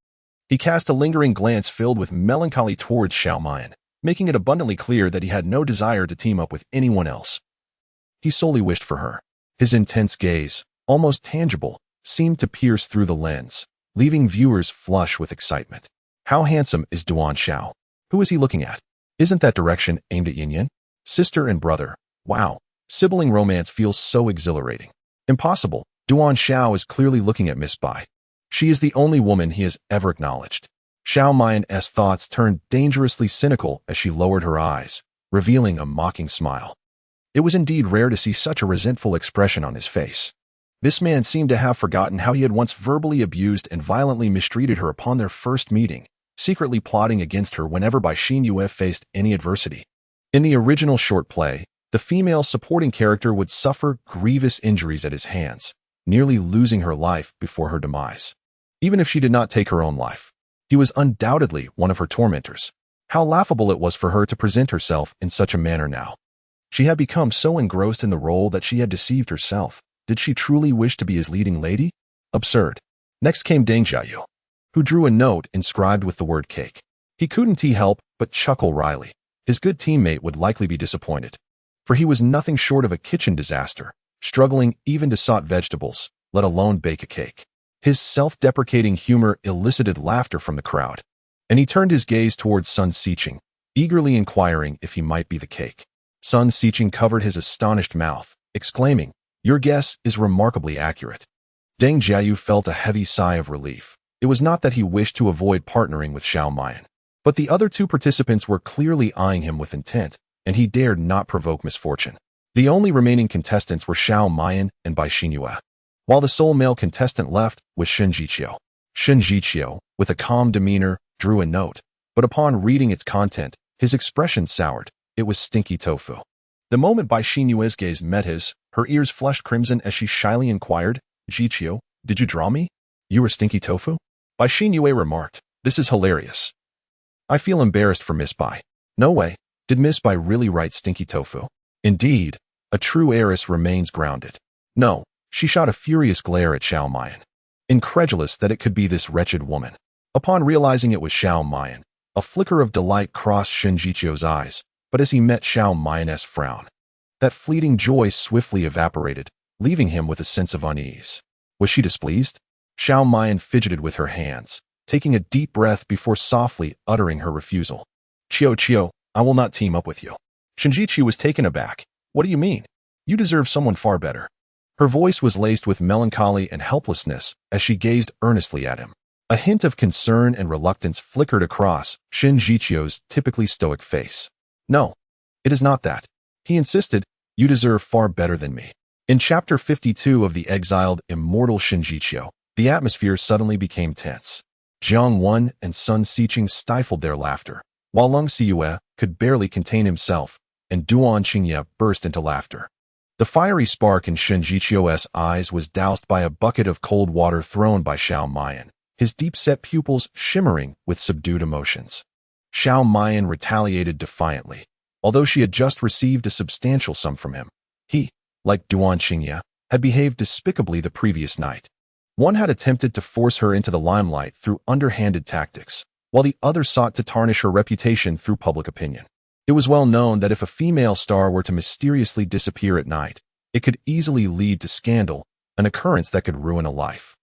He cast a lingering glance filled with melancholy towards Xiao Muyin, making it abundantly clear that he had no desire to team up with anyone else. He solely wished for her. His intense gaze, almost tangible, seemed to pierce through the lens, leaving viewers flush with excitement. How handsome is Duan Xiao? Who is he looking at? Isn't that direction aimed at Yin Yin? Sister and brother. Wow, sibling romance feels so exhilarating. Impossible. Duan Xiao is clearly looking at Miss Bai. She is the only woman he has ever acknowledged. Xiao Muyin's thoughts turned dangerously cynical as she lowered her eyes, revealing a mocking smile. It was indeed rare to see such a resentful expression on his face. This man seemed to have forgotten how he had once verbally abused and violently mistreated her upon their first meeting, secretly plotting against her whenever Bai Xinyue faced any adversity. In the original short play, the female supporting character would suffer grievous injuries at his hands, nearly losing her life before her demise. Even if she did not take her own life, he was undoubtedly one of her tormentors. How laughable it was for her to present herself in such a manner now. She had become so engrossed in the role that she had deceived herself. Did she truly wish to be his leading lady? Absurd. Next came Deng Jiayu, who drew a note inscribed with the word cake. He couldn't help but chuckle wryly. His good teammate would likely be disappointed, for he was nothing short of a kitchen disaster, struggling even to sort vegetables, let alone bake a cake. His self-deprecating humor elicited laughter from the crowd, and he turned his gaze towards Sun Xiqing, eagerly inquiring if he might be the cake. Sun Xiqing covered his astonished mouth, exclaiming, your guess is remarkably accurate. Deng Jiayu felt a heavy sigh of relief. It was not that he wished to avoid partnering with Xiao Muyin, but the other two participants were clearly eyeing him with intent, and he dared not provoke misfortune. The only remaining contestants were Xiao Muyin and Bai Xinyue, while the sole male contestant left was Shen Jiqiu. Shen Jiqiu, with a calm demeanor, drew a note, but upon reading its content, his expression soured. It was stinky tofu. The moment Bai Xinyue's gaze met his, her ears flushed crimson as she shyly inquired, "Jiqiu, did you draw me? You were Stinky Tofu?" Bai Xinyue remarked, "This is hilarious. I feel embarrassed for Miss Bai." No way. Did Miss Bai really write Stinky Tofu? Indeed, a true heiress remains grounded. No, she shot a furious glare at Xiao Mayan, incredulous that it could be this wretched woman. Upon realizing it was Xiao Mayan, a flicker of delight crossed Shen Jiqiu's eyes, but as he met Xiao Mayan's frown, that fleeting joy swiftly evaporated, leaving him with a sense of unease. Was she displeased? Xiao Mayan fidgeted with her hands, taking a deep breath before softly uttering her refusal. "Chiu, I will not team up with you." Shen Jiqiu was taken aback. "What do you mean? You deserve someone far better." Her voice was laced with melancholy and helplessness as she gazed earnestly at him. A hint of concern and reluctance flickered across Shen Jiqiu's typically stoic face. "No, it is not that." He insisted, "You deserve far better than me." In Chapter 52 of the exiled, immortal Shen Jiqiu, the atmosphere suddenly became tense. Jiang Wen and Sun Xiqing stifled their laughter, while Lung Xiyue could barely contain himself, and Duan Qingye burst into laughter. The fiery spark in Shen Jiqiu's eyes was doused by a bucket of cold water thrown by Xiao Mayan, his deep-set pupils shimmering with subdued emotions. Xiao Mayan retaliated defiantly. Although she had just received a substantial sum from him, he, like Duan Qingye, had behaved despicably the previous night. One had attempted to force her into the limelight through underhanded tactics, while the other sought to tarnish her reputation through public opinion. It was well known that if a female star were to mysteriously disappear at night, it could easily lead to scandal, an occurrence that could ruin a life.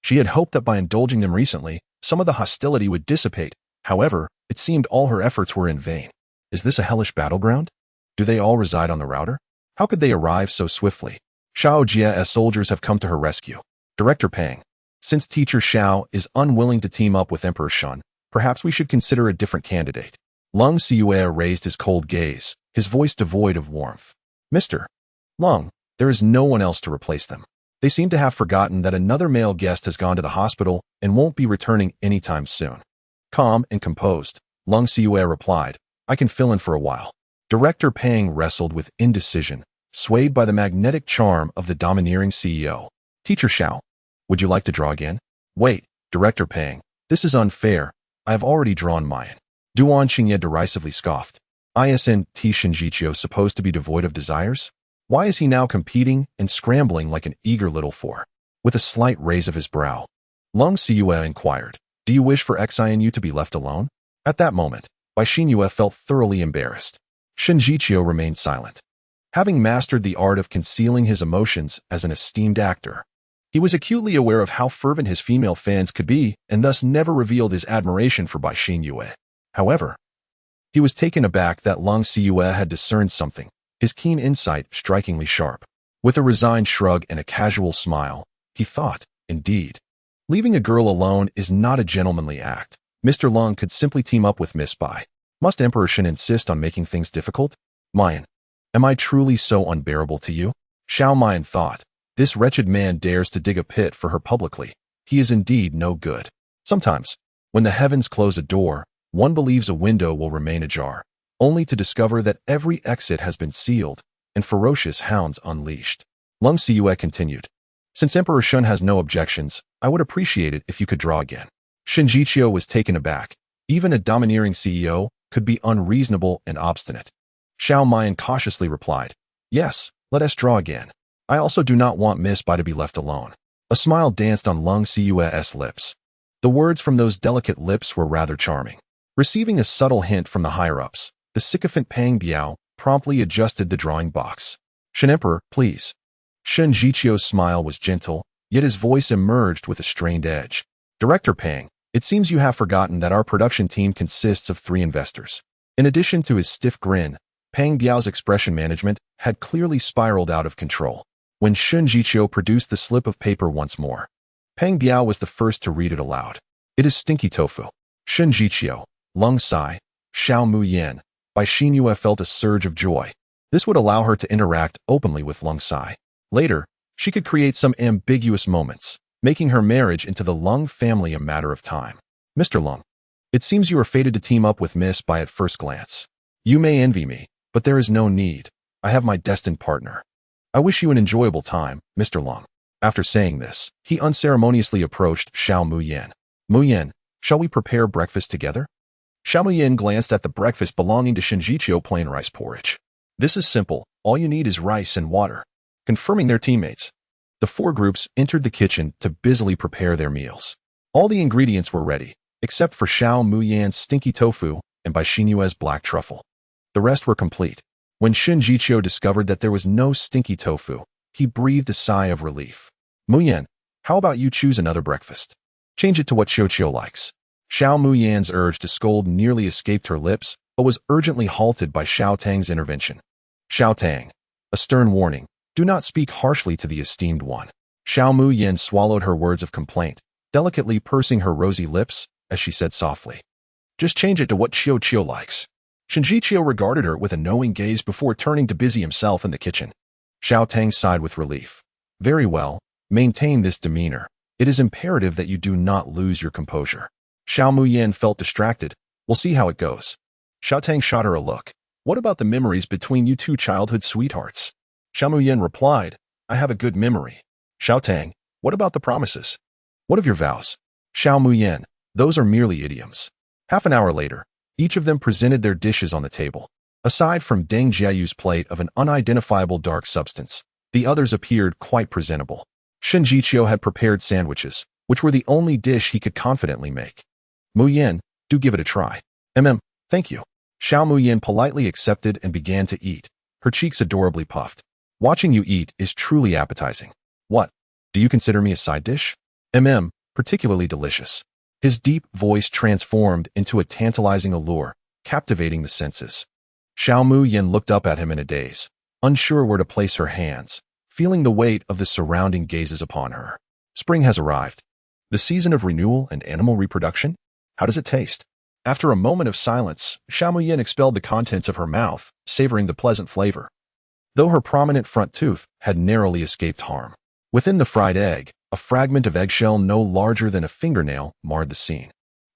She had hoped that by indulging them recently, some of the hostility would dissipate. However, it seemed all her efforts were in vain. Is this a hellish battleground? Do they all reside on the router? How could they arrive so swiftly? Xiao Jie's soldiers have come to her rescue. Director Pang, since Teacher Xiao is unwilling to team up with Emperor Shun, perhaps we should consider a different candidate. Lung Xiyue raised his cold gaze, his voice devoid of warmth. Mr. Lung, there is no one else to replace them. They seem to have forgotten that another male guest has gone to the hospital and won't be returning anytime soon. Calm and composed, Lung Xiyue replied, I can fill in for a while. Director Pang wrestled with indecision, swayed by the magnetic charm of the domineering CEO. Teacher Xiao, would you like to draw again? Wait, Director Pang, this is unfair. I have already drawn mine. Duan Qingye derisively scoffed. Isn't Shen Jiqiu supposed to be devoid of desires? Why is he now competing and scrambling like an eager little four? With a slight raise of his brow, Lung Xiyue inquired, do you wish for Xinu to be left alone? At that moment, Bai Xinyue felt thoroughly embarrassed. Shen Jiqiu remained silent. Having mastered the art of concealing his emotions as an esteemed actor, he was acutely aware of how fervent his female fans could be and thus never revealed his admiration for Bai Xinyue. However, he was taken aback that Lung Xiyue had discerned something, his keen insight strikingly sharp. With a resigned shrug and a casual smile, he thought, indeed, leaving a girl alone is not a gentlemanly act. Mr. Lung could simply team up with Miss Bai. Must Emperor Shen insist on making things difficult? Mayan, am I truly so unbearable to you? Xiao Mayan thought, this wretched man dares to dig a pit for her publicly. He is indeed no good. Sometimes, when the heavens close a door, one believes a window will remain ajar, only to discover that every exit has been sealed and ferocious hounds unleashed. Lung Xiyue continued, since Emperor Shun has no objections, I would appreciate it if you could draw again. Shen Jiqiu was taken aback. Even a domineering CEO could be unreasonable and obstinate. Xiao Mayan cautiously replied, yes, let us draw again. I also do not want Miss Bai to be left alone. A smile danced on Lung Xiyue's lips. The words from those delicate lips were rather charming. Receiving a subtle hint from the higher-ups, the sycophant Pang Biao promptly adjusted the drawing box. Shen Emperor, please. Shen Jiqiu's smile was gentle, yet his voice emerged with a strained edge. Director Pang, it seems you have forgotten that our production team consists of 3 investors. In addition to his stiff grin, Pang Biao's expression management had clearly spiraled out of control. When Shen Jiqiu produced the slip of paper once more, Pang Biao was the first to read it aloud. It is Stinky Tofu. Shen Jiqiu, Lung Sai, Xiao Muyan. Bai Xinyue felt a surge of joy. This would allow her to interact openly with Lung Sai. Later, she could create some ambiguous moments, making her marriage into the Lung family a matter of time. Mr. Lung, it seems you are fated to team up with Miss Bai at first glance. You may envy me, but there is no need. I have my destined partner. I wish you an enjoyable time, Mr. Long. After saying this, he unceremoniously approached Xiao Muyan. Muyan, shall we prepare breakfast together? Xiao Muyan glanced at the breakfast belonging to Shinjichio plain rice porridge. This is simple, all you need is rice and water. Confirming their teammates, the four groups entered the kitchen to busily prepare their meals. All the ingredients were ready, except for Xiao Muyan's stinky tofu and Bai Xinyue's black truffle. The rest were complete. When Shinjichio discovered that there was no stinky tofu, he breathed a sigh of relief. Muyan, how about you choose another breakfast? Change it to what Xiao likes. Xiao Muyan's urge to scold nearly escaped her lips, but was urgently halted by Xiao Tang's intervention. Xiao Tang, a stern warning, do not speak harshly to the esteemed one. Xiao Muyan swallowed her words of complaint, delicately pursing her rosy lips, as she said softly. Just change it to what Xiao likes. Shinjichio regarded her with a knowing gaze before turning to busy himself in the kitchen. Xiao Tang sighed with relief. Very well, maintain this demeanor. It is imperative that you do not lose your composure. Xiao Muyan felt distracted. We'll see how it goes. Xiao Tang shot her a look. What about the memories between you two childhood sweethearts? Xiao Muyan replied, I have a good memory. Xiao Tang, what about the promises? What of your vows? Xiao Muyan, those are merely idioms. Half an hour later, each of them presented their dishes on the table. Aside from Deng Jiayu's plate of an unidentifiable dark substance, the others appeared quite presentable. Shinjichio had prepared sandwiches, which were the only dish he could confidently make. Muyan, do give it a try. Thank you. Xiao Muyan politely accepted and began to eat, her cheeks adorably puffed. Watching you eat is truly appetizing. What? Do you consider me a side dish? Particularly delicious. His deep voice transformed into a tantalizing allure, captivating the senses. Xiao Muyan looked up at him in a daze, unsure where to place her hands, feeling the weight of the surrounding gazes upon her. Spring has arrived. The season of renewal and animal reproduction? How does it taste? After a moment of silence, Xiao Muyan expelled the contents of her mouth, savoring the pleasant flavor. Though her prominent front tooth had narrowly escaped harm. Within the fried egg, a fragment of eggshell no larger than a fingernail marred the scene.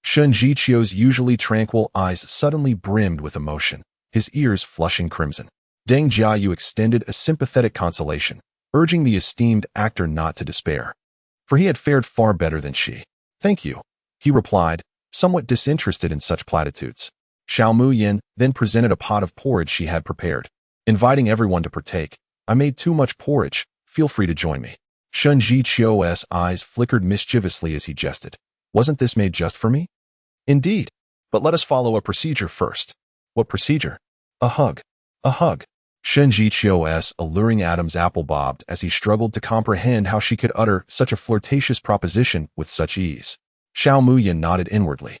Shinjichio's usually tranquil eyes suddenly brimmed with emotion, his ears flushing crimson. Deng Jiayu extended a sympathetic consolation, urging the esteemed actor not to despair. For he had fared far better than she. Thank you, he replied, somewhat disinterested in such platitudes. Xiao Muyan then presented a pot of porridge she had prepared, inviting everyone to partake. I made too much porridge, feel free to join me. Shinjichio's eyes flickered mischievously as he jested. Wasn't this made just for me? Indeed. But let us follow a procedure first. What procedure? A hug. A hug. Shinjichio's alluring Adam's apple bobbed as he struggled to comprehend how she could utter such a flirtatious proposition with such ease. Xiao Muyan nodded inwardly,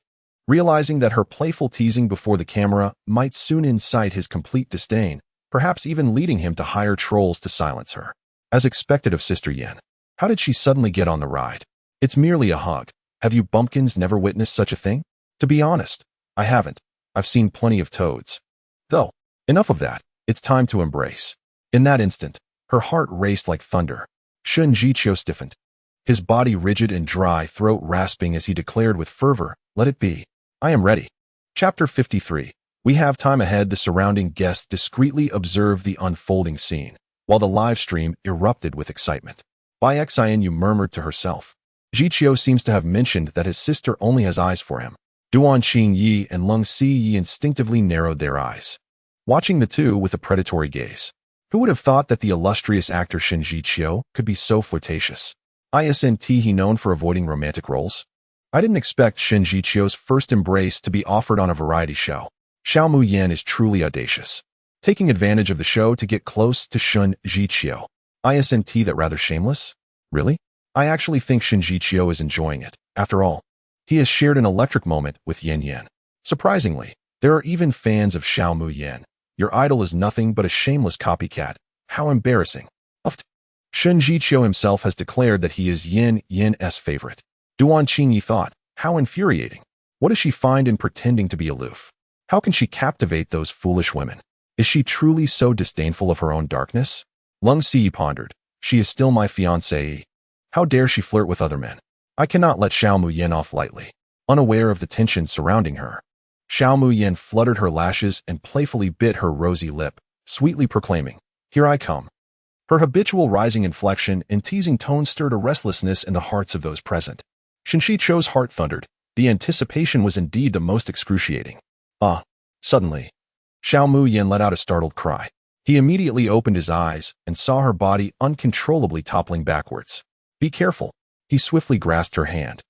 realizing that her playful teasing before the camera might soon incite his complete disdain, perhaps even leading him to hire trolls to silence her. As expected of Sister Yen, how did she suddenly get on the ride? It's merely a hug. Have you bumpkins never witnessed such a thing? To be honest, I haven't. I've seen plenty of toads. Though, enough of that. It's time to embrace. In that instant, her heart raced like thunder. Shinjichio stiffened, his body rigid and dry, throat rasping as he declared with fervor, let it be. I am ready. Chapter 53. We have time ahead. The surrounding guests discreetly observed the unfolding scene, while the live stream erupted with excitement. Bai Xianyu murmured to herself. Jichio seems to have mentioned that his sister only has eyes for him. Duan Qingyi and Lung Siyi instinctively narrowed their eyes, watching the two with a predatory gaze. Who would have thought that the illustrious actor Shinjichio could be so flirtatious? Isn't he known for avoiding romantic roles? I didn't expect Shinjichio's first embrace to be offered on a variety show. Xiao Muyan is truly audacious, taking advantage of the show to get close to Shinjichio. Isn't that rather shameless? Really? I actually think Shinjichio is enjoying it. After all, he has shared an electric moment with Yan Yan. Surprisingly, there are even fans of Xiao Muyan. Your idol is nothing but a shameless copycat. How embarrassing. Uft. Shinjichio himself has declared that he is Yan's favorite. Duan Qingyi thought, how infuriating. What does she find in pretending to be aloof? How can she captivate those foolish women? Is she truly so disdainful of her own darkness? Lung Siyi pondered, she is still my fiancée. How dare she flirt with other men? I cannot let Xiao Muyan off lightly, unaware of the tension surrounding her. Xiao Muyan fluttered her lashes and playfully bit her rosy lip, sweetly proclaiming, "Here I come." Her habitual rising inflection and teasing tone stirred a restlessness in the hearts of those present. Shinjichio's heart thundered. The anticipation was indeed the most excruciating. Ah! Suddenly, Xiao Muyan let out a startled cry. He immediately opened his eyes and saw her body uncontrollably toppling backwards. "Be careful." He swiftly grasped her hand,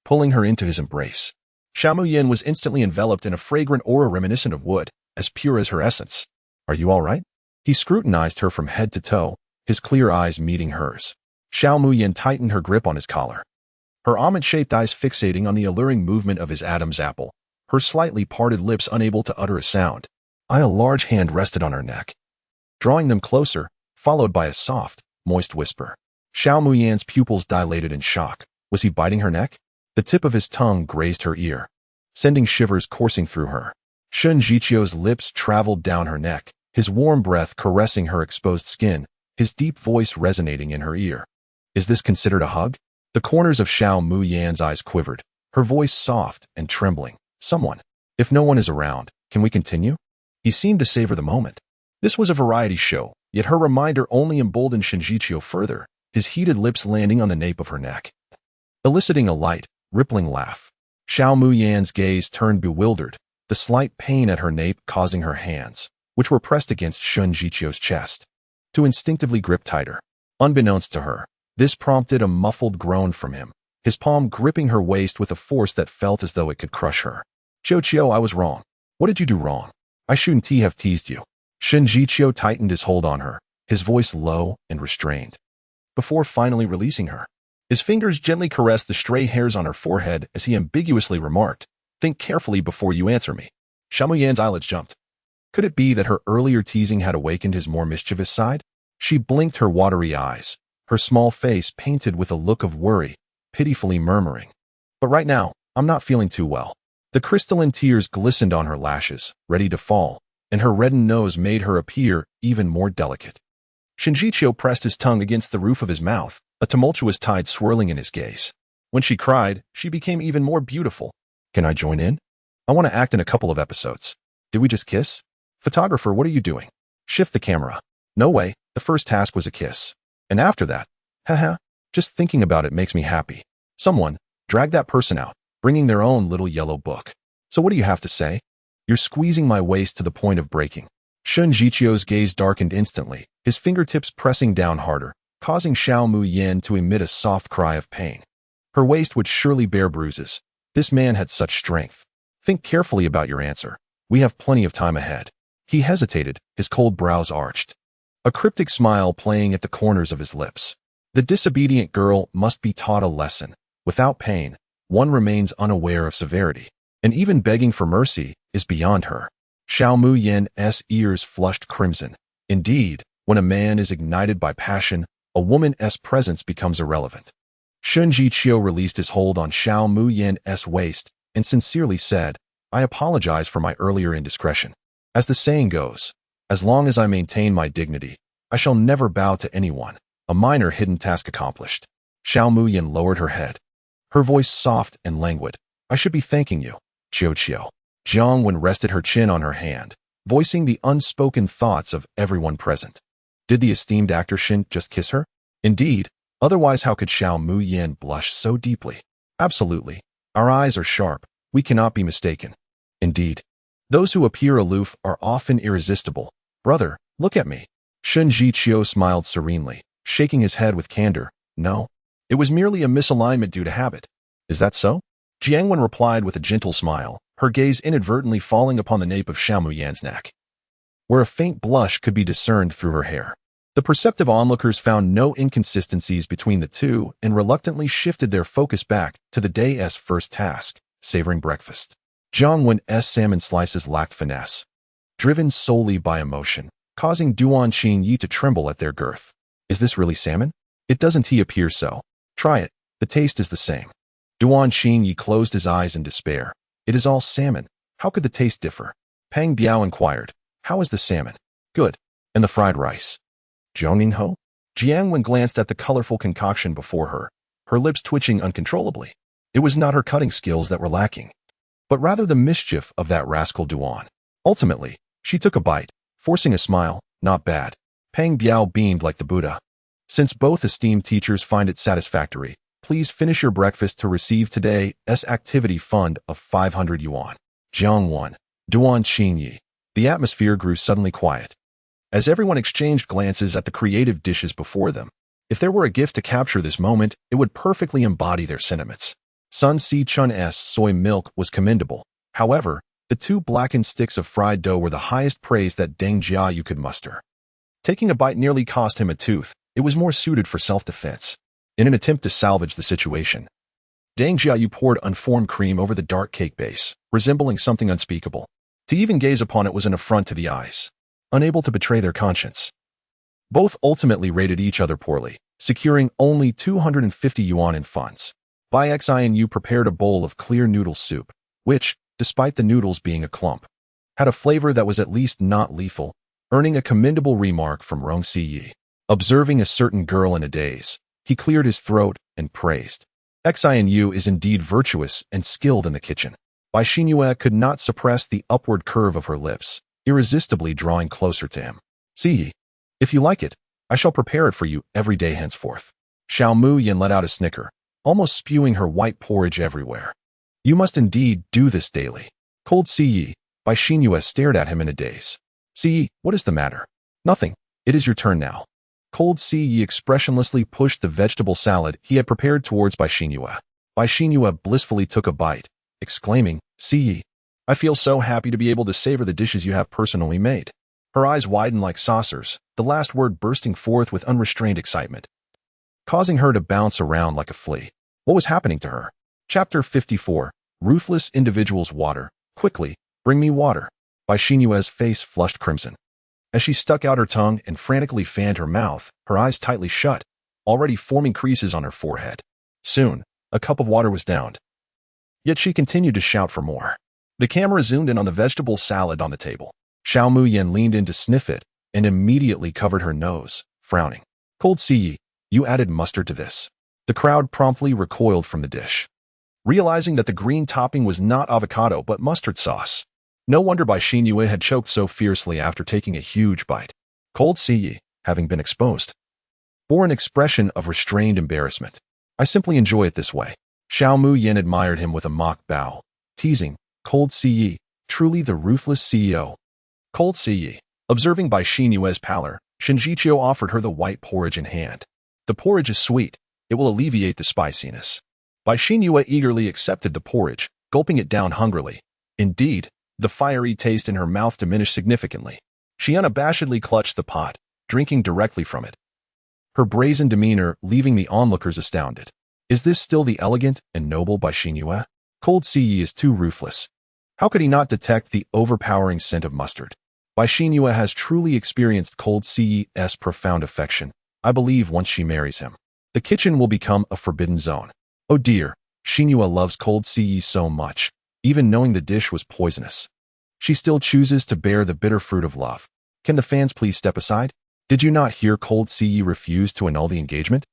pulling her into his embrace. Xiao Muyan was instantly enveloped in a fragrant aura reminiscent of wood, as pure as her essence. "Are you all right?" He scrutinized her from head to toe, his clear eyes meeting hers. Xiao Muyan tightened her grip on his collar, her almond-shaped eyes fixating on the alluring movement of his Adam's apple, her slightly parted lips unable to utter a sound. A large hand rested on her neck, drawing them closer, followed by a soft, moist whisper. Xiao Muyan's pupils dilated in shock. Was he biting her neck? The tip of his tongue grazed her ear, sending shivers coursing through her. Shinjichio's lips traveled down her neck, his warm breath caressing her exposed skin, his deep voice resonating in her ear. "Is this considered a hug?" The corners of Xiao Muyan's eyes quivered, her voice soft and trembling. "Someone. If no one is around, can we continue?" He seemed to savor the moment. This was a variety show, yet her reminder only emboldened Shinjichio further, his heated lips landing on the nape of her neck, eliciting a light, rippling laugh. Xiao Muyan's gaze turned bewildered, the slight pain at her nape causing her hands, which were pressed against Shinjichio's chest, to instinctively grip tighter. Unbeknownst to her, this prompted a muffled groan from him, his palm gripping her waist with a force that felt as though it could crush her. "Chio, I was wrong." "What did you do wrong?" "I shouldn't have teased you." Shinjichio tightened his hold on her, his voice low and restrained, before finally releasing her. His fingers gently caressed the stray hairs on her forehead as he ambiguously remarked, "Think carefully before you answer me." Xiao Muyan's eyelids jumped. Could it be that her earlier teasing had awakened his more mischievous side? She blinked her watery eyes, her small face painted with a look of worry, pitifully murmuring, "But right now, I'm not feeling too well." The crystalline tears glistened on her lashes, ready to fall, and her reddened nose made her appear even more delicate. Shinjichio pressed his tongue against the roof of his mouth, a tumultuous tide swirling in his gaze. When she cried, she became even more beautiful. "Can I join in? I want to act in a couple of episodes." "Did we just kiss?" "Photographer, what are you doing?" "Shift the camera." "No way, the first task was a kiss. And after that, haha, just thinking about it makes me happy." "Someone, drag that person out, bringing their own little yellow book." "So what do you have to say?" "You're squeezing my waist to the point of breaking." Shinjichio's gaze darkened instantly, his fingertips pressing down harder, causing Xiao Muyan to emit a soft cry of pain. Her waist would surely bear bruises. This man had such strength. "Think carefully about your answer. We have plenty of time ahead." He hesitated, his cold brows arched, a cryptic smile playing at the corners of his lips. The disobedient girl must be taught a lesson. Without pain, one remains unaware of severity, and even begging for mercy is beyond her. Xiao Muyan's ears flushed crimson. Indeed, when a man is ignited by passion, a woman's presence becomes irrelevant. Shinjichio released his hold on Xiao Muyan's waist and sincerely said, "I apologize for my earlier indiscretion. As the saying goes, as long as I maintain my dignity, I shall never bow to anyone." A minor hidden task accomplished. Xiao Muyan lowered her head, her voice soft and languid. "I should be thanking you, Chio." Jiang Wen rested her chin on her hand, voicing the unspoken thoughts of everyone present. Did the esteemed actor Shin just kiss her? Indeed, otherwise how could Xiao Muyan blush so deeply? Absolutely. Our eyes are sharp, we cannot be mistaken. Indeed, those who appear aloof are often irresistible. "Brother, look at me." Shinjichio smiled serenely, shaking his head with candor. "No, it was merely a misalignment due to habit." "Is that so?" Jiang Wen replied with a gentle smile, her gaze inadvertently falling upon the nape of Xiao Muyan's neck, where a faint blush could be discerned through her hair. The perceptive onlookers found no inconsistencies between the two and reluctantly shifted their focus back to the day's first task, savoring breakfast. Jiang Wen's salmon slices lacked finesse, driven solely by emotion, causing Duan Qingyi to tremble at their girth. "Is this really salmon?" "It doesn't appear so." "Try it, the taste is the same." Duan Qingyi closed his eyes in despair. "It is all salmon. How could the taste differ?" Pang Biao inquired, "How is the salmon?" "Good. And the fried rice?" "Zhongning-ho?" Jiang Wen glanced at the colorful concoction before her, her lips twitching uncontrollably. It was not her cutting skills that were lacking, but rather the mischief of that rascal Duan. Ultimately, she took a bite, Forcing a smile, not bad. Peng Biao beamed like the Buddha. Since both esteemed teachers find it satisfactory, please finish your breakfast to receive today's activity fund of 500 yuan. Jiang 1. Duan Qingyi. The atmosphere grew suddenly quiet. As everyone exchanged glances at the creative dishes before them, if there were a gift to capture this moment, it would perfectly embody their sentiments. Sun Si Chun's soy milk was commendable. However, the 2 blackened sticks of fried dough were the highest praise that Deng Jiayu could muster. Taking a bite nearly cost him a tooth. It was more suited for self-defense. In an attempt to salvage the situation, Deng Jiayu poured unformed cream over the dark cake base, resembling something unspeakable. To even gaze upon it was an affront to the eyes, unable to betray their conscience. Both ultimately rated each other poorly, securing only 250 yuan in funds. Bai Xianyu prepared a bowl of clear noodle soup, which, despite the noodles being a clump, had a flavor that was at least not lethal, earning a commendable remark from Rong Siyi. Observing a certain girl in a daze, he cleared his throat and praised. Xianyu is indeed virtuous and skilled in the kitchen. Bai Xinyue could not suppress the upward curve of her lips, irresistibly drawing closer to him. See, if you like it, I shall prepare it for you every day henceforth. Xiao Mu Yin let out a snicker, almost spewing her white porridge everywhere. You must indeed do this daily. Cold Siyi. Bai Xinyue stared at him in a daze. Siyi, what is the matter? Nothing. It is your turn now. Cold Siyi expressionlessly pushed the vegetable salad he had prepared towards Bai Xinyue. Bai Xinyue blissfully took a bite, exclaiming, Siyi, I feel so happy to be able to savor the dishes you have personally made. Her eyes widened like saucers, the last word bursting forth with unrestrained excitement, causing her to bounce around like a flea. What was happening to her? Chapter 54. Ruthless Individuals. Water. Quickly, bring me water. Bai Xinyue's face flushed crimson. As she stuck out her tongue and frantically fanned her mouth, her eyes tightly shut, already forming creases on her forehead. Soon, a cup of water was downed. Yet she continued to shout for more. The camera zoomed in on the vegetable salad on the table. Xiao Mu Yin leaned in to sniff it and immediately covered her nose, frowning. Cold Siyi, you added mustard to this. The crowd promptly recoiled from the dish, realizing that the green topping was not avocado but mustard sauce. No wonder Bai Xinyue had choked so fiercely after taking a huge bite. Cold Siyi, having been exposed, bore an expression of restrained embarrassment. I simply enjoy it this way. Xiao Mu Yin admired him with a mock bow, teasing, Cold Siyi, truly the ruthless CEO. Cold Siyi. Observing Bai Xinyue's pallor, Shinjiqiu offered her the white porridge in hand. The porridge is sweet. It will alleviate the spiciness. Bai Xinyue eagerly accepted the porridge, gulping it down hungrily. Indeed, the fiery taste in her mouth diminished significantly. She unabashedly clutched the pot, drinking directly from it, her brazen demeanor leaving the onlookers astounded. Is this still the elegant and noble Bai Xinyue? Cold Siyi is too ruthless. How could he not detect the overpowering scent of mustard? Bai Xinyue has truly experienced Cold Siyi's profound affection. I believe once she marries him, the kitchen will become a forbidden zone. Oh dear, Xinyue loves Cold Siyi so much, even knowing the dish was poisonous. She still chooses to bear the bitter fruit of love. Can the fans please step aside? Did you not hear Cold Siyi refuse to annul the engagement?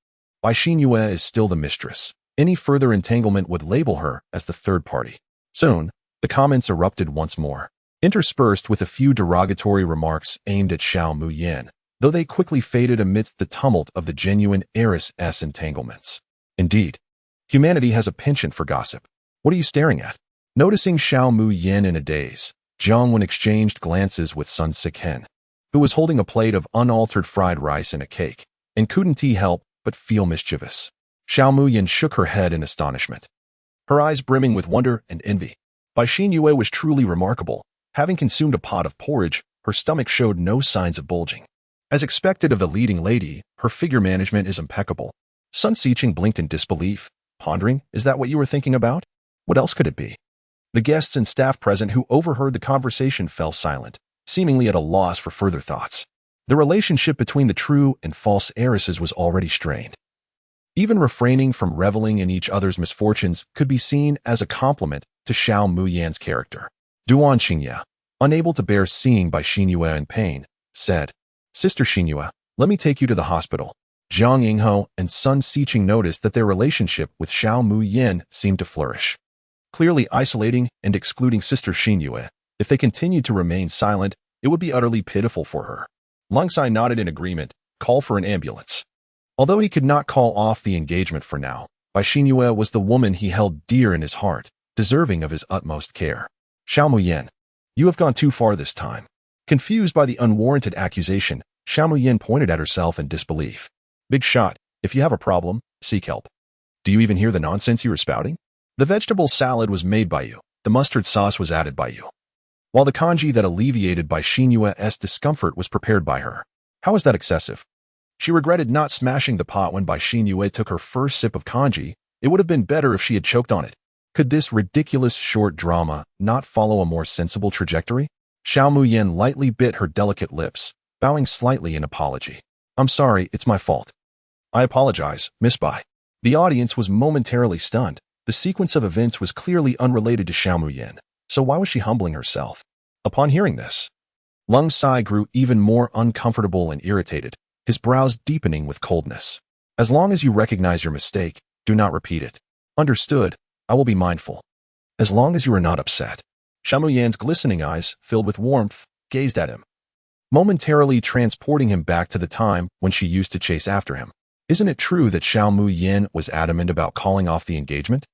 Bai Xinyue is still the mistress. Any further entanglement would label her as the third party. Soon, the comments erupted once more, interspersed with a few derogatory remarks aimed at Xiao Mu Yin, though they quickly faded amidst the tumult of the genuine heiress' entanglements. Indeed, humanity has a penchant for gossip. What are you staring at? Noticing Xiao Mu Yin in a daze, Jiang Wen exchanged glances with Sun Siken, who was holding a plate of unaltered fried rice and a cake, and couldn't he help but feel mischievous. Xiao Mu Yin shook her head in astonishment, her eyes brimming with wonder and envy. Bai Xinyue was truly remarkable. Having consumed a pot of porridge, her stomach showed no signs of bulging. As expected of the leading lady, her figure management is impeccable. Sun Siqing blinked in disbelief, pondering, is that what you were thinking about? What else could it be? The guests and staff present who overheard the conversation fell silent, seemingly at a loss for further thoughts. The relationship between the true and false heiresses was already strained. Even refraining from reveling in each other's misfortunes could be seen as a compliment to Xiao Mu Yan's character. Duan Xingye, unable to bear seeing Bai Xinyue in pain, said, Sister Xinyue, let me take you to the hospital. Zhang Yingho and Sun Siqing noticed that their relationship with Xiao Mu Yin seemed to flourish, clearly isolating and excluding Sister Xinyue. If they continued to remain silent, it would be utterly pitiful for her. Lung Sai nodded in agreement, call for an ambulance. Although he could not call off the engagement for now, Bai Xinyue was the woman he held dear in his heart, deserving of his utmost care. Xiao Muyan, you have gone too far this time. Confused by the unwarranted accusation, Xiao Muyan pointed at herself in disbelief. Big shot, if you have a problem, seek help. Do you even hear the nonsense you were spouting? The vegetable salad was made by you. The mustard sauce was added by you, while the congee that alleviated Bai Xinyue's discomfort was prepared by her. How is that excessive? She regretted not smashing the pot when Bai Xinyue took her first sip of congee. It would have been better if she had choked on it. Could this ridiculous short drama not follow a more sensible trajectory? Xiao Muyan lightly bit her delicate lips, bowing slightly in apology. I'm sorry, it's my fault. I apologize, Miss Bai. The audience was momentarily stunned. The sequence of events was clearly unrelated to Xiao Muyan, so why was she humbling herself? Upon hearing this, Lung Sai grew even more uncomfortable and irritated, his brows deepening with coldness. As long as you recognize your mistake, do not repeat it. Understood, I will be mindful. As long as you are not upset. Xiao Muyan's glistening eyes, filled with warmth, gazed at him, momentarily transporting him back to the time when she used to chase after him. Isn't it true that Xiao Muyan was adamant about calling off the engagement?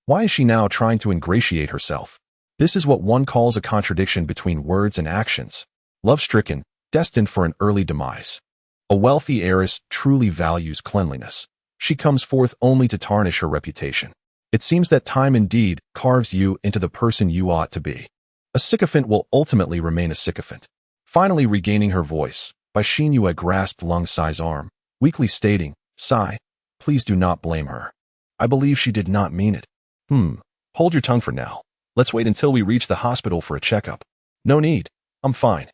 Why is she now trying to ingratiate herself? This is what one calls a contradiction between words and actions. Love-stricken, destined for an early demise. A wealthy heiress truly values cleanliness. She comes forth only to tarnish her reputation. It seems that time indeed carves you into the person you ought to be. A sycophant will ultimately remain a sycophant. Finally regaining her voice, Bai Xinyue grasped Lung Sai's arm, weakly stating, Sai, please do not blame her. I believe she did not mean it. Hold your tongue for now. Let's wait until we reach the hospital for a checkup. No need. I'm fine.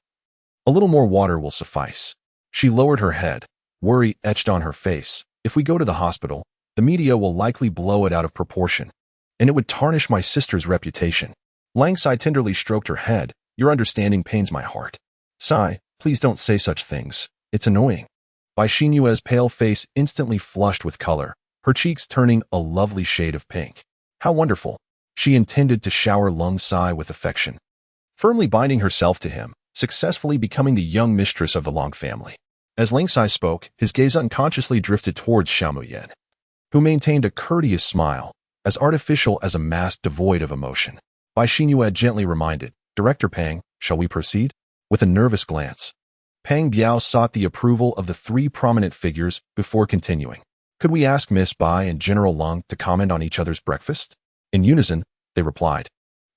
A little more water will suffice. She lowered her head, worry etched on her face. If we go to the hospital, the media will likely blow it out of proportion, and it would tarnish my sister's reputation. Lang Sai tenderly stroked her head. Your understanding pains my heart. Sai, please don't say such things. It's annoying. Bai Xinyue's pale face instantly flushed with color, her cheeks turning a lovely shade of pink. How wonderful. She intended to shower Lung Sai with affection, firmly binding herself to him, successfully becoming the young mistress of the Long family. As Lung Sai spoke, his gaze unconsciously drifted towards Xiao Muyan, who maintained a courteous smile, as artificial as a mask devoid of emotion. Bai Xinyue gently reminded, Director Pang, shall we proceed? With a nervous glance, Pang Biao sought the approval of the three prominent figures before continuing. Could we ask Miss Bai and General Lung to comment on each other's breakfast? In unison, they replied.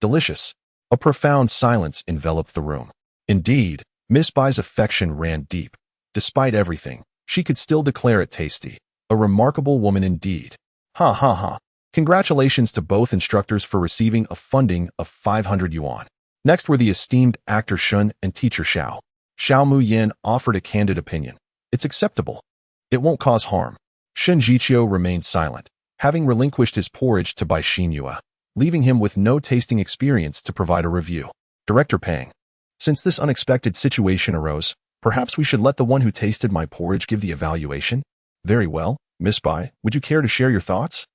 Delicious. A profound silence enveloped the room. Indeed, Miss Bai's affection ran deep. Despite everything, she could still declare it tasty. A remarkable woman indeed. Ha ha ha. Congratulations to both instructors for receiving a funding of 500 yuan. Next were the esteemed actor Shun and teacher Xiao. Xiao Muyan offered a candid opinion. It's acceptable. It won't cause harm. Shen Jiqiu remained silent, having relinquished his porridge to Bai Xinyue, leaving him with no tasting experience to provide a review. Director Pang, since this unexpected situation arose, perhaps we should let the one who tasted my porridge give the evaluation? Very well, Miss Bai, would you care to share your thoughts?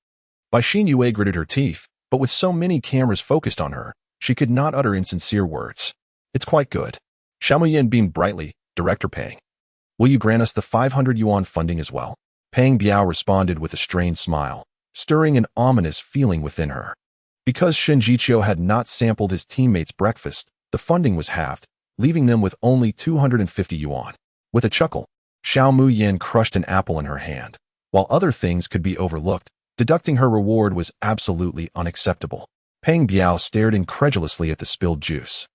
Bai Xinyue gritted her teeth, but with so many cameras focused on her, she could not utter insincere words. It's quite good. Xiao Muyan beamed brightly. Director Pang, will you grant us the 500 yuan funding as well? Pang Biao responded with a strained smile, stirring an ominous feeling within her. Because Shen Jiqiu had not sampled his teammates' breakfast, the funding was halved, leaving them with only 250 yuan. With a chuckle, Xiao Muyan crushed an apple in her hand. While other things could be overlooked, deducting her reward was absolutely unacceptable. Pang Biao stared incredulously at the spilled juice,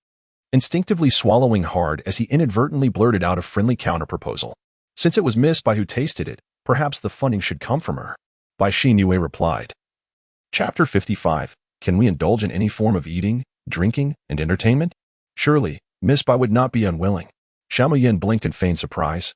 instinctively swallowing hard as he inadvertently blurted out a friendly counterproposal. Since it was Miss Bai who tasted it, perhaps the funding should come from her. Bai Xinyue replied. Chapter 55. Can we indulge in any form of eating, drinking, and entertainment? Surely, Miss Bai would not be unwilling. Xiao Muyan blinked in feigned surprise,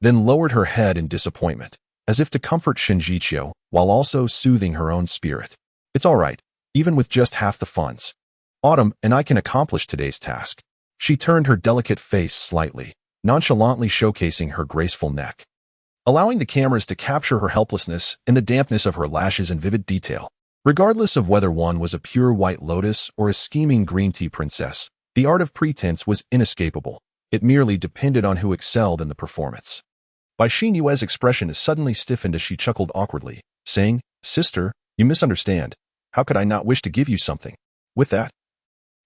then lowered her head in disappointment, as if to comfort Shen Jiqiu, while also soothing her own spirit. It's all right, even with just half the funds. Autumn and I can accomplish today's task. She turned her delicate face slightly, nonchalantly showcasing her graceful neck, allowing the cameras to capture her helplessness and the dampness of her lashes in vivid detail. Regardless of whether one was a pure white lotus or a scheming green tea princess, The art of pretense was inescapable. It merely depended on who excelled in the performance. Bai Xinyue's expression suddenly stiffened as she chuckled awkwardly, saying, "Sister, you misunderstand. How could I not wish to give you something?" With that,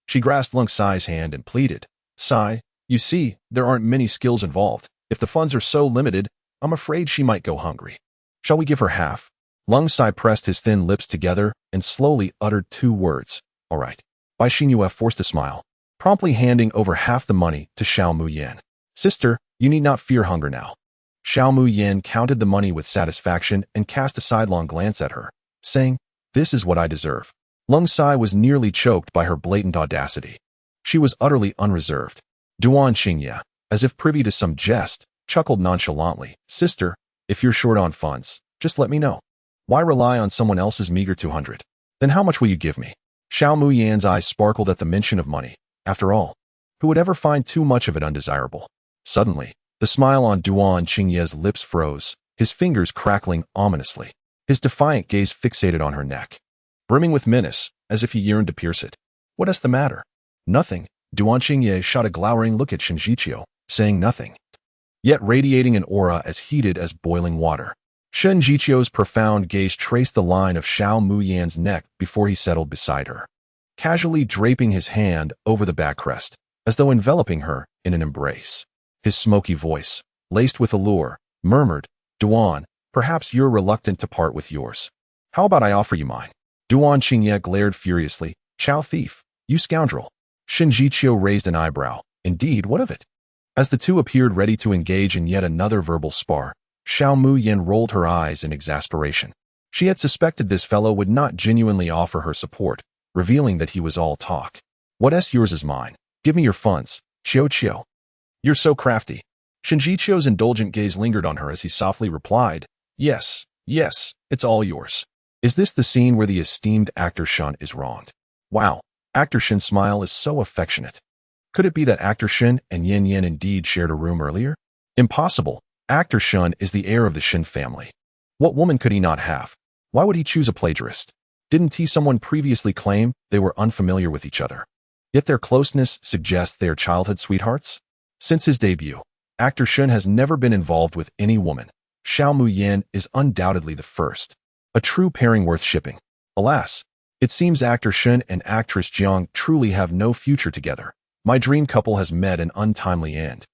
she grasped Lung Sai's hand and pleaded, "Sai, you see, there aren't many skills involved. If the funds are so limited, I'm afraid she might go hungry. Shall we give her half?" Lung Sai pressed his thin lips together and slowly uttered 2 words, "All right." Bai Xinyue forced a smile, promptly handing over half the money to Xiao Muyan. "Sister, you need not fear hunger now." Xiao Muyan counted the money with satisfaction and cast a sidelong glance at her, saying, "This is what I deserve." Lung Sai was nearly choked by her blatant audacity. She was utterly unreserved. Duan Xingye, as if privy to some jest, chuckled nonchalantly, "Sister, if you're short on funds, just let me know. Why rely on someone else's meager 200? Then how much will you give me?" Xiao Muyan's eyes sparkled at the mention of money. After all, who would ever find too much of it undesirable? Suddenly, the smile on Duan Xingye's lips froze, his fingers crackling ominously, his defiant gaze fixated on her neck, brimming with menace, as if he yearned to pierce it. "What is the matter?" "Nothing." Duan Xingye shot a glowering look at Shen Jiqiu, saying nothing, yet radiating an aura as heated as boiling water. Shen Jiqiu's profound gaze traced the line of Xiao Muyan's neck before he settled beside her, casually draping his hand over the backrest, as though enveloping her in an embrace. His smoky voice, laced with allure, murmured, "Duan, perhaps you're reluctant to part with yours. How about I offer you mine?" Duan Xingye glared furiously, "Chao thief, you scoundrel." Shen Jiqiu raised an eyebrow. "Indeed, what of it?" As the two appeared ready to engage in yet another verbal spar, Xiao Muyan rolled her eyes in exasperation. She had suspected this fellow would not genuinely offer her support, revealing that he was all talk. "What's yours is mine. Give me your funds, Qiu." "You're so crafty." Shen Jiqiu's indulgent gaze lingered on her as he softly replied, Yes, it's all yours." Is this the scene where the esteemed actor Shen is wronged? Wow, actor Shen's smile is so affectionate. Could it be that actor Shen and Yin Yin indeed shared a room earlier? Impossible. Actor Shen is the heir of the Shen family. What woman could he not have? Why would he choose a plagiarist? Didn't someone previously claim they were unfamiliar with each other? Yet their closeness suggests they are childhood sweethearts? Since his debut, actor Shen has never been involved with any woman. Xiao Muyan is undoubtedly the first. A true pairing worth shipping. Alas, it seems actor Shen and actress Jiang truly have no future together. My dream couple has met an untimely end.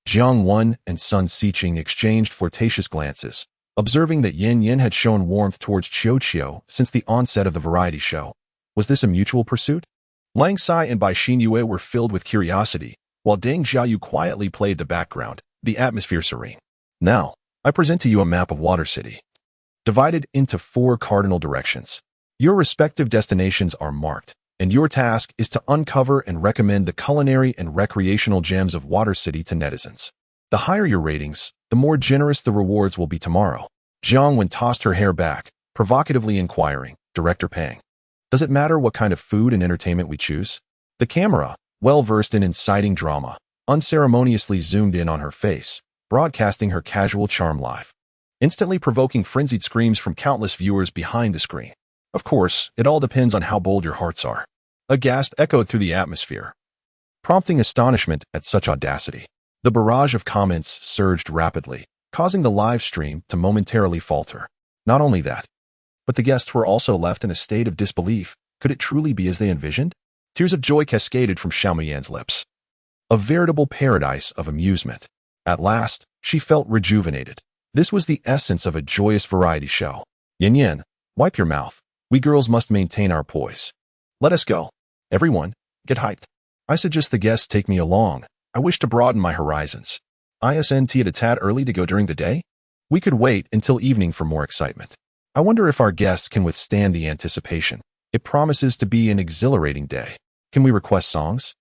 Jiang Wen and Sun Siqing exchanged flirtatious glances, observing that Yin Yin had shown warmth towards Qiu since the onset of the variety show. Was this a mutual pursuit? Lang Sai and Bai Xinyue were filled with curiosity, while Deng Xiaoyu quietly played the background, the atmosphere serene. Now, I present to you a map of Water City, divided into 4 cardinal directions. Your respective destinations are marked, and your task is to uncover and recommend the culinary and recreational gems of Water City to netizens. The higher your ratings, the more generous the rewards will be tomorrow. Jiang Wen tossed her hair back, provocatively inquiring, Director Pang, does it matter what kind of food and entertainment we choose? The camera, well-versed in inciting drama, unceremoniously zoomed in on her face, broadcasting her casual charm live, instantly provoking frenzied screams from countless viewers behind the screen. Of course, it all depends on how bold your hearts are. A gasp echoed through the atmosphere, prompting astonishment at such audacity. The barrage of comments surged rapidly, causing the live stream to momentarily falter. Not only that, but the guests were also left in a state of disbelief. Could it truly be as they envisioned? Tears of joy cascaded from Xiao Muyan's lips. A veritable paradise of amusement. At last, she felt rejuvenated. This was the essence of a joyous variety show. Yin Yin, wipe your mouth. We girls must maintain our poise. Let us go. Everyone, get hyped. I suggest the guests take me along. I wish to broaden my horizons. Isn't it a tad early to go during the day? We could wait until evening for more excitement. I wonder if our guests can withstand the anticipation. It promises to be an exhilarating day. Can we request songs?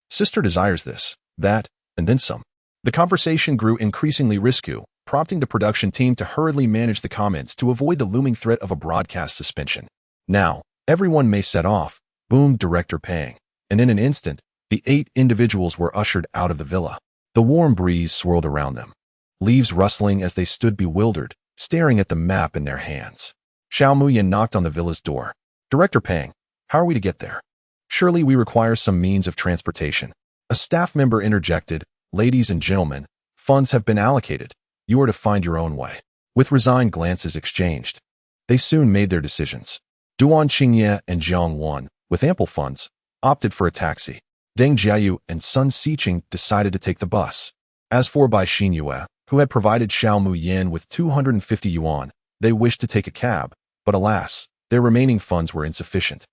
Sister desires this, that, and then some. The conversation grew increasingly risky, prompting the production team to hurriedly manage the comments to avoid the looming threat of a broadcast suspension. Now, everyone may set off, boomed Director Pang, and in an instant, the 8 individuals were ushered out of the villa. The warm breeze swirled around them, leaves rustling as they stood bewildered, staring at the map in their hands. Xiao Muyan knocked on the villa's door. Director Pang, how are we to get there? Surely we require some means of transportation. A staff member interjected, ladies and gentlemen, funds have been allocated. You are to find your own way. With resigned glances exchanged, they soon made their decisions. Duan Qingye and Jiang Wan, with ample funds, opted for a taxi. Deng Jiayu and Sun Siqing decided to take the bus. As for Bai Xinyue, who had provided Xiao Muyin with 250 yuan, they wished to take a cab, but alas, their remaining funds were insufficient,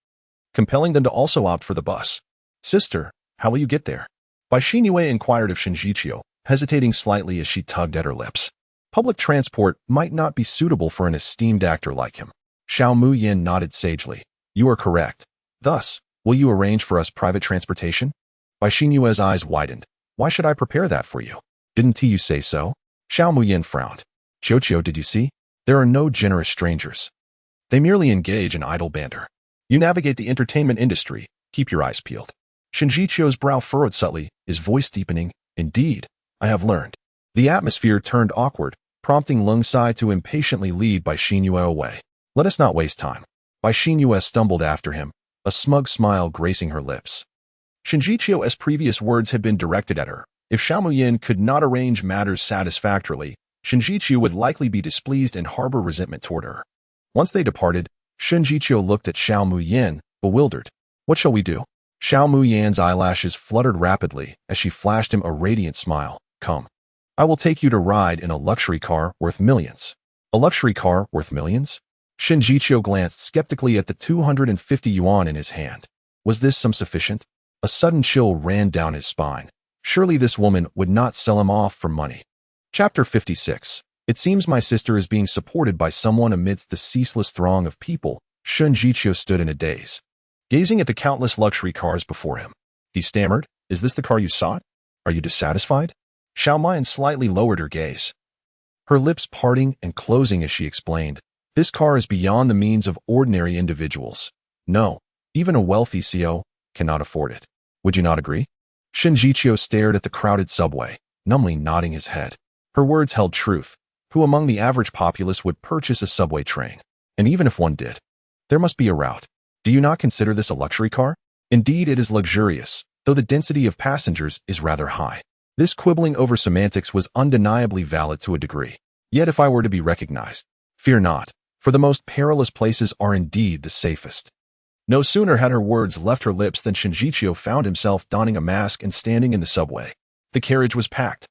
compelling them to also opt for the bus. Sister, how will you get there? Bai Xinyue inquired of Shinjiqiu, hesitating slightly as she tugged at her lips. Public transport might not be suitable for an esteemed actor like him. Xiao Muyin nodded sagely. You are correct. Thus, will you arrange for us private transportation? Bai Xinyue's eyes widened. Why should I prepare that for you? Didn't you say so? Xiao Muyin frowned. Qiuqiu, did you see? There are no generous strangers. They merely engage in idle banter. You navigate the entertainment industry. Keep your eyes peeled. Shinjiqiu's brow furrowed subtly, his voice deepening. Indeed, I have learned. The atmosphere turned awkward, prompting Lung Sai to impatiently lead Bai Xinyue away. Let us not waste time. Bai Xinyue stumbled after him, a smug smile gracing her lips. Shinjiqiu's previous words had been directed at her. If Xiao Muyin could not arrange matters satisfactorily, Shinjiqiu would likely be displeased and harbor resentment toward her. Once they departed, Shinjiqiu looked at Xiao Muyin, bewildered. What shall we do? Xiao Muyin's eyelashes fluttered rapidly as she flashed him a radiant smile. Come. I will take you to ride in a luxury car worth millions. A luxury car worth millions? Shinjiqiu glanced skeptically at the 250 yuan in his hand. Was this some sufficient? A sudden chill ran down his spine. Surely this woman would not sell him off for money. Chapter 56. It seems my sister is being supported by someone amidst the ceaseless throng of people. Shinjiqiu stood in a daze, gazing at the countless luxury cars before him. He stammered, Is this the car you sought? Are you dissatisfied? Xiao Muyin slightly lowered her gaze, her lips parting and closing as she explained, This car is beyond the means of ordinary individuals. No, even a wealthy CEO cannot afford it. Would you not agree? Shinjiqiu stared at the crowded subway, numbly nodding his head. Her words held truth. Who among the average populace would purchase a subway train? And even if one did, there must be a route. Do you not consider this a luxury car? Indeed, it is luxurious, though the density of passengers is rather high. This quibbling over semantics was undeniably valid to a degree. Yet if I were to be recognized, fear not, for the most perilous places are indeed the safest. No sooner had her words left her lips than Shinjiqiu found himself donning a mask and standing in the subway. The carriage was packed,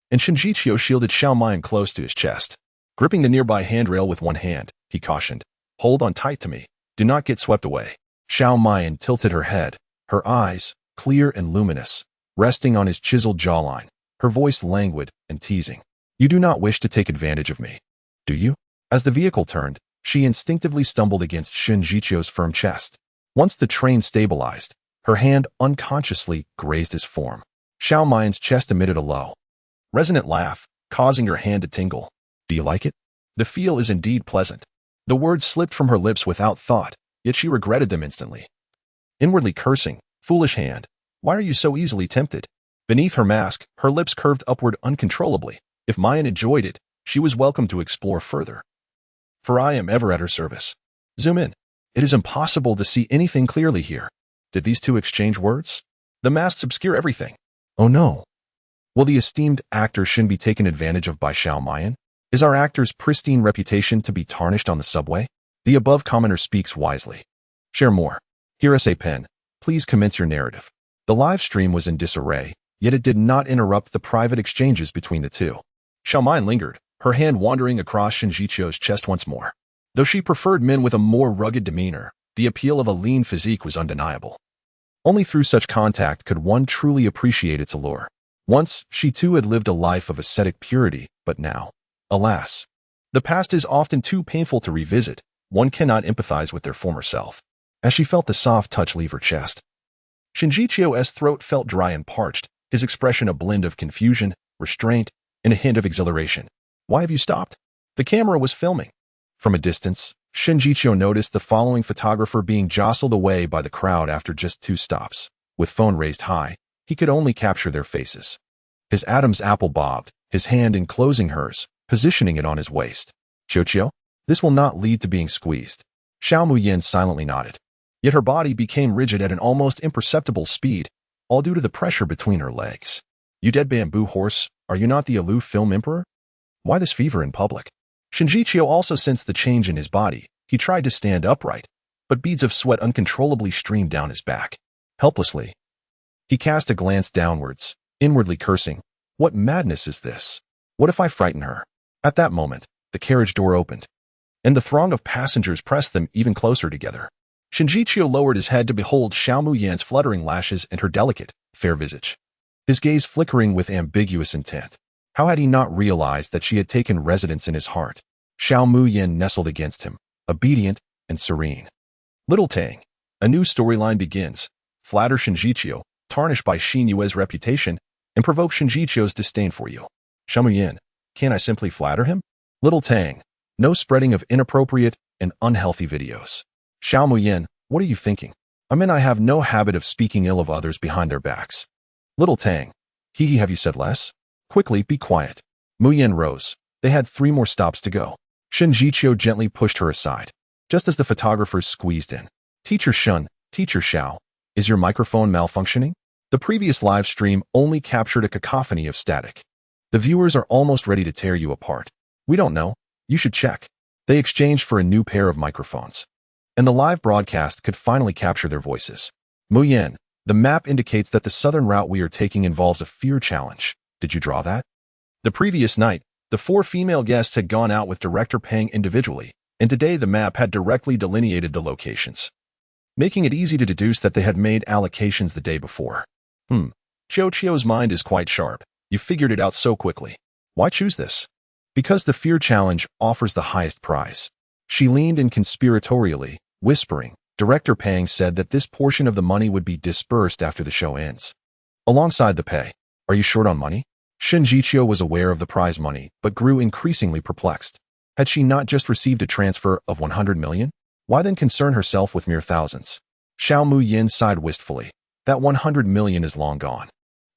and Shinjiqiu shielded Xiao Muyin close to his chest. Gripping the nearby handrail with one hand, he cautioned, Hold on tight to me. Do not get swept away. Xiao Muyin tilted her head, her eyes, clear and luminous, resting on his chiseled jawline, her voice languid and teasing. You do not wish to take advantage of me, do you? As the vehicle turned, she instinctively stumbled against Shinjiqiu's firm chest. Once the train stabilized, her hand unconsciously grazed his form. Xiao Muyin's chest emitted a low, resonant laugh, causing her hand to tingle. Do you like it? The feel is indeed pleasant. The words slipped from her lips without thought, yet she regretted them instantly. Inwardly cursing, foolish hand, why are you so easily tempted? Beneath her mask, her lips curved upward uncontrollably. If Muyin enjoyed it, she was welcome to explore further. For I am ever at her service. Zoom in. It is impossible to see anything clearly here. Did these two exchange words? The masks obscure everything. Oh no. Will the esteemed actor Shin be taken advantage of by Xiao Muyin? Is our actor's pristine reputation to be tarnished on the subway? The above commenter speaks wisely. Share more. Here is a pen. Please commence your narrative. The live stream was in disarray, yet it did not interrupt the private exchanges between the two. Xiao Muyin lingered, her hand wandering across Shinjiqiu's chest once more. Though she preferred men with a more rugged demeanor, the appeal of a lean physique was undeniable. Only through such contact could one truly appreciate its allure. Once, she too had lived a life of ascetic purity, but now, alas, the past is often too painful to revisit. One cannot empathize with their former self. As she felt the soft touch leave her chest, Shinjiqiu's throat felt dry and parched, his expression a blend of confusion, restraint, and a hint of exhilaration. Why have you stopped? The camera was filming. From a distance, Shinjiqiu noticed the following photographer being jostled away by the crowd after just 2 stops. With phone raised high, he could only capture their faces. His Adam's apple bobbed, his hand enclosing hers, positioning it on his waist. Qiuqiu, this will not lead to being squeezed. Xiao Muyin silently nodded. Yet her body became rigid at an almost imperceptible speed, all due to the pressure between her legs. You dead bamboo horse, are you not the aloof film emperor? Why this fever in public? Shinjichio also sensed the change in his body. He tried to stand upright, but beads of sweat uncontrollably streamed down his back. Helplessly, he cast a glance downwards, inwardly cursing, what madness is this? What if I frighten her? At that moment, the carriage door opened, and the throng of passengers pressed them even closer together. Shinjichio lowered his head to behold Xiao Muyan's fluttering lashes and her delicate, fair visage, his gaze flickering with ambiguous intent. How had he not realized that she had taken residence in his heart? Xiao Muyan nestled against him, obedient and serene. Little Tang. A new storyline begins. Flatter Shinjichio, tarnish by Xin Yue's reputation, and provoke Shinjichio's disdain for you. Xiao Muyan. Can't I simply flatter him? Little Tang. No spreading of inappropriate and unhealthy videos. Xiao Muyan. What are you thinking? I have no habit of speaking ill of others behind their backs. Little Tang. Hee, have you said less? Quickly, be quiet. Muyan rose. They had 3 more stops to go. Shinjichio gently pushed her aside, just as the photographers squeezed in. Teacher Shun, Teacher Xiao, is your microphone malfunctioning? The previous live stream only captured a cacophony of static. The viewers are almost ready to tear you apart. We don't know. You should check. They exchanged for a new pair of microphones, and the live broadcast could finally capture their voices. Muyan, the map indicates that the southern route we are taking involves a fear challenge. Did you draw that? The previous night, the 4 female guests had gone out with Director Pang individually, and today the map had directly delineated the locations, making it easy to deduce that they had made allocations the day before. Chio's mind is quite sharp. You figured it out so quickly. Why choose this? Because the fear challenge offers the highest prize. She leaned in conspiratorially, whispering. Director Pang said that this portion of the money would be dispersed after the show ends, alongside the pay. Are you short on money? Shinjichio was aware of the prize money, but grew increasingly perplexed. Had she not just received a transfer of 100 million? Why then concern herself with mere thousands? Xiao Muyan sighed wistfully. That 100 million is long gone.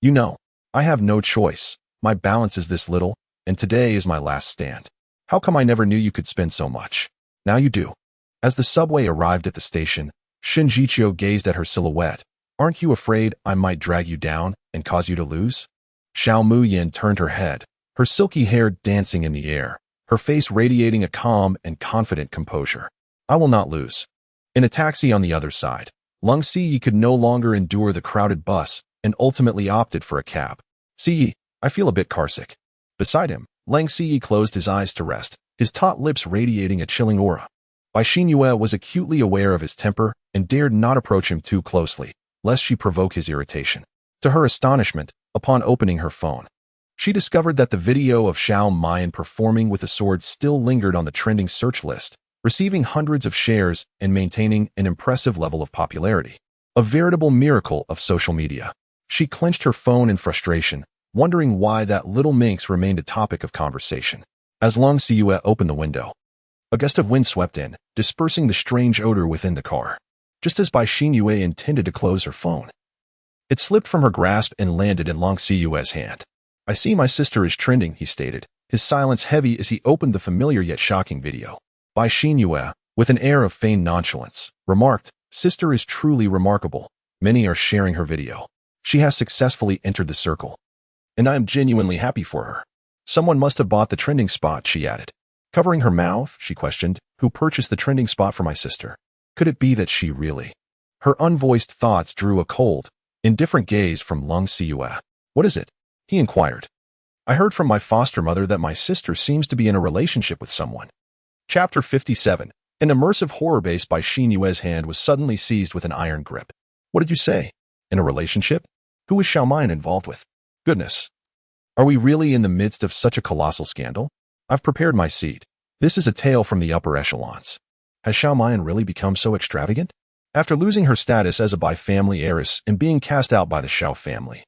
You know, I have no choice. My balance is this little, and today is my last stand. How come I never knew you could spend so much? Now you do. As the subway arrived at the station, Shinjichio gazed at her silhouette. Aren't you afraid I might drag you down and cause you to lose? Xiao Muyan turned her head, her silky hair dancing in the air, her face radiating a calm and confident composure. I will not lose. In a taxi on the other side, Lung Siyi could no longer endure the crowded bus and ultimately opted for a cab. Siyi, I feel a bit carsick. Beside him, Lang Siyi closed his eyes to rest, his taut lips radiating a chilling aura. Bai Xinyue was acutely aware of his temper and dared not approach him too closely, lest she provoke his irritation. To her astonishment, upon opening her phone, she discovered that the video of Xiao Muyan performing with the sword still lingered on the trending search list, receiving hundreds of shares and maintaining an impressive level of popularity. A veritable miracle of social media. She clenched her phone in frustration, wondering why that little minx remained a topic of conversation. As Long Siyue opened the window, a gust of wind swept in, dispersing the strange odor within the car. Just as Bai Xinyue intended to close her phone, it slipped from her grasp and landed in Long Siyue's hand. I see my sister is trending, he stated, his silence heavy as he opened the familiar yet shocking video. Bai Xinyue, with an air of feigned nonchalance, remarked, Sister is truly remarkable. Many are sharing her video. She has successfully entered the circle, and I am genuinely happy for her. Someone must have bought the trending spot, she added. Covering her mouth, she questioned, who purchased the trending spot for my sister? Could it be that she really? Her unvoiced thoughts drew a cold, indifferent gaze from Lung Siyue. What is it? He inquired. I heard from my foster mother that my sister seems to be in a relationship with someone. Chapter 57. An immersive horror base by Xin Yue's hand was suddenly seized with an iron grip. What did you say? In a relationship? Who is Xiao Muyan involved with? Goodness. Are we really in the midst of such a colossal scandal? I've prepared my seat. This is a tale from the upper echelons. Has Xiao Muyan really become so extravagant? After losing her status as a Bai family heiress and being cast out by the Xiao family,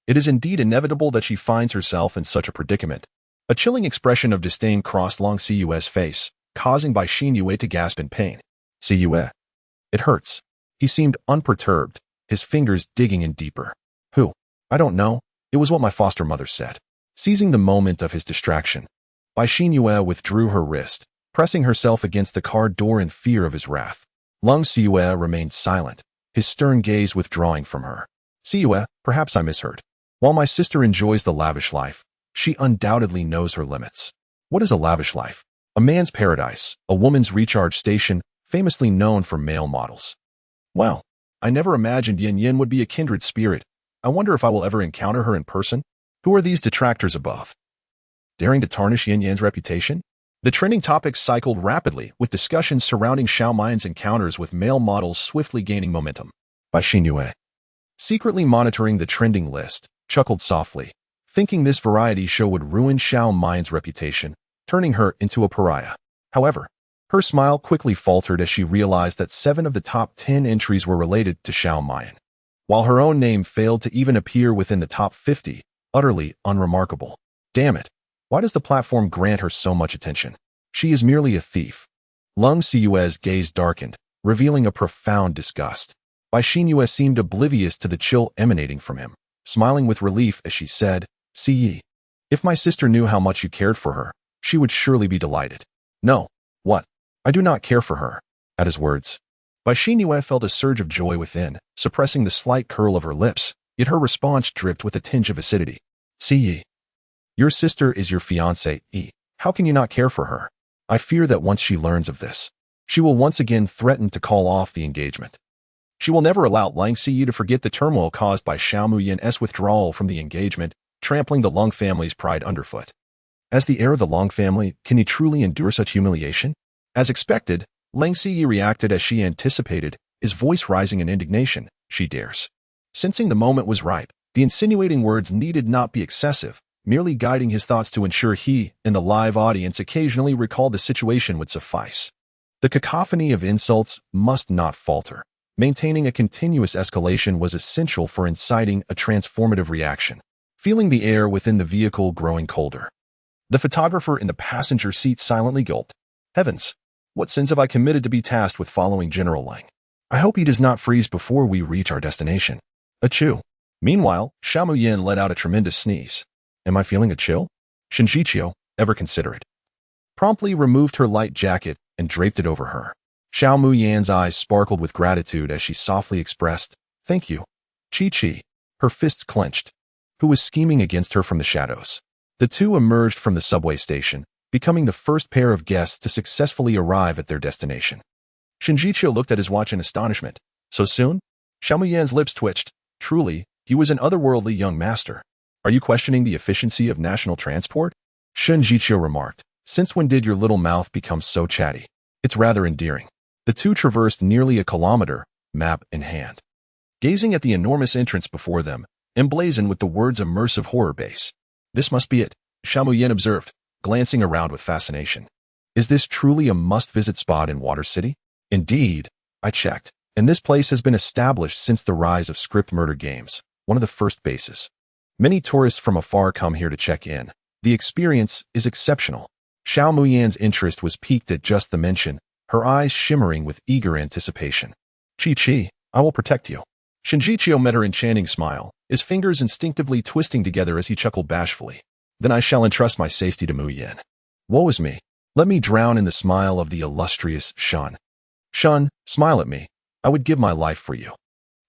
it is indeed inevitable that she finds herself in such a predicament. A chilling expression of disdain crossed Long Siyue's face, causing Bai Xinyue to gasp in pain. Siyue. It hurts. He seemed unperturbed, his fingers digging in deeper. Who? I don't know. It was what my foster mother said. Seizing the moment of his distraction, Bai Xinyue withdrew her wrist, pressing herself against the car door in fear of his wrath. Lung Siyue remained silent, his stern gaze withdrawing from her. Siyue, perhaps I misheard. While my sister enjoys the lavish life, she undoubtedly knows her limits. What is a lavish life? A man's paradise, a woman's recharge station, famously known for male models. Well, I never imagined Yin Yin would be a kindred spirit. I wonder if I will ever encounter her in person. Who are these detractors above? Daring to tarnish Yin Yan's reputation? The trending topics cycled rapidly, with discussions surrounding Xiao Mian's encounters with male models swiftly gaining momentum. By Xin Yue, secretly monitoring the trending list, chuckled softly, thinking this variety show would ruin Xiao Mian's reputation, turning her into a pariah. However, her smile quickly faltered as she realized that 7 of the top 10 entries were related to Xiao Mian, while her own name failed to even appear within the top 50, utterly unremarkable. Damn it. Why does the platform grant her so much attention? She is merely a thief. Lung Siyue's gaze darkened, revealing a profound disgust. Bai Xinyue seemed oblivious to the chill emanating from him, smiling with relief as she said, "Si Yi, if my sister knew how much you cared for her, she would surely be delighted." No. What? I do not care for her. At his words, Bai Xinyue felt a surge of joy within, suppressing the slight curl of her lips, yet her response dripped with a tinge of acidity. Si Yi, your sister is your fiancée, how can you not care for her? I fear that once she learns of this, she will once again threaten to call off the engagement. She will never allow Lang Ziyu to forget the turmoil caused by Xiao Muyin's withdrawal from the engagement, trampling the Long family's pride underfoot. As the heir of the Long family, can he truly endure such humiliation? As expected, Lang Ziyu reacted as she anticipated, his voice rising in indignation. She dares. Sensing the moment was ripe, the insinuating words needed not be excessive, merely guiding his thoughts to ensure he and the live audience occasionally recalled the situation would suffice. The cacophony of insults must not falter. Maintaining a continuous escalation was essential for inciting a transformative reaction. Feeling the air within the vehicle growing colder, the photographer in the passenger seat silently gulped. Heavens, what sins have I committed to be tasked with following General Lang? I hope he does not freeze before we reach our destination. Achoo. Meanwhile, Xiao Muyin let out a tremendous sneeze. Am I feeling a chill? Shinjiqiu, ever considerate, promptly removed her light jacket and draped it over her. Xiao Muyan's eyes sparkled with gratitude as she softly expressed, "Thank you, Chi-Chi," her fists clenched. Who was scheming against her from the shadows? The two emerged from the subway station, becoming the first pair of guests to successfully arrive at their destination. Shinjiqiu looked at his watch in astonishment. So soon? Xiao Muyan's lips twitched. Truly, he was an otherworldly young master. Are you questioning the efficiency of national transport? Shinjiqiu remarked. Since when did your little mouth become so chatty? It's rather endearing. The two traversed nearly a kilometer, map in hand, gazing at the enormous entrance before them, emblazoned with the words immersive horror base. This must be it, Xiao Muyin observed, glancing around with fascination. Is this truly a must-visit spot in Water City? Indeed, I checked, and this place has been established since the rise of script murder games, one of the first bases. Many tourists from afar come here to check in. The experience is exceptional. Xiao Muyan's interest was piqued at just the mention, her eyes shimmering with eager anticipation. Chi-Chi, I will protect you. Shinjiqiu met her enchanting smile, his fingers instinctively twisting together as he chuckled bashfully. Then I shall entrust my safety to Muyin. Woe is me. Let me drown in the smile of the illustrious Shun. Shun, smile at me. I would give my life for you.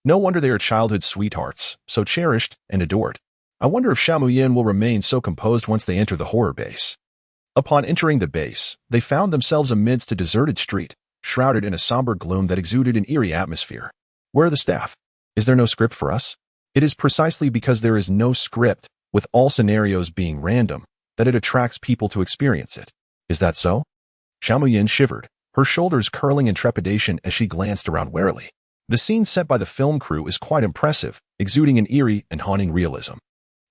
No wonder they are childhood sweethearts, so cherished and adored. I wonder if Xiao Muyin will remain so composed once they enter the horror base. Upon entering the base, they found themselves amidst a deserted street, shrouded in a somber gloom that exuded an eerie atmosphere. Where are the staff? Is there no script for us? It is precisely because there is no script, with all scenarios being random, that it attracts people to experience it. Is that so? Xiao Muyin shivered, her shoulders curling in trepidation as she glanced around warily. The scene set by the film crew is quite impressive, exuding an eerie and haunting realism.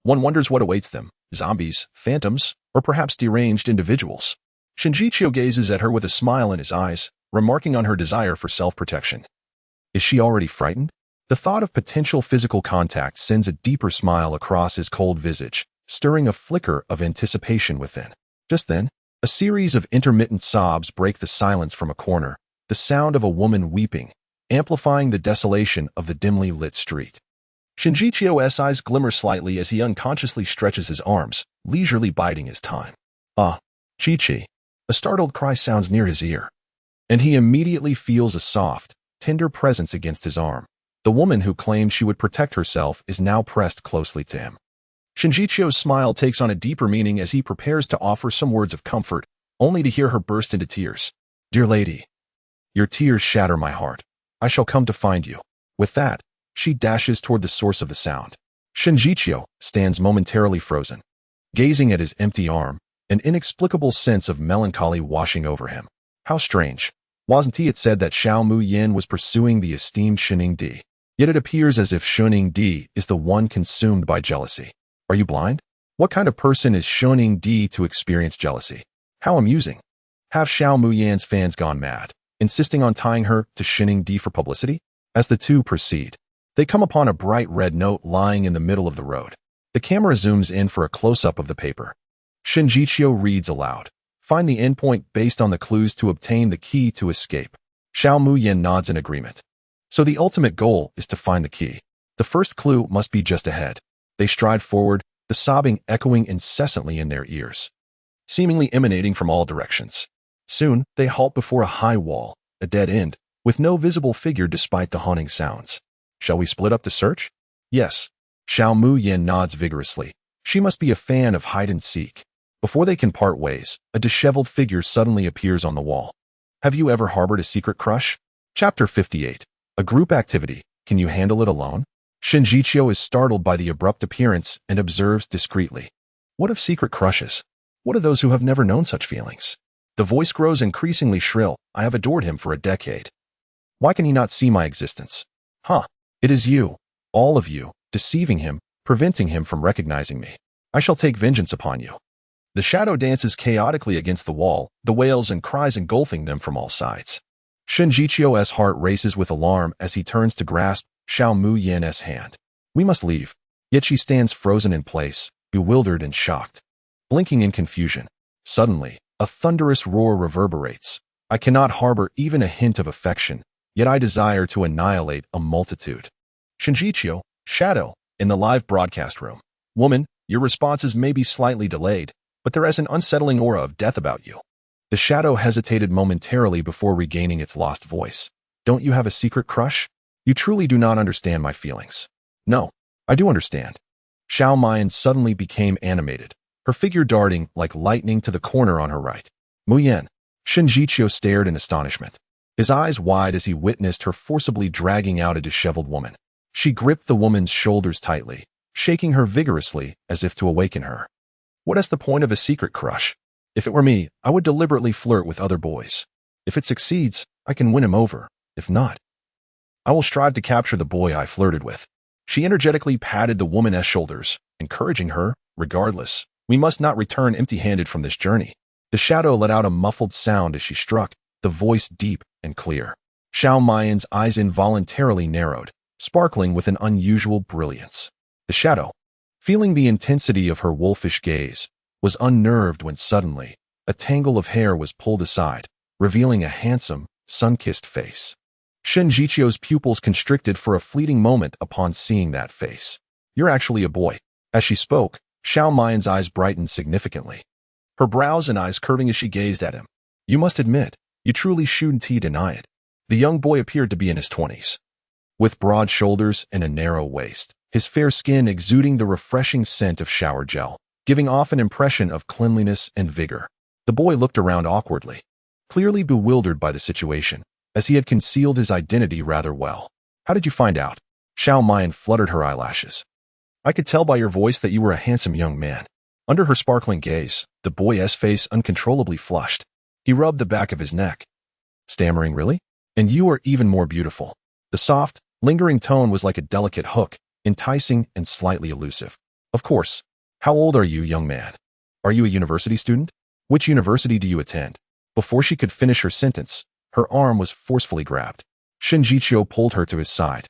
One wonders what awaits them, zombies, phantoms, or perhaps deranged individuals. Shinjiqiu gazes at her with a smile in his eyes, remarking on her desire for self-protection. Is she already frightened? The thought of potential physical contact sends a deeper smile across his cold visage, stirring a flicker of anticipation within. Just then, a series of intermittent sobs break the silence from a corner, the sound of a woman weeping, amplifying the desolation of the dimly lit street. Shinjiqiu's eyes glimmer slightly as he unconsciously stretches his arms, leisurely biding his time. Ah, Chi-Chi. A startled cry sounds near his ear. and he immediately feels a soft, tender presence against his arm. The woman who claimed she would protect herself is now pressed closely to him. Shinjichio's smile takes on a deeper meaning as he prepares to offer some words of comfort, only to hear her burst into tears. "Dear lady, your tears shatter my heart. I shall come to find you." With that, she dashes toward the source of the sound. Shinjichio stands momentarily frozen, gazing at his empty arm, an inexplicable sense of melancholy washing over him. How strange. Wasn't it said that Xiao Muyin was pursuing the esteemed Shining Di? Yet it appears as if Shining Di is the one consumed by jealousy. Are you blind? What kind of person is Shining Di to experience jealousy? How amusing. Have Xiao Muyin's fans gone mad, insisting on tying her to Shining Di for publicity? As the two proceed, they come upon a bright red note lying in the middle of the road. The camera zooms in for a close-up of the paper. Shinjichio reads aloud. "Find the endpoint based on the clues to obtain the key to escape." Xiao Muyin nods in agreement. So the ultimate goal is to find the key. The first clue must be just ahead. They stride forward, the sobbing echoing incessantly in their ears, seemingly emanating from all directions. Soon, they halt before a high wall, a dead end, with no visible figure despite the haunting sounds. "Shall we split up the search?" "Yes." Xiao Muyin nods vigorously. She must be a fan of hide and seek. Before they can part ways, a disheveled figure suddenly appears on the wall. Have you ever harbored a secret crush? Chapter 58. A group activity. Can you handle it alone? Shinjichio is startled by the abrupt appearance and observes discreetly. What of secret crushes? What of those who have never known such feelings? The voice grows increasingly shrill. I have adored him for a decade. Why can he not see my existence? Huh. It is you, all of you, deceiving him, preventing him from recognizing me. I shall take vengeance upon you. The shadow dances chaotically against the wall, the wails and cries engulfing them from all sides. Shinjichio's heart races with alarm as he turns to grasp Xiao Muyin's hand. We must leave. Yet she stands frozen in place, bewildered and shocked, blinking in confusion. Suddenly, a thunderous roar reverberates. I cannot harbor even a hint of affection, yet I desire to annihilate a multitude. Shinjichio, Shadow, in the live broadcast room. Woman, your responses may be slightly delayed, but there is an unsettling aura of death about you. The shadow hesitated momentarily before regaining its lost voice. Don't you have a secret crush? You truly do not understand my feelings. No, I do understand. Xiao Muyin suddenly became animated, her figure darting like lightning to the corner on her right. Muyin. Shinjichio stared in astonishment, his eyes wide as he witnessed her forcibly dragging out a disheveled woman. She gripped the woman's shoulders tightly, shaking her vigorously as if to awaken her. What is the point of a secret crush? If it were me, I would deliberately flirt with other boys. If it succeeds, I can win him over. If not, I will strive to capture the boy I flirted with. She energetically patted the woman's shoulders, encouraging her, regardless, we must not return empty-handed from this journey. The shadow let out a muffled sound as she struck, the voice deep and clear. Xiao Muyin's eyes involuntarily narrowed, sparkling with an unusual brilliance. The shadow, feeling the intensity of her wolfish gaze, was unnerved when suddenly, a tangle of hair was pulled aside, revealing a handsome, sun-kissed face. Shinjichio's pupils constricted for a fleeting moment upon seeing that face. You're actually a boy. As she spoke, Xiao Muyin's eyes brightened significantly, her brows and eyes curving as she gazed at him. You must admit, you truly shouldn't deny it. The young boy appeared to be in his 20s. With broad shoulders and a narrow waist, his fair skin exuding the refreshing scent of shower gel, giving off an impression of cleanliness and vigor. The boy looked around awkwardly, clearly bewildered by the situation, as he had concealed his identity rather well. How did you find out? Xiao Muyin fluttered her eyelashes. I could tell by your voice that you were a handsome young man. Under her sparkling gaze, the boy's face uncontrollably flushed. He rubbed the back of his neck, stammering, really? And you are even more beautiful. The soft, lingering tone was like a delicate hook, enticing and slightly elusive. Of course. How old are you, young man? Are you a university student? Which university do you attend? Before she could finish her sentence, her arm was forcefully grabbed. Shinjichio pulled her to his side,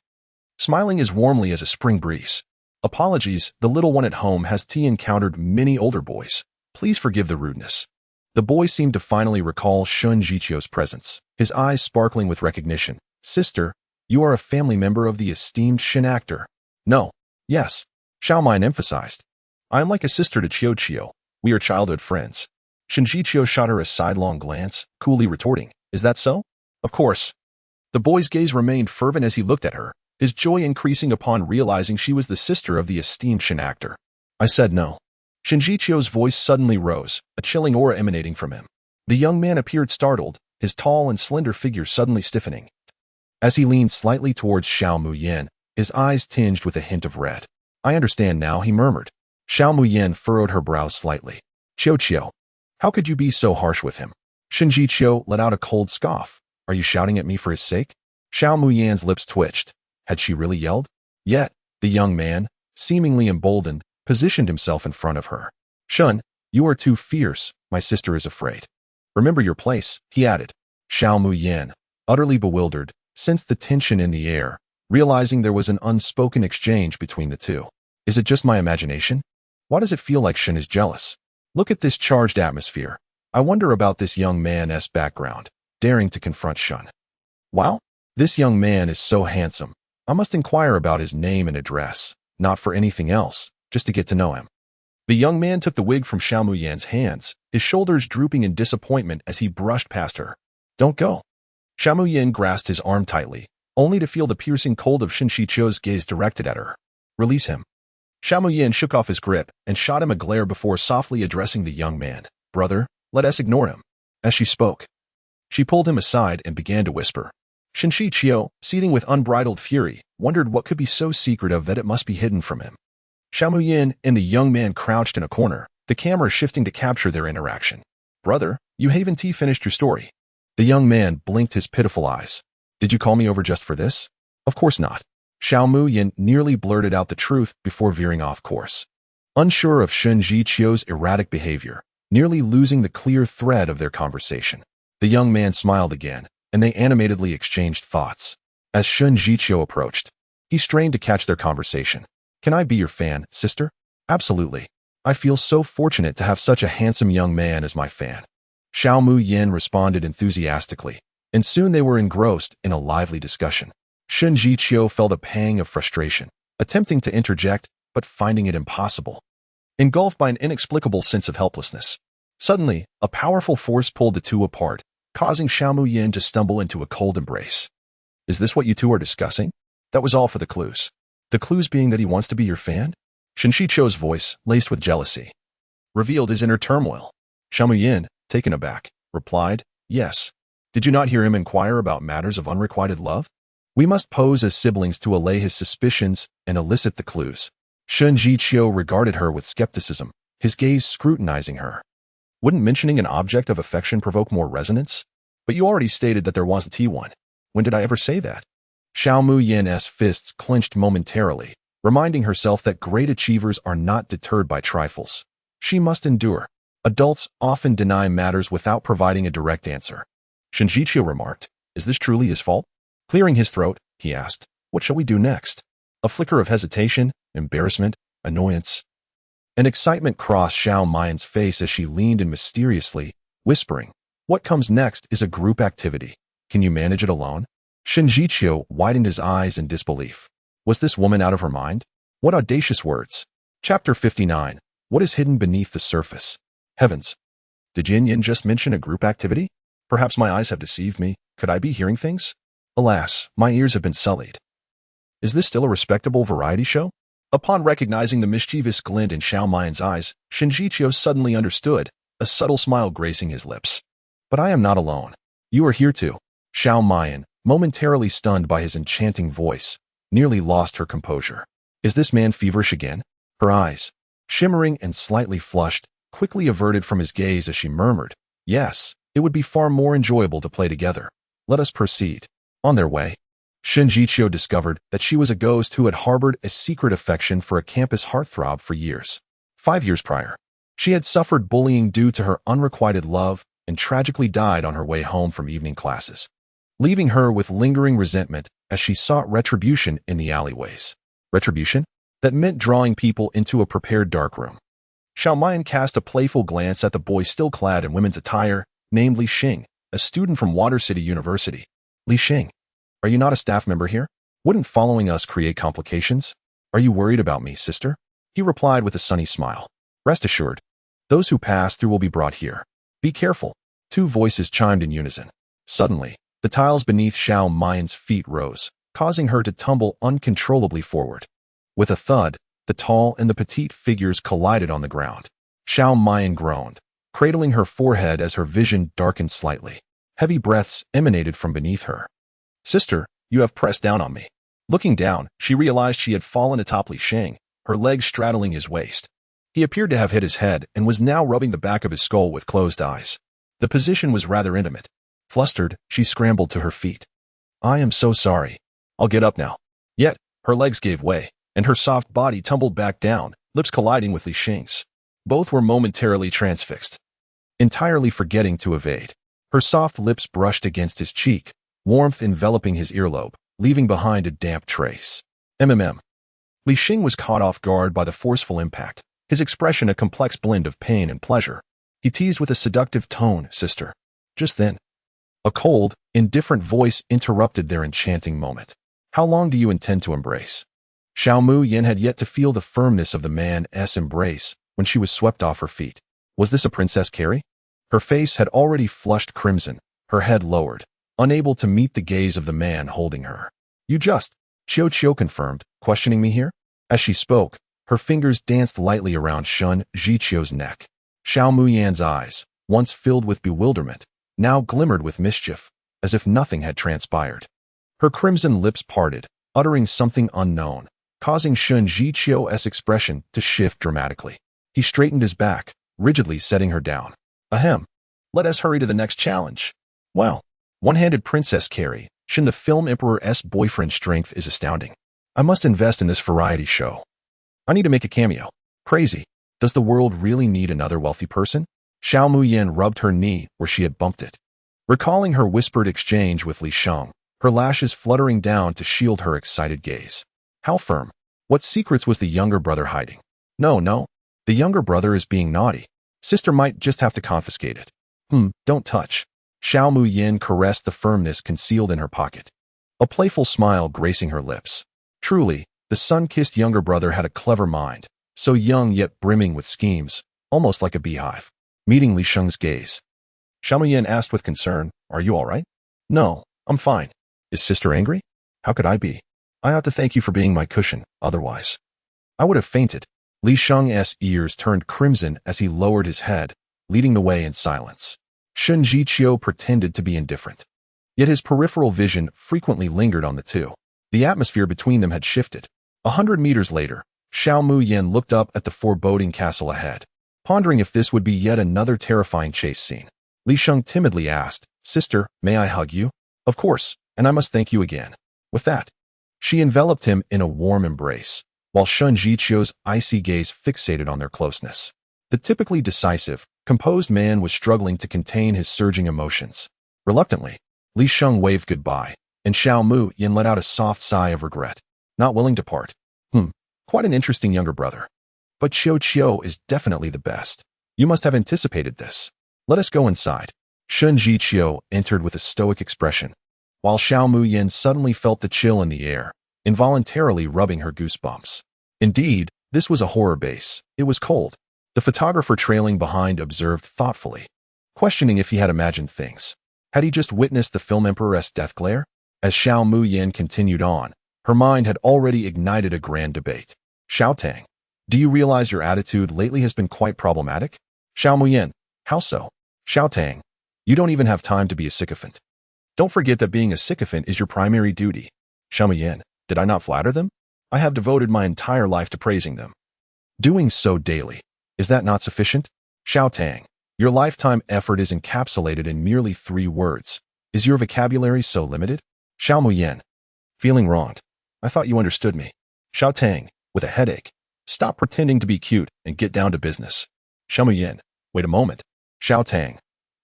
smiling as warmly as a spring breeze. Apologies, the little one at home has encountered many older boys. Please forgive the rudeness. The boy seemed to finally recall Shinjichio's presence, his eyes sparkling with recognition. Sister, you are a family member of the esteemed Shin actor. No. Yes. Xiao Muyin emphasized. I am like a sister to Chiyo. We are childhood friends. Shinjichio shot her a sidelong glance, coolly retorting, is that so? Of course. The boy's gaze remained fervent as he looked at her, his joy increasing upon realizing she was the sister of the esteemed Shin actor. I said no. Shinjichio's voice suddenly rose, a chilling aura emanating from him. The young man appeared startled, his tall and slender figure suddenly stiffening. As he leaned slightly towards Xiao Muyin, his eyes tinged with a hint of red. I understand now, he murmured. Xiao Muyin furrowed her brows slightly. Qiao, how could you be so harsh with him? Shinjichio let out a cold scoff. Are you shouting at me for his sake? Xiao Muyin's lips twitched. Had she really yelled? Yet, the young man, seemingly emboldened, positioned himself in front of her. Shun, you are too fierce, my sister is afraid. Remember your place, he added. Xiao Muyin, utterly bewildered, sensed the tension in the air, realizing there was an unspoken exchange between the two. Is it just my imagination? Why does it feel like Shun is jealous? Look at this charged atmosphere. I wonder about this young man's background, daring to confront Shun. Wow, this young man is so handsome. I must inquire about his name and address, not for anything else, just to get to know him. The young man took the wig from Xiao Muyin's hands, his shoulders drooping in disappointment as he brushed past her. Don't go. Xiao Muyin grasped his arm tightly, only to feel the piercing cold of Shinjichio's gaze directed at her. Release him. Xiao Muyin shook off his grip and shot him a glare before softly addressing the young man. Brother, let us ignore him. As she spoke, she pulled him aside and began to whisper. Shinjichio, seething with unbridled fury, wondered what could be so secretive that it must be hidden from him. Xiao Muyin and the young man crouched in a corner, the camera shifting to capture their interaction. Brother, you haven't finished your story. The young man blinked his pitiful eyes. Did you call me over just for this? Of course not. Xiao Muyin nearly blurted out the truth before veering off course. Unsure of Shinjichio's erratic behavior, nearly losing the clear thread of their conversation. The young man smiled again, and they animatedly exchanged thoughts. As Shinjichio approached, he strained to catch their conversation. Can I be your fan, sister? Absolutely. I feel so fortunate to have such a handsome young man as my fan. Xiao Muyin responded enthusiastically, and soon they were engrossed in a lively discussion. Shinjichio felt a pang of frustration, attempting to interject, but finding it impossible. Engulfed by an inexplicable sense of helplessness. Suddenly, a powerful force pulled the two apart, causing Xiao Muyin to stumble into a cold embrace. Is this what you two are discussing? That was all for the clues. The clues being that he wants to be your fan? Shinjichio's voice, laced with jealousy, revealed his inner turmoil. Xiao Muyin, taken aback, replied, yes. Did you not hear him inquire about matters of unrequited love? We must pose as siblings to allay his suspicions and elicit the clues. Shinjichio regarded her with skepticism, his gaze scrutinizing her. Wouldn't mentioning an object of affection provoke more resonance? But you already stated that there wasn't one. When did I ever say that? Xiao Muyin's fists clenched momentarily, reminding herself that great achievers are not deterred by trifles. She must endure. Adults often deny matters without providing a direct answer. Shinjichio remarked, is this truly his fault? Clearing his throat, he asked, what shall we do next? A flicker of hesitation, embarrassment, annoyance. An excitement crossed Xiao Muyin's face as she leaned in mysteriously, whispering, what comes next is a group activity. Can you manage it alone? Shinjichio widened his eyes in disbelief. Was this woman out of her mind? What audacious words. Chapter 59. What is hidden beneath the surface? Heavens. Did Yin Yin just mention a group activity? Perhaps my eyes have deceived me. Could I be hearing things? Alas, my ears have been sullied. Is this still a respectable variety show? Upon recognizing the mischievous glint in Xiao Muyin's eyes, Shinjichio suddenly understood, a subtle smile gracing his lips. But I am not alone. You are here too. Xiao Muyin, momentarily stunned by his enchanting voice, nearly lost her composure. Is this man feverish again? Her eyes, shimmering and slightly flushed, quickly averted from his gaze as she murmured, yes, it would be far more enjoyable to play together. Let us proceed. On their way, Shinjichio discovered that she was a ghost who had harbored a secret affection for a campus heartthrob for years. 5 years prior, she had suffered bullying due to her unrequited love and tragically died on her way home from evening classes, leaving her with lingering resentment as she sought retribution in the alleyways. Retribution? That meant drawing people into a prepared darkroom. Xiao Muyin cast a playful glance at the boy still clad in women's attire, named Li Xing, a student from Water City University. Li Xing, are you not a staff member here? Wouldn't following us create complications? Are you worried about me, sister? He replied with a sunny smile. Rest assured, those who pass through will be brought here. Be careful. Two voices chimed in unison. Suddenly, the The tiles beneath Xiao Mayan's feet rose, causing her to tumble uncontrollably forward. With a thud, the tall and the petite figures collided on the ground. Xiao Mayan groaned, cradling her forehead as her vision darkened slightly. Heavy breaths emanated from beneath her. "Sister, you have pressed down on me." Looking down, she realized she had fallen atop Li Sheng, her legs straddling his waist. He appeared to have hit his head and was now rubbing the back of his skull with closed eyes. The position was rather intimate. Flustered, she scrambled to her feet. "I am so sorry. I'll get up now." Yet, her legs gave way, and her soft body tumbled back down, lips colliding with Li Sheng's. Both were momentarily transfixed, entirely forgetting to evade. Her soft lips brushed against his cheek, warmth enveloping his earlobe, leaving behind a damp trace. Li Sheng was caught off guard by the forceful impact, his expression a complex blend of pain and pleasure. He teased with a seductive tone, "Sister." Just then, a cold, indifferent voice interrupted their enchanting moment. "How long do you intend to embrace?" Xiao Mu Yin had yet to feel the firmness of the man's embrace when she was swept off her feet. Was this a Princess Carrie? Her face had already flushed crimson, her head lowered, unable to meet the gaze of the man holding her. "You just," Qiu confirmed, "questioning me here?" As she spoke, her fingers danced lightly around Shun Zhiqiu's neck. Xiao Mu Yan's eyes, once filled with bewilderment, now glimmered with mischief, as if nothing had transpired. Her crimson lips parted, uttering something unknown, causing Shun Zhiqiu's expression to shift dramatically. He straightened his back, rigidly setting her down. "Ahem. Let us hurry to the next challenge." "Wow. One-handed Princess Carrie, Shun the film emperor's boyfriend strength is astounding. I must invest in this variety show. I need to make a cameo. Crazy. Does the world really need another wealthy person?" Xiao Mu Yin rubbed her knee where she had bumped it. Recalling her whispered exchange with Li Sheng, her lashes fluttering down to shield her excited gaze. How firm? What secrets was the younger brother hiding? No. The younger brother is being naughty. Sister might just have to confiscate it. Don't touch. Xiao Mu Yin caressed the firmness concealed in her pocket, a playful smile gracing her lips. Truly, the sun-kissed younger brother had a clever mind, so young yet brimming with schemes, almost like a beehive. Meeting Li Sheng's gaze, Xiao Mu Yin asked with concern, "Are you all right?" "No, I'm fine." "Is sister angry?" "How could I be? I ought to thank you for being my cushion, otherwise I would have fainted." Li Sheng's ears turned crimson as he lowered his head, leading the way in silence. Shun Zhiqiu pretended to be indifferent, yet his peripheral vision frequently lingered on the two. The atmosphere between them had shifted. 100 meters later, Xiao Mu Yin looked up at the foreboding castle ahead, pondering if this would be yet another terrifying chase scene. Li Sheng timidly asked, "Sister, may I hug you?" "Of course, and I must thank you again." With that, she enveloped him in a warm embrace, while Shun Zhiqiu's icy gaze fixated on their closeness. The typically decisive, composed man was struggling to contain his surging emotions. Reluctantly, Li Sheng waved goodbye, and Xiao Mu Yin let out a soft sigh of regret, not willing to part. Quite an interesting younger brother. But Qiu is definitely the best. You must have anticipated this. Let us go inside. Shun Zhiqiu entered with a stoic expression, while Xiao Mu Yin suddenly felt the chill in the air, involuntarily rubbing her goosebumps. Indeed, this was a horror base. It was cold. The photographer trailing behind observed thoughtfully, questioning if he had imagined things. Had he just witnessed the film emperor's death glare? As Xiao Mu Yin continued on, her mind had already ignited a grand debate. "Xiao Tang, do you realize your attitude lately has been quite problematic?" "Xiao Mu Yin, how so?" "Xiao Tang, you don't even have time to be a sycophant. Don't forget that being a sycophant is your primary duty." "Xiao Mu Yin, did I not flatter them? I have devoted my entire life to praising them." "Doing so daily. Is that not sufficient?" "Xiao Tang, your lifetime effort is encapsulated in merely 3 words. Is your vocabulary so limited?" "Xiao Mu Yin, feeling wronged. I thought you understood me." "Xiao Tang, with a headache. Stop pretending to be cute and get down to business." "Xiao Mu Yin, wait a moment." "Xiao Tang,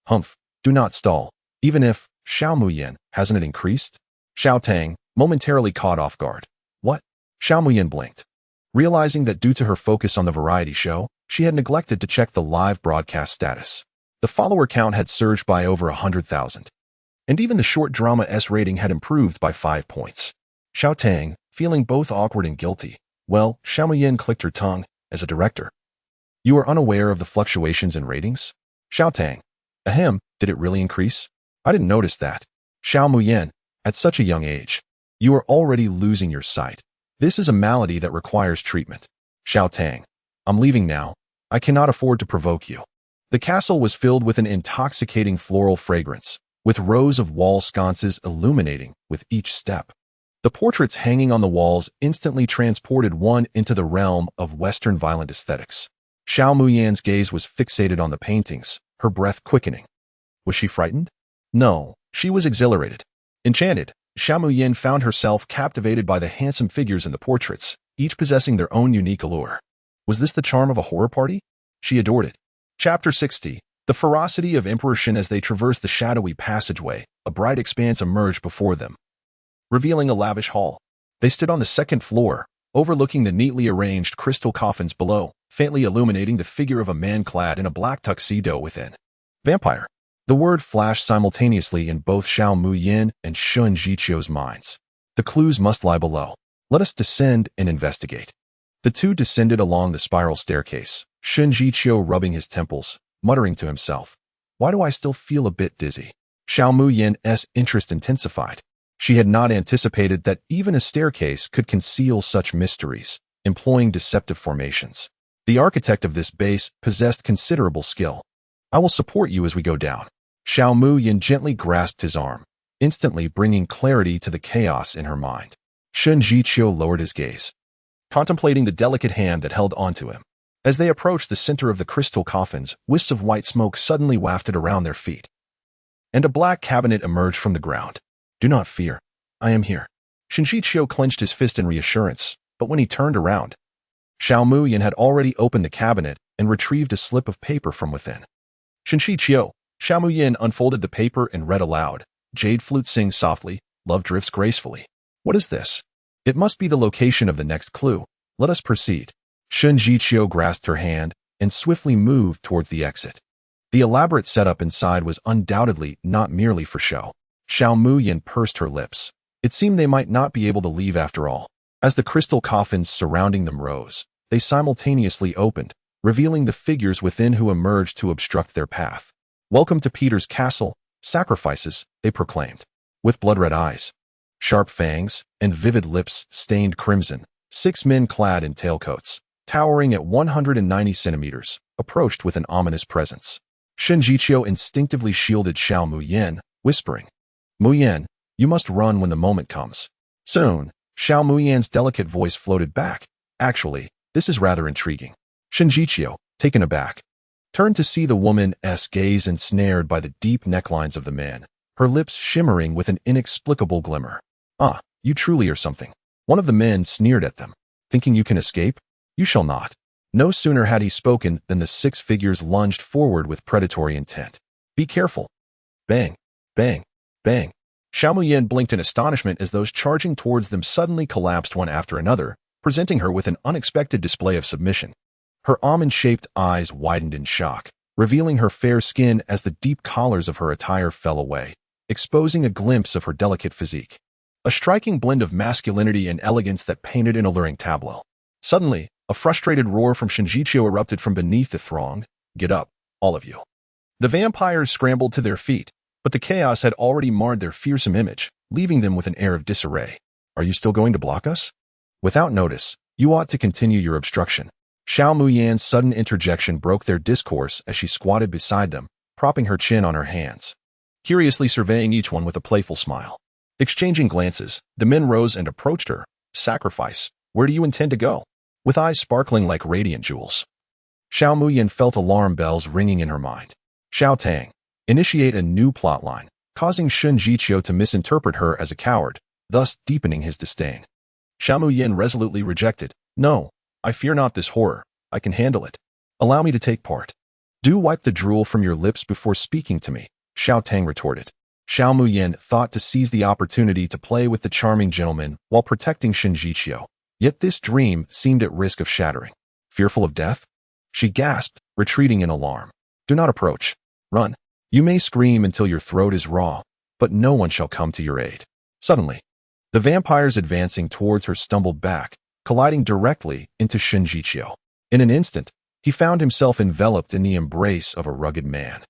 humph, do not stall. Even if, Xiao Mu Yin, hasn't it increased?" Xiao Tang, momentarily caught off guard. "What?" Xiao Mu Yin blinked, realizing that due to her focus on the variety show, she had neglected to check the live broadcast status. The follower count had surged by over 100,000. And even the short drama's rating had improved by 5 points. Xiao Tang, feeling both awkward and guilty. Well, Xiao Mu Yin clicked her tongue. As a director, you are unaware of the fluctuations in ratings? Xiao Tang, ahem, did it really increase? I didn't notice that. Xiao Muyan, at such a young age, you are already losing your sight. This is a malady that requires treatment. Xiao Tang, I'm leaving now. I cannot afford to provoke you. The castle was filled with an intoxicating floral fragrance, with rows of wall sconces illuminating with each step. The portraits hanging on the walls instantly transported one into the realm of Western violent aesthetics. Xiao Muyan's gaze was fixated on the paintings, her breath quickening. Was she frightened? No, she was exhilarated. Enchanted, Xiao Muyan found herself captivated by the handsome figures in the portraits, each possessing their own unique allure. Was this the charm of a horror party? She adored it. Chapter 60. The ferocity of Emperor Shen. As they traversed the shadowy passageway, a bright expanse emerged before them, revealing a lavish hall. They stood on the second floor, overlooking the neatly arranged crystal coffins below, faintly illuminating the figure of a man clad in a black tuxedo within. Vampire. The word flashed simultaneously in both Xiao Muyan and Shun Jiqiu's minds. The clues must lie below. Let us descend and investigate. The two descended along the spiral staircase, Shun Jiqiu rubbing his temples, muttering to himself, "Why do I still feel a bit dizzy?" Xiao Muyan's interest intensified. She had not anticipated that even a staircase could conceal such mysteries, employing deceptive formations. The architect of this base possessed considerable skill. "I will support you as we go down." Xiao Muyan gently grasped his arm, instantly bringing clarity to the chaos in her mind. Shun Jiqiu lowered his gaze, contemplating the delicate hand that held onto him. As they approached the center of the crystal coffins, wisps of white smoke suddenly wafted around their feet, and a black cabinet emerged from the ground. "Do not fear. I am here." Shun Jiqiu clenched his fist in reassurance, but when he turned around, Xiao Muyan had already opened the cabinet and retrieved a slip of paper from within. Shun Jiqiu, Xiao Muyan unfolded the paper and read aloud. "Jade flute sings softly, love drifts gracefully." What is this? It must be the location of the next clue. Let us proceed. Shun Jiqiu grasped her hand and swiftly moved towards the exit. The elaborate setup inside was undoubtedly not merely for show. Xiao Muyan pursed her lips. It seemed they might not be able to leave after all. As the crystal coffins surrounding them rose, they simultaneously opened, revealing the figures within who emerged to obstruct their path. "Welcome to Peter's castle. Sacrifices," they proclaimed. With blood-red eyes, sharp fangs, and vivid lips stained crimson, 6 men clad in tailcoats, towering at 190 centimeters, approached with an ominous presence. Shun Jiqiu instinctively shielded Xiao Muyan, whispering, "Muyan, you must run when the moment comes." Soon, Xiao Muyan's delicate voice floated back. "Actually, this is rather intriguing." Shun Jiqiu, taken aback, turned to see the woman's gaze ensnared by the deep necklines of the man, her lips shimmering with an inexplicable glimmer. "Ah, you truly are something." One of the men sneered at them. "Thinking you can escape? You shall not." No sooner had he spoken than the 6 figures lunged forward with predatory intent. "Be careful." Bang, bang, bang. Xiao Muyan blinked in astonishment as those charging towards them suddenly collapsed one after another, presenting her with an unexpected display of submission. Her almond-shaped eyes widened in shock, revealing her fair skin as the deep collars of her attire fell away, exposing a glimpse of her delicate physique. A striking blend of masculinity and elegance that painted an alluring tableau. Suddenly, a frustrated roar from Shun Jiqiu erupted from beneath the throng. "Get up, all of you." The vampires scrambled to their feet, but the chaos had already marred their fearsome image, leaving them with an air of disarray. "Are you still going to block us?" "Without notice, you ought to continue your obstruction." Xiao Muyan's sudden interjection broke their discourse as she squatted beside them, propping her chin on her hands, curiously surveying each one with a playful smile. Exchanging glances, the men rose and approached her. "Sacrifice, where do you intend to go?" With eyes sparkling like radiant jewels. Xiao Muyan felt alarm bells ringing in her mind. Xiao Tang, initiate a new plotline, causing Shun Jiqiu to misinterpret her as a coward, thus deepening his disdain. Xiao Muyan resolutely rejected. "No, I fear not this horror. I can handle it. Allow me to take part." "Do wipe the drool from your lips before speaking to me," Xiao Tang retorted. Xiao Muyan thought to seize the opportunity to play with the charming gentleman while protecting Shun Jiqiu. Yet this dream seemed at risk of shattering. Fearful of death? She gasped, retreating in alarm. "Do not approach. Run. You may scream until your throat is raw, but no one shall come to your aid." Suddenly, the vampires advancing towards her stumbled back, colliding directly into Shun Jiqiu. In an instant, he found himself enveloped in the embrace of a rugged man,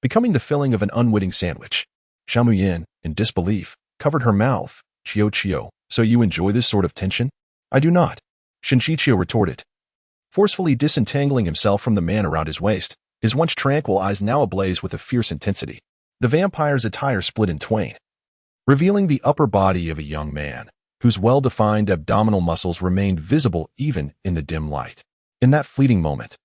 becoming the filling of an unwitting sandwich. Xiao Muyan, in disbelief, covered her mouth. Chiyo, so you enjoy this sort of tension? I do not, Shinjichio retorted, forcefully disentangling himself from the man around his waist, his once tranquil eyes now ablaze with a fierce intensity. The vampire's attire split in twain, revealing the upper body of a young man, whose well-defined abdominal muscles remained visible even in the dim light. In that fleeting moment,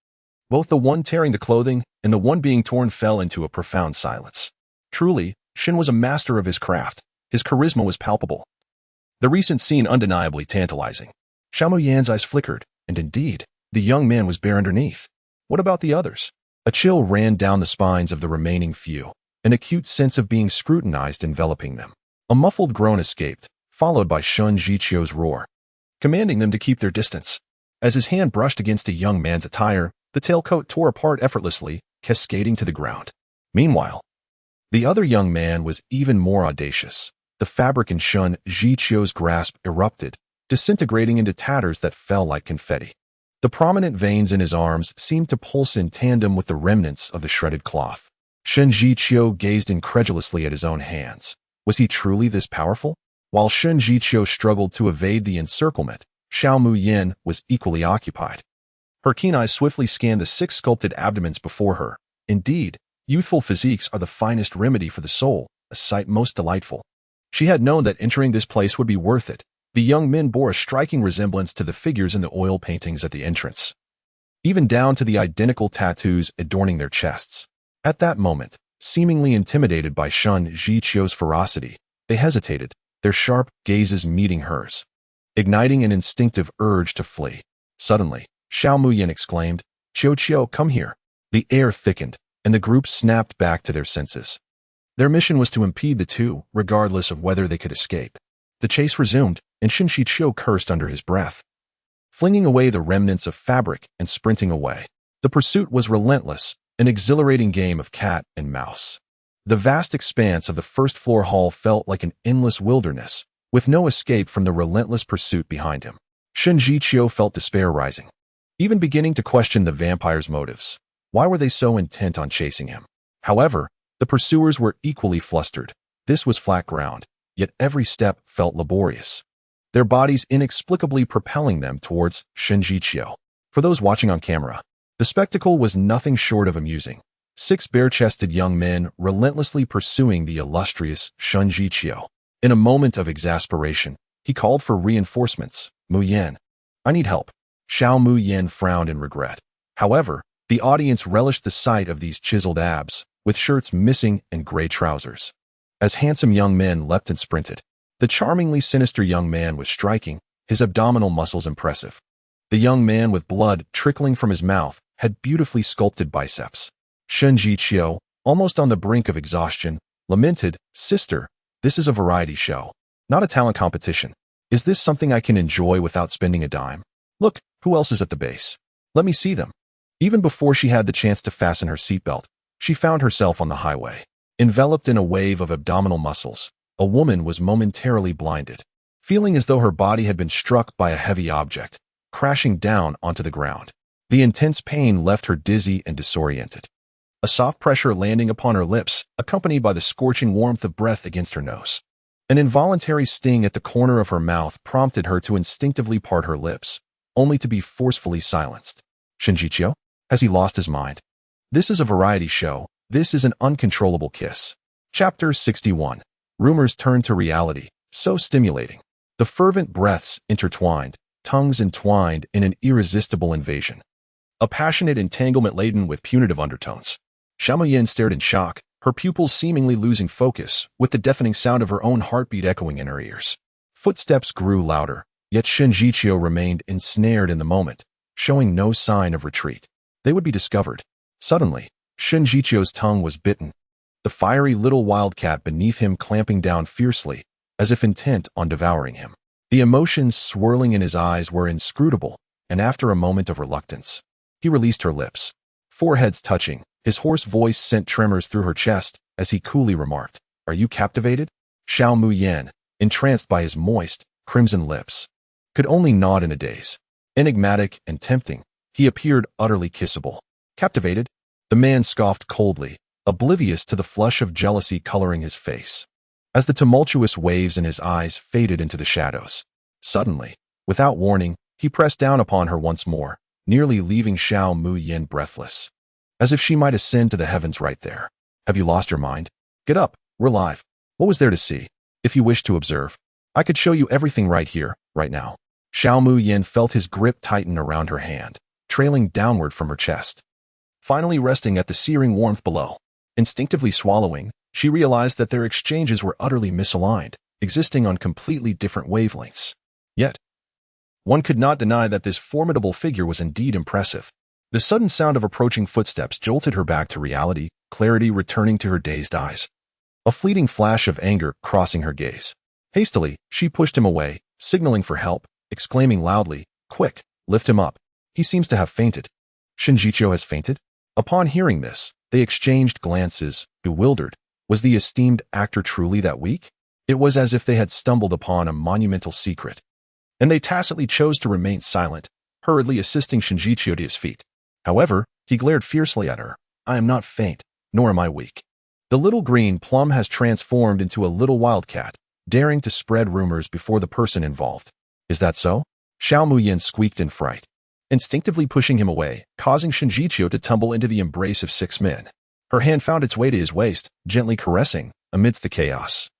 both the one tearing the clothing and the one being torn fell into a profound silence. Truly, Shin was a master of his craft. His charisma was palpable. The recent scene undeniably tantalizing. Xiao Muyan's eyes flickered, and indeed, the young man was bare underneath. What about the others? A chill ran down the spines of the remaining few, an acute sense of being scrutinized enveloping them. A muffled groan escaped, followed by Shun Jichio's roar, commanding them to keep their distance. As his hand brushed against a young man's attire, the tailcoat tore apart effortlessly, cascading to the ground. Meanwhile, the other young man was even more audacious. The fabric in Shun Jichio's grasp erupted, disintegrating into tatters that fell like confetti. The prominent veins in his arms seemed to pulse in tandem with the remnants of the shredded cloth. Shun Jichio gazed incredulously at his own hands. Was he truly this powerful? While Shun Jichio struggled to evade the encirclement, Xiao Muyan was equally occupied. Her keen eyes swiftly scanned the 6 sculpted abdomens before her. Indeed, youthful physiques are the finest remedy for the soul, a sight most delightful. She had known that entering this place would be worth it. The young men bore a striking resemblance to the figures in the oil paintings at the entrance, even down to the identical tattoos adorning their chests. At that moment, seemingly intimidated by Shun Jichio's ferocity, they hesitated, their sharp gazes meeting hers, igniting an instinctive urge to flee. Suddenly, Xiao Muyan exclaimed, Chiyo, come here. The air thickened, and the group snapped back to their senses. Their mission was to impede the two, regardless of whether they could escape. The chase resumed, and Shin Jichio cursed under his breath, flinging away the remnants of fabric and sprinting away. The pursuit was relentless, an exhilarating game of cat and mouse. The vast expanse of the first-floor hall felt like an endless wilderness, with no escape from the relentless pursuit behind him. Shin Jichio felt despair rising, even beginning to question the vampire's motives. Why were they so intent on chasing him? However, the pursuers were equally flustered. This was flat ground, yet every step felt laborious, their bodies inexplicably propelling them towards Shin Jichio. For those watching on camera, the spectacle was nothing short of amusing. 6 bare-chested young men relentlessly pursuing the illustrious Shun Jichio. In a moment of exasperation, he called for reinforcements. Muyan, I need help. Xiao Muyan frowned in regret. However, the audience relished the sight of these chiseled abs, with shirts missing and gray trousers. As handsome young men leapt and sprinted, the charmingly sinister young man was striking, his abdominal muscles impressive. The young man with blood trickling from his mouth had beautifully sculpted biceps. Shun Jichio, almost on the brink of exhaustion, lamented, Sister, this is a variety show, not a talent competition. Is this something I can enjoy without spending a dime? Look, who else is at the base? Let me see them. Even before she had the chance to fasten her seatbelt, she found herself on the highway. Enveloped in a wave of abdominal muscles, a woman was momentarily blinded, feeling as though her body had been struck by a heavy object, crashing down onto the ground. The intense pain left her dizzy and disoriented. A soft pressure landing upon her lips, accompanied by the scorching warmth of breath against her nose. An involuntary sting at the corner of her mouth prompted her to instinctively part her lips, only to be forcefully silenced. Shin Jichio? Has he lost his mind? This is a variety show. This is an uncontrollable kiss. Chapter 61. Rumors turned to reality, so stimulating. The fervent breaths intertwined, tongues entwined in an irresistible invasion. A passionate entanglement laden with punitive undertones. Xiao Muyan stared in shock, her pupils seemingly losing focus, with the deafening sound of her own heartbeat echoing in her ears. Footsteps grew louder, yet Shin Jichio remained ensnared in the moment, showing no sign of retreat. They would be discovered. Suddenly, Shin Jichio's tongue was bitten, the fiery little wildcat beneath him clamping down fiercely, as if intent on devouring him. The emotions swirling in his eyes were inscrutable, and after a moment of reluctance, he released her lips. Foreheads touching, his hoarse voice sent tremors through her chest as he coolly remarked, Are you captivated? Xiao Muyan, entranced by his moist, crimson lips, could only nod in a daze. Enigmatic and tempting, he appeared utterly kissable. Captivated? The man scoffed coldly, oblivious to the flush of jealousy coloring his face. as the tumultuous waves in his eyes faded into the shadows. Suddenly, without warning, he pressed down upon her once more, nearly leaving Xiao Mu-yin breathless. As if she might ascend to the heavens right there. Have you lost your mind? Get up, we're live. What was there to see? If you wish to observe, I could show you everything right here, right now. Xiao Mu-yin felt his grip tighten around her hand, trailing downward from her chest, finally resting at the searing warmth below. Instinctively swallowing, she realized that their exchanges were utterly misaligned, existing on completely different wavelengths. Yet, one could not deny that this formidable figure was indeed impressive. The sudden sound of approaching footsteps jolted her back to reality, clarity returning to her dazed eyes. A fleeting flash of anger crossing her gaze. Hastily, she pushed him away, signaling for help, exclaiming loudly, "Quick, lift him up. He seems to have fainted." Shinjicho has fainted? Upon hearing this, they exchanged glances, bewildered. Was the esteemed actor truly that weak? It was as if they had stumbled upon a monumental secret. And they tacitly chose to remain silent, hurriedly assisting Shinjicho to his feet. However, he glared fiercely at her. "I am not faint, nor am I weak. The little green plum has transformed into a little wildcat, daring to spread rumors before the person involved. Is that so?" Xiao Mu-yin squeaked in fright, instinctively pushing him away, causing Shinjicho to tumble into the embrace of 6 men. Her hand found its way to his waist, gently caressing, amidst the chaos.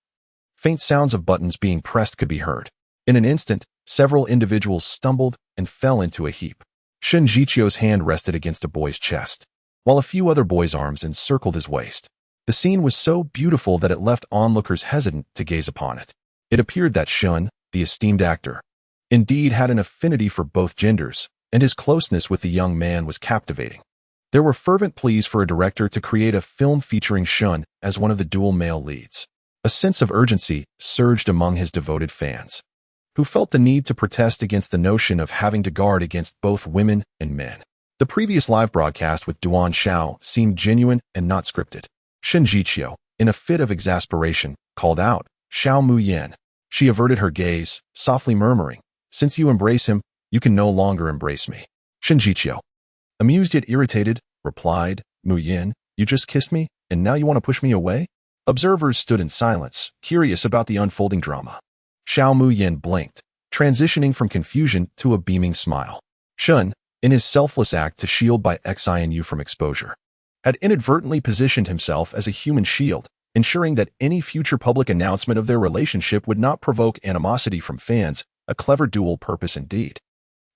Faint sounds of buttons being pressed could be heard. In an instant, several individuals stumbled and fell into a heap. Shinjicho's hand rested against a boy's chest, while a few other boys' arms encircled his waist. The scene was so beautiful that it left onlookers hesitant to gaze upon it. It appeared that Shun, the esteemed actor, indeed had an affinity for both genders, and his closeness with the young man was captivating. There were fervent pleas for a director to create a film featuring Shun as one of the dual male leads. A sense of urgency surged among his devoted fans, who felt the need to protest against the notion of having to guard against both women and men. The previous live broadcast with Duan Xiao seemed genuine and not scripted. Shinjicho, in a fit of exasperation, called out, "Xiao Mu-yin." She averted her gaze, softly murmuring, "Since you embrace him, you can no longer embrace me." Shinjicho, amused yet irritated, replied, "Mu-yin, you just kissed me, and now you want to push me away?" Observers stood in silence, curious about the unfolding drama. Xiao Mu-yin blinked, transitioning from confusion to a beaming smile. Shun, in his selfless act to shield by Xianu from exposure, had inadvertently positioned himself as a human shield, ensuring that any future public announcement of their relationship would not provoke animosity from fans, a clever dual purpose indeed.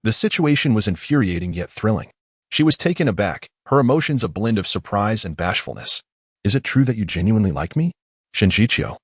The situation was infuriating yet thrilling. She was taken aback, her emotions a blend of surprise and bashfulness. "Is it true that you genuinely like me?" Shinjicho,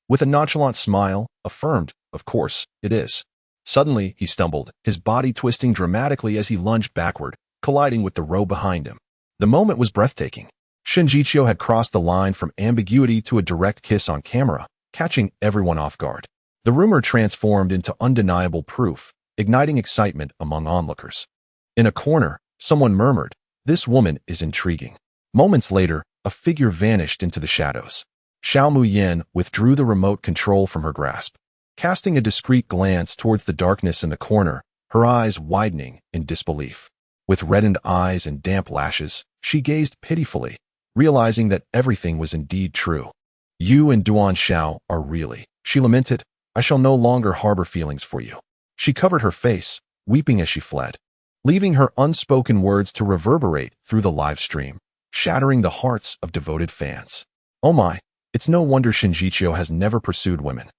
with a nonchalant smile, affirmed, "Of course, it is." Suddenly, he stumbled, his body twisting dramatically as he lunged backward, colliding with the row behind him. The moment was breathtaking. Shinjicho had crossed the line from ambiguity to a direct kiss on camera, catching everyone off guard. The rumor transformed into undeniable proof, igniting excitement among onlookers. In a corner, someone murmured, "This woman is intriguing." Moments later, a figure vanished into the shadows. Xiao Mu-yin withdrew the remote control from her grasp, casting a discreet glance towards the darkness in the corner, her eyes widening in disbelief. With reddened eyes and damp lashes, she gazed pitifully, realizing that everything was indeed true. "You and Duan Xiao are really," she lamented. "I shall no longer harbor feelings for you." She covered her face, weeping as she fled, leaving her unspoken words to reverberate through the live stream, shattering the hearts of devoted fans. Oh my, it's no wonder Shinjicho has never pursued women.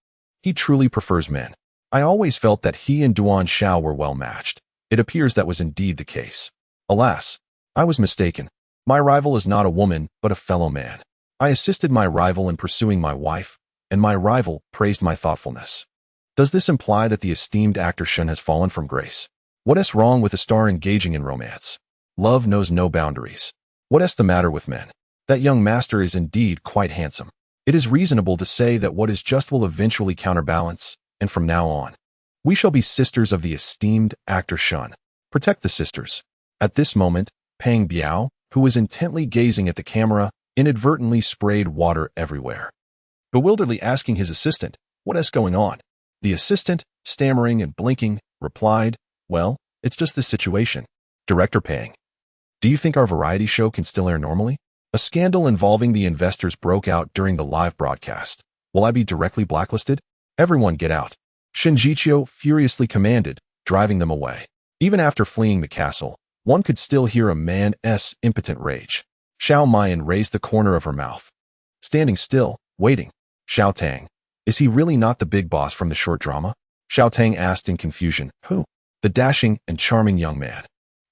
He truly prefers men. I always felt that he and Duan Xiao were well matched. It appears that was indeed the case. Alas, I was mistaken. My rival is not a woman, but a fellow man. I assisted my rival in pursuing my wife, and my rival praised my thoughtfulness. Does this imply that the esteemed actor Shun has fallen from grace? What is wrong with a star engaging in romance? Love knows no boundaries. What is the matter with men? That young master is indeed quite handsome. It is reasonable to say that what is just will eventually counterbalance, and from now on, we shall be sisters of the esteemed actor Shun. Protect the sisters. At this moment, Pang Biao, who was intently gazing at the camera, inadvertently sprayed water everywhere. Bewilderedly asking his assistant, "What is going on?" The assistant, stammering and blinking, replied, "Well, it's just this situation. Director Pang, do you think our variety show can still air normally?" A scandal involving the investors broke out during the live broadcast. Will I be directly blacklisted? Everyone get out. Shinjichio furiously commanded, driving them away. Even after fleeing the castle, one could still hear a man's impotent rage. Xiao Mayan raised the corner of her mouth. Standing still, waiting. Xiao Tang. Is he really not the big boss from the short drama? Xiao Tang asked in confusion. Who? The dashing and charming young man.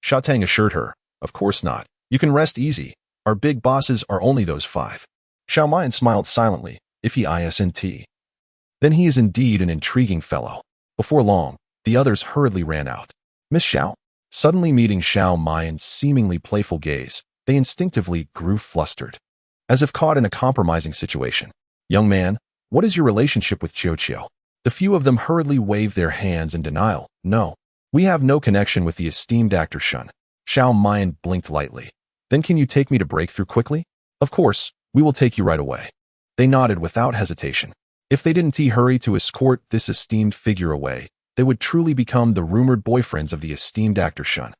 Xiao Tang assured her. Of course not. You can rest easy. Our big bosses are only those 5. Xiao Mayan smiled silently. If he isn't, then he is indeed an intriguing fellow. Before long, the others hurriedly ran out. Miss Xiao? Suddenly meeting Xiao Mayan's seemingly playful gaze, they instinctively grew flustered, as if caught in a compromising situation. Young man, what is your relationship with Qiuqiu? The few of them hurriedly waved their hands in denial. No, we have no connection with the esteemed actor Shun. Xiao Mayan blinked lightly. Then can you take me to Breakthrough quickly? Of course, we will take you right away. They nodded without hesitation. If they didn't hurry to escort this esteemed figure away, they would truly become the rumored boyfriends of the esteemed actor Shun.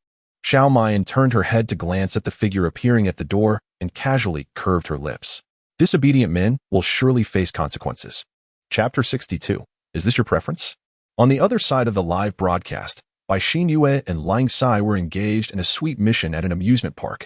Xiao Mayan turned her head to glance at the figure appearing at the door and casually curved her lips. Disobedient men will surely face consequences. Chapter 62. Is this your preference? On the other side of the live broadcast, Bai Xingyue and Lang Sai were engaged in a sweet mission at an amusement park.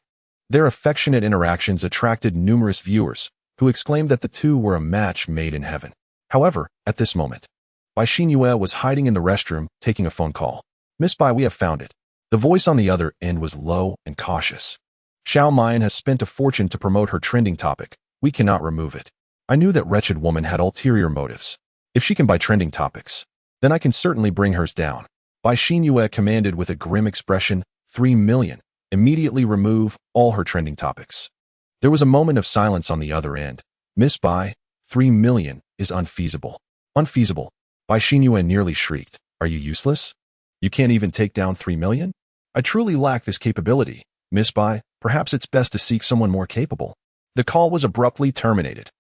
Their affectionate interactions attracted numerous viewers, who exclaimed that the two were a match made in heaven. However, at this moment, Bai Xingyue was hiding in the restroom, taking a phone call. Miss Bai, we have found it. The voice on the other end was low and cautious. Xiao Mayan has spent a fortune to promote her trending topic. We cannot remove it. I knew that wretched woman had ulterior motives. If she can buy trending topics, then I can certainly bring hers down. Bai Xingyue commanded with a grim expression, 3 million. Immediately remove all her trending topics. There was a moment of silence on the other end. Miss Bai, 3 million is unfeasible. Unfeasible. Bai Xingyue nearly shrieked. Are you useless? You can't even take down 3 million? I truly lack this capability. Miss Bai, perhaps it's best to seek someone more capable. The call was abruptly terminated,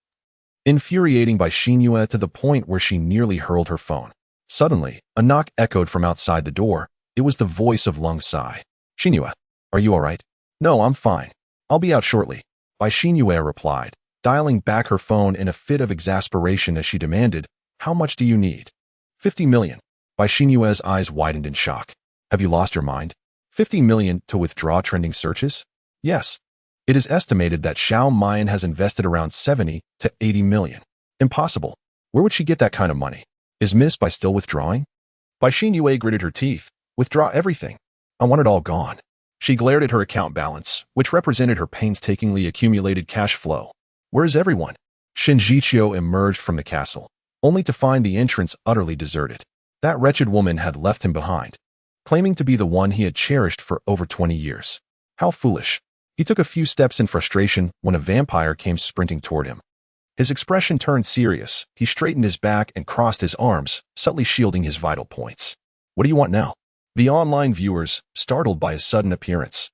infuriating Bai Xingyue to the point where she nearly hurled her phone. Suddenly, a knock echoed from outside the door. It was the voice of Lang Sai. Xingyue, are you all right? No, I'm fine. I'll be out shortly. Bai Xingyue replied, dialing back her phone in a fit of exasperation as she demanded, how much do you need? 50 million. Bai Xingyue's eyes widened in shock. Have you lost your mind? 50 million to withdraw trending searches? Yes. It is estimated that Xiao Mayan has invested around 70 to 80 million. Impossible. Where would she get that kind of money? Is Miss Bai still withdrawing? Bai Xingyue gritted her teeth. Withdraw everything. I want it all gone. She glared at her account balance, which represented her painstakingly accumulated cash flow. Where is everyone? Shinjichio emerged from the castle, only to find the entrance utterly deserted. That wretched woman had left him behind, claiming to be the one he had cherished for over 20 years. How foolish. He took a few steps in frustration when a vampire came sprinting toward him. His expression turned serious. He straightened his back and crossed his arms, subtly shielding his vital points. What do you want now? The online viewers, startled by his sudden appearance,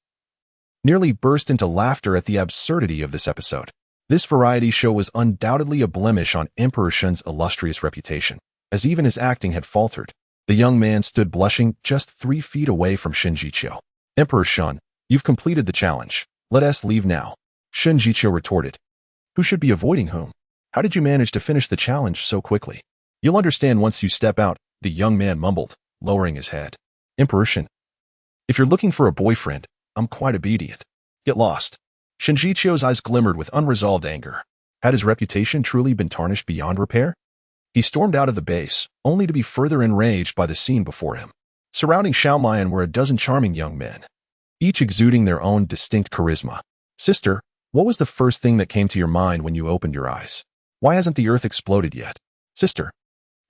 nearly burst into laughter at the absurdity of this episode. This variety show was undoubtedly a blemish on Emperor Shun's illustrious reputation, as even his acting had faltered. The young man stood blushing just 3 feet away from Shinjichio. Emperor Shun, you've completed the challenge. Let us leave now. Shinjichio retorted. Who should be avoiding whom? How did you manage to finish the challenge so quickly? You'll understand once you step out, the young man mumbled, lowering his head. Emperor Shun, if you're looking for a boyfriend, I'm quite obedient. Get lost. Shinjichio's eyes glimmered with unresolved anger. Had his reputation truly been tarnished beyond repair? He stormed out of the base, only to be further enraged by the scene before him. Surrounding Xiao Mayan were a dozen charming young men, each exuding their own distinct charisma. Sister, what was the first thing that came to your mind when you opened your eyes? Why hasn't the earth exploded yet? Sister,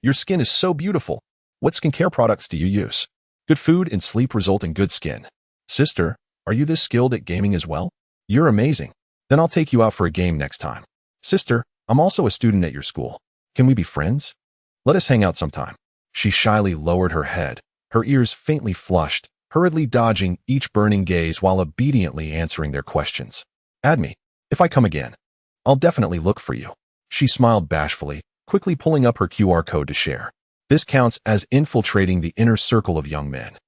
your skin is so beautiful. What skincare products do you use? Good food and sleep result in good skin. Sister, are you this skilled at gaming as well? You're amazing. Then I'll take you out for a game next time. Sister, I'm also a student at your school. Can we be friends? Let us hang out sometime. She shyly lowered her head, her ears faintly flushed, hurriedly dodging each burning gaze while obediently answering their questions. Add me. If I come again, I'll definitely look for you. She smiled bashfully, quickly pulling up her QR code to share. This counts as infiltrating the inner circle of young men.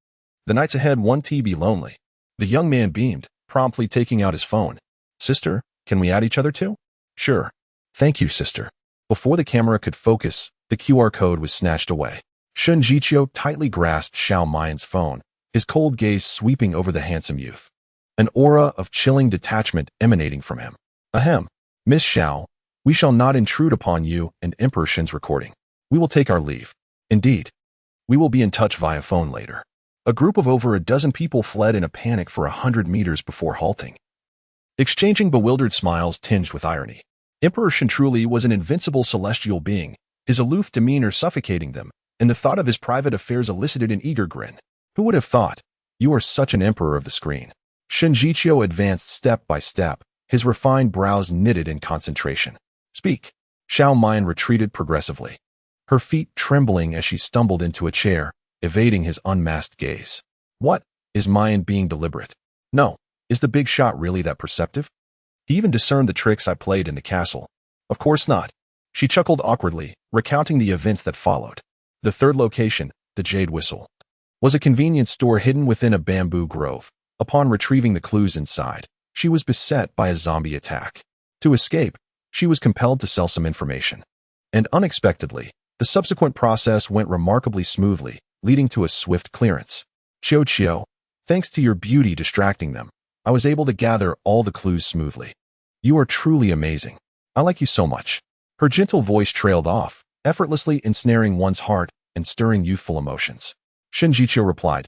The nights ahead won't be lonely. The young man beamed, promptly taking out his phone. Sister, can we add each other too? Sure. Thank you, sister. Before the camera could focus, the QR code was snatched away. Shen Jiqiu tightly grasped Xiao Maiyan's phone, his cold gaze sweeping over the handsome youth. An aura of chilling detachment emanating from him. Ahem. Miss Xiao, we shall not intrude upon you and Emperor Shen's recording. We will take our leave. Indeed. We will be in touch via phone later. A group of over a dozen people fled in a panic for 100 meters before halting, exchanging bewildered smiles tinged with irony. Emperor Shen truly was an invincible celestial being, his aloof demeanor suffocating them, and the thought of his private affairs elicited an eager grin. Who would have thought? You are such an emperor of the screen. Shen Jiqiu advanced step by step, his refined brows knitted in concentration. Speak. Xiao Maiyan retreated progressively, her feet trembling as she stumbled into a chair, evading his unmasked gaze. What? Is Maiyan being deliberate? No. Is the big shot really that perceptive? He even discerned the tricks I played in the castle. Of course not. She chuckled awkwardly, recounting the events that followed. The third location, the Jade Whistle, was a convenience store hidden within a bamboo grove. Upon retrieving the clues inside, she was beset by a zombie attack. To escape, she was compelled to sell some information. And unexpectedly, the subsequent process went remarkably smoothly, leading to a swift clearance. Qiu, thanks to your beauty distracting them, I was able to gather all the clues smoothly. You are truly amazing. I like you so much. Her gentle voice trailed off, effortlessly ensnaring one's heart and stirring youthful emotions. Shen Jiqiu replied,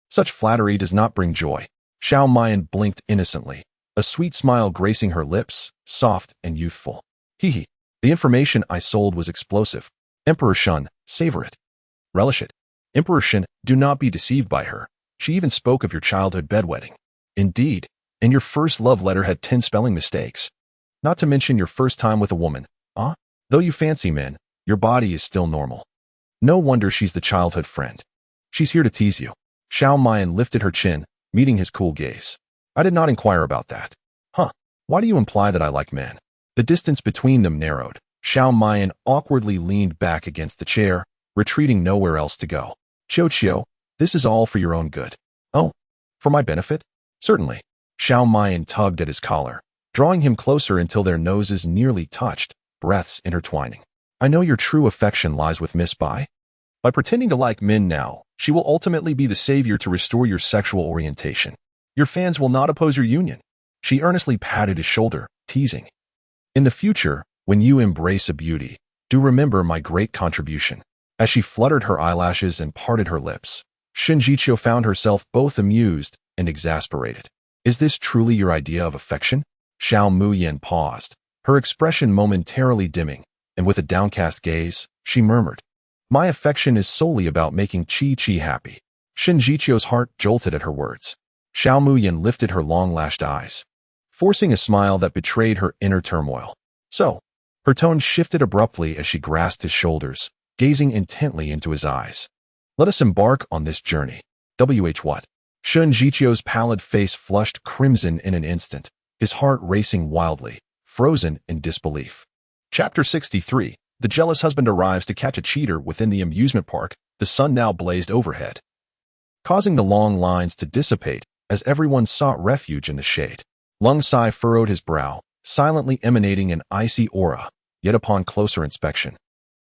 such flattery does not bring joy. Xiao Maiyan blinked innocently, a sweet smile gracing her lips, soft and youthful. Hee. The information I sold was explosive. Emperor Shen, savor it. Relish it. Emperor Shen, do not be deceived by her. She even spoke of your childhood bedwetting. Indeed, and your first love letter had 10 spelling mistakes. Not to mention your first time with a woman. Though you fancy men, your body is still normal. No wonder she's the childhood friend. She's here to tease you. Xiao Maiyan lifted her chin, meeting his cool gaze. I did not inquire about that. Why do you imply that I like men? The distance between them narrowed. Xiao Maiyan awkwardly leaned back against the chair, retreating nowhere else to go. Qiu, this is all for your own good. Oh, for my benefit? Certainly. Xiao Maiyan tugged at his collar, drawing him closer until their noses nearly touched, breaths intertwining. I know your true affection lies with Miss Bai. By pretending to like men now, she will ultimately be the savior to restore your sexual orientation. Your fans will not oppose your union. She earnestly patted his shoulder, teasing. In the future, when you embrace a beauty, do remember my great contribution. As she fluttered her eyelashes and parted her lips, Shen Jiqiu found herself both amused and exasperated. Is this truly your idea of affection? Xiao Maiyan paused, her expression momentarily dimming, and with a downcast gaze, she murmured, my affection is solely about making Qi happy. Shen Jiqiu's heart jolted at her words. Xiao Maiyan lifted her long-lashed eyes, forcing a smile that betrayed her inner turmoil. So, her tone shifted abruptly as she grasped his shoulders, gazing intently into his eyes. Let us embark on this journey. What? Shen Jiqiu's pallid face flushed crimson in an instant, his heart racing wildly, frozen in disbelief. Chapter 63. The jealous husband arrives to catch a cheater within the amusement park. The sun now blazed overhead, causing the long lines to dissipate as everyone sought refuge in the shade. Lung Sai furrowed his brow, silently emanating an icy aura, yet upon closer inspection,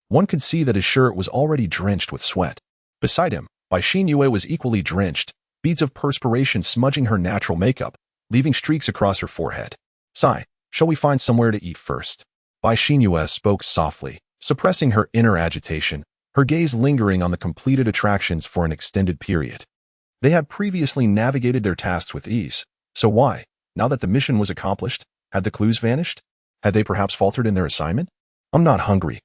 one could see that his shirt was already drenched with sweat. Beside him, Bai Xinyue was equally drenched, beads of perspiration smudging her natural makeup, leaving streaks across her forehead. Sai, shall we find somewhere to eat first? Bai Xinyue spoke softly, suppressing her inner agitation, her gaze lingering on the completed attractions for an extended period. They had previously navigated their tasks with ease, so why, now that the mission was accomplished, had the clues vanished? Had they perhaps faltered in their assignment? I'm not hungry.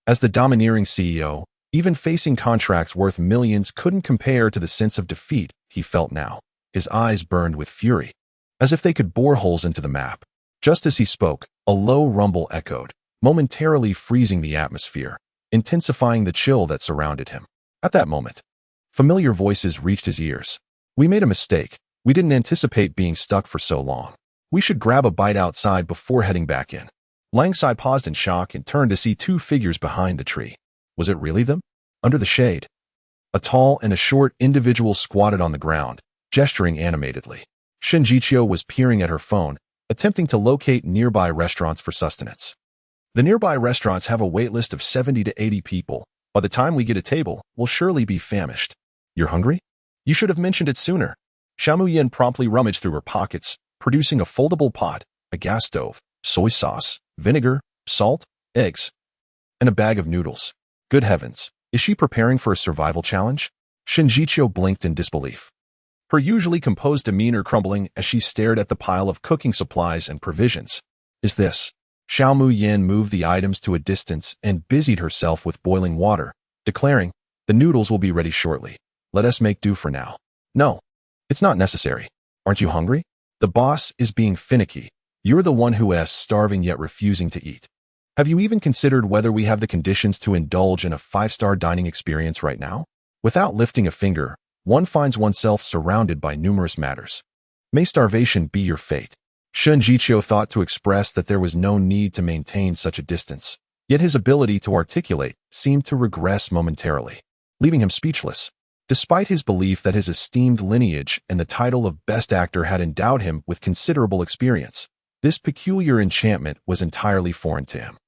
As the domineering CEO, even facing contracts worth millions couldn't compare to the sense of defeat he felt now. His eyes burned with fury, as if they could bore holes into the map. Just as he spoke, a low rumble echoed, momentarily freezing the atmosphere, intensifying the chill that surrounded him. At that moment, familiar voices reached his ears. We made a mistake. We didn't anticipate being stuck for so long. We should grab a bite outside before heading back in. Lang Sai paused in shock and turned to see two figures behind the tree. Was it really them? Under the shade, a tall and a short individual squatted on the ground, gesturing animatedly. Shen Jiqiu was peering at her phone, attempting to locate nearby restaurants for sustenance. The nearby restaurants have a wait list of 70 to 80 people. By the time we get a table, we'll surely be famished. You're hungry? You should have mentioned it sooner. Xiao Muyin promptly rummaged through her pockets, producing a foldable pot, a gas stove, soy sauce, vinegar, salt, eggs, and a bag of noodles. Good heavens, is she preparing for a survival challenge? Shen Jiqiu blinked in disbelief, her usually composed demeanor crumbling as she stared at the pile of cooking supplies and provisions. Is this? Xiao Muyin moved the items to a distance and busied herself with boiling water, declaring, "The noodles will be ready shortly. Let us make do for now." "No, it's not necessary. Aren't you hungry? The boss is being finicky. You're the one who is starving yet refusing to eat. Have you even considered whether we have the conditions to indulge in a five-star dining experience right now?" Without lifting a finger, one finds oneself surrounded by numerous matters. May starvation be your fate. Shen Jiqiu thought to express that there was no need to maintain such a distance, yet his ability to articulate seemed to regress momentarily, leaving him speechless. Despite his belief that his esteemed lineage and the title of Best Actor had endowed him with considerable experience, this peculiar enchantment was entirely foreign to him.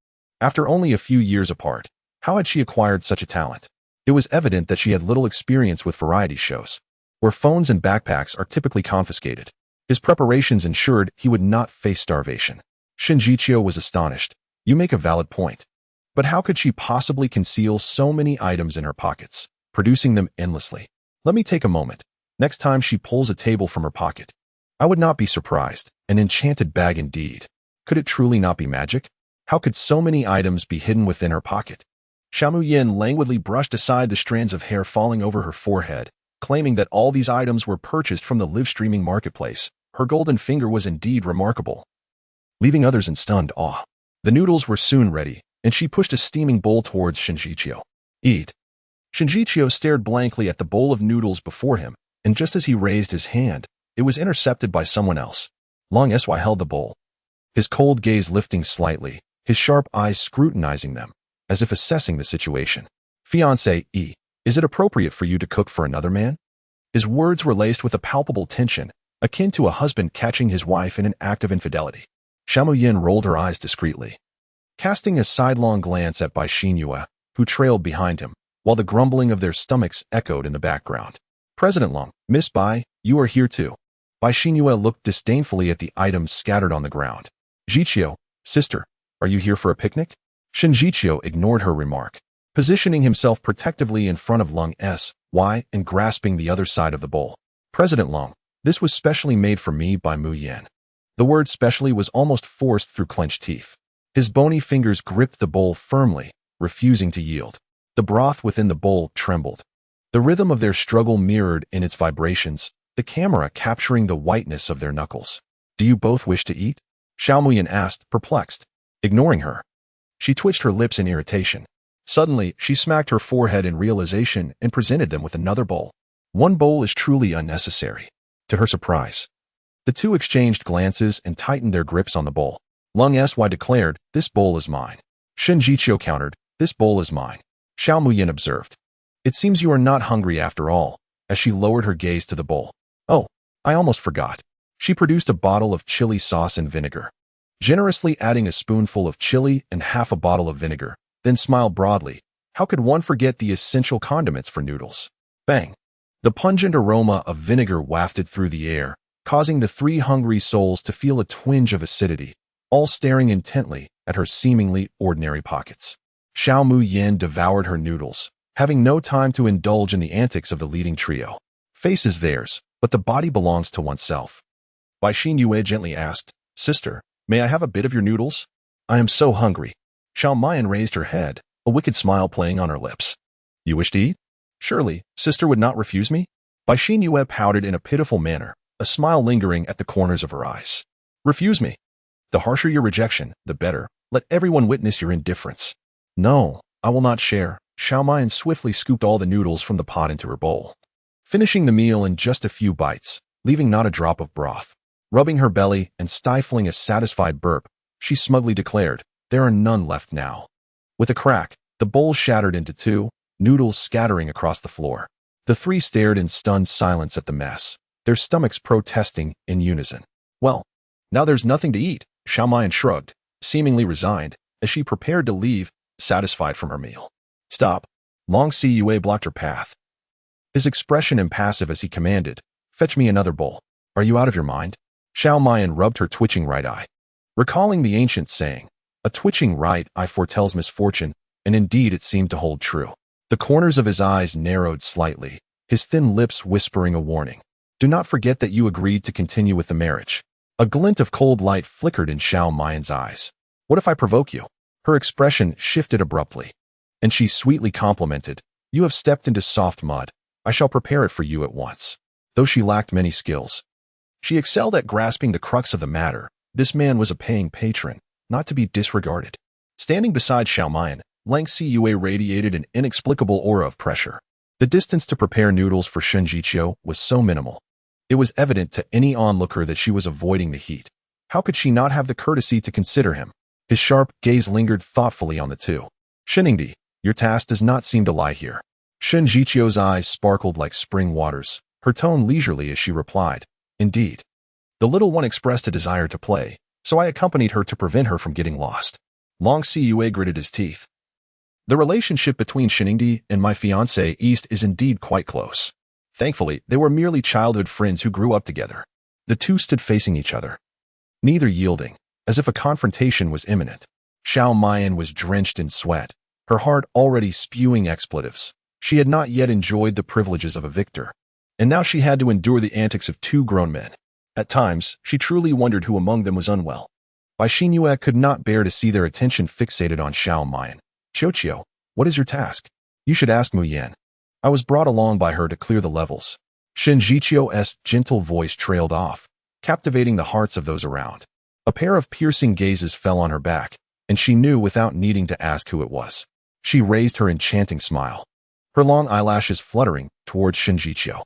After only a few years apart, how had she acquired such a talent? It was evident that she had little experience with variety shows, where phones and backpacks are typically confiscated. His preparations ensured he would not face starvation. Shen Jiqiu was astonished. You make a valid point. But how could she possibly conceal so many items in her pockets, producing them endlessly? Let me take a moment. Next time she pulls a table from her pocket, I would not be surprised. An enchanted bag indeed. Could it truly not be magic? How could so many items be hidden within her pocket? Xiao Muyin languidly brushed aside the strands of hair falling over her forehead, claiming that all these items were purchased from the live-streaming marketplace. Her golden finger was indeed remarkable, leaving others in stunned awe. The noodles were soon ready, and she pushed a steaming bowl towards Shen Jiqiu. Eat. Shen Jiqiu stared blankly at the bowl of noodles before him, and just as he raised his hand, it was intercepted by someone else. Long Sy held the bowl, his cold gaze lifting slightly, his sharp eyes scrutinizing them, as if assessing the situation. Fiancé E, is it appropriate for you to cook for another man? His words were laced with a palpable tension, akin to a husband catching his wife in an act of infidelity. Xiao Muyin rolled her eyes discreetly, casting a sidelong glance at Bai Xinyue, who trailed behind him, while the grumbling of their stomachs echoed in the background. President Long, Miss Bai, you are here too. Bai Xinyue looked disdainfully at the items scattered on the ground. Jiqiu, sister, are you here for a picnic? Shen Jiqiu ignored her remark, positioning himself protectively in front of Long Sy and grasping the other side of the bowl. President Long, this was specially made for me by Muyin. The word specially was almost forced through clenched teeth. His bony fingers gripped the bowl firmly, refusing to yield. The broth within the bowl trembled. The rhythm of their struggle mirrored in its vibrations, the camera capturing the whiteness of their knuckles. Do you both wish to eat? Xiao Muyin asked, perplexed. Ignoring her, she twitched her lips in irritation. Suddenly, she smacked her forehead in realization and presented them with another bowl. One bowl is truly unnecessary. To her surprise, the two exchanged glances and tightened their grips on the bowl. Long Sy declared, this bowl is mine. Shen Jiqiu countered, this bowl is mine. Xiao Muyin observed, it seems you are not hungry after all, as she lowered her gaze to the bowl. Oh, I almost forgot. She produced a bottle of chili sauce and vinegar, generously adding a spoonful of chili and half a bottle of vinegar, then smiled broadly. How could one forget the essential condiments for noodles? Bang! The pungent aroma of vinegar wafted through the air, causing the three hungry souls to feel a twinge of acidity, all staring intently at her seemingly ordinary pockets. Xiao Muyin devoured her noodles, having no time to indulge in the antics of the leading trio. Face is theirs, but the body belongs to oneself. Bai Xinyue gently asked, sister, may I have a bit of your noodles? I am so hungry. Xiao Muyin raised her head, a wicked smile playing on her lips. You wish to eat? Surely, sister would not refuse me? Bai Xinyue pouted in a pitiful manner, a smile lingering at the corners of her eyes. Refuse me. The harsher your rejection, the better. Let everyone witness your indifference. No, I will not share. Xiao Muyin swiftly scooped all the noodles from the pot into her bowl, finishing the meal in just a few bites, leaving not a drop of broth. Rubbing her belly and stifling a satisfied burp, she smugly declared, there are none left now. With a crack, the bowl shattered into two, noodles scattering across the floor. The three stared in stunned silence at the mess, their stomachs protesting in unison. Well, now there's nothing to eat, Xiao Muyin shrugged, seemingly resigned, as she prepared to leave, satisfied from her meal. Stop. Long Cui blocked her path. His expression impassive as he commanded, fetch me another bowl. Are you out of your mind? Xiao Mian rubbed her twitching right eye. Recalling the ancient saying, a twitching right eye foretells misfortune, and indeed it seemed to hold true. The corners of his eyes narrowed slightly, his thin lips whispering a warning. Do not forget that you agreed to continue with the marriage. A glint of cold light flickered in Xiao Mian's eyes. What if I provoke you? Her expression shifted abruptly, and she sweetly complimented, you have stepped into soft mud. I shall prepare it for you at once. Though she lacked many skills, she excelled at grasping the crux of the matter. This man was a paying patron, not to be disregarded. Standing beside Xiao Mian, Lang Cui radiated an inexplicable aura of pressure. The distance to prepare noodles for Shen Jiqiu was so minimal. It was evident to any onlooker that she was avoiding the heat. How could she not have the courtesy to consider him? His sharp gaze lingered thoughtfully on the two. Sheningdi, your task does not seem to lie here. Shen Jiqiu's eyes sparkled like spring waters, her tone leisurely as she replied, indeed. The little one expressed a desire to play, so I accompanied her to prevent her from getting lost. Long Cui gritted his teeth. The relationship between Sheningdi and my fiancée East is indeed quite close. Thankfully, they were merely childhood friends who grew up together. The two stood facing each other, neither yielding, as if a confrontation was imminent. Xiao Mian was drenched in sweat, her heart already spewing expletives. She had not yet enjoyed the privileges of a victor, and now she had to endure the antics of two grown men. At times, she truly wondered who among them was unwell. Bai Xinyue could not bear to see their attention fixated on Xiao Mian. Qiuqiu, what is your task? You should ask Mu Yan. I was brought along by her to clear the levels. Shen Jiqiu's gentle voice trailed off, captivating the hearts of those around. A pair of piercing gazes fell on her back, and she knew without needing to ask who it was. She raised her enchanting smile, her long eyelashes fluttering towards Shen Jiqiu.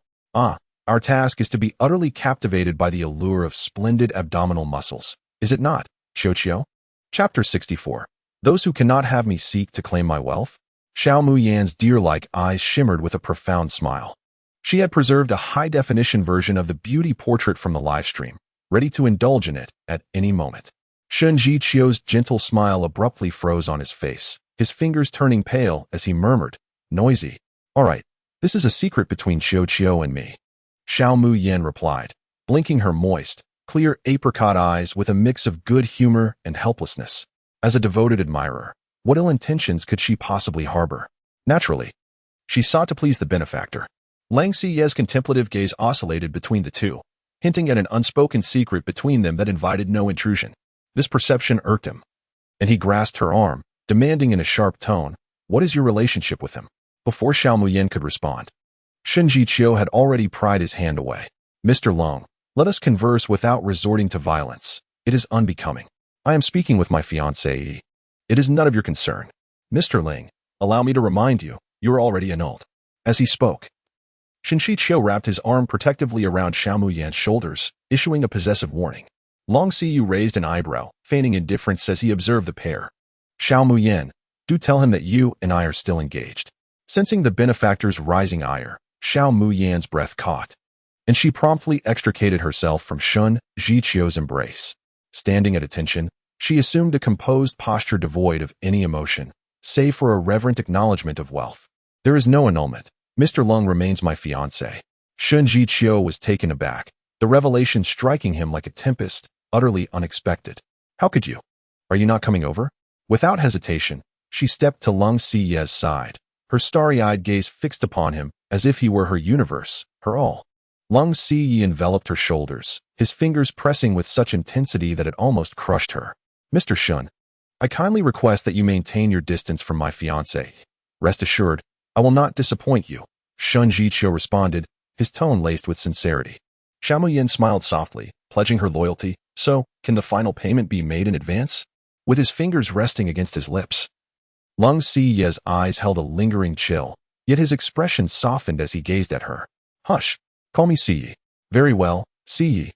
Our task is to be utterly captivated by the allure of splendid abdominal muscles, is it not, Qiuqiu? Chapter 64. Those who cannot have me seek to claim my wealth? Xiao Muyan's deer-like eyes shimmered with a profound smile. She had preserved a high-definition version of the beauty portrait from the live stream, ready to indulge in it at any moment. Shen Jiqiu's gentle smile abruptly froze on his face, his fingers turning pale as he murmured, noisy. All right, this is a secret between Qiuqiu and me. Xiao Muyan replied, blinking her moist, clear apricot eyes with a mix of good humor and helplessness. As a devoted admirer, what ill intentions could she possibly harbor? Naturally, she sought to please the benefactor. Lang Ciye's contemplative gaze oscillated between the two, hinting at an unspoken secret between them that invited no intrusion. This perception irked him, and he grasped her arm, demanding in a sharp tone, what is your relationship with him? Before Xiao Muyan could respond, Shen Jiqiu had already pried his hand away. Mr. Long, let us converse without resorting to violence. It is unbecoming. I am speaking with my fiancée. It is none of your concern. Mr. Ling, allow me to remind you, you are already annulled. As he spoke, Shen Jiqiu wrapped his arm protectively around Xiao Muyan's shoulders, issuing a possessive warning. Long Ciyu raised an eyebrow, feigning indifference as he observed the pair. Xiao Muyan, do tell him that you and I are still engaged. Sensing the benefactor's rising ire, Xiao Muyan's breath caught, and she promptly extricated herself from Shen Jiqiu's embrace. Standing at attention, she assumed a composed posture devoid of any emotion, save for a reverent acknowledgement of wealth. There is no annulment. Mr. Lung remains my fiancé. Shen Jiqiu was taken aback, the revelation striking him like a tempest, utterly unexpected. How could you? Are you not coming over? Without hesitation, she stepped to Lung Ciye's side, her starry-eyed gaze fixed upon him as if he were her universe, her all. Lung Ciye enveloped her shoulders, his fingers pressing with such intensity that it almost crushed her. Mr. Shun, I kindly request that you maintain your distance from my fiancé. Rest assured, I will not disappoint you. Shen Jiqiu responded, his tone laced with sincerity. Xiao Muyan smiled softly, pledging her loyalty. So, can the final payment be made in advance? With his fingers resting against his lips, Lung Ciye's eyes held a lingering chill, yet his expression softened as he gazed at her. Hush, call me Ciye. Very well, Ciye.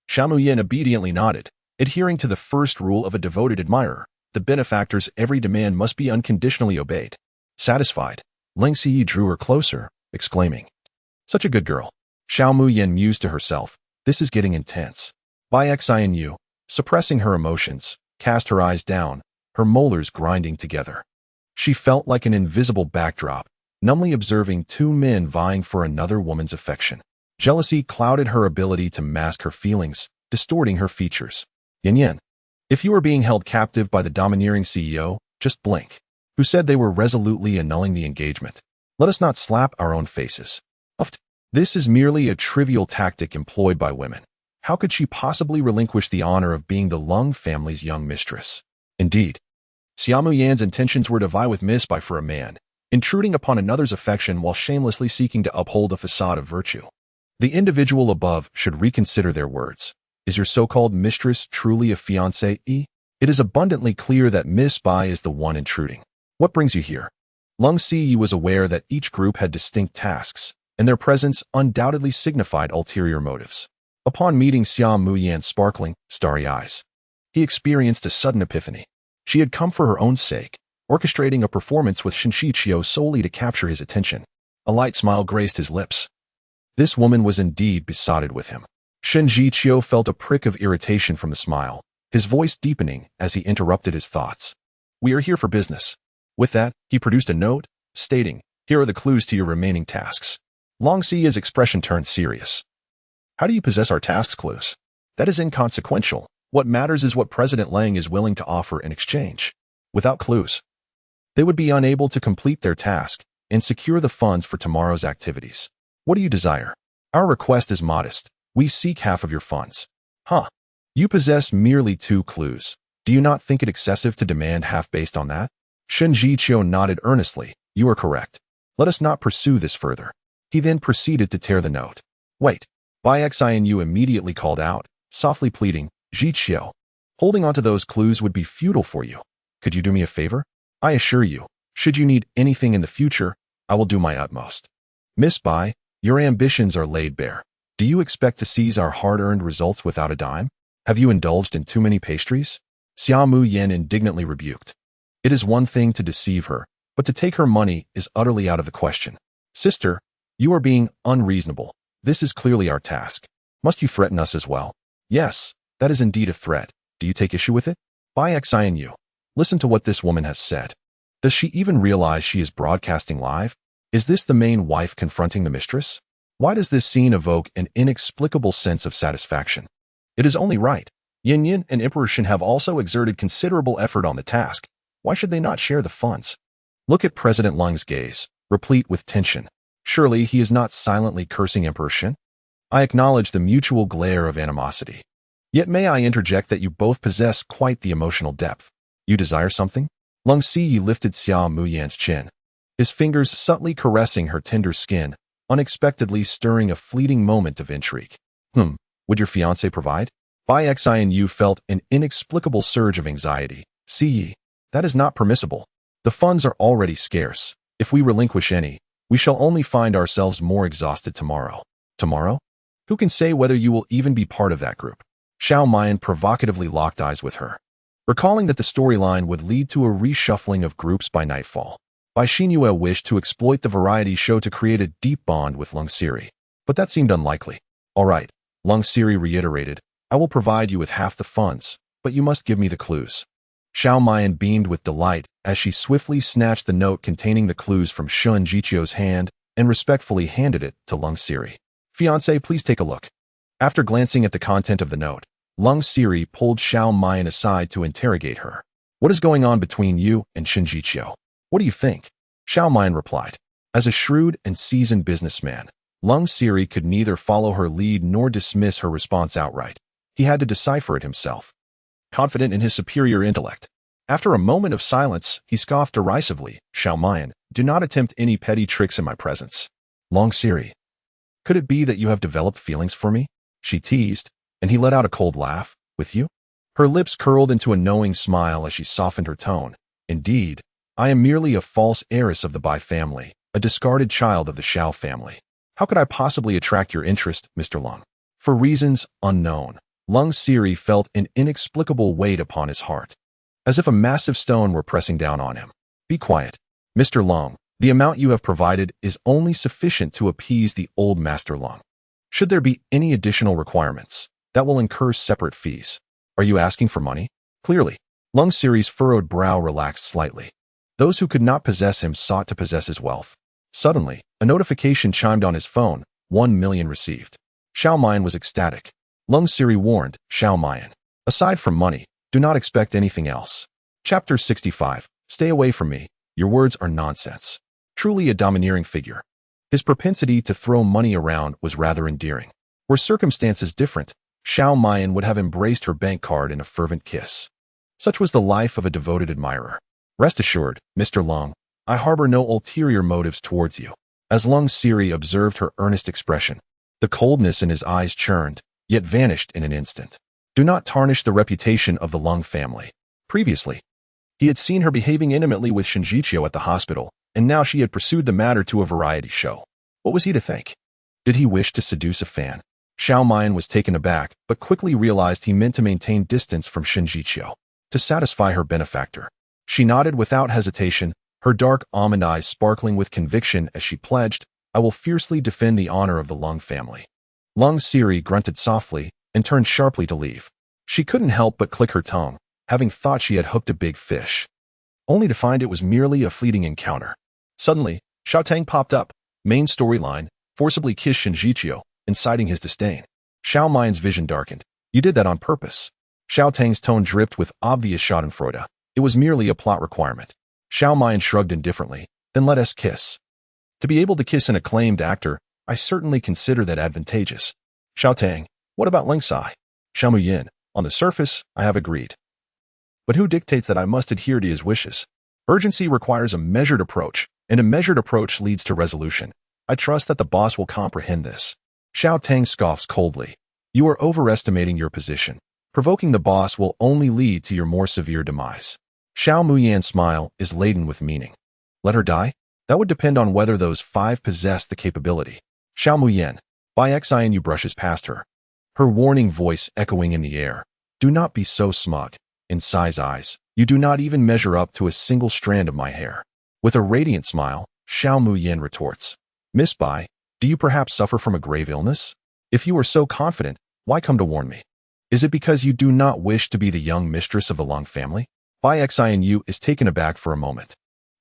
Xiao Muyan obediently nodded, adhering to the first rule of a devoted admirer. The benefactor's every demand must be unconditionally obeyed. Satisfied, Ling Ciye drew her closer, exclaiming, such a good girl. Xiao Muyan mused to herself, this is getting intense. Bai Xianyu, suppressing her emotions, cast her eyes down, her molars grinding together. She felt like an invisible backdrop, numbly observing two men vying for another woman's affection. Jealousy clouded her ability to mask her feelings, distorting her features. Yin Yin, if you are being held captive by the domineering CEO, just blink. Who said they were resolutely annulling the engagement? Let us not slap our own faces. This is merely a trivial tactic employed by women. How could she possibly relinquish the honor of being the Lung family's young mistress? Indeed, Xiaomu Yan's intentions were to vie with Miss Bai for a man, intruding upon another's affection while shamelessly seeking to uphold a facade of virtue. The individual above should reconsider their words. Is your so-called mistress truly a fiancée? It is abundantly clear that Miss Bai is the one intruding. What brings you here? Lung Si was aware that each group had distinct tasks, and their presence undoubtedly signified ulterior motives. Upon meeting Xiaomu Yan's sparkling, starry eyes, he experienced a sudden epiphany. She had come for her own sake, orchestrating a performance with Shen Shiqiu solely to capture his attention. A light smile graced his lips. This woman was indeed besotted with him. Shen Shiqiu felt a prick of irritation from the smile, his voice deepening as he interrupted his thoughts. We are here for business. With that, he produced a note, stating, here are the clues to your remaining tasks. Long Si's expression turned serious. How do you possess our task clues? That is inconsequential. What matters is what President Lang is willing to offer in exchange. Without clues, they would be unable to complete their task and secure the funds for tomorrow's activities. What do you desire? Our request is modest. We seek half of your funds. You possess merely 2 clues. Do you not think it excessive to demand half based on that? Shen Shiqiu nodded earnestly. You are correct. Let us not pursue this further. He then proceeded to tear the note. Wait. Bai Xianyu immediately called out, softly pleading, Shiqiu, holding onto those clues would be futile for you. Could you do me a favor? I assure you, should you need anything in the future, I will do my utmost. Miss Bai, your ambitions are laid bare. Do you expect to seize our hard-earned results without a dime? Have you indulged in too many pastries? Xiaomu Yan indignantly rebuked. It is one thing to deceive her, but to take her money is utterly out of the question. Sister, you are being unreasonable. This is clearly our task. Must you threaten us as well? Yes, that is indeed a threat. Do you take issue with it? Bai Xianyu, listen to what this woman has said. Does she even realize she is broadcasting live? Is this the main wife confronting the mistress? Why does this scene evoke an inexplicable sense of satisfaction? It is only right. Yin Yin and Emperor Shen have also exerted considerable effort on the task. Why should they not share the funds? Look at President Lung's gaze, replete with tension. Surely he is not silently cursing Emperor Shen? I acknowledge the mutual glare of animosity. Yet may I interject that you both possess quite the emotional depth. You desire something? Lung Si lifted Xiaomu Yan's chin, his fingers subtly caressing her tender skin, unexpectedly stirring a fleeting moment of intrigue. Would your fiancé provide? Bai Xianyu felt an inexplicable surge of anxiety. Si, that is not permissible. The funds are already scarce. If we relinquish any, we shall only find ourselves more exhausted tomorrow. Tomorrow? Who can say whether you will even be part of that group? Xiao Mayan provocatively locked eyes with her, recalling that the storyline would lead to a reshuffling of groups by nightfall. Bai Xinyue wished to exploit the variety show to create a deep bond with Lung Siri, but that seemed unlikely. All right, Lung Siri reiterated, I will provide you with half the funds, but you must give me the clues. Xiao Mayan beamed with delight as she swiftly snatched the note containing the clues from Shen Shiqiu's hand and respectfully handed it to Lung Siri. Fiancé, please take a look. After glancing at the content of the note, Lung Siri pulled Xiao Mayan aside to interrogate her. What is going on between you and Shen Shiqiu? What do you think? Xiao Mayan replied. As a shrewd and seasoned businessman, Lung Siri could neither follow her lead nor dismiss her response outright. He had to decipher it himself. Confident in his superior intellect, after a moment of silence, he scoffed derisively, Xiao Mayan, do not attempt any petty tricks in my presence. Lung Siri, could it be that you have developed feelings for me? She teased, and he let out a cold laugh. With you? Her lips curled into a knowing smile as she softened her tone. Indeed, I am merely a false heiress of the Bai family, a discarded child of the Xiao family. How could I possibly attract your interest, Mr. Lung? For reasons unknown, Lung Siri felt an inexplicable weight upon his heart, as if a massive stone were pressing down on him. Be quiet. Mr. Lung, the amount you have provided is only sufficient to appease the old Master Lung. Should there be any additional requirements, that will incur separate fees. Are you asking for money? Clearly. Lung Siri's furrowed brow relaxed slightly. Those who could not possess him sought to possess his wealth. Suddenly, a notification chimed on his phone, 1 million received. Xiao Mian was ecstatic. Lung Siri warned, Xiao Mian, aside from money, do not expect anything else. Chapter 65. Stay away from me. Your words are nonsense. Truly a domineering figure. His propensity to throw money around was rather endearing. Were circumstances different, Xiao Mian would have embraced her bank card in a fervent kiss. Such was the life of a devoted admirer. Rest assured, Mr. Lung, I harbor no ulterior motives towards you. As Lung Siri observed her earnest expression, the coldness in his eyes churned, yet vanished in an instant. Do not tarnish the reputation of the Lung family. Previously, he had seen her behaving intimately with Shinjichio at the hospital, and now she had pursued the matter to a variety show. What was he to think? Did he wish to seduce a fan? Xiao Mian was taken aback, but quickly realized he meant to maintain distance from Shinjichio, to satisfy her benefactor. She nodded without hesitation, her dark almond eyes sparkling with conviction as she pledged, I will fiercely defend the honor of the Lung family. Lung Siri grunted softly and turned sharply to leave. She couldn't help but click her tongue, having thought she had hooked a big fish, only to find it was merely a fleeting encounter. Suddenly, Xiao Tang popped up, main storyline, forcibly kissed Shinjichio, inciting his disdain. Xiao Mian's vision darkened. You did that on purpose. Xiao Tang's tone dripped with obvious schadenfreude. It was merely a plot requirement. Xiao Mian shrugged indifferently, then let us kiss. To be able to kiss an acclaimed actor, I certainly consider that advantageous. Xiao Tang, what about Ling Sai? Xiao Muyin, on the surface, I have agreed. But who dictates that I must adhere to his wishes? Urgency requires a measured approach, and a measured approach leads to resolution. I trust that the boss will comprehend this. Xiao Tang scoffs coldly. You are overestimating your position. Provoking the boss will only lead to your more severe demise. Xiao Muyan's smile is laden with meaning. Let her die? That would depend on whether those 5 possessed the capability. Xiao Muyan, Bai Xianyu brushes past her, her warning voice echoing in the air. Do not be so smug. In Sai's eyes, you do not even measure up to a single strand of my hair. With a radiant smile, Xiao Muyan retorts. Miss Bai, do you perhaps suffer from a grave illness? If you are so confident, why come to warn me? Is it because you do not wish to be the young mistress of the Lung family? Bai Xianyu is taken aback for a moment,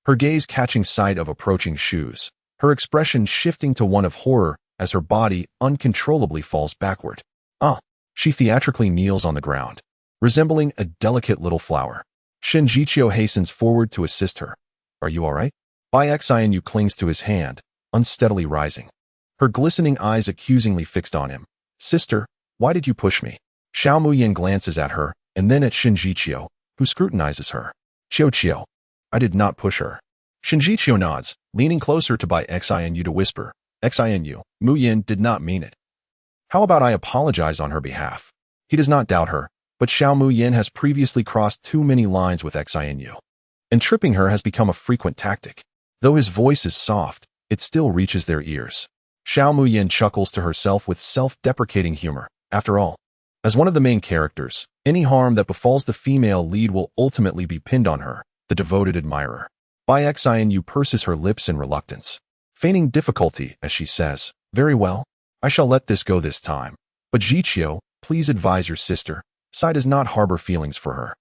her gaze catching sight of approaching shoes, her expression shifting to one of horror as her body uncontrollably falls backward. She theatrically kneels on the ground, resembling a delicate little flower. Shinjichio hastens forward to assist her. Are you all right? Bai Xianyu clings to his hand, unsteadily rising, her glistening eyes accusingly fixed on him. Sister, why did you push me? Xiao Muyan glances at her, and then at Shinjichio, who scrutinizes her. Chiao, I did not push her. Shinjichio nods, leaning closer to Bai Xianyu to whisper, Xianyu, Muyan did not mean it. How about I apologize on her behalf? He does not doubt her, but Xiao Muyan has previously crossed too many lines with Xianyu, and tripping her has become a frequent tactic. Though his voice is soft, it still reaches their ears. Xiao Muyan chuckles to herself with self-deprecating humor. After all, as one of the main characters, any harm that befalls the female lead will ultimately be pinned on her, the devoted admirer. Bai Xianyu purses her lips in reluctance, feigning difficulty as she says, Very well, I shall let this go this time. But Jiqiu, please advise your sister. Sai does not harbor feelings for her,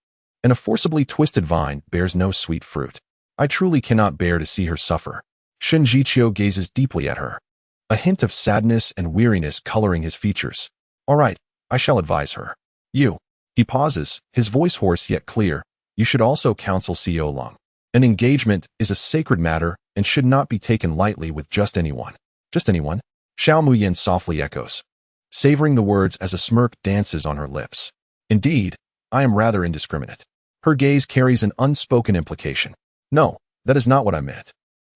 and a forcibly twisted vine bears no sweet fruit. I truly cannot bear to see her suffer. Shinjichio gazes deeply at her, a hint of sadness and weariness coloring his features. All right, I shall advise her. You. He pauses, his voice hoarse yet clear. You should also counsel Xiao Long. An engagement is a sacred matter and should not be taken lightly with just anyone. Just anyone? Xiao Muyan softly echoes, savoring the words as a smirk dances on her lips. Indeed, I am rather indiscriminate. Her gaze carries an unspoken implication. No, that is not what I meant.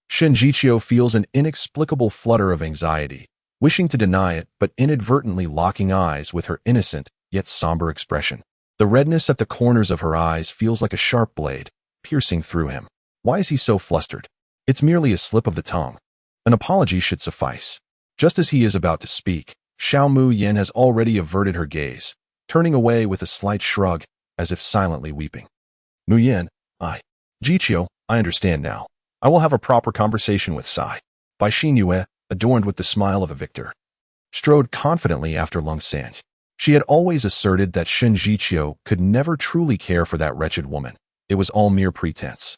Shinjichio feels an inexplicable flutter of anxiety, wishing to deny it but inadvertently locking eyes with her innocent yet somber expression. The redness at the corners of her eyes feels like a sharp blade, piercing through him. Why is he so flustered? It's merely a slip of the tongue. An apology should suffice. Just as he is about to speak, Xiao Muyan has already averted her gaze, turning away with a slight shrug, as if silently weeping. Muyan, Jiqiu, I understand now. I will have a proper conversation with Sai. Bai Xinyue, adorned with the smile of a victor, strode confidently after Lung Sanj. She had always asserted that Shen Jiqiu could never truly care for that wretched woman. It was all mere pretense.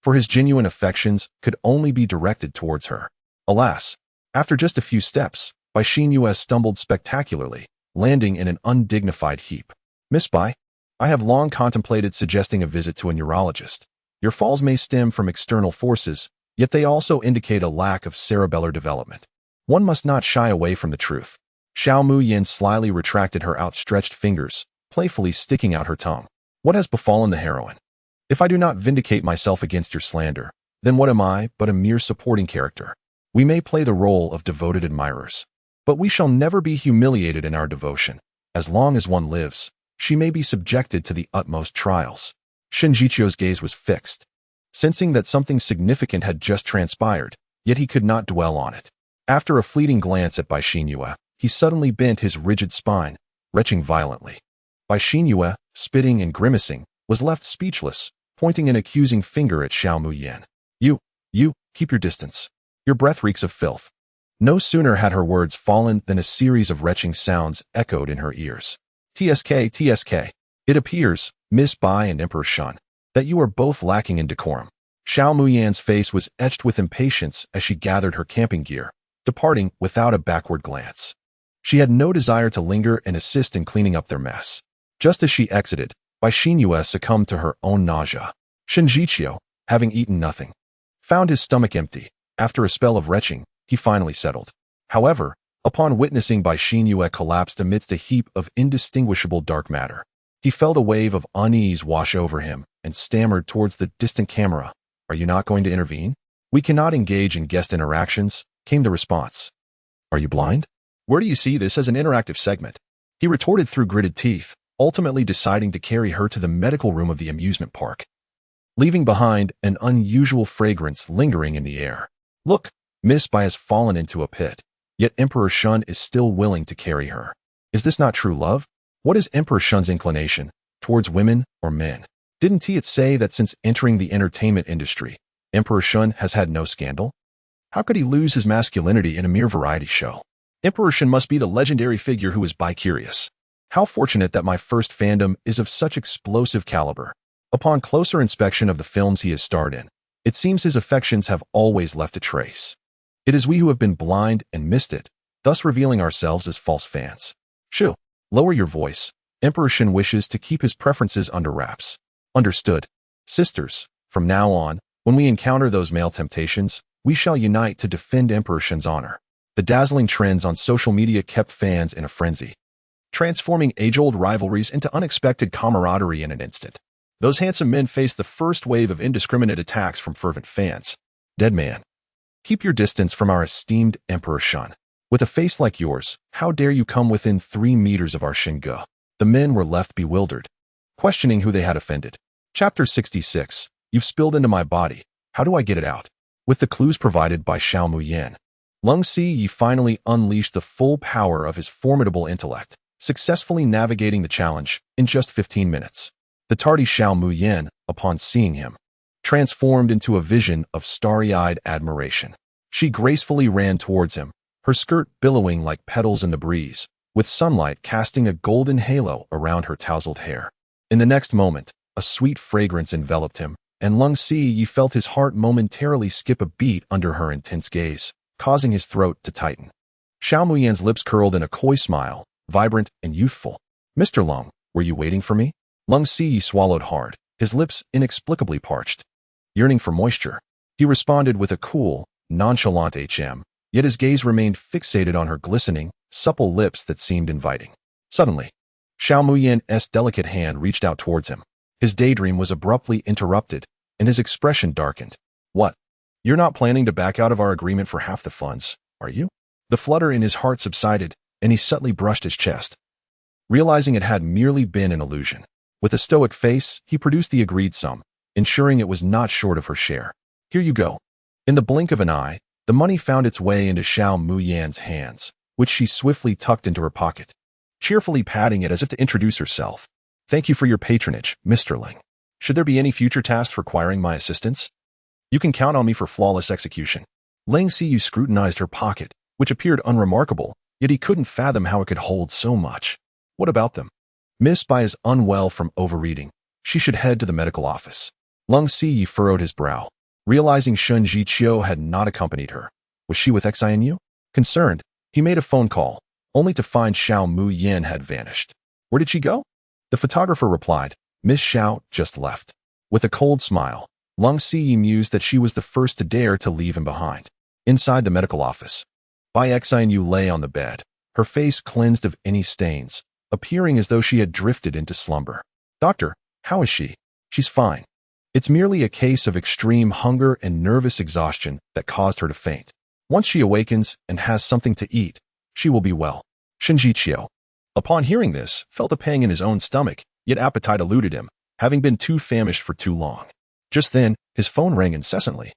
For his genuine affections could only be directed towards her. Alas, after just a few steps, Bai Xinyue stumbled spectacularly, landing in an undignified heap. Miss Bai, I have long contemplated suggesting a visit to a neurologist. Your falls may stem from external forces, yet they also indicate a lack of cerebellar development. One must not shy away from the truth. Xiao Muyin slyly retracted her outstretched fingers, playfully sticking out her tongue. What has befallen the heroine? If I do not vindicate myself against your slander, then what am I but a mere supporting character? We may play the role of devoted admirers, but we shall never be humiliated in our devotion. As long as one lives, she may be subjected to the utmost trials. Shen Jiqiu's gaze was fixed, sensing that something significant had just transpired, yet he could not dwell on it. After a fleeting glance at Bai Xinyue, he suddenly bent his rigid spine, retching violently. Bai Xinyue, spitting and grimacing, was left speechless, pointing an accusing finger at Xiao Muyin. You, keep your distance. Your breath reeks of filth. No sooner had her words fallen than a series of retching sounds echoed in her ears. TSK. It appears, Miss Bai and Emperor Shen, that you are both lacking in decorum. Xiao Muyin's face was etched with impatience as she gathered her camping gear, departing without a backward glance. She had no desire to linger and assist in cleaning up their mess. Just as she exited, Bai Xinyue succumbed to her own nausea. Shen Jiqiu, having eaten nothing, found his stomach empty. After a spell of retching, he finally settled. However, upon witnessing Bai Xinyue collapsed amidst a heap of indistinguishable dark matter, he felt a wave of unease wash over him and stammered towards the distant camera. Are you not going to intervene? We cannot engage in guest interactions, came the response. Are you blind? Where do you see this as an interactive segment? He retorted through gritted teeth, ultimately deciding to carry her to the medical room of the amusement park, leaving behind an unusual fragrance lingering in the air. Look, Miss Bai has fallen into a pit, yet Emperor Shen is still willing to carry her. Is this not true love? What is Emperor Shen's inclination, towards women or men? Didn't he say that since entering the entertainment industry, Emperor Shen has had no scandal? How could he lose his masculinity in a mere variety show? Emperor Shen must be the legendary figure who is bi-curious. How fortunate that my first fandom is of such explosive caliber. Upon closer inspection of the films he has starred in, it seems his affections have always left a trace. It is we who have been blind and missed it, thus revealing ourselves as false fans. Shoo, lower your voice. Emperor Shen wishes to keep his preferences under wraps. Understood. Sisters, from now on, when we encounter those male temptations, we shall unite to defend Emperor Shen's honor. The dazzling trends on social media kept fans in a frenzy, transforming age-old rivalries into unexpected camaraderie in an instant. Those handsome men faced the first wave of indiscriminate attacks from fervent fans. Dead man, keep your distance from our esteemed Emperor Shen. With a face like yours, how dare you come within 3 meters of our Xingge? The men were left bewildered, questioning who they had offended. Chapter 66. You've spilled into my body. How do I get it out? With the clues provided by Xiao Muyin, Lung Ziyi finally unleashed the full power of his formidable intellect, successfully navigating the challenge in just 15 minutes. The tardy Xiao Muyin, upon seeing him, transformed into a vision of starry-eyed admiration. She gracefully ran towards him, her skirt billowing like petals in the breeze, with sunlight casting a golden halo around her tousled hair. In the next moment, a sweet fragrance enveloped him, and Lung Ziyi felt his heart momentarily skip a beat under her intense gaze, causing his throat to tighten. Xiao Muyin's lips curled in a coy smile, vibrant and youthful. Mr. Lung, were you waiting for me? Lung Ziyi swallowed hard, his lips inexplicably parched. Yearning for moisture, he responded with a cool, nonchalant yet his gaze remained fixated on her glistening, supple lips that seemed inviting. Suddenly, Xiao Muyin's delicate hand reached out towards him. His daydream was abruptly interrupted, and his expression darkened. What? You're not planning to back out of our agreement for half the funds, are you? The flutter in his heart subsided, and he subtly brushed his chest, realizing it had merely been an illusion. With a stoic face, he produced the agreed sum, ensuring it was not short of her share. Here you go. In the blink of an eye, the money found its way into Xiao Muyin's hands, which she swiftly tucked into her pocket, cheerfully patting it as if to introduce herself. Thank you for your patronage, Mr. Ling. Should there be any future tasks requiring my assistance, you can count on me for flawless execution. Lung Ziyi scrutinized her pocket, which appeared unremarkable, yet he couldn't fathom how it could hold so much. What about them? Miss Bai is unwell from overeating. She should head to the medical office. Lung Si furrowed his brow, realizing Shun Jiqiu had not accompanied her. Was she with XINU? Concerned, he made a phone call, only to find Xiao Mu Yin had vanished. Where did she go? The photographer replied, Miss Xiao just left. With a cold smile, Lung Si mused that she was the first to dare to leave him behind. Inside the medical office, Bai Xinu lay on the bed, her face cleansed of any stains, appearing as though she had drifted into slumber. Doctor, how is she? She's fine. It's merely a case of extreme hunger and nervous exhaustion that caused her to faint. Once she awakens and has something to eat, she will be well. Shinji Qiu, upon hearing this, felt a pang in his own stomach, yet appetite eluded him, having been too famished for too long. Just then, his phone rang incessantly.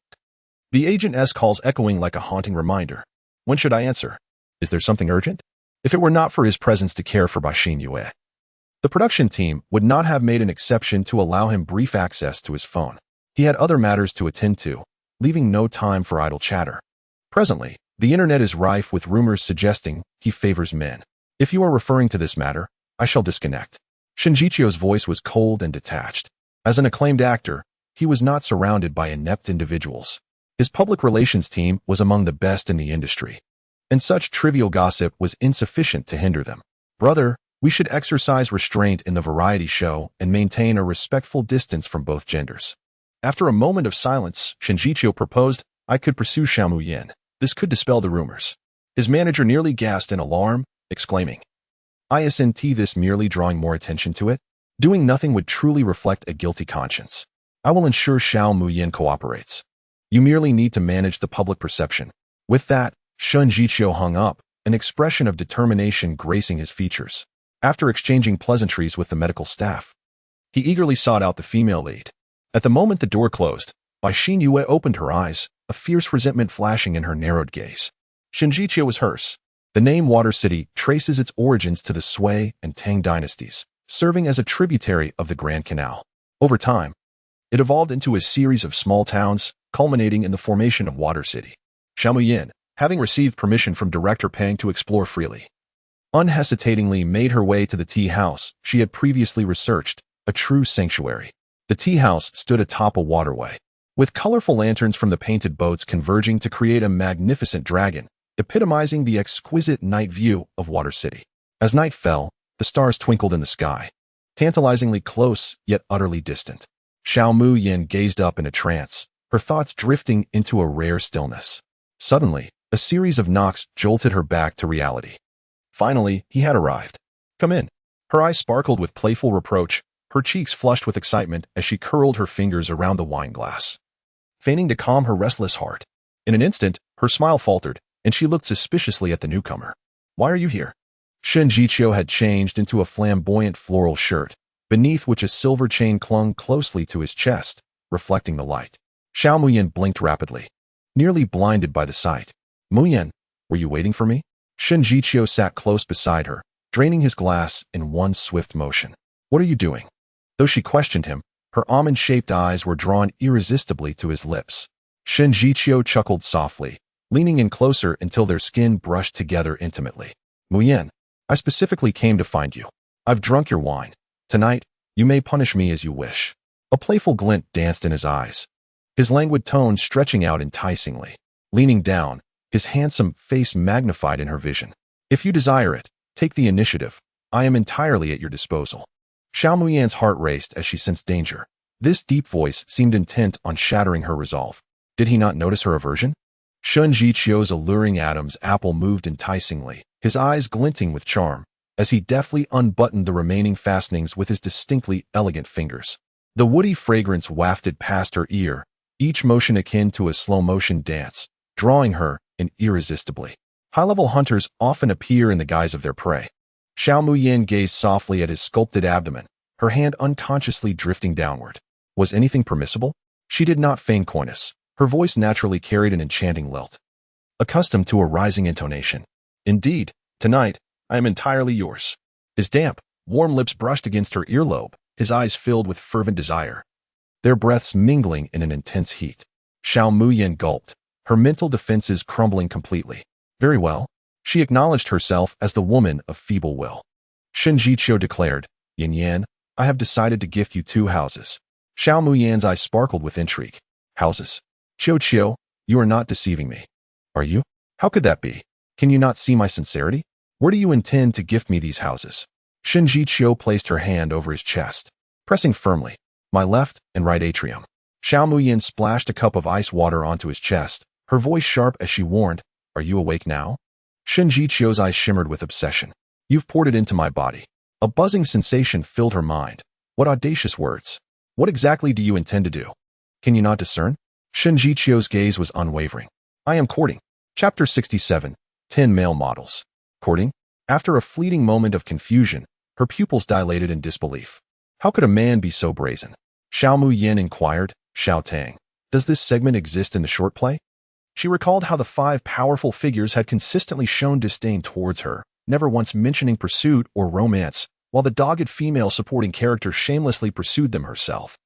The Agent S calls echoing like a haunting reminder. When should I answer? Is there something urgent? If it were not for his presence to care for Baxin Yue, the production team would not have made an exception to allow him brief access to his phone. He had other matters to attend to, leaving no time for idle chatter. Presently, the internet is rife with rumors suggesting he favors men. If you are referring to this matter, I shall disconnect. Shinjichio's voice was cold and detached. As an acclaimed actor, he was not surrounded by inept individuals. His public relations team was among the best in the industry, and such trivial gossip was insufficient to hinder them. Brother, we should exercise restraint in the variety show and maintain a respectful distance from both genders. After a moment of silence, Shinjichio proposed, I could pursue Xiaomu Yin. This could dispel the rumors. His manager nearly gasped in alarm, exclaiming, Isn't this merely drawing more attention to it? Doing nothing would truly reflect a guilty conscience. I will ensure Xiaomu Yin cooperates. You merely need to manage the public perception. With that, Shun Jiqiu hung up, an expression of determination gracing his features. After exchanging pleasantries with the medical staff, he eagerly sought out the female lead. At the moment the door closed, Baxin Yue opened her eyes, a fierce resentment flashing in her narrowed gaze. Shinjichio was hers. The name Water City traces its origins to the Sui and Tang dynasties, serving as a tributary of the Grand Canal. Over time, it evolved into a series of small towns, culminating in the formation of Water City. Xiaomu Yin, having received permission from Director Pang to explore freely, unhesitatingly made her way to the tea house she had previously researched, a true sanctuary. The tea house stood atop a waterway, with colorful lanterns from the painted boats converging to create a magnificent dragon, epitomizing the exquisite night view of Water City. As night fell, the stars twinkled in the sky, tantalizingly close yet utterly distant. Xiaomu Yin gazed up in a trance, her thoughts drifting into a rare stillness. Suddenly, a series of knocks jolted her back to reality. Finally, he had arrived. Come in. Her eyes sparkled with playful reproach, her cheeks flushed with excitement as she curled her fingers around the wine glass, feigning to calm her restless heart. In an instant, her smile faltered, and she looked suspiciously at the newcomer. Why are you here? Shin Jiqiu had changed into a flamboyant floral shirt, beneath which a silver chain clung closely to his chest, reflecting the light. Xiao Muyan blinked rapidly, nearly blinded by the sight. Muyan, were you waiting for me? Shin Jiqiu sat close beside her, draining his glass in one swift motion. What are you doing? Though she questioned him, her almond-shaped eyes were drawn irresistibly to his lips. Shin Jiqiu chuckled softly, leaning in closer until their skin brushed together intimately. Muyan, I specifically came to find you. I've drunk your wine. Tonight, you may punish me as you wish. A playful glint danced in his eyes, his languid tone stretching out enticingly. Leaning down, his handsome face magnified in her vision. If you desire it, take the initiative. I am entirely at your disposal. Xiao Muyan's heart raced as she sensed danger. This deep voice seemed intent on shattering her resolve. Did he not notice her aversion? Shun Jiqiu's alluring Adam's apple moved enticingly, his eyes glinting with charm, as he deftly unbuttoned the remaining fastenings with his distinctly elegant fingers. The woody fragrance wafted past her ear, each motion akin to a slow-motion dance, drawing her in irresistibly. High-level hunters often appear in the guise of their prey. Xiao Muyan gazed softly at his sculpted abdomen, her hand unconsciously drifting downward. Was anything permissible? She did not feign coyness. Her voice naturally carried an enchanting lilt, accustomed to a rising intonation. Indeed, tonight, I am entirely yours. His damp, warm lips brushed against her earlobe, his eyes filled with fervent desire, their breaths mingling in an intense heat. Xiao Muyan gulped, her mental defenses crumbling completely. Very well. She acknowledged herself as the woman of feeble will. Shen Jiqiu declared. Yin Yan, I have decided to gift you 2 houses. Xiao Muyan's eyes sparkled with intrigue. Houses? Qiu, you are not deceiving me. Are you? How could that be? Can you not see my sincerity? Where do you intend to gift me these houses? Shen Jiqiu placed her hand over his chest, pressing firmly. My left and right atrium. Xiao Muyan splashed a cup of ice water onto his chest, her voice sharp as she warned, Are you awake now? Shen Jiqiu's eyes shimmered with obsession. You've poured it into my body. A buzzing sensation filled her mind. What audacious words. What exactly do you intend to do? Can you not discern? Shen Jiqiu's gaze was unwavering. I am courting. Chapter 67. 10 Male Models. Courting? After a fleeting moment of confusion, her pupils dilated in disbelief. How could a man be so brazen? Xiao Muyan inquired. Xiao Tang, does this segment exist in the short play? She recalled how the 5 powerful figures had consistently shown disdain towards her, never once mentioning pursuit or romance, while the dogged female supporting character shamelessly pursued them herself.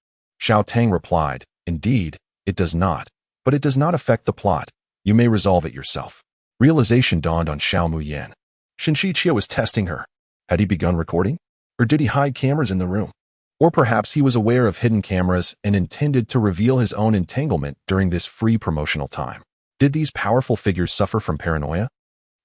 Xiao Tang replied, Indeed, it does not. But it does not affect the plot. You may resolve it yourself. Realization dawned on Xiao Muyan. Shen Jiqiu was testing her. Had he begun recording? Or did he hide cameras in the room? Or perhaps he was aware of hidden cameras and intended to reveal his own entanglement during this free promotional time. Did these powerful figures suffer from paranoia?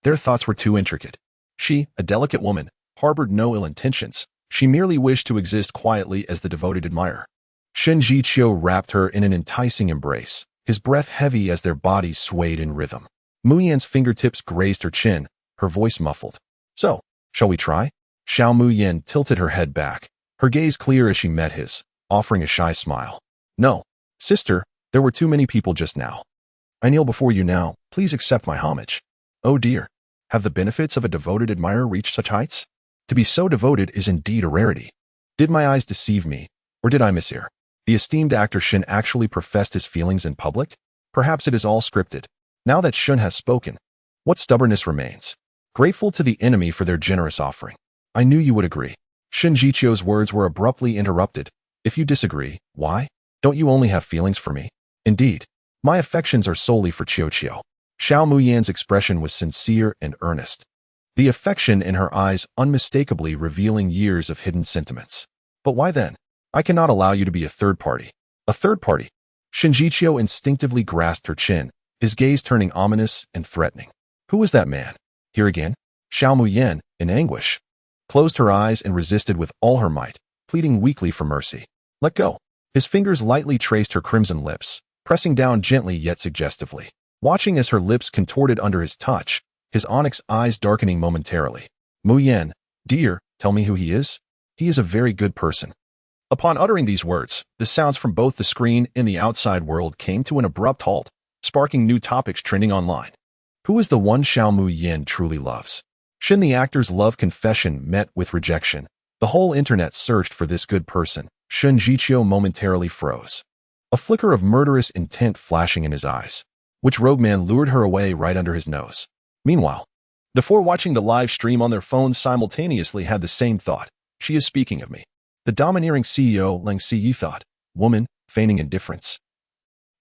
Their thoughts were too intricate. She, a delicate woman, harbored no ill intentions. She merely wished to exist quietly as the devoted admirer. Shen Jiqiu wrapped her in an enticing embrace, his breath heavy as their bodies swayed in rhythm. Muyan's fingertips grazed her chin, her voice muffled. So, shall we try? Xiao Muyan tilted her head back, her gaze clear as she met his, offering a shy smile. No, sister, there were too many people just now. I kneel before you now, please accept my homage. Oh dear, have the benefits of a devoted admirer reached such heights? To be so devoted is indeed a rarity. Did my eyes deceive me, or did I mishear? The esteemed actor Shen actually professed his feelings in public? Perhaps it is all scripted. Now that Shen has spoken, what stubbornness remains? Grateful to the enemy for their generous offering. I knew you would agree. Shen Jiqiu's words were abruptly interrupted. If you disagree, why? Don't you only have feelings for me? Indeed, my affections are solely for Qiu. Xiao Muyan's expression was sincere and earnest, the affection in her eyes unmistakably revealing years of hidden sentiments. But why then? I cannot allow you to be a third party. A third party? Shen Jiqiu instinctively grasped her chin, his gaze turning ominous and threatening. Who was that man? Here again? Xiao Muyan, in anguish, closed her eyes and resisted with all her might, pleading weakly for mercy. Let go. His fingers lightly traced her crimson lips, pressing down gently yet suggestively. Watching as her lips contorted under his touch, his onyx eyes darkening momentarily. Muyan, dear, tell me who he is? He is a very good person. Upon uttering these words, the sounds from both the screen and the outside world came to an abrupt halt, sparking new topics trending online. Who is the one Xiao Muyan truly loves? Shen the actor's love confession met with rejection. The whole internet searched for this good person. Shen Jiqiu momentarily froze, a flicker of murderous intent flashing in his eyes. Which rogue man lured her away right under his nose? Meanwhile, the 4 watching the live stream on their phones simultaneously had the same thought. She is speaking of me. The domineering CEO Lang Ziyi thought, woman, feigning indifference,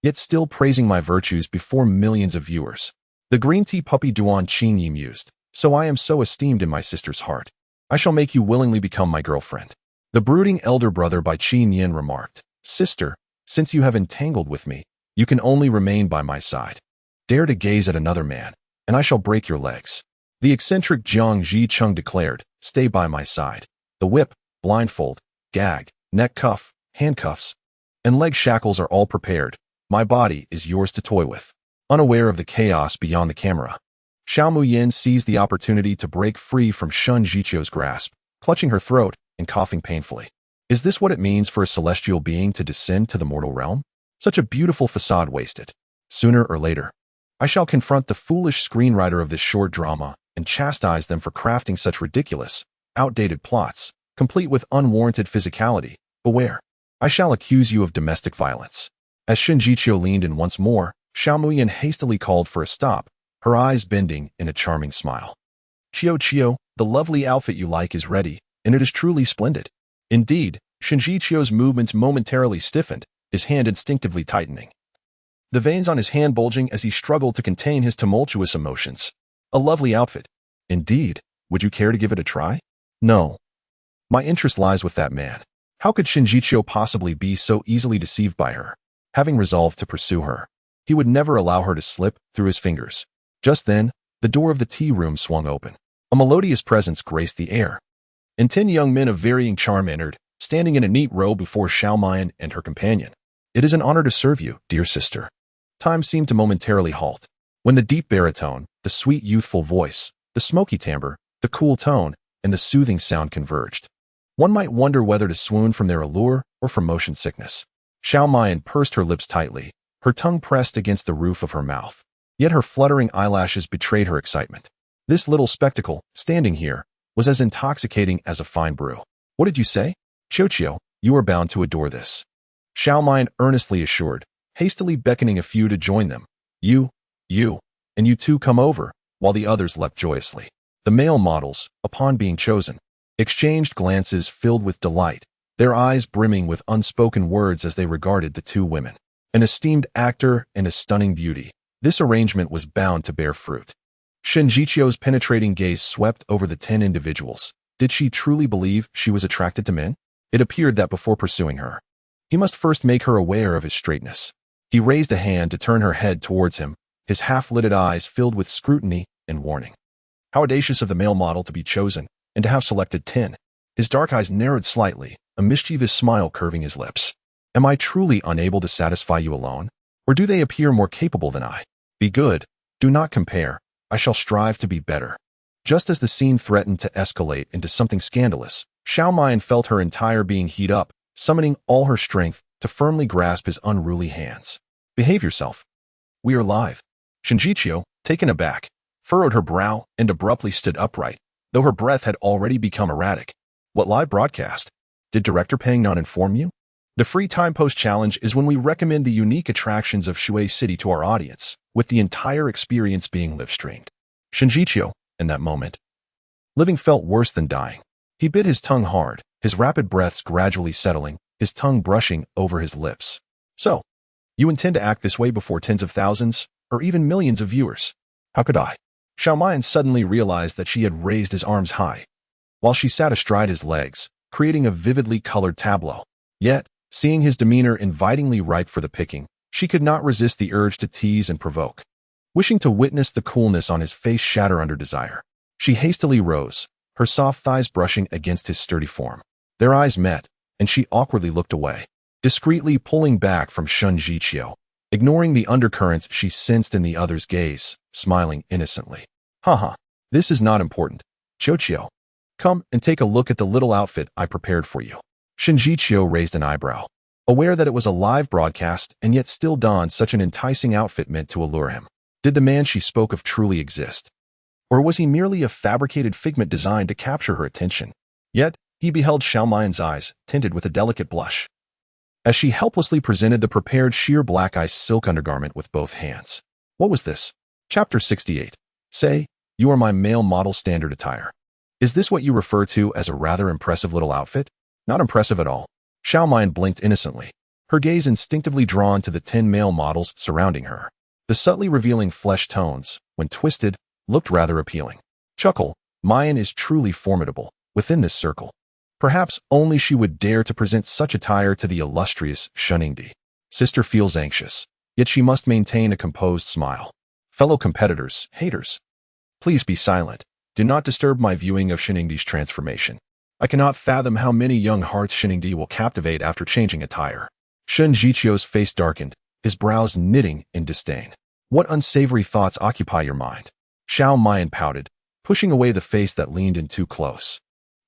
yet still praising my virtues before millions of viewers. The green tea puppy Duan Qingyi mused, so I am so esteemed in my sister's heart. I shall make you willingly become my girlfriend. The brooding elder brother by Qin Yin remarked, Sister, since you have entangled with me, you can only remain by my side. Dare to gaze at another man, and I shall break your legs. The eccentric Jiang Zhicheng declared, Stay by my side. The whip, blindfold, gag, neck cuff, handcuffs, and leg shackles are all prepared. My body is yours to toy with. Unaware of the chaos beyond the camera, Xiao Muyan seized the opportunity to break free from Shen Jiqiu's grasp, clutching her throat and coughing painfully. Is this what it means for a celestial being to descend to the mortal realm? Such a beautiful facade wasted. Sooner or later, I shall confront the foolish screenwriter of this short drama and chastise them for crafting such ridiculous, outdated plots, complete with unwarranted physicality. Beware. I shall accuse you of domestic violence. As Shen Jiqiu leaned in once more, Xiao Muyan hastily called for a stop, her eyes bending in a charming smile. Qiu, the lovely outfit you like is ready, and it is truly splendid. Indeed, Shen Jiqiu's movements momentarily stiffened, his hand instinctively tightening, the veins on his hand bulging as he struggled to contain his tumultuous emotions. A lovely outfit. Indeed, would you care to give it a try? No. My interest lies with that man. How could Shinjichio possibly be so easily deceived by her? Having resolved to pursue her, he would never allow her to slip through his fingers. Just then, the door of the tea room swung open. A melodious presence graced the air, and 10 young men of varying charm entered, standing in a neat row before Xiaomayan and her companion. It is an honor to serve you, dear sister. Time seemed to momentarily halt, when the deep baritone, the sweet youthful voice, the smoky timbre, the cool tone, and the soothing sound converged. One might wonder whether to swoon from their allure or from motion sickness. Xiaomayan pursed her lips tightly, her tongue pressed against the roof of her mouth. Yet her fluttering eyelashes betrayed her excitement. This little spectacle, standing here, was as intoxicating as a fine brew. What did you say? Qiuqiu, you are bound to adore this. Xiaomayan earnestly assured, hastily beckoning a few to join them. You, and you too come over, while the others leapt joyously. The male models, upon being chosen, exchanged glances filled with delight, their eyes brimming with unspoken words as they regarded the two women. An esteemed actor and a stunning beauty, this arrangement was bound to bear fruit. Shinjichio's penetrating gaze swept over the 10 individuals. Did she truly believe she was attracted to men? It appeared that before pursuing her, he must first make her aware of his straightness. He raised a hand to turn her head towards him, his half-lidded eyes filled with scrutiny and warning. How audacious of the male model to be chosen, and to have selected 10. His dark eyes narrowed slightly, a mischievous smile curving his lips. Am I truly unable to satisfy you alone? Or do they appear more capable than I? Be good. Do not compare. I shall strive to be better. Just as the scene threatened to escalate into something scandalous, Xiaomayan felt her entire being heat up, summoning all her strength to firmly grasp his unruly hands. Behave yourself. We are live. Shinjichio, taken aback, furrowed her brow and abruptly stood upright, though her breath had already become erratic. What live broadcast? Did Director Peng not inform you? The free time post challenge is when we recommend the unique attractions of Shui City to our audience, with the entire experience being live-streamed. Shinjichio, in that moment, living felt worse than dying. He bit his tongue hard, his rapid breaths gradually settling, his tongue brushing over his lips. So, you intend to act this way before tens of thousands, or even millions of viewers? How could I? Xiaomayan suddenly realized that she had raised his arms high, while she sat astride his legs, creating a vividly colored tableau. Yet, seeing his demeanor invitingly ripe for the picking, she could not resist the urge to tease and provoke. Wishing to witness the coolness on his face shatter under desire, she hastily rose, her soft thighs brushing against his sturdy form. Their eyes met, and she awkwardly looked away, discreetly pulling back from Shinjichio, ignoring the undercurrents she sensed in the other's gaze, smiling innocently. Haha, this is not important. Qiuqiu, come and take a look at the little outfit I prepared for you. Shinjichio raised an eyebrow, aware that it was a live broadcast and yet still donned such an enticing outfit meant to allure him. Did the man she spoke of truly exist? Or was he merely a fabricated figment designed to capture her attention? Yet, he beheld Xiaomayan's eyes, tinted with a delicate blush, as she helplessly presented the prepared sheer black ice silk undergarment with both hands. What was this? Chapter 68. Say, you are my male model standard attire. Is this what you refer to as a rather impressive little outfit? Not impressive at all. Xiaomayan blinked innocently, her gaze instinctively drawn to the 10 male models surrounding her. The subtly revealing flesh tones, when twisted, looked rather appealing. Chuckle, Mayan is truly formidable, within this circle. Perhaps only she would dare to present such attire to the illustrious Shiningdi. Sister feels anxious, yet she must maintain a composed smile. Fellow competitors, haters, please be silent. Do not disturb my viewing of Shiningdi's transformation. I cannot fathom how many young hearts Shiningdi will captivate after changing attire. Shinjichio's face darkened, his brows knitting in disdain. What unsavory thoughts occupy your mind? Xiaomayan pouted, pushing away the face that leaned in too close,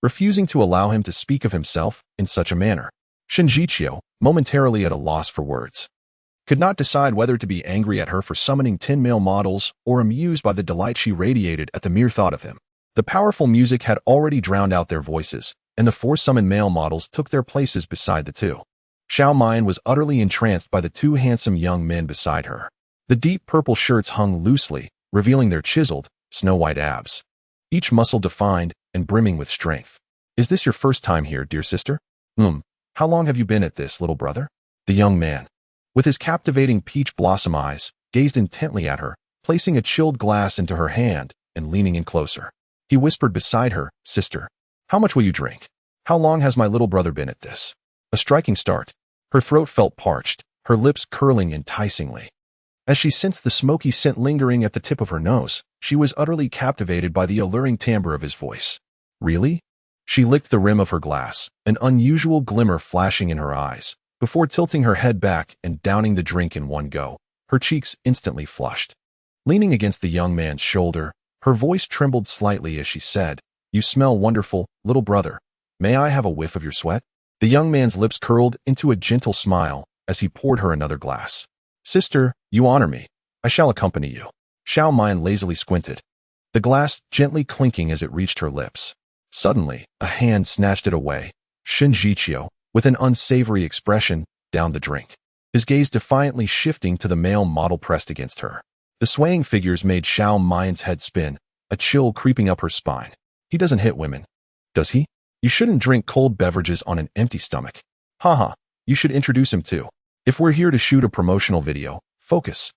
refusing to allow him to speak of himself in such a manner. Shinjichio, momentarily at a loss for words, could not decide whether to be angry at her for summoning 10 male models or amused by the delight she radiated at the mere thought of him. The powerful music had already drowned out their voices, and the 4 summoned male models took their places beside the 2. Xiaomayan was utterly entranced by the 2 handsome young men beside her. The deep purple shirts hung loosely, revealing their chiseled, snow-white abs, each muscle defined and brimming with strength. Is this your first time here, dear sister? How long have you been at this, little brother? The young man, with his captivating peach blossom eyes, gazed intently at her, placing a chilled glass into her hand and leaning in closer. He whispered beside her, Sister, How much will you drink? How long has my little brother been at this? A striking start. Her throat felt parched, her lips curling enticingly. As she sensed the smoky scent lingering at the tip of her nose, she was utterly captivated by the alluring timbre of his voice. Really? She licked the rim of her glass, an unusual glimmer flashing in her eyes, before tilting her head back and downing the drink in one go, her cheeks instantly flushed. Leaning against the young man's shoulder, her voice trembled slightly as she said, "You smell wonderful, little brother. May I have a whiff of your sweat?" The young man's lips curled into a gentle smile as he poured her another glass. "Sister, you honor me. I shall accompany you." Xiao Mian lazily squinted, the glass gently clinking as it reached her lips. Suddenly, a hand snatched it away. Shen Jiqiu, with an unsavory expression, downed the drink, his gaze defiantly shifting to the male model pressed against her. The swaying figures made Xiao Mian's head spin, a chill creeping up her spine. He doesn't hit women, does he? You shouldn't drink cold beverages on an empty stomach. Haha, you should introduce him too. If we're here to shoot a promotional video, focus,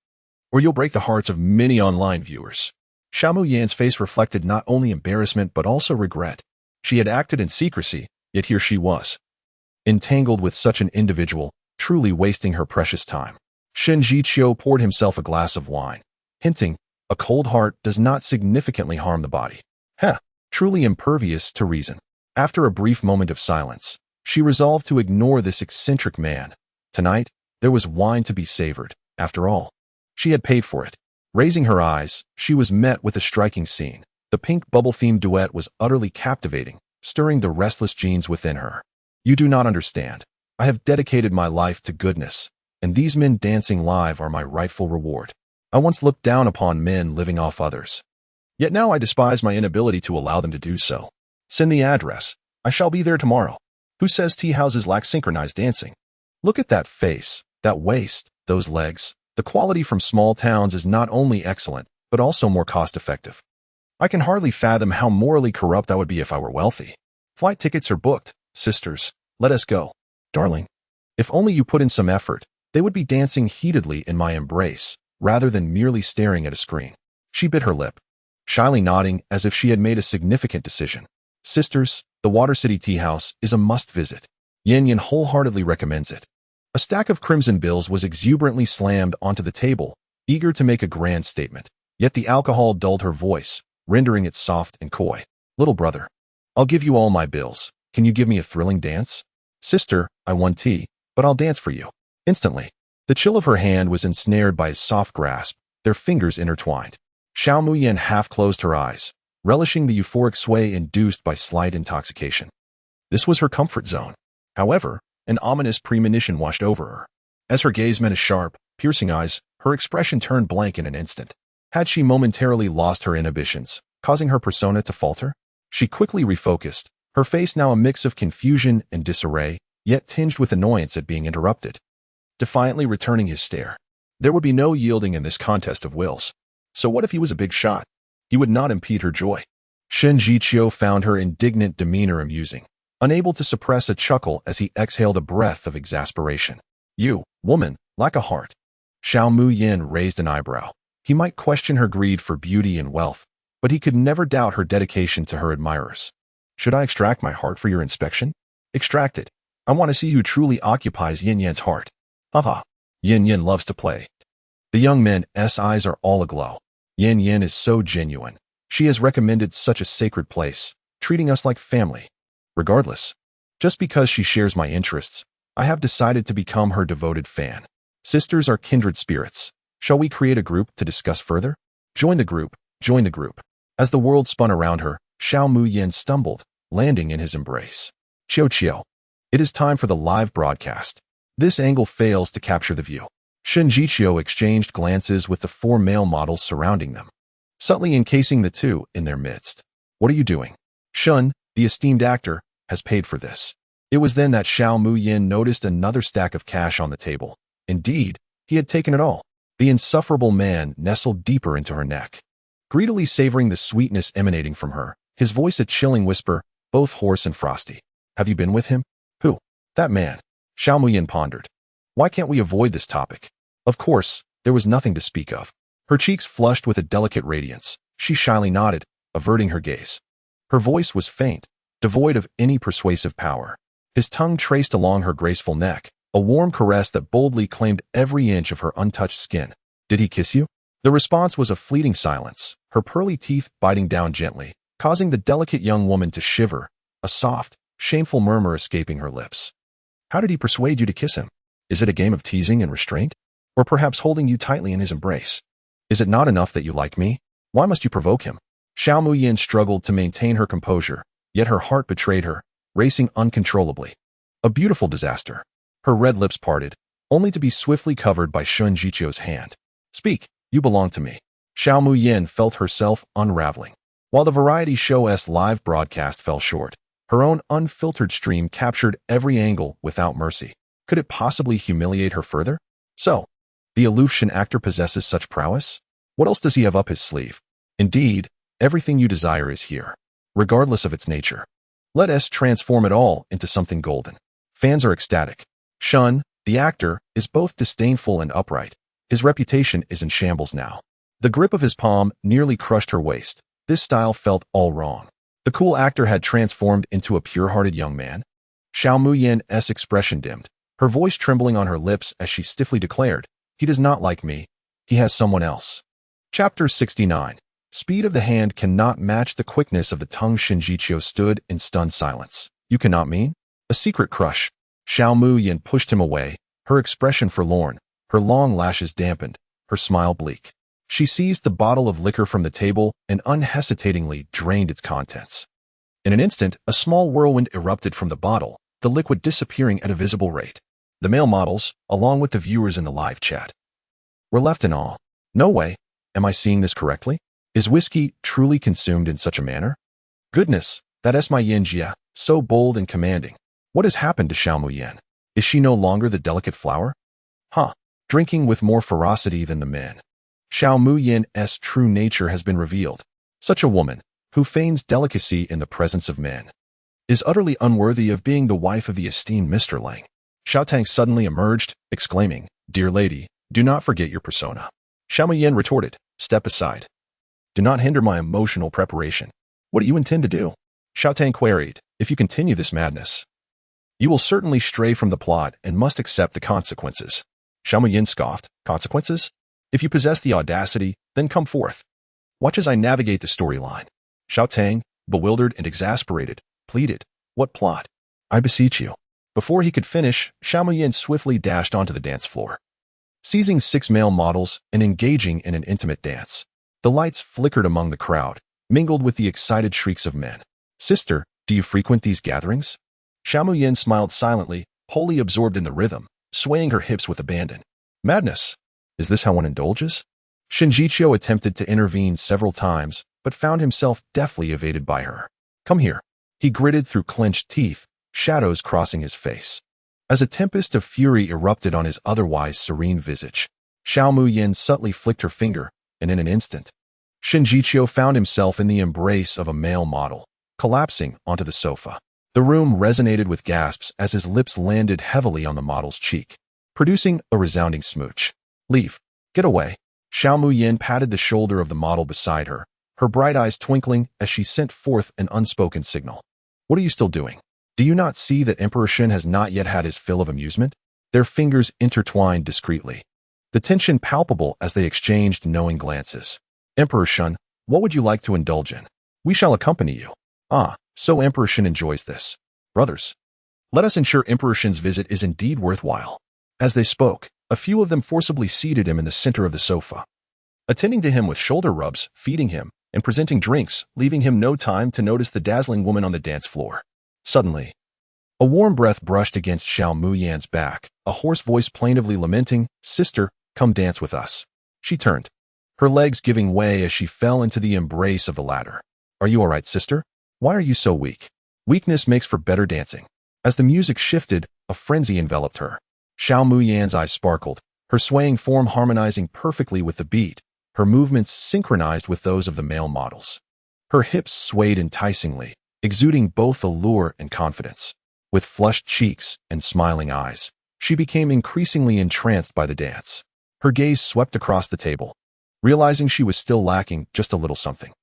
or you'll break the hearts of many online viewers. Xiao Muyan's face reflected not only embarrassment but also regret. She had acted in secrecy, yet here she was, entangled with such an individual, truly wasting her precious time. Shen Jiqiu poured himself a glass of wine, hinting, a cold heart does not significantly harm the body. Truly impervious to reason. After a brief moment of silence, she resolved to ignore this eccentric man. Tonight, there was wine to be savored, after all. She had paid for it. Raising her eyes, she was met with a striking scene. The pink bubble-themed duet was utterly captivating, stirring the restless genes within her. You do not understand. I have dedicated my life to goodness, and these men dancing live are my rightful reward. I once looked down upon men living off others. Yet now I despise my inability to allow them to do so. Send the address. I shall be there tomorrow. Who says tea houses lack synchronized dancing? Look at that face, that waist, those legs. The quality from small towns is not only excellent, but also more cost-effective. I can hardly fathom how morally corrupt I would be if I were wealthy. Flight tickets are booked. Sisters, let us go. Darling, if only you put in some effort, they would be dancing heatedly in my embrace, rather than merely staring at a screen. She bit her lip, shyly nodding as if she had made a significant decision. Sisters, the Water City Tea House is a must-visit. Yin Yin wholeheartedly recommends it. A stack of crimson bills was exuberantly slammed onto the table, eager to make a grand statement. Yet the alcohol dulled her voice, rendering it soft and coy. Little brother, I'll give you all my bills. Can you give me a thrilling dance? Sister, I want tea, but I'll dance for you. Instantly, the chill of her hand was ensnared by his soft grasp, their fingers intertwined. Xiao Muyan half closed her eyes, relishing the euphoric sway induced by slight intoxication. This was her comfort zone. However, an ominous premonition washed over her. As her gaze met his sharp, piercing eyes, her expression turned blank in an instant. Had she momentarily lost her inhibitions, causing her persona to falter? She quickly refocused, her face now a mix of confusion and disarray, yet tinged with annoyance at being interrupted. Defiantly returning his stare. There would be no yielding in this contest of wills. So what if he was a big shot? He would not impede her joy. Shen Jiqiu found her indignant demeanor amusing, unable to suppress a chuckle as he exhaled a breath of exasperation. You, woman, lack a heart. Xiao Muyan raised an eyebrow. He might question her greed for beauty and wealth, but he could never doubt her dedication to her admirers. Should I extract my heart for your inspection? Extract it. I want to see who truly occupies Yin Yan's heart. Haha. Yin Yan loves to play. The young man's eyes are all aglow. Yin Yan is so genuine. She has recommended such a sacred place, treating us like family. Regardless, just because she shares my interests, I have decided to become her devoted fan. Sisters are kindred spirits. Shall we create a group to discuss further? Join the group, join the group. As the world spun around her, Xiao Muyan stumbled, landing in his embrace. Qiu. It is time for the live broadcast. This angle fails to capture the view. Shen Jiqiu exchanged glances with the four male models surrounding them, subtly encasing the two in their midst. What are you doing? Shun, the esteemed actor, has paid for this. It was then that Xiao Muyan noticed another stack of cash on the table. Indeed, he had taken it all. The insufferable man nestled deeper into her neck, greedily savoring the sweetness emanating from her, his voice a chilling whisper, both hoarse and frosty. Have you been with him? Who? That man. Xiao Muyan pondered. Why can't we avoid this topic? Of course, there was nothing to speak of. Her cheeks flushed with a delicate radiance. She shyly nodded, averting her gaze. Her voice was faint, devoid of any persuasive power. His tongue traced along her graceful neck, a warm caress that boldly claimed every inch of her untouched skin. "Did he kiss you?" The response was a fleeting silence, her pearly teeth biting down gently, causing the delicate young woman to shiver, a soft, shameful murmur escaping her lips. "How did he persuade you to kiss him? Is it a game of teasing and restraint? Or perhaps holding you tightly in his embrace? Is it not enough that you like me? Why must you provoke him?" Xiao Muyin struggled to maintain her composure, yet her heart betrayed her, racing uncontrollably. A beautiful disaster. Her red lips parted, only to be swiftly covered by Shun Jiqiu's hand. "Speak, you belong to me." Xiao Muyin felt herself unraveling. While the variety show's live broadcast fell short, her own unfiltered stream captured every angle without mercy. Could it possibly humiliate her further? So, the aloof Shen actor possesses such prowess? What else does he have up his sleeve? Indeed, everything you desire is here, regardless of its nature. Let us transform it all into something golden. Fans are ecstatic. Shun, the actor, is both disdainful and upright. His reputation is in shambles now. The grip of his palm nearly crushed her waist. This style felt all wrong. The cool actor had transformed into a pure-hearted young man. Xiao Muyin's expression dimmed, her voice trembling on her lips as she stiffly declared, "He does not like me. He has someone else." Chapter 69. Speed of the hand cannot match the quickness of the tongue. Shen Jiqiu stood in stunned silence. "You cannot mean?" "A secret crush." Xiao Muyin pushed him away, her expression forlorn, her long lashes dampened, her smile bleak. She seized the bottle of liquor from the table and unhesitatingly drained its contents. In an instant, a small whirlwind erupted from the bottle, the liquid disappearing at a visible rate. The male models, along with the viewers in the live chat, were left in awe. No way. Am I seeing this correctly? Is whiskey truly consumed in such a manner? Goodness, that is my Yin Jia, so bold and commanding. What has happened to Xiao Muyin? Is she no longer the delicate flower? Drinking with more ferocity than the men. Xiao Muyin's true nature has been revealed. Such a woman, who feigns delicacy in the presence of men, is utterly unworthy of being the wife of the esteemed Mr. Lang. Xiao Tang suddenly emerged, exclaiming, "Dear lady, do not forget your persona." Xiao Muyin retorted, "Step aside. Do not hinder my emotional preparation." "What do you intend to do?" Xiao Tang queried. "If you continue this madness, you will certainly stray from the plot and must accept the consequences." Xiao Muyin scoffed, "Consequences? If you possess the audacity, then come forth. Watch as I navigate the storyline." Xiao Tang, bewildered and exasperated, pleaded, "What plot? I beseech you." Before he could finish, Xiao Muyin swiftly dashed onto the dance floor, seizing 6 male models and engaging in an intimate dance. The lights flickered among the crowd, mingled with the excited shrieks of men. "Sister, do you frequent these gatherings?" Xiao Muyin smiled silently, wholly absorbed in the rhythm, swaying her hips with abandon. "Madness! Is this how one indulges?" Shen Jiqiu attempted to intervene several times, but found himself deftly evaded by her. "Come here." He gritted through clenched teeth, shadows crossing his face, as a tempest of fury erupted on his otherwise serene visage. Xiao Muyin subtly flicked her finger, and in an instant, Shen Jiqiu found himself in the embrace of a male model, collapsing onto the sofa. The room resonated with gasps as his lips landed heavily on the model's cheek, producing a resounding smooch. "Leave. Get away." Xiao Muyin patted the shoulder of the model beside her, her bright eyes twinkling as she sent forth an unspoken signal. "What are you still doing? Do you not see that Emperor Shen has not yet had his fill of amusement?" Their fingers intertwined discreetly, the tension palpable as they exchanged knowing glances. "Emperor Shen, what would you like to indulge in? We shall accompany you." "Ah, so Emperor Shen enjoys this. Brothers, let us ensure Emperor Shen's visit is indeed worthwhile." As they spoke, a few of them forcibly seated him in the center of the sofa, attending to him with shoulder rubs, feeding him, and presenting drinks, leaving him no time to notice the dazzling woman on the dance floor. Suddenly, a warm breath brushed against Xiao Muyin's back, a hoarse voice plaintively lamenting, "Sister, come dance with us." She turned, her legs giving way as she fell into the embrace of the latter. "Are you all right, sister? Why are you so weak?" Weakness makes for better dancing. As the music shifted, a frenzy enveloped her. Xiao Muyin's eyes sparkled, her swaying form harmonizing perfectly with the beat, her movements synchronized with those of the male models. Her hips swayed enticingly, exuding both allure and confidence. With flushed cheeks and smiling eyes, she became increasingly entranced by the dance. Her gaze swept across the table, realizing she was still lacking just a little something.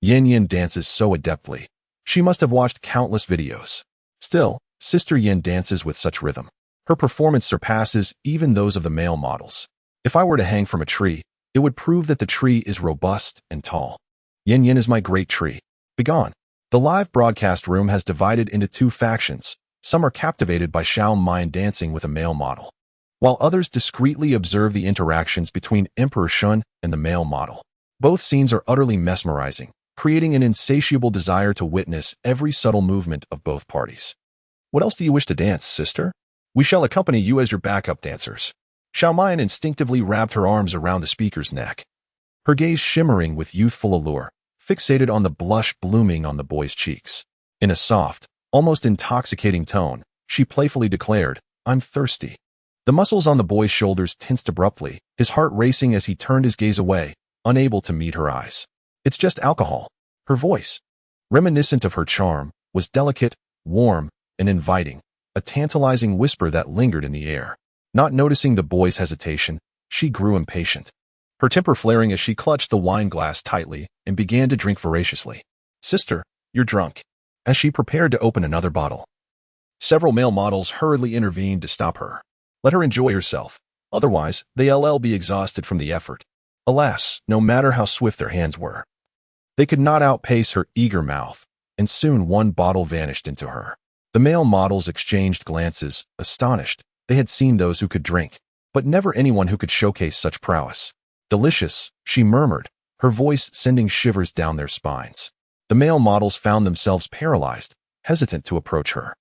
Yin Yin dances so adeptly, She must have watched countless videos. Still, Sister Yin dances with such rhythm. Her performance surpasses even those of the male models. If I were to hang from a tree, it would prove that the tree is robust and tall. Yin Yin is my great tree. Begone. The live broadcast room has divided into two factions. Some are captivated by Xiao Mayan dancing with a male model, while others discreetly observe the interactions between Emperor Shun and the male model. Both scenes are utterly mesmerizing, creating an insatiable desire to witness every subtle movement of both parties. What else do you wish to dance, sister? We shall accompany you as your backup dancers. Xiao Mayan instinctively wrapped her arms around the speaker's neck, her gaze shimmering with youthful allure, fixated on the blush blooming on the boy's cheeks. In a soft, almost intoxicating tone, she playfully declared, "I'm thirsty." The muscles on the boy's shoulders tensed abruptly, his heart racing as he turned his gaze away, unable to meet her eyes. "It's just alcohol." Her voice, reminiscent of her charm, was delicate, warm, and inviting, a tantalizing whisper that lingered in the air. Not noticing the boy's hesitation, she grew impatient, her temper flaring as she clutched the wine glass tightly and began to drink voraciously. "Sister, you're drunk." As she prepared to open another bottle, several male models hurriedly intervened to stop her. Let her enjoy herself. Otherwise, they'll be exhausted from the effort. Alas, no matter how swift their hands were, they could not outpace her eager mouth, and soon one bottle vanished into her. The male models exchanged glances, astonished. They had seen those who could drink, but never anyone who could showcase such prowess. "Delicious," she murmured, her voice sending shivers down their spines. The male models found themselves paralyzed, hesitant to approach her.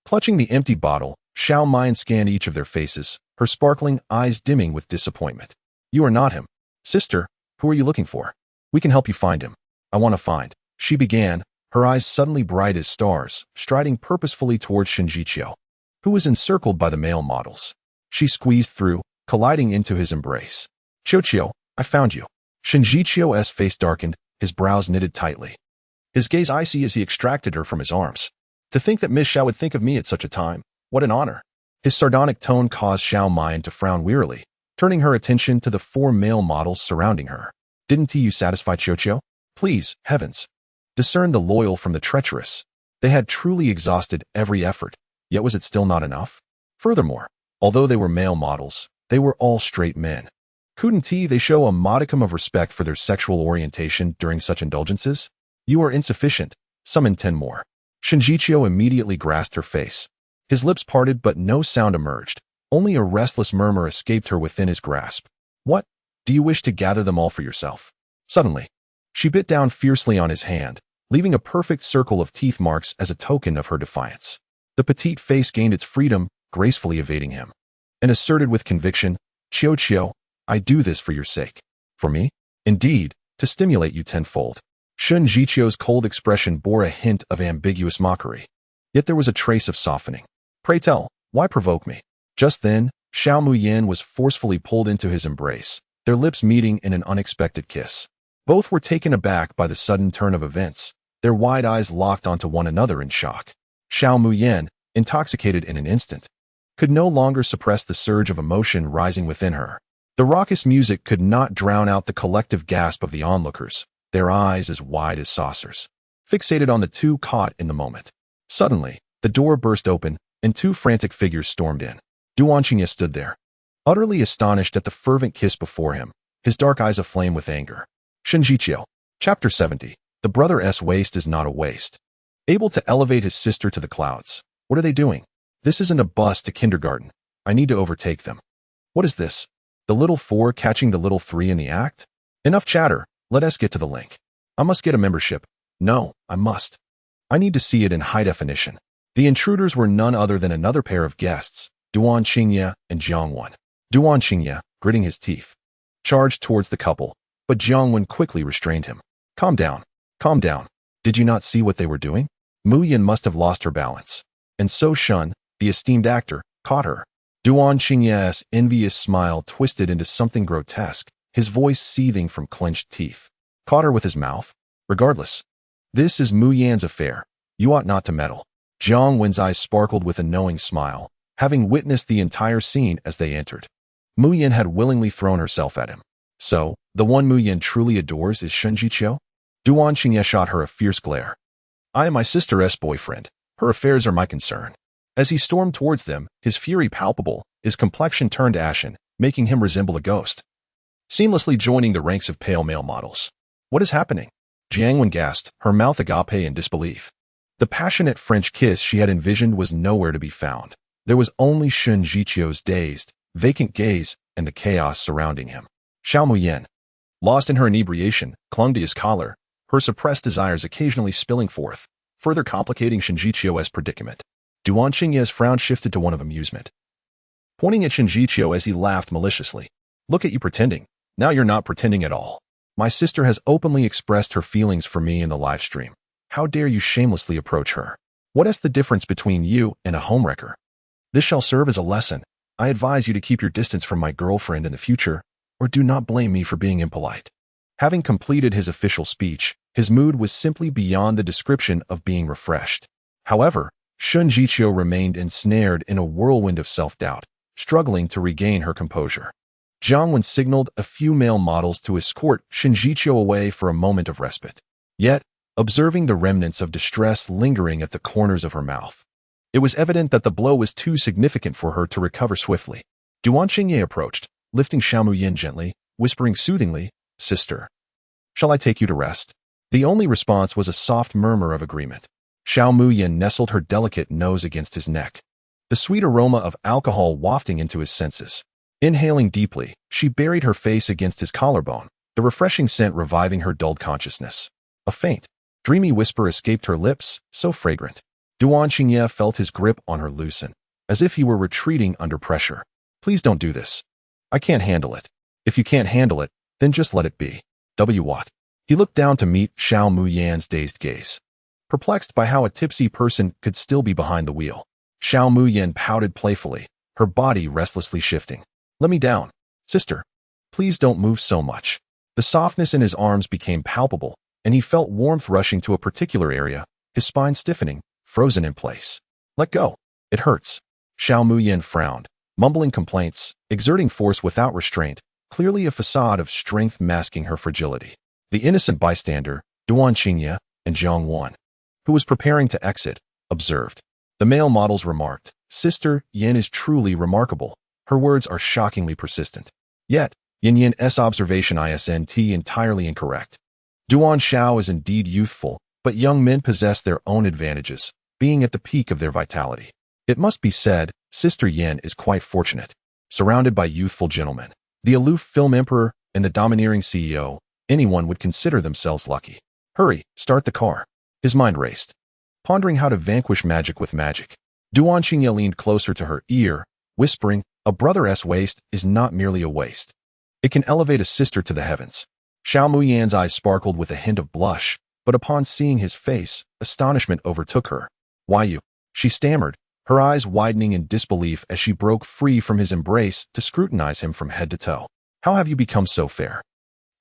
Clutching the empty bottle, Xiao Mayan scanned each of their faces, her sparkling eyes dimming with disappointment. "You are not him. Sister, who are you looking for? We can help you find him." "I want to find," she began, her eyes suddenly bright as stars, striding purposefully towards Shinjiqiu, who was encircled by the male models. She squeezed through, colliding into his embrace. "Qiu, I found you." Shinjiqiu's face darkened, his brows knitted tightly, his gaze icy as he extracted her from his arms. "To think that Miss Xiao would think of me at such a time. What an honor." His sardonic tone caused Xiao Mayan to frown wearily, turning her attention to the four male models surrounding her. "Didn't you satisfy Qiu? Please, heavens, discern the loyal from the treacherous." They had truly exhausted every effort, yet was it still not enough? Furthermore, although they were male models, they were all straight men. Couldn't they show a modicum of respect for their sexual orientation during such indulgences? "You are insufficient. Summon 10 more." Shinjiqiu immediately grasped her face. His lips parted but no sound emerged. Only a restless murmur escaped her within his grasp. "What? Do you wish to gather them all for yourself?" Suddenly, she bit down fiercely on his hand, leaving a perfect circle of teeth marks as a token of her defiance. The petite face gained its freedom, gracefully evading him, and asserted with conviction, "Qiu, I do this for your sake." "For me?" "Indeed, to stimulate you tenfold." Shinjiqiu's cold expression bore a hint of ambiguous mockery, yet there was a trace of softening. "Pray tell, why provoke me?" Just then, Xiao Muyan was forcefully pulled into his embrace, their lips meeting in an unexpected kiss. Both were taken aback by the sudden turn of events, their wide eyes locked onto one another in shock. Xiao Muyan, intoxicated in an instant, could no longer suppress the surge of emotion rising within her. The raucous music could not drown out the collective gasp of the onlookers, their eyes as wide as saucers, fixated on the two caught in the moment. Suddenly, the door burst open, and two frantic figures stormed in. Duan Qingye stood there, utterly astonished at the fervent kiss before him, his dark eyes aflame with anger. Shinjiqiu. Chapter 70. The brother's waste is not a waste. Able to elevate his sister to the clouds. What are they doing? This isn't a bus to kindergarten. I need to overtake them. What is this? The little four catching the little three in the act? Enough chatter, let us get to the link. I must get a membership. No, I must. I need to see it in high definition. The intruders were none other than another pair of guests, Duan Qingye and Jiangwen. Duan Qingye, gritting his teeth, charged towards the couple, but Jiangwen quickly restrained him. Calm down. Calm down. Did you not see what they were doing? Mu Yin must have lost her balance. And so Shun, the esteemed actor, caught her. Duan Qingye's envious smile twisted into something grotesque, his voice seething from clenched teeth. Caught her with his mouth? Regardless. This is Mu Yan's affair. You ought not to meddle. Jiang Wen's eyes sparkled with a knowing smile, having witnessed the entire scene as they entered. Mu Yan had willingly thrown herself at him. So, the one Mu Yan truly adores is Shinjiqiu? Duan Qingye shot her a fierce glare. I am my sister's boyfriend. Her affairs are my concern. As he stormed towards them, his fury palpable, his complexion turned ashen, making him resemble a ghost. Seamlessly joining the ranks of pale male models. What is happening? Jiang Wen gasped, her mouth agape in disbelief. The passionate French kiss she had envisioned was nowhere to be found. There was only Shun Jiqiu's dazed, vacant gaze and the chaos surrounding him. Xiao Muyan, lost in her inebriation, clung to his collar, her suppressed desires occasionally spilling forth, further complicating Shen Jiqiu's predicament. Duan Qingye's frown shifted to one of amusement, pointing at Shen Jiqiu as he laughed maliciously. Look at you pretending. Now you're not pretending at all. My sister has openly expressed her feelings for me in the live stream. How dare you shamelessly approach her? What is the difference between you and a homewrecker? This shall serve as a lesson. I advise you to keep your distance from my girlfriend in the future, or do not blame me for being impolite. Having completed his official speech, his mood was simply beyond the description of being refreshed. However, Shun Jiqiu remained ensnared in a whirlwind of self-doubt, struggling to regain her composure. Jiang Wen signaled a few male models to escort Shen Jiqiu away for a moment of respite. Yet, observing the remnants of distress lingering at the corners of her mouth, it was evident that the blow was too significant for her to recover swiftly. Duan Qingye approached, lifting Xiao Muyan gently, whispering soothingly, "Sister, shall I take you to rest?" The only response was a soft murmur of agreement. Xiao Muyan nestled her delicate nose against his neck, the sweet aroma of alcohol wafting into his senses. Inhaling deeply, she buried her face against his collarbone, the refreshing scent reviving her dulled consciousness. A faint, dreamy whisper escaped her lips, so fragrant. Duan Qingye felt his grip on her loosen, as if he were retreating under pressure. Please don't do this. I can't handle it. If you can't handle it, then just let it be. What? He looked down to meet Xiao Muyan's dazed gaze, perplexed by how a tipsy person could still be behind the wheel. Xiao Muyan pouted playfully, her body restlessly shifting. Let me down. Sister, please don't move so much. The softness in his arms became palpable, and he felt warmth rushing to a particular area, his spine stiffening, frozen in place. Let go. It hurts. Xiao Muyan frowned, mumbling complaints, exerting force without restraint, clearly a facade of strength masking her fragility. The innocent bystander, Duan Qingye, and Jiang Wen, who was preparing to exit, observed. The male models remarked, "Sister Yan is truly remarkable. Her words are shockingly persistent." Yet, Yin Yin's observation isn't entirely incorrect. Duan Xiao is indeed youthful, but young men possess their own advantages, being at the peak of their vitality. It must be said, Sister Yan is quite fortunate. Surrounded by youthful gentlemen, the aloof film emperor, and the domineering CEO, anyone would consider themselves lucky. Hurry, start the car. His mind raced, pondering how to vanquish magic with magic. Duan Qingye leaned closer to her ear, whispering, "A brother's waist is not merely a waist. It can elevate a sister to the heavens." Xiao Muyan's eyes sparkled with a hint of blush, but upon seeing his face, astonishment overtook her. "Why you?" she stammered, her eyes widening in disbelief as she broke free from his embrace to scrutinize him from head to toe. "How have you become so fair?"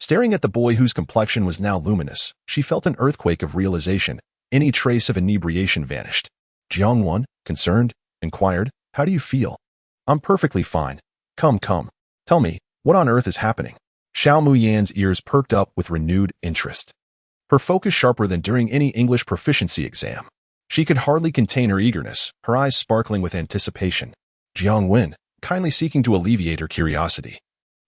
Staring at the boy whose complexion was now luminous, she felt an earthquake of realization. Any trace of inebriation vanished. Jiang Wen, concerned, inquired, "How do you feel?" "I'm perfectly fine. Come. Tell me, what on earth is happening?" Xiao Muyan's ears perked up with renewed interest, her focus sharper than during any English proficiency exam. She could hardly contain her eagerness, her eyes sparkling with anticipation. Jiang Wen, kindly seeking to alleviate her curiosity,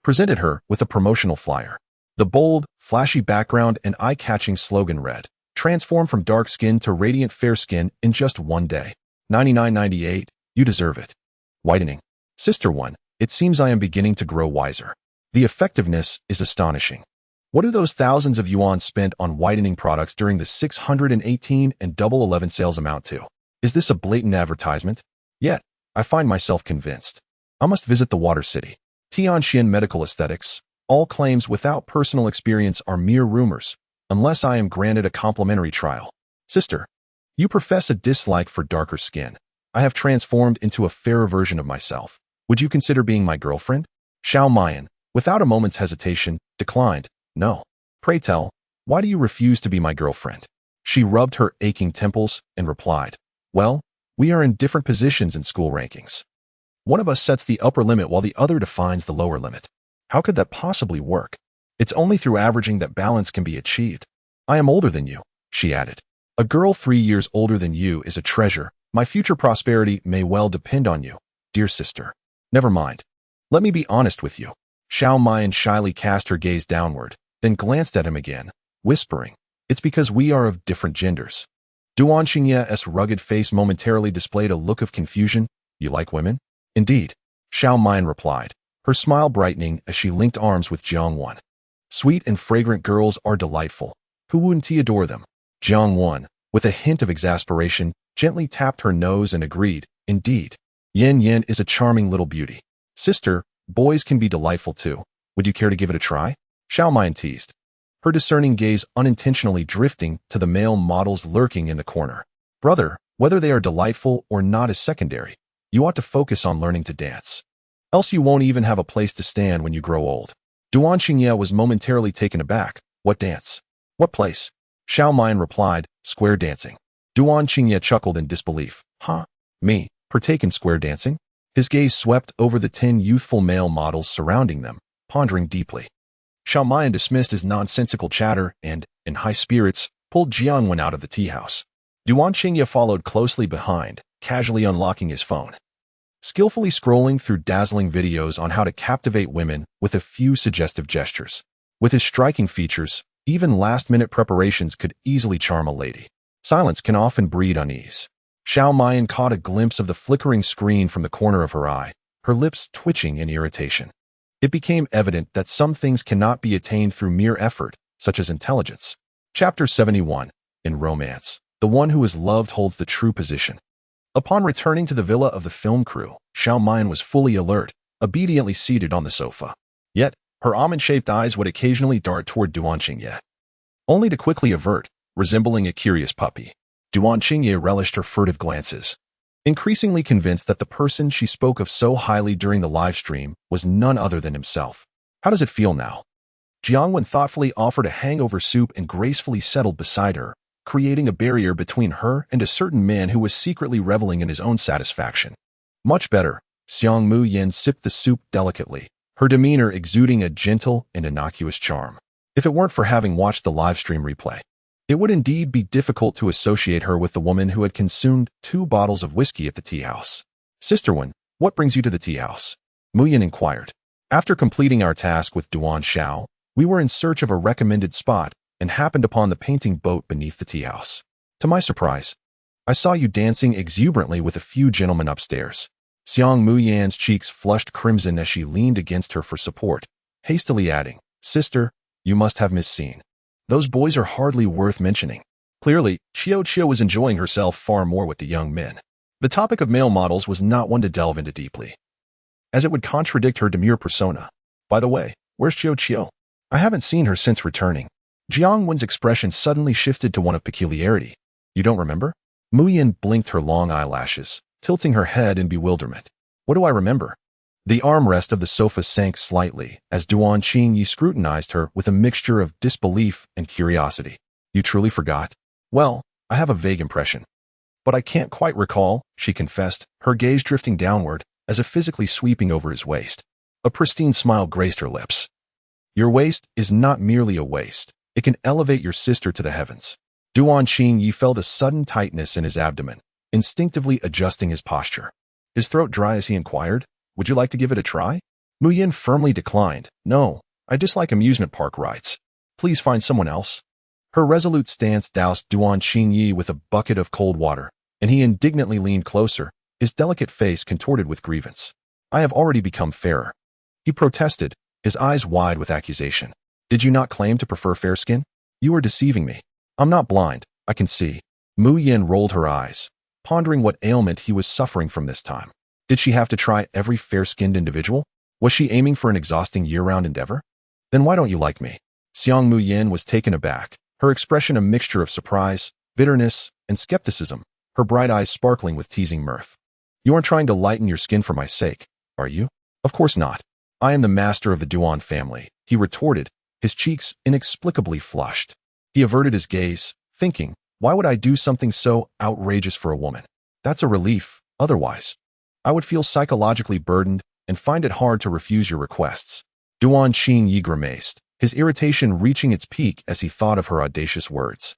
presented her with a promotional flyer. The bold, flashy background and eye-catching slogan read, "Transform from dark skin to radiant fair skin in just one day. 99.98, you deserve it. Whitening. Sister One, it seems I am beginning to grow wiser. The effectiveness is astonishing. What do those thousands of yuan spent on whitening products during the 618 and Double 11 sales amount to? Is this a blatant advertisement? Yet, I find myself convinced. I must visit the Water City. Tianxian Medical Aesthetics. All claims without personal experience are mere rumors, unless I am granted a complimentary trial. Sister, you profess a dislike for darker skin. I have transformed into a fairer version of myself. Would you consider being my girlfriend?" Xiao Muyan, without a moment's hesitation, declined. "No. Pray tell, why do you refuse to be my girlfriend?" She rubbed her aching temples and replied, "Well, we are in different positions in school rankings. One of us sets the upper limit while the other defines the lower limit. How could that possibly work? It's only through averaging that balance can be achieved. I am older than you," she added, A girl 3 years older than you is a treasure. My future prosperity may well depend on you, dear sister. Never mind. Let me be honest with you. Xiao Mian shyly cast her gaze downward, then glanced at him again, whispering, "It's because we are of different genders." Duan Xingye's rugged face momentarily displayed a look of confusion. "You like women?" "Indeed," Xiao Mian replied, her smile brightening as she linked arms with Jiang Wan. "Sweet and fragrant girls are delightful. Who wouldn't adore them?" Jiang Wan, with a hint of exasperation, gently tapped her nose and agreed, "Indeed. Yan Yan is a charming little beauty. Sister, boys can be delightful too. Would you care to give it a try?" Xiao Mian teased, her discerning gaze unintentionally drifting to the male models lurking in the corner. "Brother, whether they are delightful or not is secondary. You ought to focus on learning to dance. Else you won't even have a place to stand when you grow old." Duan Xingye was momentarily taken aback. "What dance? What place?" Xiao Mian replied, "Square dancing." Duan Xingye chuckled in disbelief. "Huh? Me? Partake in square dancing?" His gaze swept over the 10 youthful male models surrounding them, pondering deeply. Xiao Mian dismissed his nonsensical chatter and, in high spirits, pulled Jiang Wan out of the tea house. Duan Xingye followed closely behind, casually unlocking his phone. Skillfully scrolling through dazzling videos on how to captivate women with a few suggestive gestures. With his striking features, even last-minute preparations could easily charm a lady. Silence can often breed unease. Xiao Mian caught a glimpse of the flickering screen from the corner of her eye, her lips twitching in irritation. It became evident that some things cannot be attained through mere effort, such as intelligence. Chapter 71. In romance, the one who is loved holds the true position. Upon returning to the villa of the film crew, Xiao Mian was fully alert, obediently seated on the sofa. Yet, her almond-shaped eyes would occasionally dart toward Duan Xingye, only to quickly avert, resembling a curious puppy. Duan Xingye relished her furtive glances, increasingly convinced that the person she spoke of so highly during the live stream was none other than himself. "How does it feel now?" Jiang Wan thoughtfully offered a hangover soup and gracefully settled beside her, creating a barrier between her and a certain man who was secretly reveling in his own satisfaction. "Much better." Xiang Mu Yin sipped the soup delicately, her demeanor exuding a gentle and innocuous charm. If it weren't for having watched the live stream replay, it would indeed be difficult to associate her with the woman who had consumed 2 bottles of whiskey at the tea house. "Sister Wan, what brings you to the tea house?" Mu Yin inquired. "After completing our task with Duan Xiao, we were in search of a recommended spot and happened upon the painting boat beneath the tea house. To my surprise, I saw you dancing exuberantly with a few gentlemen upstairs." Xiang Mu Yan's cheeks flushed crimson as she leaned against her for support, hastily adding, "Sister, you must have misseen. Those boys are hardly worth mentioning." Clearly, Qiao was enjoying herself far more with the young men. The topic of male models was not one to delve into deeply, as it would contradict her demure persona. "By the way, where's Qiao? I haven't seen her since returning." Jiang Wen's expression suddenly shifted to one of peculiarity. "You don't remember?" Mu Yin blinked her long eyelashes, tilting her head in bewilderment. "What do I remember?" The armrest of the sofa sank slightly as Duan Xingye scrutinized her with a mixture of disbelief and curiosity. "You truly forgot?" "Well, I have a vague impression. But I can't quite recall," she confessed, her gaze drifting downward as if physically sweeping over his waist. A pristine smile graced her lips. "Your waist is not merely a waist. It can elevate your sister to the heavens." Duan Xingye felt a sudden tightness in his abdomen, instinctively adjusting his posture. His throat dry as he inquired, "Would you like to give it a try?" Mu Yin firmly declined. "No, I dislike amusement park rides. Please find someone else." Her resolute stance doused Duan Xingye with a bucket of cold water, and he indignantly leaned closer, his delicate face contorted with grievance. "I have already become fairer," he protested, his eyes wide with accusation. "Did you not claim to prefer fair skin? You are deceiving me. I'm not blind, I can see." Mu Yin rolled her eyes, pondering what ailment he was suffering from this time. Did she have to try every fair-skinned individual? Was she aiming for an exhausting year-round endeavor? "Then why don't you like me?" Xiang Mu Yin was taken aback, her expression a mixture of surprise, bitterness, and skepticism, her bright eyes sparkling with teasing mirth. "You aren't trying to lighten your skin for my sake, are you?" "Of course not. I am the master of the Duan family," he retorted, his cheeks inexplicably flushed. He averted his gaze, thinking, why would I do something so outrageous for a woman? That's a relief, otherwise I would feel psychologically burdened and find it hard to refuse your requests. Duan Xingye grimaced, his irritation reaching its peak as he thought of her audacious words.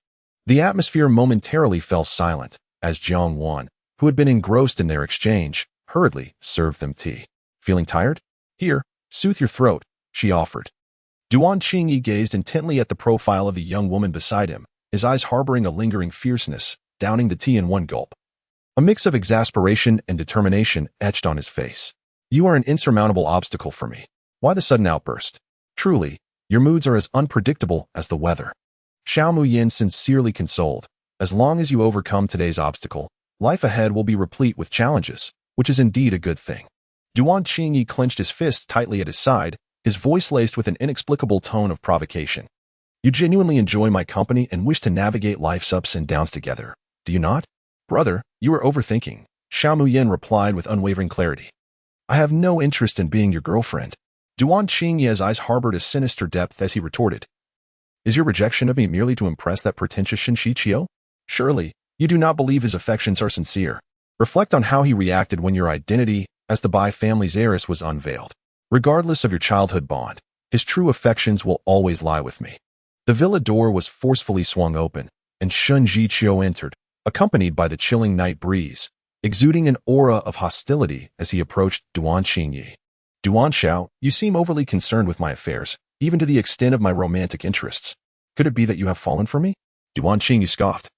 The atmosphere momentarily fell silent as Jiang Wan, who had been engrossed in their exchange, hurriedly served them tea. Feeling tired? Here, soothe your throat, she offered. Duan Qingyi gazed intently at the profile of the young woman beside him, his eyes harboring a lingering fierceness, downing the tea in one gulp. A mix of exasperation and determination etched on his face. You are an insurmountable obstacle for me. Why the sudden outburst? Truly, your moods are as unpredictable as the weather. Xiao Muyin sincerely consoled. As long as you overcome today's obstacle, life ahead will be replete with challenges, which is indeed a good thing. Duan Qingyi clenched his fists tightly at his side, his voice laced with an inexplicable tone of provocation. You genuinely enjoy my company and wish to navigate life's ups and downs together, do you not? Brother, you are overthinking, Xiao Muyin replied with unwavering clarity. I have no interest in being your girlfriend. Duan Qingyi's eyes harbored a sinister depth as he retorted. Is your rejection of me merely to impress that pretentious Shen Shiqiu? Surely, you do not believe his affections are sincere. Reflect on how he reacted when your identity as the Bai family's heiress was unveiled. Regardless of your childhood bond, his true affections will always lie with me. The villa door was forcefully swung open, and Shen Shiqiu entered, accompanied by the chilling night breeze, exuding an aura of hostility as he approached Duan Qingyi. Duan Xiao, you seem overly concerned with my affairs, even to the extent of my romantic interests. Could it be that you have fallen for me? Duan Qingyi scoffed.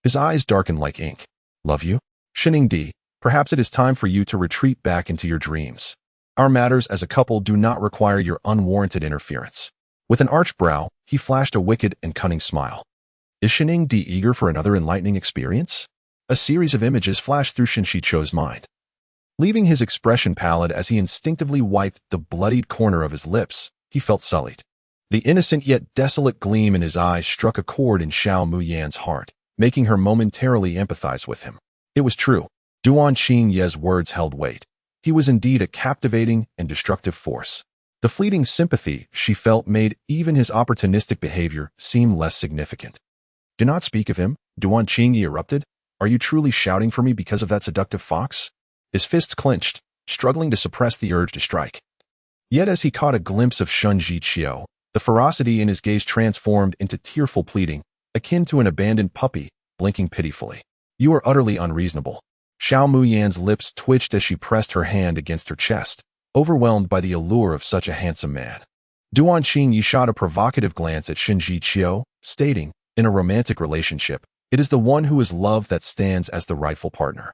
His eyes darkened like ink. Love you? Shining Di, perhaps it is time for you to retreat back into your dreams. Our matters as a couple do not require your unwarranted interference. With an arched brow, he flashed a wicked and cunning smile. Is Shining Di eager for another enlightening experience? A series of images flashed through Shen Shiqiu's mind. Leaving his expression pallid as he instinctively wiped the bloodied corner of his lips, he felt sullied. The innocent yet desolate gleam in his eyes struck a chord in Xiao Muyin's heart, making her momentarily empathize with him. It was true. Duan Qingyi's words held weight. He was indeed a captivating and destructive force. The fleeting sympathy she felt made even his opportunistic behavior seem less significant. Do not speak of him, Duan Qingyi erupted. Are you truly shouting for me because of that seductive fox? His fists clenched, struggling to suppress the urge to strike. Yet as he caught a glimpse of Shen Shiqiu, the ferocity in his gaze transformed into tearful pleading, akin to an abandoned puppy, blinking pitifully. You are utterly unreasonable. Xiao Muyin's lips twitched as she pressed her hand against her chest, overwhelmed by the allure of such a handsome man. Duan Qingyi shot a provocative glance at Shen Shiqiu, stating, in a romantic relationship, it is the one who is loved that stands as the rightful partner.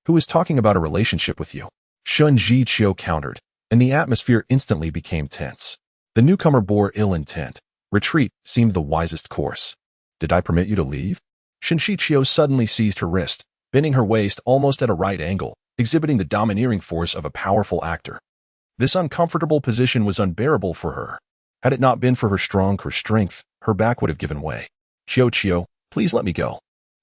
Who is talking about a relationship with you? Shen Shiqiu countered, and the atmosphere instantly became tense. The newcomer bore ill intent. Retreat seemed the wisest course. Did I permit you to leave? Shen Shiqiu suddenly seized her wrist, bending her waist almost at a right angle, exhibiting the domineering force of a powerful actor. This uncomfortable position was unbearable for her. Had it not been for her strong strength, her back would have given way. Qiu, please let me go.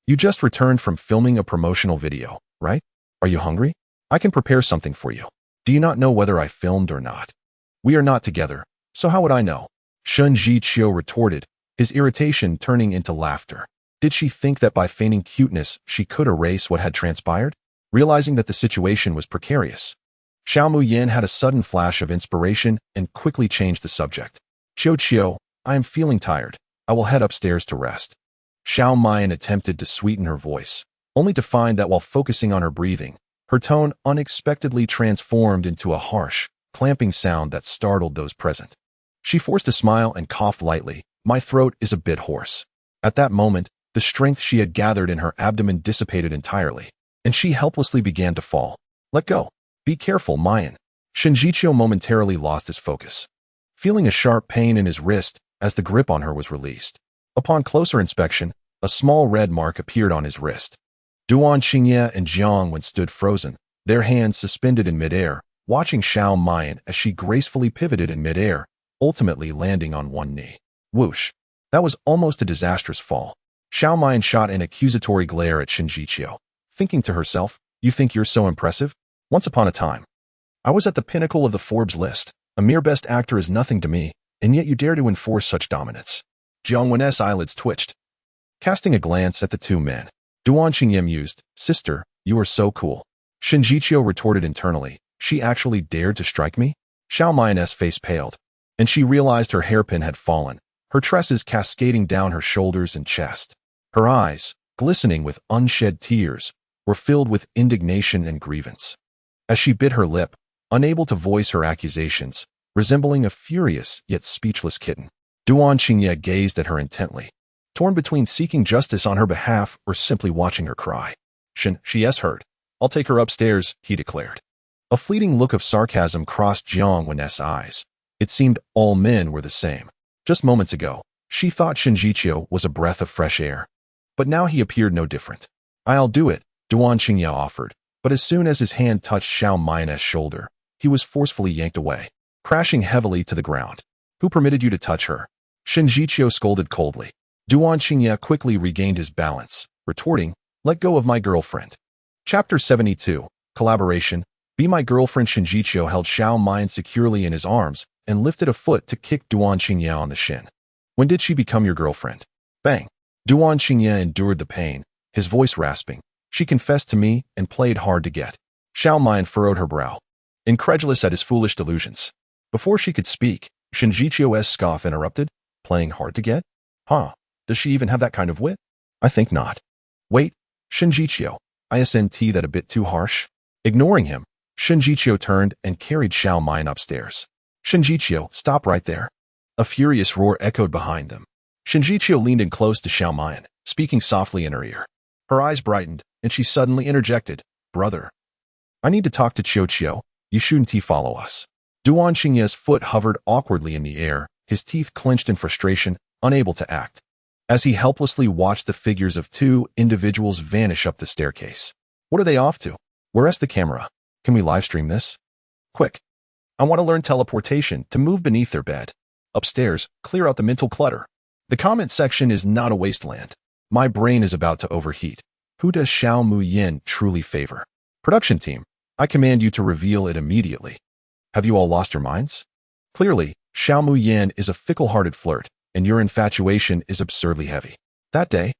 You just returned from filming a promotional video, right? Are you hungry? I can prepare something for you. Do you not know whether I filmed or not? We are not together, so how would I know? Shen Shiqiu retorted, his irritation turning into laughter. Did she think that by feigning cuteness she could erase what had transpired? Realizing that the situation was precarious, Xiao Muyin had a sudden flash of inspiration and quickly changed the subject. Qiu, I am feeling tired. I will head upstairs to rest. Xiao Muyin attempted to sweeten her voice, only to find that while focusing on her breathing, her tone unexpectedly transformed into a harsh, clamping sound that startled those present. She forced a smile and coughed lightly. My throat is a bit hoarse. At that moment, the strength she had gathered in her abdomen dissipated entirely, and she helplessly began to fall. Let go. Be careful, Mayan. Shen Shiqiu momentarily lost his focus, feeling a sharp pain in his wrist as the grip on her was released. Upon closer inspection, a small red mark appeared on his wrist. Duan Qingyi and Jiang Wen stood frozen, their hands suspended in midair, watching Xiao Muyin as she gracefully pivoted in midair, ultimately landing on one knee. Whoosh! That was almost a disastrous fall. Xiao Muyin shot an accusatory glare at Shen Shiqiu, thinking to herself, you think you're so impressive? Once upon a time, I was at the pinnacle of the Forbes list. A mere best actor is nothing to me, and yet you dare to enforce such dominance. Jiang Wen's eyelids twitched. Casting a glance at the two men, Duan Qingyi mused, Sister, you are so cool. Shen Shiqiu retorted internally, she actually dared to strike me? Xiao Muyin's face paled, and she realized her hairpin had fallen, her tresses cascading down her shoulders and chest. Her eyes, glistening with unshed tears, were filled with indignation and grievance. As she bit her lip, unable to voice her accusations, resembling a furious yet speechless kitten, Duan Qingye gazed at her intently, torn between seeking justice on her behalf or simply watching her cry. She has heard. I'll take her upstairs, he declared. A fleeting look of sarcasm crossed Jiang Wen's eyes. It seemed all men were the same. Just moments ago, she thought Shen Jiqiu was a breath of fresh air. But now he appeared no different. I'll do it, Duan Qingye offered, but as soon as his hand touched Xiao Main's shoulder, he was forcefully yanked away, crashing heavily to the ground. Who permitted you to touch her? Shen Jiqiu scolded coldly. Duan Qingye quickly regained his balance, retorting, let go of my girlfriend. Chapter 72, Collaboration. Be my girlfriend. Shen Jiqiu held Xiao Main securely in his arms and lifted a foot to kick Duan Qingye on the shin. When did she become your girlfriend? Bang. Duan Qingye endured the pain, his voice rasping. She confessed to me and played hard to get. Xiao Main furrowed her brow, incredulous at his foolish delusions. Before she could speak, Shen Jiqiu's scoff interrupted. Playing hard to get? Huh. Does she even have that kind of wit? I think not. Wait, Shen Jiqiu, isn't that a bit too harsh? Ignoring him, Shen Jiqiu turned and carried Xiao Main upstairs. Shen Jiqiu, stop right there. A furious roar echoed behind them. Shen Jiqiu leaned in close to Xiao Main, speaking softly in her ear. Her eyes brightened, and she suddenly interjected, Brother, I need to talk to Qiu. You shouldn't follow us. Duan Qingye's foot hovered awkwardly in the air, his teeth clenched in frustration, unable to act, as he helplessly watched the figures of two individuals vanish up the staircase. What are they off to? Where's the camera? Can we livestream this? Quick. I want to learn teleportation to move beneath their bed. Upstairs, clear out the mental clutter. The comment section is not a wasteland. My brain is about to overheat. Who does Xiao Muyin truly favor? Production team, I command you to reveal it immediately. Have you all lost your minds? Clearly, Xiao Muyin is a fickle-hearted flirt, and your infatuation is absurdly heavy. That day,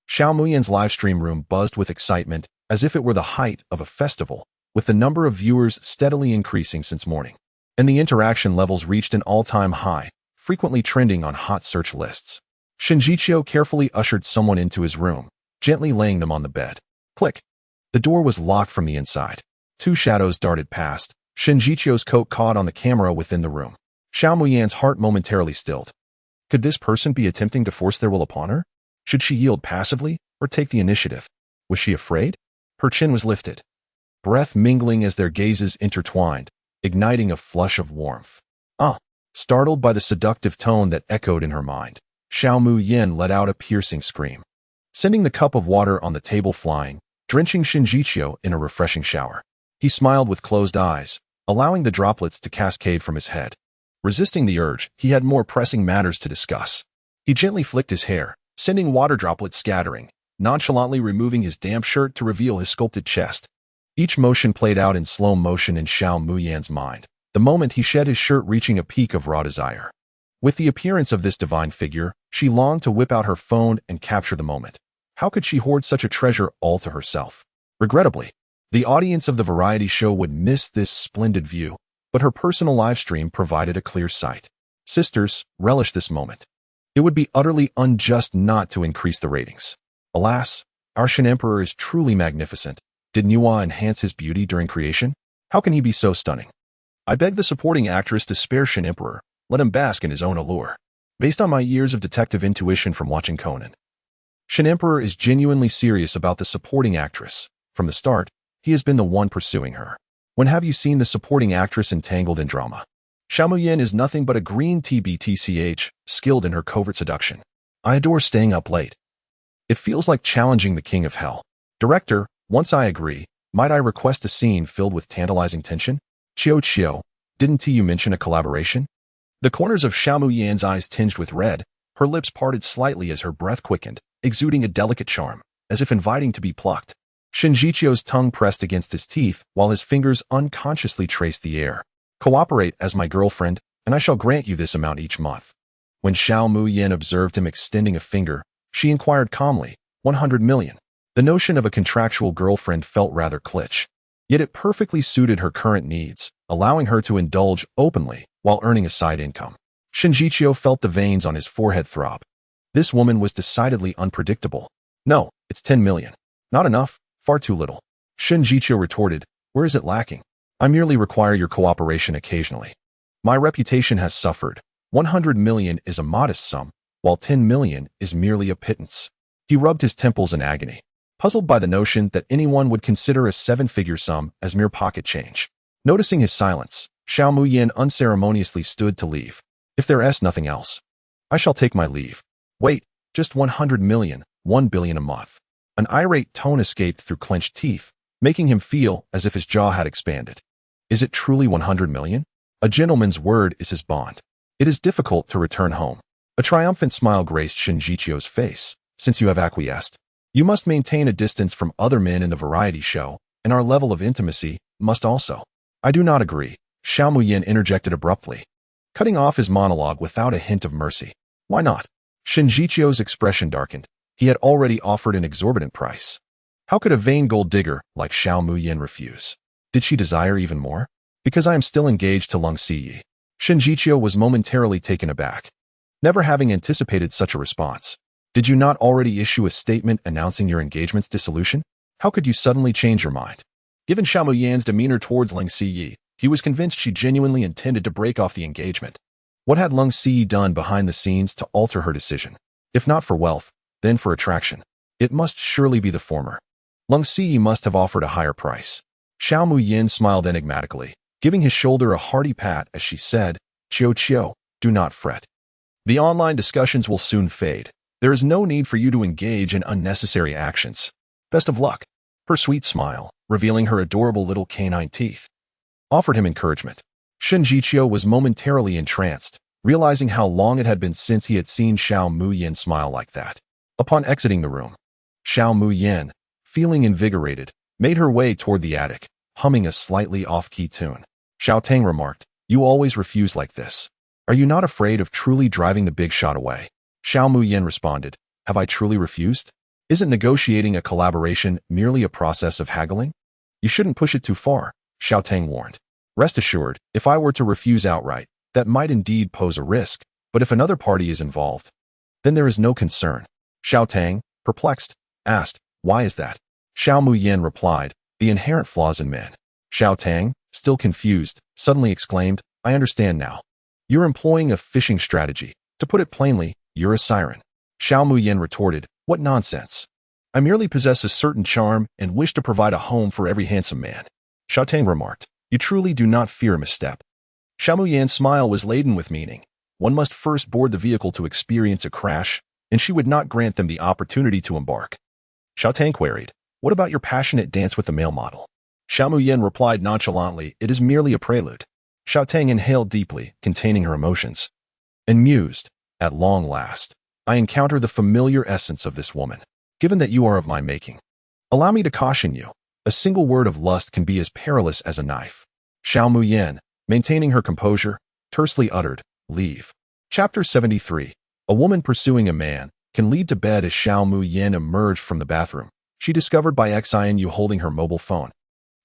Xiao Muyin's livestream room buzzed with excitement as if it were the height of a festival, with the number of viewers steadily increasing since morning. And the interaction levels reached an all-time high, frequently trending on hot search lists. Shen Jiqiu carefully ushered someone into his room, gently laying them on the bed. Click. The door was locked from the inside. Two shadows darted past. Shen Jiqiu's coat caught on the camera within the room. Xiao Muyin's heart momentarily stilled. Could this person be attempting to force their will upon her? Should she yield passively or take the initiative? Was she afraid? Her chin was lifted, breath mingling as their gazes intertwined, igniting a flush of warmth. Startled by the seductive tone that echoed in her mind, Xiao Muyin let out a piercing scream, sending the cup of water on the table flying, drenching Shen Jiqiu in a refreshing shower. He smiled with closed eyes, allowing the droplets to cascade from his head. Resisting the urge, he had more pressing matters to discuss. He gently flicked his hair, sending water droplets scattering, nonchalantly removing his damp shirt to reveal his sculpted chest. Each motion played out in slow motion in Xiao Muyin's mind, the moment he shed his shirt reaching a peak of raw desire. With the appearance of this divine figure, she longed to whip out her phone and capture the moment. How could she hoard such a treasure all to herself? Regrettably, the audience of the variety show would miss this splendid view, but her personal livestream provided a clear sight. Sisters, relish this moment. It would be utterly unjust not to increase the ratings. Alas, our Shen Emperor is truly magnificent. Did Nuwa enhance his beauty during creation? How can he be so stunning? I beg the supporting actress to spare Shen Emperor. Let him bask in his own allure. Based on my years of detective intuition from watching Conan, Shen Emperor is genuinely serious about the supporting actress. From the start, he has been the one pursuing her. When have you seen the supporting actress entangled in drama? Xiao Muyin is nothing but a green TBTCH, skilled in her covert seduction. I adore staying up late. It feels like challenging the king of hell. Director, once I agree, might I request a scene filled with tantalizing tension? Qiu, didn't you mention a collaboration? The corners of Xiao Muyin's eyes tinged with red, her lips parted slightly as her breath quickened, exuding a delicate charm, as if inviting to be plucked. Shen Jiqiu's tongue pressed against his teeth while his fingers unconsciously traced the air. Cooperate as my girlfriend, and I shall grant you this amount each month. When Xiao Muyin observed him extending a finger, she inquired calmly, 100 million. The notion of a contractual girlfriend felt rather kitsch. Yet it perfectly suited her current needs, allowing her to indulge openly while earning a side income. Shen Jiqiu felt the veins on his forehead throb. This woman was decidedly unpredictable. No, it's 10 million. Not enough, far too little. Shen Jiqiu retorted, where is it lacking? I merely require your cooperation occasionally. My reputation has suffered. 100 million is a modest sum, while 10 million is merely a pittance. He rubbed his temples in agony, puzzled by the notion that anyone would consider a seven-figure sum as mere pocket change. Noticing his silence, Xiao Muyin unceremoniously stood to leave. If there's nothing else, I shall take my leave. Wait, just 100 million, 1 billion a month. An irate tone escaped through clenched teeth, making him feel as if his jaw had expanded. Is it truly 100 million? A gentleman's word is his bond. It is difficult to return home. A triumphant smile graced Shen Jiqiu's face. Since you have acquiesced, you must maintain a distance from other men in the variety show, and our level of intimacy must also. I do not agree, Xiao Muyin interjected abruptly, cutting off his monologue without a hint of mercy. Why not? Shen Jiqiu's expression darkened. He had already offered an exorbitant price. How could a vain gold digger like Xiao Muyin refuse? Did she desire even more? Because I am still engaged to Lung Siyi. Shen Jiqiu was momentarily taken aback, never having anticipated such a response. Did you not already issue a statement announcing your engagement's dissolution? How could you suddenly change your mind? Given Xiao Muyin's demeanor towards Lung Siyi, he was convinced she genuinely intended to break off the engagement. What had Lung Siyi done behind the scenes to alter her decision? If not for wealth, then for attraction. It must surely be the former. Lung Siyi must have offered a higher price. Xiao Muyin smiled enigmatically, giving his shoulder a hearty pat as she said, Qiu, do not fret. The online discussions will soon fade. There is no need for you to engage in unnecessary actions. Best of luck. Her sweet smile, revealing her adorable little canine teeth, offered him encouragement. Shen Jiqiu was momentarily entranced, realizing how long it had been since he had seen Xiao Muyin smile like that. Upon exiting the room, Xiao Muyin, feeling invigorated, made her way toward the attic, humming a slightly off-key tune. Xiao Tang remarked, you always refuse like this. Are you not afraid of truly driving the big shot away? Xiao Muyin responded, have I truly refused? Isn't negotiating a collaboration merely a process of haggling? You shouldn't push it too far, Xiao Tang warned. Rest assured, if I were to refuse outright, that might indeed pose a risk, but if another party is involved, then there is no concern. Xiao Tang, perplexed, asked, why is that? Xiao Muyin replied, the inherent flaws in men. Xiao Tang, still confused, suddenly exclaimed, I understand now. You're employing a fishing strategy. To put it plainly, you're a siren. Xiao Muyin retorted, what nonsense. I merely possess a certain charm and wish to provide a home for every handsome man. Xiao Tang remarked, you truly do not fear a misstep. Xiao Muyin's smile was laden with meaning. One must first board the vehicle to experience a crash, and she would not grant them the opportunity to embark. Xiao Tang queried, what about your passionate dance with the male model? Xiao Muyin replied nonchalantly, it is merely a prelude. Xiao Tang inhaled deeply, containing her emotions, and mused, at long last, I encounter the familiar essence of this woman. Given that you are of my making, allow me to caution you. A single word of lust can be as perilous as a knife. Xiao Muyin, maintaining her composure, tersely uttered, leave. Chapter 73. A woman pursuing a man can lead to bed. As Xiao Muyin emerged from the bathroom, she discovered Bai Xianyu holding her mobile phone,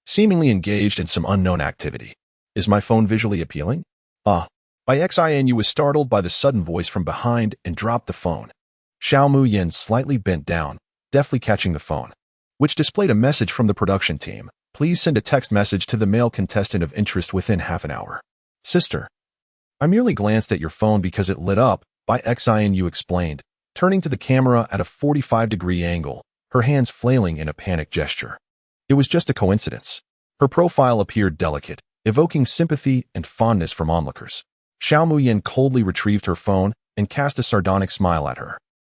seemingly engaged in some unknown activity. Is my phone visually appealing? Bai Xianyu was startled by the sudden voice from behind and dropped the phone. Xiao Muyin slightly bent down, deftly catching the phone, which displayed a message from the production team. Please send a text message to the male contestant of interest within half an hour. Sister, I merely glanced at your phone because it lit up, Bai Xianyu explained, turning to the camera at a 45-degree angle, her hands flailing in a panic gesture. It was just a coincidence. Her profile appeared delicate, evoking sympathy and fondness from onlookers. Xiao Muyin coldly retrieved her phone and cast a sardonic smile at her.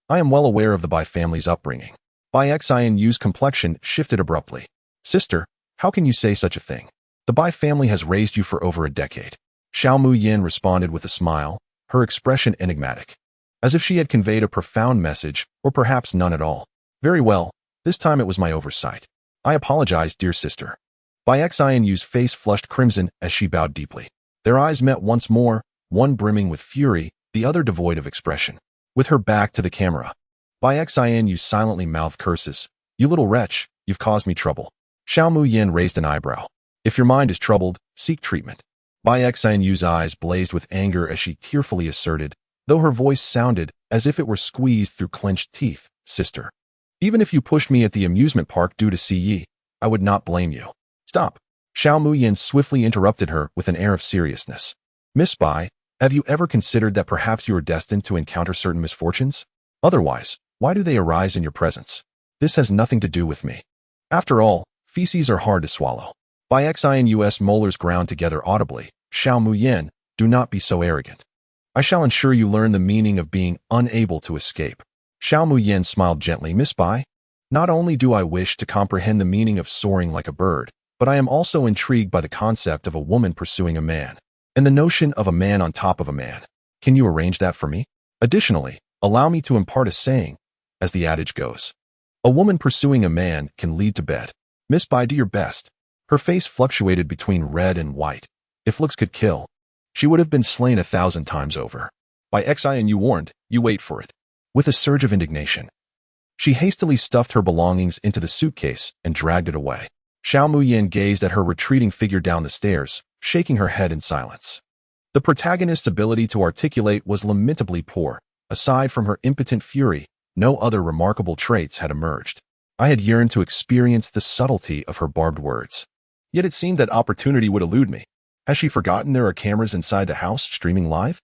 I am well aware of the Bai family's upbringing. Bai Xianyu's complexion shifted abruptly. Sister, how can you say such a thing? The Bai family has raised you for over a decade. Xiao Muyin responded with a smile, her expression enigmatic, as if she had conveyed a profound message, or perhaps none at all. Very well, this time it was my oversight. I apologize, dear sister. Bai Xianyu's face flushed crimson as she bowed deeply. Their eyes met once more, one brimming with fury, the other devoid of expression. With her back to the camera, Bai Xianyu silently mouthed curses. You little wretch, you've caused me trouble. Xiao Muyin raised an eyebrow. If your mind is troubled, seek treatment. Bai Xianyu's eyes blazed with anger as she tearfully asserted, though her voice sounded as if it were squeezed through clenched teeth, sister, Even if you pushed me at the amusement park due to CE, I would not blame you. Stop. Xiao Muyin swiftly interrupted her with an air of seriousness. Miss Bai, have you ever considered that perhaps you are destined to encounter certain misfortunes? Otherwise, why do they arise in your presence? This has nothing to do with me. After all, feces are hard to swallow. By XINUS molars ground together audibly, Xiao Muyin, do not be so arrogant. I shall ensure you learn the meaning of being unable to escape. Xiao Muyin smiled gently. Miss Bai, not only do I wish to comprehend the meaning of soaring like a bird, but I am also intrigued by the concept of a woman pursuing a man, and the notion of a man on top of a man. Can you arrange that for me? Additionally, allow me to impart a saying, as the adage goes. A woman pursuing a man can lead to bed. Miss Bai, do your best. Her face fluctuated between red and white. If looks could kill, she would have been slain 1,000 times over. By XIN you warned, you wait for it. With a surge of indignation, she hastily stuffed her belongings into the suitcase and dragged it away. Xiao Muyin gazed at her retreating figure down the stairs, shaking her head in silence. The protagonist's ability to articulate was lamentably poor. Aside from her impotent fury, no other remarkable traits had emerged. I had yearned to experience the subtlety of her barbed words. Yet it seemed that opportunity would elude me. Has she forgotten there are cameras inside the house streaming live?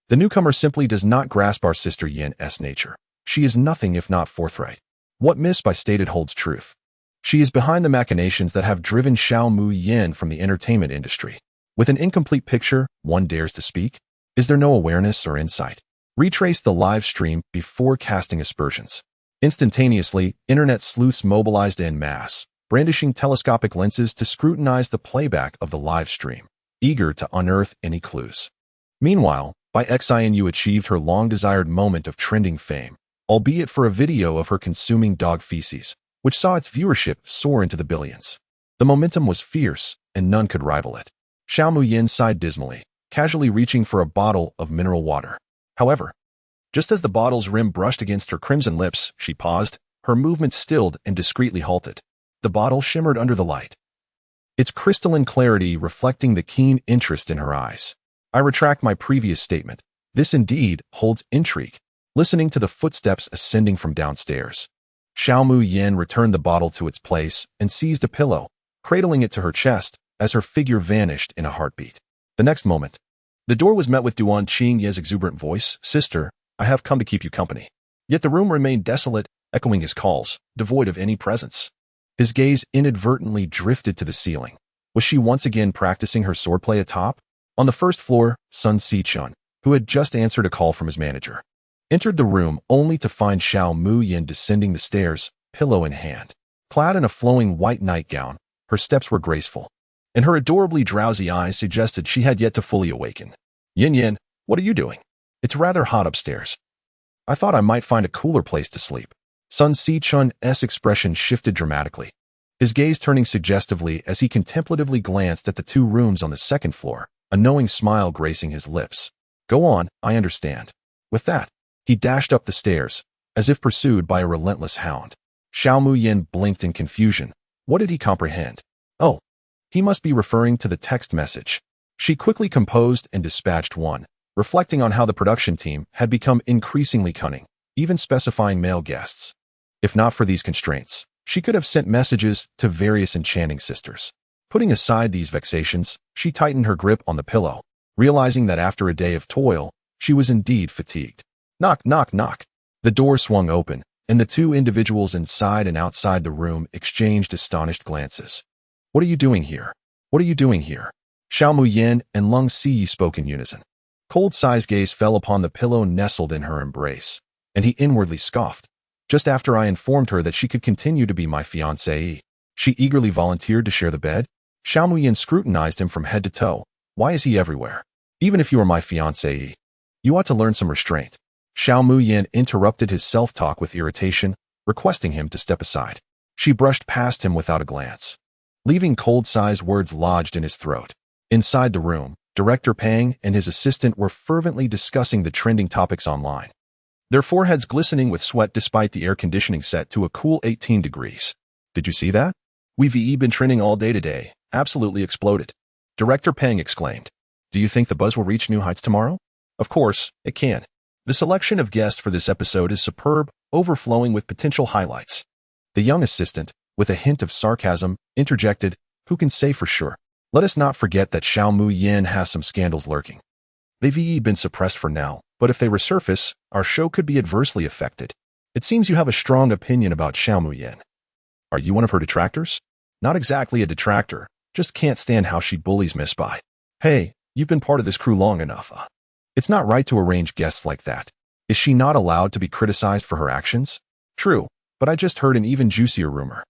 The newcomer simply does not grasp our sister Yin's nature. She is nothing if not forthright. What Miss Bai stated holds truth. She is behind the machinations that have driven Xiao Muyin from the entertainment industry. With an incomplete picture, one dares to speak? Is there no awareness or insight? Retrace the live stream before casting aspersions. Instantaneously, internet sleuths mobilized en masse, brandishing telescopic lenses to scrutinize the playback of the live stream, eager to unearth any clues. Meanwhile, Bai Xinu achieved her long-desired moment of trending fame, albeit for a video of her consuming dog feces, which saw its viewership soar into the billions. The momentum was fierce, and none could rival it. Xiao Muyin sighed dismally, casually reaching for a bottle of mineral water. However, just as the bottle's rim brushed against her crimson lips, she paused, her movement stilled and discreetly halted. The bottle shimmered under the light, its crystalline clarity reflecting the keen interest in her eyes. I retract my previous statement. This indeed holds intrigue. Listening to the footsteps ascending from downstairs, Xiao Muyin returned the bottle to its place and seized a pillow, cradling it to her chest as her figure vanished in a heartbeat. The next moment, the door was met with Duan Qingye's exuberant voice, "Sister, I have come to keep you company." Yet the room remained desolate, echoing his calls, devoid of any presence. His gaze inadvertently drifted to the ceiling. Was she once again practicing her swordplay atop? On the first floor, Sun Sichun, who had just answered a call from his manager, entered the room only to find Xiao Muyin descending the stairs, pillow in hand. Clad in a flowing white nightgown, her steps were graceful, and her adorably drowsy eyes suggested she had yet to fully awaken. Yin, what are you doing? It's rather hot upstairs. I thought I might find a cooler place to sleep. Sun Sichun's expression shifted dramatically, his gaze turning suggestively as he contemplatively glanced at the two rooms on the second floor, a knowing smile gracing his lips. Go on, I understand. With that, he dashed up the stairs, as if pursued by a relentless hound. Xiao Muyin blinked in confusion. What did he comprehend? Oh, he must be referring to the text message. She quickly composed and dispatched one, reflecting on how the production team had become increasingly cunning, even specifying male guests. If not for these constraints, she could have sent messages to various enchanting sisters. Putting aside these vexations, she tightened her grip on the pillow, realizing that after a day of toil, she was indeed fatigued. Knock, knock, knock. The door swung open, and the two individuals inside and outside the room exchanged astonished glances. What are you doing here? What are you doing here? Xiao Muyin and Lung Si spoke in unison. Cold Sai's gaze fell upon the pillow nestled in her embrace, and he inwardly scoffed. Just after I informed her that she could continue to be my fiancée, she eagerly volunteered to share the bed. Xiao Muyin scrutinized him from head to toe. Why is he everywhere? Even if you are my fiancée, you ought to learn some restraint. Xiao Muyin interrupted his self-talk with irritation, requesting him to step aside. She brushed past him without a glance, leaving Cold Sai's words lodged in his throat. Inside the room, Director Pang and his assistant were fervently discussing the trending topics online, their foreheads glistening with sweat despite the air conditioning set to a cool 18 degrees. Did you see that? We've been trending all day today. Absolutely exploded. Director Pang exclaimed. Do you think the buzz will reach new heights tomorrow? Of course, it can. The selection of guests for this episode is superb, overflowing with potential highlights. The young assistant, with a hint of sarcasm, interjected, "Who can say for sure? Let us not forget that Xiao Muyin has some scandals lurking. They've been suppressed for now, but if they resurface, our show could be adversely affected. It seems you have a strong opinion about Xiao Muyin. Are you one of her detractors?" "Not exactly a detractor, just can't stand how she bullies Miss Bai." "Hey, you've been part of this crew long enough. It's not right to arrange guests like that. Is she not allowed to be criticized for her actions?" "True, but I just heard an even juicier rumor.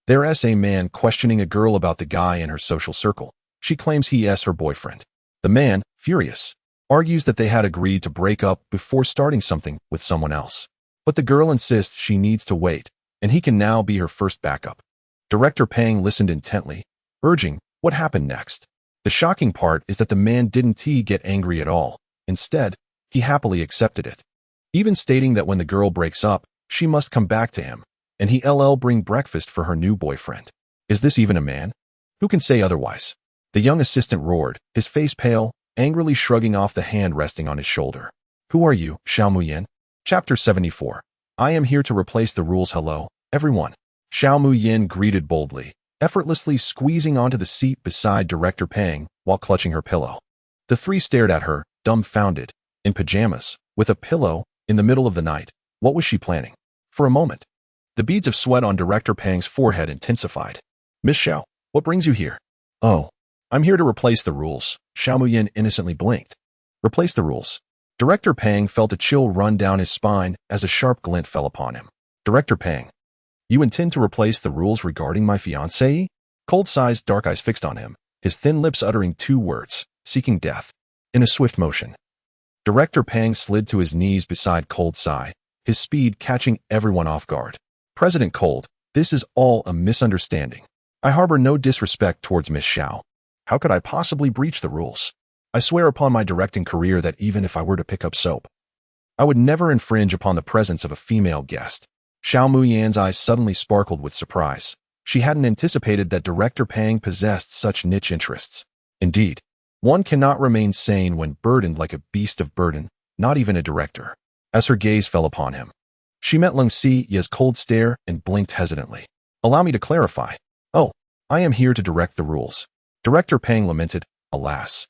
There's a man questioning a girl about the guy in her social circle. She claims he is her boyfriend. The man, furious, argues that they had agreed to break up before starting something with someone else. But the girl insists she needs to wait, and he can now be her first backup." Director Pang listened intently, urging, "What happened next?" The shocking part is that the man didn't get angry at all. Instead, he happily accepted it, even stating that when the girl breaks up, she must come back to him, and he'll bring breakfast for her new boyfriend. Is this even a man? Who can say otherwise? The young assistant roared, his face pale, angrily shrugging off the hand resting on his shoulder. "Who are you, Xiao Muyin?" Chapter 74. "I am here to replace the rules. Hello, everyone." Xiao Muyin greeted boldly, effortlessly squeezing onto the seat beside Director Pang while clutching her pillow. The three stared at her, dumbfounded, in pajamas, with a pillow, in the middle of the night. What was she planning? For a moment, the beads of sweat on Director Pang's forehead intensified. "Miss Xiao, what brings you here?" "Oh, I'm here to replace the rules." Xiao Muyin innocently blinked. "Replace the rules?" Director Pang felt a chill run down his spine as a sharp glint fell upon him. "Director Pang, you intend to replace the rules regarding my fiancée?" Cold-sized dark eyes fixed on him, his thin lips uttering two words, seeking death. In a swift motion, Director Pang slid to his knees beside Cold Sai, his speed catching everyone off guard. "President Cold, this is all a misunderstanding. I harbor no disrespect towards Miss Xiao. How could I possibly breach the rules? I swear upon my directing career that even if I were to pick up soap, I would never infringe upon the presence of a female guest." Xiao Muyin's eyes suddenly sparkled with surprise. She hadn't anticipated that Director Pang possessed such niche interests. Indeed, one cannot remain sane when burdened like a beast of burden, not even a director. As her gaze fell upon him, she met Lung Xi's cold stare and blinked hesitantly. "Allow me to clarify. Oh, I am here to direct the rules." Director Pang lamented, "Alas,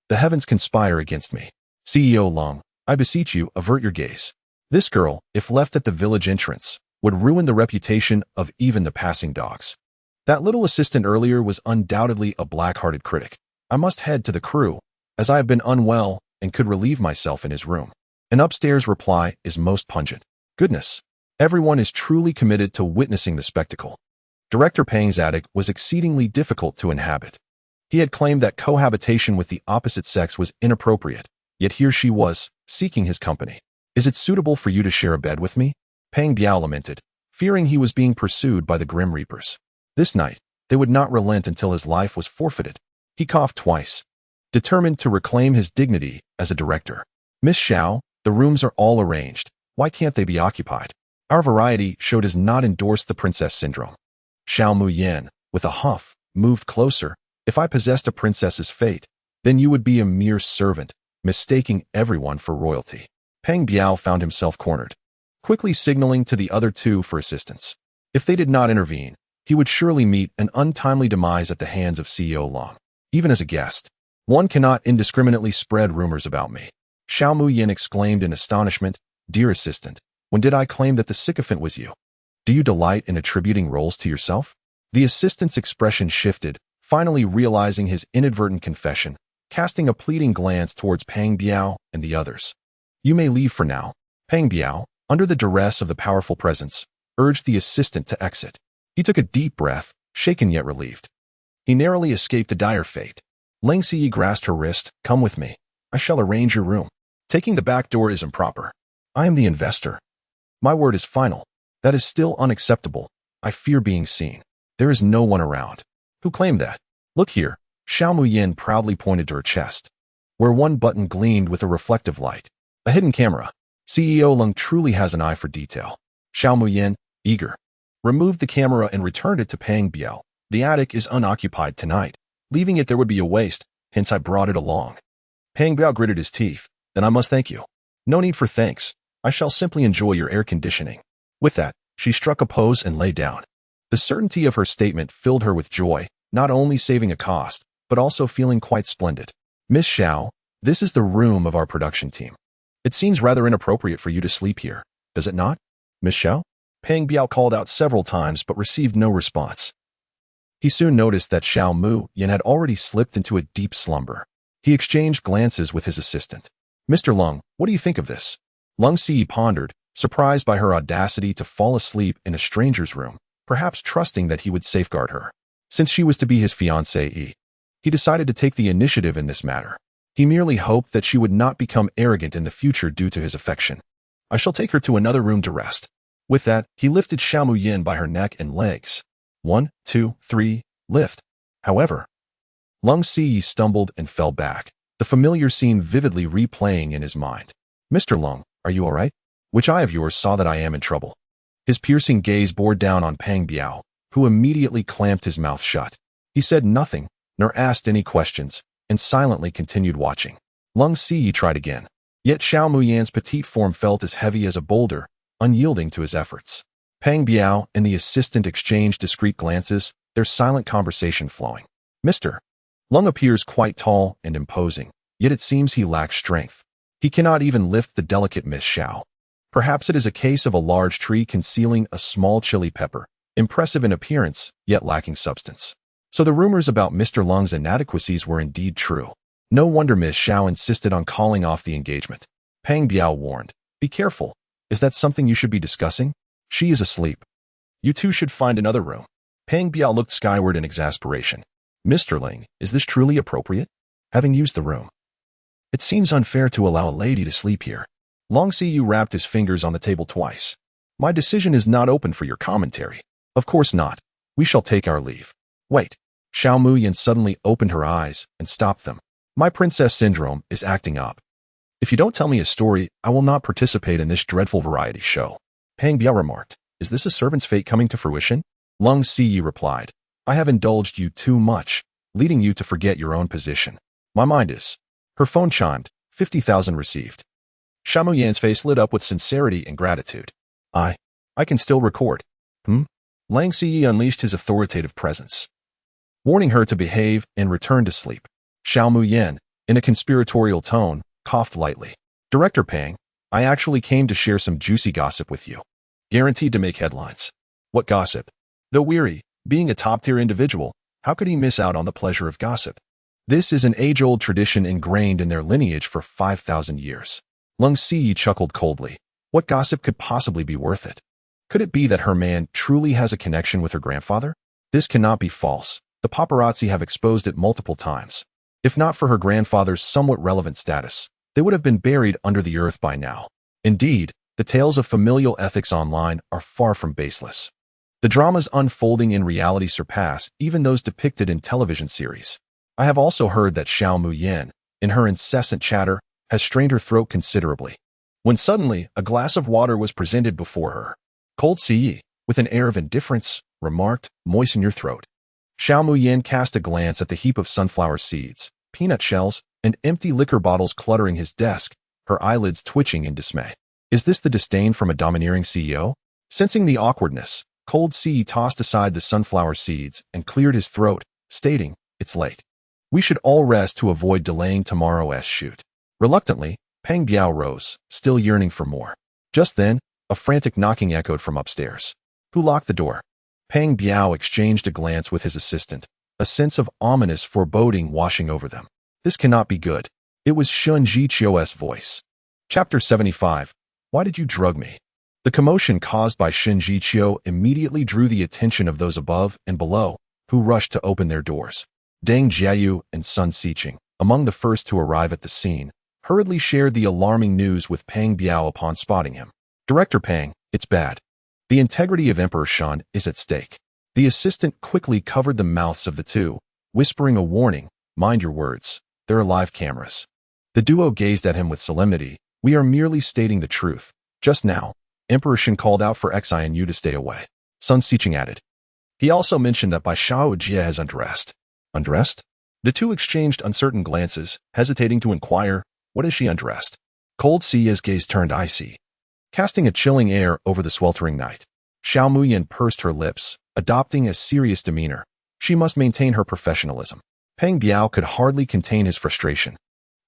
the heavens conspire against me. CEO Lung, I beseech you, avert your gaze. This girl, if left at the village entrance, would ruin the reputation of even the passing dogs. That little assistant earlier was undoubtedly a black-hearted critic. I must head to the crew, as I have been unwell and could relieve myself in his room." An upstairs reply is most pungent. Goodness, everyone is truly committed to witnessing the spectacle. Director Pang's attic was exceedingly difficult to inhabit. He had claimed that cohabitation with the opposite sex was inappropriate, yet here she was, seeking his company. "Is it suitable for you to share a bed with me?" Pang Biao lamented, fearing he was being pursued by the Grim Reapers. This night, they would not relent until his life was forfeited. He coughed twice, determined to reclaim his dignity as a director. "Miss Xiao, the rooms are all arranged. Why can't they be occupied? Our variety show does not endorse the princess syndrome." Xiao Muyin, with a huff, moved closer. "If I possessed a princess's fate, then you would be a mere servant, mistaking everyone for royalty." Pang Biao found himself cornered, quickly signaling to the other two for assistance. If they did not intervene, he would surely meet an untimely demise at the hands of CEO Long. Even as a guest, one cannot indiscriminately spread rumors about me. Xiao Muyin exclaimed in astonishment, "Dear assistant, when did I claim that the sycophant was you? Do you delight in attributing roles to yourself?" The assistant's expression shifted, finally realizing his inadvertent confession, casting a pleading glance towards Pang Biao and the others. "You may leave for now." Pang Biao, under the duress of the powerful presence, urged the assistant to exit. He took a deep breath, shaken yet relieved. He narrowly escaped a dire fate. Ling Xi grasped her wrist. "Come with me. I shall arrange your room. Taking the back door is improper. I am the investor. My word is final. That is still unacceptable. I fear being seen. There is no one around." "Who claimed that?" "Look here." Xiao Muyin proudly pointed to her chest, where one button gleamed with a reflective light. "A hidden camera. CEO Lung truly has an eye for detail." Xiao Muyin, eager, removed the camera and returned it to Pang Biao. "The attic is unoccupied tonight. Leaving it there would be a waste, hence I brought it along." Pang Biao gritted his teeth. "Then I must thank you." "No need for thanks. I shall simply enjoy your air conditioning." With that, she struck a pose and lay down. The certainty of her statement filled her with joy, not only saving a cost, but also feeling quite splendid. Miss Xiao, this is the room of our production team. It seems rather inappropriate for you to sleep here, does it not? Miss Xiao? Peng Biao called out several times but received no response. He soon noticed that Xiao Mu Yan had already slipped into a deep slumber. He exchanged glances with his assistant. Mr. Lung, what do you think of this? Lung Si pondered, surprised by her audacity to fall asleep in a stranger's room, perhaps trusting that he would safeguard her. Since she was to be his fiancée, he decided to take the initiative in this matter. He merely hoped that she would not become arrogant in the future due to his affection. I shall take her to another room to rest. With that, he lifted Xiao Mu Yan by her neck and legs. 1, 2, 3, lift. However, Lung Si stumbled and fell back, the familiar scene vividly replaying in his mind. Mr. Lung, are you all right? Which eye of yours saw that I am in trouble? His piercing gaze bore down on Peng Biao, who immediately clamped his mouth shut. He said nothing, nor asked any questions, and silently continued watching. Lung Si tried again. Yet Xiao Mu Yan's petite form felt as heavy as a boulder, unyielding to his efforts. Peng Biao and the assistant exchanged discreet glances, their silent conversation flowing. Mr. Lung appears quite tall and imposing, yet it seems he lacks strength. He cannot even lift the delicate Miss Xiao. Perhaps it is a case of a large tree concealing a small chili pepper, impressive in appearance, yet lacking substance. So the rumors about Mr. Lung's inadequacies were indeed true. No wonder Miss Xiao insisted on calling off the engagement. Peng Biao warned, be careful. Is that something you should be discussing? She is asleep. You two should find another room. Peng Biao looked skyward in exasperation. Mr. Ling, is this truly appropriate? Having used the room, it seems unfair to allow a lady to sleep here. Long Siyu rapped his fingers on the table twice. My decision is not open for your commentary. Of course not. We shall take our leave. Wait. Xiao Mu Yan suddenly opened her eyes and stopped them. My princess syndrome is acting up. If you don't tell me a story, I will not participate in this dreadful variety show. Peng Biao remarked. Is this a servant's fate coming to fruition? Lung Siyi replied. I have indulged you too much, leading you to forget your own position. My mind is. Her phone chimed. 50,000 received. Xiao Mu Yan's face lit up with sincerity and gratitude. I can still record. Lang Siyi unleashed his authoritative presence, warning her to behave and return to sleep. Xiao Mu Yan, in a conspiratorial tone, coughed lightly. Director Pang, I actually came to share some juicy gossip with you. Guaranteed to make headlines. What gossip? Though weary, being a top-tier individual, how could he miss out on the pleasure of gossip? This is an age-old tradition ingrained in their lineage for 5,000 years. Lung Si chuckled coldly. What gossip could possibly be worth it? Could it be that her man truly has a connection with her grandfather? This cannot be false. The paparazzi have exposed it multiple times. If not for her grandfather's somewhat relevant status, they would have been buried under the earth by now. Indeed, the tales of familial ethics online are far from baseless. The dramas unfolding in reality surpass even those depicted in television series. I have also heard that Xiao Mu Yan, in her incessant chatter, has strained her throat considerably. When suddenly, a glass of water was presented before her. Cold Siyi, with an air of indifference, remarked, moisten your throat. Xiao Mu Yan cast a glance at the heap of sunflower seeds, peanut shells, and empty liquor bottles cluttering his desk, her eyelids twitching in dismay. Is this the disdain from a domineering CEO? Sensing the awkwardness, Cold Siyi tossed aside the sunflower seeds and cleared his throat, stating, it's late. We should all rest to avoid delaying tomorrow's shoot. Reluctantly, Peng Biao rose, still yearning for more. Just then, a frantic knocking echoed from upstairs. Who locked the door? Peng Biao exchanged a glance with his assistant, a sense of ominous foreboding washing over them. This cannot be good. It was Shun Jiqiu's voice. Chapter 75. Why did you drug me? The commotion caused by Shun Jiqiu immediately drew the attention of those above and below, who rushed to open their doors. Deng Jiayu and Sun Siqing, among the first to arrive at the scene, hurriedly shared the alarming news with Peng Biao upon spotting him. Director Peng, it's bad. The integrity of Emperor Shun is at stake. The assistant quickly covered the mouths of the two, whispering a warning, mind your words, there are live cameras. The duo gazed at him with solemnity. We are merely stating the truth. Just now, Emperor Shun called out for Xi and you to stay away. Sun Siqing added. He also mentioned that Bai Shao Jie has undressed. Undressed? The two exchanged uncertain glances, hesitating to inquire, what is she undressed? Cold Siya's gaze turned icy. casting a chilling air over the sweltering night. Xiao Muyin pursed her lips, adopting a serious demeanor. She must maintain her professionalism. Peng Biao could hardly contain his frustration.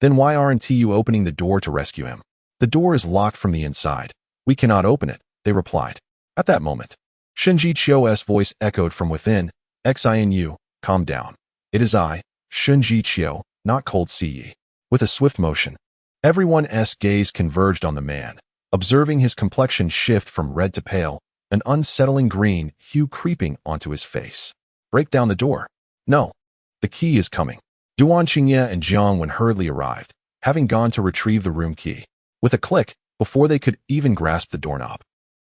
Then why aren't you opening the door to rescue him? The door is locked from the inside. We cannot open it, they replied. At that moment, Shenji Qiu's voice echoed from within. Xinu, calm down. It is I, Shenji Qiu, not Cold Siyi. With a swift motion, everyone's gaze converged on the man, observing his complexion shift from red to pale, an unsettling green hue creeping onto his face. Break down the door. No. The key is coming. Duan Qingye and Jiang Wen hurriedly arrived, having gone to retrieve the room key. With a click, before they could even grasp the doorknob,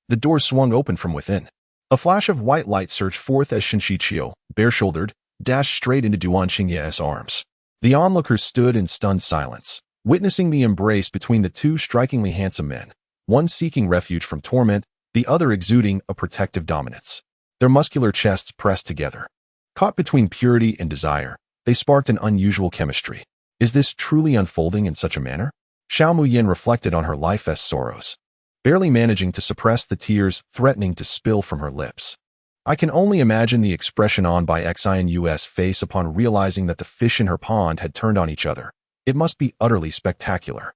the door swung open from within. A flash of white light surged forth as Shenji Qiu, bare-shouldered, dashed straight into Duan Qingye's arms. The onlookers stood in stunned silence, witnessing the embrace between the two strikingly handsome men, one seeking refuge from torment, the other exuding a protective dominance. Their muscular chests pressed together. Caught between purity and desire, they sparked an unusual chemistry. Is this truly unfolding in such a manner? Xiao Muyin reflected on her life's sorrows, barely managing to suppress the tears threatening to spill from her lips. I can only imagine the expression on by Xinu's face upon realizing that the fish in her pond had turned on each other. It must be utterly spectacular.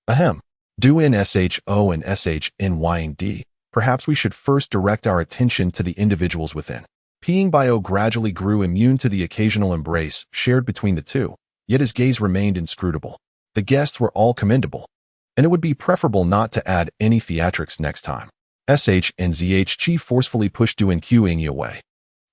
Ahem. Du in SHO and SHNYD. Perhaps we should first direct our attention to the individuals within. Ping Bio gradually grew immune to the occasional embrace shared between the two, yet his gaze remained inscrutable. The guests were all commendable, and it would be preferable not to add any theatrics next time. SHNZH forcefully pushed Du Qingye away,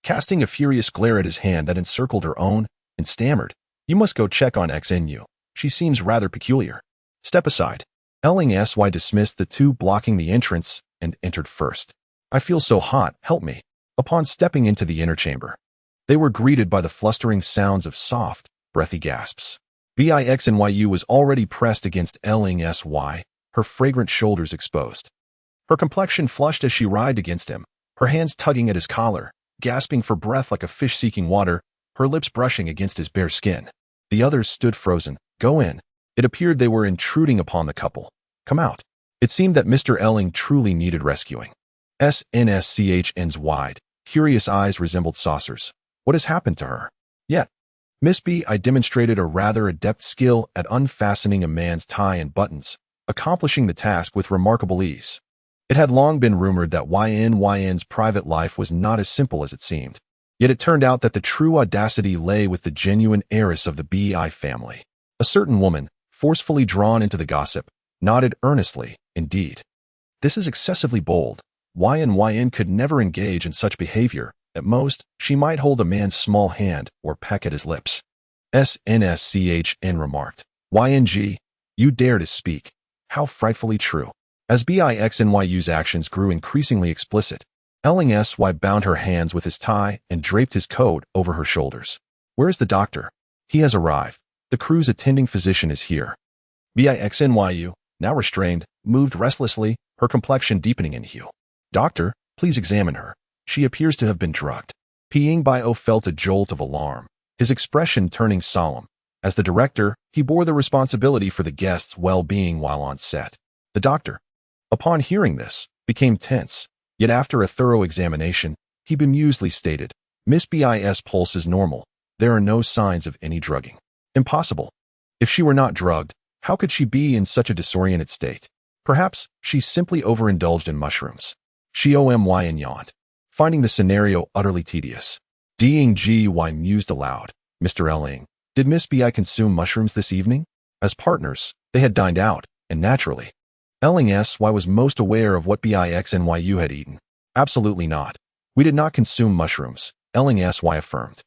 casting a furious glare at his hand that encircled her own, and stammered, "You must go check on XNU. She seems rather peculiar." Step aside. Ling Sy dismissed the two blocking the entrance and entered first. "I feel so hot, help me." Upon stepping into the inner chamber, they were greeted by the flustering sounds of soft, breathy gasps. Bixnyu was already pressed against Ling Sy, her fragrant shoulders exposed. Her complexion flushed as she writhed against him, her hands tugging at his collar, gasping for breath like a fish seeking water, her lips brushing against his bare skin. The others stood frozen. "Go in." It appeared they were intruding upon the couple. "Come out." It seemed that Mr. Elling truly needed rescuing. SNSCHN's wide, curious eyes resembled saucers. What has happened to her? Yet, Miss B.I. demonstrated a rather adept skill at unfastening a man's tie and buttons, accomplishing the task with remarkable ease. It had long been rumored that YN's private life was not as simple as it seemed. Yet it turned out that the true audacity lay with the genuine heiress of the B.I. family. A certain woman, forcefully drawn into the gossip, nodded earnestly, "Indeed. This is excessively bold. YN could never engage in such behavior. At most, she might hold a man's small hand or peck at his lips." SNSCHN remarked, "YNG, you dare to speak. How frightfully true." As Bixnyu's actions grew increasingly explicit, Ling Sy bound her hands with his tie and draped his coat over her shoulders. "Where's the doctor?" "He has arrived. The crew's attending physician is here." Bixnyu, now restrained, moved restlessly, her complexion deepening in hue. "Doctor, please examine her. She appears to have been drugged." Ping Bio felt a jolt of alarm, his expression turning solemn. As the director, he bore the responsibility for the guests' well-being while on set. The doctor, upon hearing this, became tense, yet after a thorough examination, he bemusedly stated, "Miss B.I.'s pulse is normal. There are no signs of any drugging." Impossible. If she were not drugged, how could she be in such a disoriented state? Perhaps she simply overindulged in mushrooms. Xiomyn yawned, finding the scenario utterly tedious. Ding mused aloud. "Mr. Elling, did Miss B.I. consume mushrooms this evening?" As partners, they had dined out, and naturally, Ling Sy was most aware of what Bixnyu had eaten. "Absolutely not. We did not consume mushrooms," Ling Sy affirmed.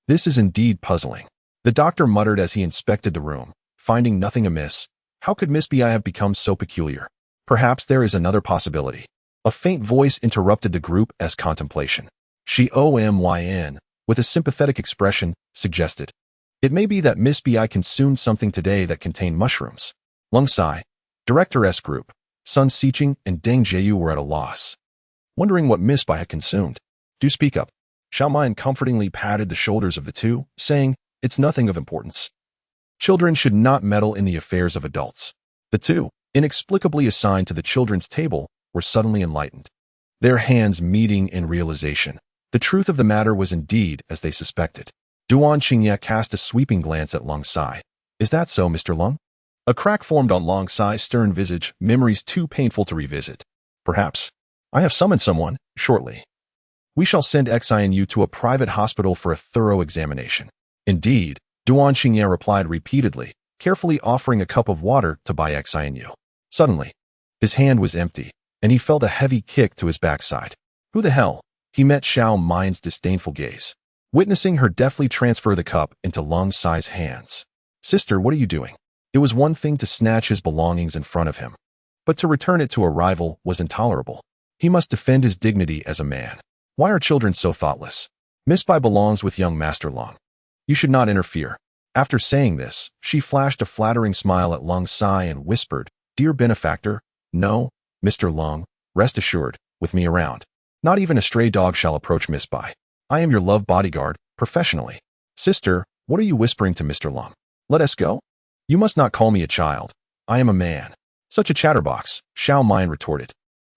"This is indeed puzzling." The doctor muttered as he inspected the room, finding nothing amiss. How could Miss B.I. have become so peculiar? Perhaps there is another possibility. A faint voice interrupted the group's contemplation. Xiomyn, with a sympathetic expression, suggested, "It may be that Miss B.I. consumed something today that contained mushrooms." Lung Sai, Director S Group, Sun Siqing, and Deng Jiu were at a loss, wondering what Miss B.I. had consumed. "Do speak up." Xiao Mayan comfortingly patted the shoulders of the two, saying, "It's nothing of importance. Children should not meddle in the affairs of adults." The two, inexplicably assigned to the children's table, were suddenly enlightened. Their hands meeting in realization. The truth of the matter was indeed as they suspected. Duan Qingye cast a sweeping glance at Long Sai. Is that so, Mr. Long? A crack formed on Long Sai's stern visage, memories too painful to revisit. Perhaps. I have summoned someone, shortly. We shall send Xianyu to a private hospital for a thorough examination. Indeed, Duan Qingye replied repeatedly, carefully offering a cup of water to Bai Xianyu. Suddenly, his hand was empty, and he felt a heavy kick to his backside. Who the hell? He met Xiao Mian's disdainful gaze, witnessing her deftly transfer the cup into Long Sai's hands. Sister, what are you doing? It was one thing to snatch his belongings in front of him, but to return it to a rival was intolerable. He must defend his dignity as a man. Why are children so thoughtless? Miss Bai belongs with young Master Long. You should not interfere. After saying this, she flashed a flattering smile at Long Sai and whispered, Dear benefactor, no, Mr. Long, rest assured, with me around, not even a stray dog shall approach Miss Bai. I am your love bodyguard, professionally. Sister, what are you whispering to Mr. Long? Let us go? You must not call me a child. I am a man. Such a chatterbox, Xiao Mian retorted,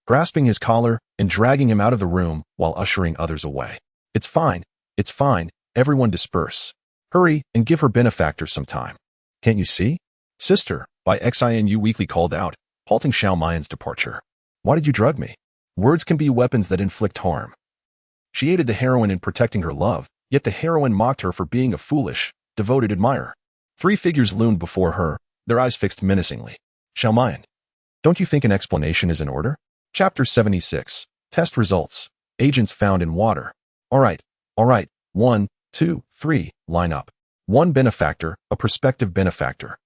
grasping his collar and dragging him out of the room while ushering others away. It's fine, everyone disperse. Hurry and give her benefactor some time. Can't you see? Sister, Bai Xianyu weakly called out, halting Xiao Mian's departure. Why did you drug me? Words can be weapons that inflict harm. She aided the heroine in protecting her love, yet the heroine mocked her for being a foolish, devoted admirer. Three figures loomed before her, their eyes fixed menacingly. Xiao Mian, don't you think an explanation is in order? Chapter 76. Test results. Agents found in water. All right. 1, 2, 3, line up. One benefactor, a prospective benefactor,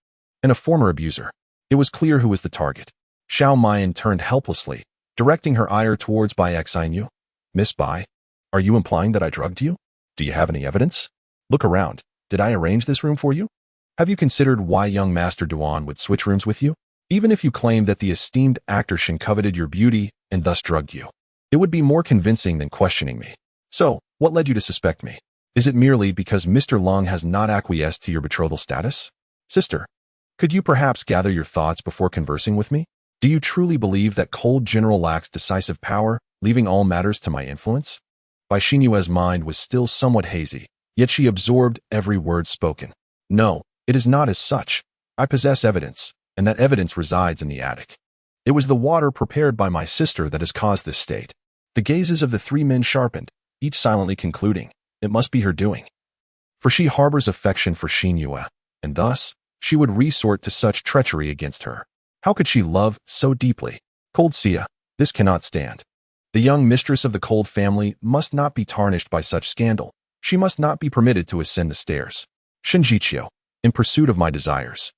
and a former abuser. It was clear who was the target. Xiao Mian turned helplessly, directing her ire towards Bai Xianyu. Miss Bai, are you implying that I drugged you? Do you have any evidence? Look around. Did I arrange this room for you? Have you considered why young Master Duan would switch rooms with you? Even if you claim that the esteemed actor Shen coveted your beauty and thus drugged you, it would be more convincing than questioning me. So, what led you to suspect me? Is it merely because Mr. Long has not acquiesced to your betrothal status? Sister, could you perhaps gather your thoughts before conversing with me? Do you truly believe that cold general lacks decisive power, leaving all matters to my influence? Bai Xinyue's mind was still somewhat hazy, yet she absorbed every word spoken. No, it is not as such. I possess evidence, and that evidence resides in the attic. It was the water prepared by my sister that has caused this state. The gazes of the three men sharpened, each silently concluding, it must be her doing. For she harbors affection for Xinyue, and thus, she would resort to such treachery against her. How could she love so deeply? Cold Xia, this cannot stand. The young mistress of the Cold family must not be tarnished by such scandal. She must not be permitted to ascend the stairs. Shinjiqiu, in pursuit of my desires.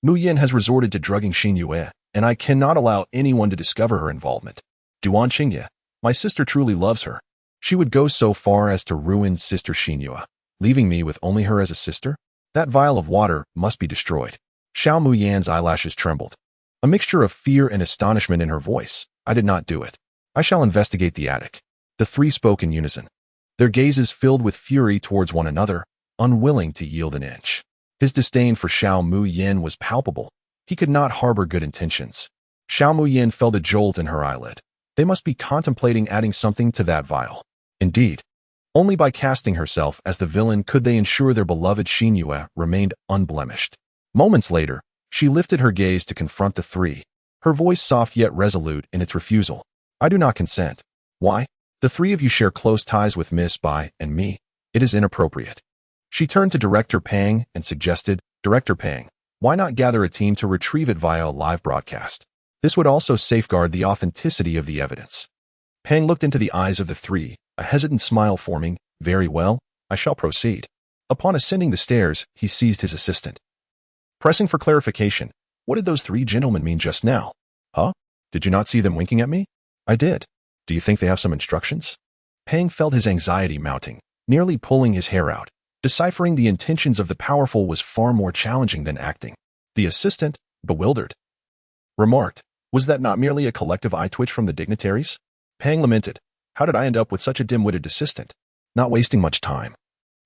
Mu Yin has resorted to drugging Xinyue, and I cannot allow anyone to discover her involvement. Duan Qingye, my sister truly loves her. She would go so far as to ruin Sister Xinyue, leaving me with only her as a sister? That vial of water must be destroyed. Xiao Muyan's eyelashes trembled. A mixture of fear and astonishment in her voice. I did not do it. I shall investigate the attic. The three spoke in unison. Their gazes filled with fury towards one another, unwilling to yield an inch. His disdain for Xiao Muyan was palpable. He could not harbor good intentions. Xiao Muyan felt a jolt in her eyelid. They must be contemplating adding something to that vial. Indeed, only by casting herself as the villain could they ensure their beloved Xinyue remained unblemished. Moments later, she lifted her gaze to confront the three, her voice soft yet resolute in its refusal. I do not consent. Why? The three of you share close ties with Miss Bai and me. It is inappropriate. She turned to Director Pang and suggested, Director Pang, why not gather a team to retrieve it via a live broadcast? This would also safeguard the authenticity of the evidence. Pang looked into the eyes of the three, a hesitant smile forming. Very well, I shall proceed. Upon ascending the stairs, he seized his assistant. Pressing for clarification, what did those three gentlemen mean just now? Huh? Did you not see them winking at me? I did. Do you think they have some instructions? Pang felt his anxiety mounting, nearly pulling his hair out. Deciphering the intentions of the powerful was far more challenging than acting. The assistant, bewildered, remarked, was that not merely a collective eye twitch from the dignitaries? Pang lamented, how did I end up with such a dim-witted assistant? Not wasting much time.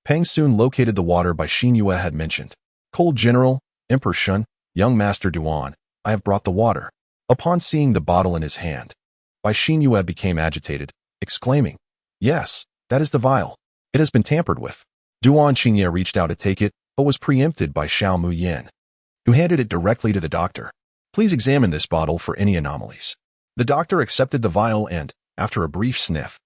Pang soon located the water Bai Xinyue had mentioned. Cold General, Emperor Shun, young Master Duan, I have brought the water. Upon seeing the bottle in his hand, Bai Xinyue became agitated, exclaiming, Yes, that is the vial. It has been tampered with. Duan Xingye reached out to take it, but was preempted by Xiao Muyin, who handed it directly to the doctor. Please examine this bottle for any anomalies. The doctor accepted the vial and, after a brief sniff,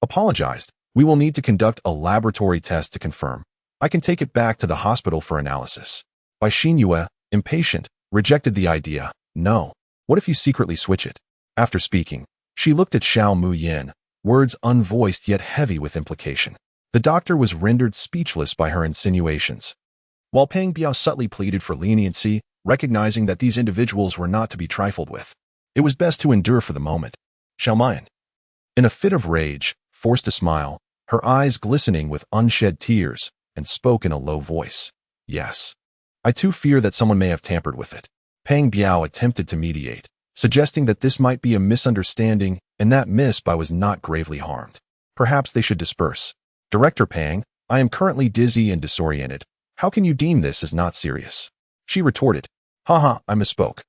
apologized. We will need to conduct a laboratory test to confirm. I can take it back to the hospital for analysis. Bai Xinyue, impatient, rejected the idea. No. What if you secretly switch it? After speaking, she looked at Xiao Muyin, words unvoiced yet heavy with implication. The doctor was rendered speechless by her insinuations. While Peng Biao subtly pleaded for leniency, recognizing that these individuals were not to be trifled with, it was best to endure for the moment. Xiao Muyin, in a fit of rage, forced a smile, her eyes glistening with unshed tears, and spoke in a low voice. Yes. I too fear that someone may have tampered with it. Peng Biao attempted to mediate, suggesting that this might be a misunderstanding and that Miss Bai was not gravely harmed. Perhaps they should disperse. Director Pang, I am currently dizzy and disoriented. How can you deem this as not serious? She retorted. Haha, I misspoke.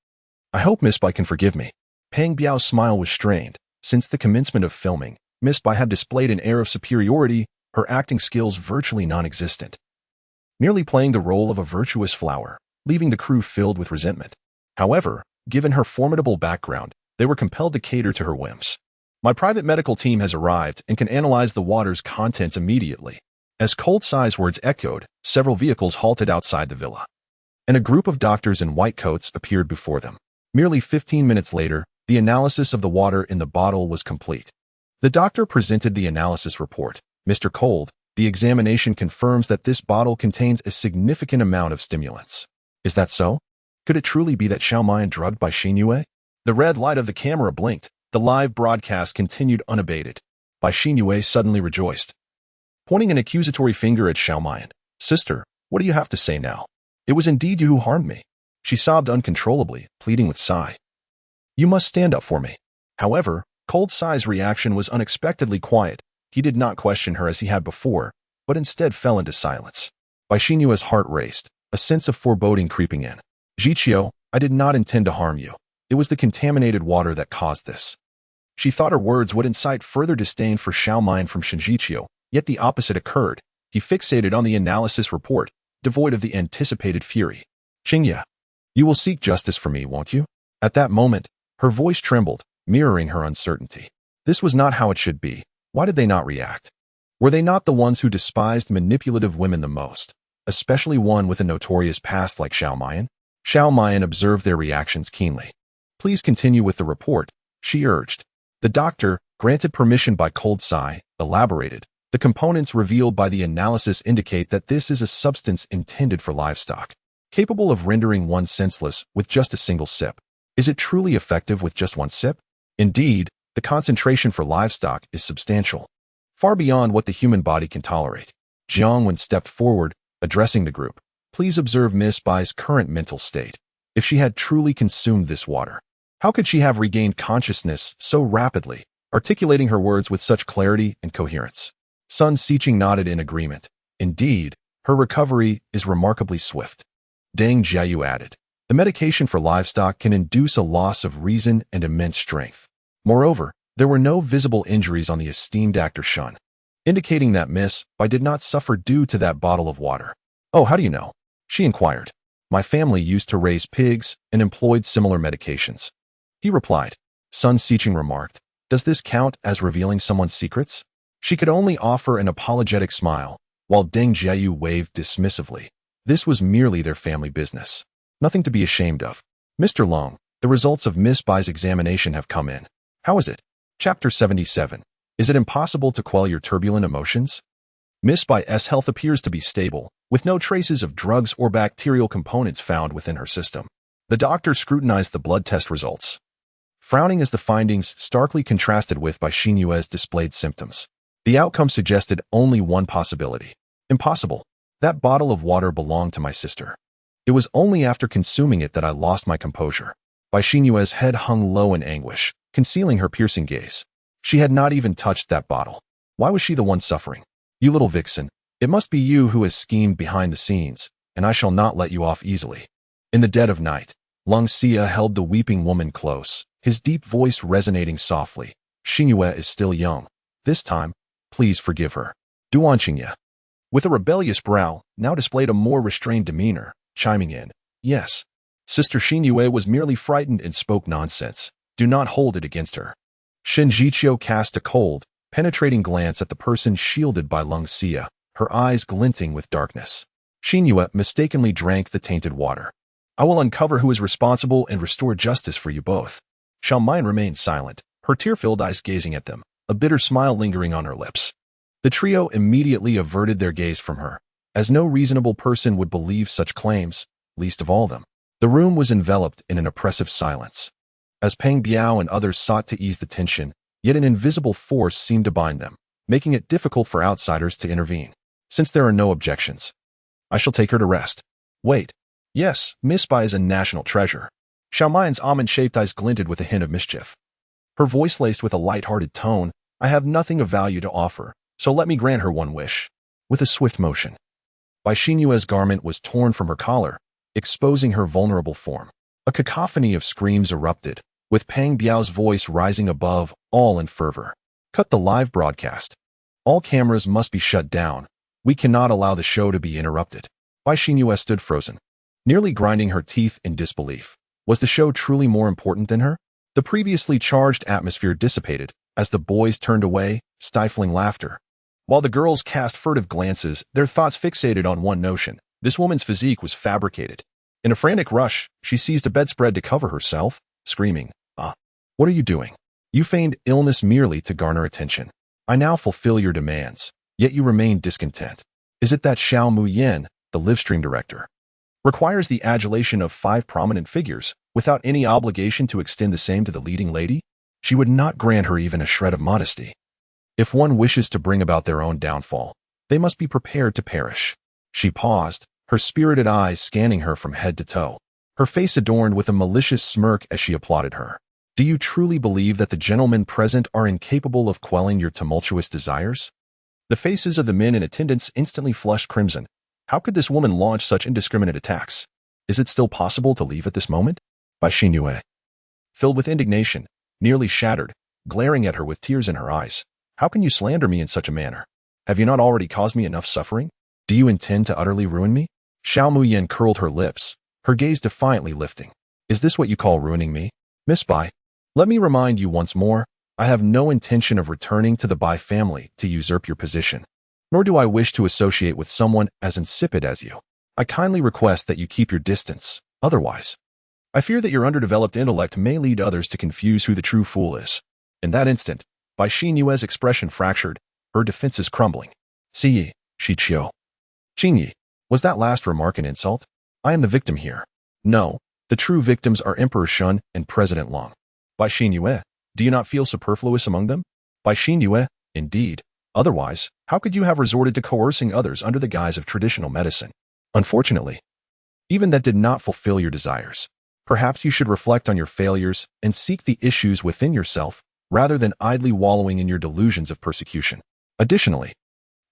I hope Miss Bai can forgive me. Peng Biao's smile was strained. Since the commencement of filming, Miss Bai had displayed an air of superiority, her acting skills virtually non-existent, merely playing the role of a virtuous flower, leaving the crew filled with resentment. However, given her formidable background, they were compelled to cater to her whims. My private medical team has arrived and can analyze the water's contents immediately. As Cold Sai's words echoed, several vehicles halted outside the villa, and a group of doctors in white coats appeared before them. Merely 15 minutes later, the analysis of the water in the bottle was complete. The doctor presented the analysis report. Mr. Cold, the examination confirms that this bottle contains a significant amount of stimulants. Is that so? Could it truly be that Xiao Muyin drugged Bai Xinyue? The red light of the camera blinked. The live broadcast continued unabated. Bai Xinyue suddenly rejoiced, pointing an accusatory finger at Xiao Muyin. Sister, what do you have to say now? It was indeed you who harmed me. She sobbed uncontrollably, pleading with Sai. You must stand up for me. However, Cold Sai's reaction was unexpectedly quiet. He did not question her as he had before, but instead fell into silence. Bai Xinyue's heart raced, a sense of foreboding creeping in. Jiqiu, I did not intend to harm you. It was the contaminated water that caused this. She thought her words would incite further disdain for Xiao Muyin from Jiqiu, yet the opposite occurred. He fixated on the analysis report, devoid of the anticipated fury. Xingye, you will seek justice for me, won't you? At that moment, her voice trembled, mirroring her uncertainty. This was not how it should be. Why did they not react? Were they not the ones who despised manipulative women the most, especially one with a notorious past like Xiao Muyin? Xiao Muyin observed their reactions keenly. Please continue with the report, she urged. The doctor, granted permission by Cold Sai, elaborated. The components revealed by the analysis indicate that this is a substance intended for livestock, capable of rendering one senseless with just a single sip. Is it truly effective with just one sip? Indeed, the concentration for livestock is substantial, far beyond what the human body can tolerate. Jiang Wen stepped forward, addressing the group. Please observe Miss Bai's current mental state. If she had truly consumed this water, how could she have regained consciousness so rapidly, articulating her words with such clarity and coherence? Sun Xiqing nodded in agreement. Indeed, her recovery is remarkably swift. Deng Jiayu added, the medication for livestock can induce a loss of reason and immense strength. Moreover, there were no visible injuries on the esteemed actor Shun, indicating that Miss Bai did not suffer due to that bottle of water. Oh, how do you know? She inquired. My family used to raise pigs and employed similar medications. He replied. Sun Xiqing remarked, does this count as revealing someone's secrets? She could only offer an apologetic smile, while Deng Jiayu waved dismissively. This was merely their family business. Nothing to be ashamed of. Mr. Long, the results of Miss Bai's examination have come in. How is it? Chapter 77. Is it impossible to quell your turbulent emotions? Miss Bai's health appears to be stable, with no traces of drugs or bacterial components found within her system. The doctor scrutinized the blood test results, frowning as the findings starkly contrasted with Bai Xinyue's displayed symptoms. The outcome suggested only one possibility. Impossible. That bottle of water belonged to my sister. It was only after consuming it that I lost my composure. Bai Xinyue's head hung low in anguish, concealing her piercing gaze. She had not even touched that bottle. Why was she the one suffering? You little vixen, it must be you who has schemed behind the scenes, and I shall not let you off easily. In the dead of night, Lung Xia held the weeping woman close, his deep voice resonating softly. Xingyue is still young. This time, please forgive her. Duan Xingye, with a rebellious brow, now displayed a more restrained demeanor, chiming in. Yes. Sister Xingyue was merely frightened and spoke nonsense. Do not hold it against her. Shen Jiqiu cast a cold, penetrating glance at the person shielded by Lung Xia, her eyes glinting with darkness. Xingyue mistakenly drank the tainted water. I will uncover who is responsible and restore justice for you both. Xiao Mayan remained silent, her tear-filled eyes gazing at them, a bitter smile lingering on her lips. The trio immediately averted their gaze from her, as no reasonable person would believe such claims, least of all them. The room was enveloped in an oppressive silence. As Peng Biao and others sought to ease the tension, yet an invisible force seemed to bind them, making it difficult for outsiders to intervene. Since there are no objections, I shall take her to rest. Wait. Yes, Miss Bai is a national treasure. Xiao Mayan's almond-shaped eyes glinted with a hint of mischief. Her voice laced with a light-hearted tone. I have nothing of value to offer, so let me grant her one wish. With a swift motion, Bai Xinyue's garment was torn from her collar, exposing her vulnerable form. A cacophony of screams erupted, with Peng Biao's voice rising above, all in fervor. Cut the live broadcast. All cameras must be shut down. We cannot allow the show to be interrupted. Bai Xinyue stood frozen, nearly grinding her teeth in disbelief. Was the show truly more important than her? The previously charged atmosphere dissipated as the boys turned away, stifling laughter. While the girls cast furtive glances, their thoughts fixated on one notion. This woman's physique was fabricated. In a frantic rush, she seized a bedspread to cover herself, screaming, what are you doing? You feigned illness merely to garner attention. I now fulfill your demands, yet you remain discontent. Is it that Xiao Muyan, the livestream director, requires the adulation of 5 prominent figures without any obligation to extend the same to the leading lady? She would not grant her even a shred of modesty. If one wishes to bring about their own downfall, they must be prepared to perish. She paused, her spirited eyes scanning her from head to toe, her face adorned with a malicious smirk as she applauded her. Do you truly believe that the gentlemen present are incapable of quelling your tumultuous desires? The faces of the men in attendance instantly flushed crimson. How could this woman launch such indiscriminate attacks? Is it still possible to leave at this moment? Bai Xinyue, filled with indignation, nearly shattered, glaring at her with tears in her eyes. How can you slander me in such a manner? Have you not already caused me enough suffering? Do you intend to utterly ruin me? Xiao Muyan curled her lips, her gaze defiantly lifting. Is this what you call ruining me? Miss Bai, let me remind you once more, I have no intention of returning to the Bai family to usurp your position, nor do I wish to associate with someone as insipid as you. I kindly request that you keep your distance, otherwise, I fear that your underdeveloped intellect may lead others to confuse who the true fool is. In that instant, Bai Xinyue's expression fractured, her defenses crumbling. Siyi, Shiqiu. Qingyi, was that last remark an insult? I am the victim here. No, the true victims are Emperor Shun and President Long. Bai Xinyue, do you not feel superfluous among them? Bai Xinyue, indeed. Otherwise, how could you have resorted to coercing others under the guise of traditional medicine? Unfortunately, even that did not fulfill your desires. Perhaps you should reflect on your failures and seek the issues within yourself rather than idly wallowing in your delusions of persecution. Additionally,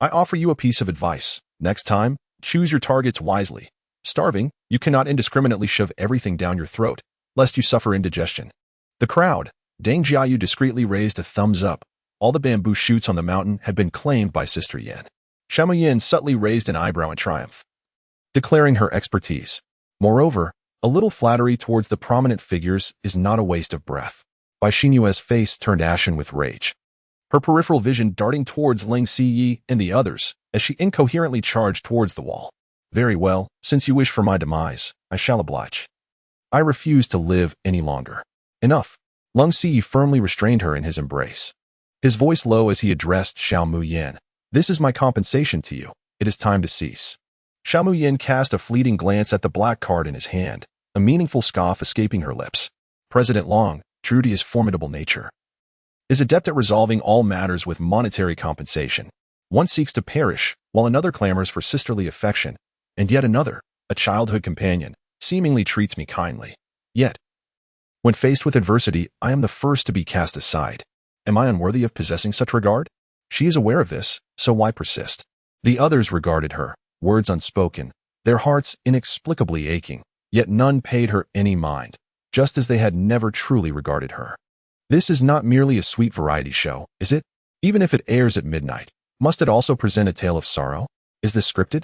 I offer you a piece of advice. Next time, choose your targets wisely. Starving, you cannot indiscriminately shove everything down your throat, lest you suffer indigestion. The crowd, Deng Jiayu discreetly raised a thumbs up. All the bamboo shoots on the mountain had been claimed by Sister Yan. Xiao Muyan subtly raised an eyebrow in triumph, declaring her expertise. Moreover, a little flattery towards the prominent figures is not a waste of breath. Bai Xinyue's face turned ashen with rage, her peripheral vision darting towards Ling Siyi and the others as she incoherently charged towards the wall. Very well, since you wish for my demise, I shall oblige. I refuse to live any longer. Enough. Lung Siyi firmly restrained her in his embrace, his voice low as he addressed Xiao Muyan. This is my compensation to you. It is time to cease. Xiao Muyan cast a fleeting glance at the black card in his hand, a meaningful scoff escaping her lips. President Long, true to his formidable nature, is adept at resolving all matters with monetary compensation. One seeks to perish, while another clamors for sisterly affection, and yet another, a childhood companion, seemingly treats me kindly. Yet, when faced with adversity, I am the first to be cast aside. Am I unworthy of possessing such regard? She is aware of this, so why persist? The others regarded her, words unspoken, their hearts inexplicably aching. yet none paid her any mind, just as they had never truly regarded her. This is not merely a sweet variety show, is it? Even if it airs at midnight, must it also present a tale of sorrow? Is this scripted?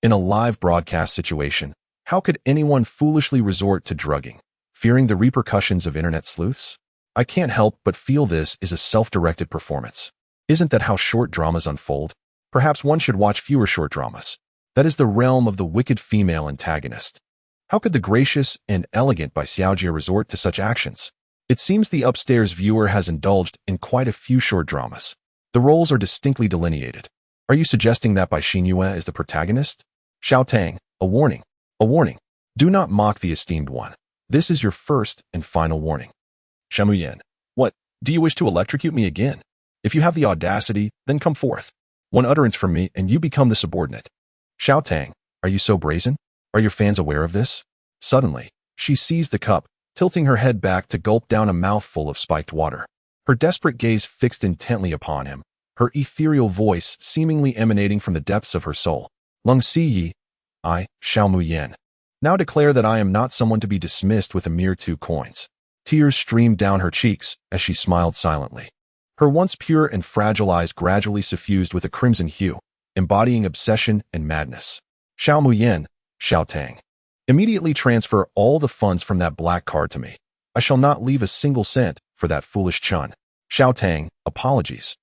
In a live broadcast situation, how could anyone foolishly resort to drugging, fearing the repercussions of internet sleuths? I can't help but feel this is a self-directed performance. Isn't that how short dramas unfold? Perhaps one should watch fewer short dramas. That is the realm of the wicked female antagonist. How could the gracious and elegant Bai Xiaojie resort to such actions? It seems the upstairs viewer has indulged in quite a few short dramas. The roles are distinctly delineated. Are you suggesting that Bai Xinyue is the protagonist? Xiao Tang, a warning. A warning. Do not mock the esteemed one. This is your first and final warning. Xiao Muyan, what, do you wish to electrocute me again? If you have the audacity, then come forth. One utterance from me and you become the subordinate. Xiao Tang, are you so brazen? Are your fans aware of this? Suddenly, she seized the cup, tilting her head back to gulp down a mouthful of spiked water. Her desperate gaze fixed intently upon him, her ethereal voice seemingly emanating from the depths of her soul. Lung Siyi, I, Xiao Muyan, now declare that I am not someone to be dismissed with a mere 2 coins. Tears streamed down her cheeks as she smiled silently. Her once pure and fragile eyes gradually suffused with a crimson hue, embodying obsession and madness. Xiao Muyan, Xiao Tang, immediately transfer all the funds from that black card to me. I shall not leave a single cent for that foolish chun. Xiao Tang, apologies.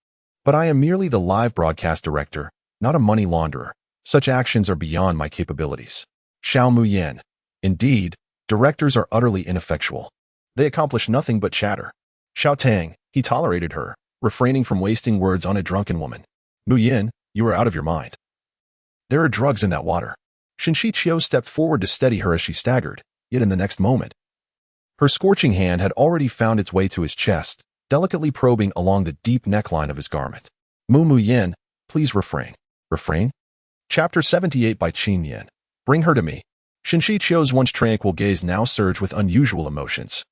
But I am merely the live broadcast director, not a money launderer. Such actions are beyond my capabilities. Xiao Muyan, indeed, directors are utterly ineffectual. They accomplish nothing but chatter. Xiao Tang, he tolerated her, refraining from wasting words on a drunken woman. Muyan, you are out of your mind. There are drugs in that water. Shinshi Qiu stepped forward to steady her as she staggered, yet in the next moment, her scorching hand had already found its way to his chest, delicately probing along the deep neckline of his garment. Muyan, please refrain. Refrain? Chapter 78 by Qin Yan. Bring her to me. Shinshi Qiu's once tranquil gaze now surged with unusual emotions.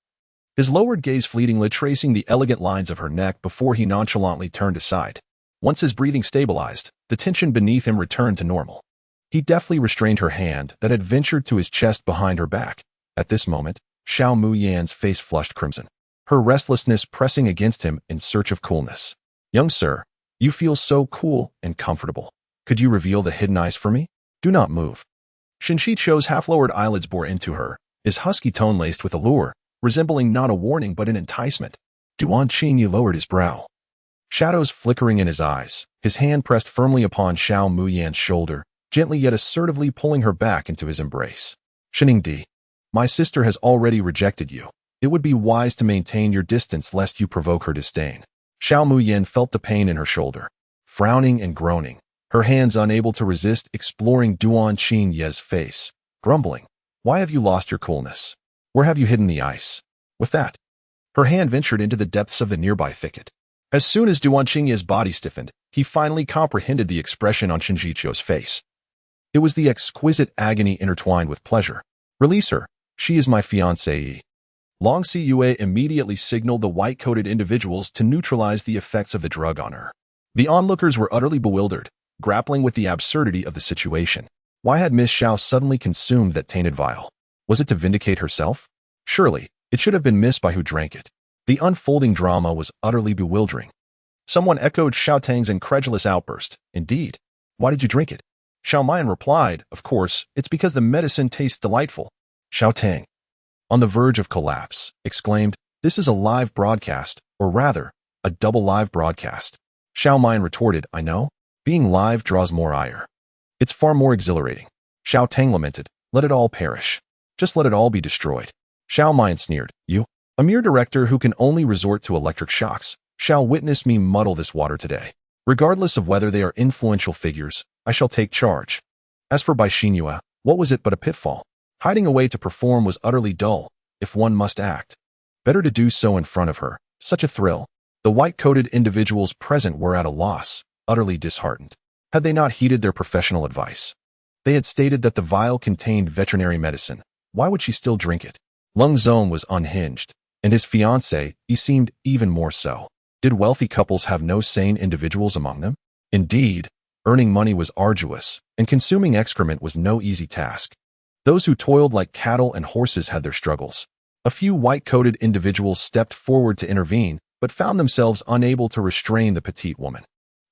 His lowered gaze fleetingly tracing the elegant lines of her neck before he nonchalantly turned aside. Once his breathing stabilized, the tension beneath him returned to normal. He deftly restrained her hand that had ventured to his chest behind her back. At this moment, Xiao Muyan's face flushed crimson, her restlessness pressing against him in search of coolness. Young sir, you feel so cool and comfortable. Could you reveal the hidden ice for me? Do not move. Shinshi Qiu's half-lowered eyelids bore into her, his husky tone laced with allure, resembling not a warning but an enticement. Duan Qingyi lowered his brow, shadows flickering in his eyes, his hand pressed firmly upon Xiao Muyan's shoulder, gently yet assertively pulling her back into his embrace. Shiningdi, my sister has already rejected you. It would be wise to maintain your distance lest you provoke her disdain. Xiao Muyan felt the pain in her shoulder, frowning and groaning, her hands unable to resist exploring Duan Qingyi's face, grumbling, why have you lost your coolness? Where have you hidden the ice? With that, her hand ventured into the depths of the nearby thicket. As soon as Duan Qingyi's body stiffened, he finally comprehended the expression on Shinshi Qiu's face. It was the exquisite agony intertwined with pleasure. Release her. She is my fiancée. Long Siyue immediately signaled the white-coated individuals to neutralize the effects of the drug on her. The onlookers were utterly bewildered, grappling with the absurdity of the situation. Why had Miss Xiao suddenly consumed that tainted vial? Was it to vindicate herself? Surely, it should have been Miss Bai who drank it. The unfolding drama was utterly bewildering. Someone echoed Xiao Tang's incredulous outburst. Indeed. Why did you drink it? Xiao Mayan replied, of course, it's because the medicine tastes delightful. Xiao Tang, on the verge of collapse, exclaimed, this is a live broadcast, or rather, a double live broadcast. Xiao Mayan retorted, I know. Being live draws more ire. It's far more exhilarating. Xiao Tang lamented, let it all perish. Just let it all be destroyed. Xiao Mayan sneered, you, a mere director who can only resort to electric shocks, shall witness me muddle this water today. Regardless of whether they are influential figures, I shall take charge. As for Bai Xinyue, what was it but a pitfall? Hiding away to perform was utterly dull, if one must act. Better to do so in front of her, such a thrill. The white-coated individuals present were at a loss, utterly disheartened. Had they not heeded their professional advice? They had stated that the vial contained veterinary medicine. Why would she still drink it? Lung Zong was unhinged, and his fiancée, he seemed even more so. Did wealthy couples have no sane individuals among them? Indeed, earning money was arduous, and consuming excrement was no easy task. Those who toiled like cattle and horses had their struggles. A few white-coated individuals stepped forward to intervene, but found themselves unable to restrain the petite woman.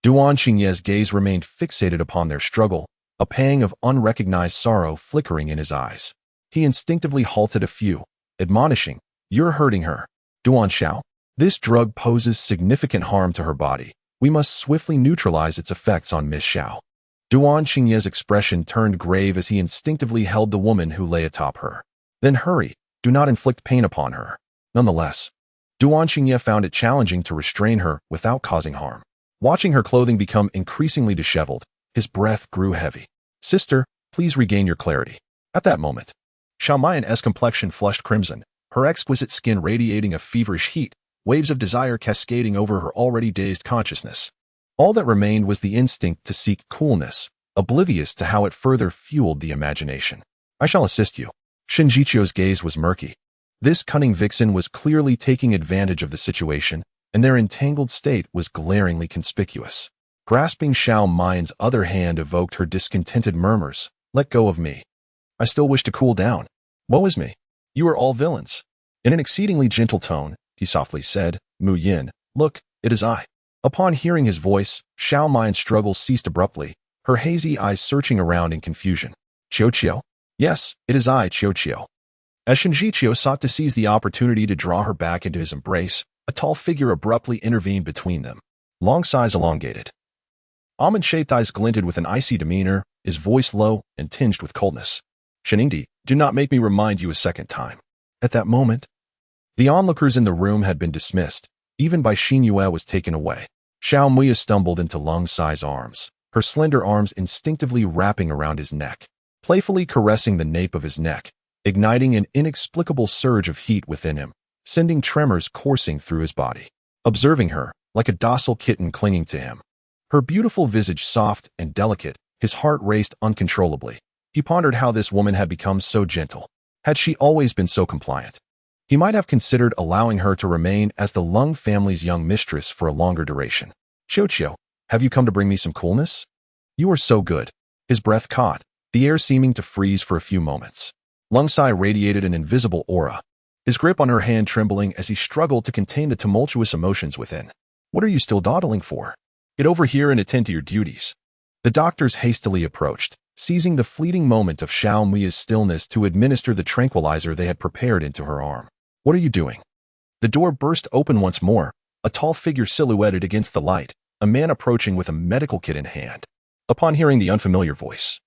Duan Xingye's gaze remained fixated upon their struggle, a pang of unrecognized sorrow flickering in his eyes. He instinctively halted a few, admonishing, "You're hurting her. Duan Xiao, this drug poses significant harm to her body. We must swiftly neutralize its effects on Miss Xiao." Duan Xingye's expression turned grave as he instinctively held the woman who lay atop her. "Then hurry, do not inflict pain upon her." Nonetheless, Duan Xingye found it challenging to restrain her without causing harm. Watching her clothing become increasingly disheveled, his breath grew heavy. "Sister, please regain your clarity." At that moment, Xiao Mayan's complexion flushed crimson, her exquisite skin radiating a feverish heat, waves of desire cascading over her already dazed consciousness. All that remained was the instinct to seek coolness, oblivious to how it further fueled the imagination. "I shall assist you." Shen Jiqiu's gaze was murky. This cunning vixen was clearly taking advantage of the situation, and their entangled state was glaringly conspicuous. Grasping Xiao Mayan's other hand evoked her discontented murmurs, "Let go of me. I still wish to cool down. Woe is me. You are all villains." In an exceedingly gentle tone, he softly said, "Mu Yin, look, it is I." Upon hearing his voice, Xiao Mayan's struggle ceased abruptly, her hazy eyes searching around in confusion. "Qiu?" "Yes, it is I, Qiu." As Shen Jiqiu sought to seize the opportunity to draw her back into his embrace, a tall figure abruptly intervened between them. Long sighs elongated. Almond-shaped eyes glinted with an icy demeanor, his voice low and tinged with coldness. "Sheningdi, do not make me remind you a second time." At that moment, the onlookers in the room had been dismissed. Even Bai Xinyue was taken away. Xiao Muya stumbled into Lung Sai's arms, her slender arms instinctively wrapping around his neck, playfully caressing the nape of his neck, igniting an inexplicable surge of heat within him, sending tremors coursing through his body. Observing her, like a docile kitten clinging to him, her beautiful visage soft and delicate, his heart raced uncontrollably. He pondered how this woman had become so gentle. Had she always been so compliant? He might have considered allowing her to remain as the Lung family's young mistress for a longer duration. "Qiu, have you come to bring me some coolness?" "You are so good." His breath caught, the air seeming to freeze for a few moments. Lung Sai radiated an invisible aura, his grip on her hand trembling as he struggled to contain the tumultuous emotions within. "What are you still dawdling for? Get over here and attend to your duties." The doctors hastily approached, seizing the fleeting moment of Xiao Muya's stillness to administer the tranquilizer they had prepared into her arm. "What are you doing?" The door burst open once more, a tall figure silhouetted against the light, a man approaching with a medical kit in hand. Upon hearing the unfamiliar voice,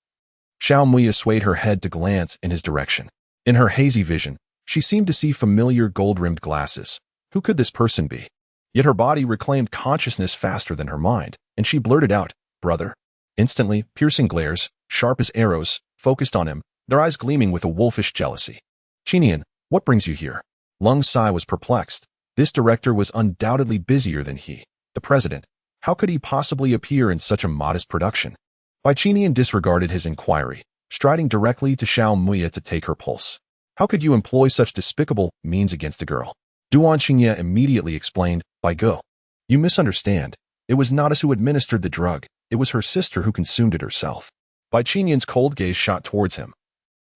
Xiao Muya swayed her head to glance in his direction. In her hazy vision, she seemed to see familiar gold-rimmed glasses. Who could this person be? Yet her body reclaimed consciousness faster than her mind, and she blurted out, "Brother." Instantly, piercing glares, sharp as arrows, focused on him, their eyes gleaming with a wolfish jealousy. "Qinian, what brings you here?" Lung Sai was perplexed. This director was undoubtedly busier than he, the president. How could he possibly appear in such a modest production? Bai Qinian disregarded his inquiry, striding directly to Xiao Muya to take her pulse. "How could you employ such despicable means against a girl?" Duan Xingye immediately explained, "Bai Ge, you misunderstand. It was not us who administered the drug. It was her sister who consumed it herself." Bai Qinian's cold gaze shot towards him,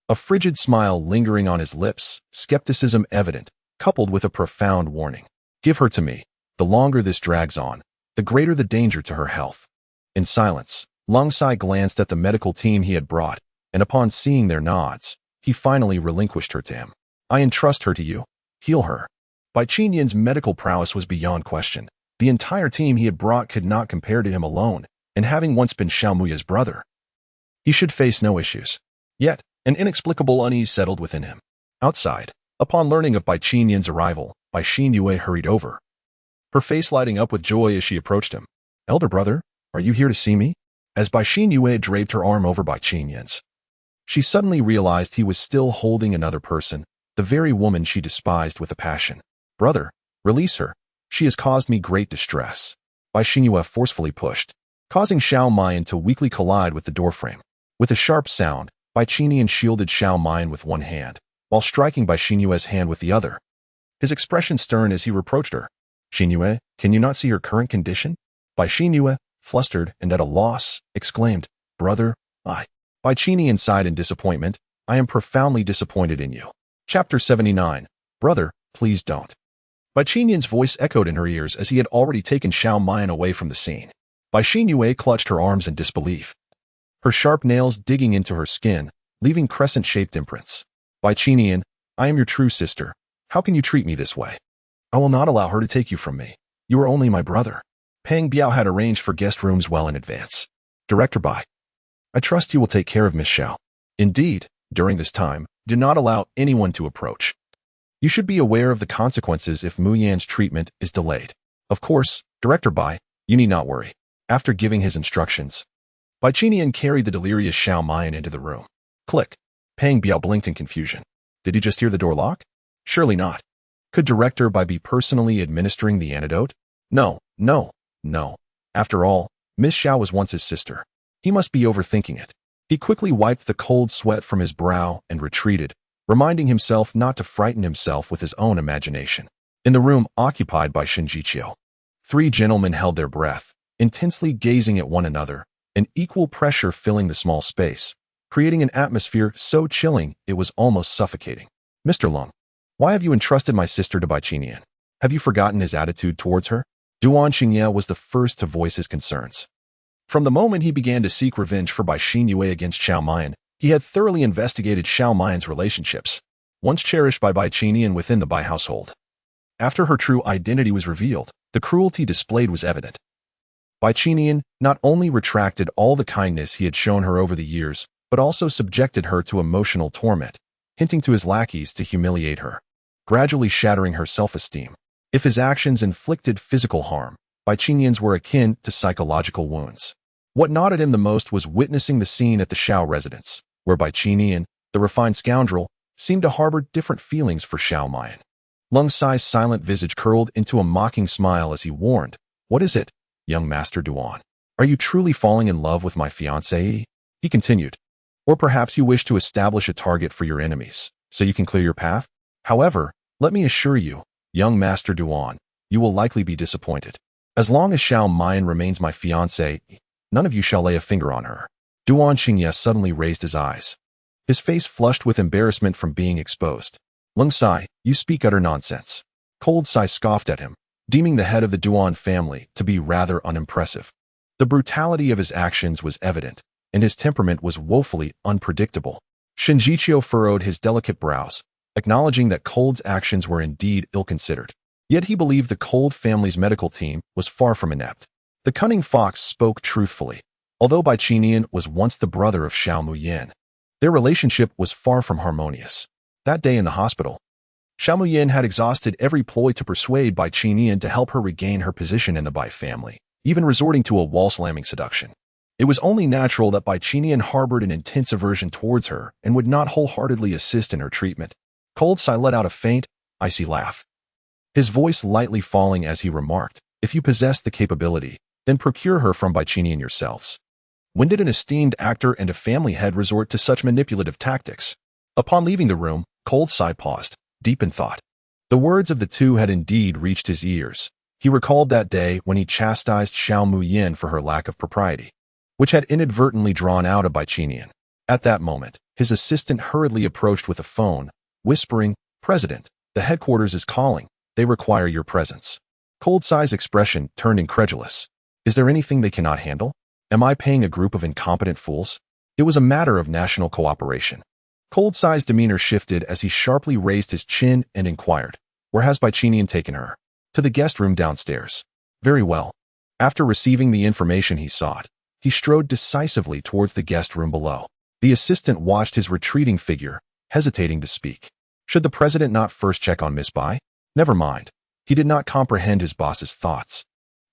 a frigid smile lingering on his lips, skepticism evident, coupled with a profound warning. "Give her to me. The longer this drags on, the greater the danger to her health." In silence, Lung Sai glanced at the medical team he had brought, and upon seeing their nods, he finally relinquished her to him. "I entrust her to you. Heal her." Bai Qinian's medical prowess was beyond question. The entire team he had brought could not compare to him alone, and having once been Xiao Muya's brother, he should face no issues. Yet, an inexplicable unease settled within him. Outside, upon learning of Bai Qinian's arrival, Bai Xinyue hurried over, her face lighting up with joy as she approached him. "Elder brother, are you here to see me?" As Bai Xinyue draped her arm over Bai Qinian's, she suddenly realized he was still holding another person, the very woman she despised with a passion. "Brother, release her. She has caused me great distress." Bai Xinyue forcefully pushed, causing Xiao Mayan to weakly collide with the doorframe. With a sharp sound, Bai Qinian shielded Xiao Mayan with one hand, while striking Bai Xinyue's hand with the other, his expression stern as he reproached her. "Xinyue, can you not see her current condition?" Bai Xinyue, flustered and at a loss, exclaimed, "Brother, I." Bai Qinian sighed in disappointment, I am profoundly disappointed in you. Chapter 79. Brother, please don't. Bai Qinyan's voice echoed in her ears as he had already taken Xiao Mian away from the scene. Bai Xinyue clutched her arms in disbelief, her sharp nails digging into her skin, leaving crescent-shaped imprints. Bai Qinyan, I am your true sister. How can you treat me this way? I will not allow her to take you from me. You are only my brother. Pang Biao had arranged for guest rooms well in advance. Director Bai, I trust you will take care of Miss Xiao. Indeed, during this time, do not allow anyone to approach. You should be aware of the consequences if Mu Yan's treatment is delayed. Of course, Director Bai, you need not worry. After giving his instructions, Bai Qinyan carried the delirious Xiao Mian into the room. Click. Pang Biao blinked in confusion. Did he just hear the door lock? Surely not. Could Director Bai be personally administering the antidote? No. After all, Miss Xiao was once his sister. He must be overthinking it. He quickly wiped the cold sweat from his brow and retreated, reminding himself not to frighten himself with his own imagination. In the room occupied by Shinjiqiu, three gentlemen held their breath, intensely gazing at one another, an equal pressure filling the small space, creating an atmosphere so chilling it was almost suffocating. Mr. Lung, why have you entrusted my sister to Bai Qinyan? Have you forgotten his attitude towards her? Duan Xingye was the first to voice his concerns. From the moment he began to seek revenge for Bai Xinyue against Xiao Mian, he had thoroughly investigated Xiao Mian's relationships, once cherished by Bai Qinyan within the Bai household. After her true identity was revealed, the cruelty displayed was evident. Bai Qinyan not only retracted all the kindness he had shown her over the years, but also subjected her to emotional torment, hinting to his lackeys to humiliate her, gradually shattering her self-esteem. If his actions inflicted physical harm, Bai Qinyan's were akin to psychological wounds. What gnawed him the most was witnessing the scene at the Xiao residence, where Bai Qinyan, the refined scoundrel, seemed to harbor different feelings for Xiao Mian. Lung Sai's silent visage curled into a mocking smile as he warned, "What is it, young Master Duan? Are you truly falling in love with my fiancée?" He continued. "Or perhaps you wish to establish a target for your enemies, so you can clear your path? However, let me assure you, young Master Duan, you will likely be disappointed. As long as Xiao Mian remains my fiancée, none of you shall lay a finger on her." Duan Xingye suddenly raised his eyes, his face flushed with embarrassment from being exposed. "Lung Sai, you speak utter nonsense." Cold Sai scoffed at him, deeming the head of the Duan family to be rather unimpressive. The brutality of his actions was evident, and his temperament was woefully unpredictable. Shinjiqiu furrowed his delicate brows, acknowledging that Cold's actions were indeed ill-considered. Yet he believed the Cold family's medical team was far from inept. The cunning fox spoke truthfully. Although Bai Qinyan was once the brother of Xiao Muyan, their relationship was far from harmonious. That day in the hospital, Xiao Muyan had exhausted every ploy to persuade Bai Qinyan to help her regain her position in the Bai family, even resorting to a wall-slamming seduction. It was only natural that Bai Qinyan harbored an intense aversion towards her and would not wholeheartedly assist in her treatment. Cold Sai let out a faint, icy laugh, his voice lightly falling as he remarked, "If you possess the capability, then procure her from Bai Qinyan yourselves." When did an esteemed actor and a family head resort to such manipulative tactics? Upon leaving the room, Cold Sai paused, deep in thought. The words of the two had indeed reached his ears. He recalled that day when he chastised Xiao Muyan for her lack of propriety, which had inadvertently drawn out of Bai Qinyan. At that moment, his assistant hurriedly approached with a phone, whispering, "President, the headquarters is calling. They require your presence." Cold Sai's expression turned incredulous. Is there anything they cannot handle? Am I paying a group of incompetent fools? It was a matter of national cooperation. Cold Sai's demeanor shifted as he sharply raised his chin and inquired, "Where has Bai Qinyan taken her?" "To the guest room downstairs." "Very well." After receiving the information he sought, he strode decisively towards the guest room below. The assistant watched his retreating figure, hesitating to speak. Should the president not first check on Miss Bai? Never mind. He did not comprehend his boss's thoughts,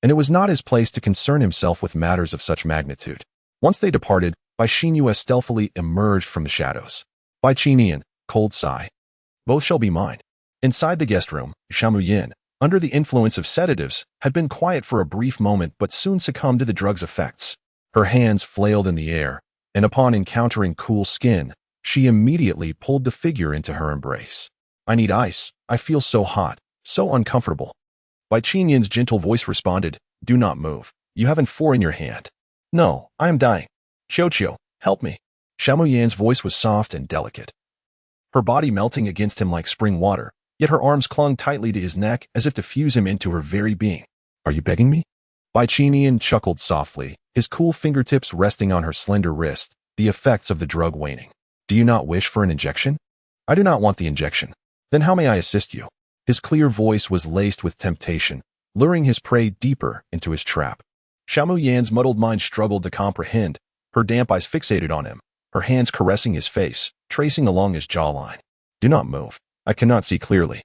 and it was not his place to concern himself with matters of such magnitude. Once they departed, Bai Xinyue stealthily emerged from the shadows. "Bai Qinyan, Cold Sai, both shall be mine." Inside the guest room, Xiao Muyan, under the influence of sedatives, had been quiet for a brief moment but soon succumbed to the drug's effects. Her hands flailed in the air, and upon encountering cool skin, she immediately pulled the figure into her embrace. "I need ice. I feel so hot, so uncomfortable." Bai Qinyan's gentle voice responded, "Do not move. You have an 4 in your hand." "No, I am dying. Qiu, help me." Xiao Muyan's voice was soft and delicate, her body melting against him like spring water, yet her arms clung tightly to his neck as if to fuse him into her very being. Are you begging me? Bai Qingyan chuckled softly, his cool fingertips resting on her slender wrist, the effects of the drug waning. Do you not wish for an injection? I do not want the injection. Then how may I assist you? His clear voice was laced with temptation, luring his prey deeper into his trap. Xiao Muyan's muddled mind struggled to comprehend, her damp eyes fixated on him, her hands caressing his face, tracing along his jawline. Do not move. I cannot see clearly.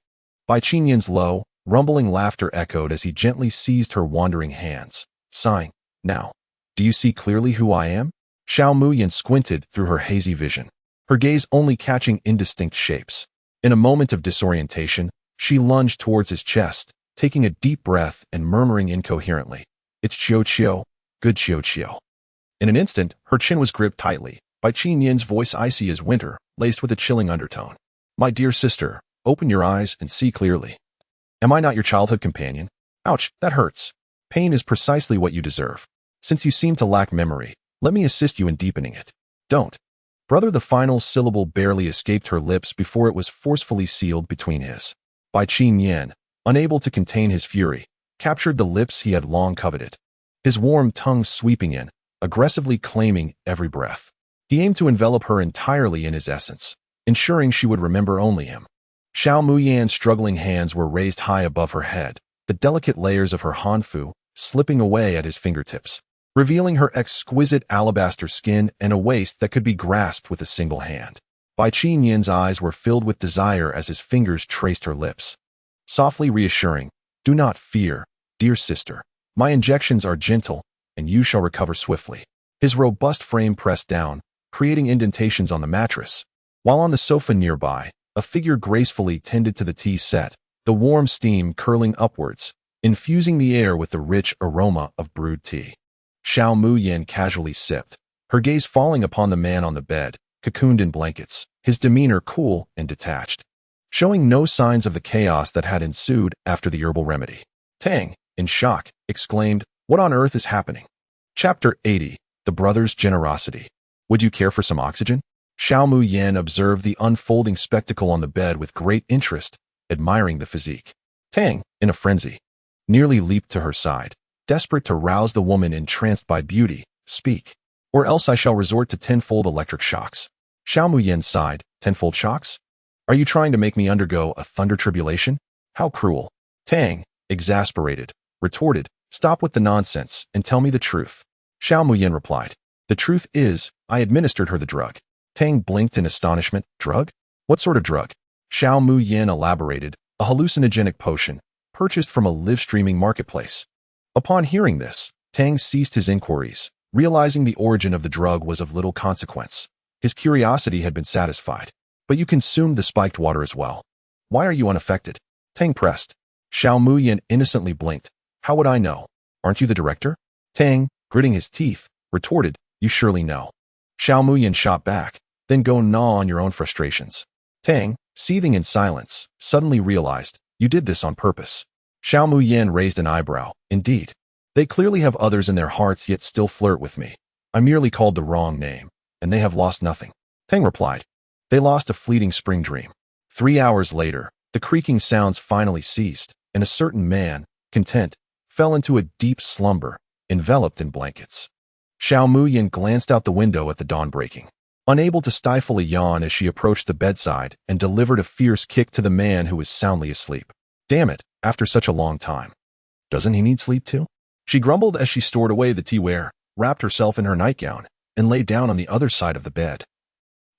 Bai Qingyan's low, rumbling laughter echoed as he gently seized her wandering hands, sighing. Now, do you see clearly who I am? Xiao Muyan squinted through her hazy vision, her gaze only catching indistinct shapes. In a moment of disorientation, she lunged towards his chest, taking a deep breath and murmuring incoherently. It's Qiu Qiu, good Qiu Qiu. In an instant, her chin was gripped tightly, Bai Qingyan's voice icy as winter, laced with a chilling undertone. My dear sister, open your eyes and see clearly. Am I not your childhood companion? Ouch, that hurts. Pain is precisely what you deserve. Since you seem to lack memory, let me assist you in deepening it. Don't. Brother, the final syllable barely escaped her lips before it was forcefully sealed between his. Bai Qingyan, unable to contain his fury, captured the lips he had long coveted. His warm tongue sweeping in, aggressively claiming every breath. He aimed to envelop her entirely in his essence, ensuring she would remember only him. Xiao Muyan's struggling hands were raised high above her head, the delicate layers of her hanfu slipping away at his fingertips, revealing her exquisite alabaster skin and a waist that could be grasped with a single hand. Bai Qingyan's eyes were filled with desire as his fingers traced her lips. Softly reassuring, do not fear, dear sister. My injections are gentle, and you shall recover swiftly. His robust frame pressed down, creating indentations on the mattress, while on the sofa nearby, a figure gracefully tended to the tea set, the warm steam curling upwards, infusing the air with the rich aroma of brewed tea. Xiao Muyan casually sipped, her gaze falling upon the man on the bed, cocooned in blankets, his demeanor cool and detached, showing no signs of the chaos that had ensued after the herbal remedy. Tang, in shock, exclaimed, What on earth is happening? Chapter 80, The Brothers' Generosity. Would you care for some oxygen? Xiao Muyan observed the unfolding spectacle on the bed with great interest, admiring the physique. Tang, in a frenzy, nearly leaped to her side, desperate to rouse the woman entranced by beauty. Speak, or else I shall resort to tenfold electric shocks. Xiao Muyan sighed. Tenfold shocks? Are you trying to make me undergo a thunder tribulation? How cruel. Tang, exasperated, retorted, Stop with the nonsense and tell me the truth. Xiao Muyan replied. The truth is, I administered her the drug. Tang blinked in astonishment. Drug? What sort of drug? Xiao Muyan elaborated. A hallucinogenic potion, purchased from a live-streaming marketplace. Upon hearing this, Tang ceased his inquiries, realizing the origin of the drug was of little consequence. His curiosity had been satisfied. But you consumed the spiked water as well. Why are you unaffected? Tang pressed. Xiao Muyan innocently blinked. How would I know? Aren't you the director? Tang, gritting his teeth, retorted. You surely know. Xiao Muyan shot back. Then go gnaw on your own frustrations. Tang, seething in silence, suddenly realized, you did this on purpose. Xiao Muyan raised an eyebrow. Indeed. They clearly have others in their hearts yet still flirt with me. I merely called the wrong name, and they have lost nothing. Tang replied. They lost a fleeting spring dream. 3 hours later, the creaking sounds finally ceased, and a certain man, content, fell into a deep slumber, enveloped in blankets. Xiao Muyan glanced out the window at the dawn breaking, unable to stifle a yawn as she approached the bedside and delivered a fierce kick to the man who was soundly asleep. Damn it, after such a long time. Doesn't he need sleep too? She grumbled as she stored away the teaware, wrapped herself in her nightgown, and lay down on the other side of the bed.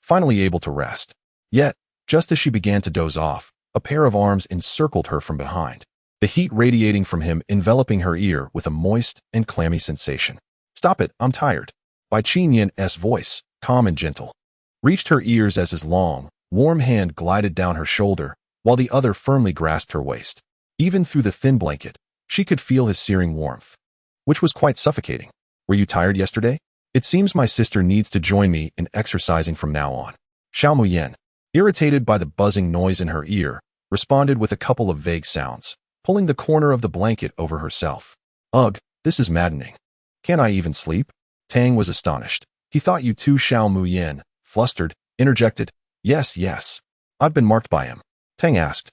Finally able to rest. Yet, just as she began to doze off, a pair of arms encircled her from behind, the heat radiating from him enveloping her ear with a moist and clammy sensation. Stop it, I'm tired. Bai Qingyan's voice, calm and gentle, reached her ears as his long, warm hand glided down her shoulder, while the other firmly grasped her waist. Even through the thin blanket, she could feel his searing warmth, which was quite suffocating. Were you tired yesterday? It seems my sister needs to join me in exercising from now on. Xiao Muyan, irritated by the buzzing noise in her ear, responded with a couple of vague sounds, pulling the corner of the blanket over herself. Ugh, this is maddening. Can't I even sleep? Tang was astonished. He thought you too. Xiao Muyan, flustered, interjected. Yes, yes. I've been marked by him. Tang asked.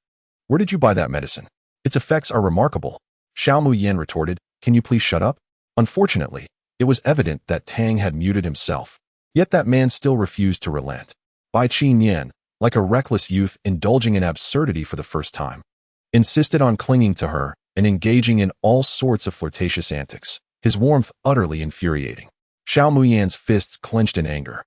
Where did you buy that medicine? Its effects are remarkable. Xiao Muyan retorted. Can you please shut up? Unfortunately, it was evident that Tang had muted himself. Yet that man still refused to relent. Bai Qinyan, like a reckless youth indulging in absurdity for the first time, insisted on clinging to her and engaging in all sorts of flirtatious antics, his warmth utterly infuriating. Xiao Muyan's fists clenched in anger.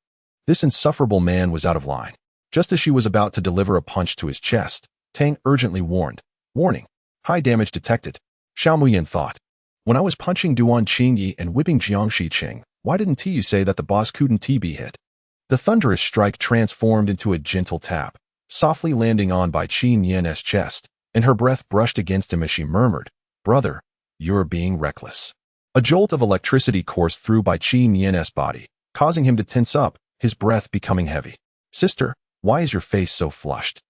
This insufferable man was out of line. Just as she was about to deliver a punch to his chest, Tang urgently warned. Warning. High damage detected. Xiao Muyan thought. When I was punching Duan Qingyi and whipping Jiang Shiqing, why didn't you say that the boss couldn't be hit? The thunderous strike transformed into a gentle tap, softly landing on Bai Qinyan's chest, and her breath brushed against him as she murmured, Brother, you're being reckless. A jolt of electricity coursed through Bai Qinyan's body, causing him to tense up, his breath becoming heavy. Sister, why is your face so flushed?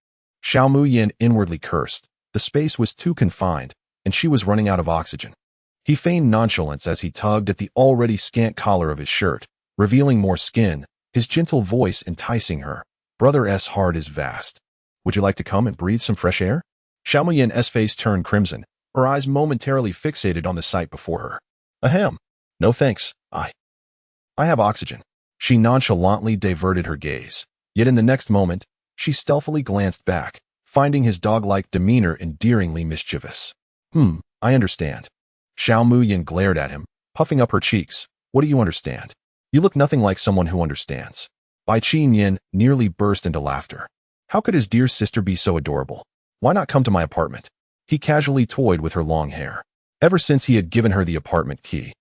Xiao Muyan inwardly cursed. The space was too confined, and she was running out of oxygen. He feigned nonchalance as he tugged at the already scant collar of his shirt, revealing more skin, his gentle voice enticing her. Brother's heart is vast. Would you like to come and breathe some fresh air? Xiao Muyan's face turned crimson, her eyes momentarily fixated on the sight before her. Ahem. No thanks, I have oxygen. She nonchalantly diverted her gaze. Yet in the next moment, she stealthily glanced back, finding his dog-like demeanor endearingly mischievous. I understand. Xiao Muyan glared at him, puffing up her cheeks. What do you understand? You look nothing like someone who understands. Bai Qinyan nearly burst into laughter. How could his dear sister be so adorable? Why not come to my apartment? He casually toyed with her long hair. Ever since he had given her the apartment key,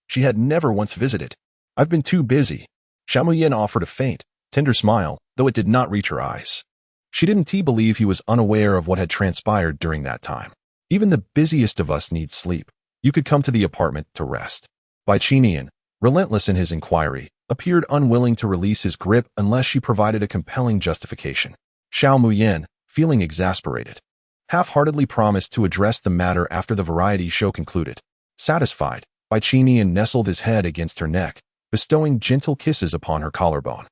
she had never once visited. I've been too busy. Xiao Muyan offered a faint, tender smile, though it did not reach her eyes. She didn't believe he was unaware of what had transpired during that time. Even the busiest of us needs sleep. You could come to the apartment to rest. Bai Qinyan, relentless in his inquiry, appeared unwilling to release his grip unless she provided a compelling justification. Xiao Muyan, feeling exasperated, half-heartedly promised to address the matter after the variety show concluded. Satisfied, Bai Qinyan nestled his head against her neck, bestowing gentle kisses upon her collarbone,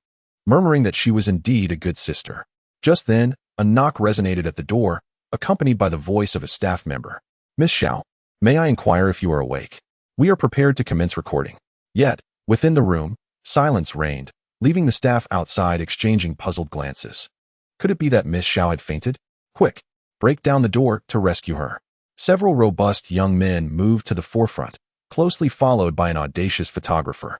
murmuring that she was indeed a good sister. Just then, a knock resonated at the door, accompanied by the voice of a staff member. Miss Xiao, may I inquire if you are awake? We are prepared to commence recording. Yet, within the room, silence reigned, leaving the staff outside exchanging puzzled glances. Could it be that Miss Xiao had fainted? Quick, break down the door to rescue her. Several robust young men moved to the forefront, closely followed by an audacious photographer.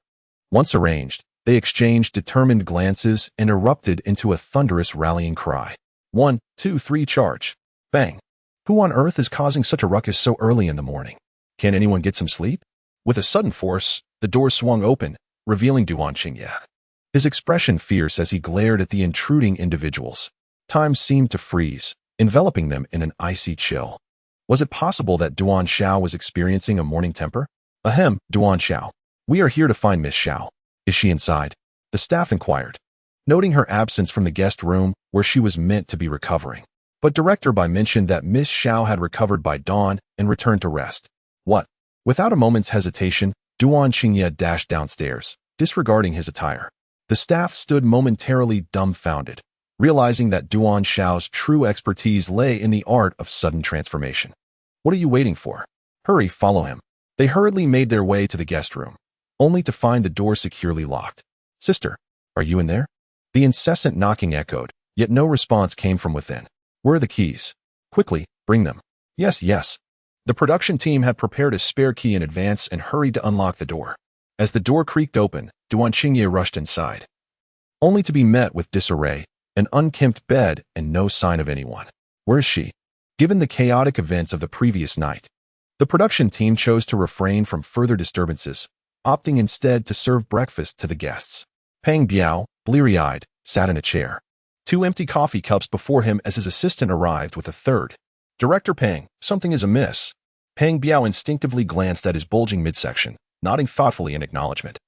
Once arranged, they exchanged determined glances and erupted into a thunderous rallying cry. 1, 2, 3, charge. Bang. Who on earth is causing such a ruckus so early in the morning? Can anyone get some sleep? With a sudden force, the door swung open, revealing Duan Qingyi. His expression fierce as he glared at the intruding individuals. Time seemed to freeze, enveloping them in an icy chill. Was it possible that Duan Xiao was experiencing a morning temper? Ahem, Duan Xiao. We are here to find Miss Xiao. Is she inside? The staff inquired, noting her absence from the guest room where she was meant to be recovering. But Director Bai mentioned that Miss Xiao had recovered by dawn and returned to rest. What? Without a moment's hesitation, Duan Qingyi dashed downstairs, disregarding his attire. The staff stood momentarily dumbfounded, realizing that Duan Xiao's true expertise lay in the art of sudden transformation. What are you waiting for? Hurry, follow him. They hurriedly made their way to the guest room, only to find the door securely locked. Sister, are you in there? The incessant knocking echoed, yet no response came from within. Where are the keys? Quickly, bring them. Yes, yes. The production team had prepared a spare key in advance and hurried to unlock the door. As the door creaked open, Duan Qingyi rushed inside, only to be met with disarray, an unkempt bed, and no sign of anyone. Where is she? Given the chaotic events of the previous night, the production team chose to refrain from further disturbances, opting instead to serve breakfast to the guests. Peng Biao, bleary-eyed, sat in a chair, 2 empty coffee cups before him as his assistant arrived with a third. Director Peng, something is amiss. Peng Biao instinctively glanced at his bulging midsection, nodding thoughtfully in acknowledgement.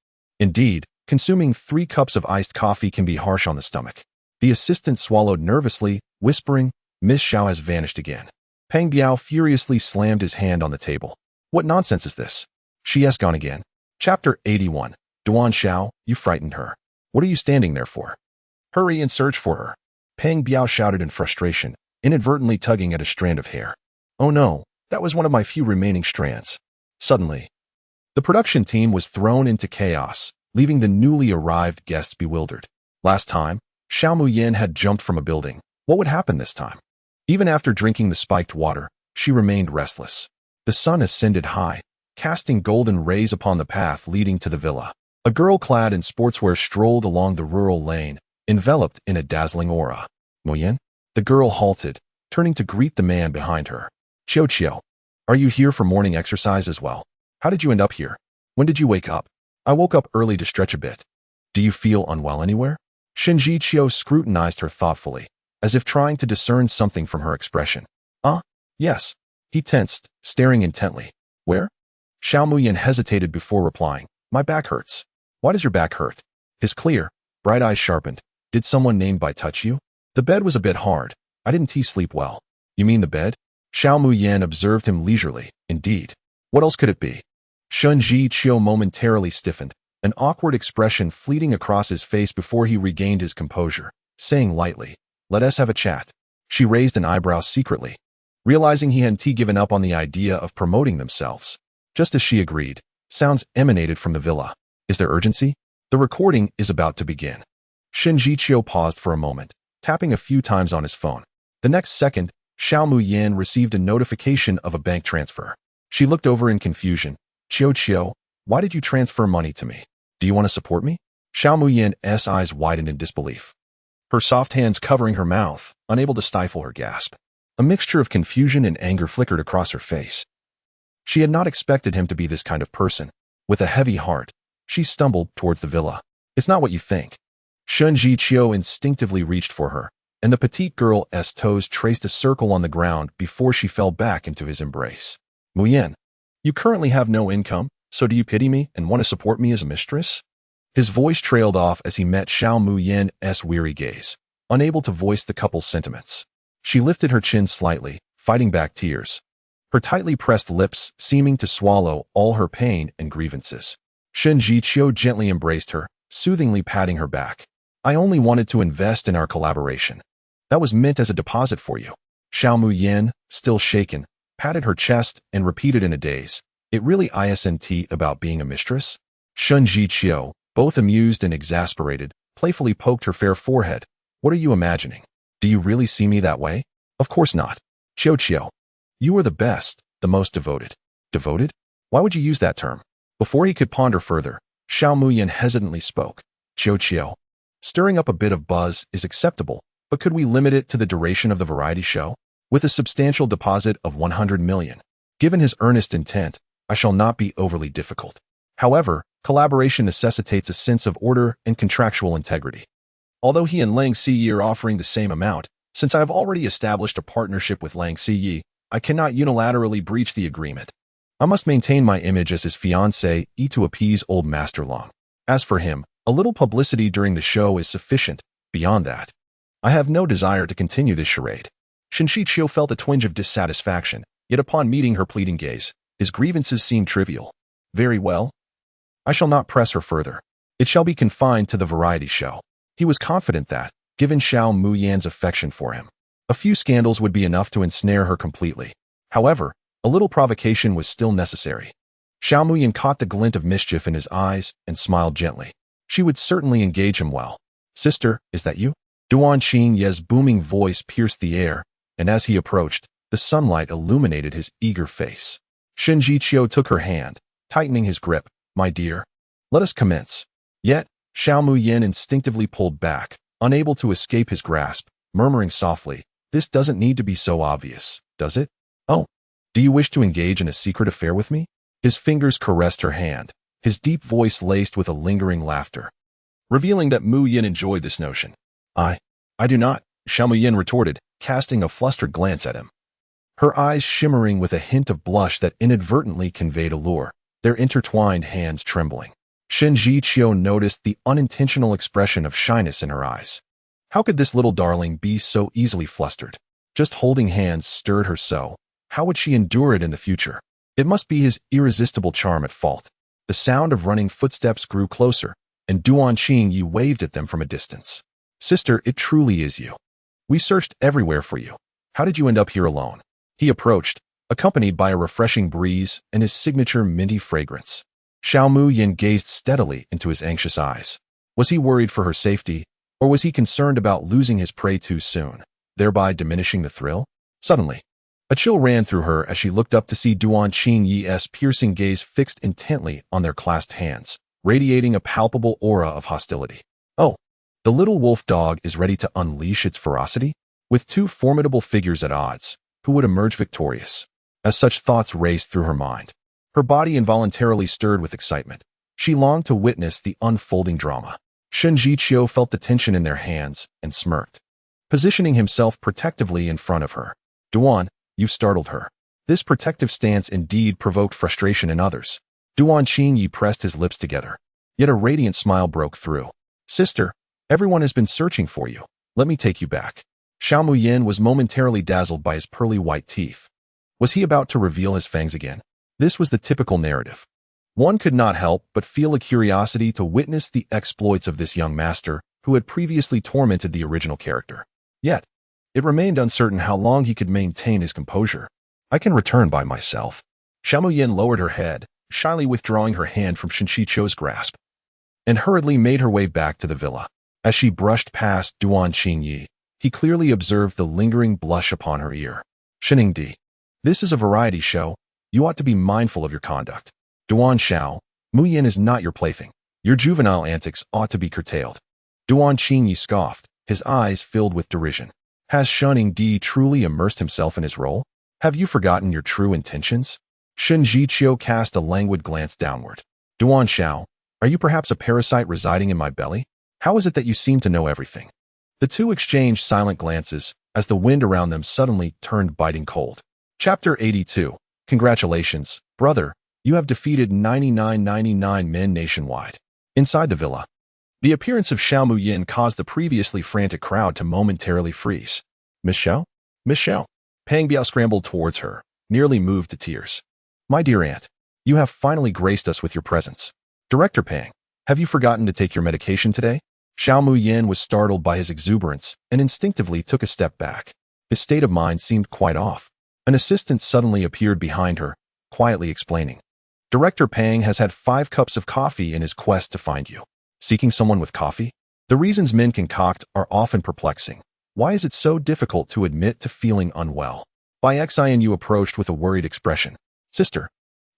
Indeed, consuming 3 cups of iced coffee can be harsh on the stomach. The assistant swallowed nervously, whispering, Miss Xiao has vanished again. Peng Biao furiously slammed his hand on the table. What nonsense is this? She has gone again. Chapter 81. Duan Xiao, you frightened her. What are you standing there for? Hurry and search for her. Peng Biao shouted in frustration, inadvertently tugging at a strand of hair. Oh no, that was one of my few remaining strands. Suddenly, the production team was thrown into chaos, leaving the newly arrived guests bewildered. Last time, Xiao Muyin had jumped from a building. What would happen this time? Even after drinking the spiked water, she remained restless. The sun ascended high, casting golden rays upon the path leading to the villa. A girl clad in sportswear strolled along the rural lane, enveloped in a dazzling aura. Muyin? The girl halted, turning to greet the man behind her. Qiao, are you here for morning exercise as well? How did you end up here? When did you wake up? I woke up early to stretch a bit. Do you feel unwell anywhere? Shenji Qiao scrutinized her thoughtfully, as if trying to discern something from her expression. Yes. He tensed, staring intently. Where? Xiao Muyin hesitated before replying. My back hurts. Why does your back hurt? His clear, bright eyes sharpened. Did someone named Bai touch you? The bed was a bit hard. I didn't sleep well. You mean the bed? Xiao Muyin observed him leisurely. Indeed. What else could it be? Shenji Qiao momentarily stiffened, an awkward expression fleeting across his face before he regained his composure, saying lightly, let us have a chat. She raised an eyebrow secretly, realizing he hadn't given up on the idea of promoting themselves. Just as she agreed, sounds emanated from the villa. Is there urgency? The recording is about to begin. Shenji Qiao paused for a moment, tapping a few times on his phone. The next second, Xiao Muyin received a notification of a bank transfer. She looked over in confusion. Qiao, why did you transfer money to me? Do you want to support me? Xiao Muyin's eyes widened in disbelief, her soft hands covering her mouth, unable to stifle her gasp. A mixture of confusion and anger flickered across her face. She had not expected him to be this kind of person. With a heavy heart, she stumbled towards the villa. It's not what you think. Shenji Qiao instinctively reached for her, and the petite girl's toes traced a circle on the ground before she fell back into his embrace. Muyin, you currently have no income, so do you pity me and want to support me as a mistress? His voice trailed off as he met Xiao Muyin's weary gaze, unable to voice the couple's sentiments. She lifted her chin slightly, fighting back tears, her tightly pressed lips seeming to swallow all her pain and grievances. Shenji Qiao gently embraced her, soothingly patting her back. I only wanted to invest in our collaboration. That was meant as a deposit for you. Xiao Muyin, still shaken, patted her chest and repeated in a daze. It really isn't about being a mistress? Shenji Qiao, both amused and exasperated, playfully poked her fair forehead. What are you imagining? Do you really see me that way? Of course not. Qiao, you are the best, the most devoted. Devoted? Why would you use that term? Before he could ponder further, Xiao Muyin hesitantly spoke. Qiao, stirring up a bit of buzz is acceptable, but could we limit it to the duration of the variety show? With a substantial deposit of 100 million. Given his earnest intent, I shall not be overly difficult. However, collaboration necessitates a sense of order and contractual integrity. Although he and Lang Ziyi are offering the same amount, since I have already established a partnership with Lang Ziyi, I cannot unilaterally breach the agreement. I must maintain my image as his fiancé to appease old Master Long. As for him, a little publicity during the show is sufficient. Beyond that, I have no desire to continue this charade. Shenji Qiao felt a twinge of dissatisfaction, yet upon meeting her pleading gaze, his grievances seemed trivial. Very well. I shall not press her further. It shall be confined to the variety show. He was confident that, given Xiao Muyin's affection for him, a few scandals would be enough to ensnare her completely. However, a little provocation was still necessary. Xiao Muyin caught the glint of mischief in his eyes and smiled gently. She would certainly engage him well. Sister, is that you? Duan Xingye's booming voice pierced the air, and as he approached, the sunlight illuminated his eager face. Shenji Qiao took her hand, tightening his grip. My dear, let us commence. Yet, Xiao Muyin instinctively pulled back, unable to escape his grasp, murmuring softly, this doesn't need to be so obvious, does it? Oh, do you wish to engage in a secret affair with me? His fingers caressed her hand, his deep voice laced with a lingering laughter, revealing that Muyin enjoyed this notion. I do not, Xiao Muyin retorted, casting a flustered glance at him. Her eyes shimmering with a hint of blush that inadvertently conveyed allure, their intertwined hands trembling. Shenji Qiao noticed the unintentional expression of shyness in her eyes. How could this little darling be so easily flustered? Just holding hands stirred her so. How would she endure it in the future? It must be his irresistible charm at fault. The sound of running footsteps grew closer, and Duan Qingyi waved at them from a distance. Sister, it truly is you. We searched everywhere for you. How did you end up here alone? He approached, accompanied by a refreshing breeze and his signature minty fragrance. Xiao Muyin gazed steadily into his anxious eyes. Was he worried for her safety, or was he concerned about losing his prey too soon, thereby diminishing the thrill? Suddenly, a chill ran through her as she looked up to see Duan Qingyi's piercing gaze fixed intently on their clasped hands, radiating a palpable aura of hostility. Oh, the little wolf dog is ready to unleash its ferocity? With two formidable figures at odds, who would emerge victorious? As such thoughts raced through her mind, her body involuntarily stirred with excitement. She longed to witness the unfolding drama. Shen Jiqiu felt the tension in their hands and smirked, positioning himself protectively in front of her. Duan, you startled her. This protective stance indeed provoked frustration in others. Duan Qingyi pressed his lips together, yet a radiant smile broke through. Sister, everyone has been searching for you. Let me take you back. Xiao Muyin was momentarily dazzled by his pearly white teeth. Was he about to reveal his fangs again? This was the typical narrative. One could not help but feel a curiosity to witness the exploits of this young master who had previously tormented the original character. Yet, it remained uncertain how long he could maintain his composure. I can return by myself. Xiao Muyin lowered her head, shyly withdrawing her hand from Shen Jiqiu's grasp, and hurriedly made her way back to the villa. As she brushed past Duan Qingyi, he clearly observed the lingering blush upon her ear. Sheningdi, this is a variety show. You ought to be mindful of your conduct. Duan Xiao, Muyin is not your plaything. Your juvenile antics ought to be curtailed. Duan Qingyi scoffed, his eyes filled with derision. Has Sheningdi truly immersed himself in his role? Have you forgotten your true intentions? Shen Jiqiu cast a languid glance downward. Duan Xiao, are you perhaps a parasite residing in my belly? How is it that you seem to know everything? The two exchanged silent glances as the wind around them suddenly turned biting cold. Chapter 82. Congratulations, brother. You have defeated 99 men nationwide. Inside the villa, the appearance of Xiao Muyin caused the previously frantic crowd to momentarily freeze. Miss Xiao? Miss Xiao? Pang Biao scrambled towards her, nearly moved to tears. My dear aunt, you have finally graced us with your presence. Director Pang, have you forgotten to take your medication today? Xiao Muyin was startled by his exuberance and instinctively took a step back. His state of mind seemed quite off. An assistant suddenly appeared behind her, quietly explaining. Director Pang has had 5 cups of coffee in his quest to find you. Seeking someone with coffee? The reasons men concoct are often perplexing. Why is it so difficult to admit to feeling unwell? By Xianu approached with a worried expression. Sister,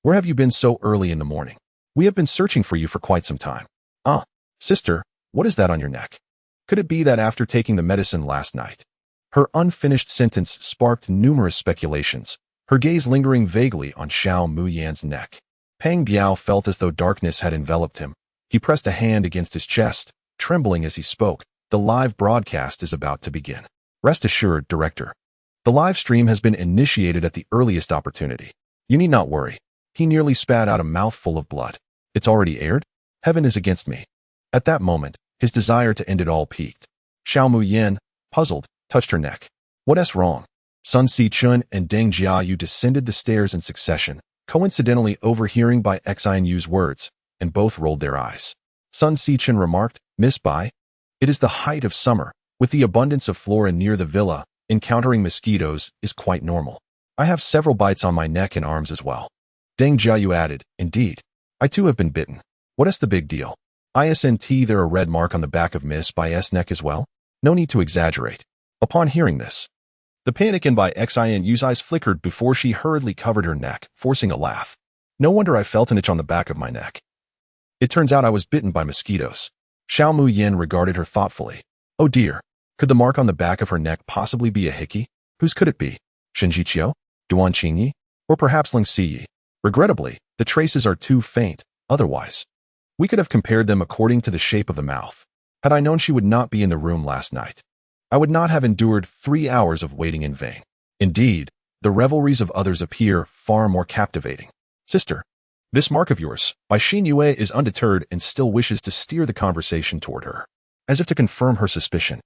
where have you been so early in the morning? We have been searching for you for quite some time. Ah, sister, what is that on your neck? Could it be that after taking the medicine last night? Her unfinished sentence sparked numerous speculations, her gaze lingering vaguely on Xiao Muyin's neck. Pang Biao felt as though darkness had enveloped him. He pressed a hand against his chest, trembling as he spoke. The live broadcast is about to begin. Rest assured, Director. The live stream has been initiated at the earliest opportunity. You need not worry. He nearly spat out a mouthful of blood. It's already aired? Heaven is against me. At that moment, his desire to end it all peaked. Xiao Muyin, puzzled, touched her neck. What's wrong? Sun Sichun and Deng Jiayu descended the stairs in succession, coincidentally overhearing Bai Xianyu's words, and both rolled their eyes. Sun Sichun remarked, Miss Bai, it is the height of summer. With the abundance of flora near the villa, encountering mosquitoes is quite normal. I have several bites on my neck and arms as well. Deng Jiayu added, Indeed. I too have been bitten. What is the big deal? Isn't there a red mark on the back of Miss Bai's neck as well? No need to exaggerate. Upon hearing this, the panic in Bai Xianyu's eyes flickered before she hurriedly covered her neck, forcing a laugh. No wonder I felt an itch on the back of my neck. It turns out I was bitten by mosquitoes. Xiao Muyin regarded her thoughtfully. Oh dear, could the mark on the back of her neck possibly be a hickey? Whose could it be? Shen Jiqiu? Duan Qingyi? Or perhaps Ling Siyi? Regrettably, the traces are too faint, otherwise. We could have compared them according to the shape of the mouth. Had I known she would not be in the room last night, I would not have endured 3 hours of waiting in vain. Indeed, the revelries of others appear far more captivating. Sister, this mark of yours, Bai Xinyue is undeterred and still wishes to steer the conversation toward her. As if to confirm her suspicion,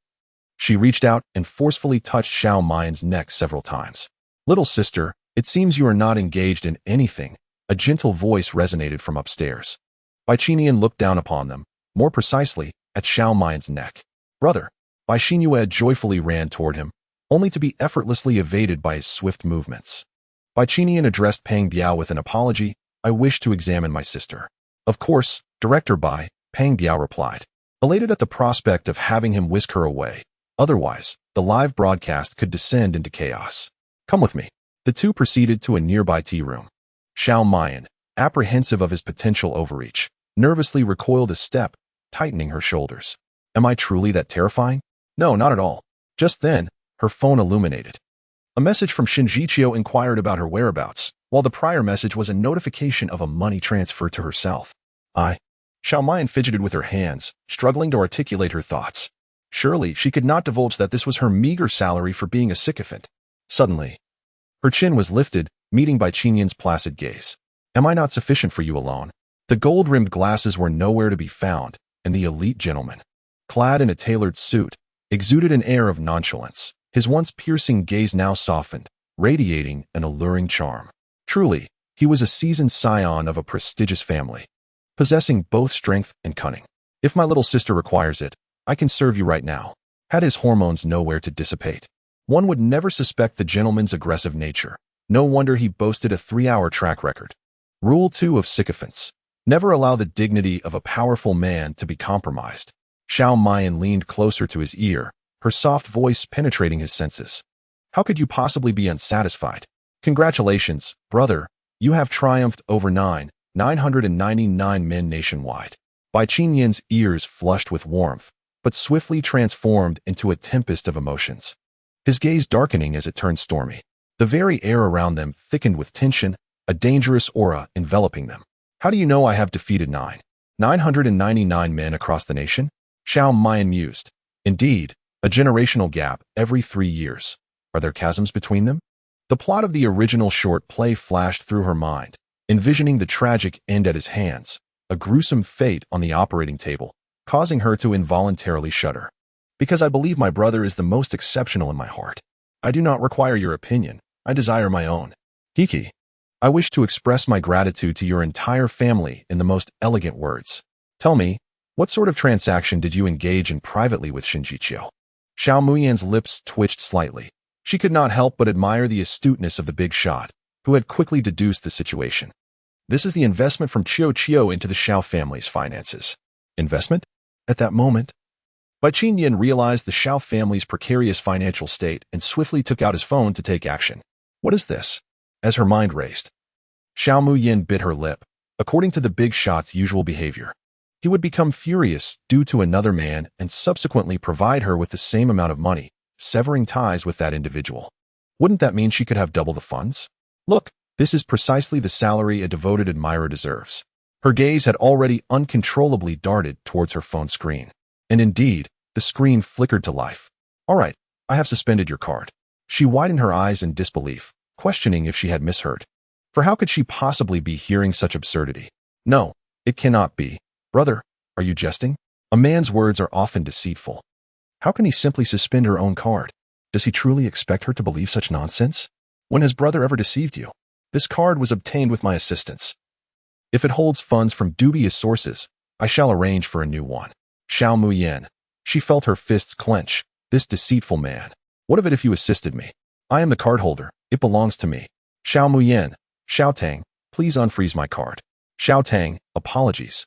she reached out and forcefully touched Xiao Muyin's neck several times. Little sister, it seems you are not engaged in anything. A gentle voice resonated from upstairs. Bai Qinian looked down upon them, more precisely, at Xiao Maiyan's neck. Brother. Bai Xinyue joyfully ran toward him, only to be effortlessly evaded by his swift movements. Bai Qinian addressed Pang Biao with an apology. I wish to examine my sister. Of course, Director Bai, Pang Biao replied, elated at the prospect of having him whisk her away. Otherwise, the live broadcast could descend into chaos. Come with me. The two proceeded to a nearby tea room. Xiao Maiyan, apprehensive of his potential overreach, nervously recoiled a step, tightening her shoulders. Am I truly that terrifying? No, not at all. Just then, her phone illuminated. A message from Shen Jiqiu inquired about her whereabouts, while the prior message was a notification of a money transfer to herself. Xiao Maiyan fidgeted with her hands, struggling to articulate her thoughts. Surely, she could not divulge that this was her meager salary for being a sycophant. Suddenly, her chin was lifted, meeting Bai Qinian's placid gaze. Am I not sufficient for you alone? The gold-rimmed glasses were nowhere to be found, and the elite gentleman, clad in a tailored suit, exuded an air of nonchalance. His once piercing gaze now softened, radiating an alluring charm. Truly, he was a seasoned scion of a prestigious family, possessing both strength and cunning. If my little sister requires it, I can serve you right now. Had his hormones nowhere to dissipate, one would never suspect the gentleman's aggressive nature. No wonder he boasted a 3-hour track record. Rule 2 of sycophants. Never allow the dignity of a powerful man to be compromised. Xiao Maiyan leaned closer to his ear, her soft voice penetrating his senses. How could you possibly be unsatisfied? Congratulations, brother. You have triumphed over 999 men nationwide. Bai Qinian's ears flushed with warmth, but swiftly transformed into a tempest of emotions. His gaze darkening as it turned stormy. The very air around them thickened with tension, a dangerous aura enveloping them. How do you know I have defeated 999 men across the nation? Xiao Maiyan mused. Indeed, a generational gap every 3 years. Are there chasms between them? The plot of the original short play flashed through her mind, envisioning the tragic end at his hands, a gruesome fate on the operating table, causing her to involuntarily shudder. Because I believe my brother is the most exceptional in my heart. I do not require your opinion. I desire my own. Kiki, I wish to express my gratitude to your entire family in the most elegant words. Tell me, what sort of transaction did you engage in privately with Shen Jiqiu? Xiao Muyan's lips twitched slightly. She could not help but admire the astuteness of the big shot, who had quickly deduced the situation. This is the investment from Qiu into the Xiao family's finances. Investment? At that moment, Bai Qinian realized the Xiao family's precarious financial state and swiftly took out his phone to take action. What is this? As her mind raced, Xiao Muyan bit her lip. According to the big shot's usual behavior, he would become furious due to another man and subsequently provide her with the same amount of money, severing ties with that individual. Wouldn't that mean she could have double the funds? Look, this is precisely the salary a devoted admirer deserves. Her gaze had already uncontrollably darted towards her phone screen. And indeed, the screen flickered to life. All right, I have suspended your card. She widened her eyes in disbelief, questioning if she had misheard. For how could she possibly be hearing such absurdity? No, it cannot be. Brother, are you jesting? A man's words are often deceitful. How can he simply suspend her own card? Does he truly expect her to believe such nonsense? When has brother ever deceived you? This card was obtained with my assistance. If it holds funds from dubious sources, I shall arrange for a new one. Xiao Muyan. She felt her fists clench. This deceitful man. What of it if you assisted me? I am the card holder. It belongs to me. Xiao Muyan. Xiao Tang, please unfreeze my card. Xiao Tang, apologies.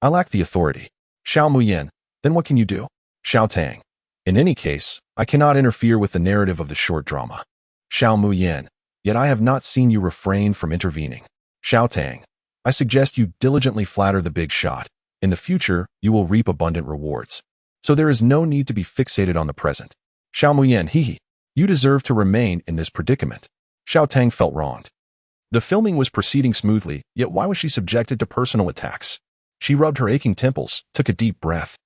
I lack the authority. Xiao Muyan. Then what can you do? Xiao Tang. In any case, I cannot interfere with the narrative of the short drama. Xiao Muyan. Yet I have not seen you refrain from intervening. Xiao Tang. I suggest you diligently flatter the big shot. In the future, you will reap abundant rewards. So there is no need to be fixated on the present. Xiao Muyan, hee. You deserve to remain in this predicament. Xiao Tang felt wronged. The filming was proceeding smoothly, yet why was she subjected to personal attacks? She rubbed her aching temples, took a deep breath,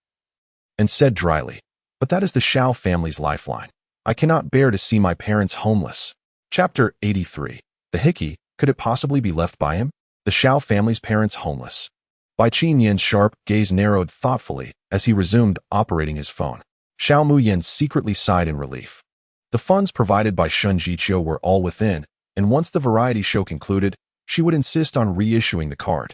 and said dryly, but that is the Xiao family's lifeline. I cannot bear to see my parents homeless. Chapter 83. The Hickey, could it possibly be left by him? The Xiao family's parents homeless. Bai Qinian's sharp gaze narrowed thoughtfully as he resumed operating his phone. Xiao Muyan secretly sighed in relief. The funds provided by Shen Jiqiu were all within, and once the variety show concluded, she would insist on reissuing the card,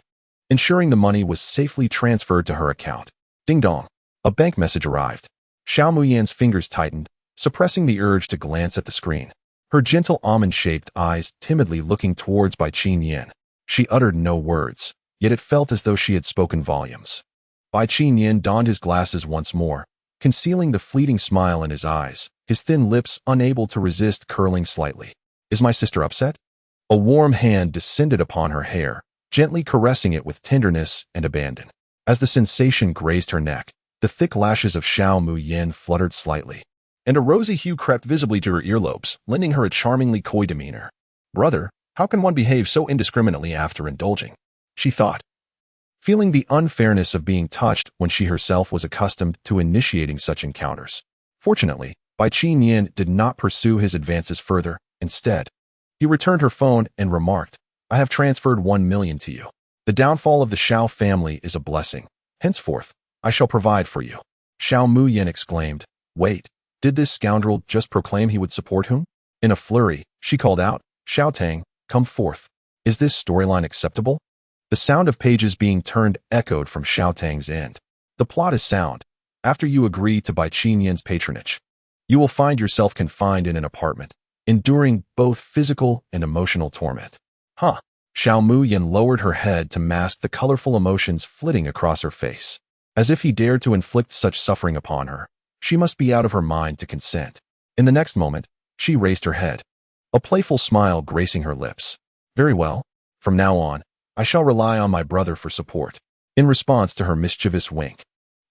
ensuring the money was safely transferred to her account. Ding dong. A bank message arrived. Xiao Muyan's fingers tightened, suppressing the urge to glance at the screen. Her gentle almond-shaped eyes timidly looking towards Bai Qinyan. She uttered no words, yet it felt as though she had spoken volumes. Bai Qinyan donned his glasses once more, concealing the fleeting smile in his eyes, his thin lips unable to resist curling slightly. Is my sister upset? A warm hand descended upon her hair, gently caressing it with tenderness and abandon. As the sensation grazed her neck, the thick lashes of Xiao Muyan fluttered slightly, and a rosy hue crept visibly to her earlobes, lending her a charmingly coy demeanor. Brother, how can one behave so indiscriminately after indulging? She thought, feeling the unfairness of being touched when she herself was accustomed to initiating such encounters. Fortunately, Bai Qinyan did not pursue his advances further. Instead, he returned her phone and remarked, I have transferred 1 million to you. The downfall of the Xiao family is a blessing. Henceforth, I shall provide for you. Xiao Muyan exclaimed, Wait, did this scoundrel just proclaim he would support whom? In a flurry, she called out, Xiao Tang, come forth. Is this storyline acceptable? The sound of pages being turned echoed from Xiao Tang's end. The plot is sound. After you agree to Bai Qinyan's patronage, you will find yourself confined in an apartment, enduring both physical and emotional torment. Huh. Xiao Muyan lowered her head to mask the colorful emotions flitting across her face. As if he dared to inflict such suffering upon her, she must be out of her mind to consent. In the next moment, she raised her head, a playful smile gracing her lips. Very well. From now on, I shall rely on my brother for support. In response to her mischievous wink,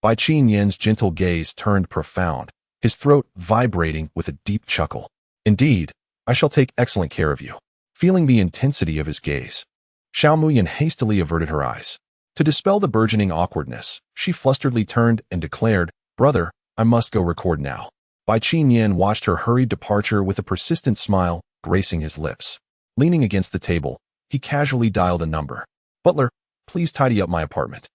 Bai Qinyan's gentle gaze turned profound, his throat vibrating with a deep chuckle. Indeed, I shall take excellent care of you. Feeling the intensity of his gaze, Xiao Muyan hastily averted her eyes. To dispel the burgeoning awkwardness, she flusteredly turned and declared, Brother, I must go record now. Bai Qinyan watched her hurried departure with a persistent smile gracing his lips. Leaning against the table, he casually dialed a number. Butler, please tidy up my apartment.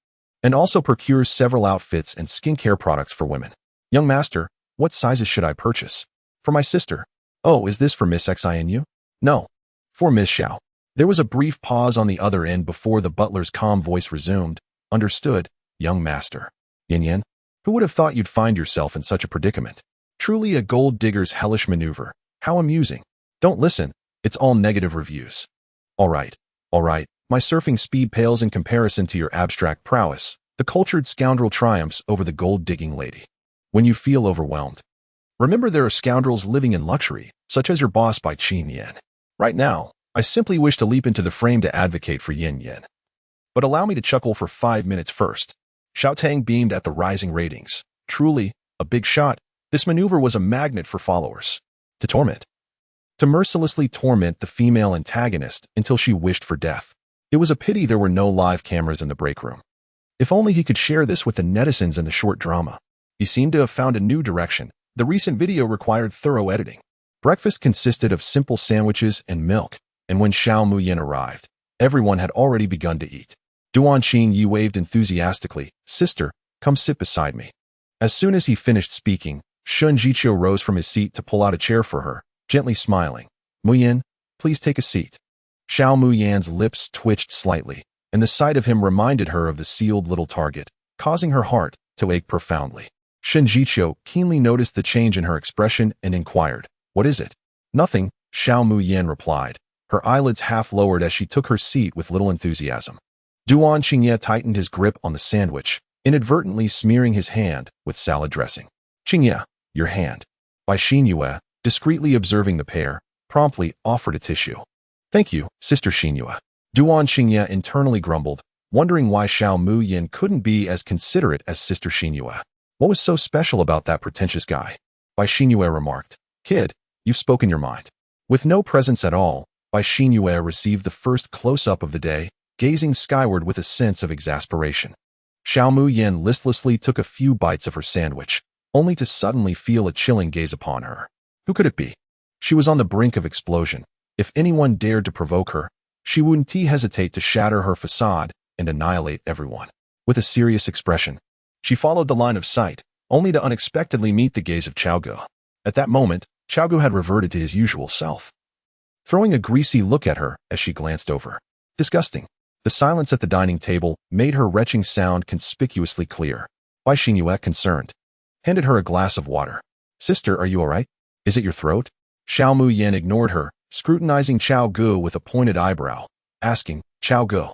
And also procure several outfits and skincare products for women. Young master, what sizes should I purchase? For my sister. Oh, is this for Miss Xinu? No. For Miss Xiao. There was a brief pause on the other end before the butler's calm voice resumed. Understood, young master. Yin Yin, who would have thought you'd find yourself in such a predicament? Truly a gold digger's hellish maneuver. How amusing. Don't listen, it's all negative reviews. All right, my surfing speed pales in comparison to your abstract prowess. The cultured scoundrel triumphs over the gold-digging lady. When you feel overwhelmed, remember there are scoundrels living in luxury, such as your boss Bai Qinyan. Right now, I simply wish to leap into the frame to advocate for Yin Yin. But allow me to chuckle for 5 minutes first. Xiao Tang beamed at the rising ratings. Truly, a big shot. This maneuver was a magnet for followers. To torment. To mercilessly torment the female antagonist until she wished for death. It was a pity there were no live cameras in the break room. If only he could share this with the netizens in the short drama. He seemed to have found a new direction. The recent video required thorough editing. Breakfast consisted of simple sandwiches and milk, and when Xiao Muyan arrived, everyone had already begun to eat. Duan Qingyi waved enthusiastically, Sister, come sit beside me. As soon as he finished speaking, Shun Jiqiu rose from his seat to pull out a chair for her, gently smiling. Muyan, please take a seat. Xiao Muyan's lips twitched slightly, and the sight of him reminded her of the sealed little target, causing her heart to ache profoundly. Shun Jiqiu keenly noticed the change in her expression and inquired, What is it? Nothing, Xiao Muyan replied, her eyelids half lowered as she took her seat with little enthusiasm. Duan Qingye tightened his grip on the sandwich, inadvertently smearing his hand with salad dressing. Qingye, your hand. Bai Xinyue, discreetly observing the pair, promptly offered a tissue. Thank you, Sister Xinyue. Duan Qingye internally grumbled, wondering why Xiao Muyan couldn't be as considerate as Sister Xinyue. What was so special about that pretentious guy? Bai Xinyue remarked, Kid, you've spoken your mind. With no presence at all, Bai Xinyue received the first close-up of the day, gazing skyward with a sense of exasperation. Xiao Muyan listlessly took a few bites of her sandwich, only to suddenly feel a chilling gaze upon her. Who could it be? She was on the brink of explosion. If anyone dared to provoke her, she wouldn't hesitate to shatter her facade and annihilate everyone. With a serious expression, she followed the line of sight, only to unexpectedly meet the gaze of Chaogu. At that moment, Chaogu had reverted to his usual self, throwing a greasy look at her as she glanced over. Disgusting. The silence at the dining table made her retching sound conspicuously clear. Bai Xingyue, concerned, handed her a glass of water. Sister, are you all right? Is it your throat? Xiao Muyan ignored her, scrutinizing Chao Gu with a pointed eyebrow, asking, Chao Gu,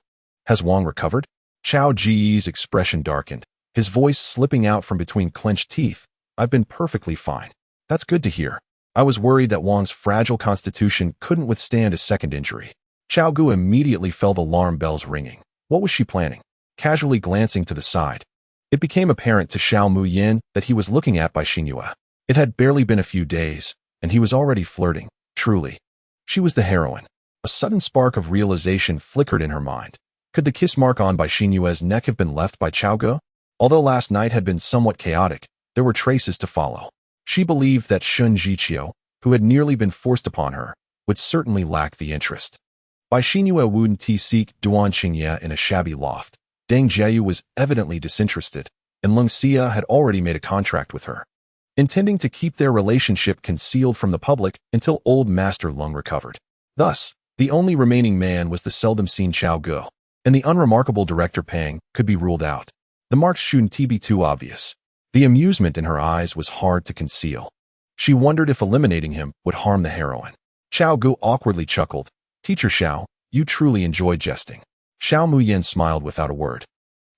has Wang recovered? Chao Ji's expression darkened, his voice slipping out from between clenched teeth. I've been perfectly fine. That's good to hear. I was worried that Wang's fragile constitution couldn't withstand a second injury. Chao Gu immediately felt alarm bells ringing. What was she planning? Casually glancing to the side, it became apparent to Xiao Muyan that he was looking at Bai Xingyue. It had barely been a few days, and he was already flirting. Truly, she was the heroine. A sudden spark of realization flickered in her mind. Could the kiss mark on Bai Xingyue's neck have been left by Chao Gu? Although last night had been somewhat chaotic, there were traces to follow. She believed that Shun Jiqiu, who had nearly been forced upon her, would certainly lack the interest. Bai Xingyue wouldn't seek Duan Xingye in a shabby loft. Deng Jieyu was evidently disinterested, and Leng Xia had already made a contract with her, intending to keep their relationship concealed from the public until old Master Leng recovered. Thus, the only remaining man was the seldom-seen Chao Gu, and the unremarkable Director Pang could be ruled out. The marks shouldn't be too obvious. The amusement in her eyes was hard to conceal. She wondered if eliminating him would harm the heroine. Chao Gu awkwardly chuckled. Teacher Xiao, you truly enjoy jesting. Xiao Muyan smiled without a word.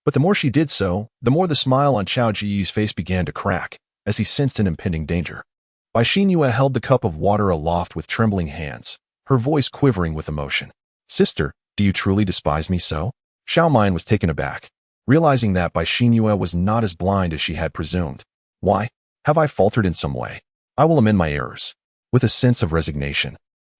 But the more she did so, the more the smile on Chao Ji's face began to crack, as he sensed an impending danger. Bai Xingyue held the cup of water aloft with trembling hands, her voice quivering with emotion. Sister, do you truly despise me so? Xiao Muyan was taken aback, realizing that Bai Xingyue was not as blind as she had presumed. Why? Have I faltered in some way? I will amend my errors. With a sense of resignation,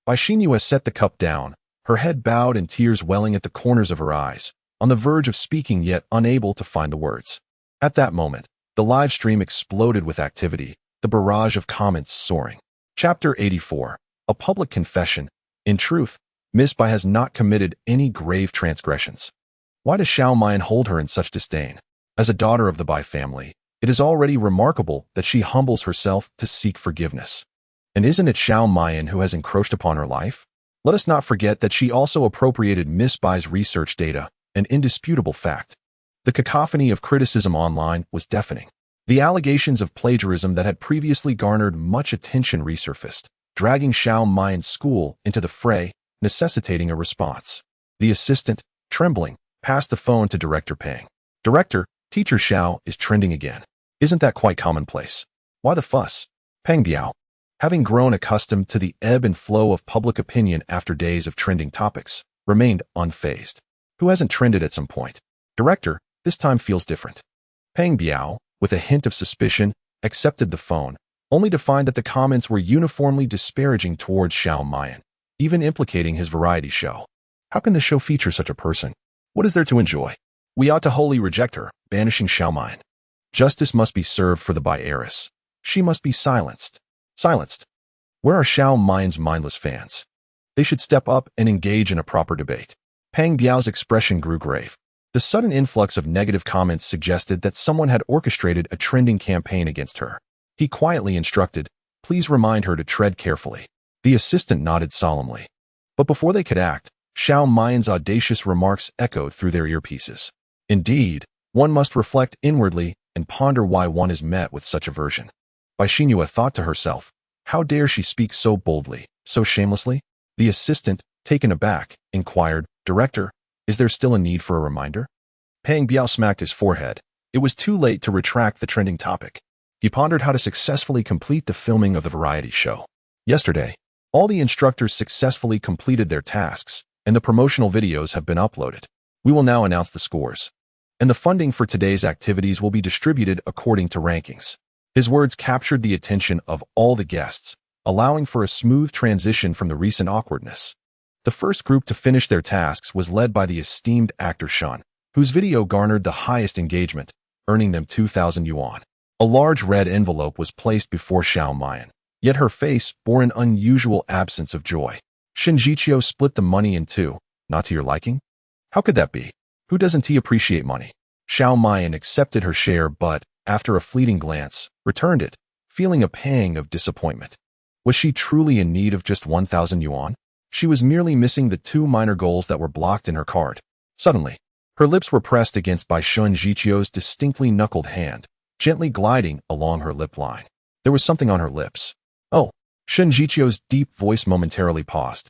Bai Xingyue set the cup down, her head bowed and tears welling at the corners of her eyes, on the verge of speaking yet unable to find the words. At that moment, the live stream exploded with activity, the barrage of comments soaring. Chapter 84. A Public Confession. In truth, Miss Bai has not committed any grave transgressions. Why does Xiao Muyan hold her in such disdain? As a daughter of the Bai family, it is already remarkable that she humbles herself to seek forgiveness. And isn't it Xiao Muyan who has encroached upon her life? Let us not forget that she also appropriated Miss Bai's research data, an indisputable fact. The cacophony of criticism online was deafening. The allegations of plagiarism that had previously garnered much attention resurfaced, dragging Xiao Muyan's school into the fray, necessitating a response. The assistant, trembling, passed the phone to Director Pang. Director, Teacher Xiao is trending again. Isn't that quite commonplace? Why the fuss? Pang Biao, having grown accustomed to the ebb and flow of public opinion after days of trending topics, remained unfazed. Who hasn't trended at some point? Director, this time feels different. Pang Biao, with a hint of suspicion, accepted the phone, only to find that the comments were uniformly disparaging towards Xiao Muyan, even implicating his variety show. How can the show feature such a person? What is there to enjoy? We ought to wholly reject her, banishing Xiao Muyan. Justice must be served for the Bai heiress. She must be silenced. Silenced. Where are Xiao Muyan's mindless fans? They should step up and engage in a proper debate. Pang Biao's expression grew grave. The sudden influx of negative comments suggested that someone had orchestrated a trending campaign against her. He quietly instructed, please remind her to tread carefully. The assistant nodded solemnly. But before they could act, Xiao Muyan's audacious remarks echoed through their earpieces. Indeed, one must reflect inwardly and ponder why one is met with such aversion. Bai Xingyue thought to herself, how dare she speak so boldly, so shamelessly? The assistant, taken aback, inquired, Director, is there still a need for a reminder? Pang Biao smacked his forehead. It was too late to retract the trending topic. He pondered how to successfully complete the filming of the variety show. Yesterday, all the instructors successfully completed their tasks, and the promotional videos have been uploaded. We will now announce the scores. And the funding for today's activities will be distributed according to rankings. His words captured the attention of all the guests, allowing for a smooth transition from the recent awkwardness. The first group to finish their tasks was led by the esteemed actor Shun, whose video garnered the highest engagement, earning them 2,000 yuan. A large red envelope was placed before Xiao Muyan, yet her face bore an unusual absence of joy. Shin Jiqiu split the money in two. Not to your liking? How could that be? Who doesn't he appreciate money? Xiao Muyan accepted her share but, after a fleeting glance, returned it, feeling a pang of disappointment. Was she truly in need of just 1,000 yuan? She was merely missing the 2 minor goals that were blocked in her card. Suddenly, her lips were pressed against by Shun Jichio's distinctly knuckled hand, gently gliding along her lip line. There was something on her lips. Oh, Shun Jichio's deep voice momentarily paused,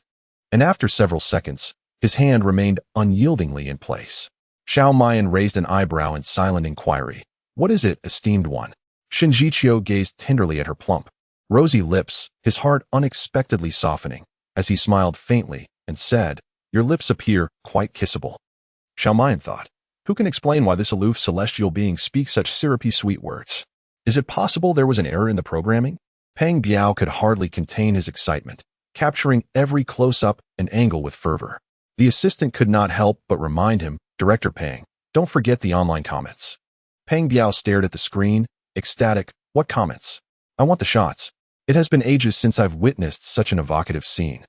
and after several seconds, his hand remained unyieldingly in place. Xiao Mayan raised an eyebrow in silent inquiry. What is it, esteemed one? Shun Jichio gazed tenderly at her plump, rosy lips, his heart unexpectedly softening, as he smiled faintly and said, Your lips appear quite kissable. Xiao Mayan thought, who can explain why this aloof celestial being speaks such syrupy sweet words? Is it possible there was an error in the programming? Peng Biao could hardly contain his excitement, capturing every close-up and angle with fervor. The assistant could not help but remind him, Director Peng, don't forget the online comments. Peng Biao stared at the screen, ecstatic. What comments? I want the shots. It has been ages since I've witnessed such an evocative scene.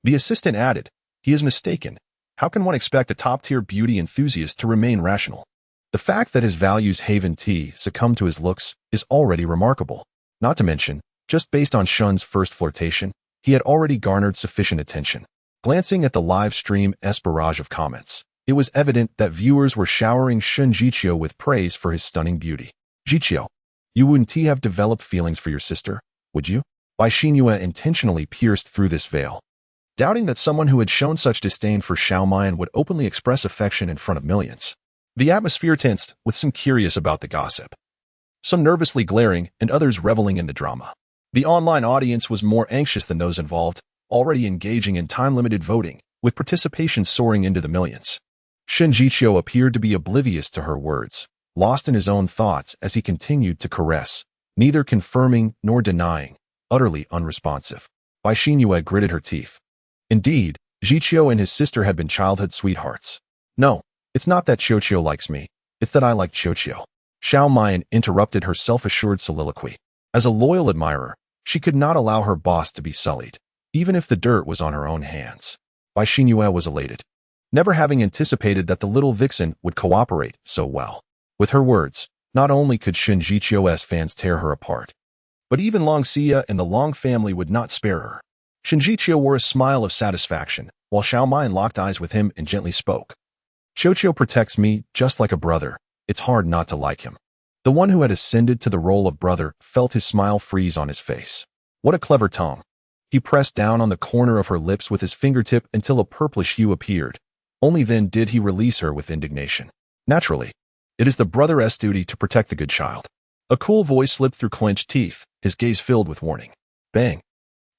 The assistant added, he is mistaken. How can one expect a top-tier beauty enthusiast to remain rational? The fact that his values Haven T succumbed to his looks is already remarkable. Not to mention, just based on Shun's first flirtation, he had already garnered sufficient attention. Glancing at the live stream's barrage of comments, it was evident that viewers were showering Shun Jichio with praise for his stunning beauty. Jichio, you wouldn't have developed feelings for your sister, would you? Bai Xinhua intentionally pierced through this veil, doubting that someone who had shown such disdain for Xiao Mayan would openly express affection in front of millions. The atmosphere tensed, with some curious about the gossip, some nervously glaring, and others reveling in the drama. The online audience was more anxious than those involved, already engaging in time-limited voting, with participation soaring into the millions. Shun Jichio appeared to be oblivious to her words, lost in his own thoughts as he continued to caress, neither confirming nor denying, utterly unresponsive. Bai Xinhua gritted her teeth. Indeed, Jichio and his sister had been childhood sweethearts. No, it's not that Qiuqiu likes me, it's that I like Qiuqiu. Xiao Mayan interrupted her self-assured soliloquy. As a loyal admirer, she could not allow her boss to be sullied, even if the dirt was on her own hands. Bai Xinhua was elated, never having anticipated that the little vixen would cooperate so well. With her words, not only could Shun Jichio's fans tear her apart, but even Long Xia and the Long family would not spare her. Shun Jichio wore a smile of satisfaction, while Xiao Mayan locked eyes with him and gently spoke. Qiuqiu protects me just like a brother. It's hard not to like him. The one who had ascended to the role of brother felt his smile freeze on his face. What a clever tongue. He pressed down on the corner of her lips with his fingertip until a purplish hue appeared. Only then did he release her with indignation. Naturally, it is the brother's duty to protect the good child. A cool voice slipped through clenched teeth, his gaze filled with warning. Bang.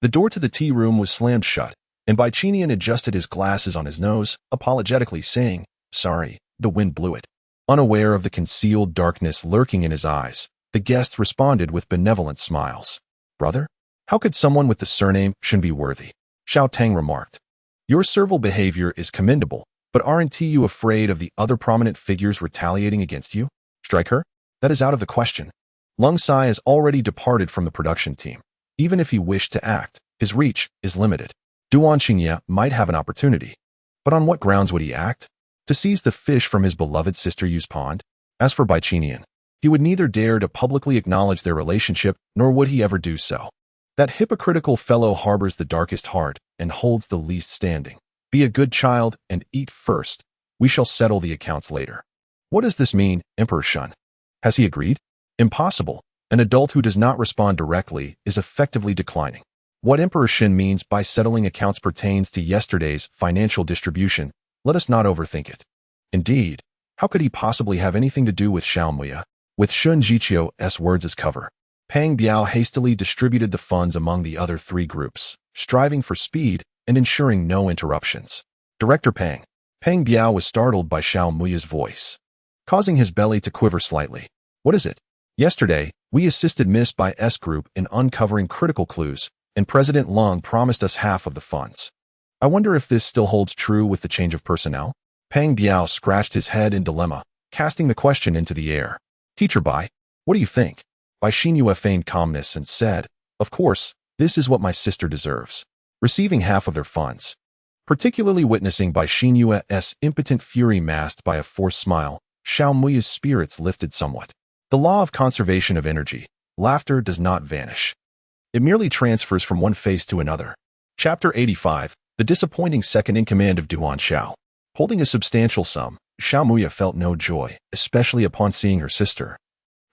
The door to the tea room was slammed shut, and Bai Qinian adjusted his glasses on his nose, apologetically saying, Sorry, the wind blew it. Unaware of the concealed darkness lurking in his eyes, the guests responded with benevolent smiles. Brother? How could someone with the surname Shun be worthy? Xiao Tang remarked. Your servile behavior is commendable, but aren't you afraid of the other prominent figures retaliating against you? Strike her? That is out of the question. Lung Sai has already departed from the production team. Even if he wished to act, his reach is limited. Duan Xingye might have an opportunity. But on what grounds would he act? To seize the fish from his beloved sister Yu's pond? As for Bai Qinian, he would neither dare to publicly acknowledge their relationship, nor would he ever do so. That hypocritical fellow harbors the darkest heart and holds the least standing. Be a good child and eat first. We shall settle the accounts later. What does this mean, Emperor Shun? Has he agreed? Impossible. An adult who does not respond directly is effectively declining. What Emperor Shun means by settling accounts pertains to yesterday's financial distribution. Let us not overthink it. Indeed, how could he possibly have anything to do with Xiaomuya? With Shun Jichio's words as cover, Peng Biao hastily distributed the funds among the other 3 groups, striving for speed and ensuring no interruptions. Director Peng. Peng Biao was startled by Xiaomuya's voice, causing his belly to quiver slightly. What is it? Yesterday, we assisted Miss Bai S Group in uncovering critical clues, and President Lung promised us half of the funds. I wonder if this still holds true with the change of personnel? Peng Biao scratched his head in dilemma, casting the question into the air. Teacher Bai, what do you think? Bai Xinhua feigned calmness and said, Of course, this is what my sister deserves. Receiving half of their funds. Particularly witnessing Bai Xinhua's impotent fury masked by a forced smile, Xiaomuya's spirits lifted somewhat. The law of conservation of energy, laughter does not vanish. It merely transfers from one face to another. Chapter 85, the disappointing second-in-command of Duan Xiao. Holding a substantial sum, Xiao Muya felt no joy, especially upon seeing her sister,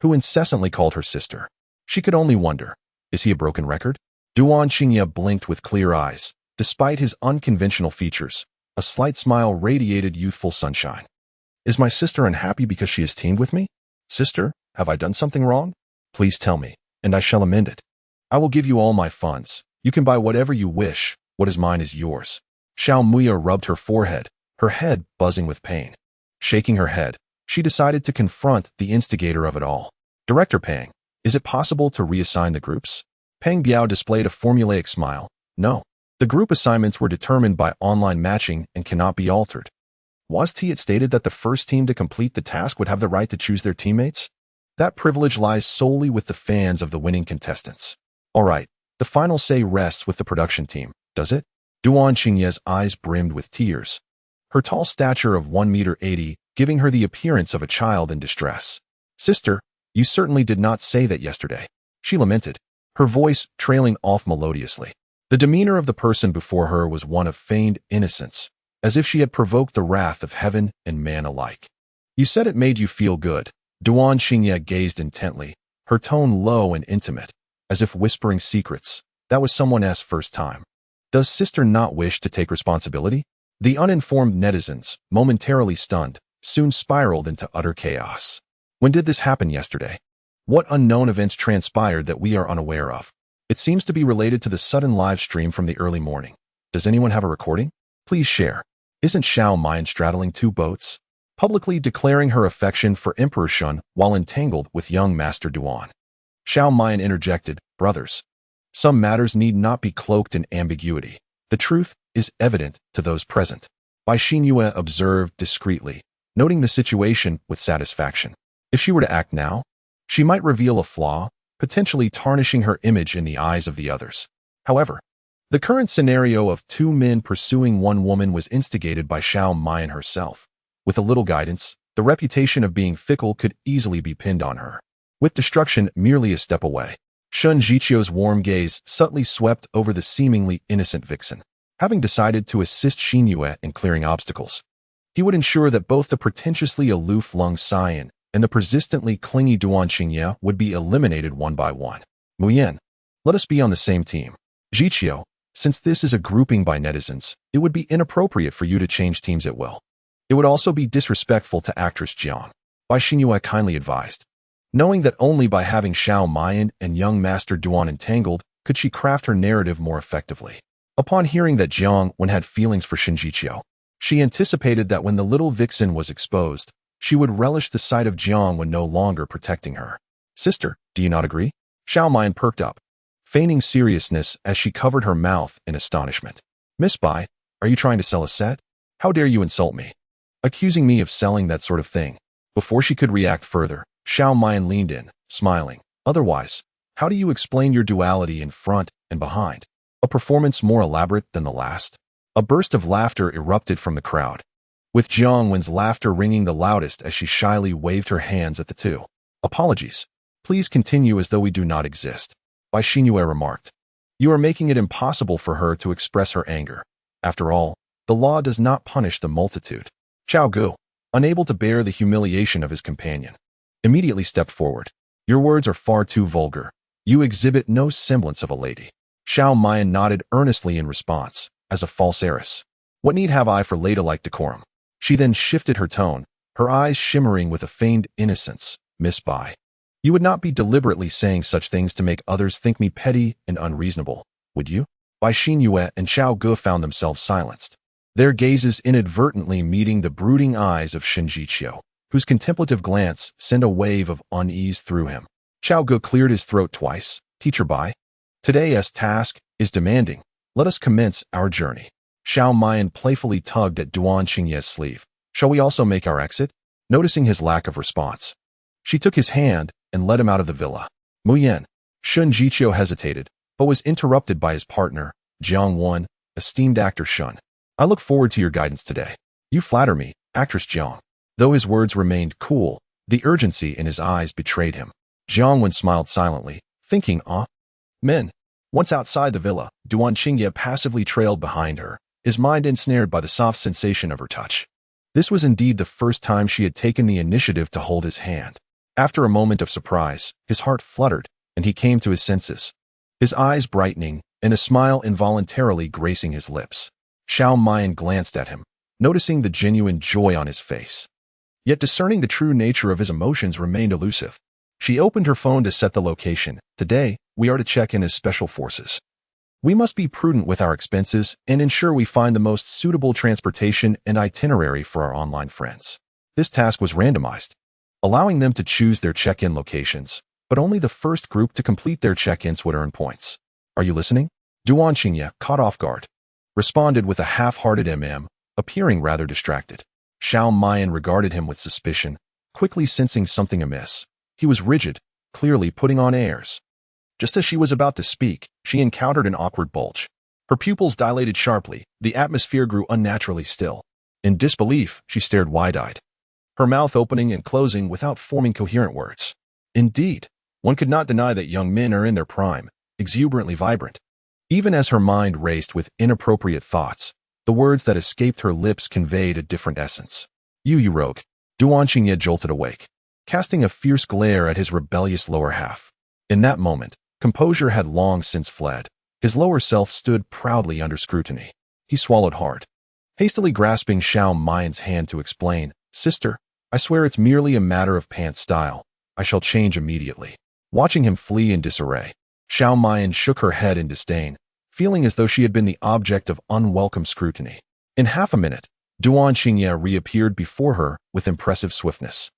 who incessantly called her sister. She could only wonder, is he a broken record? Duan Xingye blinked with clear eyes. Despite his unconventional features, a slight smile radiated youthful sunshine. Is my sister unhappy because she is teamed with me? Sister, have I done something wrong? Please tell me, and I shall amend it. I will give you all my funds. You can buy whatever you wish. What is mine is yours. Xiao Muya rubbed her forehead, her head buzzing with pain. Shaking her head, she decided to confront the instigator of it all. Director Pang, is it possible to reassign the groups? Pang Biao displayed a formulaic smile. No. The group assignments were determined by online matching and cannot be altered. Was it stated that the first team to complete the task would have the right to choose their teammates? That privilege lies solely with the fans of the winning contestants. All right, the final say rests with the production team, does it? Duan Xingye's eyes brimmed with tears. Her tall stature of 1.80 meters giving her the appearance of a child in distress. Sister, you certainly did not say that yesterday. She lamented, her voice trailing off melodiously. The demeanor of the person before her was one of feigned innocence, as if she had provoked the wrath of heaven and man alike. You said it made you feel good. Duan Xingye gazed intently, her tone low and intimate, as if whispering secrets. That was someone else's first time. Does sister not wish to take responsibility? The uninformed netizens, momentarily stunned, soon spiraled into utter chaos. When did this happen yesterday? What unknown events transpired that we are unaware of? It seems to be related to the sudden live stream from the early morning. Does anyone have a recording? Please share. Isn't Xiao Mayan straddling two boats? Publicly declaring her affection for Emperor Shun while entangled with young Master Duan. Xiao Mayan interjected, brothers. Some matters need not be cloaked in ambiguity. The truth is evident to those present. Bai Xinyue observed discreetly, noting the situation with satisfaction. If she were to act now, she might reveal a flaw, potentially tarnishing her image in the eyes of the others. However, the current scenario of two men pursuing one woman was instigated by Xiao Mayan herself. With a little guidance, the reputation of being fickle could easily be pinned on her. With destruction merely a step away, Shun Jiqiu's warm gaze subtly swept over the seemingly innocent vixen. Having decided to assist Xinyue in clearing obstacles, he would ensure that both the pretentiously aloof Lung Xian and the persistently clingy Duan Xingye would be eliminated one by one. Muyan, let us be on the same team. Jiqiu, since this is a grouping by netizens, it would be inappropriate for you to change teams at will. It would also be disrespectful to actress Jiang. Bai Xinyue kindly advised. Knowing that only by having Xiao Mayan and young Master Duan entangled could she craft her narrative more effectively. Upon hearing that Jiang had feelings for Shin Jiqiu, she anticipated that when the little vixen was exposed, she would relish the sight of Jiang when no longer protecting her. Sister, do you not agree? Xiao Mayan perked up, feigning seriousness as she covered her mouth in astonishment. Miss Bai, are you trying to sell a set? How dare you insult me? Accusing me of selling that sort of thing. Before she could react further, Xiao Mayan leaned in, smiling. Otherwise, how do you explain your duality in front and behind? A performance more elaborate than the last? A burst of laughter erupted from the crowd, with Jiang Wen's laughter ringing the loudest as she shyly waved her hands at the two. Apologies. Please continue as though we do not exist. Bai Xinyue remarked. You are making it impossible for her to express her anger. After all, the law does not punish the multitude. Chao Gu, unable to bear the humiliation of his companion, immediately stepped forward. Your words are far too vulgar. You exhibit no semblance of a lady. Xiao Mayan nodded earnestly in response, as a false heiress. What need have I for ladylike decorum? She then shifted her tone, her eyes shimmering with a feigned innocence. Miss Bai, you would not be deliberately saying such things to make others think me petty and unreasonable, would you? Bai Xinyue and Chao Gu found themselves silenced, their gazes inadvertently meeting the brooding eyes of Shin Jiqiu, whose contemplative glance sent a wave of unease through him. Chao Gu cleared his throat twice. Teacher Bai, today's task is demanding. Let us commence our journey. Xiao Mayan playfully tugged at Duan Xingye's sleeve. Shall we also make our exit? Noticing his lack of response, she took his hand and led him out of the villa. Muyan. Shun Jiqiu hesitated, but was interrupted by his partner, Jiang Wen, esteemed actor Shun. I look forward to your guidance today. You flatter me, actress Jiang. Though his words remained cool, the urgency in his eyes betrayed him. Jiang Wen smiled silently, thinking, men. Once outside the villa, Duan Xingye passively trailed behind her, his mind ensnared by the soft sensation of her touch. This was indeed the first time she had taken the initiative to hold his hand. After a moment of surprise, his heart fluttered, and he came to his senses, his eyes brightening and a smile involuntarily gracing his lips. Xiao Mian glanced at him, noticing the genuine joy on his face. Yet discerning the true nature of his emotions remained elusive. She opened her phone to set the location. Today, we are to check in as special forces. We must be prudent with our expenses and ensure we find the most suitable transportation and itinerary for our online friends. This task was randomized, allowing them to choose their check-in locations, but only the first group to complete their check-ins would earn points. Are you listening? Duan Xingye, caught off guard, responded with a half-hearted appearing rather distracted. Xiao Mian regarded him with suspicion, quickly sensing something amiss. He was rigid, clearly putting on airs. Just as she was about to speak, she encountered an awkward bulge. Her pupils dilated sharply, the atmosphere grew unnaturally still. In disbelief, she stared wide-eyed, her mouth opening and closing without forming coherent words. Indeed, one could not deny that young men are in their prime, exuberantly vibrant. Even as her mind raced with inappropriate thoughts, the words that escaped her lips conveyed a different essence. You rogue. Duan Xingye jolted awake, casting a fierce glare at his rebellious lower half. In that moment, composure had long since fled. His lower self stood proudly under scrutiny. He swallowed hard, hastily grasping Xiao Mian's hand to explain, "Sister, I swear it's merely a matter of pants style. I shall change immediately." Watching him flee in disarray, Xiao Mian shook her head in disdain, feeling as though she had been the object of unwelcome scrutiny. In half a minute, Duan Xingye reappeared before her with impressive swiftness.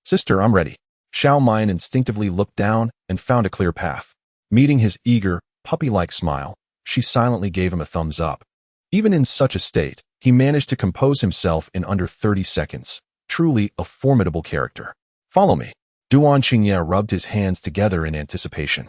"Sister, I'm ready." Xiao Mian instinctively looked down and found a clear path. Meeting his eager, puppy-like smile, she silently gave him a thumbs up. Even in such a state, he managed to compose himself in under 30 seconds. Truly a formidable character. "Follow me." Duan Xingye rubbed his hands together in anticipation.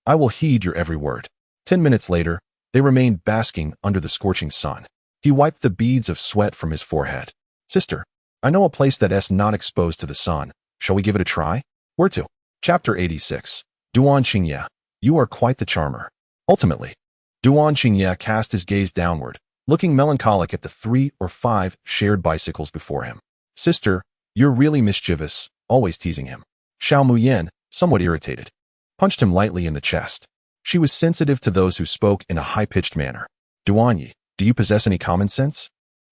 "I will heed your every word." 10 minutes later, they remained basking under the scorching sun. He wiped the beads of sweat from his forehead. "Sister, I know a place that's not exposed to the sun. Shall we give it a try?" "Where to?" Chapter 86. Duan Xingye, you are quite the charmer. Ultimately, Duan Xingye cast his gaze downward, looking melancholic at the 3 or 5 shared bicycles before him. "Sister, you're really mischievous," always teasing him. Xiao Muyan, somewhat irritated, punched him lightly in the chest. She was sensitive to those who spoke in a high-pitched manner. "Duanyi, do you possess any common sense?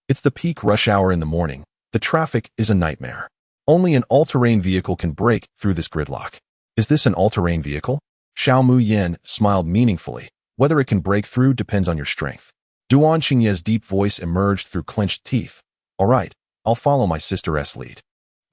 It's the peak rush hour in the morning. The traffic is a nightmare. Only an all-terrain vehicle can break through this gridlock." "Is this an all-terrain vehicle?" Xiao Muyan smiled meaningfully. "Whether it can break through depends on your strength." Duan Xingye's deep voice emerged through clenched teeth. "All right, I'll follow my sister's lead."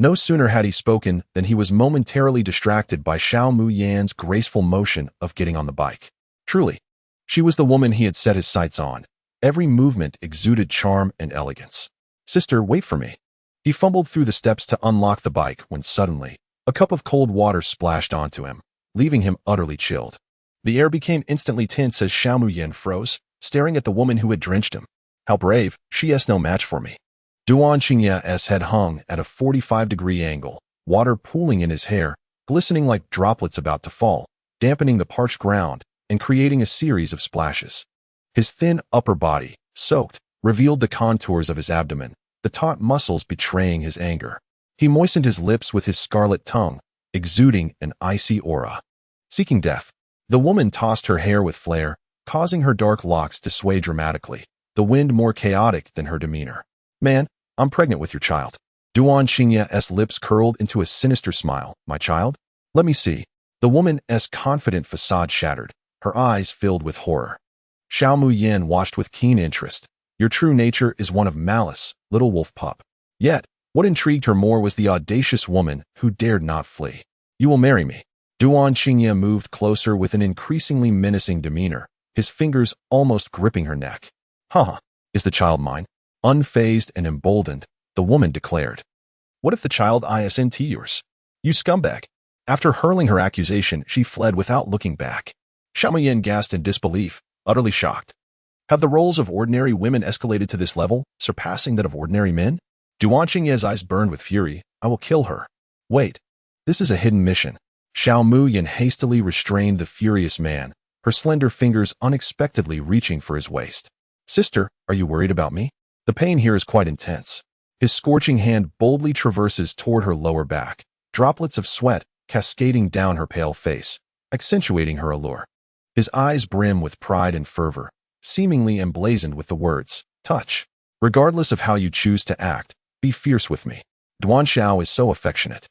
No sooner had he spoken than he was momentarily distracted by Xiao Muyan's graceful motion of getting on the bike. Truly, she was the woman he had set his sights on. Every movement exuded charm and elegance. "Sister, wait for me." He fumbled through the steps to unlock the bike when suddenly, a cup of cold water splashed onto him, leaving him utterly chilled. The air became instantly tense as Xiao Muyan froze, staring at the woman who had drenched him. "How brave, she is no match for me." Duan Xingye's head hung at a 45-degree angle, water pooling in his hair, glistening like droplets about to fall, dampening the parched ground and creating a series of splashes. His thin upper body, soaked, revealed the contours of his abdomen, the taut muscles betraying his anger. He moistened his lips with his scarlet tongue, exuding an icy aura. Seeking death, the woman tossed her hair with flair, causing her dark locks to sway dramatically, the wind more chaotic than her demeanor. "Man, I'm pregnant with your child." Duan Xingye's lips curled into a sinister smile. "My child? Let me see." The woman's confident facade shattered, her eyes filled with horror. Xiao Muyan watched with keen interest. "Your true nature is one of malice, little wolf pup." Yet, what intrigued her more was the audacious woman who dared not flee. "You will marry me." Duan Xingye moved closer with an increasingly menacing demeanor, his fingers almost gripping her neck. "Haha, is the child mine?" Unfazed and emboldened, the woman declared. "What if the child isn't yours? You scumbag." After hurling her accusation, she fled without looking back. Xiao Muyan gasped in disbelief, utterly shocked. Have the roles of ordinary women escalated to this level, surpassing that of ordinary men? Duan Xingye's eyes burned with fury. "I will kill her." "Wait, this is a hidden mission." Xiao Muyan hastily restrained the furious man, her slender fingers unexpectedly reaching for his waist. Sister, are you worried about me? The pain here is quite intense. His scorching hand boldly traverses toward her lower back, droplets of sweat cascading down her pale face, accentuating her allure. His eyes brim with pride and fervor, seemingly emblazoned with the words, touch. Regardless of how you choose to act, be fierce with me. Duan Xiao is so affectionate.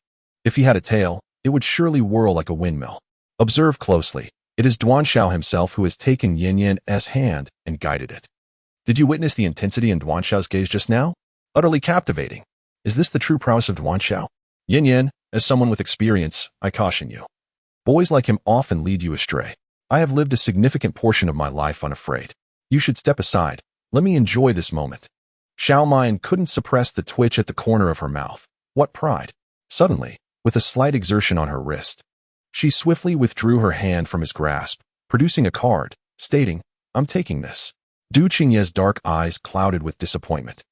If he had a tail, it would surely whirl like a windmill. Observe closely. It is Duan Xiao himself who has taken Yin Yan's hand and guided it. Did you witness the intensity in Duan Xiao's gaze just now? Utterly captivating. Is this the true prowess of Duan Xiao? Yin Yan, as someone with experience, I caution you. Boys like him often lead you astray. I have lived a significant portion of my life unafraid. You should step aside. Let me enjoy this moment. Xiao Mayan couldn't suppress the twitch at the corner of her mouth. What pride! Suddenly, with a slight exertion on her wrist, she swiftly withdrew her hand from his grasp, producing a card, stating, I'm taking this. Du Qingye's dark eyes clouded with disappointment.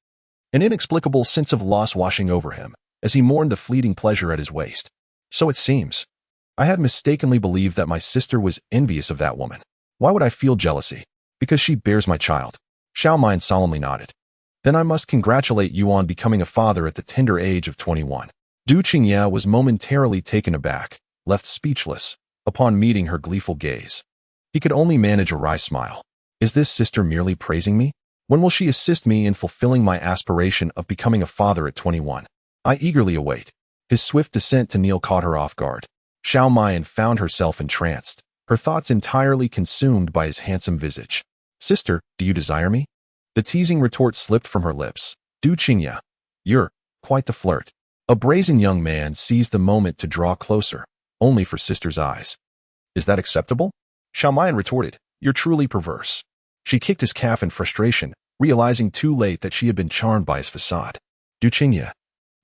An inexplicable sense of loss washing over him, as he mourned the fleeting pleasure at his waist. So it seems. I had mistakenly believed that my sister was envious of that woman. Why would I feel jealousy? Because she bears my child. Xiao Mayan solemnly nodded. Then I must congratulate you on becoming a father at the tender age of 21. Du Qingye was momentarily taken aback, left speechless, upon meeting her gleeful gaze. He could only manage a wry smile. Is this sister merely praising me? When will she assist me in fulfilling my aspiration of becoming a father at 21? I eagerly await. His swift descent to kneel caught her off guard. Xiao Mayan found herself entranced, her thoughts entirely consumed by his handsome visage. Sister, do you desire me? The teasing retort slipped from her lips. Du Qingye, you're quite the flirt. A brazen young man seized the moment to draw closer, only for sister's eyes. Is that acceptable? Xiao Mayan retorted, you're truly perverse. She kicked his calf in frustration, realizing too late that she had been charmed by his facade. Du Qingye,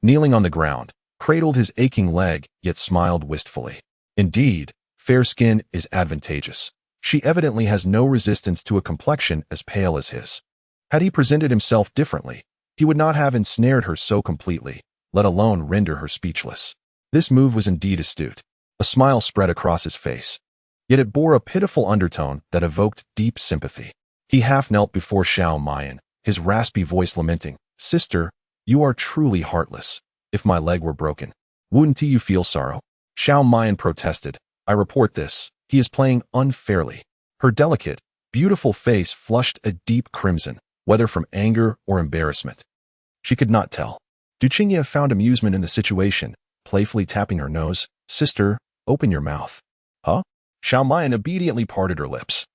kneeling on the ground, cradled his aching leg, yet smiled wistfully. Indeed, fair skin is advantageous. She evidently has no resistance to a complexion as pale as his. Had he presented himself differently, he would not have ensnared her so completely, let alone render her speechless. This move was indeed astute. A smile spread across his face. Yet it bore a pitiful undertone that evoked deep sympathy. He half knelt before Xiao Mayan, his raspy voice lamenting, Sister, you are truly heartless. If my leg were broken, wouldn't you feel sorrow? Xiao Mayan protested, I report this. He is playing unfairly. Her delicate, beautiful face flushed a deep crimson, whether from anger or embarrassment. She could not tell. Du Qingye found amusement in the situation, playfully tapping her nose. Sister, open your mouth. Huh? Xiao Mayan obediently parted her lips.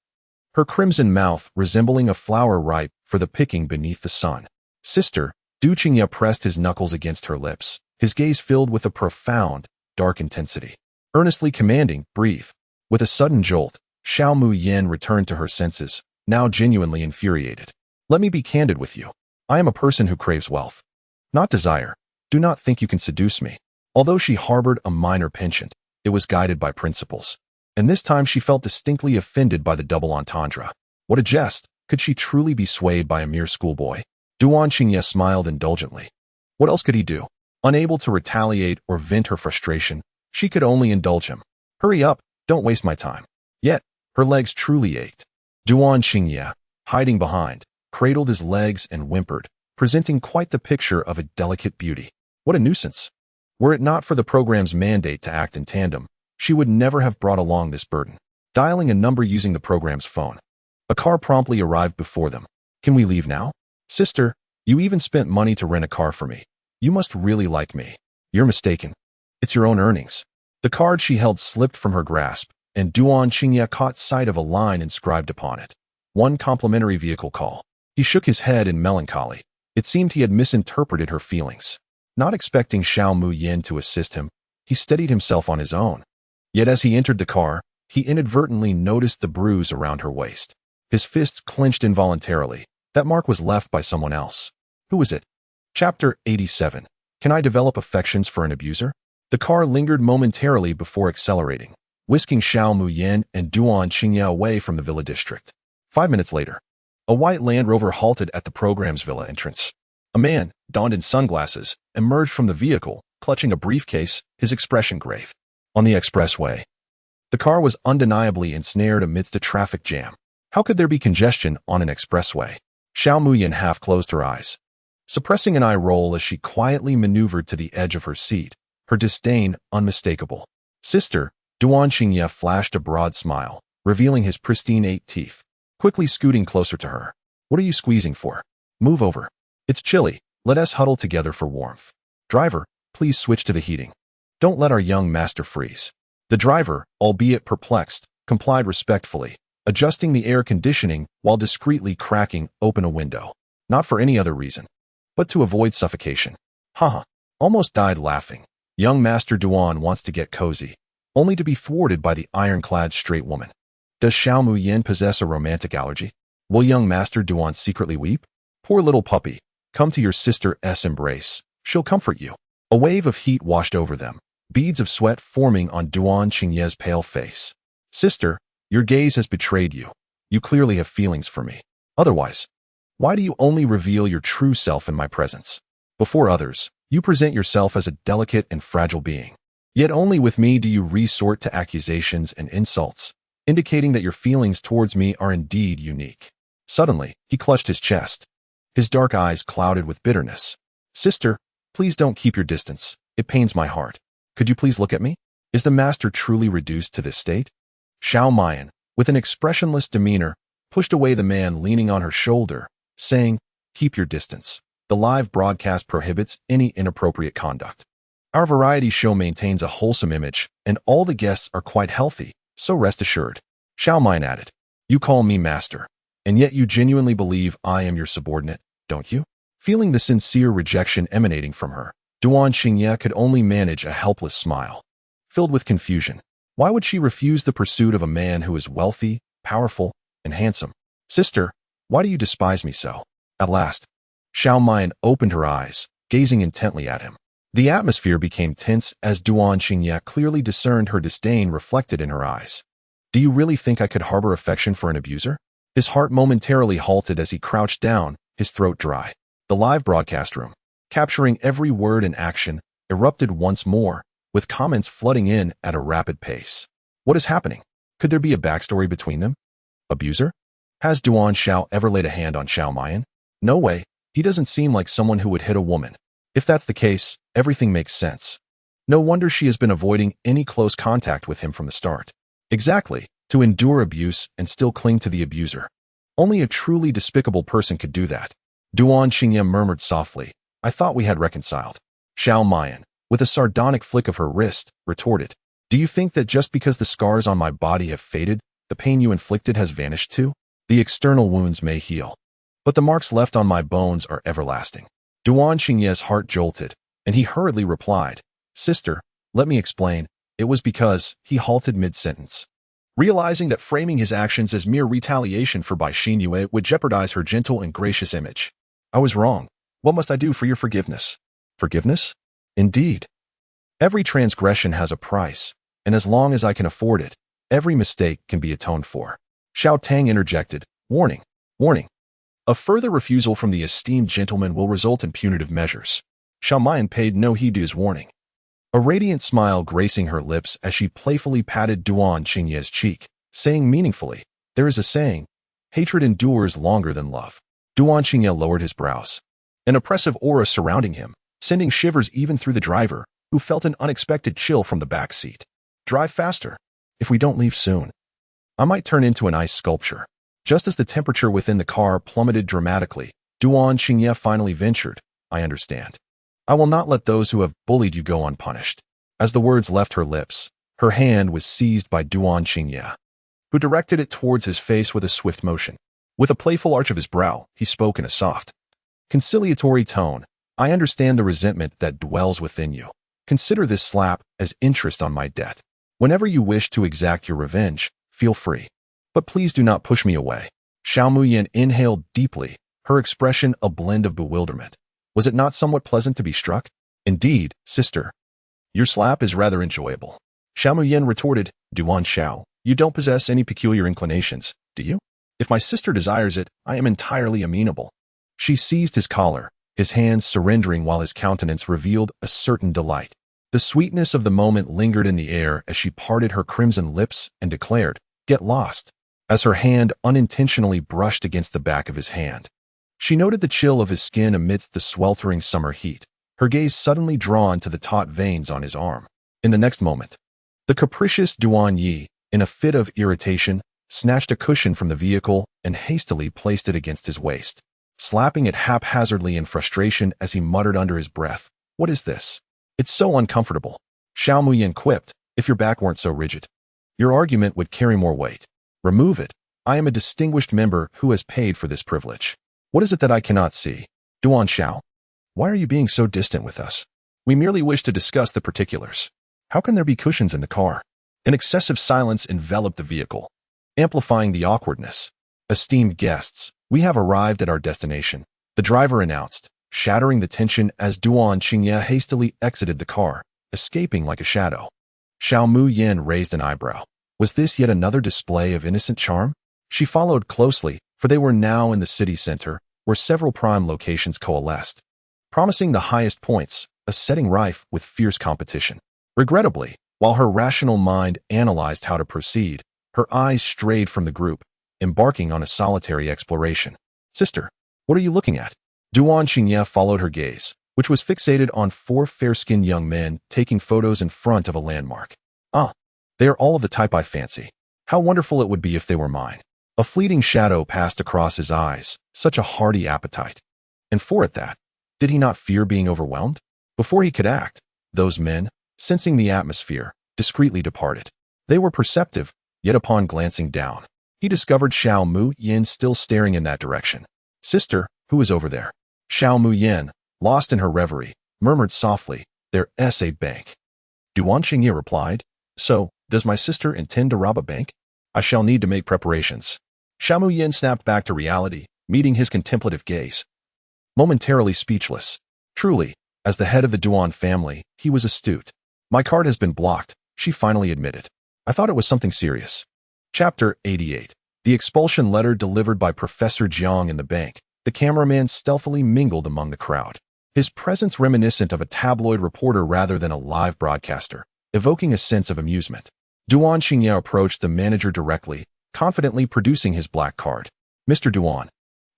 Her crimson mouth resembling a flower ripe for the picking beneath the sun. Sister, Du Qingye pressed his knuckles against her lips, his gaze filled with a profound, dark intensity. Earnestly commanding, breathe. With a sudden jolt, Xiao Muyin returned to her senses, now genuinely infuriated. Let me be candid with you. I am a person who craves wealth, not desire. Do not think you can seduce me. Although she harbored a minor penchant, it was guided by principles. And this time she felt distinctly offended by the double entendre. What a jest! Could she truly be swayed by a mere schoolboy? Duan Qingye smiled indulgently. What else could he do? Unable to retaliate or vent her frustration, she could only indulge him. Hurry up, don't waste my time. Yet, her legs truly ached. Duan Qingye, hiding behind, cradled his legs and whimpered, presenting quite the picture of a delicate beauty. What a nuisance! Were it not for the program's mandate to act in tandem, she would never have brought along this burden. Dialing a number using the program's phone. A car promptly arrived before them. Can we leave now? Sister, you even spent money to rent a car for me. You must really like me. You're mistaken. It's your own earnings. The card she held slipped from her grasp, and Duan Qingye caught sight of a line inscribed upon it. One complimentary vehicle call. He shook his head in melancholy. It seemed he had misinterpreted her feelings. Not expecting Xiao Muyin to assist him, he steadied himself on his own. Yet as he entered the car, he inadvertently noticed the bruise around her waist. His fists clenched involuntarily. That mark was left by someone else. Who was it? Chapter 87. Can I develop affections for an abuser? The car lingered momentarily before accelerating, whisking Xiao Muyin and Duan Qingye away from the villa district. 5 minutes later, a white Land Rover halted at the program's villa entrance. A man, donned in sunglasses, emerged from the vehicle, clutching a briefcase, his expression grave. On the expressway, the car was undeniably ensnared amidst a traffic jam. How could there be congestion on an expressway? Xiao Muyin half closed her eyes, suppressing an eye roll as she quietly maneuvered to the edge of her seat, her disdain unmistakable. Sister, Duan Xingye flashed a broad smile, revealing his pristine 8 teeth, quickly scooting closer to her. What are you squeezing for? Move over. It's chilly. Let us huddle together for warmth. Driver, please switch to the heating. Don't let our young master freeze. The driver, albeit perplexed, complied respectfully, adjusting the air conditioning while discreetly cracking open a window. Not for any other reason, but to avoid suffocation. Haha, almost died laughing. Young Master Duan wants to get cozy, only to be thwarted by the ironclad straight woman. Does Xiao Muyin possess a romantic allergy? Will young Master Duan secretly weep? Poor little puppy, come to your sister's embrace. She'll comfort you. A wave of heat washed over them, beads of sweat forming on Duan Xingye's pale face. Sister, your gaze has betrayed you. You clearly have feelings for me. Otherwise, why do you only reveal your true self in my presence? Before others, you present yourself as a delicate and fragile being. Yet only with me do you resort to accusations and insults, indicating that your feelings towards me are indeed unique. Suddenly, he clutched his chest, his dark eyes clouded with bitterness. Sister, please don't keep your distance. It pains my heart. Could you please look at me? Is the master truly reduced to this state? Xiao Muyin, with an expressionless demeanor, pushed away the man leaning on her shoulder, saying, keep your distance. The live broadcast prohibits any inappropriate conduct. Our variety show maintains a wholesome image, and all the guests are quite healthy, so rest assured. Xiao Muyin added, you call me master, and yet you genuinely believe I am your subordinate, don't you? Feeling the sincere rejection emanating from her, Duan Xingye could only manage a helpless smile. Filled with confusion, why would she refuse the pursuit of a man who is wealthy, powerful, and handsome? Sister, why do you despise me so? At last, Xiao Muyin opened her eyes, gazing intently at him. The atmosphere became tense as Duan Xingye clearly discerned her disdain reflected in her eyes. Do you really think I could harbor affection for an abuser? His heart momentarily halted as he crouched down, his throat dry. The live broadcast room, capturing every word and action, erupted once more, with comments flooding in at a rapid pace. What is happening? Could there be a backstory between them? Abuser? Has Duan Xiao ever laid a hand on Xiao Muyin? No way. He doesn't seem like someone who would hit a woman. If that's the case, everything makes sense. No wonder she has been avoiding any close contact with him from the start. Exactly, to endure abuse and still cling to the abuser. Only a truly despicable person could do that. Duan Xingye murmured softly, I thought we had reconciled. Xiao Muyin, with a sardonic flick of her wrist, retorted, do you think that just because the scars on my body have faded, the pain you inflicted has vanished too? The external wounds may heal, but the marks left on my bones are everlasting. Duan Xingye's heart jolted, and he hurriedly replied, Sister, let me explain. It was because he halted mid-sentence. Realizing that framing his actions as mere retaliation for Bai Xinyue would jeopardize her gentle and gracious image. I was wrong. What must I do for your forgiveness? Forgiveness? Indeed. Every transgression has a price, and as long as I can afford it, every mistake can be atoned for. Xiao Tang interjected, warning, warning. A further refusal from the esteemed gentleman will result in punitive measures. Xiao Muyin paid no heed to his warning. A radiant smile gracing her lips as she playfully patted Duan Xingye's cheek, saying meaningfully, there is a saying, hatred endures longer than love. Duan Xingye lowered his brows. An oppressive aura surrounding him, sending shivers even through the driver, who felt an unexpected chill from the back seat. Drive faster. If we don't leave soon, I might turn into an ice sculpture. Just as the temperature within the car plummeted dramatically, Duan Xingye finally ventured, I understand. I will not let those who have bullied you go unpunished. As the words left her lips, her hand was seized by Duan Xingye, who directed it towards his face with a swift motion. With a playful arch of his brow, he spoke in a soft, conciliatory tone. I understand the resentment that dwells within you. Consider this slap as interest on my debt. Whenever you wish to exact your revenge, feel free. But please do not push me away. Xiao Muyin inhaled deeply, her expression a blend of bewilderment. Was it not somewhat pleasant to be struck? Indeed, sister. Your slap is rather enjoyable. Xiao Muyin retorted, Duan Xiao, you don't possess any peculiar inclinations, do you? If my sister desires it, I am entirely amenable. She seized his collar, his hands surrendering while his countenance revealed a certain delight. The sweetness of the moment lingered in the air as she parted her crimson lips and declared, get lost, as her hand unintentionally brushed against the back of his hand. She noted the chill of his skin amidst the sweltering summer heat, her gaze suddenly drawn to the taut veins on his arm. In the next moment, the capricious Duan Yi, in a fit of irritation, snatched a cushion from the vehicle and hastily placed it against his waist, slapping it haphazardly in frustration as he muttered under his breath, "What is this? It's so uncomfortable." Xiao Muyin quipped, "If your back weren't so rigid, your argument would carry more weight. Remove it. I am a distinguished member who has paid for this privilege. What is it that I cannot see? Duan Xiao, why are you being so distant with us? We merely wish to discuss the particulars. How can there be cushions in the car?" An excessive silence enveloped the vehicle, amplifying the awkwardness. "Esteemed guests, we have arrived at our destination," the driver announced, shattering the tension as Duan Qingye hastily exited the car, escaping like a shadow. Xiao Muyin raised an eyebrow. Was this yet another display of innocent charm? She followed closely, for they were now in the city center, where several prime locations coalesced, promising the highest points, a setting rife with fierce competition. Regrettably, while her rational mind analyzed how to proceed, her eyes strayed from the group, embarking on a solitary exploration. "Sister, what are you looking at?" Duan Qingye followed her gaze, which was fixated on four fair-skinned young men taking photos in front of a landmark. "Ah, they are all of the type I fancy. How wonderful it would be if they were mine." A fleeting shadow passed across his eyes, such a hearty appetite. And for at that, did he not fear being overwhelmed? Before he could act, those men, sensing the atmosphere, discreetly departed. They were perceptive, yet upon glancing down, he discovered Xiao Muyin still staring in that direction. "Sister, who is over there?" Xiao Muyin, lost in her reverie, murmured softly, "There's a bank." Duan Qingye replied, "So, does my sister intend to rob a bank? I shall need to make preparations." Xiao Muyin snapped back to reality, meeting his contemplative gaze. Momentarily speechless. Truly, as the head of the Duan family, he was astute. "My card has been blocked," she finally admitted. "I thought it was something serious." Chapter 88. The expulsion letter delivered by Professor Jiang in the bank. The cameraman stealthily mingled among the crowd, his presence reminiscent of a tabloid reporter rather than a live broadcaster, evoking a sense of amusement. Duan Qingye approached the manager directly, confidently producing his black card. "Mr. Duan,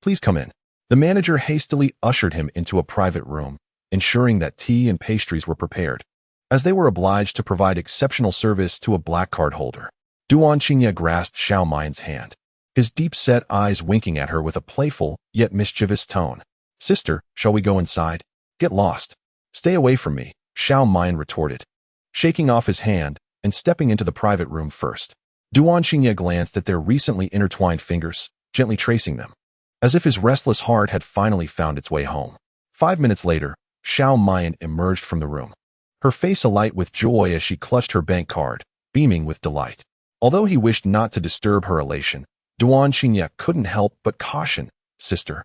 please come in." The manager hastily ushered him into a private room, ensuring that tea and pastries were prepared, as they were obliged to provide exceptional service to a black card holder. Duan Qingye grasped Xiao Muyin's hand, his deep-set eyes winking at her with a playful, yet mischievous tone. "Sister, shall we go inside?" "Get lost. Stay away from me," Xiao Muyin retorted, shaking off his hand and stepping into the private room first. Duan Qingye glanced at their recently intertwined fingers, gently tracing them, as if his restless heart had finally found its way home. 5 minutes later, Xiao Muyin emerged from the room, her face alight with joy as she clutched her bank card, beaming with delight. Although he wished not to disturb her elation, Duan Qingye couldn't help but caution, "Sister,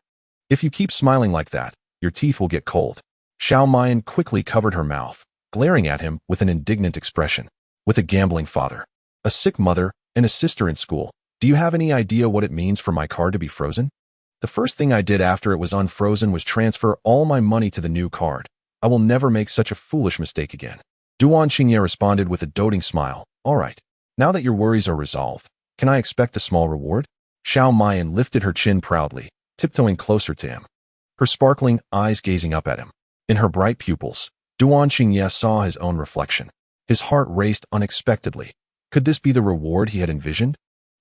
if you keep smiling like that, your teeth will get cold." Xiao Muyin quickly covered her mouth, glaring at him with an indignant expression. "With a gambling father, a sick mother, and a sister in school, do you have any idea what it means for my card to be frozen? The first thing I did after it was unfrozen was transfer all my money to the new card. I will never make such a foolish mistake again." Duan Qingye responded with a doting smile. "All right, now that your worries are resolved, can I expect a small reward?" Xiao Muyin lifted her chin proudly, tiptoeing closer to him, her sparkling eyes gazing up at him. In her bright pupils, Duan Qingye saw his own reflection. His heart raced unexpectedly. Could this be the reward he had envisioned?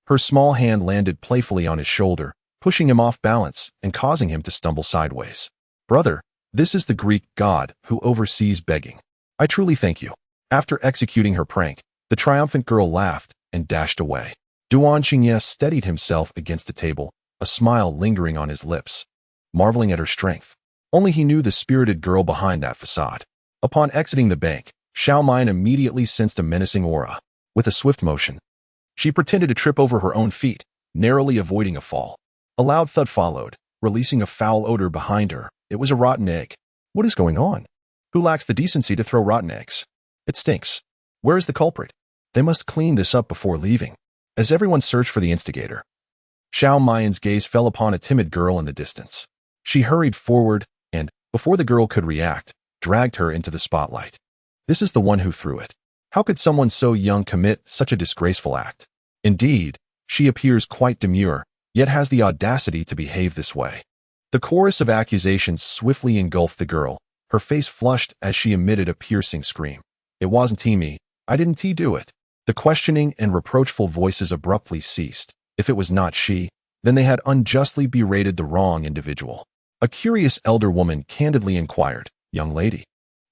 Her small hand landed playfully on his shoulder, pushing him off balance and causing him to stumble sideways. "Brother, this is the Greek god who oversees begging. I truly thank you." After executing her prank, the triumphant girl laughed and dashed away. Duan Qingye steadied himself against the table, a smile lingering on his lips, marveling at her strength. Only he knew the spirited girl behind that facade. Upon exiting the bank, Xiao Muyin immediately sensed a menacing aura. With a swift motion, she pretended to trip over her own feet, narrowly avoiding a fall. A loud thud followed, releasing a foul odor behind her. It was a rotten egg. What is going on? Who lacks the decency to throw rotten eggs? It stinks. Where is the culprit? They must clean this up before leaving. As everyone searched for the instigator, Xiao Muyin's gaze fell upon a timid girl in the distance. She hurried forward and, before the girl could react, dragged her into the spotlight. This is the one who threw it. How could someone so young commit such a disgraceful act? Indeed, she appears quite demure, yet has the audacity to behave this way. The chorus of accusations swiftly engulfed the girl, her face flushed as she emitted a piercing scream. It wasn't me. I didn't do it. The questioning and reproachful voices abruptly ceased. If it was not she, then they had unjustly berated the wrong individual. A curious elder woman candidly inquired, "Young lady,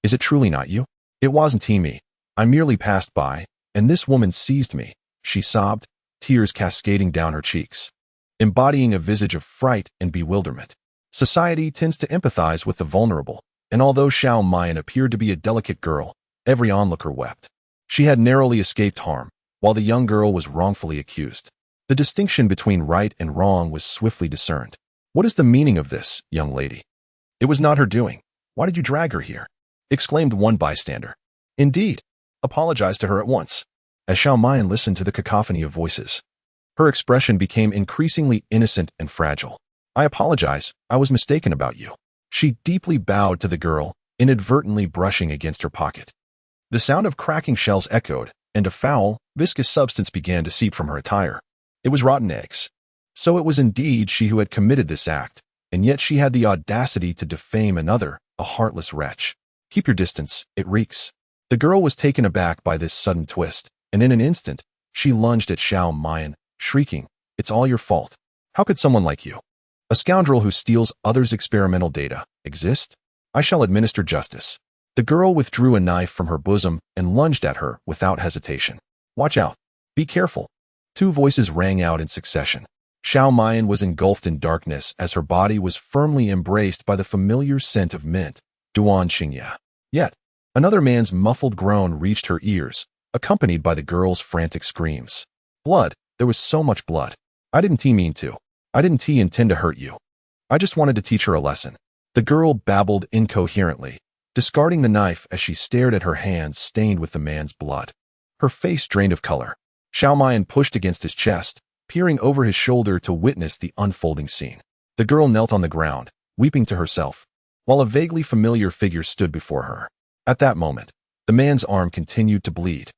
is it truly not you?" "It wasn't me. I merely passed by, and this woman seized me," she sobbed, tears cascading down her cheeks, embodying a visage of fright and bewilderment. Society tends to empathize with the vulnerable, and although Xiao Mayan appeared to be a delicate girl, every onlooker wept. She had narrowly escaped harm, while the young girl was wrongfully accused. The distinction between right and wrong was swiftly discerned. "What is the meaning of this, young lady?" "It was not her doing. Why did you drag her here?" exclaimed one bystander. "Indeed. Apologize to her at once." As Xiao Mayan listened to the cacophony of voices, her expression became increasingly innocent and fragile. "I apologize. I was mistaken about you." She deeply bowed to the girl, inadvertently brushing against her pocket. The sound of cracking shells echoed, and a foul, viscous substance began to seep from her attire. It was rotten eggs. So it was indeed she who had committed this act, and yet she had the audacity to defame another, a heartless wretch. "Keep your distance, it reeks." The girl was taken aback by this sudden twist, and in an instant, she lunged at Xiao Mayan, shrieking, "It's all your fault. How could someone like you, a scoundrel who steals others' experimental data, exist? I shall administer justice." The girl withdrew a knife from her bosom and lunged at her without hesitation. "Watch out. Be careful." Two voices rang out in succession. Xiao Mayan was engulfed in darkness as her body was firmly embraced by the familiar scent of mint, Duan Xingye. Yet, another man's muffled groan reached her ears, accompanied by the girl's frantic screams. "Blood. There was so much blood. I didn't mean to. I didn't intend to hurt you. I just wanted to teach her a lesson." The girl babbled incoherently, discarding the knife as she stared at her hands stained with the man's blood. Her face drained of color. Xiao Mayan pushed against his chest, peering over his shoulder to witness the unfolding scene. The girl knelt on the ground, weeping to herself, while a vaguely familiar figure stood before her. At that moment, the man's arm continued to bleed.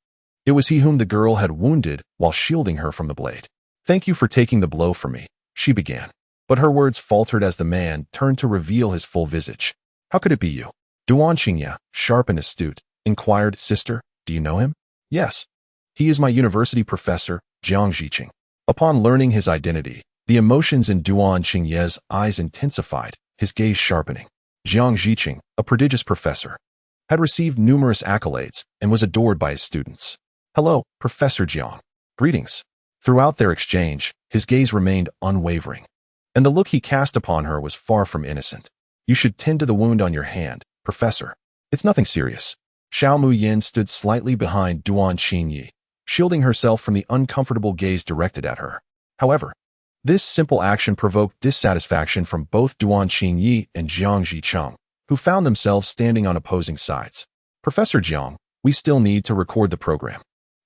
It was he whom the girl had wounded while shielding her from the blade. "Thank you for taking the blow for me," she began. But her words faltered as the man turned to reveal his full visage. "How could it be you?" Duan Xingye, sharp and astute, inquired, "Sister, do you know him?" "Yes. He is my university professor, Jiang Zhiqing." Upon learning his identity, the emotions in Duan Xingye's eyes intensified, his gaze sharpening. Jiang Zhiqing, a prodigious professor, had received numerous accolades and was adored by his students. "Hello, Professor Jiang." "Greetings." Throughout their exchange, his gaze remained unwavering, and the look he cast upon her was far from innocent. "You should tend to the wound on your hand, Professor. It's nothing serious." Xiao Muyin stood slightly behind Duan Xingye, shielding herself from the uncomfortable gaze directed at her. However, this simple action provoked dissatisfaction from both Duan Xingye and Jiang Zhicheng, who found themselves standing on opposing sides. "Professor Jiang, we still need to record the program."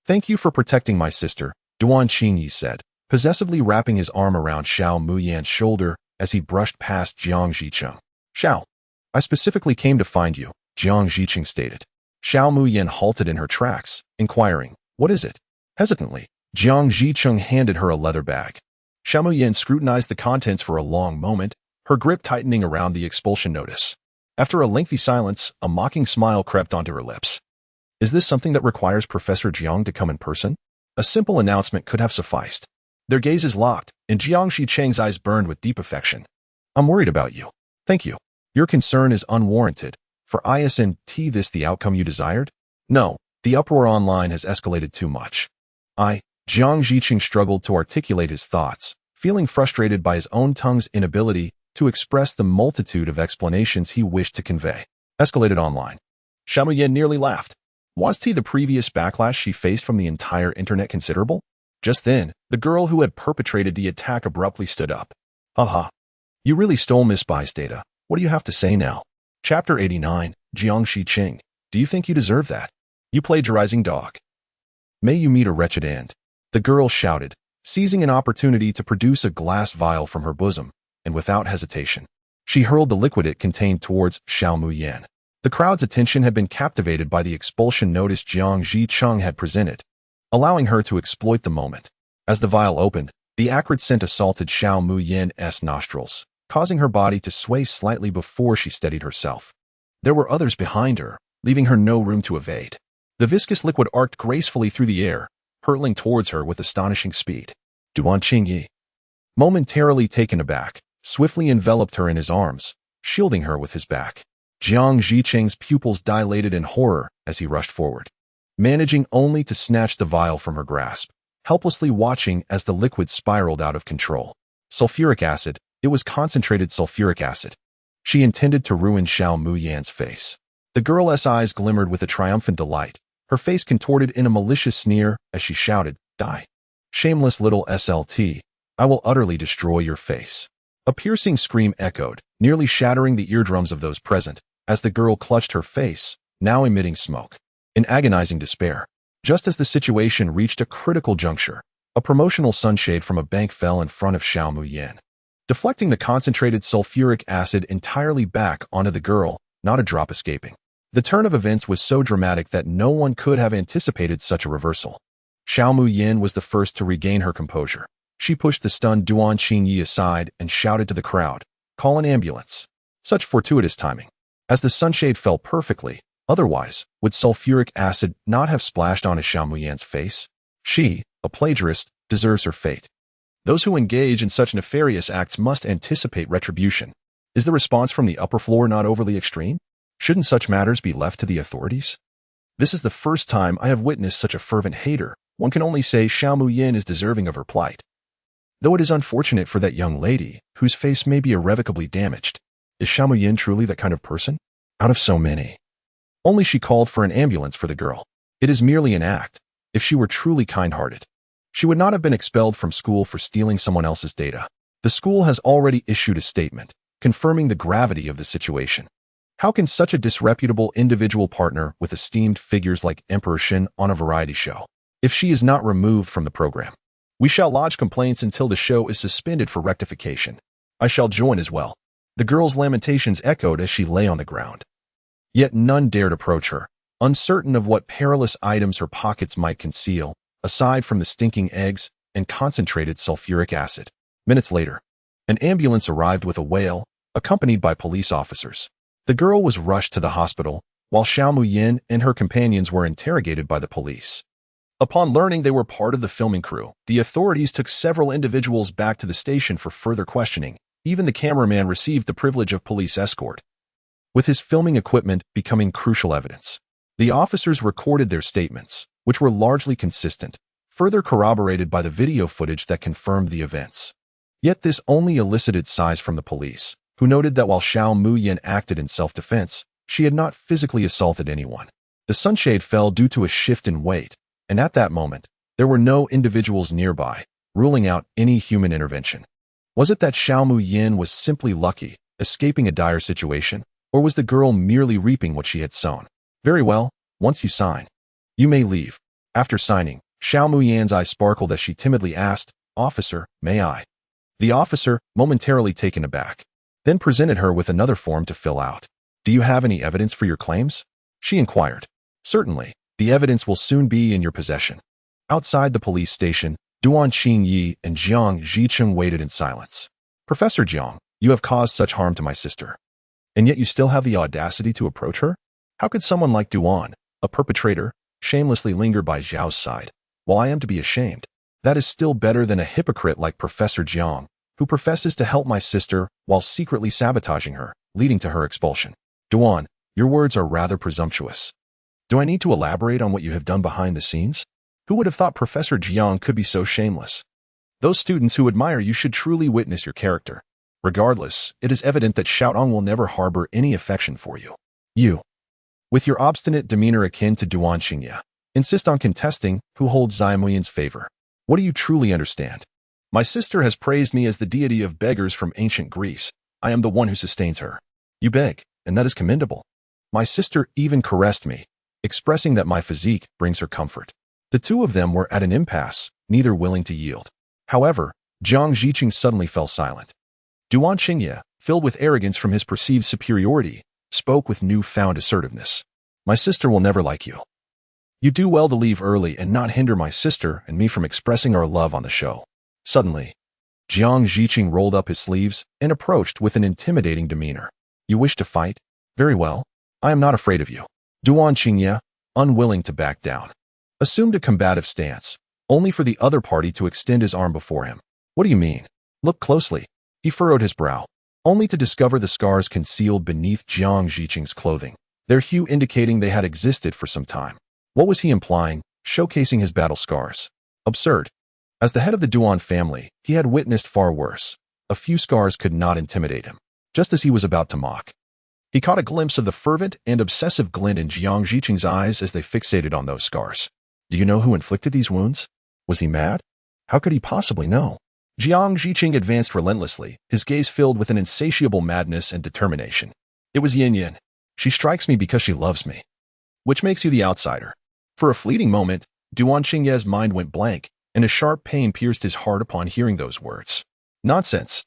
"Thank you for protecting my sister," Duan Xingye said, possessively wrapping his arm around Xiao Muyan's shoulder as he brushed past Jiang Zhicheng. "Xiao, I specifically came to find you," Jiang Zhicheng stated. Xiao Muyan halted in her tracks, inquiring, "What is it?" Hesitantly, Jiang Zhicheng handed her a leather bag. Xiao Muyan scrutinized the contents for a long moment, her grip tightening around the expulsion notice. After a lengthy silence, a mocking smile crept onto her lips. "Is this something that requires Professor Jiang to come in person?" A simple announcement could have sufficed. Their gazes locked, and Jiang Zhicheng's eyes burned with deep affection. "I'm worried about you." "Thank you. Your concern is unwarranted. For isn't this the outcome you desired?" "No, the uproar online has escalated too much." Jiang Zhicheng struggled to articulate his thoughts, feeling frustrated by his own tongue's inability to express the multitude of explanations he wished to convey. "Escalated online." Xiao Muyan nearly laughed. Was the previous backlash she faced from the entire internet considerable? Just then, the girl who had perpetrated the attack abruptly stood up. "Haha. You really stole Miss Bai's data. What do you have to say now?" Chapter 89, Jiang Zhicheng. "Do you think you deserve that? You plagiarizing dog. May you meet a wretched end." The girl shouted, seizing an opportunity to produce a glass vial from her bosom, and without hesitation, she hurled the liquid it contained towards Xiao Muyan. The crowd's attention had been captivated by the expulsion notice Jiang Zhicheng had presented, allowing her to exploit the moment. As the vial opened, the acrid scent assaulted Xiao Muyan's nostrils, causing her body to sway slightly before she steadied herself. There were others behind her, leaving her no room to evade. The viscous liquid arced gracefully through the air, hurtling towards her with astonishing speed. Duan Qingyi, momentarily taken aback, swiftly enveloped her in his arms, shielding her with his back. Jiang Zicheng's pupils dilated in horror as he rushed forward, managing only to snatch the vial from her grasp, helplessly watching as the liquid spiraled out of control. Sulfuric acid. It was concentrated sulfuric acid. She intended to ruin Xiao Muyan's face. The girl's eyes glimmered with a triumphant delight, her face contorted in a malicious sneer as she shouted, "Die! Shameless little SLT, I will utterly destroy your face." A piercing scream echoed, nearly shattering the eardrums of those present, as the girl clutched her face, now emitting smoke, in agonizing despair. Just as the situation reached a critical juncture, a promotional sunshade from a bank fell in front of Xiao Muyan, deflecting the concentrated sulfuric acid entirely back onto the girl, not a drop escaping. The turn of events was so dramatic that no one could have anticipated such a reversal. Xiao Muyan was the first to regain her composure. She pushed the stunned Duan Qingyi aside and shouted to the crowd, "Call an ambulance." Such fortuitous timing. As the sunshade fell perfectly, otherwise, would sulfuric acid not have splashed onto Xiao Muyan's face? She, a plagiarist, deserves her fate. Those who engage in such nefarious acts must anticipate retribution. Is the response from the upper floor not overly extreme? Shouldn't such matters be left to the authorities? This is the first time I have witnessed such a fervent hater. One can only say Xiao Muyan is deserving of her plight. Though it is unfortunate for that young lady, whose face may be irrevocably damaged. Is Xiao Muyan truly that kind of person? Out of so many. Only she called for an ambulance for the girl. It is merely an act. If she were truly kind-hearted, she would not have been expelled from school for stealing someone else's data. The school has already issued a statement, confirming the gravity of the situation. How can such a disreputable individual partner with esteemed figures like Emperor Shin on a variety show, if she is not removed from the program? We shall lodge complaints until the show is suspended for rectification. I shall join as well. The girl's lamentations echoed as she lay on the ground. Yet none dared approach her, uncertain of what perilous items her pockets might conceal, aside from the stinking eggs and concentrated sulfuric acid. Minutes later, an ambulance arrived with a wail, accompanied by police officers. The girl was rushed to the hospital, while Xiao Muyan and her companions were interrogated by the police. Upon learning they were part of the filming crew, the authorities took several individuals back to the station for further questioning. Even the cameraman received the privilege of police escort, with his filming equipment becoming crucial evidence. The officers recorded their statements, which were largely consistent, further corroborated by the video footage that confirmed the events. Yet this only elicited sighs from the police, who noted that while Xiao Muyan acted in self-defense, she had not physically assaulted anyone. The sunshade fell due to a shift in weight, and at that moment, there were no individuals nearby, ruling out any human intervention. Was it that Xiao Muyan was simply lucky, escaping a dire situation, or was the girl merely reaping what she had sown? Very well, once you sign, you may leave. After signing, Xiao Muyan's eyes sparkled as she timidly asked, "Officer, may I?" The officer, momentarily taken aback, then presented her with another form to fill out. "Do you have any evidence for your claims?" she inquired. "Certainly, the evidence will soon be in your possession." Outside the police station, Duan Qingyi and Jiang Zicheng waited in silence. "Professor Jiang, you have caused such harm to my sister, and yet you still have the audacity to approach her? How could someone like Duan, a perpetrator, shamelessly linger by Zhao's side, while I am to be ashamed? That is still better than a hypocrite like Professor Jiang, who professes to help my sister while secretly sabotaging her, leading to her expulsion. Duan, your words are rather presumptuous. Do I need to elaborate on what you have done behind the scenes? Who would have thought Professor Jiang could be so shameless? Those students who admire you should truly witness your character. Regardless, it is evident that Xiaotong will never harbor any affection for you. You, with your obstinate demeanor akin to Duan Qingyi, insist on contesting who holds Xiao Muyan's favor. What do you truly understand? My sister has praised me as the deity of beggars from ancient Greece. I am the one who sustains her. You beg, and that is commendable. My sister even caressed me, expressing that my physique brings her comfort. The two of them were at an impasse, neither willing to yield. However, Jiang Zicheng suddenly fell silent. Duan Qingyi, filled with arrogance from his perceived superiority, spoke with newfound assertiveness. My sister will never like you. You do well to leave early and not hinder my sister and me from expressing our love on the show. Suddenly, Jiang Ziqing rolled up his sleeves and approached with an intimidating demeanor. You wish to fight? Very well. I am not afraid of you. Duan Qingye, unwilling to back down, assumed a combative stance, only for the other party to extend his arm before him. What do you mean? Look closely. He furrowed his brow, only to discover the scars concealed beneath Jiang Ziqing's clothing, their hue indicating they had existed for some time. What was he implying, showcasing his battle scars? Absurd. As the head of the Duan family, he had witnessed far worse. A few scars could not intimidate him. Just as he was about to mock, he caught a glimpse of the fervent and obsessive glint in Jiang Ziqing's eyes as they fixated on those scars. Do you know who inflicted these wounds? Was he mad? How could he possibly know? Jiang Ziqing advanced relentlessly, his gaze filled with an insatiable madness and determination. It was Yin Yin. She strikes me because she loves me. Which makes you the outsider. For a fleeting moment, Duan Qingye's mind went blank, and a sharp pain pierced his heart upon hearing those words. Nonsense.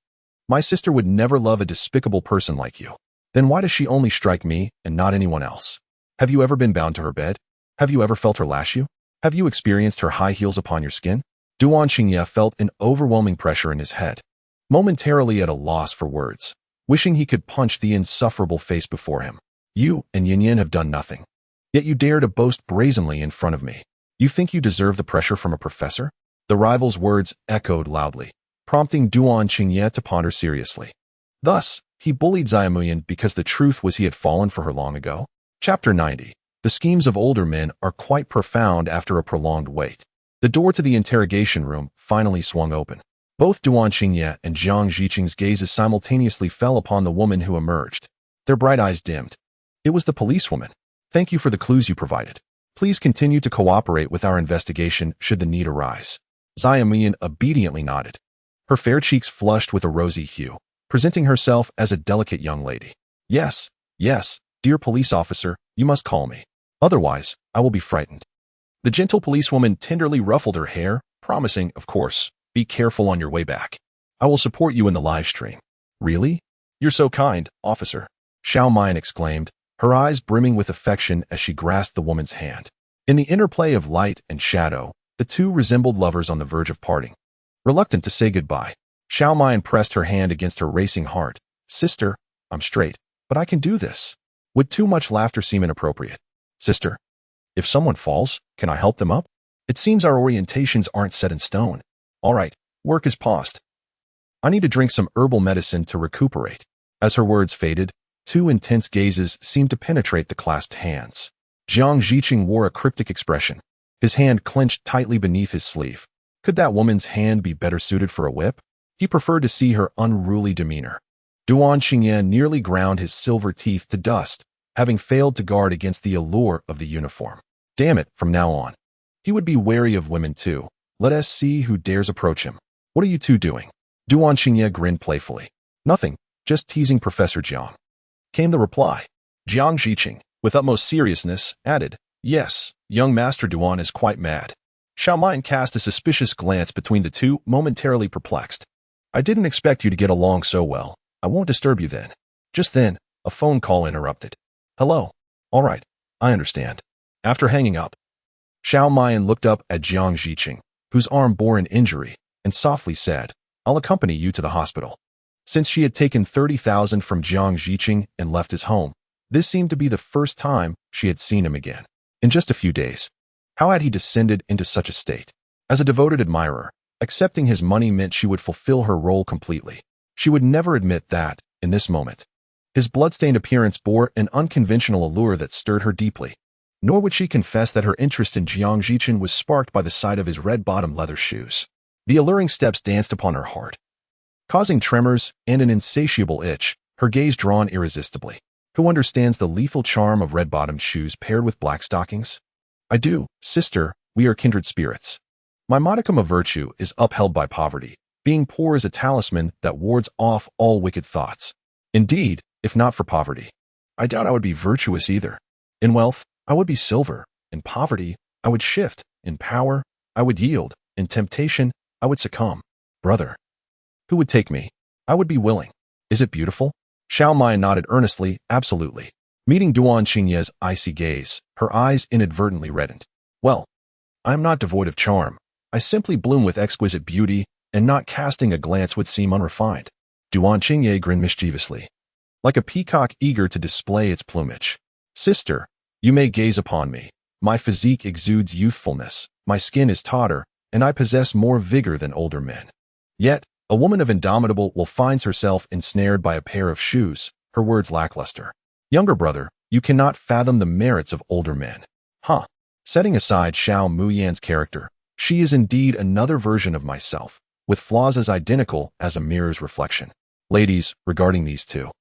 My sister would never love a despicable person like you. Then why does she only strike me and not anyone else? Have you ever been bound to her bed? Have you ever felt her lash you? Have you experienced her high heels upon your skin? Duan Qingye felt an overwhelming pressure in his head, momentarily at a loss for words, wishing he could punch the insufferable face before him. You and Yin Yin have done nothing. Yet you dare to boast brazenly in front of me. You think you deserve the pressure from a professor? The rival's words echoed loudly, prompting Duan Qingye to ponder seriously. Thus, he bullied Xiaomuyan because the truth was he had fallen for her long ago. Chapter 90. The schemes of older men are quite profound after a prolonged wait. The door to the interrogation room finally swung open. Both Duan Qingye and Jiang Ziqing's gazes simultaneously fell upon the woman who emerged. Their bright eyes dimmed. It was the policewoman. Thank you for the clues you provided. Please continue to cooperate with our investigation should the need arise. Xiaomuyan obediently nodded. Her fair cheeks flushed with a rosy hue, presenting herself as a delicate young lady. Yes, dear police officer, you must call me. Otherwise, I will be frightened. The gentle policewoman tenderly ruffled her hair, promising, of course, be careful on your way back. I will support you in the live stream. Really? You're so kind, officer. Xiao Mayan exclaimed, her eyes brimming with affection as she grasped the woman's hand. In the interplay of light and shadow, the two resembled lovers on the verge of parting. Reluctant to say goodbye, Xiao Mayan pressed her hand against her racing heart. Sister, I'm straight, but I can do this. Would too much laughter seem inappropriate? Sister, if someone falls, can I help them up? It seems our orientations aren't set in stone. All right, work is paused. I need to drink some herbal medicine to recuperate. As her words faded, two intense gazes seemed to penetrate the clasped hands. Jiang Ziqing wore a cryptic expression, his hand clenched tightly beneath his sleeve. Could that woman's hand be better suited for a whip? He preferred to see her unruly demeanor. Duan Qingye nearly ground his silver teeth to dust, having failed to guard against the allure of the uniform. Damn it, from now on. He would be wary of women too. Let us see who dares approach him. What are you two doing? Duan Qingye grinned playfully. Nothing, just teasing Professor Jiang. Came the reply. Jiang Ziqing, with utmost seriousness, added, Yes, young Master Duan is quite mad. Xiao Mayan cast a suspicious glance between the two, momentarily perplexed. I didn't expect you to get along so well. I won't disturb you then. Just then, a phone call interrupted. Hello. All right, I understand. After hanging up, Xiao Mayan looked up at Jiang Ziqing, whose arm bore an injury, and softly said, I'll accompany you to the hospital. Since she had taken 30,000 from Jiang Ziqing and left his home, this seemed to be the first time she had seen him again. In just a few days. How had he descended into such a state? As a devoted admirer, accepting his money meant she would fulfill her role completely. She would never admit that, in this moment. His bloodstained appearance bore an unconventional allure that stirred her deeply. Nor would she confess that her interest in Jiang Ziqing was sparked by the sight of his red-bottomed leather shoes. The alluring steps danced upon her heart, causing tremors and an insatiable itch, her gaze drawn irresistibly. Who understands the lethal charm of red-bottomed shoes paired with black stockings? I do, sister, we are kindred spirits. My modicum of virtue is upheld by poverty. Being poor is a talisman that wards off all wicked thoughts. Indeed, if not for poverty, I doubt I would be virtuous either. In wealth, I would be silver. In poverty, I would shift. In power, I would yield. In temptation, I would succumb. Brother, who would take me? I would be willing. Is it beautiful? Xiao Mayan nodded earnestly, absolutely. Meeting Duan Qingye's icy gaze, her eyes inadvertently reddened. Well, I am not devoid of charm. I simply bloom with exquisite beauty, and not casting a glance would seem unrefined. Duan Qingye grinned mischievously, like a peacock eager to display its plumage. Sister, you may gaze upon me. My physique exudes youthfulness, my skin is tauter, and I possess more vigor than older men. Yet, a woman of indomitable will finds herself ensnared by a pair of shoes, her words lackluster. Younger brother, you cannot fathom the merits of older men. Huh. Setting aside Xiao Muyan's character, she is indeed another version of myself, with flaws as identical as a mirror's reflection. Ladies, regarding these two,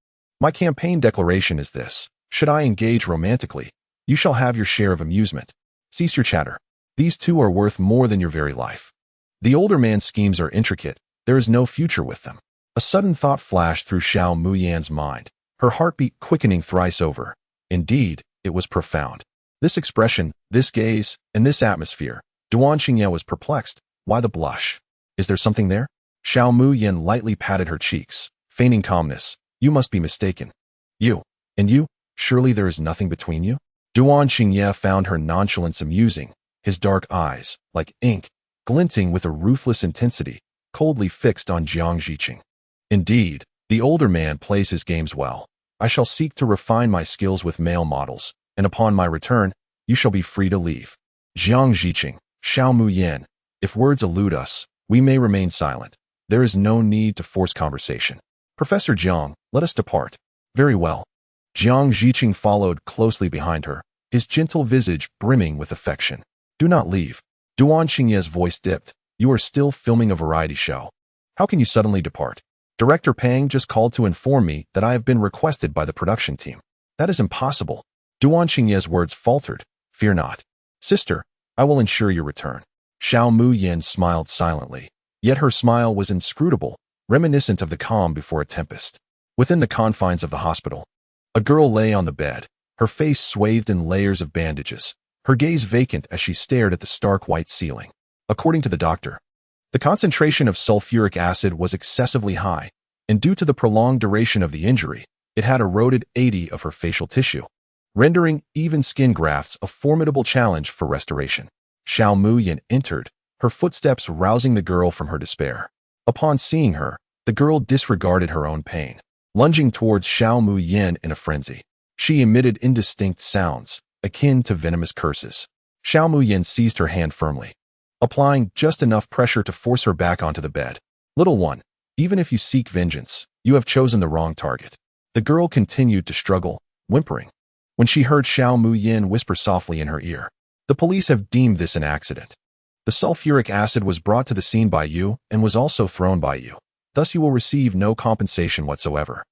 my campaign declaration is this: should I engage romantically, you shall have your share of amusement. Cease your chatter. These two are worth more than your very life. The older man's schemes are intricate, there is no future with them. A sudden thought flashed through Xiao Muyan's mind, her heartbeat quickening thrice over. Indeed, it was profound. This expression, this gaze, and this atmosphere. Duan Qingye was perplexed. Why the blush? Is there something there? Xiao Muyan lightly patted her cheeks, feigning calmness. You must be mistaken. You, and you, surely there is nothing between you? Duan Qingye found her nonchalance amusing, his dark eyes, like ink, glinting with a ruthless intensity, coldly fixed on Jiang Zhiqing. Indeed, the older man plays his games well. I shall seek to refine my skills with male models, and upon my return, you shall be free to leave. Jiang Zhiqing, Xiao Muyan, if words elude us, we may remain silent. There is no need to force conversation. Professor Jiang, let us depart. Very well. Jiang Zhiqing followed closely behind her, his gentle visage brimming with affection. Do not leave. Duan Qingye's voice dipped. You are still filming a variety show. How can you suddenly depart? Director Pang just called to inform me that I have been requested by the production team. That is impossible. Duan Qingye's words faltered. Fear not. Sister, I will ensure your return. Xiao Muyan smiled silently, yet her smile was inscrutable, reminiscent of the calm before a tempest. Within the confines of the hospital, a girl lay on the bed, her face swathed in layers of bandages, her gaze vacant as she stared at the stark white ceiling. According to the doctor, the concentration of sulfuric acid was excessively high, and due to the prolonged duration of the injury, it had eroded 80% of her facial tissue, rendering even skin grafts a formidable challenge for restoration. Xiao Muyan entered, her footsteps rousing the girl from her despair. Upon seeing her, the girl disregarded her own pain, lunging towards Xiao Muyan in a frenzy. She emitted indistinct sounds, akin to venomous curses. Xiao Muyan seized her hand firmly, applying just enough pressure to force her back onto the bed. Little one, even if you seek vengeance, you have chosen the wrong target. The girl continued to struggle, whimpering. When she heard Xiao Muyan whisper softly in her ear, the police have deemed this an accident. The sulfuric acid was brought to the scene by you and was also thrown by you. Thus you will receive no compensation whatsoever.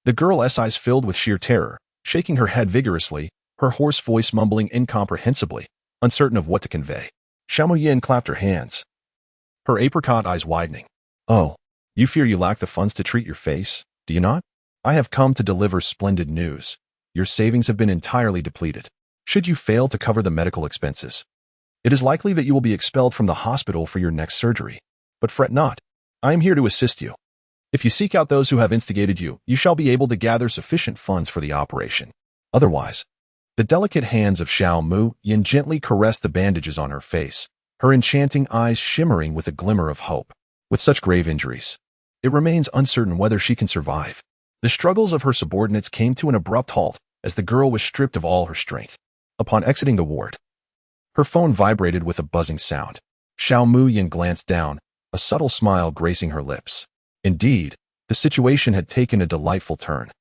The girl's eyes filled with sheer terror, shaking her head vigorously, her hoarse voice mumbling incomprehensibly, uncertain of what to convey. Xiao Muyan clapped her hands, her apricot eyes widening. Oh, you fear you lack the funds to treat your face, do you not? I have come to deliver splendid news. Your savings have been entirely depleted. Should you fail to cover the medical expenses, it is likely that you will be expelled from the hospital for your next surgery. But fret not. I am here to assist you. If you seek out those who have instigated you, you shall be able to gather sufficient funds for the operation. Otherwise, the delicate hands of Xiao Muyan gently caressed the bandages on her face, her enchanting eyes shimmering with a glimmer of hope. With such grave injuries, it remains uncertain whether she can survive. The struggles of her subordinates came to an abrupt halt as the girl was stripped of all her strength. Upon exiting the ward, her phone vibrated with a buzzing sound. Xiao Muyan glanced down, a subtle smile gracing her lips. Indeed, the situation had taken a delightful turn.